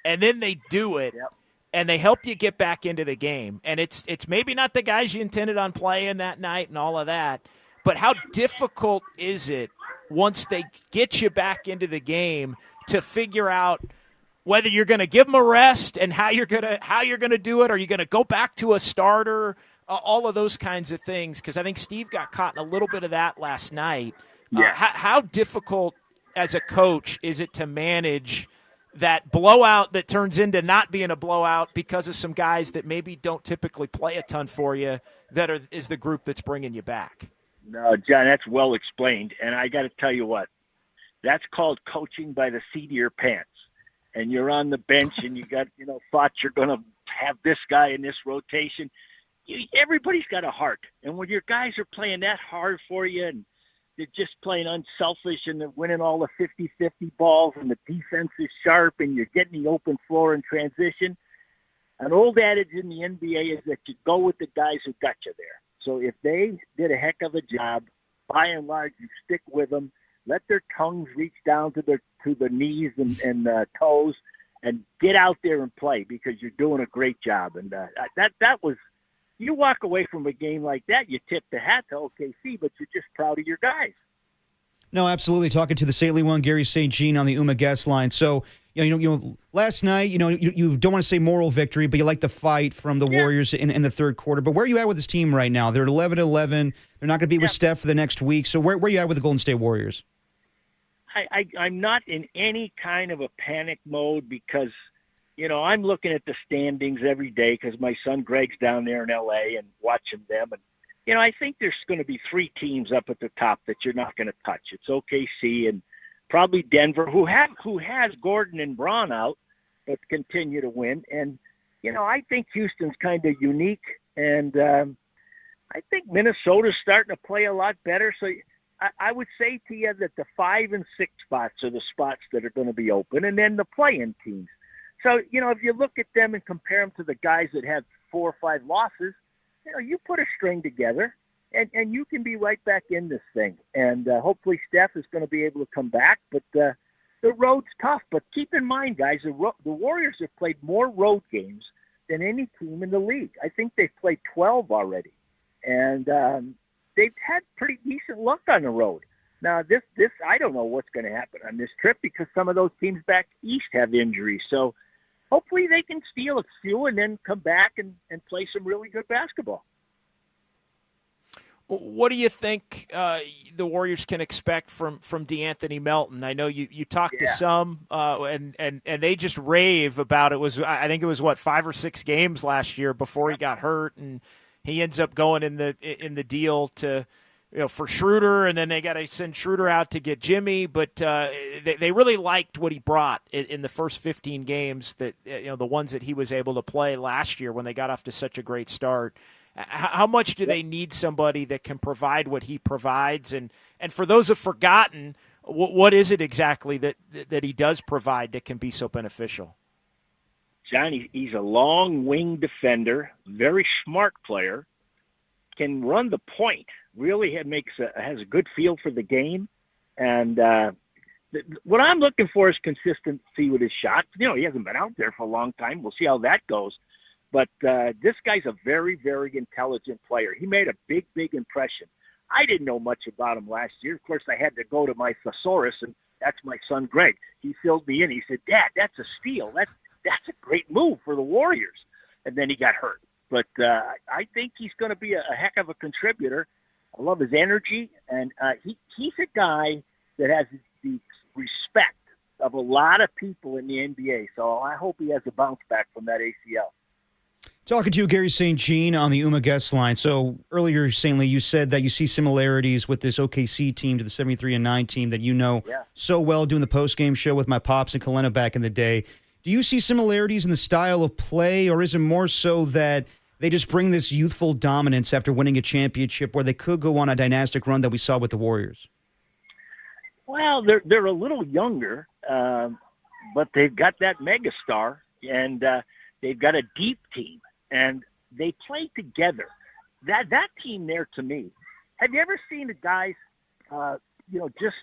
and then they do it. Yep. And they help you get back into the game. And it's maybe not the guys you intended on playing that night and all of that, but how difficult is it once they get you back into the game to figure out whether you're going to give them a rest and how you're going to do it? Are you going to go back to a starter? All of those kinds of things, because I think Steve got caught in a little bit of that last night. Yeah. How difficult as a coach is it to manage that blowout that turns into not being a blowout because of some guys that maybe don't typically play a ton for you is the group that's bringing you back? No, John, that's well explained. And I got to tell you what, that's called coaching by the seat of your pants. And you're on the bench and you got, thoughts you're going to have this guy in this rotation. Everybody's got a heart. And when your guys are playing that hard for you and they're just playing unselfish and they're winning all the 50-50 balls and the defense is sharp and you're getting the open floor in transition. An old adage in the NBA is that you go with the guys who got you there. So if they did a heck of a job, by and large, you stick with them, let their tongues reach down to the knees and toes and get out there and play because you're doing a great job. And that was, you walk away from a game like that, you tip the hat to OKC, but you're just proud of your guys. No, absolutely. Talking to the Saintly one, Gary St. Jean on the UMA guest line. So, last night, you don't want to say moral victory, but you like the fight from the Warriors in the third quarter. But where are you at with this team right now? They're 11-11. They're not going to be with Steph for the next week. So where are you at with the Golden State Warriors? I'm not in any kind of a panic mode because, I'm looking at the standings every day because my son Greg's down there in L.A. and watching them. And, I think there's going to be 3 teams up at the top that you're not going to touch. It's OKC and probably Denver, who has Gordon and Braun out, but continue to win. And, I think Houston's kind of unique. And I think Minnesota's starting to play a lot better. So I would say to you that the 5 and 6 spots are the spots that are going to be open, and then the play-in teams. So, if you look at them and compare them to the guys that have 4 or 5 losses, you put a string together, and you can be right back in this thing. And hopefully Steph is going to be able to come back. But the road's tough. But keep in mind, guys, the Warriors have played more road games than any team in the league. I think they've played 12 already. And they've had pretty decent luck on the road. Now, this I don't know what's going to happen on this trip because some of those teams back east have injuries. So hopefully they can steal a few and then come back and play some really good basketball. What do you think the Warriors can expect from DeAnthony Melton? I know you talked to some, and they just rave about it. I think it was 5 or 6 games last year before he got hurt, and he ends up going in the deal to for Schroeder, and then they got to send Schroeder out to get Jimmy. But they really liked what he brought in the first 15 games that the ones that he was able to play last year when they got off to such a great start. How much do they need somebody that can provide what he provides? And for those who've forgotten, what is it exactly that he does provide that can be so beneficial? John, he's a long wing defender, very smart player, can run the point, really has a good feel for the game. And what I'm looking for is consistency with his shot. He hasn't been out there for a long time. We'll see how that goes. But this guy's a very, very intelligent player. He made a big, big impression. I didn't know much about him last year. Of course, I had to go to my thesaurus, and that's my son Greg. He filled me in. He said, "Dad, that's a steal. That's a great move for the Warriors." And then he got hurt. But I think he's going to be a heck of a contributor. I love his energy, and he's a guy that has the respect of a lot of people in the NBA. So I hope he has a bounce back from that ACL. Talking to Gary St. Jean on the UMA guest line. So earlier, St. Lee, you said that you see similarities with this OKC team to the 73-9 team that so well doing the post-game show with my pops and Kalena back in the day. Do you see similarities in the style of play, or is it more so that they just bring this youthful dominance after winning a championship where they could go on a dynastic run that we saw with the Warriors? Well, they're a little younger, but they've got that megastar, and they've got a deep team. And they play together. That team there, to me, have you ever seen the guys, just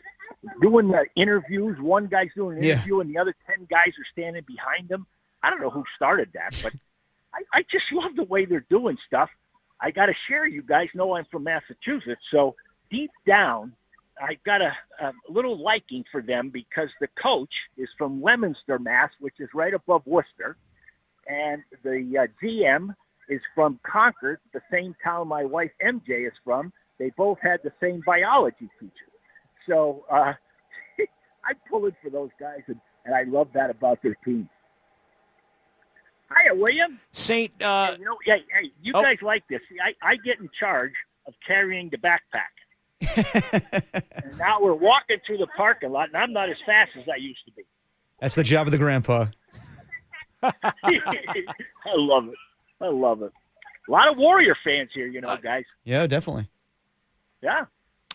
doing the interviews? One guy's doing an interview and the other 10 guys are standing behind him. I don't know who started that, but I just love the way they're doing stuff. I got to share, you guys know I'm from Massachusetts, so deep down, I got a little liking for them because the coach is from Leominster, Mass., which is right above Worcester. And the GM is from Concord, the same town my wife MJ is from. They both had the same biology teacher. So I pull it for those guys, and I love that about their team. Hiya, William. St. Hey, you guys like this. See, I get in charge of carrying the backpack. And now we're walking through the parking lot, and I'm not as fast as I used to be. That's the job of the grandpa. I love it. A lot of Warrior fans here, guys. Yeah, definitely. Yeah.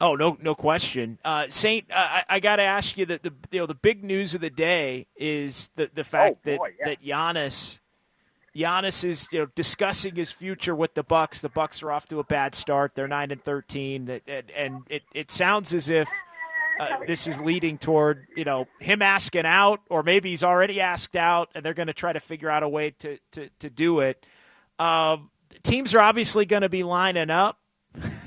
Oh, no question. Saint, I got to ask you that the big news of the day is the fact that Giannis is discussing his future with the Bucks. The Bucks are off to a bad start. They're 9-13, and it sounds as if this is leading toward him asking out, or maybe he's already asked out, and they're going to try to figure out a way to do it. Teams are obviously going to be lining up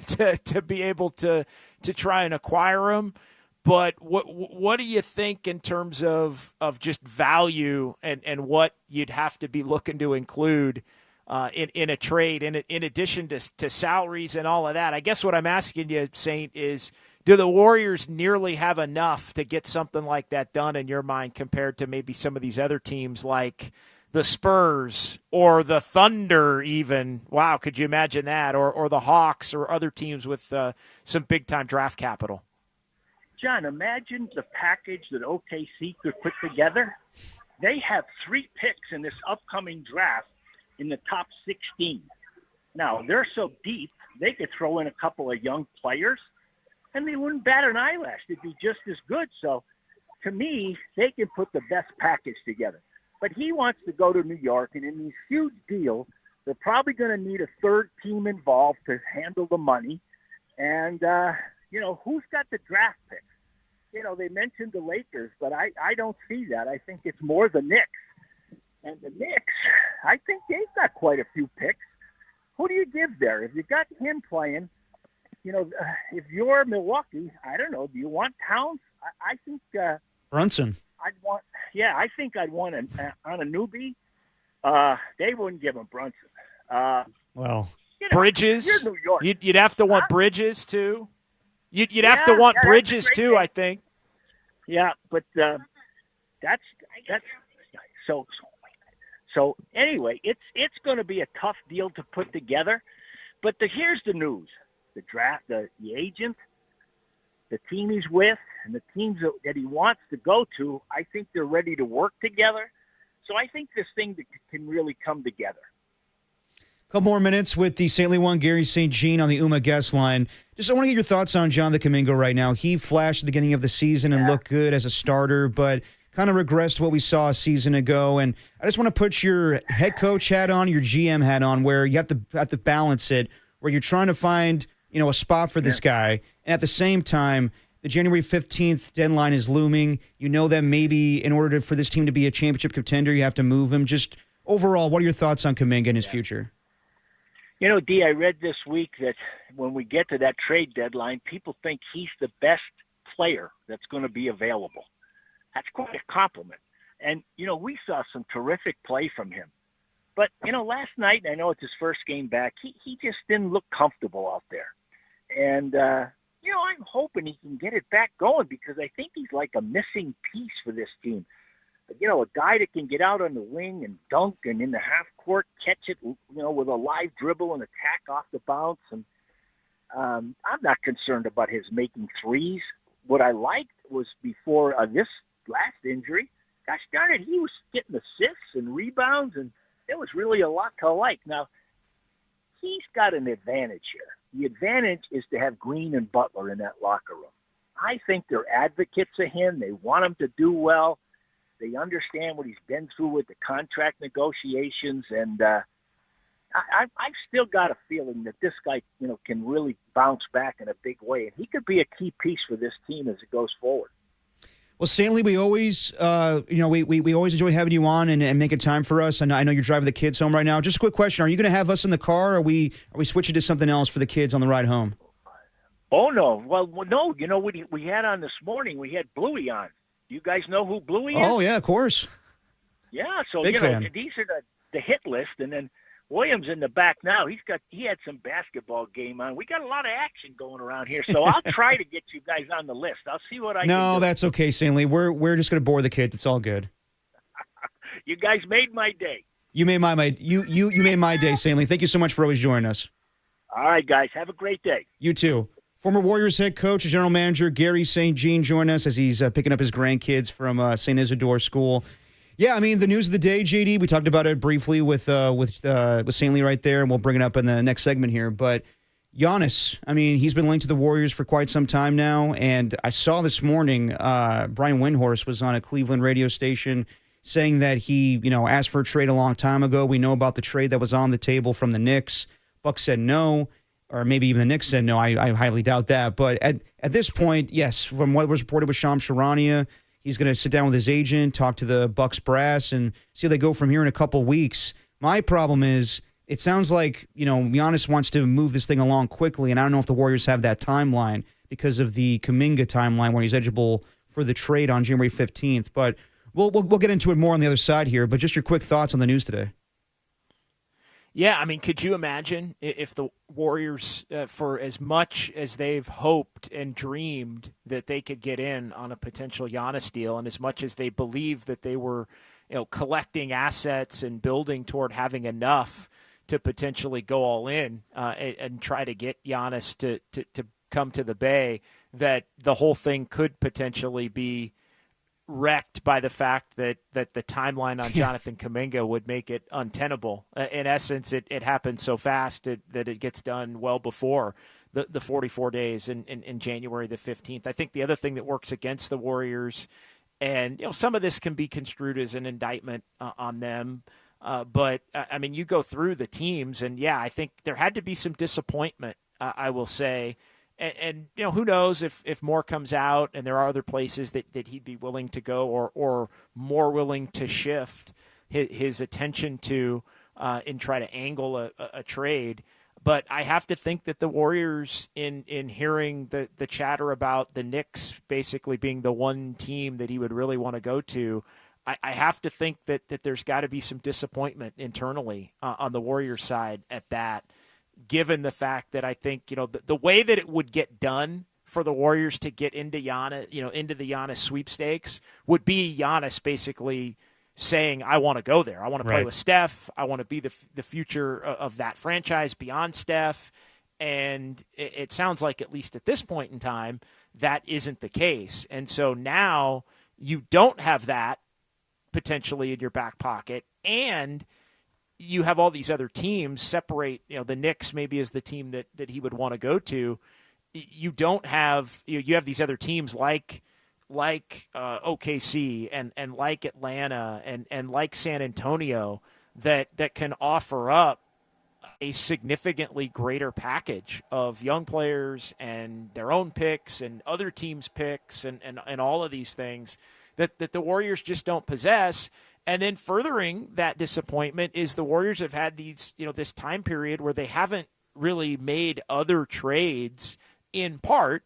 to be able to try and acquire him. But what do you think in terms of just value and what you'd have to be looking to include in a trade in addition to salaries and all of that? I guess what I'm asking you, Saint, is do the Warriors nearly have enough to get something like that done in your mind compared to maybe some of these other teams like the Spurs or the Thunder even? Wow, could you imagine that? Or the Hawks or other teams with some big-time draft capital? John, imagine the package that OKC could put together. They have 3 picks in this upcoming draft in the top 16. Now, they're so deep, they could throw in a couple of young players, and they wouldn't bat an eyelash. They'd be just as good. So, to me, they can put the best package together. But he wants to go to New York, and in these huge deals, they're probably going to need a third team involved to handle the money. And, who's got the draft picks? They mentioned the Lakers, but I don't see that. I think it's more the Knicks. And the Knicks, I think they've got quite a few picks. Who do you give there? If you got him playing, if you're Milwaukee, I don't know. Do you want Towns? I think Brunson. I'd want. yeah, I think I'd want on a newbie. They wouldn't give him Brunson. Well, Bridges. You're New York. You'd have to want Bridges too. You'd have to want Bridges too, I think. Yeah, but that's so. Anyway, it's going to be a tough deal to put together. But here's the news: the draft, the agent, the team he's with, and the teams that he wants to go to. I think they're ready to work together. So I think this thing can really come together. Couple more minutes with the St. Louis one, Gary St. Jean on the UMA guest line. I want to get your thoughts on Jonathan Kuminga right now. He flashed at the beginning of the season and looked good as a starter, but kind of regressed to what we saw a season ago. And I just want to put your head coach hat on, your GM hat on, where you have to balance it, where you're trying to find a spot for this guy, and at the same time, the January 15th deadline is looming. You know that maybe in order for this team to be a championship contender, you have to move him. Just overall, what are your thoughts on Kuminga and his future? D, I read this week that when we get to that trade deadline, people think he's the best player that's going to be available. That's quite a compliment. And, we saw some terrific play from him. But, last night, I know it's his first game back, he just didn't look comfortable out there. And, I'm hoping he can get it back going because I think he's like a missing piece for this team. A guy that can get out on the wing and dunk and in the half court, catch it, with a live dribble and attack off the bounce. And I'm not concerned about his making threes. What I liked was before this last injury, gosh darn it, he was getting assists and rebounds, and there was really a lot to like. Now, he's got an advantage here. The advantage is to have Green and Butler in that locker room. I think they're advocates of him. They want him to do well. They understand what he's been through with the contract negotiations, and I've still got a feeling that this guy, can really bounce back in a big way, and he could be a key piece for this team as it goes forward. Well, Stanley, we always, we always enjoy having you on and making time for us. And I know you're driving the kids home right now. Just a quick question: are you going to have us in the car? Or are we switching to something else for the kids on the ride home? Oh no, well no. We had on this morning. We had Bluey on. You guys know who Bluey is? Oh, yeah, of course. Yeah, so, Big fan. These are the hit list, and then Williams in the back now. He had some basketball game on. We got a lot of action going around here, so I'll try to get you guys on the list. I'll see what I can do. No, that's okay, Stanley. We're just going to bore the kids. It's all good. You guys made my day. You made you made my day, Stanley. Thank you so much for always joining us. All right, guys. Have a great day. You too. Former Warriors head coach and general manager Gary St. Jean joining us as he's picking up his grandkids from St. Isidore School. Yeah, I mean, the news of the day, JD, we talked about it briefly with St. Lee right there, and we'll bring it up in the next segment here. But Giannis, I mean, he's been linked to the Warriors for quite some time now, and I saw this morning Brian Windhorst was on a Cleveland radio station saying that he, asked for a trade a long time ago. We know about the trade that was on the table from the Knicks. Bucks said no. Or maybe even the Knicks said no. I highly doubt that. But at this point, yes, from what was reported with Shams Charania, he's going to sit down with his agent, talk to the Bucks brass, and see how they go from here in a couple weeks. My problem is it sounds like, Giannis wants to move this thing along quickly, and I don't know if the Warriors have that timeline because of the Kuminga timeline where he's eligible for the trade on January 15th. But we'll get into it more on the other side here. But just your quick thoughts on the news today. Yeah, I mean, could you imagine if the Warriors, for as much as they've hoped and dreamed that they could get in on a potential Giannis deal, and as much as they believe that they were, collecting assets and building toward having enough to potentially go all in and try to get Giannis to come to the Bay, that the whole thing could potentially be wrecked by the fact that the timeline on Jonathan Kuminga would make it untenable. In essence, it happens so fast that it gets done well before the 44 days in January the 15th. I think the other thing that works against the Warriors, and some of this can be construed as an indictment on them, but I mean, you go through the teams, and yeah, I think there had to be some disappointment, I will say. And who knows if more comes out and there are other places that he'd be willing to go or more willing to shift his attention to and try to angle a trade. But I have to think that the Warriors, in hearing the chatter about the Knicks basically being the one team that he would really want to go to, I have to think that there's got to be some disappointment internally on the Warriors side at that, given the fact that I think, the way that it would get done for the Warriors to get into Giannis, into the Giannis sweepstakes would be Giannis basically saying, I want to go there. I want to play with Steph. I want to be the future of that franchise beyond Steph. And it sounds like, at least at this point in time, that isn't the case. And so now you don't have that potentially in your back pocket, and you have all these other teams separate, the Knicks maybe is the team that he would want to go to. You don't have, you have these other teams like OKC and like Atlanta and like San Antonio that can offer up a significantly greater package of young players and their own picks and other teams' picks and all of these things that the Warriors just don't possess. And then furthering that disappointment is the Warriors have had these, this time period where they haven't really made other trades, in part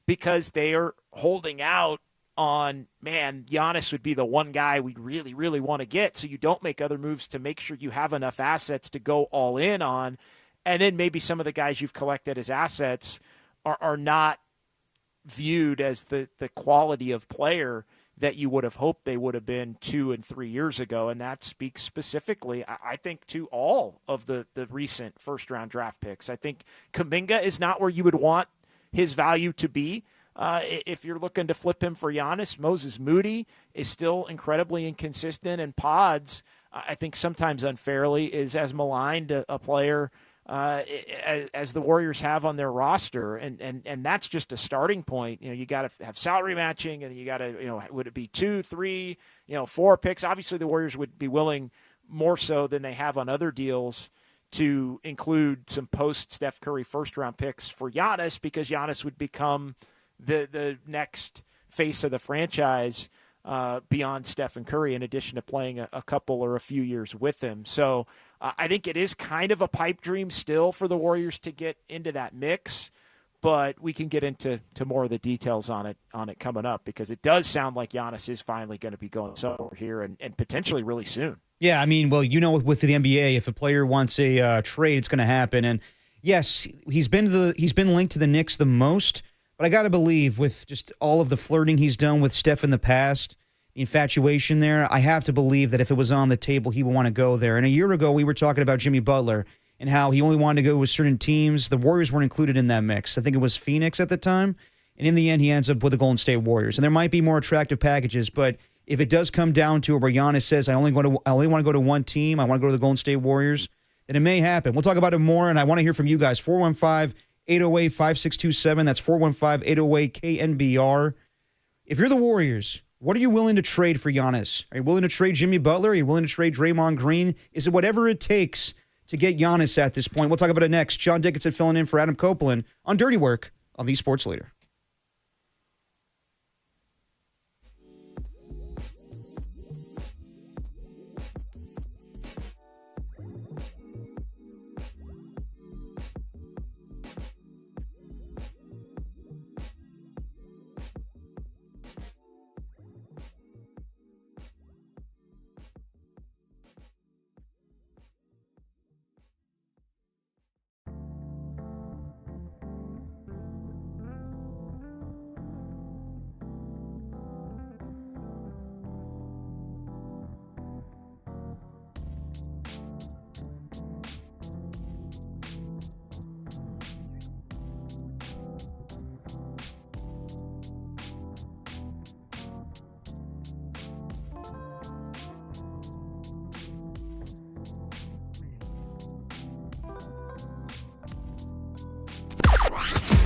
because they are holding out on, man, Giannis would be the one guy we'd really, really want to get. So you don't make other moves to make sure you have enough assets to go all in on. And then maybe some of the guys you've collected as assets are not viewed as the quality of player that you would have hoped they would have been 2 and 3 years ago. And that speaks specifically, I think, to all of the recent first-round draft picks. I think Kuminga is not where you would want his value to be. If you're looking to flip him for Giannis, Moses Moody is still incredibly inconsistent, and Pods, I think sometimes unfairly, is as maligned a player as the Warriors have on their roster, and that's just a starting point. You got to have salary matching, and you got to, would it be 2, 3, 4 picks? Obviously, the Warriors would be willing more so than they have on other deals to include some post-Steph Curry first-round picks for Giannis, because Giannis would become the next face of the franchise beyond Steph and Curry, in addition to playing a couple or a few years with him. So I think it is kind of a pipe dream still for the Warriors to get into that mix, but we can get into more of the details on it coming up, because it does sound like Giannis is finally going to be going somewhere here and potentially really soon. Yeah, I mean, well, with the NBA, if a player wants a trade, it's going to happen. And yes, he's been linked to the Knicks the most, but I got to believe, with just all of the flirting he's done with Steph in the past, the infatuation there, I have to believe that if it was on the table, he would want to go there. And a year ago, we were talking about Jimmy Butler and how he only wanted to go with certain teams. The Warriors weren't included in that mix. I think it was Phoenix at the time. And in the end, he ends up with the Golden State Warriors. And there might be more attractive packages, but if it does come down to it where Giannis says, I only want to go to one team, I want to go to the Golden State Warriors, then it may happen. We'll talk about it more, and I want to hear from you guys. 415-808-5627. That's 415-808-KNBR. If you're the Warriors, what are you willing to trade for Giannis? Are you willing to trade Jimmy Butler? Are you willing to trade Draymond Green? Is it whatever it takes to get Giannis at this point? We'll talk about it next. John Dickinson filling in for Adam Copeland on Dirty Work on the Sports Leader.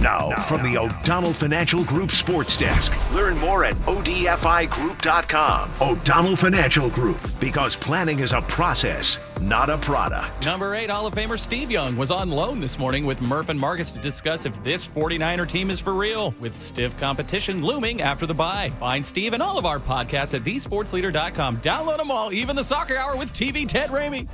Now, from the O'Donnell Financial Group Sports Desk. Learn more at odfigroup.com. O'Donnell Financial Group, because planning is a process, not a product. Number 8 Hall of Famer Steve Young was on loan this morning with Murph and Marcus to discuss if this 49er team is for real, with stiff competition looming after the bye. Find Steve and all of our podcasts at thesportsleader.com. Download them all, even the Soccer Hour with TV Ted Ramey.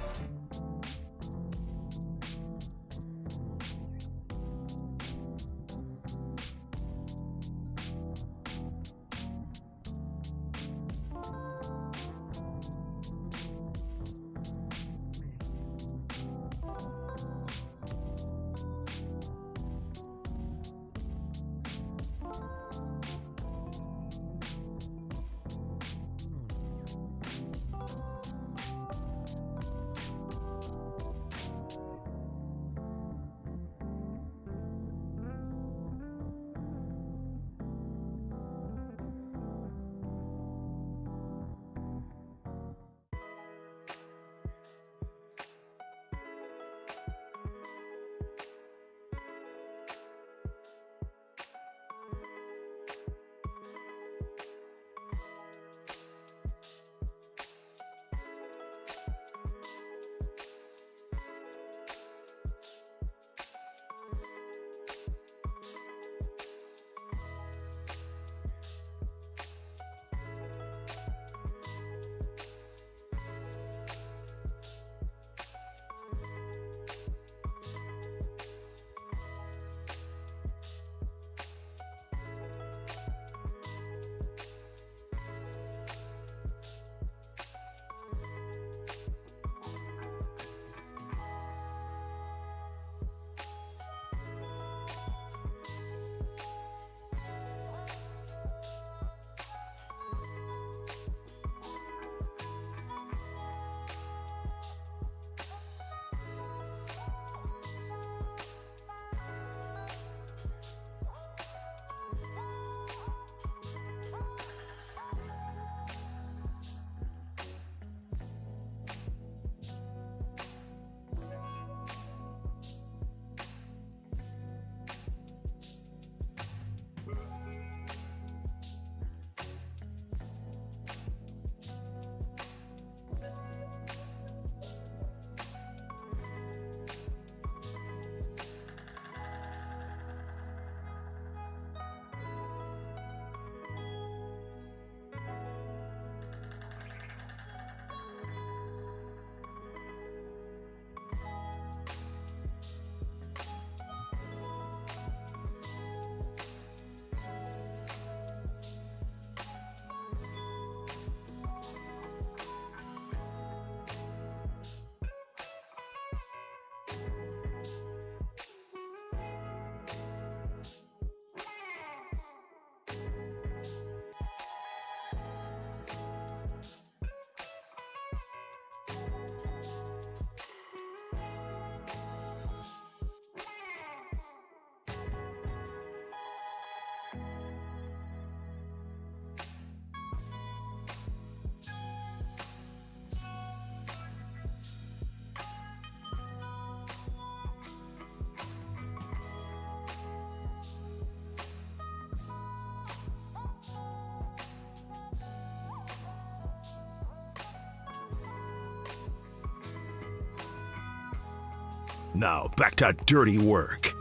Now back to dirty work.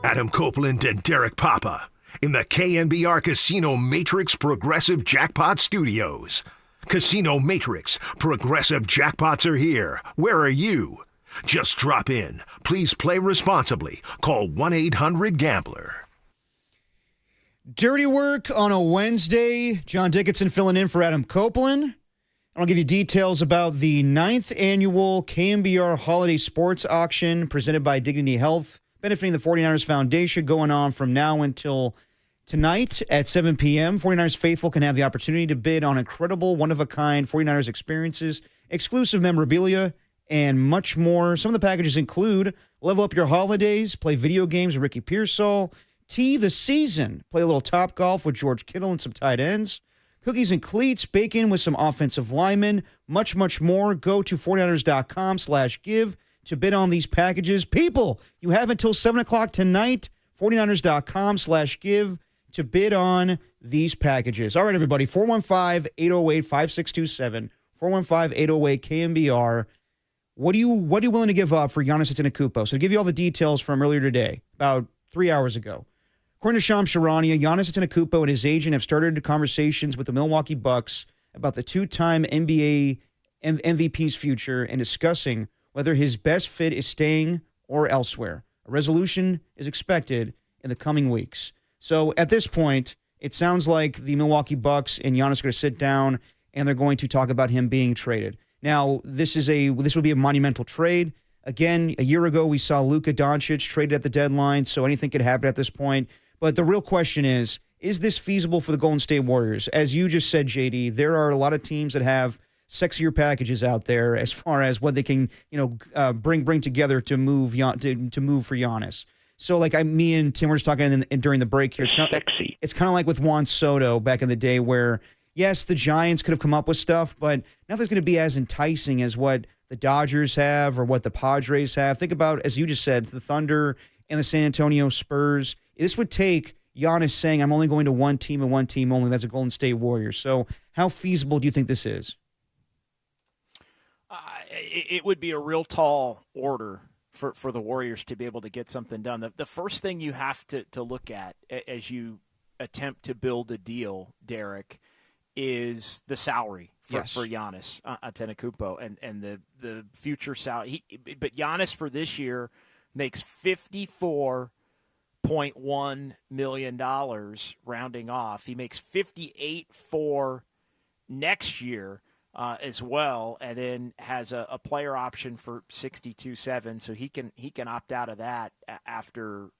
Adam Copeland and Derek Papa in the KNBR Casino Matrix Progressive Jackpot Studios. Casino Matrix Progressive Jackpots are here. Where are you? Just drop in. Please play responsibly. Call 1-800-GAMBLER. Dirty work on a Wednesday. John Dickinson filling in for Adam Copeland. I'll give you details about the 9th annual KNBR Holiday Sports Auction presented by Dignity Health, benefiting the 49ers Foundation, going on from now until tonight at 7 p.m. 49ers faithful can have the opportunity to bid on incredible, one-of-a-kind 49ers experiences, exclusive memorabilia, and much more. Some of the packages include level up your holidays, play video games with Ricky Pearsall, tee the season, play a little Top Golf with George Kittle and some tight ends, cookies and cleats, bacon with some offensive linemen, much, much more. Go to 49ers.com/give to bid on these packages. People, you have until 7 o'clock tonight, 49ers.com/give to bid on these packages. All right, everybody, 415-808-5627, 415-808-KNBR. What are you willing to give up for Giannis Antetokounmpo? So to give you all the details from earlier today, about 3 hours ago. According to Shams Charania, Giannis Antetokounmpo and his agent have started conversations with the Milwaukee Bucks about the two-time NBA MVP's future and discussing whether his best fit is staying or elsewhere. A resolution is expected in the coming weeks. So at this point, it sounds like the Milwaukee Bucks and Giannis are going to sit down and they're going to talk about him being traded. Now, this will be a monumental trade. Again, a year ago, we saw Luka Doncic traded at the deadline, so anything could happen at this point. But the real question is this feasible for the Golden State Warriors? As you just said, JD, there are a lot of teams that have sexier packages out there as far as what they can, bring together to move for Giannis. So, me and Tim were just talking during the break here. It's kind of like with Juan Soto back in the day, where yes, the Giants could have come up with stuff, but nothing's going to be as enticing as what the Dodgers have or what the Padres have. Think about, as you just said, the Thunder and the San Antonio Spurs. This would take Giannis saying, I'm only going to one team and one team only. That's a Golden State Warriors. So how feasible do you think this is? It would be a real tall order for the Warriors to be able to get something done. The first thing you have to look at as you attempt to build a deal, Derek, is the salary for Giannis Antetokounmpo and the future salary. But Giannis for this year makes $54.1 million, rounding off. He makes $58 for next year as well, and then has a player option for $62.7. So he can opt out of that after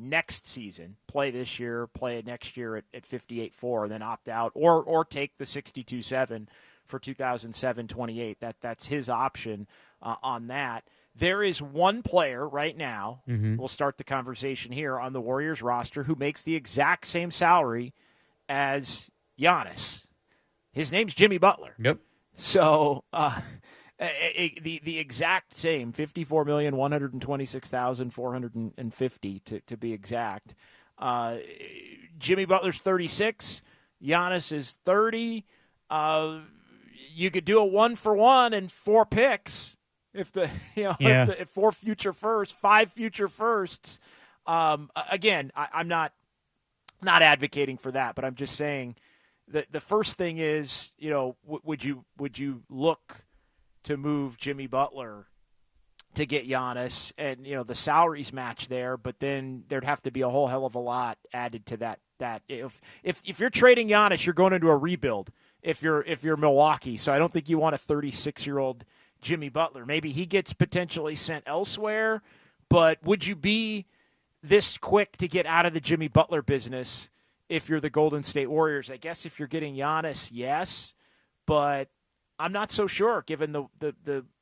next season, play this year, play next year at 58.4, and then opt out, or take the 62.7 for 2007-28. That's his option on that. There is one player right now, we'll start the conversation here, on the Warriors roster who makes the exact same salary as Giannis. His name's Jimmy Butler. Yep. So the exact same, $54,126,450 to be exact. Jimmy Butler's 36. Giannis is 30. You could do a 1-for-1 and 4 picks if if 4 future firsts, 5 future firsts. Again, I'm not advocating for that, but I'm just saying that the first thing is, would you look to move Jimmy Butler to get Giannis, and the salaries match there, but then there'd have to be a whole hell of a lot added to that. If you're trading Giannis, you're going into a rebuild. If you're Milwaukee, so I don't think you want a 36-year-old Jimmy Butler. Maybe he gets potentially sent elsewhere, but would you be this quick to get out of the Jimmy Butler business if you're the Golden State Warriors? I guess if you're getting Giannis, yes, but I'm not so sure given the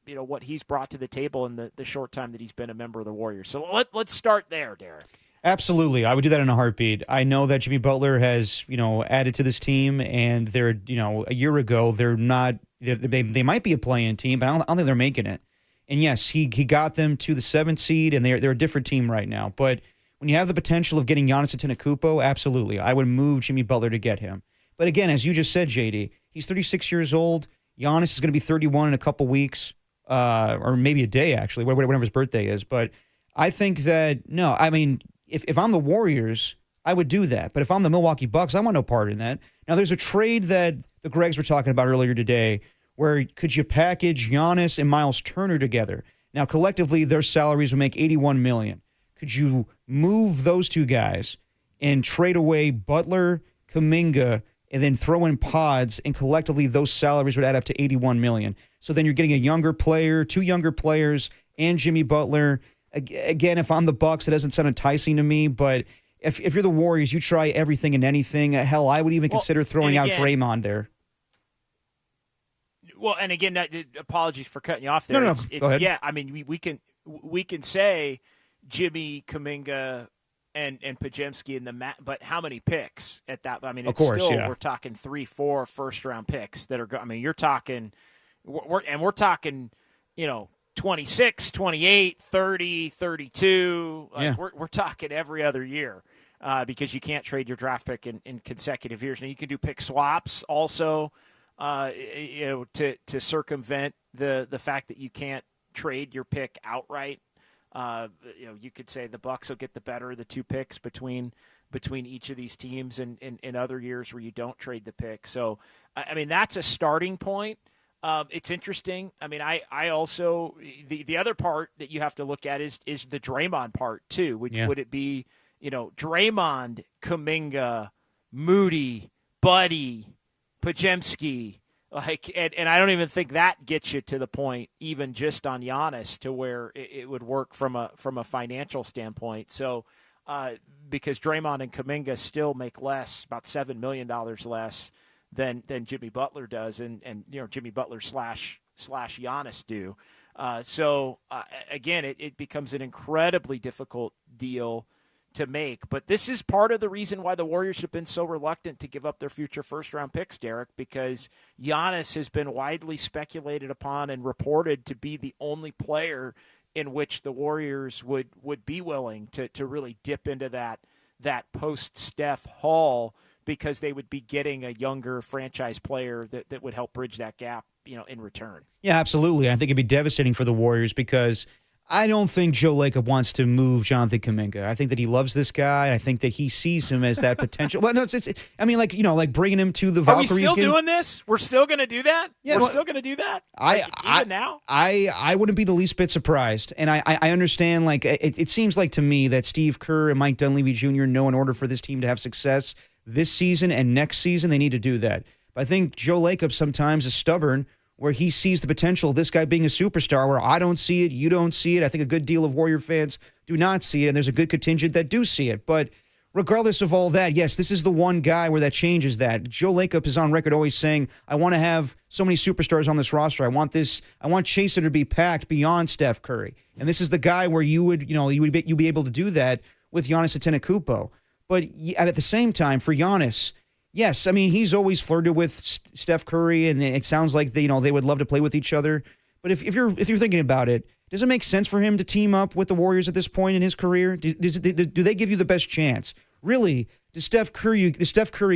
what he's brought to the table in the short time that he's been a member of the Warriors. So let's start there, Derek. Absolutely. I would do that in a heartbeat. I know that Jimmy Butler has, added to this team, and they're, a year ago, they're not, they might be a play-in team, but I don't think they're making it. And yes, he got them to the 7th seed, and they're a different team right now. But when you have the potential of getting Giannis Antetokounmpo, absolutely, I would move Jimmy Butler to get him. But again, as you just said, JD, he's 36 years old. Giannis is going to be 31 in a couple weeks, or maybe a day, actually, whenever his birthday is. But I think that, no, I mean, if I'm the Warriors, I would do that. But if I'm the Milwaukee Bucks, I want no part in that. Now, there's a trade that the Gregs were talking about earlier today where could you package Giannis and Miles Turner together? Now, collectively, their salaries would make $81 million. Could you move those two guys and trade away Butler, Kuminga, and then throw in Pods, and collectively those salaries would add up to $81 million. So then you're getting a younger player, two younger players, and Jimmy Butler. Again, if I'm the Bucks, it doesn't sound enticing to me, but if you're the Warriors, you try everything and anything. Hell, I would even consider throwing out Draymond there. Well, and again, apologies for cutting you off there. No, go ahead. Yeah, I mean, we can say Jimmy, Kuminga, and Pajemski in the but how many picks at that? I mean, it's we're talking 3-4 first-round picks that are. I mean, you're talking, we're talking, 26, 28, 30, 32. We're talking every other year because you can't trade your draft pick in consecutive years. Now you can do pick swaps also. To circumvent the fact that you can't trade your pick outright. You could say the Bucks will get the better of the two picks between each of these teams, and in other years where you don't trade the pick. So, I mean, that's a starting point. It's interesting. I mean, I also the other part that you have to look at is the Draymond part too. Would it be Draymond, Kuminga, Moody, Buddy, Pajemski, and I don't even think that gets you to the point, even just on Giannis, to where it would work from a financial standpoint. So, because Draymond and Kuminga still make less, about $7 million less than Jimmy Butler does, and Jimmy Butler slash Giannis do. So again, it becomes an incredibly difficult deal to make. But this is part of the reason why the Warriors have been so reluctant to give up their future first-round picks, Derek, because Giannis has been widely speculated upon and reported to be the only player in which the Warriors would be willing to really dip into that post-Steph haul, because they would be getting a younger franchise player that would help bridge that gap, in return. Yeah, absolutely. I think it'd be devastating for the Warriors because I don't think Joe Lacob wants to move Jonathan Kuminga. I think that he loves this guy. And I think that he sees him as that potential. Well, no, I mean, like bringing him to the Valkyries. Are we still game. Doing this? We're still going to do that? Yeah, we're still going to do that? Now? I wouldn't be the least bit surprised. And I understand, like, it seems like to me that Steve Kerr and Mike Dunleavy Jr. know in order for this team to have success this season and next season, they need to do that. But I think Joe Lacob sometimes is stubborn, where he sees the potential of this guy being a superstar, where I don't see it, you don't see it. I think a good deal of Warrior fans do not see it, and there's a good contingent that do see it. But regardless of all that, yes, this is the one guy where that changes that. Joe Lacob is on record always saying, I want to have so many superstars on this roster. I want Chaser to be packed beyond Steph Curry. And this is the guy where you'd be able to do that with Giannis Antetokounmpo. But at the same time, for Giannis, yes, I mean, he's always flirted with Steph Curry, and it sounds like they would love to play with each other. But if you're thinking about it, does it make sense for him to team up with the Warriors at this point in his career? Do they give you the best chance? Really, does Steph Curry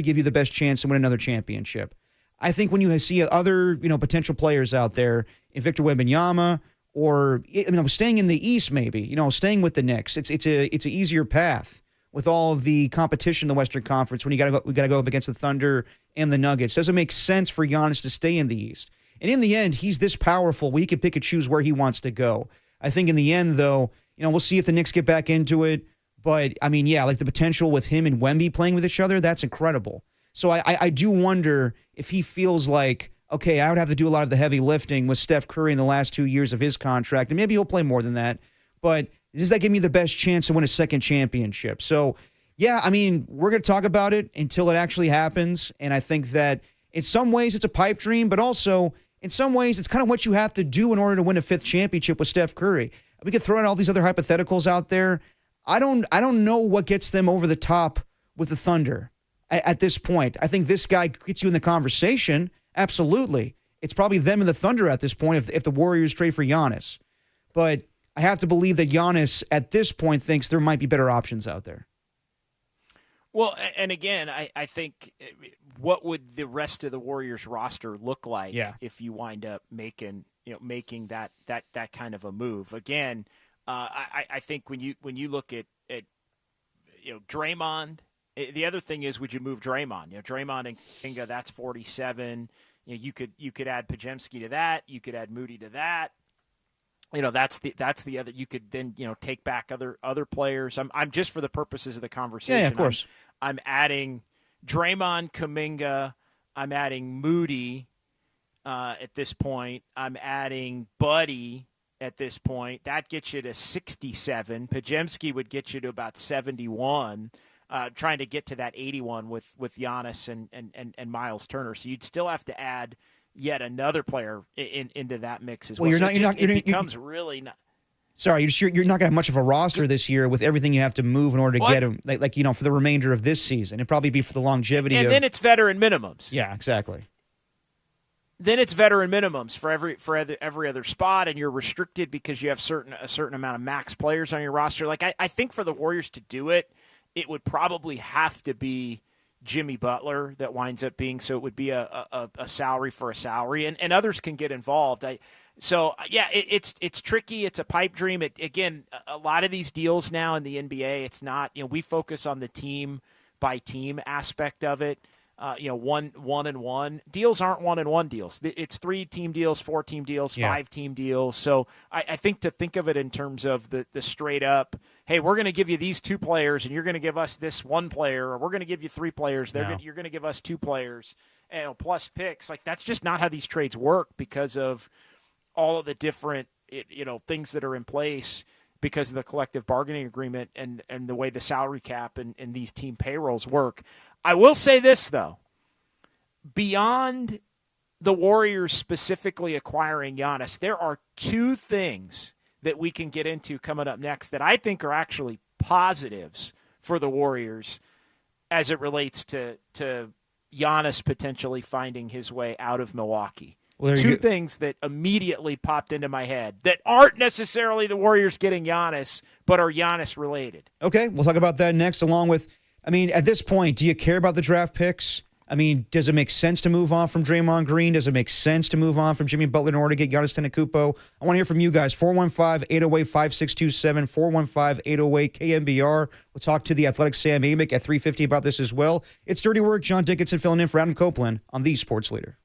give you the best chance to win another championship? I think when you see other potential players out there, Victor Wembanyama, or staying in the East, maybe staying with the Knicks, it's an easier path with all of the competition in the Western Conference when we got to go up against the Thunder and the Nuggets. Doesn't make sense for Giannis to stay in the East. And in the end, he's this powerful where he can pick and choose where he wants to go. I think in the end, though, we'll see if the Knicks get back into it. But, I mean, yeah, like the potential with him and Wemby playing with each other, that's incredible. So I do wonder if he feels like, okay, I would have to do a lot of the heavy lifting with Steph Curry in the last 2 years of his contract, and maybe he'll play more than that. But does that give me the best chance to win a second championship? So, yeah, I mean, we're going to talk about it until it actually happens. And I think that in some ways it's a pipe dream, but also in some ways it's kind of what you have to do in order to win a fifth championship with Steph Curry. We could throw in all these other hypotheticals out there. I don't know what gets them over the top with the Thunder at this point. I think this guy gets you in the conversation. Absolutely. It's probably them and the Thunder at this point if the Warriors trade for Giannis. But I have to believe that Giannis at this point thinks there might be better options out there. Well, and again, I think what would the rest of the Warriors roster look like if you wind up making that kind of a move? Again, I think when you look at Draymond, the other thing is, would you move Draymond? Draymond and Kuminga, that's 47. You could add Podziemski to that. You could add Moody to that. That's the other. You could then take back other players. I'm just for the purposes of the conversation. Yeah, of course. I'm adding Draymond, Kuminga. I'm adding Moody at this point. I'm adding Buddy at this point. That gets you to 67. Podziemski would get you to about 71. Trying to get to that 81 with Giannis and Miles Turner. So you'd still have to add yet another player into that mix as well. It becomes really not. Sorry, you're not going to have much of a roster this year with everything you have to move in order to get him. For the remainder of this season, it'd probably be for the longevity. And then it's veteran minimums. Yeah, exactly. Then it's veteran minimums for every other spot, and you're restricted because you have a certain amount of max players on your roster. Like I think for the Warriors to do it, it would probably have to be Jimmy Butler that winds up being, so it would be a salary for a salary, and others can get involved. It's tricky. It's a pipe dream. Again, a lot of these deals now in the NBA, it's not, we focus on the team by team aspect of it. One and one deals aren't 1-and-1 deals. It's 3-team deals, 4-team deals, 5-team deals. So I think to think of it in terms of the straight up, hey, we're going to give you these 2 players, and you're going to give us this 1 player, or we're going to give you 3 players. You're going to give us 2 players, plus picks. Like, that's just not how these trades work because of all of the different things that are in place because of the collective bargaining agreement and the way the salary cap and these team payrolls work. I will say this, though. Beyond the Warriors specifically acquiring Giannis, there are 2 things that we can get into coming up next that I think are actually positives for the Warriors as it relates to Giannis potentially finding his way out of Milwaukee. Well, 2 things that immediately popped into my head that aren't necessarily the Warriors getting Giannis, but are Giannis related. Okay, we'll talk about that next, along with, at this point, do you care about the draft picks? Does it make sense to move on from Draymond Green? Does it make sense to move on from Jimmy Butler in order to get Giannis Antetokounmpo? I want to hear from you guys. 415-808-5627, 415-808-KNBR. We'll talk to the Athletic Sam Amick at 3:50 about this as well. It's Dirty Work. John Dickinson filling in for Adam Copeland on the Sports Leader.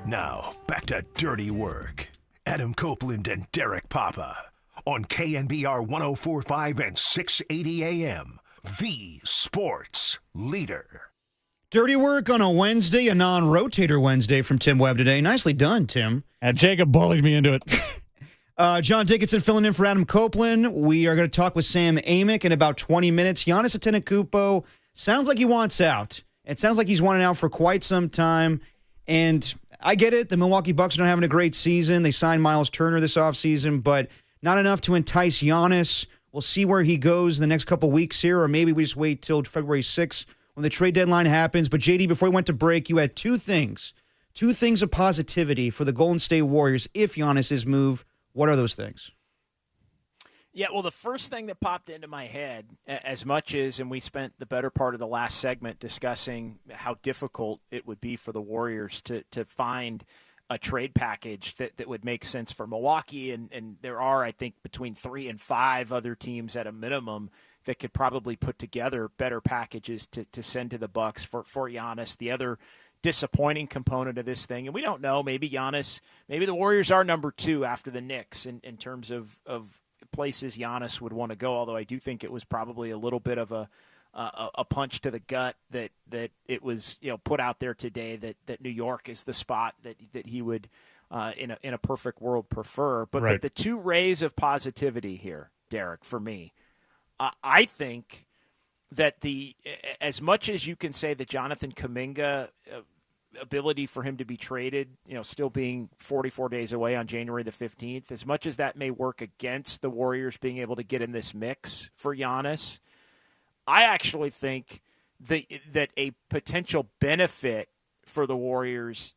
Now, back to Dirty Work. Adam Copeland and Derek Papa on KNBR 104.5 and 680 AM, the Sports Leader. Dirty Work on a Wednesday, a non-rotator Wednesday from Tim Webb today. Nicely done, Tim. And Jacob bullied me into it. John Dickinson filling in for Adam Copeland. We are going to talk with Sam Amick in about 20 minutes. Giannis Antetokounmpo sounds like he wants out. It sounds like he's wanted out for quite some time. And I get it. The Milwaukee Bucks are not having a great season. They signed Miles Turner this offseason, but not enough to entice Giannis. We'll see where he goes in the next couple weeks here, or maybe we just wait till February 6th when the trade deadline happens. But, JD, before we went to break, you had two things of positivity for the Golden State Warriors if Giannis is moved. What are those things? Yeah, well, the first thing that popped into my head, as much as, and we spent the better part of the last segment discussing how difficult it would be for the Warriors to find a trade package that would make sense for Milwaukee, and there are, I think, between 3 and 5 other teams at a minimum that could probably put together better packages to send to the Bucks for Giannis. The other disappointing component of this thing, and we don't know, maybe the Warriors are number 2 after the Knicks in terms of places Giannis would want to go, although I do think it was probably a little bit of a punch to the gut that it was put out there today that New York is the spot that he would in a perfect world prefer. But, right. but the two rays of positivity here, Derek, for me, I think that as much as you can say that Jonathan Kuminga ability for him to be traded, still being 44 days away on January the 15th, as much as that may work against the Warriors being able to get in this mix for Giannis, I actually think that a potential benefit for the Warriors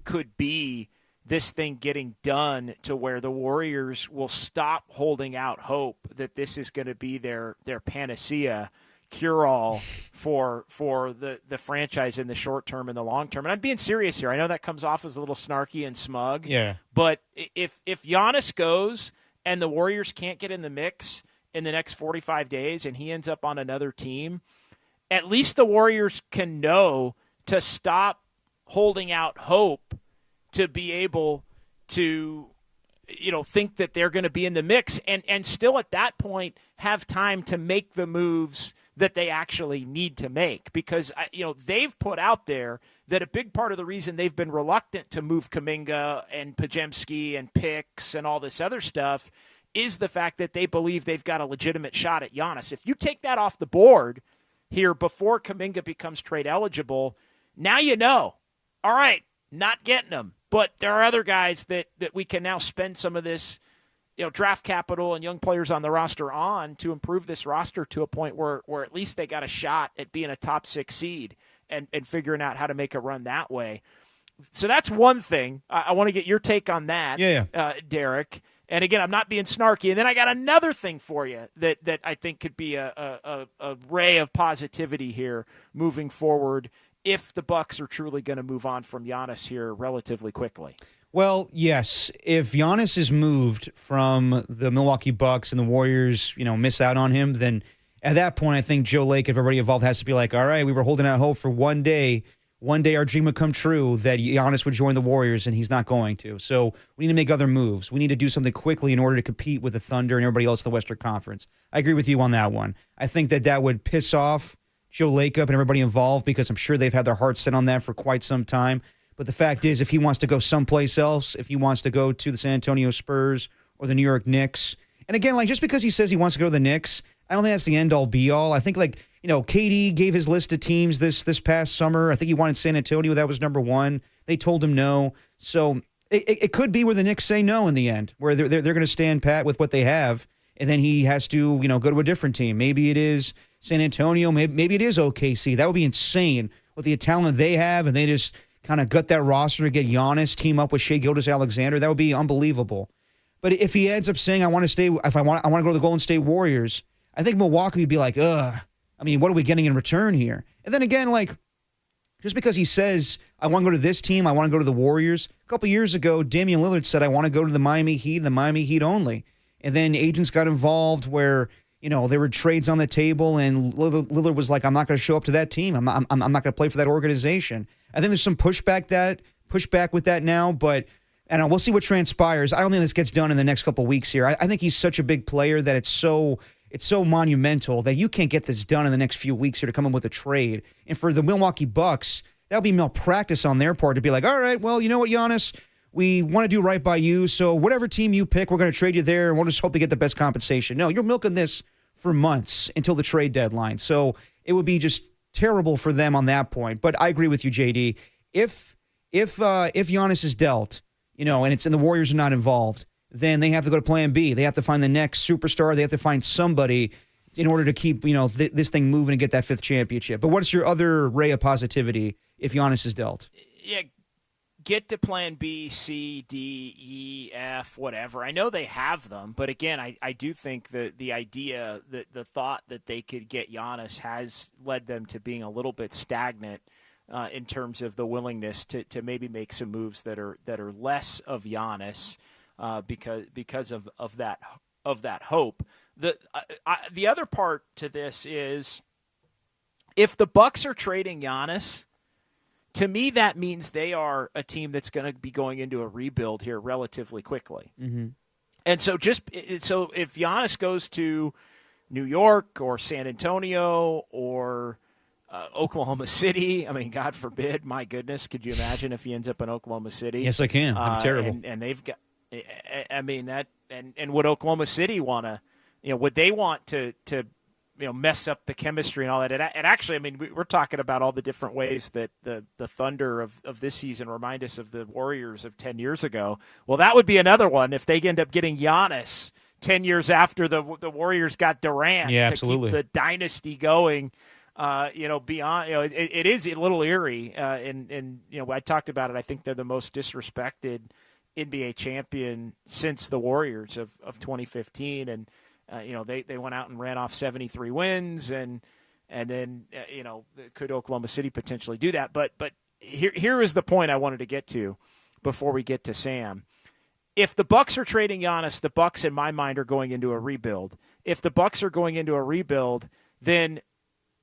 could be this thing getting done to where the Warriors will stop holding out hope that this is going to be their panacea cure-all for the franchise in the short term and the long term. And I'm being serious here. I know that comes off as a little snarky and smug. Yeah. But if Giannis goes and the Warriors can't get in the mix in the next 45 days and he ends up on another team, at least the Warriors can know to stop holding out hope to be able to think that they're going to be in the mix and still at that point have time to make the moves that they actually need to make, because they've put out there that a big part of the reason they've been reluctant to move Kuminga and Podziemski and picks and all this other stuff is the fact that they believe they've got a legitimate shot at Giannis. If you take that off the board here before Kuminga becomes trade eligible, now all right, not getting him. But there are other guys that we can now spend some of this draft capital and young players on the roster on to improve this roster to a point where at least they got a shot at being a top 6 seed and figuring out how to make a run that way. So that's one thing. I want to get your take on that, Derek. And again, I'm not being snarky. And then I got another thing for you that I think could be a ray of positivity here moving forward if the Bucks are truly going to move on from Giannis here relatively quickly. Well, yes. If Giannis is moved from the Milwaukee Bucks and the Warriors, miss out on him, then at that point, I think Joe Lake and everybody involved has to be like, all right, we were holding out hope for one day our dream would come true that Giannis would join the Warriors, and he's not going to. So we need to make other moves. We need to do something quickly in order to compete with the Thunder and everybody else in the Western Conference. I agree with you on that one. I think that would piss off Joe Lacob and everybody involved, because I'm sure they've had their hearts set on that for quite some time. But the fact is, if he wants to go someplace else, if he wants to go to the San Antonio Spurs or the New York Knicks, and again, just because he says he wants to go to the Knicks, I don't think that's the end-all, be-all. I think, KD gave his list of teams this past summer. I think he wanted San Antonio. That was number 1. They told him no. So it could be where the Knicks say no in the end, where they're going to stand pat with what they have, and then he has to, go to a different team. Maybe it is San Antonio. Maybe it is OKC. That would be insane with the talent they have, and they just kind of gut that roster to get Giannis, team up with Shai Gilgeous-Alexander. That would be unbelievable. But if he ends up saying, I want to go to the Golden State Warriors, I think Milwaukee would be like, ugh. I mean, what are we getting in return here? And then again, just because he says, I want to go to this team, I want to go to the Warriors. A couple years ago, Damian Lillard said, I want to go to the Miami Heat and the Miami Heat only. And then agents got involved where, there were trades on the table, and Lillard was like, I'm not going to show up to that team. I'm not going to play for that organization. I think there's some pushback with that now, but we'll see what transpires. I don't think this gets done in the next couple of weeks here. I think he's such a big player that it's so monumental that you can't get this done in the next few weeks here to come up with a trade. And for the Milwaukee Bucks, that'll be malpractice on their part to be like, all right, well, you know what, Giannis? we want to do right by you. So whatever team you pick, we're going to trade you there, and we'll just hope to get the best compensation. No, you're milking this for months until the trade deadline. So it would be just terrible for them on that point. But I agree with you, JD. If Giannis is dealt, and the Warriors are not involved, then they have to go to Plan B. They have to find the next superstar. They have to find somebody in order to keep this thing moving and get that 5th championship. But what's your other ray of positivity if Giannis is dealt? Yeah, get to Plan B, C, D, E, F, whatever. I know they have them, but again, I do think that the idea, the thought that they could get Giannis has led them to being a little bit stagnant in terms of the willingness to maybe make some moves that are less of Giannis because of that hope. The other part to this is if the Bucks are trading Giannis, to me, that means they are a team that's going to be going into a rebuild here relatively quickly. Mm-hmm. And so if Giannis goes to New York or San Antonio or Oklahoma City, I mean, God forbid, my goodness, could you imagine if he ends up in Oklahoma City? Yes, I can. That'd be terrible. And they've got, I mean, that, and would Oklahoma City want to, would they want to mess up the chemistry and all that? And actually, I mean, we're talking about all the different ways that the Thunder of this season remind us of the Warriors of 10 years ago. Well, that would be another one if they end up getting Giannis 10 years after the Warriors got Durant. Yeah, absolutely. To keep the dynasty going. Beyond, it is a little eerie. And I talked about it. I think they're the most disrespected NBA champion since the Warriors of 2015. And, they went out and ran off 73 wins and then, could Oklahoma City potentially do that? But here is the point I wanted to get to before we get to Sam. If the Bucks are trading Giannis, the Bucks in my mind are going into a rebuild. If the Bucks are going into a rebuild, then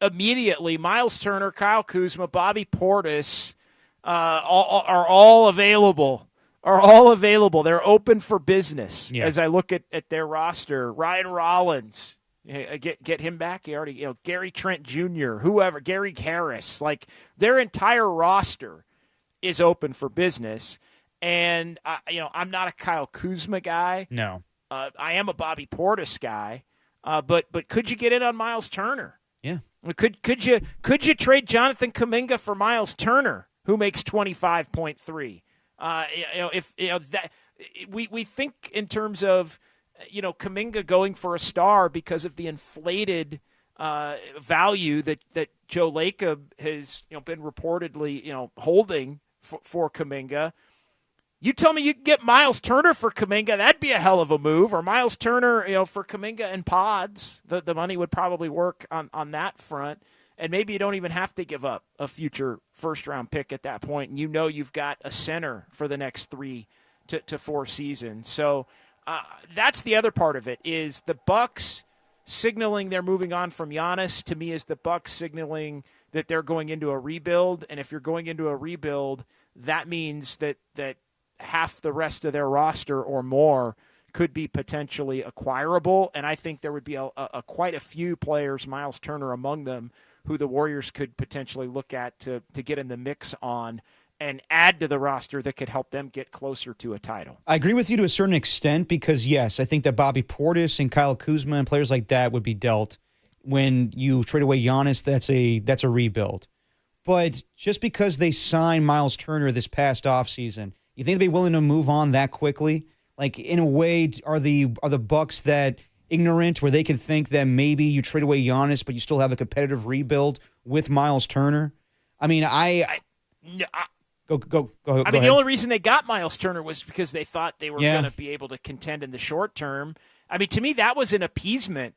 immediately Miles Turner, Kyle Kuzma, Bobby Portis are all available. They're open for business. Yeah. As I look at their roster. Ryan Rollins, get him back. He already, Gary Trent Jr., whoever, Gary Harris, like their entire roster is open for business. And I'm not a Kyle Kuzma guy. No. I am a Bobby Portis guy. But could you get in on Miles Turner? Yeah. Could you trade Jonathan Kuminga for Miles Turner, who makes 25.3? We think in terms of Kuminga going for a star because of the inflated value that Joe Lacob has been reportedly holding for Kuminga. You tell me you can get Miles Turner for Kuminga, that'd be a hell of a move. Or Miles Turner, for Kuminga and Pods, the money would probably work on that front. And maybe you don't even have to give up a future first-round pick at that point. And you've got a center for the next 3 to 4 seasons. So that's the other part of it, is the Bucks signaling they're moving on from Giannis, to me, is the Bucks signaling that they're going into a rebuild. And if you're going into a rebuild, that means that half the rest of their roster or more could be potentially acquirable. And I think there would be a quite a few players, Miles Turner among them, who the Warriors could potentially look at to get in the mix on and add to the roster that could help them get closer to a title. I agree with you to a certain extent because, yes, I think that Bobby Portis and Kyle Kuzma and players like that would be dealt. When you trade away Giannis, that's a rebuild. But just because they signed Miles Turner this past offseason, you think they'd be willing to move on that quickly? Like, in a way, are the Bucks that ignorant where they could think that maybe you trade away Giannis, but you still have a competitive rebuild with Miles Turner? I mean, Go I mean, ahead. the only reason they got Miles Turner was because they thought they were going to be able to contend in the short term. I mean, to me, that was an appeasement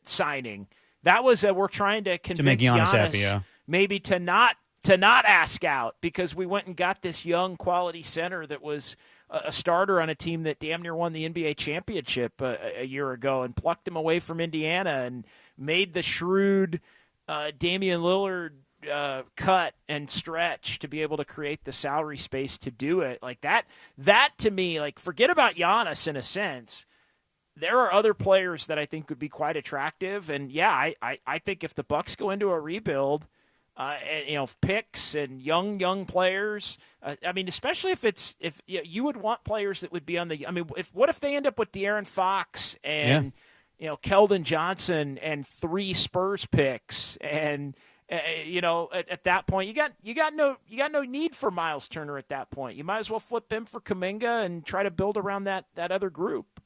signing. That was we're trying to convince make Giannis Giannis happy, maybe to not ask out because we went and got this young quality center that was a starter on a team that damn near won the NBA championship a year ago and plucked him away from Indiana and made the shrewd Damian Lillard cut and stretch to be able to create the salary space to do it. Like that to me, like, forget about Giannis in a sense. There are other players that I think would be quite attractive. And yeah, I think if the Bucks go into a rebuild, and, picks and young players. I mean, especially if you would want players that would be on the. I mean, what if they end up with De'Aaron Fox and Keldon Johnson and 3 Spurs picks and. At that point, you got no need for Miles Turner. At that point, you might as well flip him for Kuminga and try to build around that other group.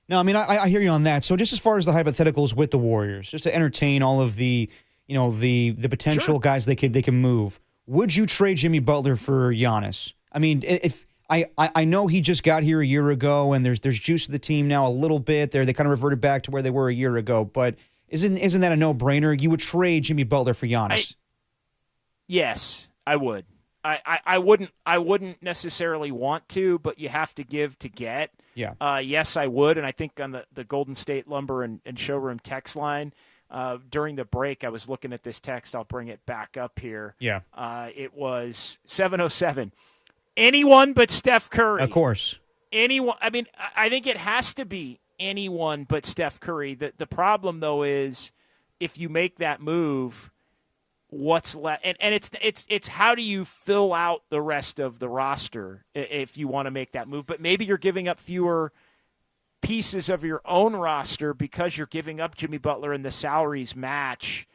No, I mean I hear you on that. So just as far as the hypotheticals with the Warriors, just to entertain all of the the potential guys they can move, would you trade Jimmy Butler for Giannis? I mean, if I know he just got here a year ago, and there's juice to the team now a little bit. They kind of reverted back to where they were a year ago, but. Isn't that a no-brainer? You would trade Jimmy Butler for Giannis. Yes, I would. I wouldn't necessarily want to, but you have to give to get. Yeah. Yes, I would, and I think on the Golden State Lumber and Showroom text line during the break, I was looking at this text. I'll bring it back up here. Yeah. It was 7:07. Anyone but Steph Curry. Of course. Anyone. I mean, I think it has to be anyone but Steph Curry. The problem, though, is if you make that move, what's left? And it's how do you fill out the rest of the roster if you want to make that move? But maybe you're giving up fewer pieces of your own roster because you're giving up Jimmy Butler and the salaries match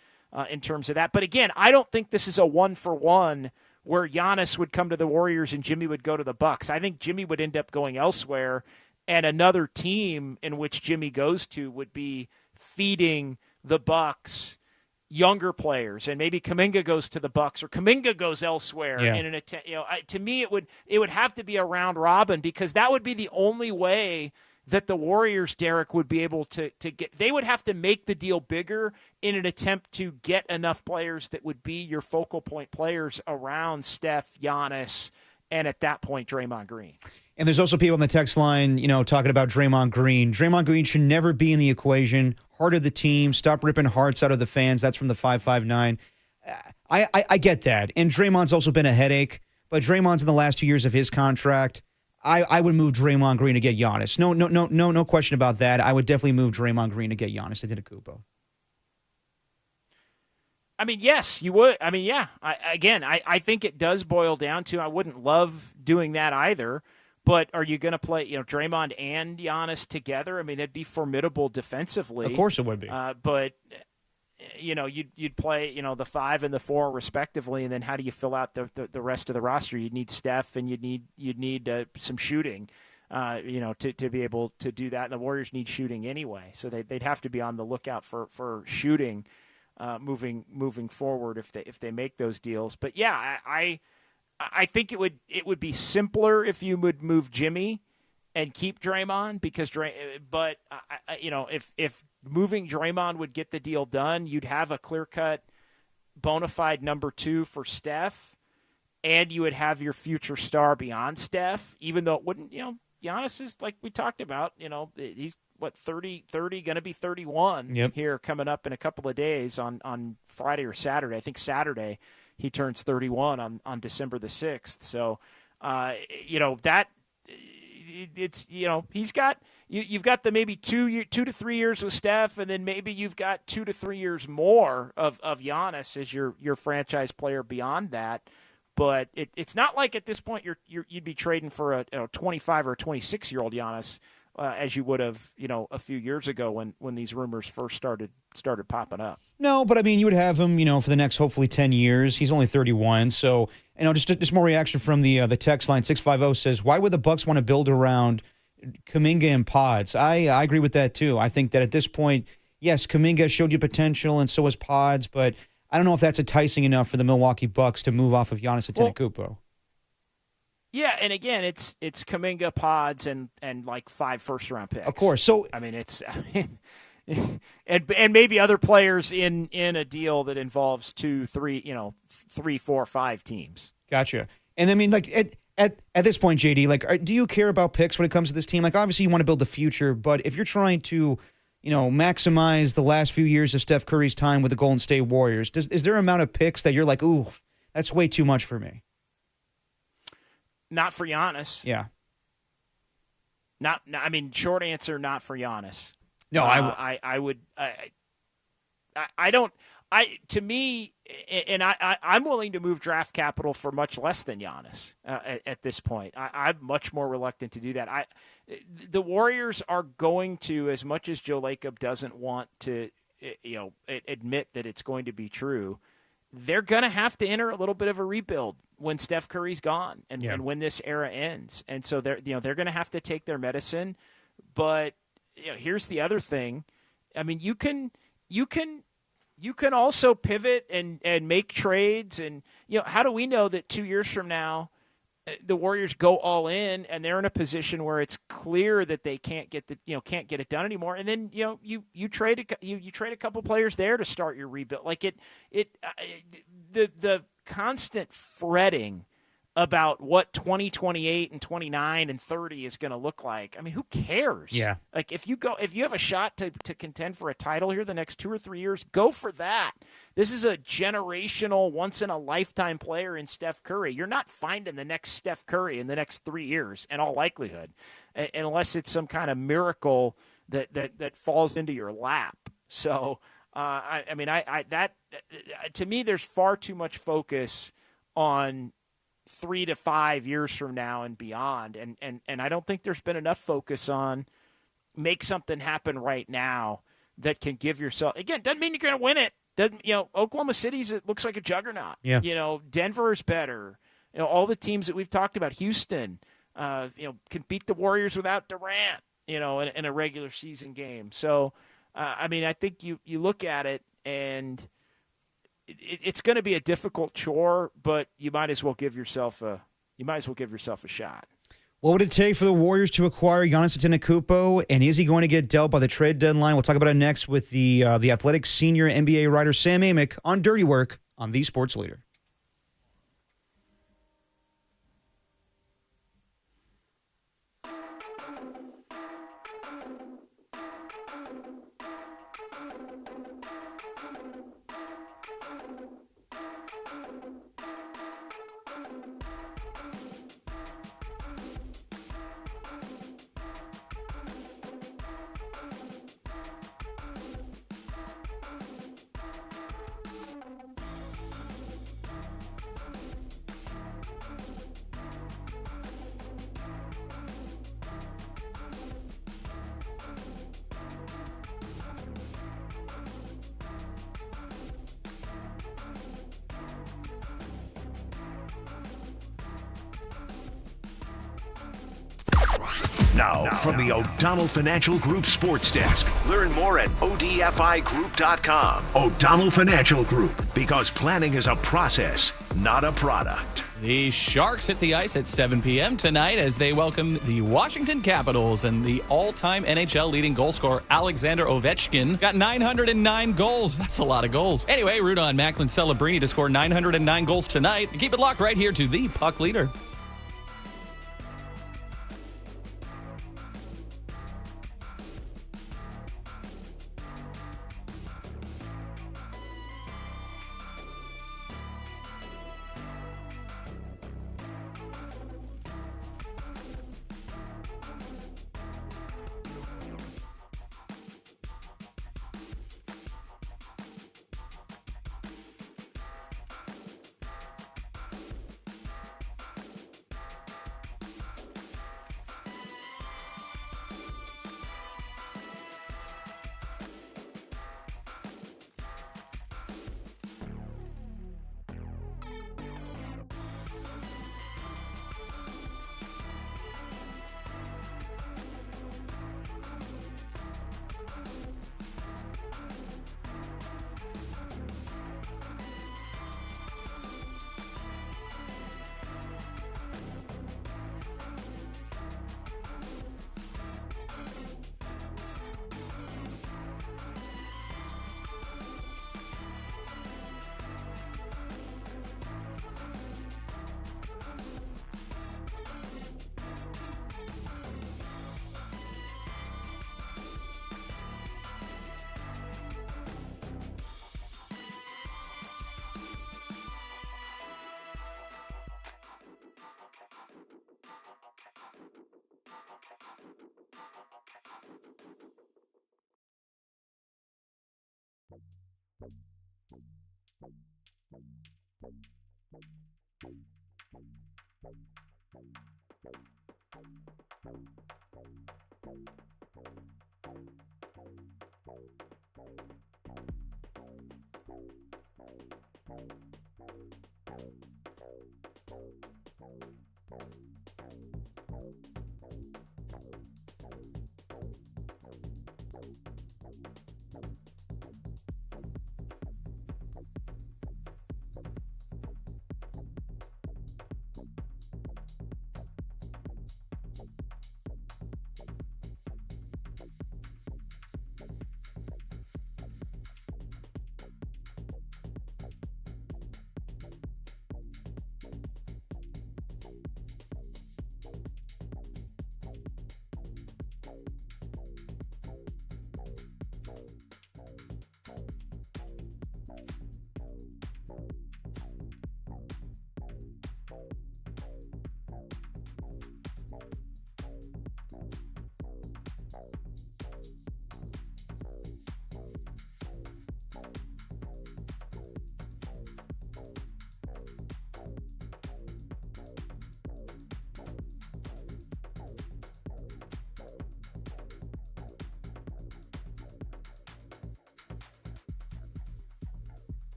in terms of that. But again, I don't think this is a 1-for-1 where Giannis would come to the Warriors and Jimmy would go to the Bucks. I think Jimmy would end up going elsewhere. And another team in which Jimmy goes to would be feeding the Bucks younger players, and maybe Kuminga goes to the Bucks or Kuminga goes elsewhere. Yeah. In an attempt, to me, it would have to be a round robin because that would be the only way that the Warriors, Derek, would be able to get. They would have to make the deal bigger in an attempt to get enough players that would be your focal point players around Steph, Giannis, and at that point, Draymond Green. And there's also people on the text line, talking about Draymond Green. Draymond Green should never be in the equation. Heart of the team. Stop ripping hearts out of the fans. That's from the 559. I get that. And Draymond's also been a headache. But Draymond's in the last 2 years of his contract. I would move Draymond Green to get Giannis. No question about that. I would definitely move Draymond Green to get Giannis Antetokounmpo. I mean, yes, you would. I mean, yeah. I think it does boil down to I wouldn't love doing that either. But are you going to play, Draymond and Giannis together? I mean, it'd be formidable defensively. Of course it would be. But you'd play, the 5 and the 4 respectively, and then how do you fill out the rest of the roster? You'd need Steph, and you'd need some shooting, to be able to do that. And the Warriors need shooting anyway, so they'd have to be on the lookout for shooting moving forward if they make those deals. But yeah, I think it would be simpler if you would move Jimmy and keep Draymond but if moving Draymond would get the deal done, you'd have a clear-cut bona fide number 2 for Steph, and you would have your future star beyond Steph, even though it wouldn't, Giannis is, like we talked about, he's 30, going to be 31 here coming up in a couple of days on Friday or Saturday. I think Saturday. He turns 31 on December the 6th. So, he's got you've got the maybe 2 to 3 years with Steph, and then maybe you've got 2 to 3 years more of Giannis as your franchise player beyond that. But it's not like at this point you'd be trading for a 25 or a 26-year-old Giannis. As you would have, a few years ago when these rumors first started popping up. No, but I mean, you would have him, for the next hopefully 10 years. He's only 31, so just more reaction from the text line. 650 says, "Why would the Bucks want to build around Kuminga and Pods?" I agree with that too. I think that at this point, yes, Kuminga showed you potential, and so has Pods, but I don't know if that's enticing enough for the Milwaukee Bucks to move off of Giannis Antetokounmpo. Yeah, and again, it's Kuminga, Pods, and like 5 first-round picks. Of course. So and maybe other players in a deal that involves 2, 3, 3, 4, 5 teams. Gotcha. And I mean, like at this point, JD, like, do you care about picks when it comes to this team? Like, obviously, you want to build the future, but if you're trying to, maximize the last few years of Steph Curry's time with the Golden State Warriors, is there an amount of picks that you're like, ooh, that's way too much for me? Not for Giannis. Yeah. I mean, short answer, not for Giannis. No, I would. I don't. To me, and I'm willing to move draft capital for much less than Giannis at this point. I'm much more reluctant to do that. The Warriors are going to, as much as Joe Lacob doesn't want to, admit that it's going to be true, they're going to have to enter a little bit of a rebuild when Steph Curry's gone and when this era ends. And so they're going to have to take their medicine. But here's the other thing. I mean, you can also pivot and make trades. And, how do we know that 2 years from now the Warriors go all in and they're in a position where it's clear that they can't get it done anymore? And then, you trade a couple players there to start your rebuild. Like the constant fretting about what 2028 and 29 and 30 is going to look like. I mean, who cares? Yeah. Like if you have a shot to contend for a title here the next 2 or 3 years, go for that. This is a generational, once in a lifetime player in Steph Curry. You're not finding the next Steph Curry in the next 3 years in all likelihood, unless it's some kind of miracle that falls into your lap. So, that to me, there's far too much focus on 3 to 5 years from now and beyond. And I don't think there's been enough focus on make something happen right now that can give yourself, again, doesn't mean you're going to win it. Doesn't, Oklahoma City's, it looks like a juggernaut. Yeah. Denver's better. All the teams that we've talked about, Houston, can beat the Warriors without Durant, in a regular season game. So, I think you look at it and it's going to be a difficult chore, but you might as well give yourself a shot. What would it take for the Warriors to acquire Giannis Antetokounmpo, and is he going to get dealt by the trade deadline? We'll talk about it next with the Athletic senior NBA writer Sam Amick on Dirty Work on the Sports Leader. Now, from the O'Donnell Financial Group Sports Desk. Learn more at odfigroup.com. O'Donnell Financial Group, because planning is a process, not a product. The Sharks hit the ice at 7 p.m. tonight as they welcome the Washington Capitals, and the all-time NHL leading goal scorer Alexander Ovechkin got 909 goals. That's a lot of goals. Anyway, root on Macklin Celebrini to score 909 goals tonight. And keep it locked right here to the Puck Leader.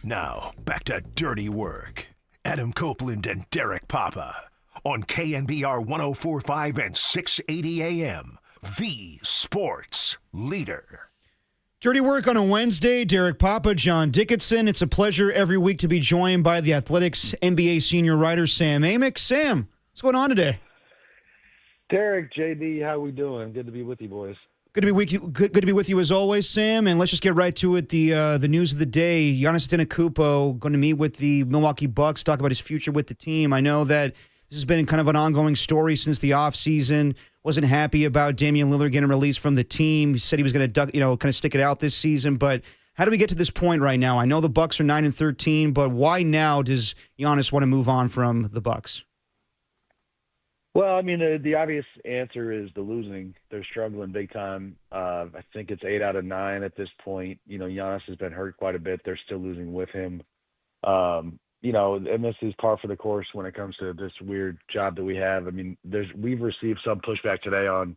Now, back to Dirty Work. Adam Copeland and Derek Papa on KNBR 104.5 and 680 AM, the sports leader. Dirty Work on a Wednesday. Derek Papa, John Dickinson. It's a pleasure every week to be joined by the Athletics NBA senior writer Sam Amick. Sam, what's going on today? Derek, JD, how we doing? Good to be with you, boys. Good to be with you as always, Sam. And let's just get right to it. The news of the day: Giannis Antetokounmpo going to meet with the Milwaukee Bucks, talk about his future with the team. I know that this has been kind of an ongoing story since the offseason. Wasn't happy about Damian Lillard getting released from the team. He said he was going to, kind of stick it out this season. But how do we get to this point right now? I know the Bucks are 9-13, but why now does Giannis want to move on from the Bucks? Well, I mean, the obvious answer is the losing. They're struggling big time. I think it's 8 out of 9 at this point. Giannis has been hurt quite a bit. They're still losing with him. And this is par for the course when it comes to this weird job that we have. I mean, we've received some pushback today on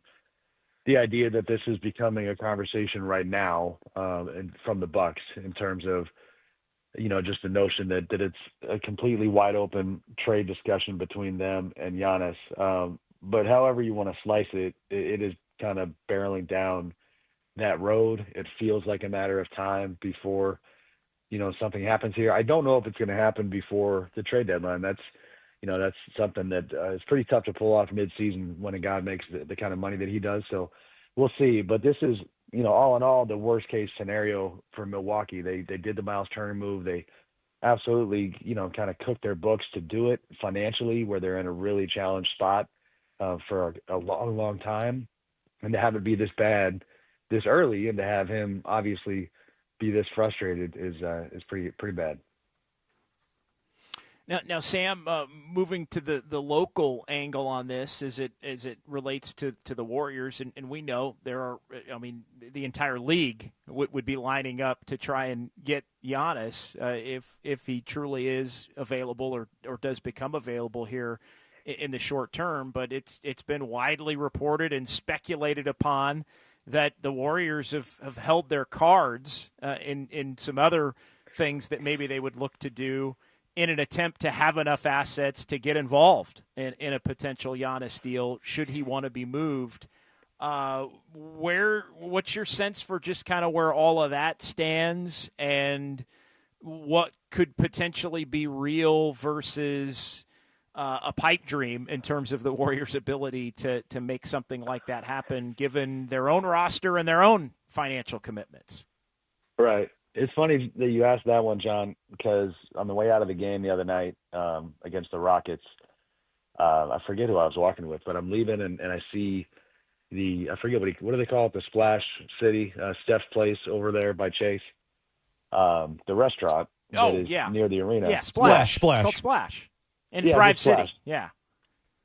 the idea that this is becoming a conversation right now and from the Bucks in terms of, just the notion that it's a completely wide open trade discussion between them and Giannis. But however you want to slice it, it is kind of barreling down that road. It feels like a matter of time before, something happens here. I don't know if it's going to happen before the trade deadline. That's something that is pretty tough to pull off mid-season when a guy makes the kind of money that he does. So we'll see. But this is, all in all, the worst case scenario for Milwaukee. They did the Miles Turner move. They absolutely, kind of cooked their books to do it financially, where they're in a really challenged spot for a long, long time. And to have it be this bad this early and to have him obviously be this frustrated is pretty bad. Now, Sam, moving to the local angle on this, as it relates to the Warriors, and we know the entire league would be lining up to try and get Giannis if he truly is available or does become available here in the short term. But it's been widely reported and speculated upon that the Warriors have held their cards in some other things that maybe they would look to do in an attempt to have enough assets to get involved in a potential Giannis deal should he want to be moved. What's your sense for just kind of where all of that stands and what could potentially be real versus a pipe dream in terms of the Warriors' ability to make something like that happen, given their own roster and their own financial commitments? Right. It's funny that you asked that one, John, because on the way out of the game the other night against the Rockets, I forget who I was walking with, but I'm leaving and I see I forget what do they call it? The Splash City, Steph's place over there by Chase, the restaurant near the arena. Yeah, Splash. Splash. It's called Splash. In Thrive City. Yeah.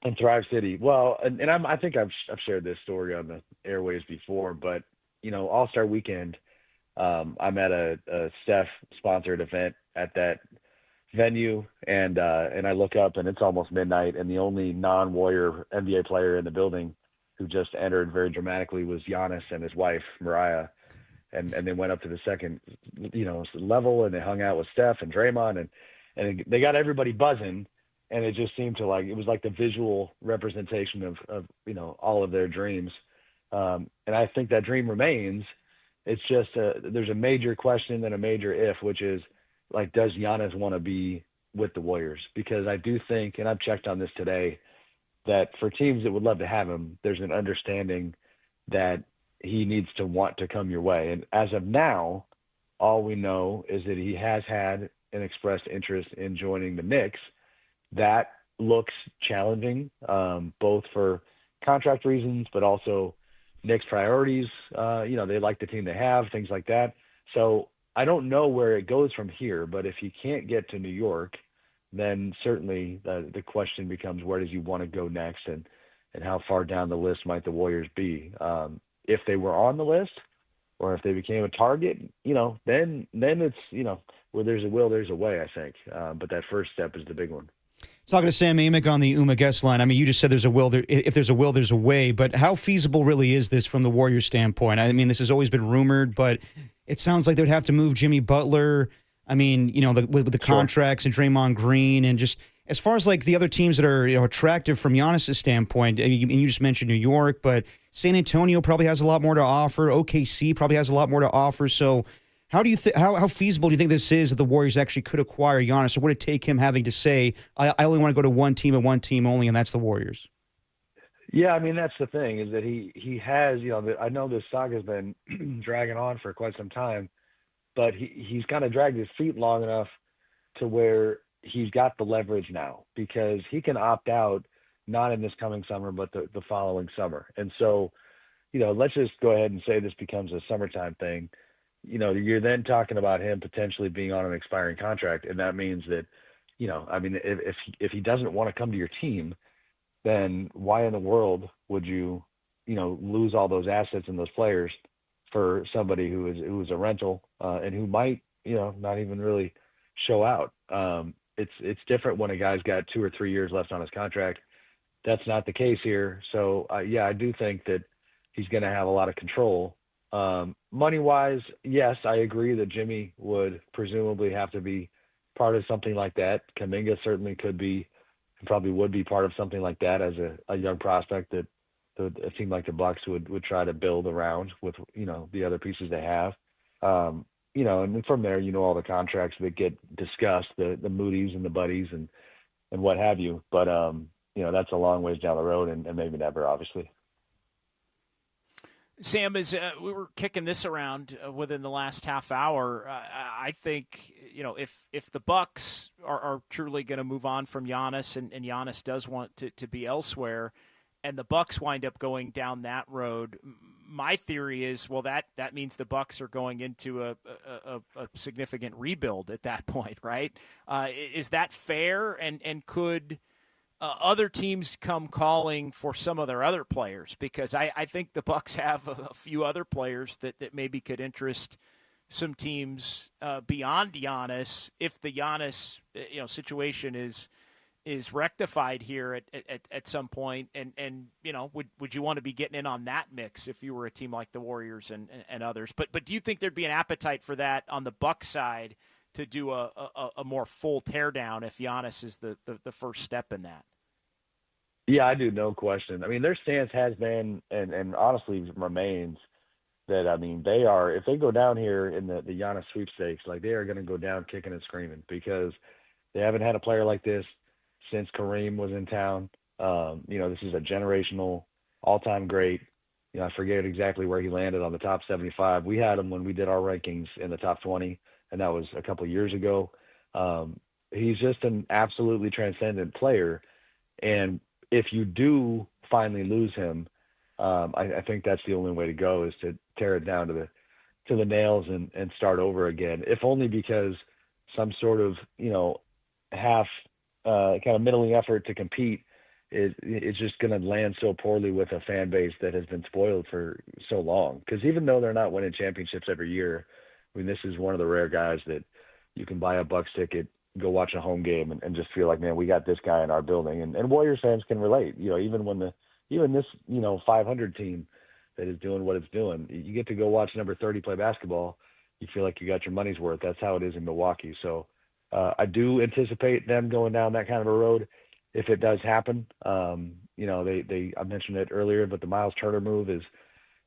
In Thrive City. Well, and I think I've shared this story on the airways before, but All-Star Weekend, I'm at a Steph sponsored event at that venue, and I look up and it's almost midnight, and the only non-Warrior NBA player in the building who just entered very dramatically was Giannis and his wife Mariah, and they went up to the second level and they hung out with Steph and Draymond and they got everybody buzzing, and it just seemed to it was like the visual representation of all of their dreams, and I think that dream remains. It's just there's a major question and a major if, which is does Giannis want to be with the Warriors? Because I do think, and I've checked on this today, that for teams that would love to have him, there's an understanding that he needs to want to come your way. And as of now, all we know is that he has had an expressed interest in joining the Knicks. That looks challenging, both for contract reasons, but also Knicks priorities. They like the team they have, things like that. So I don't know where it goes from here, but if he can't get to New York, then certainly the question becomes, where does he want to go next, and how far down the list might the Warriors be? If they were on the list, or if they became a target, then it's, where there's a will, there's a way, I think. But that first step is the big one. Talking to Sam Amick on the UMA guest line. I mean, you just said there's a will. If there's a will, there's a way. But how feasible really is this from the Warriors' standpoint? I mean, this has always been rumored, but it sounds like they'd have to move Jimmy Butler. I mean, with the contracts and Draymond Green, and just as far as the other teams that are attractive from Giannis' standpoint. And you just mentioned New York, but San Antonio probably has a lot more to offer. OKC probably has a lot more to offer. So how do you how feasible do you think this is that the Warriors actually could acquire Giannis, or would it take him having to say, I only want to go to one team and one team only, and that's the Warriors? Yeah, I mean, that's the thing, is that he has, I know this saga's been dragging on for quite some time, but he's kind of dragged his feet long enough to where he's got the leverage now, because he can opt out, not in this coming summer, but the following summer. And so, let's just go ahead and say this becomes a summertime thing. You're then talking about him potentially being on an expiring contract. And that means that, if he doesn't want to come to your team, then why in the world would you, lose all those assets and those players for somebody who is a rental and who might, not even really show out. It's different when a guy's got 2 or 3 years left on his contract. That's not the case here. So I do think that he's going to have a lot of control. Money wise, yes, I agree that Jimmy would presumably have to be part of something like that. Kuminga certainly could be, probably would be part of something like that as a young prospect that a team like the Bucks would try to build around with, the other pieces they have. And then from there, all the contracts that get discussed, the Moody's and the Buddies and what have you. But, that's a long ways down the road and maybe never, obviously. Sam, as we were kicking this around within the last half hour, I think, if the Bucks are truly going to move on from Giannis and Giannis does want to be elsewhere, and the Bucks wind up going down that road, my theory is, well, that means the Bucks are going into a significant rebuild at that point, right? Is that fair? And could other teams come calling for some of their other players? Because I think the Bucks have a few other players that maybe could interest some teams beyond Giannis if the Giannis situation is is rectified here at some point, and would you want to be getting in on that mix if you were a team like the Warriors and others? But do you think there'd be an appetite for that on the Bucks side to do a more full teardown if Giannis is the first step in that? Yeah, I do, no question. I mean, their stance has been and honestly remains that, I mean, they are, if they go down here in the Giannis sweepstakes, like they are going to go down kicking and screaming because they haven't had a player like this since Kareem was in town. This is a generational all-time great. I forget exactly where he landed on the top 75. We had him when we did our rankings in the top 20, and that was a couple of years ago. He's just an absolutely transcendent player. And if you do finally lose him, I think that's the only way to go, is to tear it down to the nails and start over again, if only because some sort of, half kind of middling effort to compete it's just going to land so poorly with a fan base that has been spoiled for so long. Because even though they're not winning championships every year, I mean, this is one of the rare guys that you can buy a Bucks ticket, go watch a home game, and just feel like, man, we got this guy in our building. And Warriors fans can relate. Even this 500 team that is doing what it's doing, you get to go watch number 30 play basketball. You feel like you got your money's worth. That's how it is in Milwaukee. So I do anticipate them going down that kind of a road if it does happen. I mentioned it earlier, but the Miles Turner move is,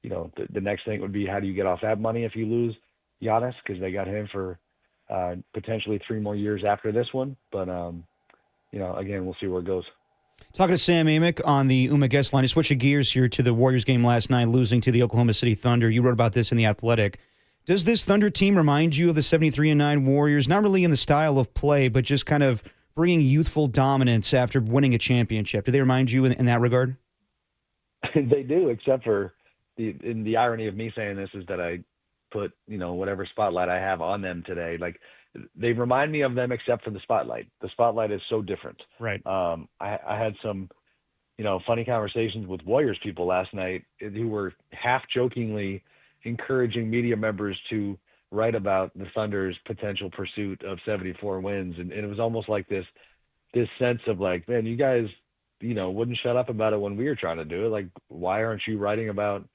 the next thing would be, how do you get off that money if you lose Giannis? Because they got him for potentially 3 more years after this one. But, again, we'll see where it goes. Talking to Sam Amick on the UMA guest line. Switching gears here to the Warriors game last night, losing to the Oklahoma City Thunder. You wrote about this in The Athletic. Does this Thunder team remind you of the 73-9 Warriors? Not really in the style of play, but just kind of bringing youthful dominance after winning a championship. Do they remind you in that regard? They do, except for the irony of me saying this is that I put, whatever spotlight I have on them today. Like, they remind me of them except for the spotlight. The spotlight is so different. Right. I had some, funny conversations with Warriors people last night who were half jokingly encouraging media members to write about the Thunder's potential pursuit of 74 wins. And it was almost like this sense of like, man, you guys, wouldn't shut up about it when we were trying to do it. Like, why aren't you writing about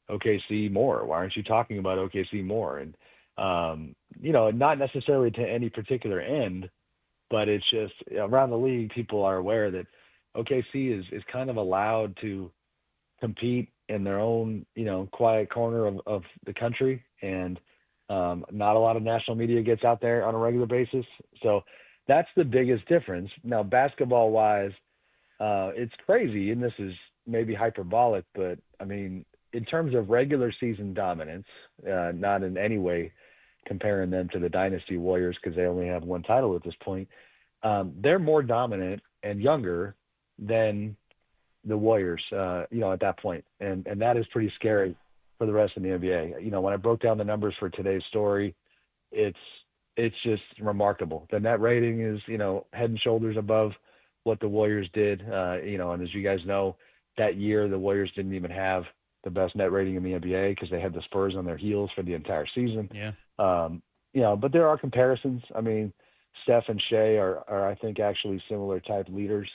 OKC more? Why aren't you talking about OKC more? And, not necessarily to any particular end, but it's just around the league, people are aware that OKC is kind of allowed to compete in their own, quiet corner of the country. And not a lot of national media gets out there on a regular basis. So that's the biggest difference. Now, basketball wise, it's crazy. And this is maybe hyperbolic, but I mean, in terms of regular season dominance, not in any way comparing them to the Dynasty Warriors, because they only have one title at this point, they're more dominant and younger than the Warriors, at that point. And that is pretty scary for the rest of the NBA. When I broke down the numbers for today's story, it's just remarkable. The net rating is, head and shoulders above what the Warriors did. And as you guys know, that year the Warriors didn't even have the best net rating in the NBA because they had the Spurs on their heels for the entire season. Yeah. But there are comparisons. I mean, Steph and Shea are I think actually similar type leaders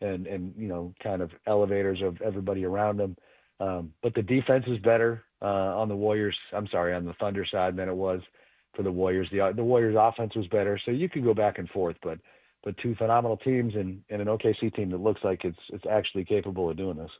and kind of elevators of everybody around them. But the defense is better on the Thunder side than it was for the Warriors. The Warriors offense was better. So you could go back and forth, but two phenomenal teams and an OKC team that looks like it's actually capable of doing this.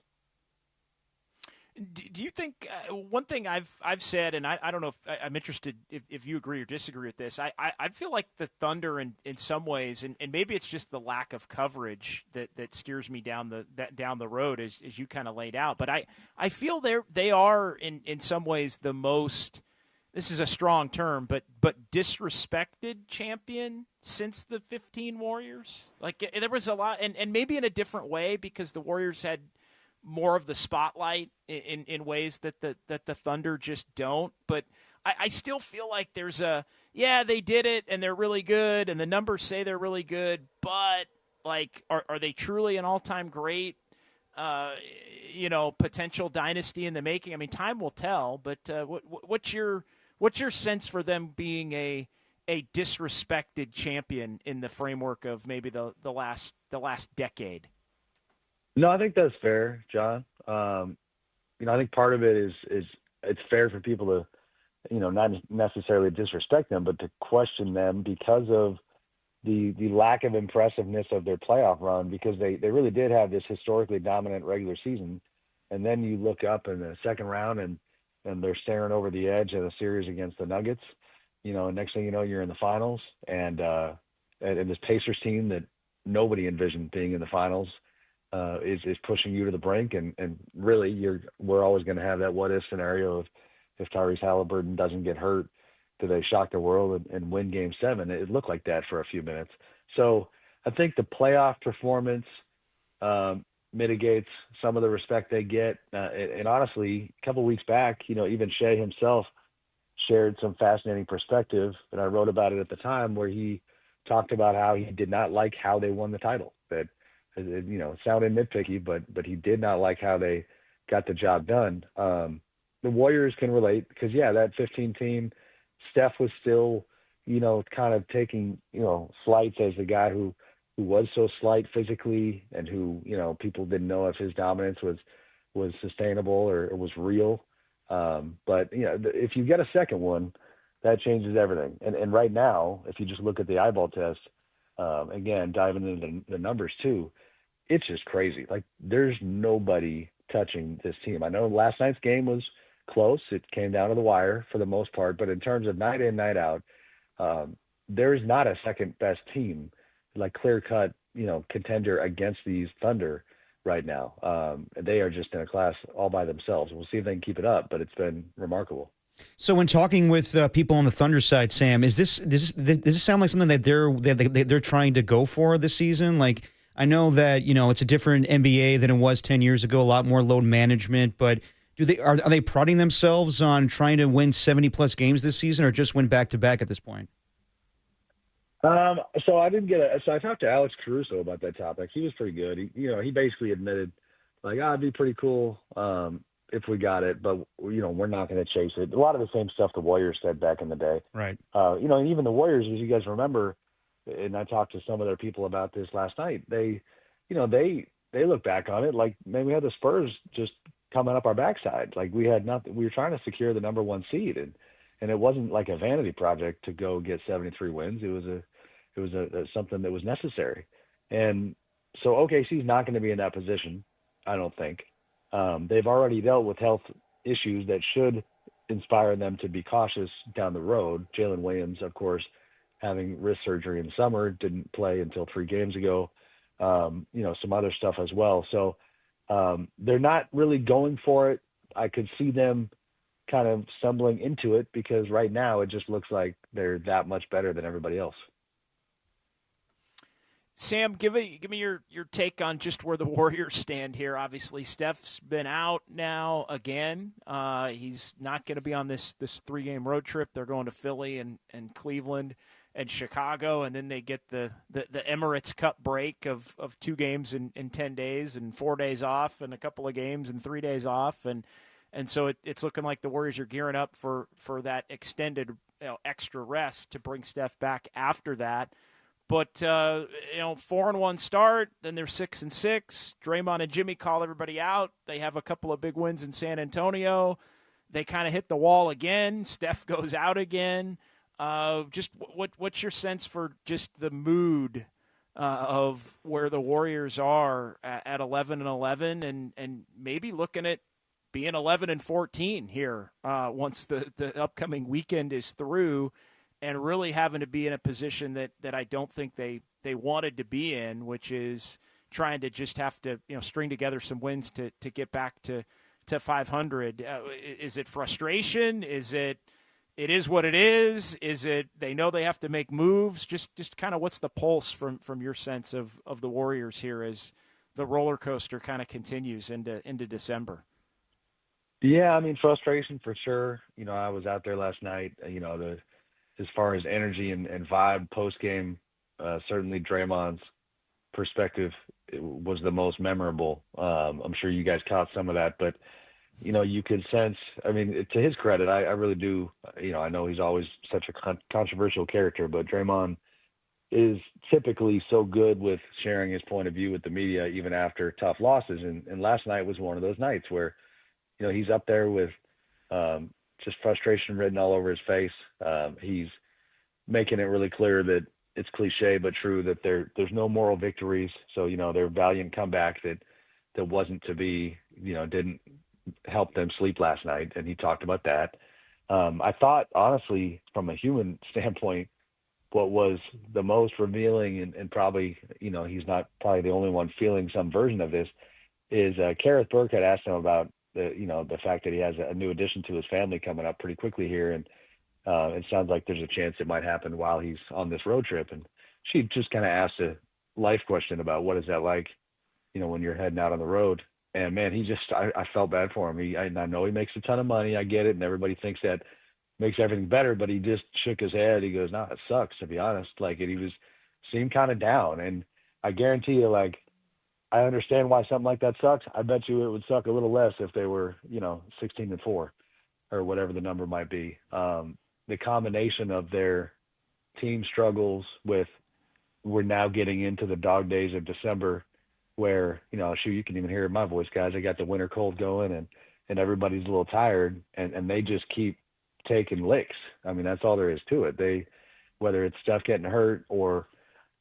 Do you think one thing I've said, and I don't know if I'm interested if you agree or disagree with this, I feel like the Thunder in some ways, and maybe it's just the lack of coverage that steers me down the road as you kind of laid out, but I feel they are in some ways the most, this is a strong term, but disrespected champion since the 15 Warriors. Like, there was a lot, and maybe in a different way because the Warriors had more of the spotlight in ways that the Thunder just don't. But I still feel like there's they did it and they're really good and the numbers say they're really good, but like, are they truly an all-time great, potential dynasty in the making? I mean, time will tell, but what's your sense for them being a a disrespected champion in the framework of maybe the last decade? No, I think that's fair, John. I think part of it is it's fair for people to, not necessarily disrespect them, but to question them because of the lack of impressiveness of their playoff run, because they really did have this historically dominant regular season. And then you look up in the second round and they're staring over the edge of a series against the Nuggets. And next thing you know, you're in the finals, and this Pacers team that nobody envisioned being in the finals is pushing you to the brink. And really, we're always going to have that what if scenario of if Tyrese Halliburton doesn't get hurt, do they shock the world and win Game 7? It looked like that for a few minutes. So I think the playoff performance mitigates some of the respect they get. And honestly, a couple of weeks back, even Shea himself shared some fascinating perspective, and I wrote about it at the time, where he talked about how he did not like how they won the title. That it sounded nitpicky, but he did not like how they got the job done. The Warriors can relate because, that 15 team, Steph was still, kind of taking, slights as the guy who was so slight physically and who, people didn't know if his dominance was sustainable or was real. But if you get a second one, that changes everything. And right now, if you just look at the eyeball test, again, diving into the numbers too, it's just crazy. Like, there's nobody touching this team. I know last night's game was close. It came down to the wire for the most part, but in terms of night in, night out, there is not a second best team, like clear cut, contender against these Thunder right now. They are just in a class all by themselves. We'll see if they can keep it up, but it's been remarkable. So when talking with people on the Thunder side, Sam, does this sound like something that they're trying to go for this season? Like, I know that it's a different NBA than it was 10 years ago, a lot more load management, but are they prodding themselves on trying to win 70 plus games this season, or just win back to back at this point? So I talked to Alex Caruso about that topic. He was pretty good. He basically admitted, like, it'd be pretty cool if we got it, but we're not going to chase it. A lot of the same stuff the Warriors said back in the day. Right. Even the Warriors, as you guys remember, and I talked to some of their people about this last night, they look back on it like, man, we had the Spurs just coming up our backside. Like, we had nothing. We were trying to secure the number one seed, and it wasn't like a vanity project to go get 73 wins. It was something that was necessary. And so OKC's not going to be in that position, I don't think. They've already dealt with health issues that should inspire them to be cautious down the road. Jalen Williams, of course, having wrist surgery in the summer, didn't play until 3 games ago. Some other stuff as well. So they're not really going for it. I could see them kind of stumbling into it because right now it just looks like they're that much better than everybody else. Sam, give me your take on just where the Warriors stand here. Obviously, Steph's been out now again. He's not going to be on this 3-game road trip. They're going to Philly and Cleveland and Chicago, and then they get the Emirates Cup break of 2 games in 10 days and 4 days off and a couple of games and 3 days off. And so it's looking like the Warriors are gearing up for that extended extra rest to bring Steph back after that. But 4-1 start, then they're 6-6. Draymond and Jimmy call everybody out. They have a couple of big wins in San Antonio. They kind of hit the wall again. Steph goes out again. Just what's your sense for just the mood of where the Warriors are at 11-11 and maybe looking at being 11-14 here once the upcoming weekend is through, and really having to be in a position that I don't think they wanted to be in, which is trying to just have to string together some wins to get back to 500. Is it frustration? Is it is what it is? Is it they know they have to make moves? Just kind of what's the pulse from your sense of the Warriors here as the roller coaster kind of continues into December? Yeah, I mean, frustration for sure. I was out there last night. As far as energy and vibe post game, certainly Draymond's perspective was the most memorable. I'm sure you guys caught some of that, but you could sense, I mean, to his credit, I really do, I know he's always such a controversial character, but Draymond is typically so good with sharing his point of view with the media, even after tough losses. And last night was one of those nights where, he's up there with just frustration written all over his face. He's making it really clear that it's cliche, but true, that there's no moral victories. So, their valiant comeback that wasn't to be, didn't help them sleep last night. And he talked about that. I thought, honestly, from a human standpoint, what was the most revealing, and probably, he's not probably the only one feeling some version of this, is Kerrith Burke had asked him about the fact that he has a new addition to his family coming up pretty quickly here. And it sounds like there's a chance it might happen while he's on this road trip. And she just kind of asked a life question about what is that like, when you're heading out on the road. And man, I felt bad for him. I know he makes a ton of money. I get it. And everybody thinks that makes everything better, but he just shook his head. He goes, "No, it sucks, to be honest." And he seemed kind of down. And I guarantee you, I understand why something like that sucks. I bet you it would suck a little less if they were, 16-4 or whatever the number might be. The combination of their team struggles with, we're now getting into the dog days of December where, you can even hear it in my voice, guys. I got the winter cold going and everybody's a little tired and they just keep taking licks. I mean, that's all there is to it. Whether it's Steph getting hurt or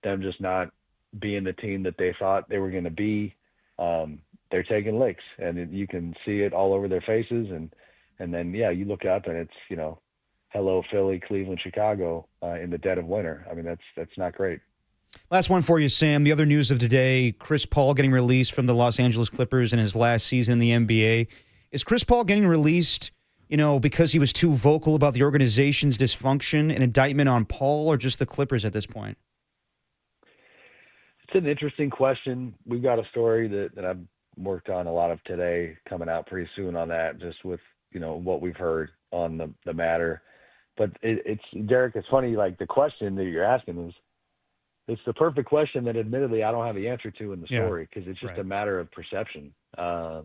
them just not being the team that they thought they were going to be, they're taking licks, and you can see it all over their faces. And then, you look up and it's, hello, Philly, Cleveland, Chicago, in the dead of winter. I mean, that's not great. Last one for you, Sam. The other news of today, Chris Paul getting released from the Los Angeles Clippers in his last season in the NBA. Is Chris Paul getting released, because he was too vocal about the organization's dysfunction, an indictment on Paul or just the Clippers at this point? It's an interesting question. We've got a story that I've worked on a lot of today coming out pretty soon on that, just with, what we've heard on the matter. But it's Derek, it's funny, the question that you're asking it's the perfect question that admittedly I don't have the answer to in the story, because it's just a matter of perception. I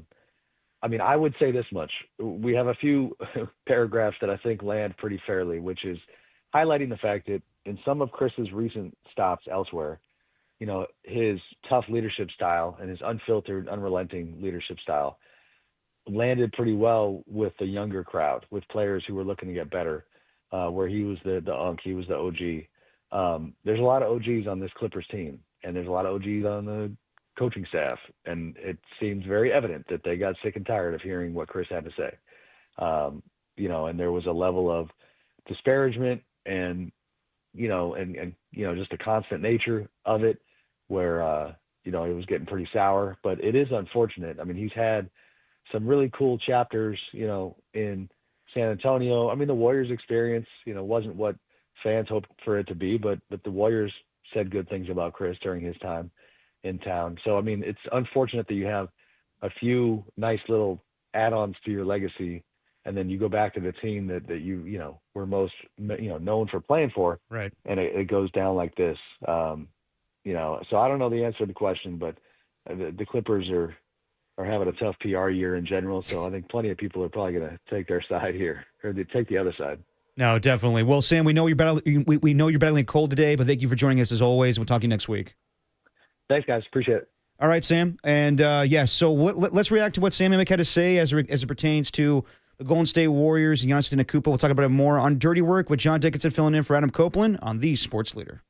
mean, I would say this much. We have a few paragraphs that I think land pretty fairly, which is highlighting the fact that in some of Chris's recent stops elsewhere, his tough leadership style and his unfiltered, unrelenting leadership style landed pretty well with the younger crowd, with players who were looking to get better, where he was the unk, he was the OG. There's a lot of OGs on this Clippers team, and there's a lot of OGs on the coaching staff, and it seems very evident that they got sick and tired of hearing what Chris had to say. And there was a level of disparagement and just the constant nature of it where, it was getting pretty sour. But it is unfortunate. I mean, he's had some really cool chapters, in San Antonio. I mean, the Warriors experience, wasn't what fans hoped for it to be, but the Warriors said good things about Chris during his time in town. So, I mean, it's unfortunate that you have a few nice little add-ons to your legacy, and then you go back to the team that you were most, known for playing for. Right. And it goes down like this. So I don't know the answer to the question, but the Clippers are having a tough PR year in general. So I think plenty of people are probably going to take their side here, or they take the other side. No, definitely. Well, Sam, we know you're battling cold today, but thank you for joining us as always. We'll talk to you next week. Thanks, guys. Appreciate it. All right, Sam. And so let's react to what Sam Amick had to say as it pertains to the Golden State Warriors and Giannis Antetokounmpo. We'll talk about it more on Dirty Work with John Dickinson filling in for Adam Copeland on the Sports Leader.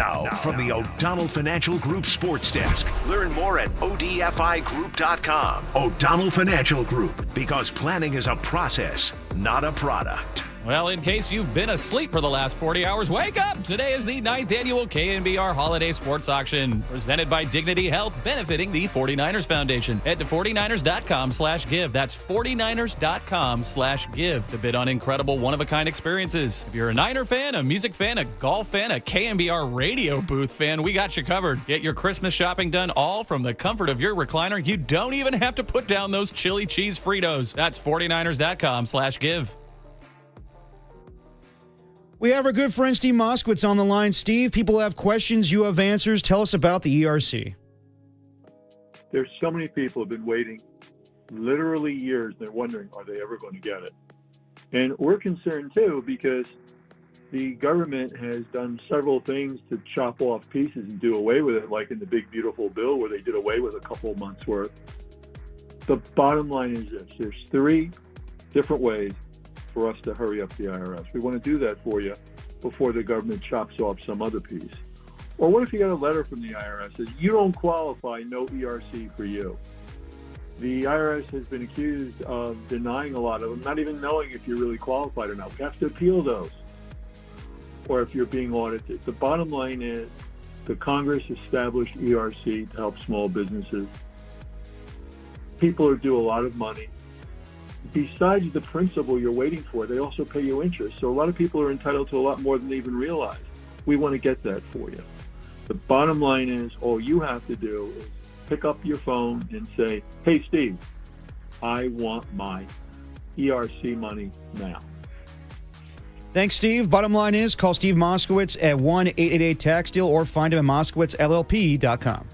Now, from the O'Donnell Financial Group Sports Desk, learn more at odfigroup.com. O'Donnell Financial Group, because planning is a process, not a product. Well, in case you've been asleep for the last 40 hours, wake up! Today is the 9th annual KNBR Holiday Sports Auction, presented by Dignity Health, benefiting the 49ers Foundation. Head to 49ers.com/give. That's 49ers.com/give to bid on incredible one-of-a-kind experiences. If you're a Niner fan, a music fan, a golf fan, a KNBR radio booth fan, we got you covered. Get your Christmas shopping done all from the comfort of your recliner. You don't even have to put down those chili cheese Fritos. That's 49ers.com/give. We have our good friend Steve Moskowitz on the line. Steve, people have questions, you have answers. Tell us about the ERC. There's so many people have been waiting literally years. They're wondering, are they ever going to get it? And we're concerned too, because the government has done several things to chop off pieces and do away with it, like in the big beautiful bill where they did away with a couple of months worth. The bottom line is this: there's 3 different ways for us to hurry up the IRS. We want to do that for you before the government chops off some other piece. Or what if you got a letter from the IRS that says you don't qualify, no ERC for you? The IRS has been accused of denying a lot of them, not even knowing if you're really qualified or not. We have to appeal those, or if you're being audited. The bottom line is the Congress established ERC to help small businesses. People are due a lot of money. Besides the principal you're waiting for, they also pay you interest. So a lot of people are entitled to a lot more than they even realize. We want to get that for you. The bottom line is all you have to do is pick up your phone and say, hey, Steve, I want my ERC money now. Thanks, Steve. Bottom line is call Steve Moskowitz at 1-888-TAX-DEAL or find him at moskowitzllp.com.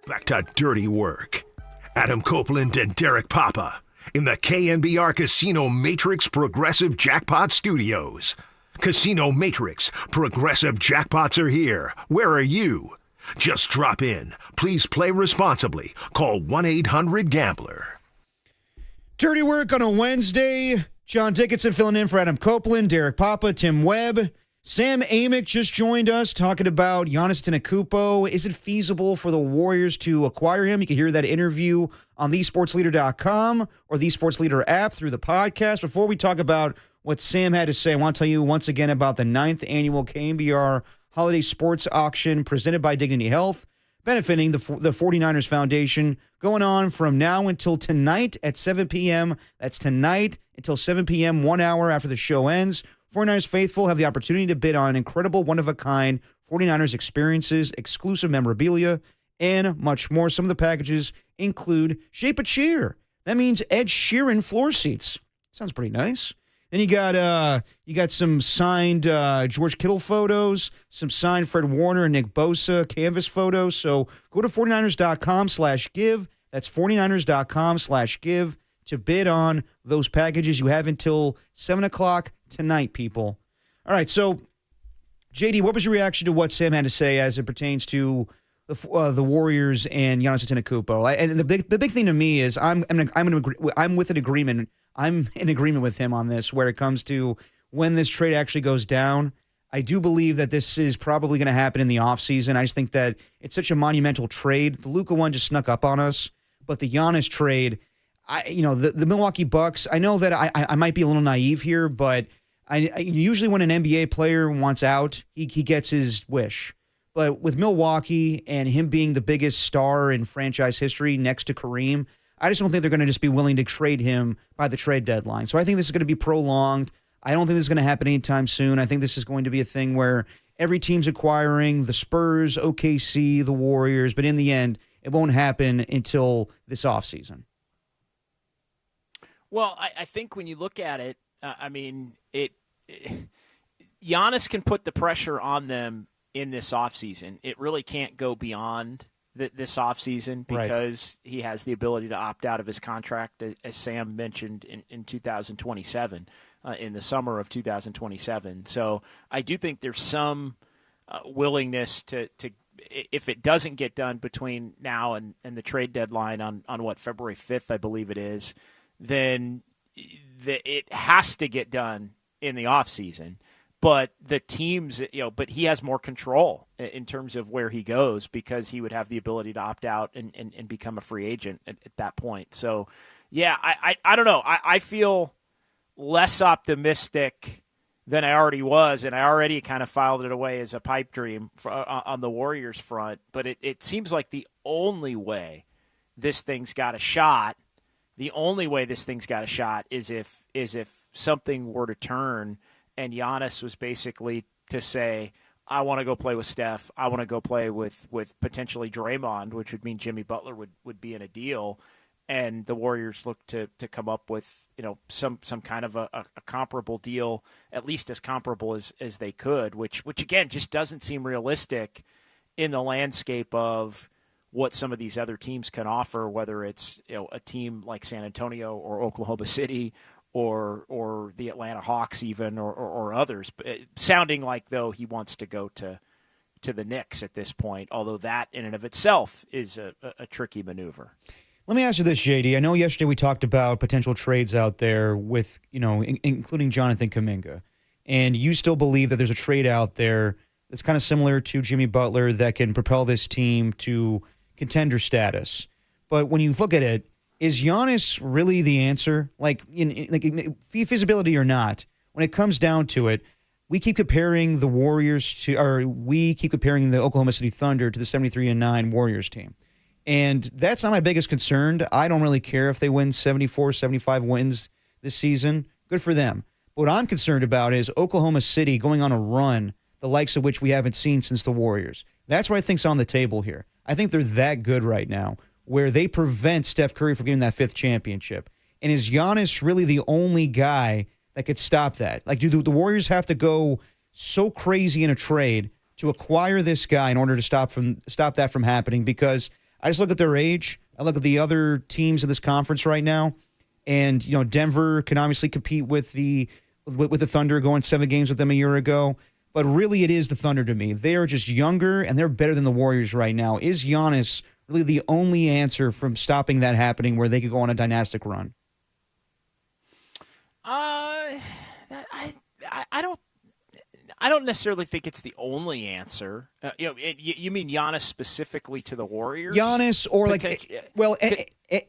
Back to dirty work. Adam Copeland and Derek Papa in the KNBR Casino Matrix Progressive Jackpot Studios. Casino Matrix Progressive Jackpots are here. Where are you? Just drop in. Please play responsibly. Call 1-800-GAMBLER. Dirty work on a Wednesday. John Dickinson filling in for Adam Copeland, Derek Papa, Tim Webb. Sam Amick just joined us talking about Giannis Antetokounmpo. Is it feasible for the Warriors to acquire him? You can hear that interview on thesportsleader.com or the Sports Leader app through the podcast. Before we talk about what Sam had to say, I want to tell you once again about the 9th annual KNBR Holiday Sports Auction presented by Dignity Health, benefiting the 49ers Foundation, going on from now until tonight at 7 p.m. That's tonight until 7 p.m., 1 hour after the show ends. 49ers faithful have the opportunity to bid on incredible, one-of-a-kind 49ers experiences, exclusive memorabilia, and much more. Some of the packages include Shape a Cheer. That means Ed Sheeran floor seats. Sounds pretty nice. Then you got some signed George Kittle photos, some signed Fred Warner and Nick Bosa canvas photos. So go to 49ers.com/give. That's 49ers.com/give to bid on those packages. You have until 7 o'clock tonight, people. All right, so JD, what was your reaction to what Sam had to say as it pertains to the Warriors and Giannis Antetokounmpo? And the big thing to me is I'm in agreement. I'm in agreement with him on this where it comes to when this trade actually goes down. I do believe that this is probably going to happen in the offseason. I just think that it's such a monumental trade. The Luka one just snuck up on us, but the Giannis trade, the Milwaukee Bucks, I know that I might be a little naive here, but I usually when an NBA player wants out, he gets his wish. But with Milwaukee and him being the biggest star in franchise history next to Kareem, I just don't think they're going to just be willing to trade him by the trade deadline. So I think this is going to be prolonged. I don't think this is going to happen anytime soon. I think this is going to be a thing where every team's acquiring the Spurs, OKC, the Warriors, but in the end, it won't happen until this offseason. Well, I think when you look at it, Giannis can put the pressure on them in this offseason. It really can't go beyond this offseason because he has the ability to opt out of his contract, as Sam mentioned, in 2027, in the summer of 2027. So I do think there's some willingness to if it doesn't get done between now and the trade deadline on February 5th, I believe it is, then it has to get done in the offseason. But the teams, but he has more control in terms of where he goes because he would have the ability to opt out and become a free agent at that point. So, yeah, I don't know. I feel less optimistic than I already was, and I already kind of filed it away as a pipe dream on the Warriors front. But it seems like the only way this thing's got a shot, is if something were to turn and Giannis was basically to say, I want to go play with Steph. I want to go play with potentially Draymond, which would mean Jimmy Butler would be in a deal. And the Warriors look to come up with, some kind of a comparable deal, at least as comparable as they could, which again, just doesn't seem realistic in the landscape of what some of these other teams can offer, whether it's, a team like San Antonio or Oklahoma City or the Atlanta Hawks even, or others. Sounding like, though, he wants to go to the Knicks at this point, although that in and of itself is a tricky maneuver. Let me ask you this, JD. I know yesterday we talked about potential trades out there with, including Jonathan Kuminga. And you still believe that there's a trade out there that's kind of similar to Jimmy Butler that can propel this team to contender status. But when you look at it, is Giannis really the answer? Like feasibility or not, when it comes down to it, we keep comparing the Oklahoma City Thunder to the 73-9 Warriors team. And that's not my biggest concern. I don't really care if they win 74, 75 wins this season. Good for them. But what I'm concerned about is Oklahoma City going on a run, the likes of which we haven't seen since the Warriors. That's what I think's on the table here. I think they're that good right now, where they prevent Steph Curry from getting that 5th championship. And is Giannis really the only guy that could stop that? Like, do the Warriors have to go so crazy in a trade to acquire this guy in order to stop that from happening? Because I just look at their age. I look at the other teams in this conference right now, and Denver can obviously compete with the Thunder, going 7 games with them a year ago. But really, it is the Thunder to me. They are just younger, and they're better than the Warriors right now. Is Giannis really the only answer from stopping that happening, where they could go on a dynastic run? I don't necessarily think it's the only answer. You mean Giannis specifically to the Warriors? Giannis, or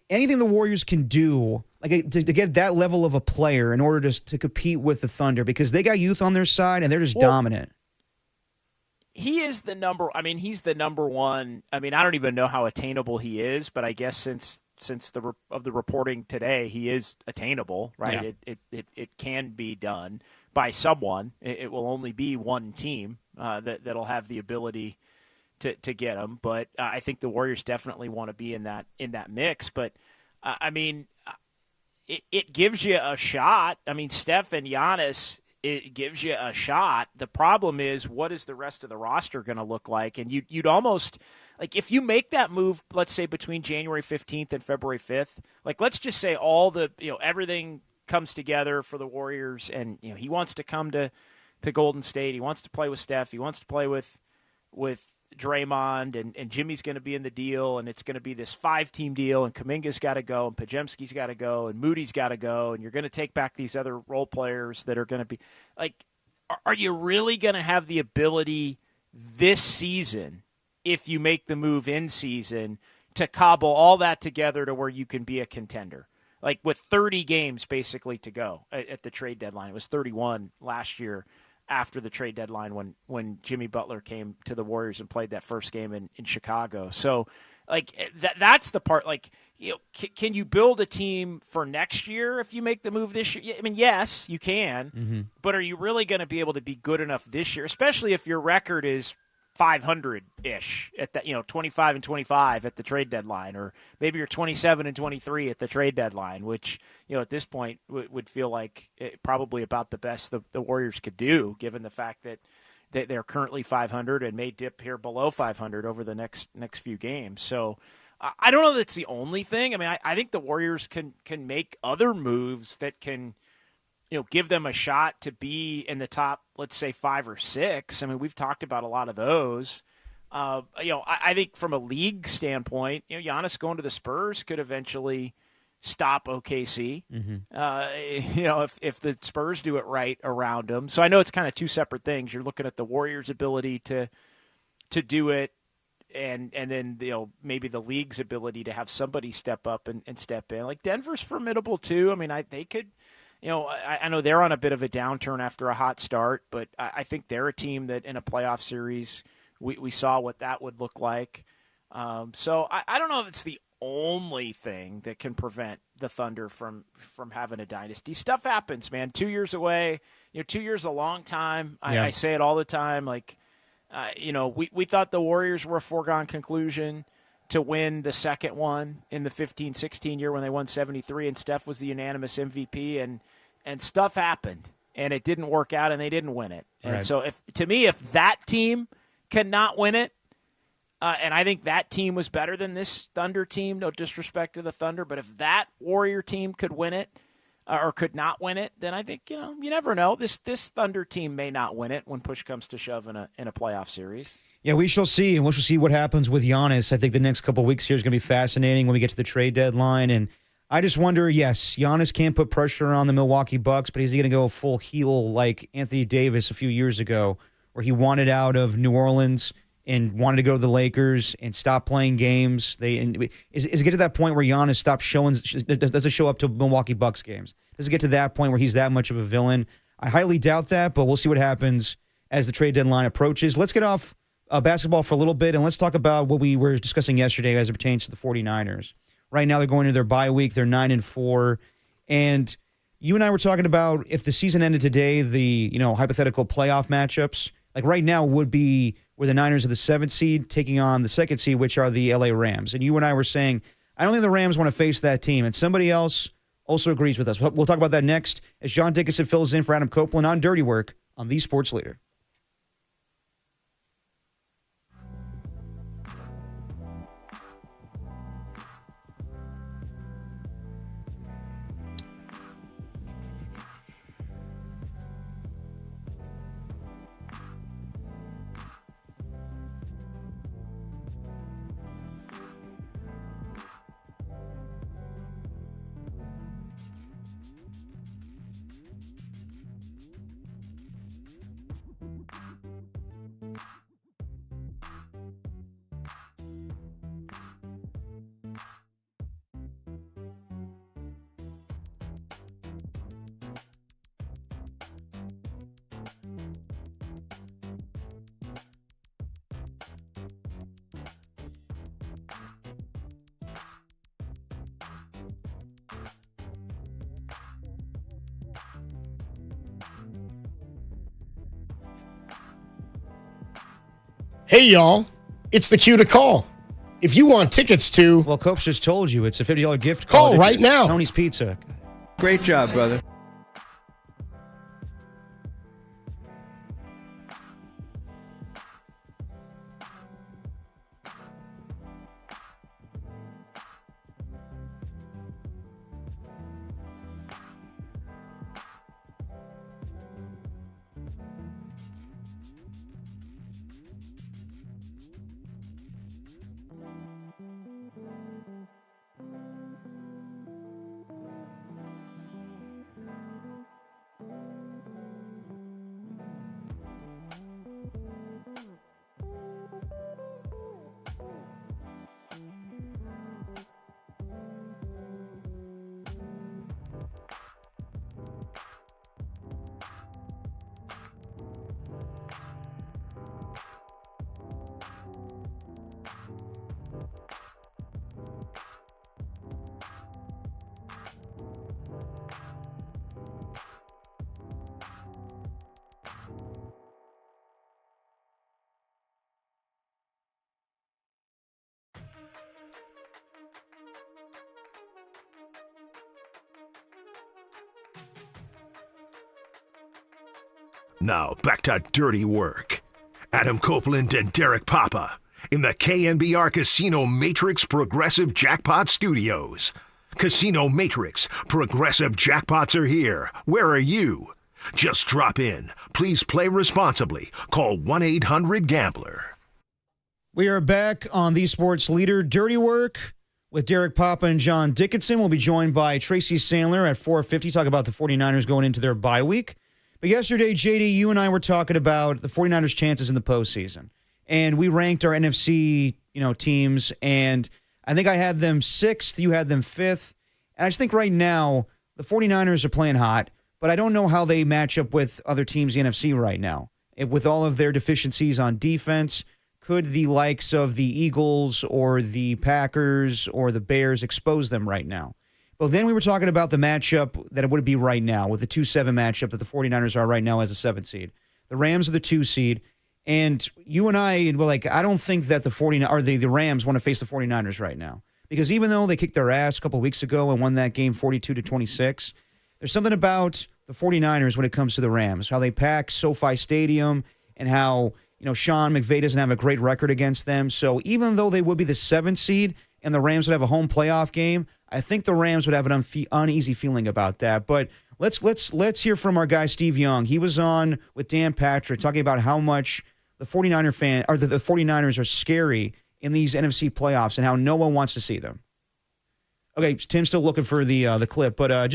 anything the Warriors can do, to get that level of a player in order to compete with the Thunder, because they got youth on their side and they're just dominant. He is the number. I mean, he's the number one. I mean, I don't even know how attainable he is, but I guess since the reporting today, he is attainable, right? Yeah. It can be done by someone. It will only be one team that'll have the ability to get him. But I think the Warriors definitely want to be in that mix. But I mean, it gives you a shot. I mean, Steph and Giannis, it gives you a shot. The problem is, what is the rest of the roster going to look like? And you'd almost, like, if you make that move, let's say between January 15th and February 5th, like, let's just say all the, everything comes together for the Warriors, and he wants to come to Golden State. He wants to play with Steph. He wants to play with Draymond, and Jimmy's going to be in the deal, and it's going to be this 5-team deal, and Kuminga's got to go, and Pajemski's got to go, and Moody's got to go, and you're going to take back these other role players that are going to be like, are you really going to have the ability this season, if you make the move in season, to cobble all that together to where you can be a contender? Like, with 30 games basically to go at the trade deadline. It was 31 last year after the trade deadline when Jimmy Butler came to the Warriors and played that first game in Chicago. So, like, that's the part. Like, can you build a team for next year if you make the move this year? I mean, yes, you can. Mm-hmm. But are you really going to be able to be good enough this year, especially if your record is 500-ish at that, 25-25 at the trade deadline, or maybe you're 27-23 at the trade deadline, which, at this point would feel like probably about the best the Warriors could do, given the fact that they're currently 500 and may dip here below 500 over the next few games. So I don't know that's the only thing. I mean, I think the Warriors can make other moves that can, give them a shot to be in the top, let's say 5 or 6. I mean, we've talked about a lot of those. I think from a league standpoint, Giannis going to the Spurs could eventually stop OKC. Mm-hmm. If the Spurs do it right around him. So I know it's kind of two separate things. You're looking at the Warriors' ability to do it, and then maybe the league's ability to have somebody step up and step in. Like, Denver's formidable too. I mean, they could. I know they're on a bit of a downturn after a hot start, but I think they're a team that in a playoff series, we saw what that would look like. So I don't know if it's the only thing that can prevent the Thunder from having a dynasty. Stuff happens, man. 2 years away, 2 years is a long time. Yeah. I say it all the time. Like, we thought the Warriors were a foregone conclusion to win the second one in the 15-16 year when they won 73, and Steph was the unanimous MVP, and stuff happened, and it didn't work out, and they didn't win it. And Right. so if that team cannot win it, and I think that team was better than this Thunder team, no disrespect to the Thunder, but if that Warrior team could win it or could not win it, then I think, you never know. This Thunder team may not win it when push comes to shove in a playoff series. Yeah, we shall see, and we shall see what happens with Giannis. I think the next couple of weeks here is going to be fascinating when we get to the trade deadline. And I just wonder, yes, Giannis can't put pressure on the Milwaukee Bucks, but is he going to go full heel like Anthony Davis a few years ago, where he wanted out of New Orleans and wanted to go to the Lakers and stop playing games? Is it get to that point where Giannis doesn't show up to Milwaukee Bucks games? Does it get to that point where he's that much of a villain? I highly doubt that, but we'll see what happens as the trade deadline approaches. Let's get off basketball for a little bit, and let's talk about what we were discussing yesterday as it pertains to the 49ers. Right now, they're going into their bye week. They're 9-4, and you and I were talking about if the season ended today, the hypothetical playoff matchups. Like right now, would be where the Niners are the 7th seed taking on the 2nd seed, which are the LA Rams. And you and I were saying, I don't think the Rams want to face that team, and somebody else also agrees with us. We'll talk about that next as John Dickinson fills in for Adam Copeland on Dirty Work on the Sports Leader. Hey, y'all. It's the cue to call. If you want tickets to... Well, Coach just told you it's a $50 gift call card. right now. Tony's Pizza. Great job, brother. Now, back to dirty work. Adam Copeland and Derek Papa in the KNBR Casino Matrix Progressive Jackpot Studios. Casino Matrix Progressive Jackpots are here. Where are you? Just drop in. Please play responsibly. Call 1-800-GAMBLER. We are back on the Sports Leader Dirty Work with Derek Papa and John Dickinson. We'll be joined by Tracy Sandler at 4:50, talk about the 49ers going into their bye week. But yesterday, JD, you and I were talking about the 49ers' chances in the postseason. And we ranked our NFC, teams, and I think I had them 6th, you had them 5th. And I just think right now the 49ers are playing hot, but I don't know how they match up with other teams in the NFC right now. With all of their deficiencies on defense, could the likes of the Eagles or the Packers or the Bears expose them right now? Well, then we were talking about the matchup that it would be right now with the 2-7 matchup that the 49ers are right now as a 7th seed. The Rams are the 2 seed. And you and I were like, I don't think that the Rams want to face the 49ers right now. Because even though they kicked their ass a couple weeks ago and won that game 42-26, there's something about the 49ers when it comes to the Rams, how they pack SoFi Stadium and how, Sean McVay doesn't have a great record against them. So even though they would be the 7th seed and the Rams would have a home playoff game, I think the Rams would have an uneasy feeling about that. But let's hear from our guy Steve Young. He was on with Dan Patrick talking about how much the 49ers are scary in these NFC playoffs and how no one wants to see them. Okay, Tim's still looking for the clip, but as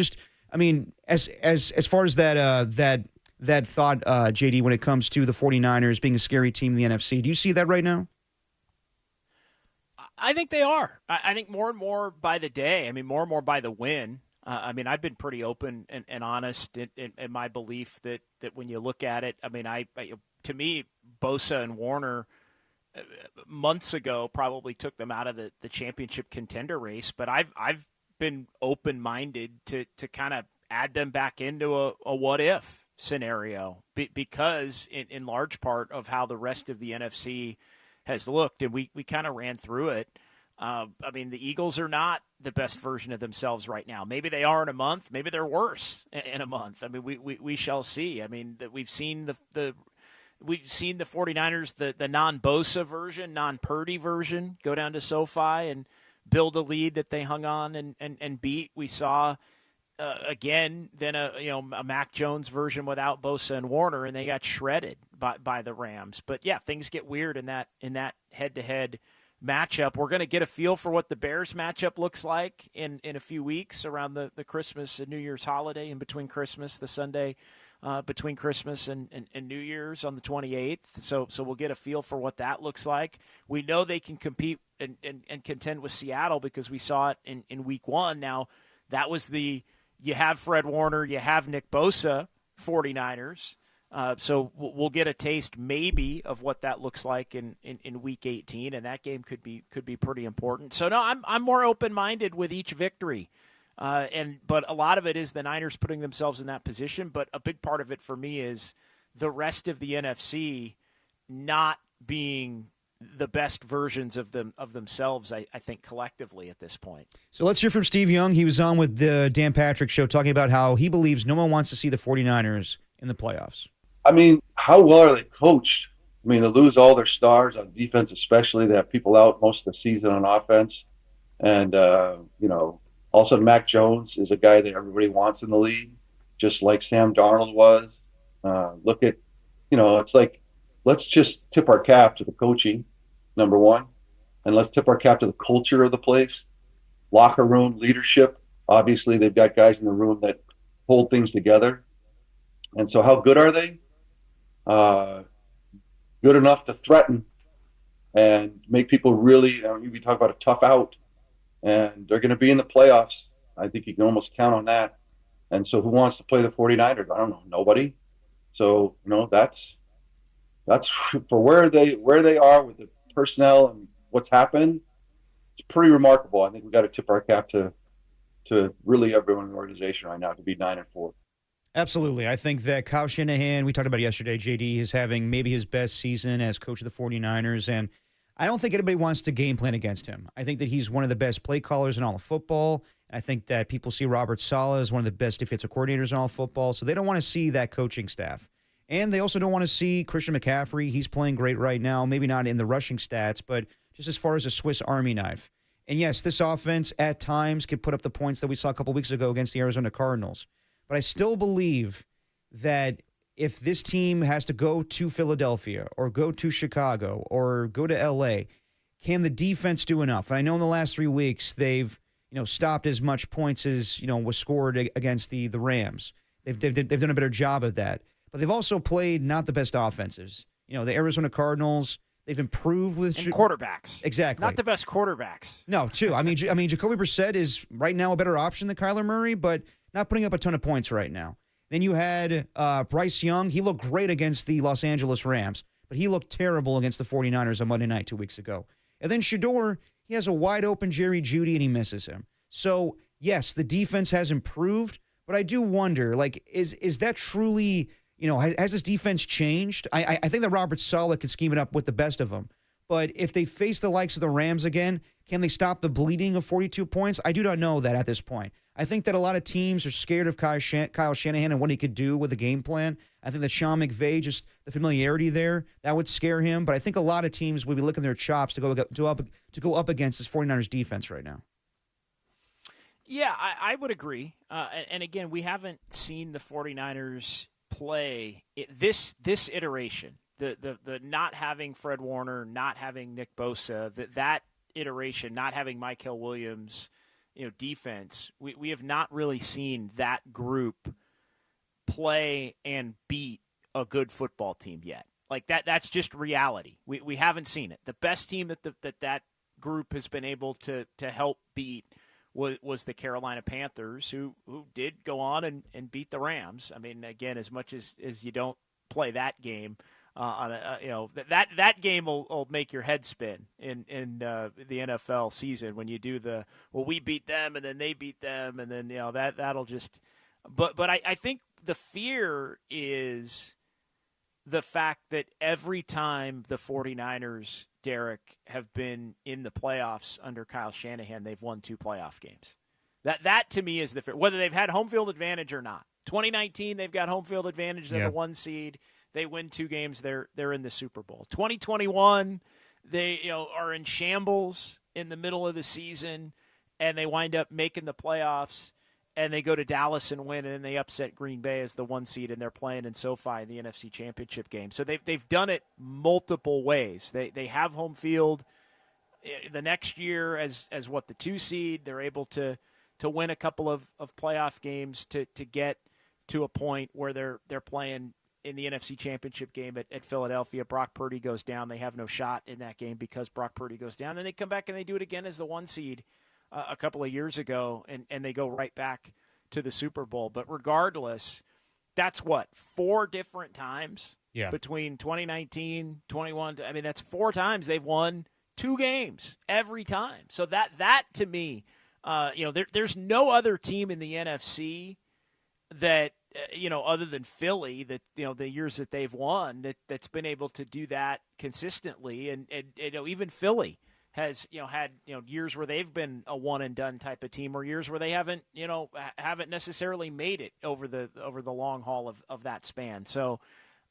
far as that thought, JD, when it comes to the 49ers being a scary team in the NFC, do you see that right now? I think they are. I think more and more by the day. More and more by the win. I've been pretty open and honest in my belief that when you look at it, to me, Bosa and Warner months ago probably took them out of the championship contender race. But I've been open-minded to kind of add them back into a what-if scenario because in large part of how the rest of the NFC has looked, and we kind of ran through it. The Eagles are not the best version of themselves right now. Maybe they are in a month. Maybe they're worse in a month. We shall see. That we've seen the 49ers, the non-Bosa version, non-Purdy version, go down to SoFi and build a lead that they hung on and beat. We saw again then a Mac Jones version without Bosa and Warner, and they got shredded by the Rams. But yeah, things get weird in that head-to-head matchup. We're going to get a feel for what the Bears matchup looks like in a few weeks around the Christmas and New Year's holiday, in between Christmas, the Sunday between Christmas and New Year's on the 28th. So we'll get a feel for what that looks like. We know they can compete and contend with Seattle because we saw it in week 1. Now, that was you have Fred Warner, you have Nick Bosa, 49ers. So we'll get a taste maybe of what that looks like in week 18, and that game could be pretty important. So no, I'm more open-minded with each victory. But a lot of it is the Niners putting themselves in that position, but a big part of it for me is the rest of the NFC not being the best versions of themselves, I think, collectively at this point. So let's hear from Steve Young. He was on with the Dan Patrick Show talking about how he believes no one wants to see the 49ers in the playoffs. I mean, how well are they coached? I mean, they lose all their stars on defense, especially. They have people out most of the season on offense. And, all of a sudden Mac Jones is a guy that everybody wants in the league, just like Sam Darnold was. Look at, it's like, let's just tip our cap to the coaching, number one, and let's tip our cap to the culture of the place, locker room, leadership. Obviously, they've got guys in the room that hold things together. And so how good are they? Good enough to threaten and make people really, we talk about a tough out, and they're going to be in the playoffs. I think you can almost count on that. And so who wants to play the 49ers? I don't know, nobody. So, that's for where they are with the personnel and what's happened. It's pretty remarkable. I think we got to tip our cap to really everyone in the organization right now to be 9-4. Absolutely. I think that Kyle Shanahan, we talked about yesterday, JD, is having maybe his best season as coach of the 49ers, and I don't think anybody wants to game plan against him. I think that he's one of the best play callers in all of football. I think that people see Robert Saleh as one of the best defensive coordinators in all of football, so they don't want to see that coaching staff. And they also don't want to see Christian McCaffrey. He's playing great right now, maybe not in the rushing stats, but just as far as a Swiss Army knife. And yes, this offense at times could put up the points that we saw a couple weeks ago against the Arizona Cardinals. But I still believe that if this team has to go to Philadelphia or go to Chicago or go to L.A., can the defense do enough? And I know in the last 3 weeks they've stopped as much points as was scored against the Rams. They've done a better job of that. But they've also played not the best offenses. The Arizona Cardinals, they've improved with quarterbacks. Exactly. Not the best quarterbacks. No, too. I mean, Jacoby Brissett is right now a better option than Kyler Murray, but not putting up a ton of points right now. Then you had Bryce Young. He looked great against the Los Angeles Rams, but he looked terrible against the 49ers on Monday night 2 weeks ago. And then Shador, he has a wide-open Jerry Jeudy, and he misses him. So, yes, the defense has improved, but I do wonder, is that truly, has this defense changed? I think that Robert Saleh could scheme it up with the best of them. But if they face the likes of the Rams again, can they stop the bleeding of 42 points? I do not know that at this point. I think that a lot of teams are scared of Kyle Shanahan and what he could do with the game plan. I think that Sean McVay, just the familiarity there, that would scare him. But I think a lot of teams would be licking their chops to go up against this 49ers defense right now. Yeah, I would agree. And again, we haven't seen the 49ers play this iteration. The not having Fred Warner, not having Nick Bosa, that iteration, not having Michael Williams, defense, we have not really seen that group play and beat a good football team yet. Like that's just reality. We haven't seen it. The best team that group has been able to help beat was the Carolina Panthers, who did go on and beat the Rams. I mean, again, as much as you don't play that game, that game will make your head spin in the NFL season when you do we beat them and then they beat them and then that'll just. But I think the fear is the fact that every time the 49ers, Derek, have been in the playoffs under Kyle Shanahan, they've won 2 playoff games. That to me is the fear, whether they've had home field advantage or not. 2019, they've got home field advantage. They're the 1 seed. They win 2 games. They're in the Super Bowl. 2021, they are in shambles in the middle of the season, and they wind up making the playoffs. And they go to Dallas and win, and then they upset Green Bay as the 1 seed, and they're playing in SoFi in the NFC Championship game. So they've done it multiple ways. They have home field the next year as the 2 seed. They're able to win a couple of playoff games to get to a point where they're playing in the NFC Championship game at Philadelphia. Brock Purdy goes down. They have no shot in that game because Brock Purdy goes down. Then they come back and they do it again as the 1 seed. A couple of years ago, and they go right back to the Super Bowl. But regardless, that's 4 different times between 2019, 21. I mean, that's 4 times they've won 2 games every time. So that to me, there's no other team in the NFC that other than Philly, that the years that they've won, that's been able to do that consistently, and even Philly has had years where they've been a one and done type of team, or years where they haven't necessarily made it over the long haul of that span. So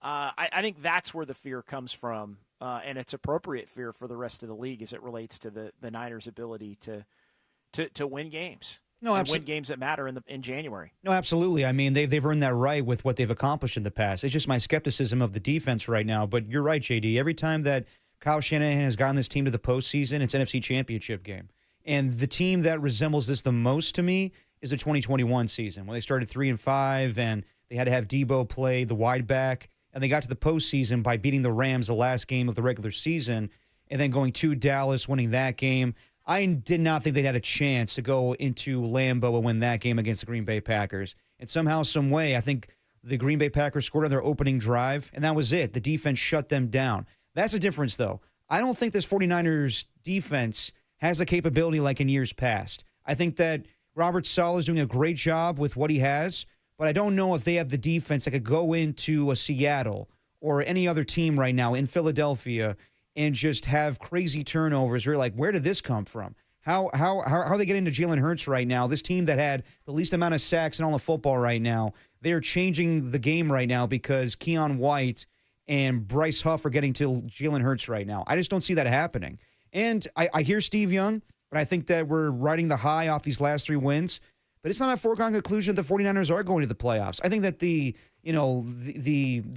I think that's where the fear comes from, and it's appropriate fear for the rest of the league as it relates to the Niners' ability to win games. No, and win games that matter in January. No, absolutely. I mean, they've earned that right with what they've accomplished in the past. It's just my skepticism of the defense right now. But you're right, JD. Every time that Kyle Shanahan has gotten this team to the postseason, it's NFC Championship game. And the team that resembles this the most to me is the 2021 season, when they started 3-5 and they had to have Debo play the wide back, and they got to the postseason by beating the Rams the last game of the regular season, and then going to Dallas, winning that game. I did not think they'd had a chance to go into Lambeau and win that game against the Green Bay Packers. And somehow, some way, I think the Green Bay Packers scored on their opening drive, and that was it. The defense shut them down. That's a difference, though. I don't think this 49ers defense has a capability like in years past. I think that Robert Saleh is doing a great job with what he has, but I don't know if they have the defense that could go into a Seattle or any other team right now in Philadelphia and just have crazy turnovers. We're like, where did this come from? How are they getting to Jalen Hurts right now? This team that had the least amount of sacks in all of football right now, they are changing the game right now because Keon White and Bryce Huff are getting to Jalen Hurts right now. I just don't see that happening. And I hear Steve Young, but I think that we're riding the high off these last 3 wins. But it's not a foregone conclusion that the 49ers are going to the playoffs. I think that the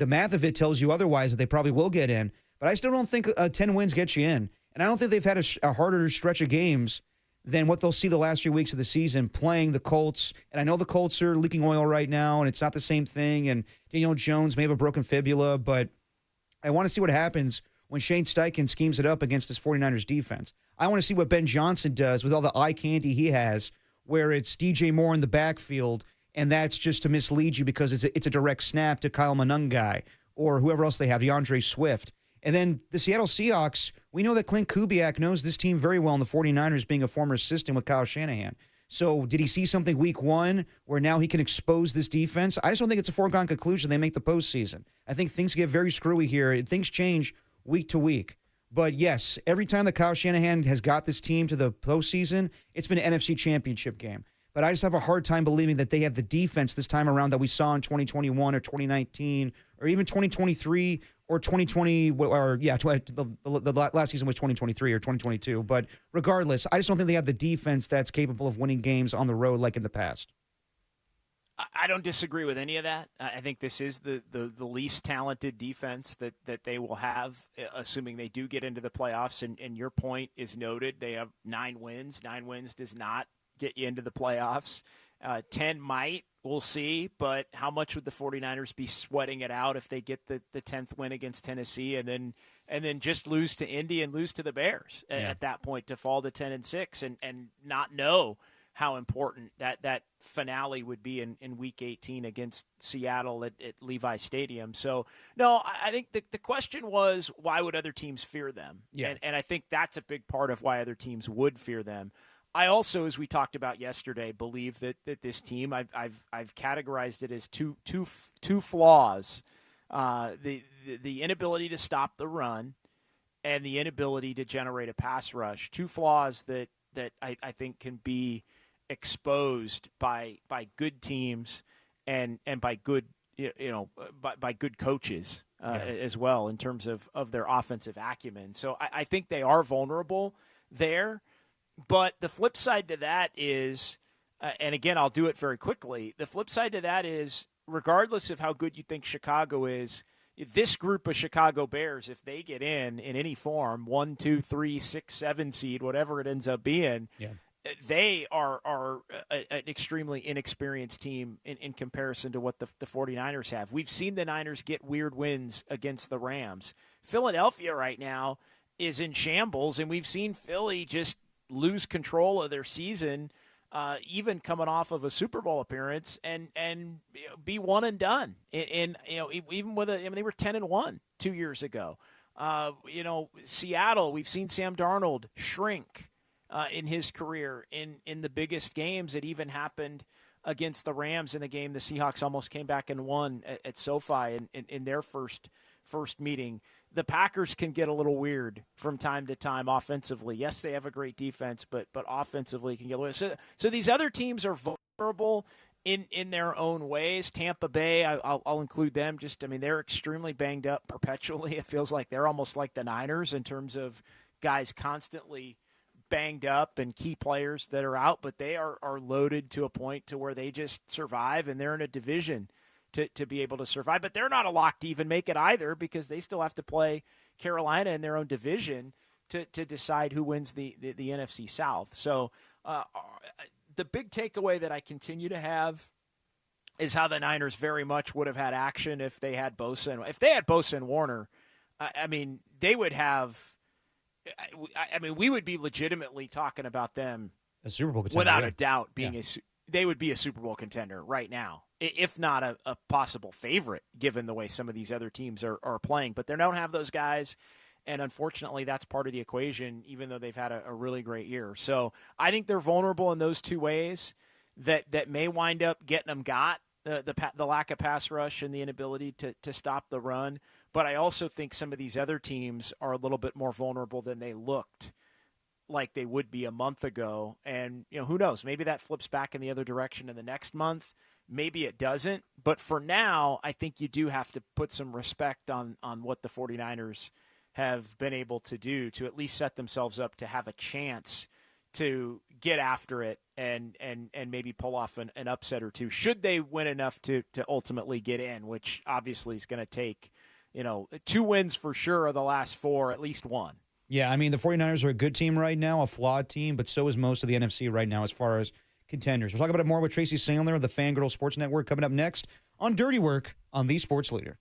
math of it tells you otherwise, that they probably will get in. But I still don't think 10 wins get you in. And I don't think they've had a harder stretch of games than what they'll see the last 3 weeks of the season playing the Colts. And I know the Colts are leaking oil right now, and it's not the same thing. And Daniel Jones may have a broken fibula, but I want to see what happens when Shane Steichen schemes it up against this 49ers defense. I want to see what Ben Johnson does with all the eye candy he has, where it's DJ Moore in the backfield, and that's just to mislead you because it's a direct snap to Kyle Monangai or whoever else they have, DeAndre Swift. And then the Seattle Seahawks, we know that Clint Kubiak knows this team very well in the 49ers, being a former assistant with Kyle Shanahan. So did he see something week 1 where now he can expose this defense? I just don't think it's a foregone conclusion they make the postseason. I think things get very screwy here. Things change week to week. But yes, every time that Kyle Shanahan has got this team to the postseason, it's been an NFC Championship game. But I just have a hard time believing that they have the defense this time around that we saw in 2021 or 2019 or even 2023 or 2020, the last season was 2023 or 2022. But regardless, I just don't think they have the defense that's capable of winning games on the road like in the past. I don't disagree with any of that. I think this is the least talented defense that they will have, assuming they do get into the playoffs. And your point is noted. They have 9 wins. 9 wins does not get you into the playoffs. 10 might. We'll see. But how much would the 49ers be sweating it out if they get the 10th win against Tennessee and then just lose to Indy and lose to the Bears at that point to fall to 10-6 and not know how important that finale would be in Week 18 against Seattle at Levi Stadium. So, no, I think the question was, why would other teams fear them? Yeah. And I think that's a big part of why other teams would fear them. I also, as we talked about yesterday, believe that this team, I've categorized it as two flaws: the inability to stop the run and the inability to generate a pass rush. 2 flaws that I think can be exposed by good teams and by good by good coaches as well in terms of their offensive acumen. So I think they are vulnerable there. But the flip side to that is, and again, I'll do it very quickly, the flip side to that is, regardless of how good you think Chicago is, this group of Chicago Bears, if they get in any form, 1, 2, 3, 6, 7 seed, whatever it ends up being, they are an extremely inexperienced team in comparison to what the 49ers have. We've seen the Niners get weird wins against the Rams. Philadelphia right now is in shambles, and we've seen Philly just lose control of their season, even coming off of a Super Bowl appearance, and be one and done. And even with they were 10-1 2 years ago. Seattle, we've seen Sam Darnold shrink in his career in the biggest games. It even happened against the Rams in the game the Seahawks almost came back and won at SoFi in their first meeting. The Packers can get a little weird from time to time offensively. Yes, they have a great defense, but offensively can get weird. So these other teams are vulnerable in their own ways. Tampa Bay, I'll include them. They're extremely banged up perpetually. It feels like they're almost like the Niners in terms of guys constantly banged up and key players that are out, but they are loaded to a point to where they just survive, and they're in a division to be able to survive. But they're not a lock to even make it either, because they still have to play Carolina in their own division to decide who wins the NFC South. So the big takeaway that I continue to have is how the Niners very much would have had action if they had Bosa. If they had Bosa and Warner, they would have – we would be legitimately talking about them a Super Bowl contender, without a doubt being they would be a Super Bowl contender right now, if not a possible favorite, given the way some of these other teams are playing. But they don't have those guys, and unfortunately that's part of the equation, even though they've had a really great year. So I think they're vulnerable in those two ways that may wind up getting them got, the lack of pass rush and the inability to stop the run. But I also think some of these other teams are a little bit more vulnerable than they looked like they would be a month ago. And, who knows? Maybe that flips back in the other direction in the next month. Maybe it doesn't. But for now, I think you do have to put some respect on what the 49ers have been able to do to at least set themselves up to have a chance to get after it and maybe pull off an upset or two, should they win enough to ultimately get in, which obviously is going to take, 2 wins for sure of the last 4, at least 1. Yeah, the 49ers are a good team right now, a flawed team, but so is most of the NFC right now as far as contenders. We'll talk about it more with Tracy Sandler of the Fangirl Sports Network coming up next on Dirty Work on the Sports Leader.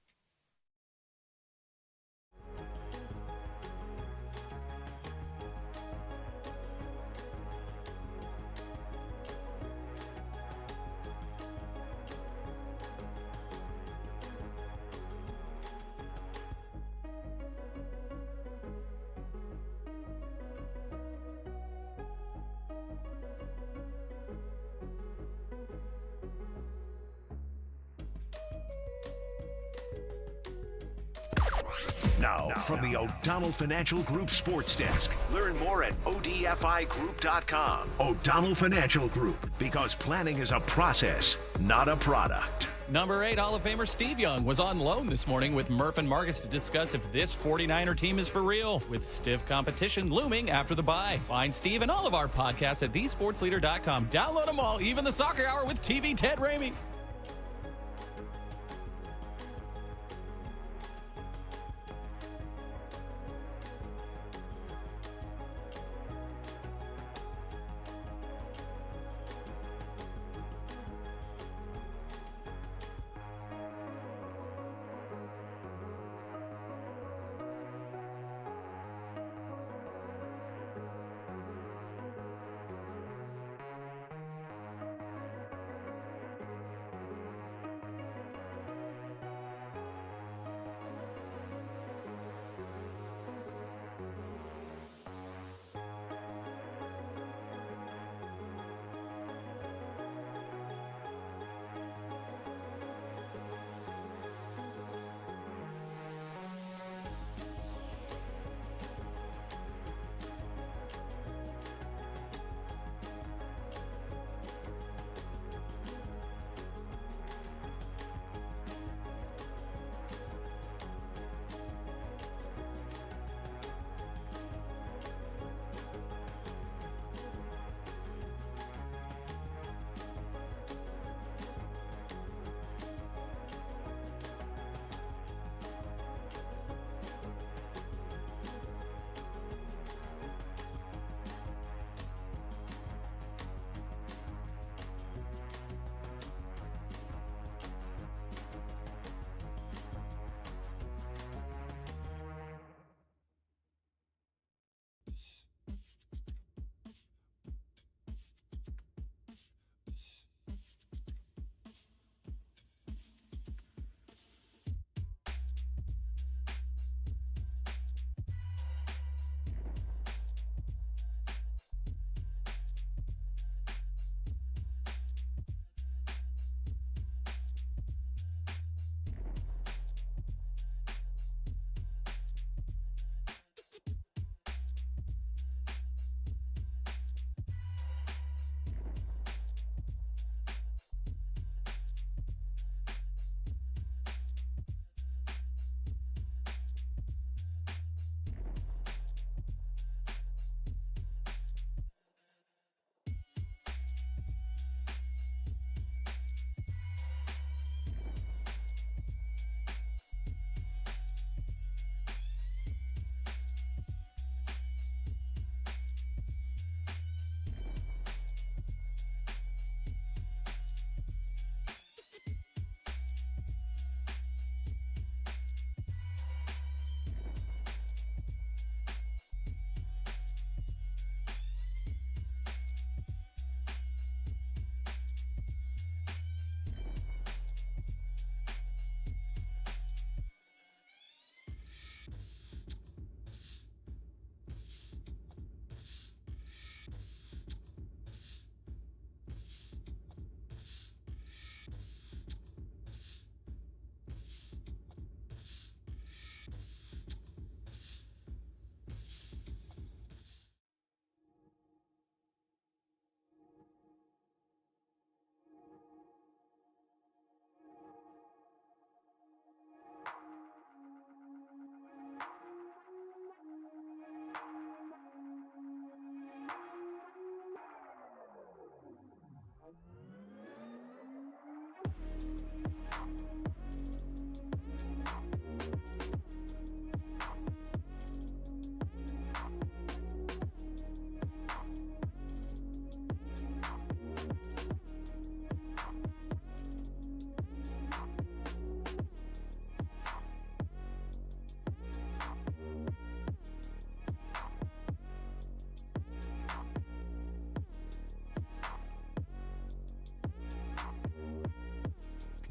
Now, from the O'Donnell Financial Group Sports Desk. Learn more at odfigroup.com. O'Donnell Financial Group, because planning is a process, not a product. Number 8 Hall of Famer Steve Young was on loan this morning with Murph and Marcus to discuss if this 49er team is for real, with stiff competition looming after the bye. Find Steve and all of our podcasts at thesportsleader.com. Download them all, even the Soccer Hour with TV Ted Ramey.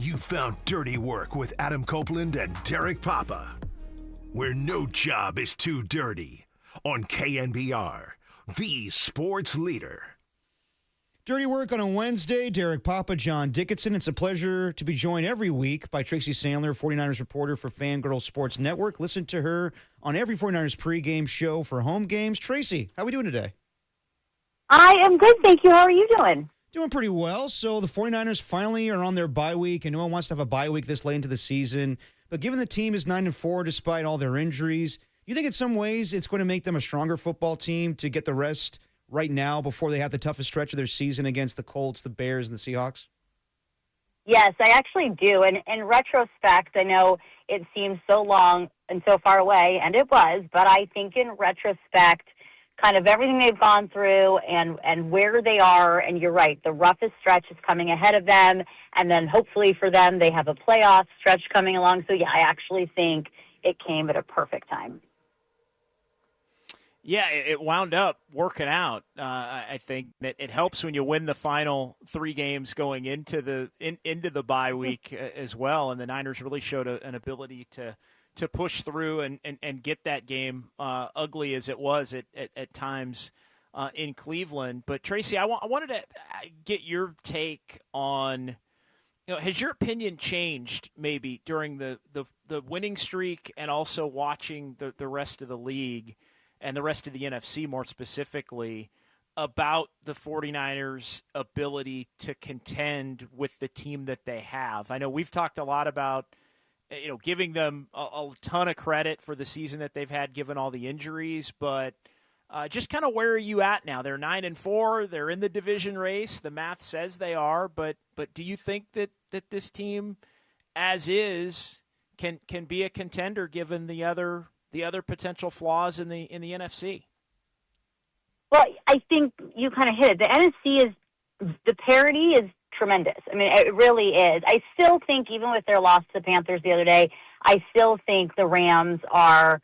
You found Dirty Work with Adam Copeland and Derek Papa, where no job is too dirty, on KNBR, the sports leader. Dirty Work on a Wednesday. Derek Papa, John Dickinson. It's a pleasure to be joined every week by Tracy Sandler, 49ers reporter for Fangirl Sports Network. Listen to her on every 49ers pregame show for home games. Tracy, how are we doing today? I am good, thank you. How are you doing? Doing pretty well. So the 49ers finally are on their bye week, and no one wants to have a bye week this late into the season. But given the team is 9-4 despite all their injuries, you think in some ways it's going to make them a stronger football team to get the rest right now before they have the toughest stretch of their season against the Colts, the Bears, and the Seahawks? Yes, I actually do. And in retrospect, I know it seems so long and so far away, and it was, but I think in retrospect, kind of everything they've gone through and where they are, and you're right, the roughest stretch is coming ahead of them, and then hopefully for them they have a playoff stretch coming along. So, yeah, I actually think it came at a perfect time. Yeah, it wound up working out. I think that it helps when you win the final 3 games going into the bye week as well. And the Niners really showed an ability to push through and get that game, ugly as it was at times in Cleveland. But Tracy, I wanted to get your take on, has your opinion changed maybe during the winning streak and also watching the rest of the league and the rest of the NFC more specifically, about the 49ers' ability to contend with the team that they have? I know we've talked a lot about, giving them a ton of credit for the season that they've had given all the injuries, but just kind of where are you at now? They're 9-4, they're in the division race. The math says they are, but do you think that this team, as is, can be a contender given the other potential flaws in the NFC? Well, I think you kind of hit it. The NFC the parity is tremendous. I mean, it really is. I still think, even with their loss to the Panthers the other day, I still think the Rams are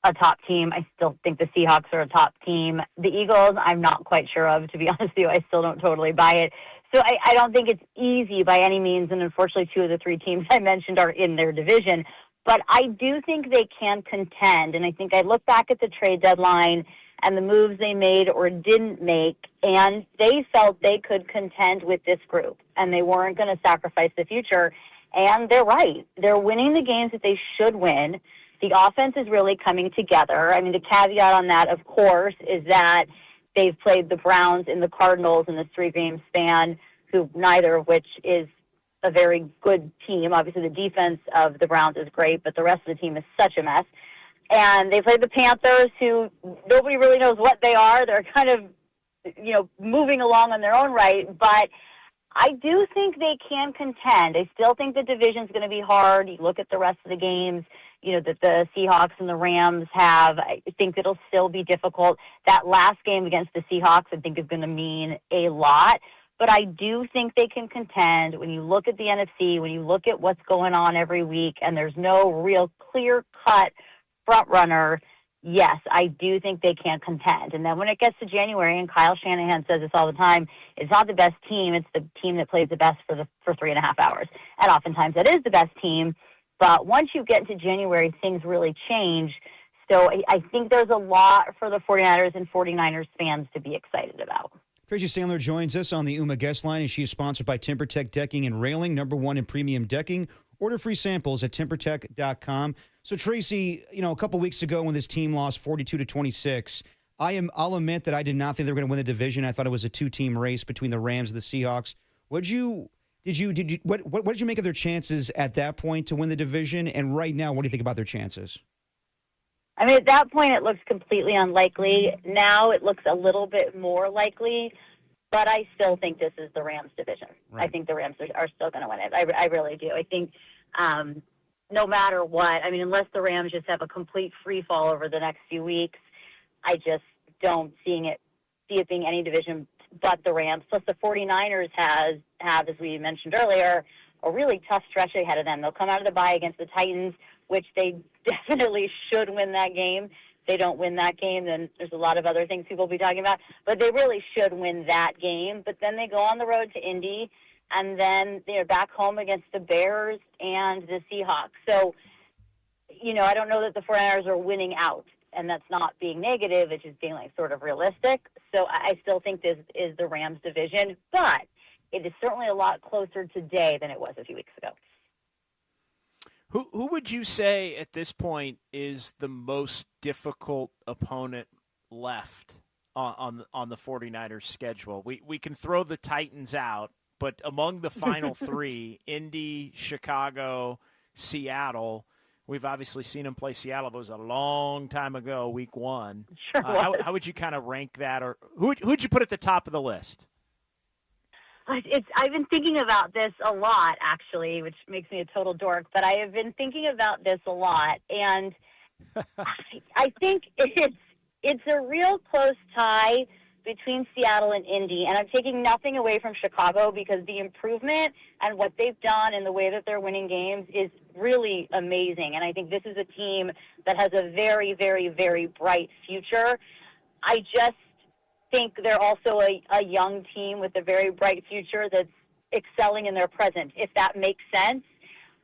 a top team. I still think the Seahawks are a top team. The Eagles, I'm not quite sure of, to be honest with you. I still don't totally buy it. So I don't think it's easy by any means, and unfortunately 2 of the 3 teams I mentioned are in their division. But I do think they can contend, and I think I look back at the trade deadline and the moves they made or didn't make, and they felt they could contend with this group, and they weren't going to sacrifice the future. And they're right. They're winning the games that they should win. The offense is really coming together. I mean, the caveat on that, of course, is that they've played the Browns and the Cardinals in this 3-game span, who neither of which is a very good team. Obviously, the defense of the Browns is great, but the rest of the team is such a mess. And they played the Panthers, who nobody really knows what they are. They're kind of, moving along on their own right. But I do think they can contend. I still think the division's going to be hard. You look at the rest of the games, that the Seahawks and the Rams have. I think it'll still be difficult. That last game against the Seahawks, I think, is going to mean a lot. But I do think they can contend. When you look at the NFC, when you look at what's going on every week, and there's no real clear-cut front runner, yes, I do think they can contend. And then when it gets to January, and Kyle Shanahan says this all the time, it's not the best team, it's the team that plays the best for 3.5 hours. And oftentimes that is the best team. But once you get into January, things really change. So I think there's a lot for the 49ers and 49ers fans to be excited about. Tracy Sandler joins us on the UMA guest line, and she is sponsored by TimberTech Decking and Railing, #1 in premium decking. Order free samples at timbertech.com. So, Tracy, a couple weeks ago when this team lost 42-26, I'll admit that I did not think they were going to win the division. I thought it was a 2-team race between the Rams and the Seahawks. What did you make of their chances at that point to win the division? And right now, what do you think about their chances? I mean, at that point, it looks completely unlikely. Now it looks a little bit more likely, but I still think this is the Rams' division. Right. I think the Rams are still going to win it. I really do. I think no matter what, I mean, unless the Rams just have a complete free fall over the next few weeks, I just don't see it being any division but the Rams. Plus the 49ers have, as we mentioned earlier, a really tough stretch ahead of them. They'll come out of the bye against the Titans, which they definitely should win that game. If they don't win that game, then there's a lot of other things people will be talking about. But they really should win that game. But then they go on the road to Indy. and then they're back home against the Bears and the Seahawks. So, I don't know that the 49ers are winning out, and that's not being negative. It's just being sort of realistic. So I still think this is the Rams division, but it is certainly a lot closer today than it was a few weeks ago. Who would you say at this point is the most difficult opponent left on the 49ers schedule? We can throw the Titans out, but among the final three, Indy, Chicago, Seattle, we've obviously seen them play Seattle, but it was a long time ago, week one. Sure how would you kind of rank that, or who'd you put at the top of the list? I've been thinking about this a lot, actually, which makes me a total dork, but I have been thinking about this a lot, and I think it's a real close tie between Seattle and Indy, and I'm taking nothing away from Chicago because the improvement and what they've done and the way that they're winning games is really amazing, and I think this is a team that has a very, very, very bright future. I just think they're also a young team with a very bright future that's excelling in their present, if that makes sense.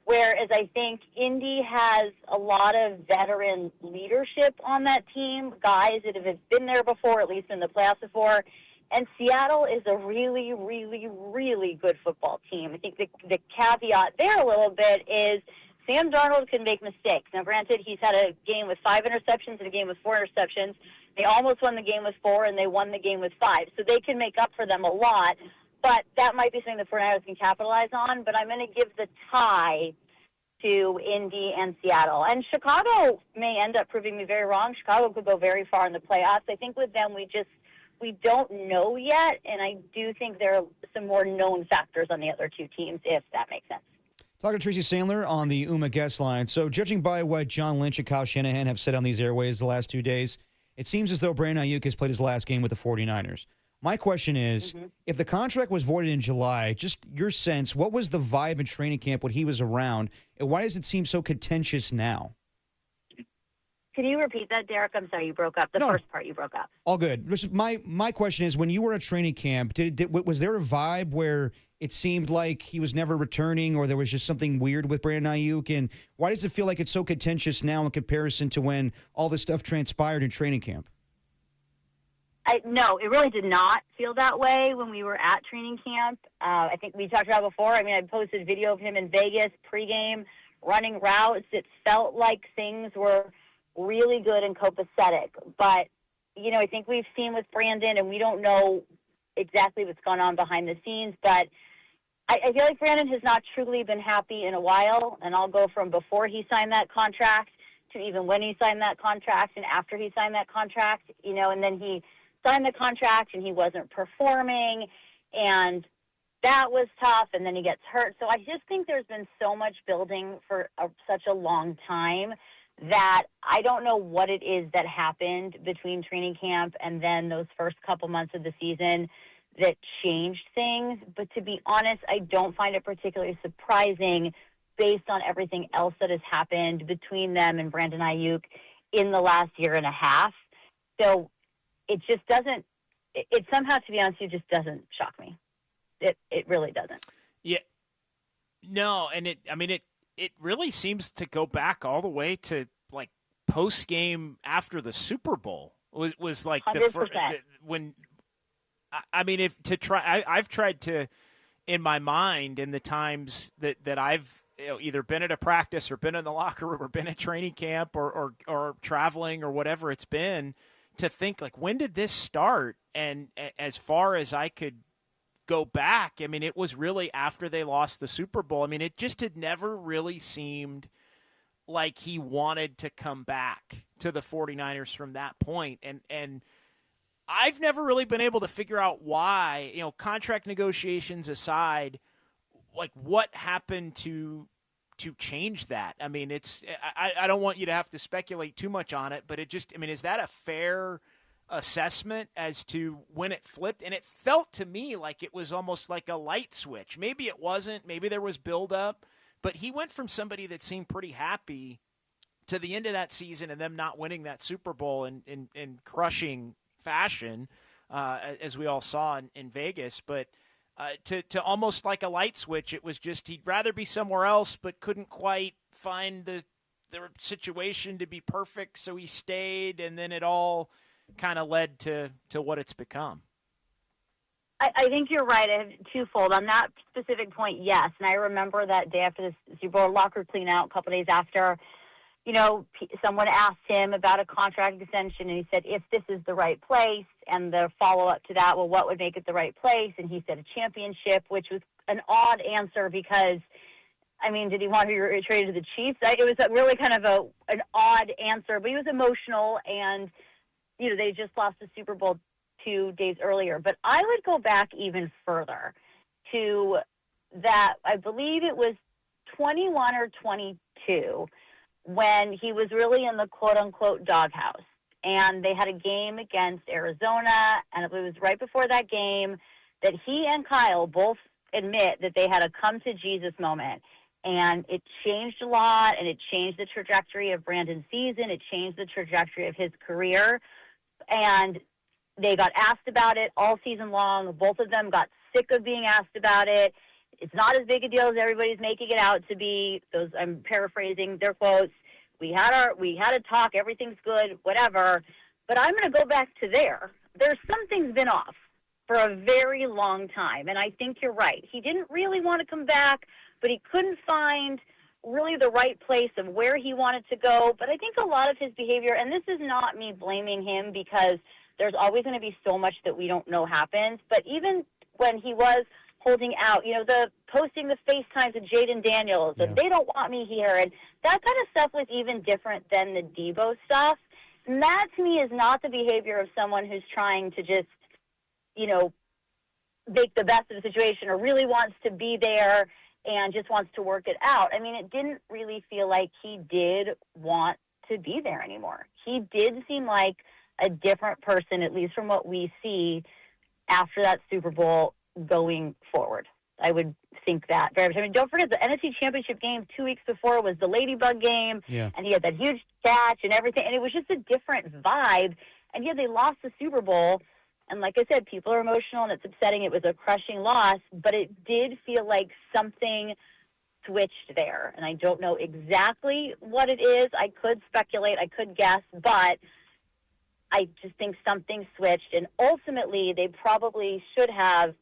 Whereas I think Indy has a lot of veteran leadership on that team, guys that have been there before, at least in the playoffs before. And Seattle is a really, really, really good football team. I think the caveat there a little bit is Sam Darnold can make mistakes. Now, granted, he's had a game with 5 interceptions and a game with 4 interceptions. They almost won the game with 4, and they won the game with 5. So they can make up for them a lot. But that might be something the 49ers can capitalize on. But I'm going to give the tie to Indy and Seattle. And Chicago may end up proving me very wrong. Chicago could go very far in the playoffs. I think with them, we don't know yet. And I do think there are some more known factors on the other two teams, if that makes sense. Talking to Tracy Sandler on the UMA guest line. So judging by what John Lynch and Kyle Shanahan have said on these airways the last 2 days, it seems as though Brandon Aiyuk has played his last game with the 49ers. My question is, if the contract was voided in July, just your sense, what was the vibe in training camp when he was around, and why does it seem so contentious now? Can you repeat that, Derek? I'm sorry, you broke up. The first part you broke up. All good. My question is, when you were at training camp, was there a vibe where it seemed like he was never returning, or there was just something weird with Brandon Aiyuk? And why does it feel like it's so contentious now in comparison to when all this stuff transpired in training camp? No, it really did not feel that way when we were at training camp. I think we talked about it before. I posted a video of him in Vegas pregame running routes. It felt like things were really good and copacetic. But, I think we've seen with Brandon, and we don't know exactly what's gone on behind the scenes, but I feel like Brandon has not truly been happy in a while, and I'll go from before he signed that contract to even when he signed that contract and after he signed that contract, and then he signed the contract and he wasn't performing, and that was tough, and then he gets hurt. So I just think there's been so much building for such a long time that I don't know what it is that happened between training camp and then those first couple months of the season that changed things. But to be honest, I don't find it particularly surprising based on everything else that has happened between them and Brandon Aiyuk in the last year and a half. So it just doesn't – it somehow, to be honest, it just doesn't shock me. It really doesn't. Yeah. No, and it really seems to go back all the way to like post game after the Super Bowl was like 100%. The first when I've tried to in my mind in the times that I've either been at a practice or been in the locker room or been at training camp or traveling or whatever it's been to think like, when did this start? And as far as I could go back, it was really after they lost the Super Bowl. It just had never really seemed like he wanted to come back to the 49ers from that point. And I've never really been able to figure out why, contract negotiations aside, like what happened to change that. I don't want you to have to speculate too much on it, but it just, is that a fair assessment as to when it flipped? And it felt to me like it was almost like a light switch. Maybe it wasn't, maybe there was buildup, but he went from somebody that seemed pretty happy to the end of that season and them not winning that Super Bowl in crushing fashion, as we all saw in Vegas. But to almost like a light switch. It was just he'd rather be somewhere else, but couldn't quite find the situation to be perfect, so he stayed, and then it all kind of led to what it's become. I think you're right. I have twofold. On that specific point, yes. And I remember that day after the Super Bowl locker clean out, a couple days after, someone asked him about a contract extension, and he said, if this is the right place, and the follow-up to that, well, what would make it the right place? And he said a championship, which was an odd answer because, did he want to be traded to the Chiefs? It was really kind of an odd answer, but he was emotional, and, they just lost the Super Bowl 2 days earlier. But I would go back even further to that, I believe it was 21 or 22, when he was really in the quote-unquote doghouse. And they had a game against Arizona, and it was right before that game that he and Kyle both admit that they had a come-to-Jesus moment. And it changed a lot, and it changed the trajectory of Brandon's season. It changed the trajectory of his career. And they got asked about it all season long. Both of them got sick of being asked about it. It's not as big a deal as everybody's making it out to be. I'm paraphrasing their quotes. We had a talk. Everything's good, whatever. But I'm going to go back to there. There's something's been off for a very long time, and I think you're right. He didn't really want to come back, but he couldn't find really the right place of where he wanted to go. But I think a lot of his behavior, and this is not me blaming him because there's always going to be so much that we don't know happens, but even when he was holding out, the posting the FaceTimes of Jaden Daniels, and they don't want me here, and that kind of stuff was even different than the Debo stuff. And that, to me, is not the behavior of someone who's trying to just, make the best of the situation or really wants to be there and just wants to work it out. It didn't really feel like he did want to be there anymore. He did seem like a different person, at least from what we see after that Super Bowl going forward. I would think that very much. Don't forget the NFC Championship game 2 weeks before was the Ladybug game, and he had that huge catch and everything, and it was just a different vibe. And they lost the Super Bowl, and like I said, people are emotional, and it's upsetting. It was a crushing loss, but it did feel like something switched there, and I don't know exactly what it is. I could speculate, I could guess, but I just think something switched, and ultimately they probably should have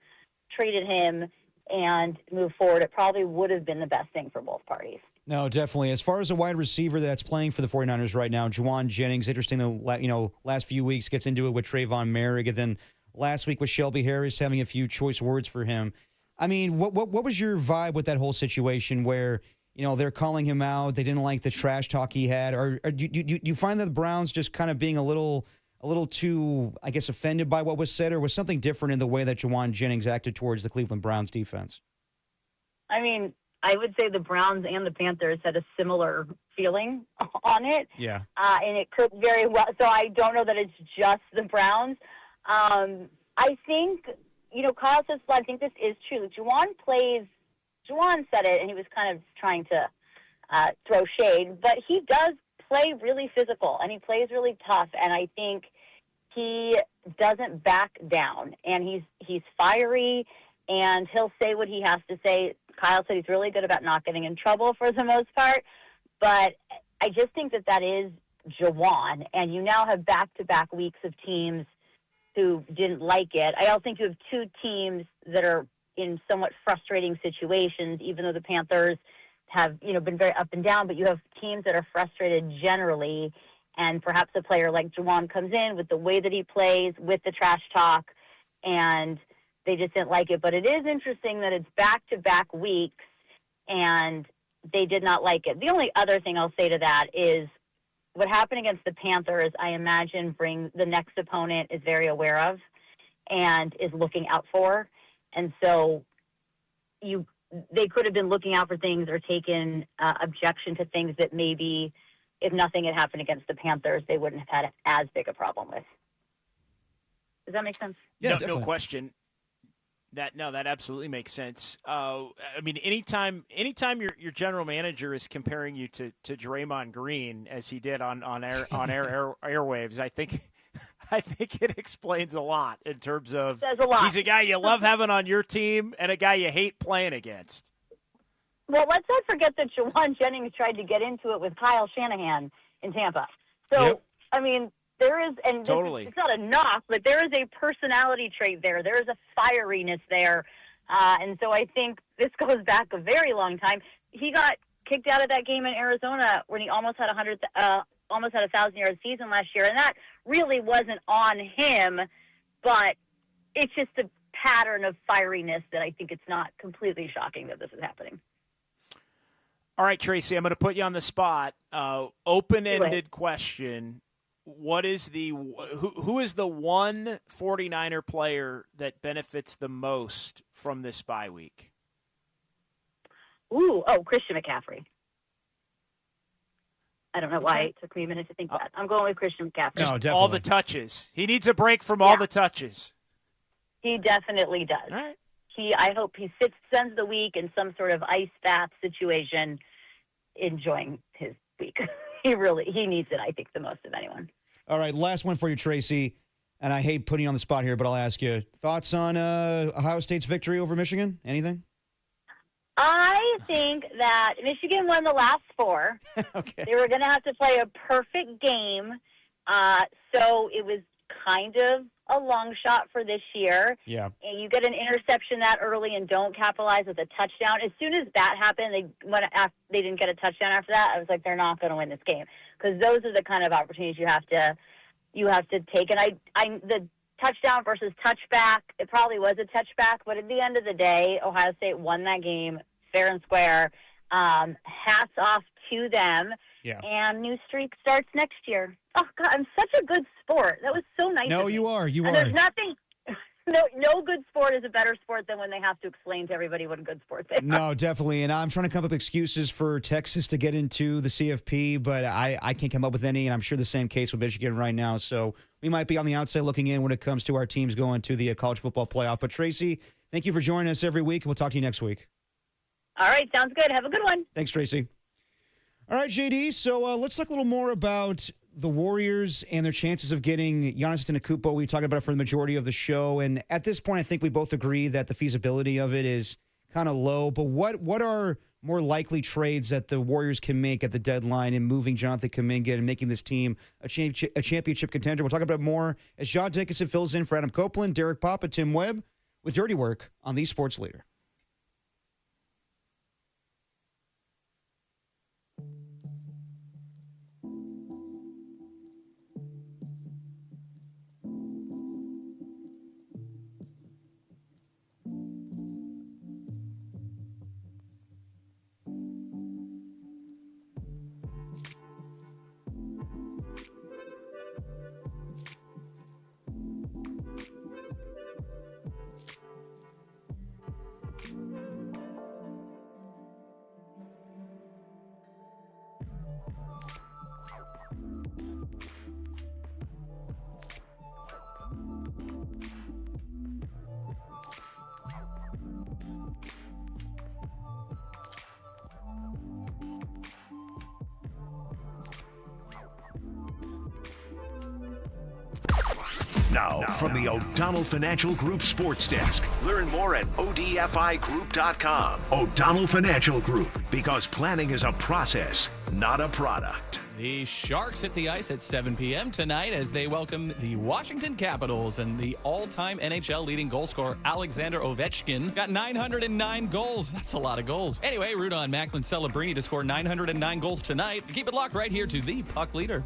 traded him and moved forward. It probably would have been the best thing for both parties. No, definitely. As far as a wide receiver that's playing for the 49ers right now, Juwan Jennings, interesting, the last few weeks gets into it with Trayvon Merrick, and then last week with Shelby Harris having a few choice words for him. What was your vibe with that whole situation where, they're calling him out, they didn't like the trash talk he had, or do you find that the Browns just kind of being a little too, I guess, offended by what was said, or was something different in the way that Juwan Jennings acted towards the Cleveland Browns defense? I would say the Browns and the Panthers had a similar feeling on it. Yeah. And it could very well. So I don't know that it's just the Browns. I think, Kyle says, I think this is true. Juwan said it, and he was kind of trying to throw shade, but he does play really physical, and he plays really tough, and I think he doesn't back down, and he's fiery, and he'll say what he has to say. Kyle said he's really good about not getting in trouble for the most part, but I just think that is Juwan, and you now have back-to-back weeks of teams who didn't like it. I also think you have two teams that are in somewhat frustrating situations, even though the Panthers have, been very up and down, but you have teams that are frustrated generally, and perhaps a player like Juwan comes in with the way that he plays, with the trash talk, and they just didn't like it. But it is interesting that it's back-to-back weeks, and they did not like it. The only other thing I'll say to that is what happened against the Panthers, I imagine the next opponent is very aware of and is looking out for. And so they could have been looking out for things or taken objection to things that maybe if nothing had happened against the Panthers, they wouldn't have had as big a problem with. Does that make sense? Yeah, no question. That absolutely makes sense. Anytime your general manager is comparing you to Draymond Green, as he did on airwaves, I think I think it explains a lot in terms of Says a lot. he's a guy you love having on your team and a guy you hate playing against. Well, let's not forget that Jawan Jennings tried to get into it with Kyle Shanahan in Tampa. So, Yep. I mean, there is, and Totally. it's not a knock, but there is a personality trait there. There is a fieriness there. And so I think this goes back a very long time. He got kicked out of that game in Arizona when he almost had 1,000-yard season last year, and that really wasn't on him, but it's just a pattern of fieriness that I think it's not completely shocking that this is happening. All right, Tracy, I'm going to put you on the spot. Open-ended question. What is who is the one 49er player that benefits the most from this bye week? Christian McCaffrey. I don't know why it took me a minute to think that. I'm going with Christian McCaffrey. No, definitely. All the touches. He needs a break from all the touches. He definitely does. All right. I hope he spends the week in some sort of ice bath situation enjoying his week. He needs it, I think, the most of anyone. All right, last one for you, Tracy. And I hate putting you on the spot here, but I'll ask you. Thoughts on Ohio State's victory over Michigan? Anything? I think that Michigan won the last 4. Okay. They were going to have to play a perfect game. So it was kind of a long shot for this year. Yeah. And you get an interception that early and don't capitalize with a touchdown. As soon as that happened, they didn't get a touchdown after that. I was like, they're not going to win this game, because those are the kind of opportunities you have to take. And the touchdown versus touchback, it probably was a touchback, but at the end of the day, Ohio State won that game fair and square. Hats off to them. Yeah. And new streak starts next year. Oh, God, I'm such a good sport. That was so nice. No, of me. you are. You and are. There's nothing. No good sport is a better sport than when they have to explain to everybody what a good sport they are. No, definitely. And I'm trying to come up with excuses for Texas to get into the CFP, but I can't come up with any, and I'm sure the same case with Michigan right now. So we might be on the outside looking in when it comes to our teams going to the college football playoff. But, Tracy, thank you for joining us every week. We'll talk to you next week. All right, sounds good. Have a good one. Thanks, Tracy. All right, JD, so let's talk a little more about the Warriors and their chances of getting Giannis Antetokounmpo. We talked about it for the majority of the show, and at this point, I think we both agree that the feasibility of it is kind of low. But what are more likely trades that the Warriors can make at the deadline in moving Jonathan Kuminga and making this team a championship contender? We'll talk about it more as John Dickinson fills in for Adam Copeland, Derek Papa, Tim Webb with Dirty Work on the Sports Leader. Now, from the O'Donnell Financial Group Sports Desk. Learn more at odfigroup.com. O'Donnell Financial Group, because planning is a process, not a product. The Sharks hit the ice at 7 p.m. tonight as they welcome the Washington Capitals, and the all-time NHL leading goal scorer Alexander Ovechkin got 909 goals. That's a lot of goals. Anyway, root on Macklin Celebrini to score 909 goals tonight. Keep it locked right here to the Puck Leader.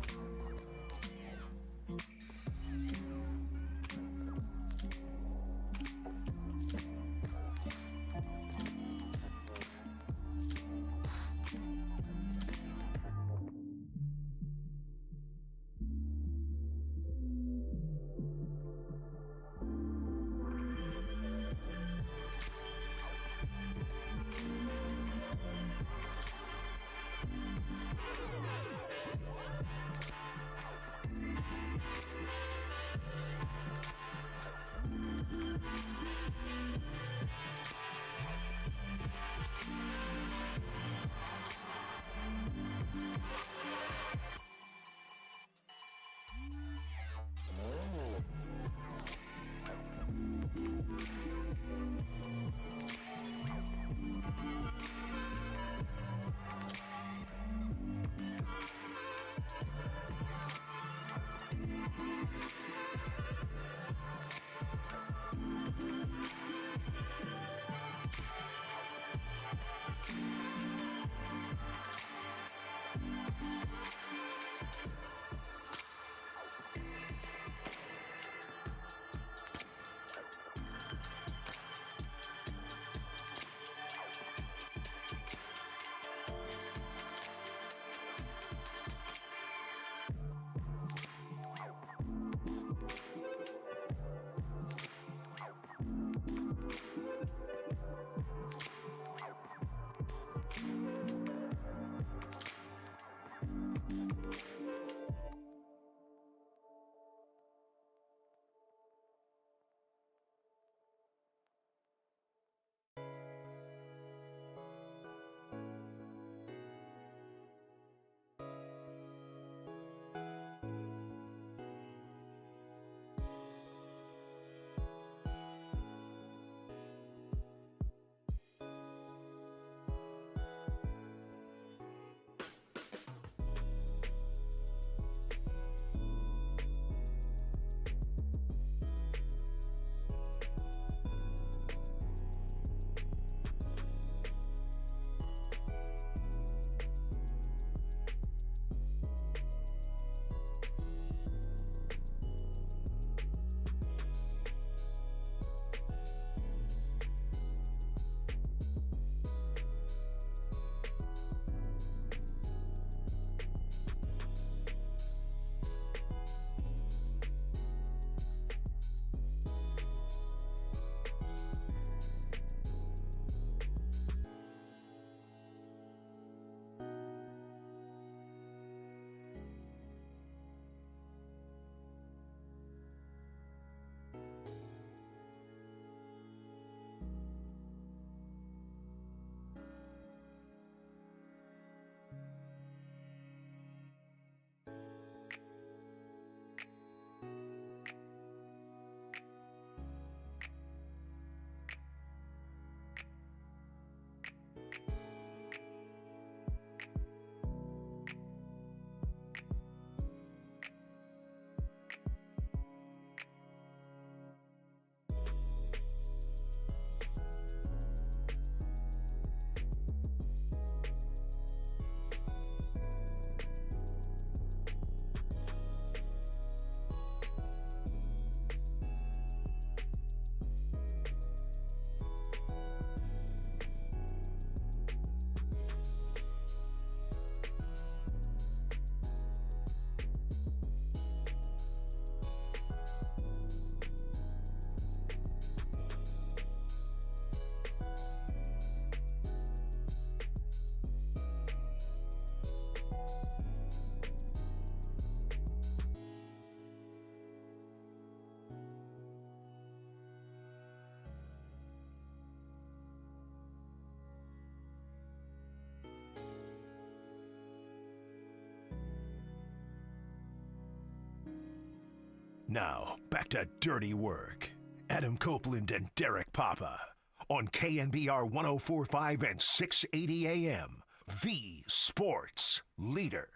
Now, back to Dirty Work. Adam Copeland and Derek Papa on KNBR 104.5 and 680 AM, the sports leader.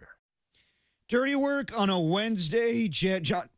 Dirty Work on a Wednesday. John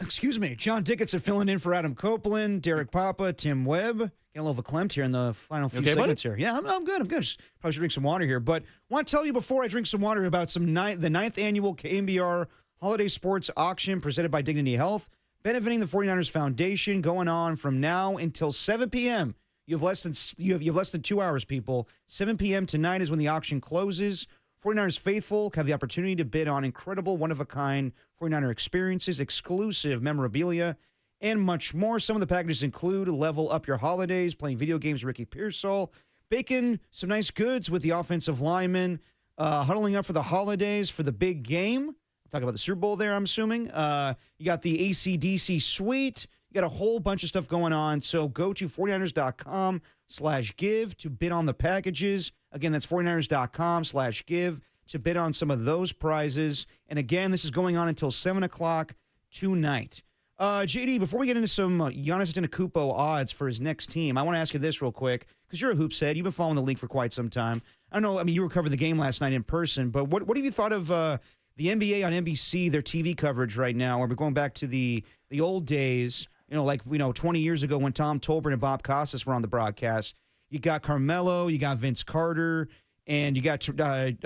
Dickinson filling in for Adam Copeland, Derek Papa, Tim Webb. Getting a little verklempt here in the final few segments here. Yeah, I'm good. Just probably should drink some water here. But want to tell you before I drink some water about the 9th annual KNBR Holiday Sports Auction presented by Dignity Health, benefiting the 49ers Foundation, going on from now until 7 p.m. You have less than 2 hours, people. 7 p.m. tonight is when the auction closes. 49ers faithful have the opportunity to bid on incredible, one-of-a-kind 49er experiences, exclusive memorabilia, and much more. Some of the packages include level up your holidays, playing video games with Ricky Pearsall, baking some nice goods with the offensive linemen, huddling up for the holidays for the big game. Talking about the Super Bowl there, I'm assuming. You got the AC/DC suite. You got a whole bunch of stuff going on. So go to 49ers.com/give to bid on the packages. Again, that's 49ers.com/give to bid on some of those prizes. And again, this is going on until 7 o'clock tonight. JD, before we get into some Giannis Antetokounmpo odds for his next team, I want to ask you this real quick, because you're a hoops head. You've been following the league for quite some time. I don't know, I mean, you were covering the game last night in person, but what have you thought of the NBA on NBC, their TV coverage right now, where we're going back to the old days, 20 years ago when Tom Tolbert and Bob Costas were on the broadcast. You got Carmelo, you got Vince Carter, and you got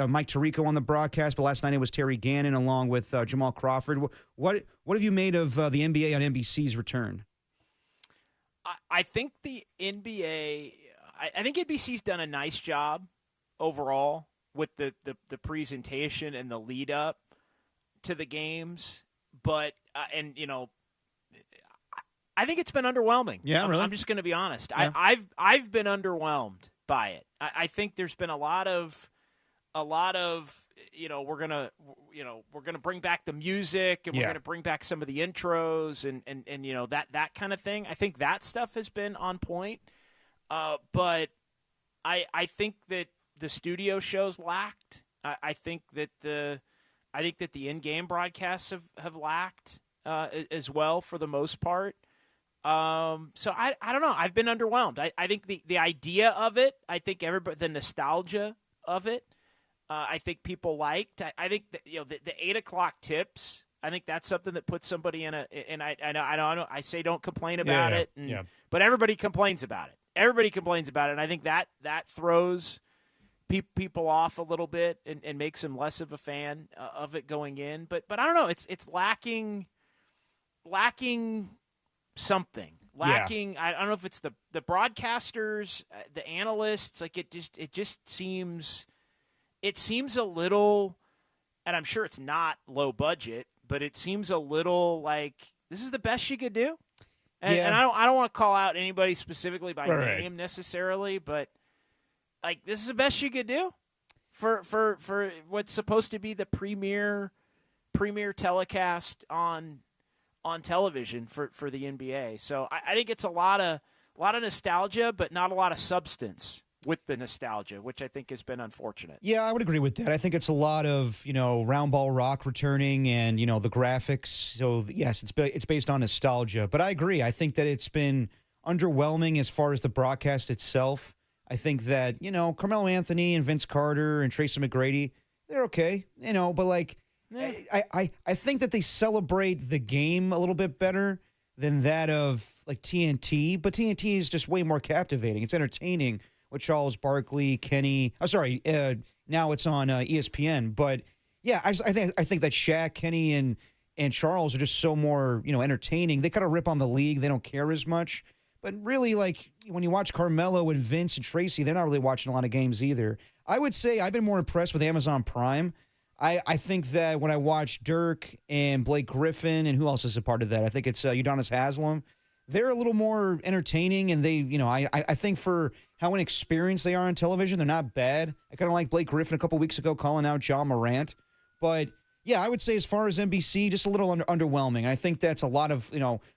Mike Tirico on the broadcast, but last night it was Terry Gannon along with Jamal Crawford. What have you made of the NBA on NBC's return? I think the NBA, I think NBC's done a nice job overall with the presentation and the lead up to the games, but I think it's been underwhelming. Yeah, really? I'm just going to be honest. Yeah. I've been underwhelmed by it. I think there's been a lot of we're gonna bring back the music and we're gonna bring back some of the intros and that kind of thing. I think that stuff has been on point, but I think that the studio shows lacked. I think that the in-game broadcasts have lacked as well for the most part. So I don't know. I've been underwhelmed. I think the idea of it, I think the nostalgia of it, I think people liked. I think that, the 8 o'clock tips, I think that's something that puts somebody in and I know I say don't complain about it, but everybody complains about it. Everybody complains about it, and I think that throws people off a little bit and makes them less of a fan of it going in. But I don't know. It's lacking something. Lacking. I don't know if it's the broadcasters, the analysts. Like it just seems a little, and I'm sure it's not low budget, but it seems a little like this is the best you could do. And I don't want to call out anybody specifically by name necessarily, but like this is the best you could do for what's supposed to be the premier telecast on television for the NBA. So I think it's a lot of nostalgia, but not a lot of substance with the nostalgia, which I think has been unfortunate. Yeah, I would agree with that. I think it's a lot of, round ball rock returning and, the graphics. So, yes, it's based on nostalgia. But I agree. I think that it's been underwhelming as far as the broadcast itself. I think that, Carmelo Anthony and Vince Carter and Tracy McGrady, they're okay, but like I think that they celebrate the game a little bit better than that of like TNT, but TNT is just way more captivating. It's entertaining with Charles Barkley, Kenny. Now it's on ESPN, but yeah, I think that Shaq, Kenny, and Charles are just so more entertaining. They kind of rip on the league. They don't care as much. But really, like, when you watch Carmelo and Vince and Tracy, they're not really watching a lot of games either. I would say I've been more impressed with Amazon Prime. I think that when I watch Dirk and Blake Griffin, and who else is a part of that? I think it's Udonis Haslem. They're a little more entertaining, and they, I think for how inexperienced they are on television, they're not bad. I kind of like Blake Griffin a couple weeks ago calling out John Morant. But, yeah, I would say as far as NBC, just a little underwhelming. I think that's a lot of,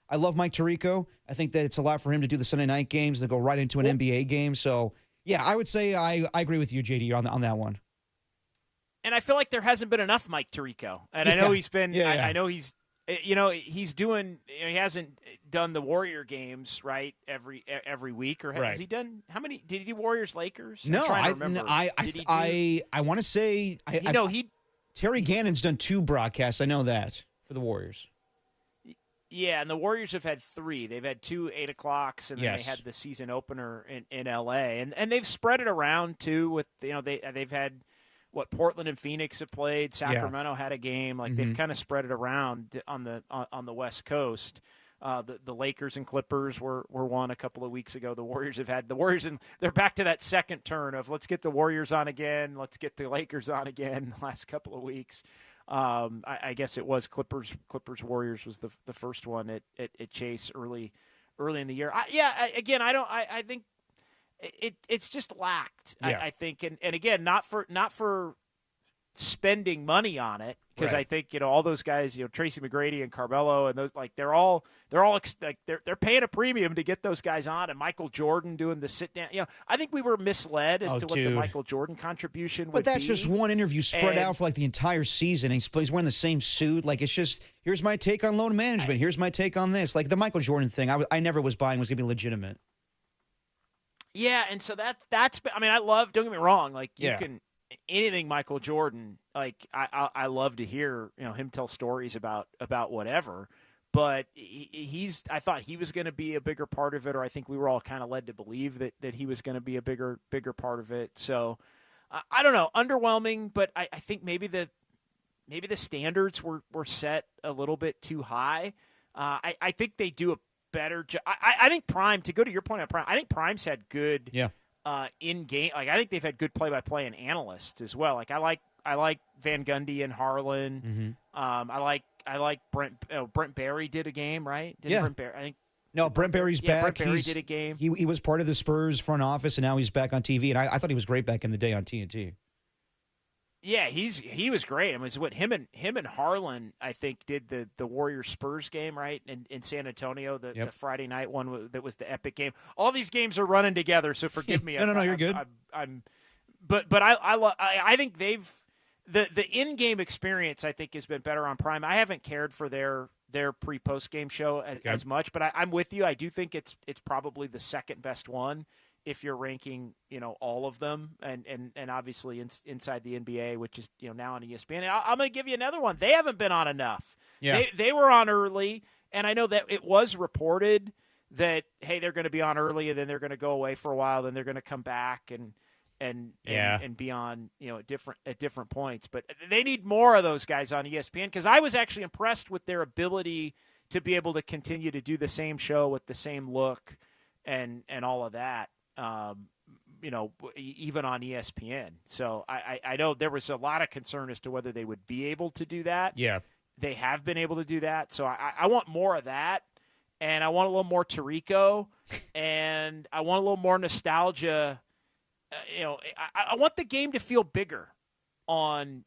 I love Mike Tirico. I think that it's a lot for him to do the Sunday night games, to go right into an NBA game. So, yeah, I would say I agree with you, JD, on that one. And I feel like there hasn't been enough Mike Tirico. And I know he's been I know he's he's doing. He hasn't done the Warrior games right every week, or has he done? How many did he do? Warriors Lakers? No, I want to say Terry Gannon's done 2 broadcasts. I know that for the Warriors. Yeah, and the Warriors have had 3. They've had 2 8 o'clocks, and then they had the season opener in L.A. And they've spread it around too. With they've had what Portland and Phoenix have played. Sacramento had a game. Like they've kind of spread it around on the West Coast. The Lakers and Clippers were one a couple of weeks ago. The Warriors have had and they're back to that second turn of let's get the Warriors on again, let's get the Lakers on again. The last couple of weeks. I guess it was Clippers Warriors was the first one at Chase early in the year. I think it's just lacked. I think and again not for spending money on it, because I think all those guys, Tracy McGrady and Carmelo and those, like they're paying a premium to get those guys on, and Michael Jordan doing the sit down. I think we were misled as to what the Michael Jordan contribution would be. But that's just one interview spread out for like the entire season, and he's wearing the same suit. Like it's just, here's my take on loan management. Here's my take on this. Like the Michael Jordan thing, I never was buying was going to be legitimate. Yeah, and so that's. I mean, I love. Don't get me wrong. Like you can. Anything Michael Jordan, like I love to hear him tell stories about whatever, but I thought he was going to be a bigger part of it, or I think we were all kind of led to believe that he was going to be a bigger part of it. So I don't know, underwhelming, but I think maybe the standards were set a little bit too high. I think they do a better job. I think Prime, to go to your point on Prime, I think Prime's had good. Yeah. In game, like I think they've had good play-by-play and analysts as well. Like I like Van Gundy and Harlan. I like Brent Barry did a game, right? Brent Barry, I think. No, Brent Barry's back. Brent Barry did a game. He was part of the Spurs front office, and now he's back on TV. And I thought he was great back in the day on TNT. Yeah, he was great. I mean, it's what him and Harlan, I think, did the Warriors Spurs game, right, in San Antonio, the Friday night one that was the epic game. All these games are running together, so forgive me. No, you're good. But I think they've the in-game experience, I think, has been better on Prime. I haven't cared for their pre-post game show as much, but I'm with you. I do think it's probably the second best one, if you're ranking, all of them, and obviously inside the NBA, which is now on ESPN. And I'm going to give you another one. They haven't been on enough. Yeah. They were on early, and I know that it was reported that, hey, they're going to be on early, and then they're going to go away for a while, then they're going to come back and be on at different points. But they need more of those guys on ESPN, because I was actually impressed with their ability to be able to continue to do the same show with the same look and all of that. Even on ESPN. So I know there was a lot of concern as to whether they would be able to do that. Yeah. They have been able to do that. So I want more of that. And I want a little more Tirico. And I want a little more nostalgia. I want the game to feel bigger on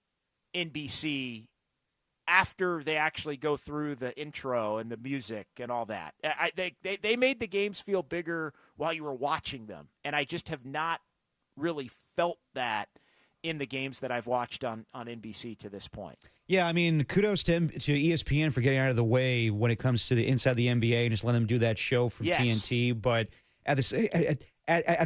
NBC after they actually go through the intro and the music and all that. They made the games feel bigger while you were watching them, and I just have not really felt that in the games that I've watched on NBC to this point. Yeah, I mean, kudos to ESPN for getting out of the way when it comes to the inside the NBA and just letting them do that show from TNT, but at the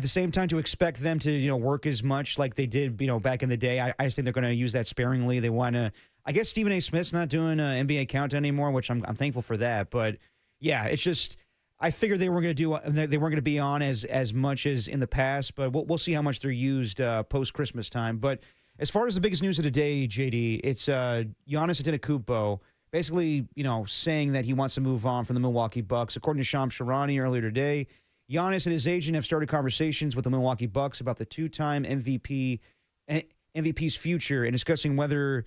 same time, to expect them to work as much like they did back in the day, I just think they're going to use that sparingly. They want to. I guess Stephen A. Smith's not doing NBA Countdown anymore, which I'm thankful for that. But yeah, it's just I figured they weren't going to be on as much as in the past. But we'll see how much they're used post Christmas time. But as far as the biggest news of the day, JD, it's Giannis Antetokounmpo basically saying that he wants to move on from the Milwaukee Bucks. According to Shams Charania earlier today, Giannis and his agent have started conversations with the Milwaukee Bucks about the two-time MVP's future and discussing whether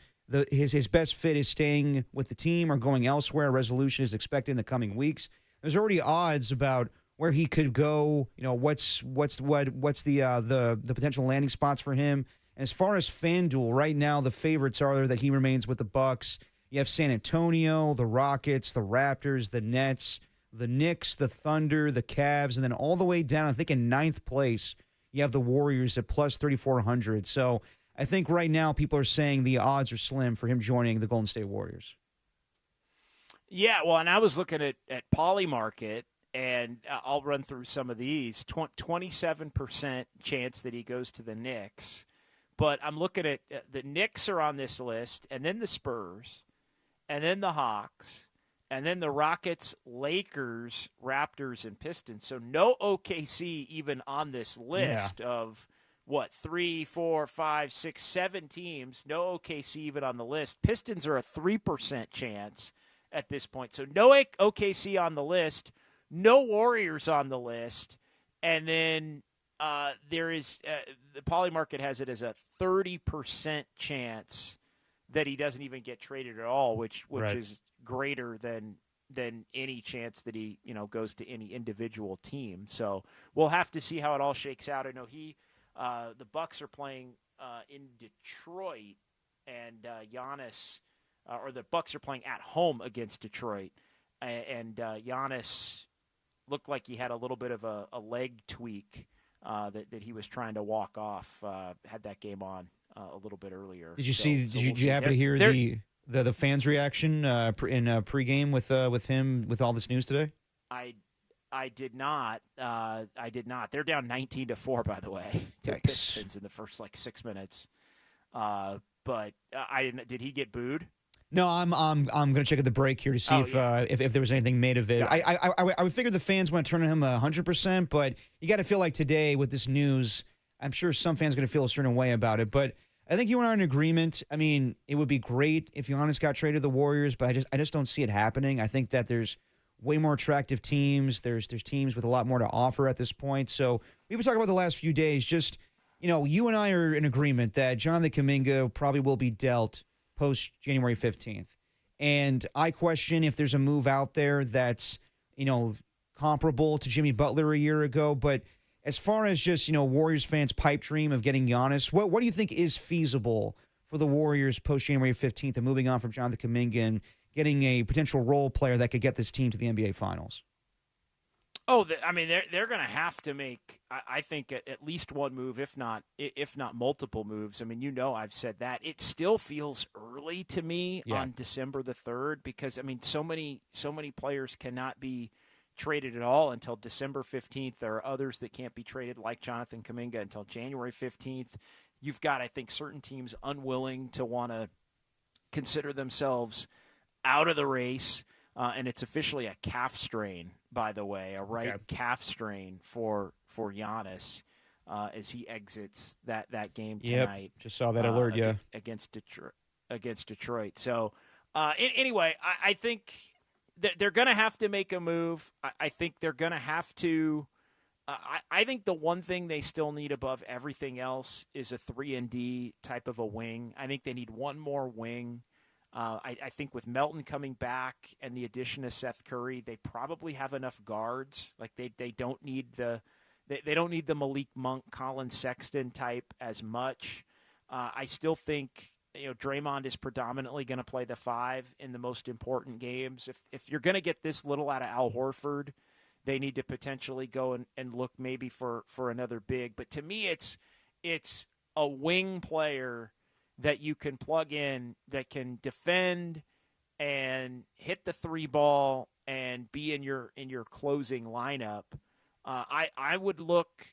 his best fit is staying with the team or going elsewhere. A resolution is expected in the coming weeks. There's already odds about where he could go. What's the potential landing spots for him. And as far as FanDuel, right now the favorites are that he remains with the Bucks. You have San Antonio, the Rockets, the Raptors, the Nets, the Knicks, the Thunder, the Cavs, and then all the way down, I think in ninth place, you have the Warriors at plus 3,400. So I think right now people are saying the odds are slim for him joining the Golden State Warriors. Yeah, well, and I was looking at Polymarket, and I'll run through some of these. 27% chance that he goes to the Knicks. But I'm looking at the Knicks are on this list, and then the Spurs, and then the Hawks, and then the Rockets, Lakers, Raptors, and Pistons. So no OKC even on this list of, 3, 4, 5, 6, 7 teams. No OKC even on the list. Pistons are a 3% chance at this point. So no OKC on the list, no Warriors on the list, and then there is the Polymarket has it as a 30% chance that he doesn't even get traded at all, which is greater than any chance that he goes to any individual team. So we'll have to see how it all shakes out. I know the Bucks are playing in Detroit, and Giannis. Or the Bucks are playing at home against Detroit, and Giannis looked like he had a little bit of a leg tweak that he was trying to walk off. Had that game on a little bit earlier. Did you see? Did you happen to hear the fans' reaction in pregame with him with all this news today? I did not. They're down 19-4, by the way, to the Pistons in the first 6 minutes. But I didn't. Did he get booed? No, I'm going to check at the break here to see if there was anything made of it. I would figure the fans want to turn on him 100%, but you got to feel like today with this news, I'm sure some fans are going to feel a certain way about it. But I think you and I are in agreement. I mean, it would be great if Giannis got traded to the Warriors, but I just don't see it happening. I think that there's way more attractive teams. There's teams with a lot more to offer at this point. So we've been talking about the last few days. Just you and I are in agreement that Jonathan Kuminga probably will be dealt post January 15th. And I question if there's a move out there that's, comparable to Jimmy Butler a year ago. But as far as just, Warriors fans' pipe dream of getting Giannis, what do you think is feasible for the Warriors post January 15th and moving on from Jonathan Kuminga and getting a potential role player that could get this team to the NBA Finals? Oh, they're going to have to make, I think, at least one move, if not multiple moves. I mean, I've said that. It still feels early to me on December the 3rd because, so many players cannot be traded at all until December 15th. There are others that can't be traded, like Jonathan Kuminga, until January 15th. You've got, I think, certain teams unwilling to want to consider themselves out of the race. And it's officially a calf strain, by the way, a right calf strain for Giannis as he exits that game tonight. Just saw that alert, against Detroit. So anyway, I think that they're going to have to make a move. I think they're going to have to. I think the one thing they still need above everything else is a 3-and-D type of a wing. I think they need one more wing. I think with Melton coming back and the addition of Seth Curry, they probably have enough guards. Like they don't need the Malik Monk, Colin Sexton type as much. I still think Draymond is predominantly going to play the 5 in the most important games. If you're going to get this little out of Al Horford, they need to potentially go and look maybe for another big. But to me, it's a wing player that you can plug in that can defend and hit the 3 ball and be in your closing lineup. I would look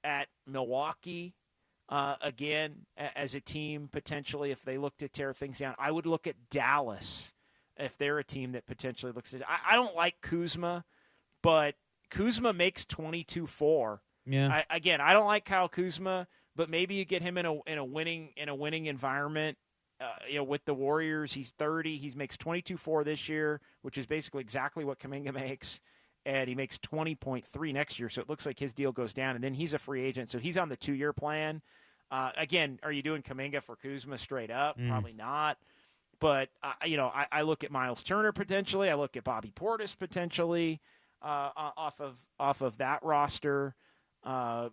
at Milwaukee again as a team potentially if they look to tear things down. I would look at Dallas if they're a team that potentially looks at. I don't like Kuzma, but Kuzma makes 22-4. Yeah. I don't like Kyle Kuzma. But maybe you get him in a winning environment. With the Warriors, he's 30. He makes 22-4 this year, which is basically exactly what Kuminga makes, and he makes 20.3 next year. So it looks like his deal goes down, and then he's a free agent. So he's on the 2-year plan. Again, are you doing Kuminga for Kuzma straight up? Probably not. But I look at Miles Turner potentially. I look at Bobby Portis potentially off of that roster. I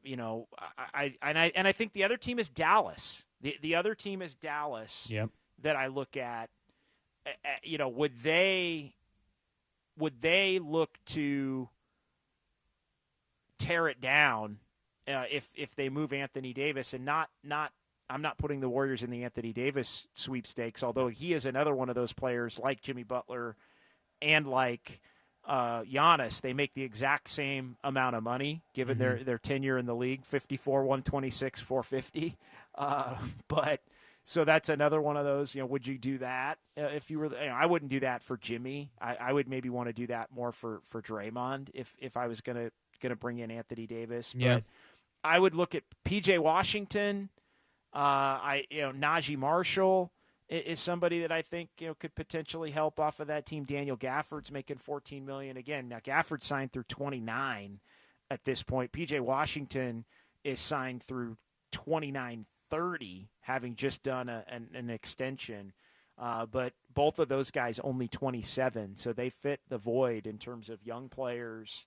think the other team is Dallas. The other team is Dallas. Yep. That I look at. Would they look to tear it down if they move Anthony Davis and not? I'm not putting the Warriors in the Anthony Davis sweepstakes, although he is another one of those players like Jimmy Butler and like Giannis, they make the exact same amount of money given their tenure in the league, 54, 126, 450. But so that's another one of those, would you do that if you were, I wouldn't do that for Jimmy. I would maybe want to do that more for Draymond if I was going to bring in Anthony Davis. Yeah. But I would look at PJ Washington. Najee Marshall is somebody that I think could potentially help off of that team. Daniel Gafford's making $14 million again. Now Gafford signed through 29 at this point. PJ Washington is signed through 29-30, having just done an extension. But both of those guys only 27, so they fit the void in terms of young players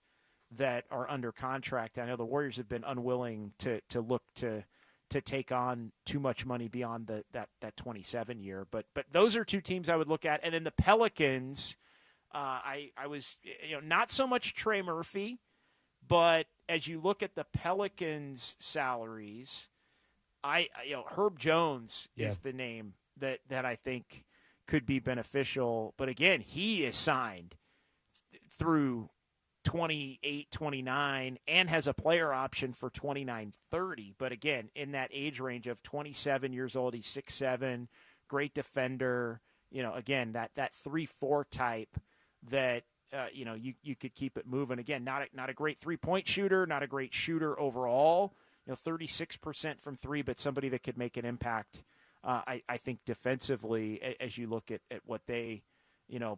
that are under contract. I know the Warriors have been unwilling to look to take on too much money beyond that 27 year. But those are two teams I would look at. And then the Pelicans, I was not so much Trey Murphy, but as you look at the Pelicans' salaries, Herb Jones is the name that I think could be beneficial. But again, he is signed through 28, 29, and has a player option for 29, 30. But again, in that age range of 27 years old, he's 6'7", great defender. Again, that 3-4 type that you could keep it moving. Again, not a great 3-point shooter, not a great shooter overall. 36% from three, but somebody that could make an impact. I think defensively, as you look at what they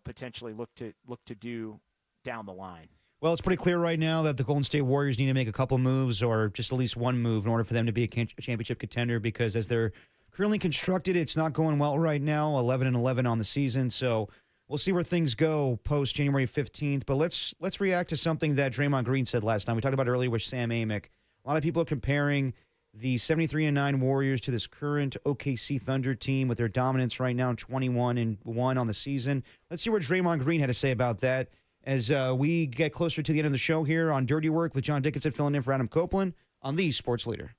potentially look to do down the line. Well, it's pretty clear right now that the Golden State Warriors need to make a couple moves or just at least one move in order for them to be a championship contender, because as they're currently constructed, it's not going well right now, 11-11 on the season. So we'll see where things go post January 15th. But let's react to something that Draymond Green said last time. We talked about it earlier with Sam Amick. A lot of people are comparing the 73-9 Warriors to this current OKC Thunder team with their dominance right now, 21-1 on the season. Let's see what Draymond Green had to say about that as we get closer to the end of the show here on Dirty Work with John Dickinson filling in for Adam Copeland on the Sports Leader.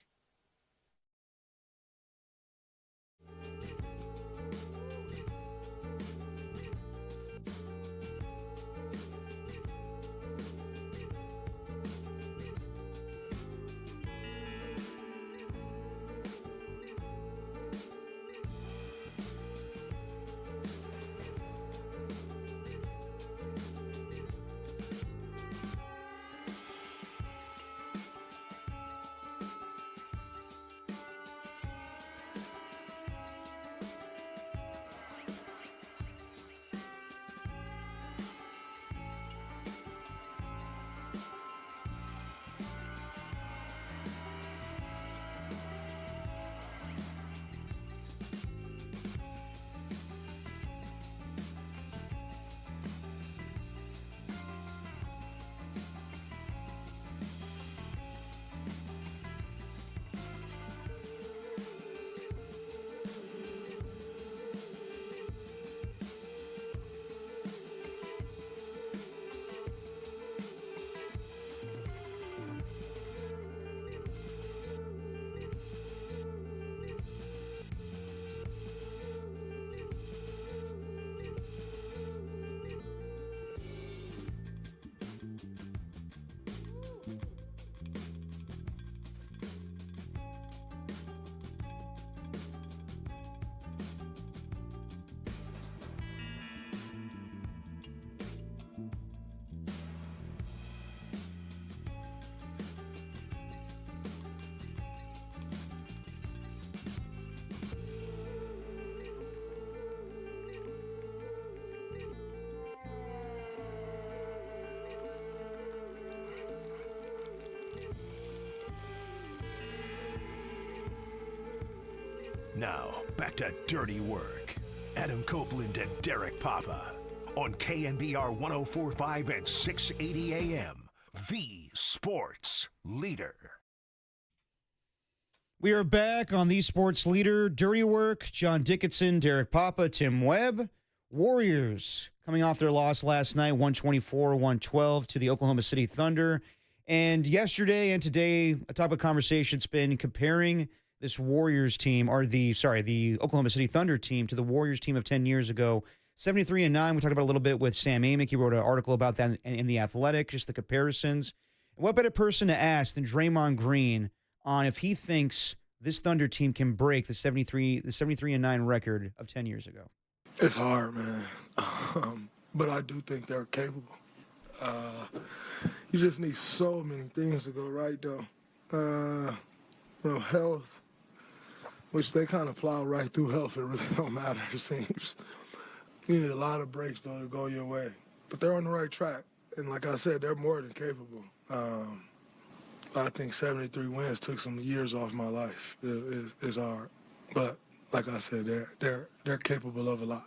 Now, back to Dirty Work. Adam Copeland and Derek Papa on KNBR 104.5 and 680 AM, the Sports Leader. We are back on the Sports Leader, Dirty Work. John Dickinson, Derek Papa, Tim Webb. Warriors coming off their loss last night, 124-112 to the Oklahoma City Thunder. And yesterday and today, a topic of conversation's been comparing this Warriors team, or the Oklahoma City Thunder team, to the Warriors team of 10 years ago. 73-9. We talked about a little bit with Sam Amick. He wrote an article about that in The Athletic, just the comparisons. What better person to ask than Draymond Green on if he thinks this Thunder team can break the 73-9 record of 10 years ago? It's hard, man. But I do think they're capable. You just need so many things to go right, though. Health, which they kind of plow right through health. It really don't matter, it seems. You need a lot of breaks, though, to go your way. But they're on the right track. And like I said, they're more than capable. I think 73 wins took some years off my life. It's hard. But like I said, they're capable of a lot.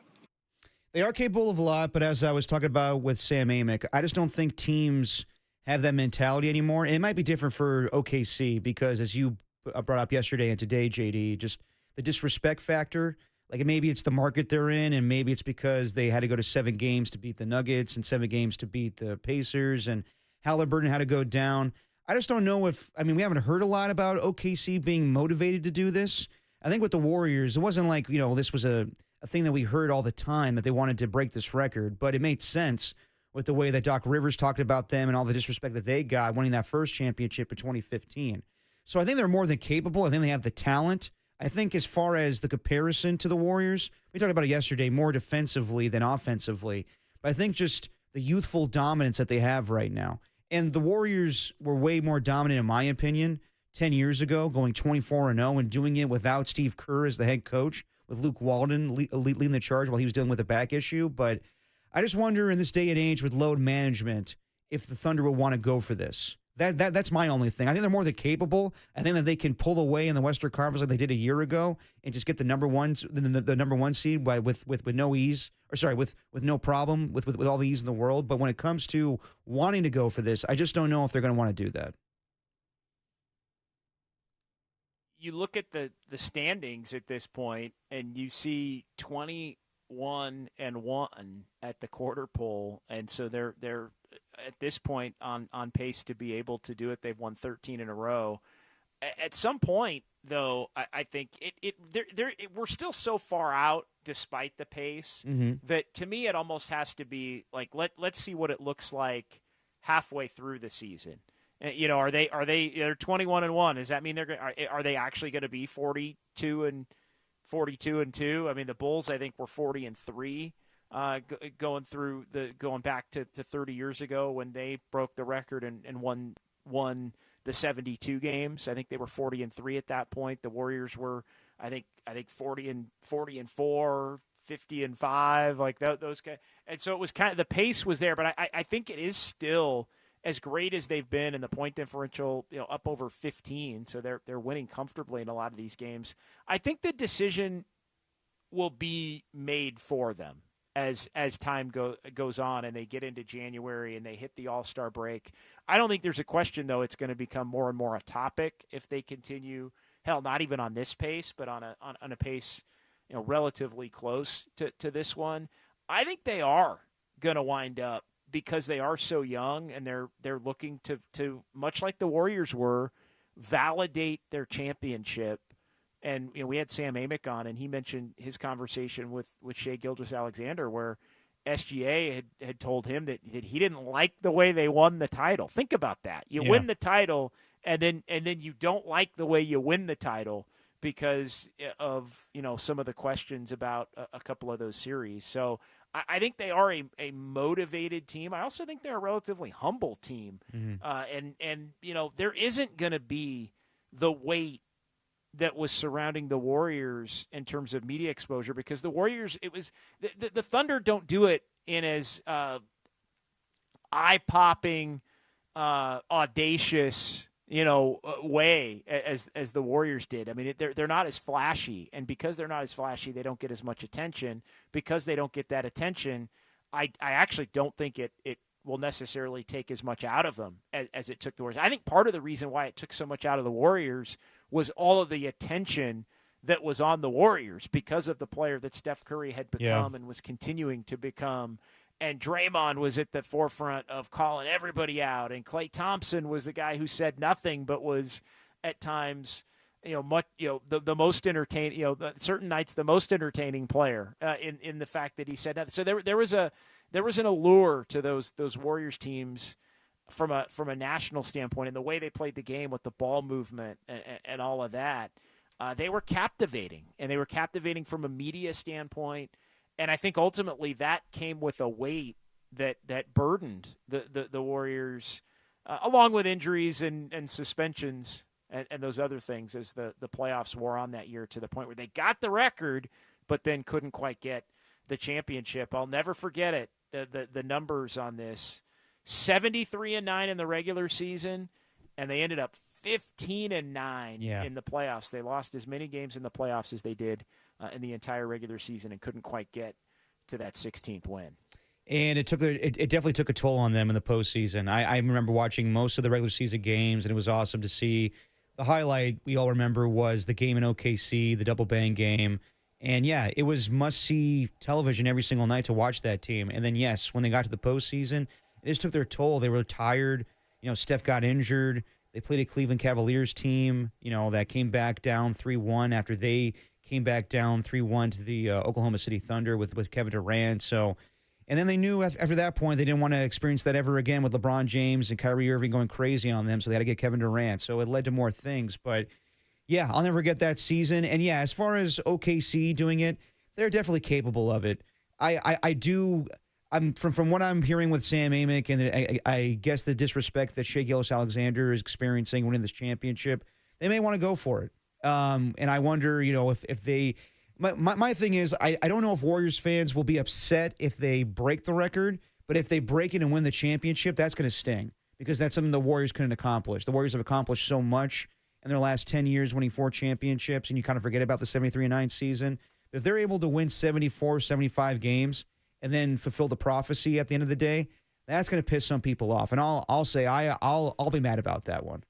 They are capable of a lot, but as I was talking about with Sam Amick, I just don't think teams have that mentality anymore. And it might be different for OKC because, as you brought up yesterday and today, JD, just the disrespect factor. Like maybe it's the market they're in, and maybe it's because they had to go to 7 games to beat the Nuggets and 7 games to beat the Pacers, and Halliburton had to go down. I just don't know we haven't heard a lot about OKC being motivated to do this. I think with the Warriors, it wasn't like, this was a thing that we heard all the time that they wanted to break this record, but it made sense with the way that Doc Rivers talked about them and all the disrespect that they got winning that first championship in 2015. So I think they're more than capable. I think they have the talent. I think as far as the comparison to the Warriors, we talked about it yesterday, more defensively than offensively. But I think just the youthful dominance that they have right now. And the Warriors were way more dominant, in my opinion, 10 years ago, going 24-0 and doing it without Steve Kerr as the head coach, with Luke Walton leading the charge while he was dealing with a back issue. But I just wonder in this day and age with load management if the Thunder would want to go for this. That's my only thing. I think they're more than capable. I think that they can pull away in the Western Conference like they did a year ago and just get the number one seed with no ease, with no problem, with all the ease in the world. But when it comes to wanting to go for this, I just don't know if they're going to want to do that. You look at the standings at this point, and you see 21-1 at the quarter pole, and so they're at this point on pace to be able to do it. They've won 13 in a row. At some point, though, I think we're still so far out, despite the pace, that to me it almost has to be like let's see what it looks like halfway through the season. They're 21-1. Does that mean are they actually going to be 42-2? I mean, the Bulls I think were 40-3 going back to 30 years ago when they broke the record and won the 72 games. I think they were 40-3 at that point. The Warriors were I think 40-4, 50-5, like those guys. And so it was kind of the pace was there, but I think it is still as great as they've been in the point differential, up over 15. So they're winning comfortably in a lot of these games. I think the decision will be made for them as time goes on and they get into January and they hit the All-Star break. I don't think there's a question, though, it's going to become more and more a topic if they continue, hell, not even on this pace, but on a pace, relatively close to this one. I think they are going to wind up, because they are so young and they're looking to much like the Warriors were, validate their championship. And we had Sam Amick on, and he mentioned his conversation with Shai Gilgeous-Alexander, where SGA had told him that he didn't like the way they won the title. Think about that. You win the title, and then you don't like the way you win the title because of some of the questions about a couple of those series. So I think they are a motivated team. I also think they're a relatively humble team. And there isn't going to be the weight that was surrounding the Warriors in terms of media exposure, because the Warriors, it was the Thunder don't do it in as eye-popping, audacious, way as the Warriors did. I mean, they're not as flashy, and because they're not as flashy, they don't get as much attention. Because they don't get that attention, I actually don't think it will necessarily take as much out of them as it took the Warriors. I think part of the reason why it took so much out of the Warriors was all of the attention that was on the Warriors because of the player that Steph Curry had become and was continuing to become. And Draymond was at the forefront of calling everybody out. And Klay Thompson was the guy who said nothing but was at times, the most entertaining, certain nights the most entertaining player in the fact that he said that. So there was an allure to those Warriors teams from a national standpoint, and the way they played the game with the ball movement and all of that. They were captivating, and they were captivating from a media standpoint. And I think ultimately that came with a weight that burdened the Warriors, along with injuries and suspensions and those other things as the playoffs wore on that year, to the point where they got the record but then couldn't quite get the championship. I'll never forget it, the numbers on this. 73-9 in the regular season, and they ended up 15-9 in the playoffs. They lost as many games in the playoffs as they did in the entire regular season and couldn't quite get to that 16th win. And it definitely took a toll on them in the postseason. I remember watching most of the regular season games, and it was awesome to see. The highlight we all remember was the game in OKC, the double bang game. And, yeah, it was must-see television every single night to watch that team. And then, yes, when they got to the postseason, it just took their toll. They were tired. Steph got injured. They played a Cleveland Cavaliers team, that came back down 3-1 after they came back down 3-1 to the Oklahoma City Thunder with Kevin Durant. So, and then they knew after that point they didn't want to experience that ever again with LeBron James and Kyrie Irving going crazy on them, so they had to get Kevin Durant. So it led to more things. But, yeah, I'll never forget that season. And, yeah, as far as OKC doing it, they're definitely capable of it. From what I'm hearing with Sam Amick, and I guess the disrespect that Shai Gilgeous-Alexander is experiencing winning this championship, they may want to go for it. And I wonder, if they – my thing is I don't know if Warriors fans will be upset if they break the record, but if they break it and win the championship, that's going to sting, because that's something the Warriors couldn't accomplish. The Warriors have accomplished so much in their last 10 years, winning 4 championships, and you kind of forget about the 73-9 season. If they're able to win 74, 75 games – and then fulfill the prophecy at the end of the day, that's going to piss some people off. And I'll say I'll be mad about that one.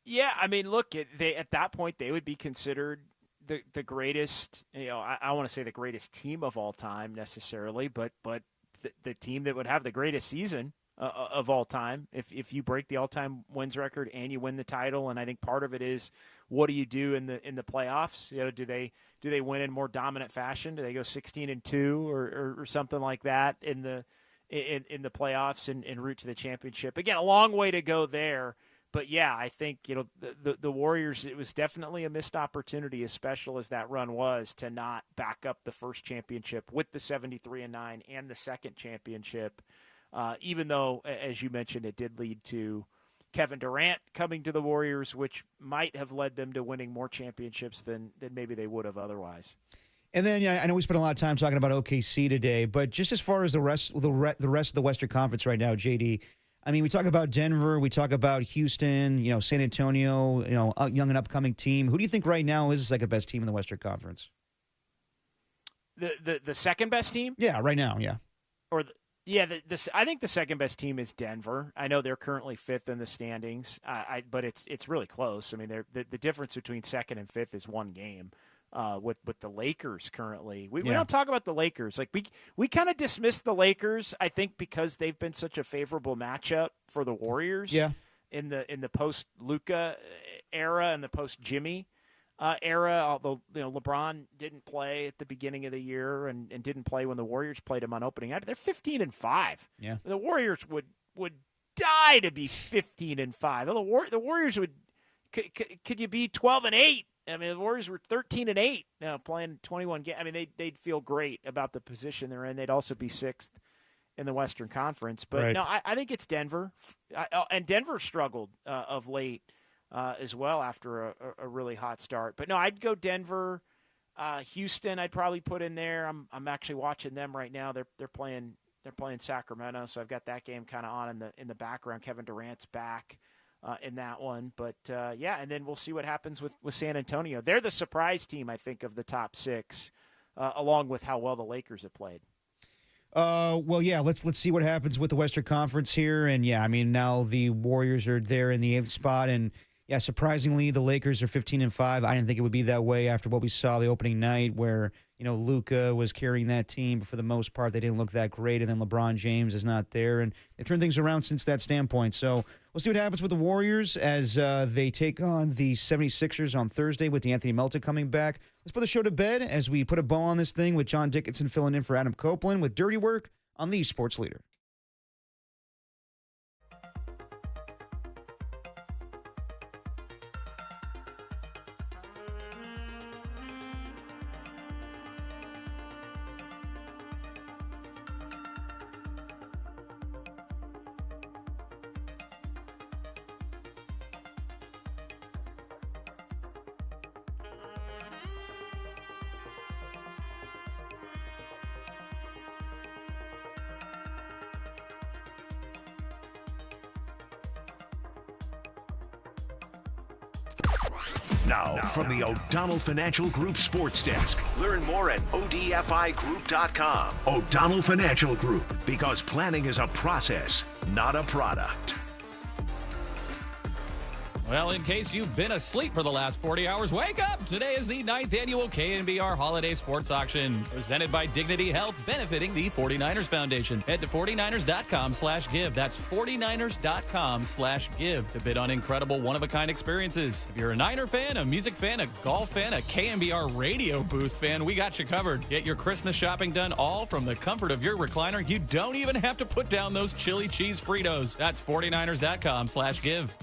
Yeah, I mean, look, at that point they would be considered the greatest. I want to say the greatest team of all time necessarily, but the team that would have the greatest season of all time if you break the all-time wins record and you win the title. And I think part of it is, what do you do in the playoffs? Do they win in more dominant fashion? Do they go 16-2 or something like that in the playoffs and route to the championship? Again, a long way to go there. But yeah, I think the Warriors, it was definitely a missed opportunity, as special as that run was, to not back up the first championship with the 73-9 and the second championship. Even though, as you mentioned, it did lead to Kevin Durant coming to the Warriors, which might have led them to winning more championships than maybe they would have otherwise. And then, I know we spent a lot of time talking about OKC today, but just as far as the rest of the Western Conference right now, JD, I mean, we talk about Denver, we talk about Houston, San Antonio, young and upcoming team. Who do you think right now is the second best team in the Western Conference? The second best team? Yeah, right now, yeah. I think the second best team is Denver. I know they're currently fifth in the standings, but it's really close. I mean, the difference between second and fifth is one game. With the Lakers currently, we don't talk about the Lakers. Like we kind of dismiss the Lakers, I think, because they've been such a favorable matchup for the Warriors. Yeah. In the post Luka era and the post Jimmy era, although LeBron didn't play at the beginning of the year and didn't play when the Warriors played him on opening night. They're 15-5. Yeah, the Warriors would die to be 15-5. The Warriors would. Could you be 12-8? I mean, the Warriors were 13-8 playing 21 games. I mean, they'd feel great about the position they're in. They'd also be sixth in the Western Conference. But right. No, I think it's Denver, and Denver struggled of late. As well after a really hot start. But no, I'd go Denver, Houston. I'd probably put in there. I'm actually watching them right now. They're playing Sacramento, so I've got that game kind of on in the background. Kevin Durant's back in that one, but and then we'll see what happens with San Antonio. They're the surprise team, I think, of the top six, along with how well the Lakers have played. Well, yeah, let's see what happens with the Western Conference here, and I mean, now the Warriors are there in the 8th spot, and. Yeah, surprisingly, the Lakers are 15-5. I didn't think it would be that way after what we saw the opening night, where Luka was carrying that team, but for the most part, they didn't look that great. And then LeBron James is not there. And they turned things around since that standpoint. So we'll see what happens with the Warriors as they take on the 76ers on Thursday with Anthony Melton coming back. Let's put the show to bed as we put a bow on this thing with John Dickinson filling in for Adam Copeland with Dirty Work on the Sports Leader. Now, from the O'Donnell Financial Group Sports Desk. Learn more at odfigroup.com. O'Donnell Financial Group, because planning is a process, not a product. Well, in case you've been asleep for the last 40 hours, wake up! Today is the 9th annual KNBR Holiday Sports Auction, presented by Dignity Health, benefiting the 49ers Foundation. Head to 49ers.com/give. That's 49ers.com/give to bid on incredible one-of-a-kind experiences. If you're a Niner fan, a music fan, a golf fan, a KNBR radio booth fan, we got you covered. Get your Christmas shopping done all from the comfort of your recliner. You don't even have to put down those chili cheese Fritos. That's 49ers.com/give.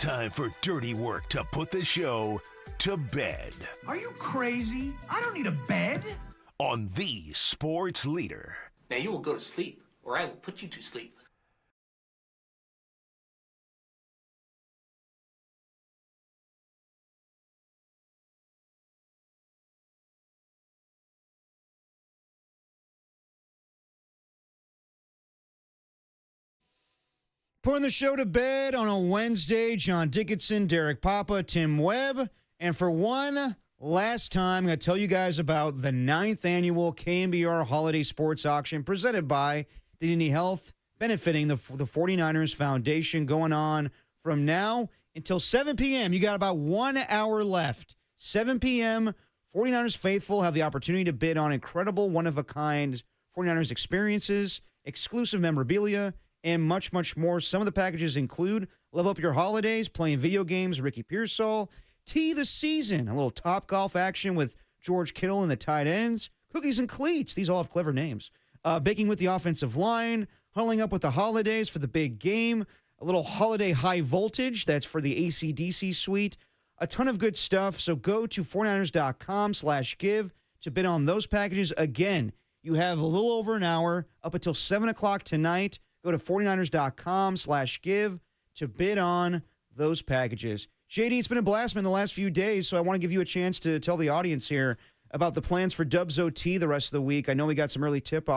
Time for dirty work to put the show to bed. Are you crazy? I don't need a bed. On the sports leader. Now you will go to sleep, or I will put you to sleep. Putting the show to bed on a Wednesday, John Dickinson, Derek Papa, Tim Webb. And for one last time, I'm going to tell you guys about the 9th annual KNBR Holiday Sports Auction presented by Dignity Health, benefiting the 49ers Foundation, going on from now until 7 p.m. You got about 1 hour left. 7 p.m., 49ers faithful have the opportunity to bid on incredible, one-of-a-kind 49ers experiences, exclusive memorabilia, and much, much more. Some of the packages include level up your holidays, playing video games, Ricky Pearsall, tee the season, a little Top Golf action with George Kittle and the tight ends, cookies and cleats. These all have clever names. Baking with the offensive line, huddling up with the holidays for the big game, a little holiday high voltage. That's for the AC/DC suite. A ton of good stuff. So go to 49ers.com/give to bid on those packages. Again, you have a little over an hour up until 7 o'clock tonight. Go to 49ers.com/give to bid on those packages. JD, it's been a blast in the last few days, so I want to give you a chance to tell the audience here about the plans for Dubs OT the rest of the week. I know we got some early tip-off.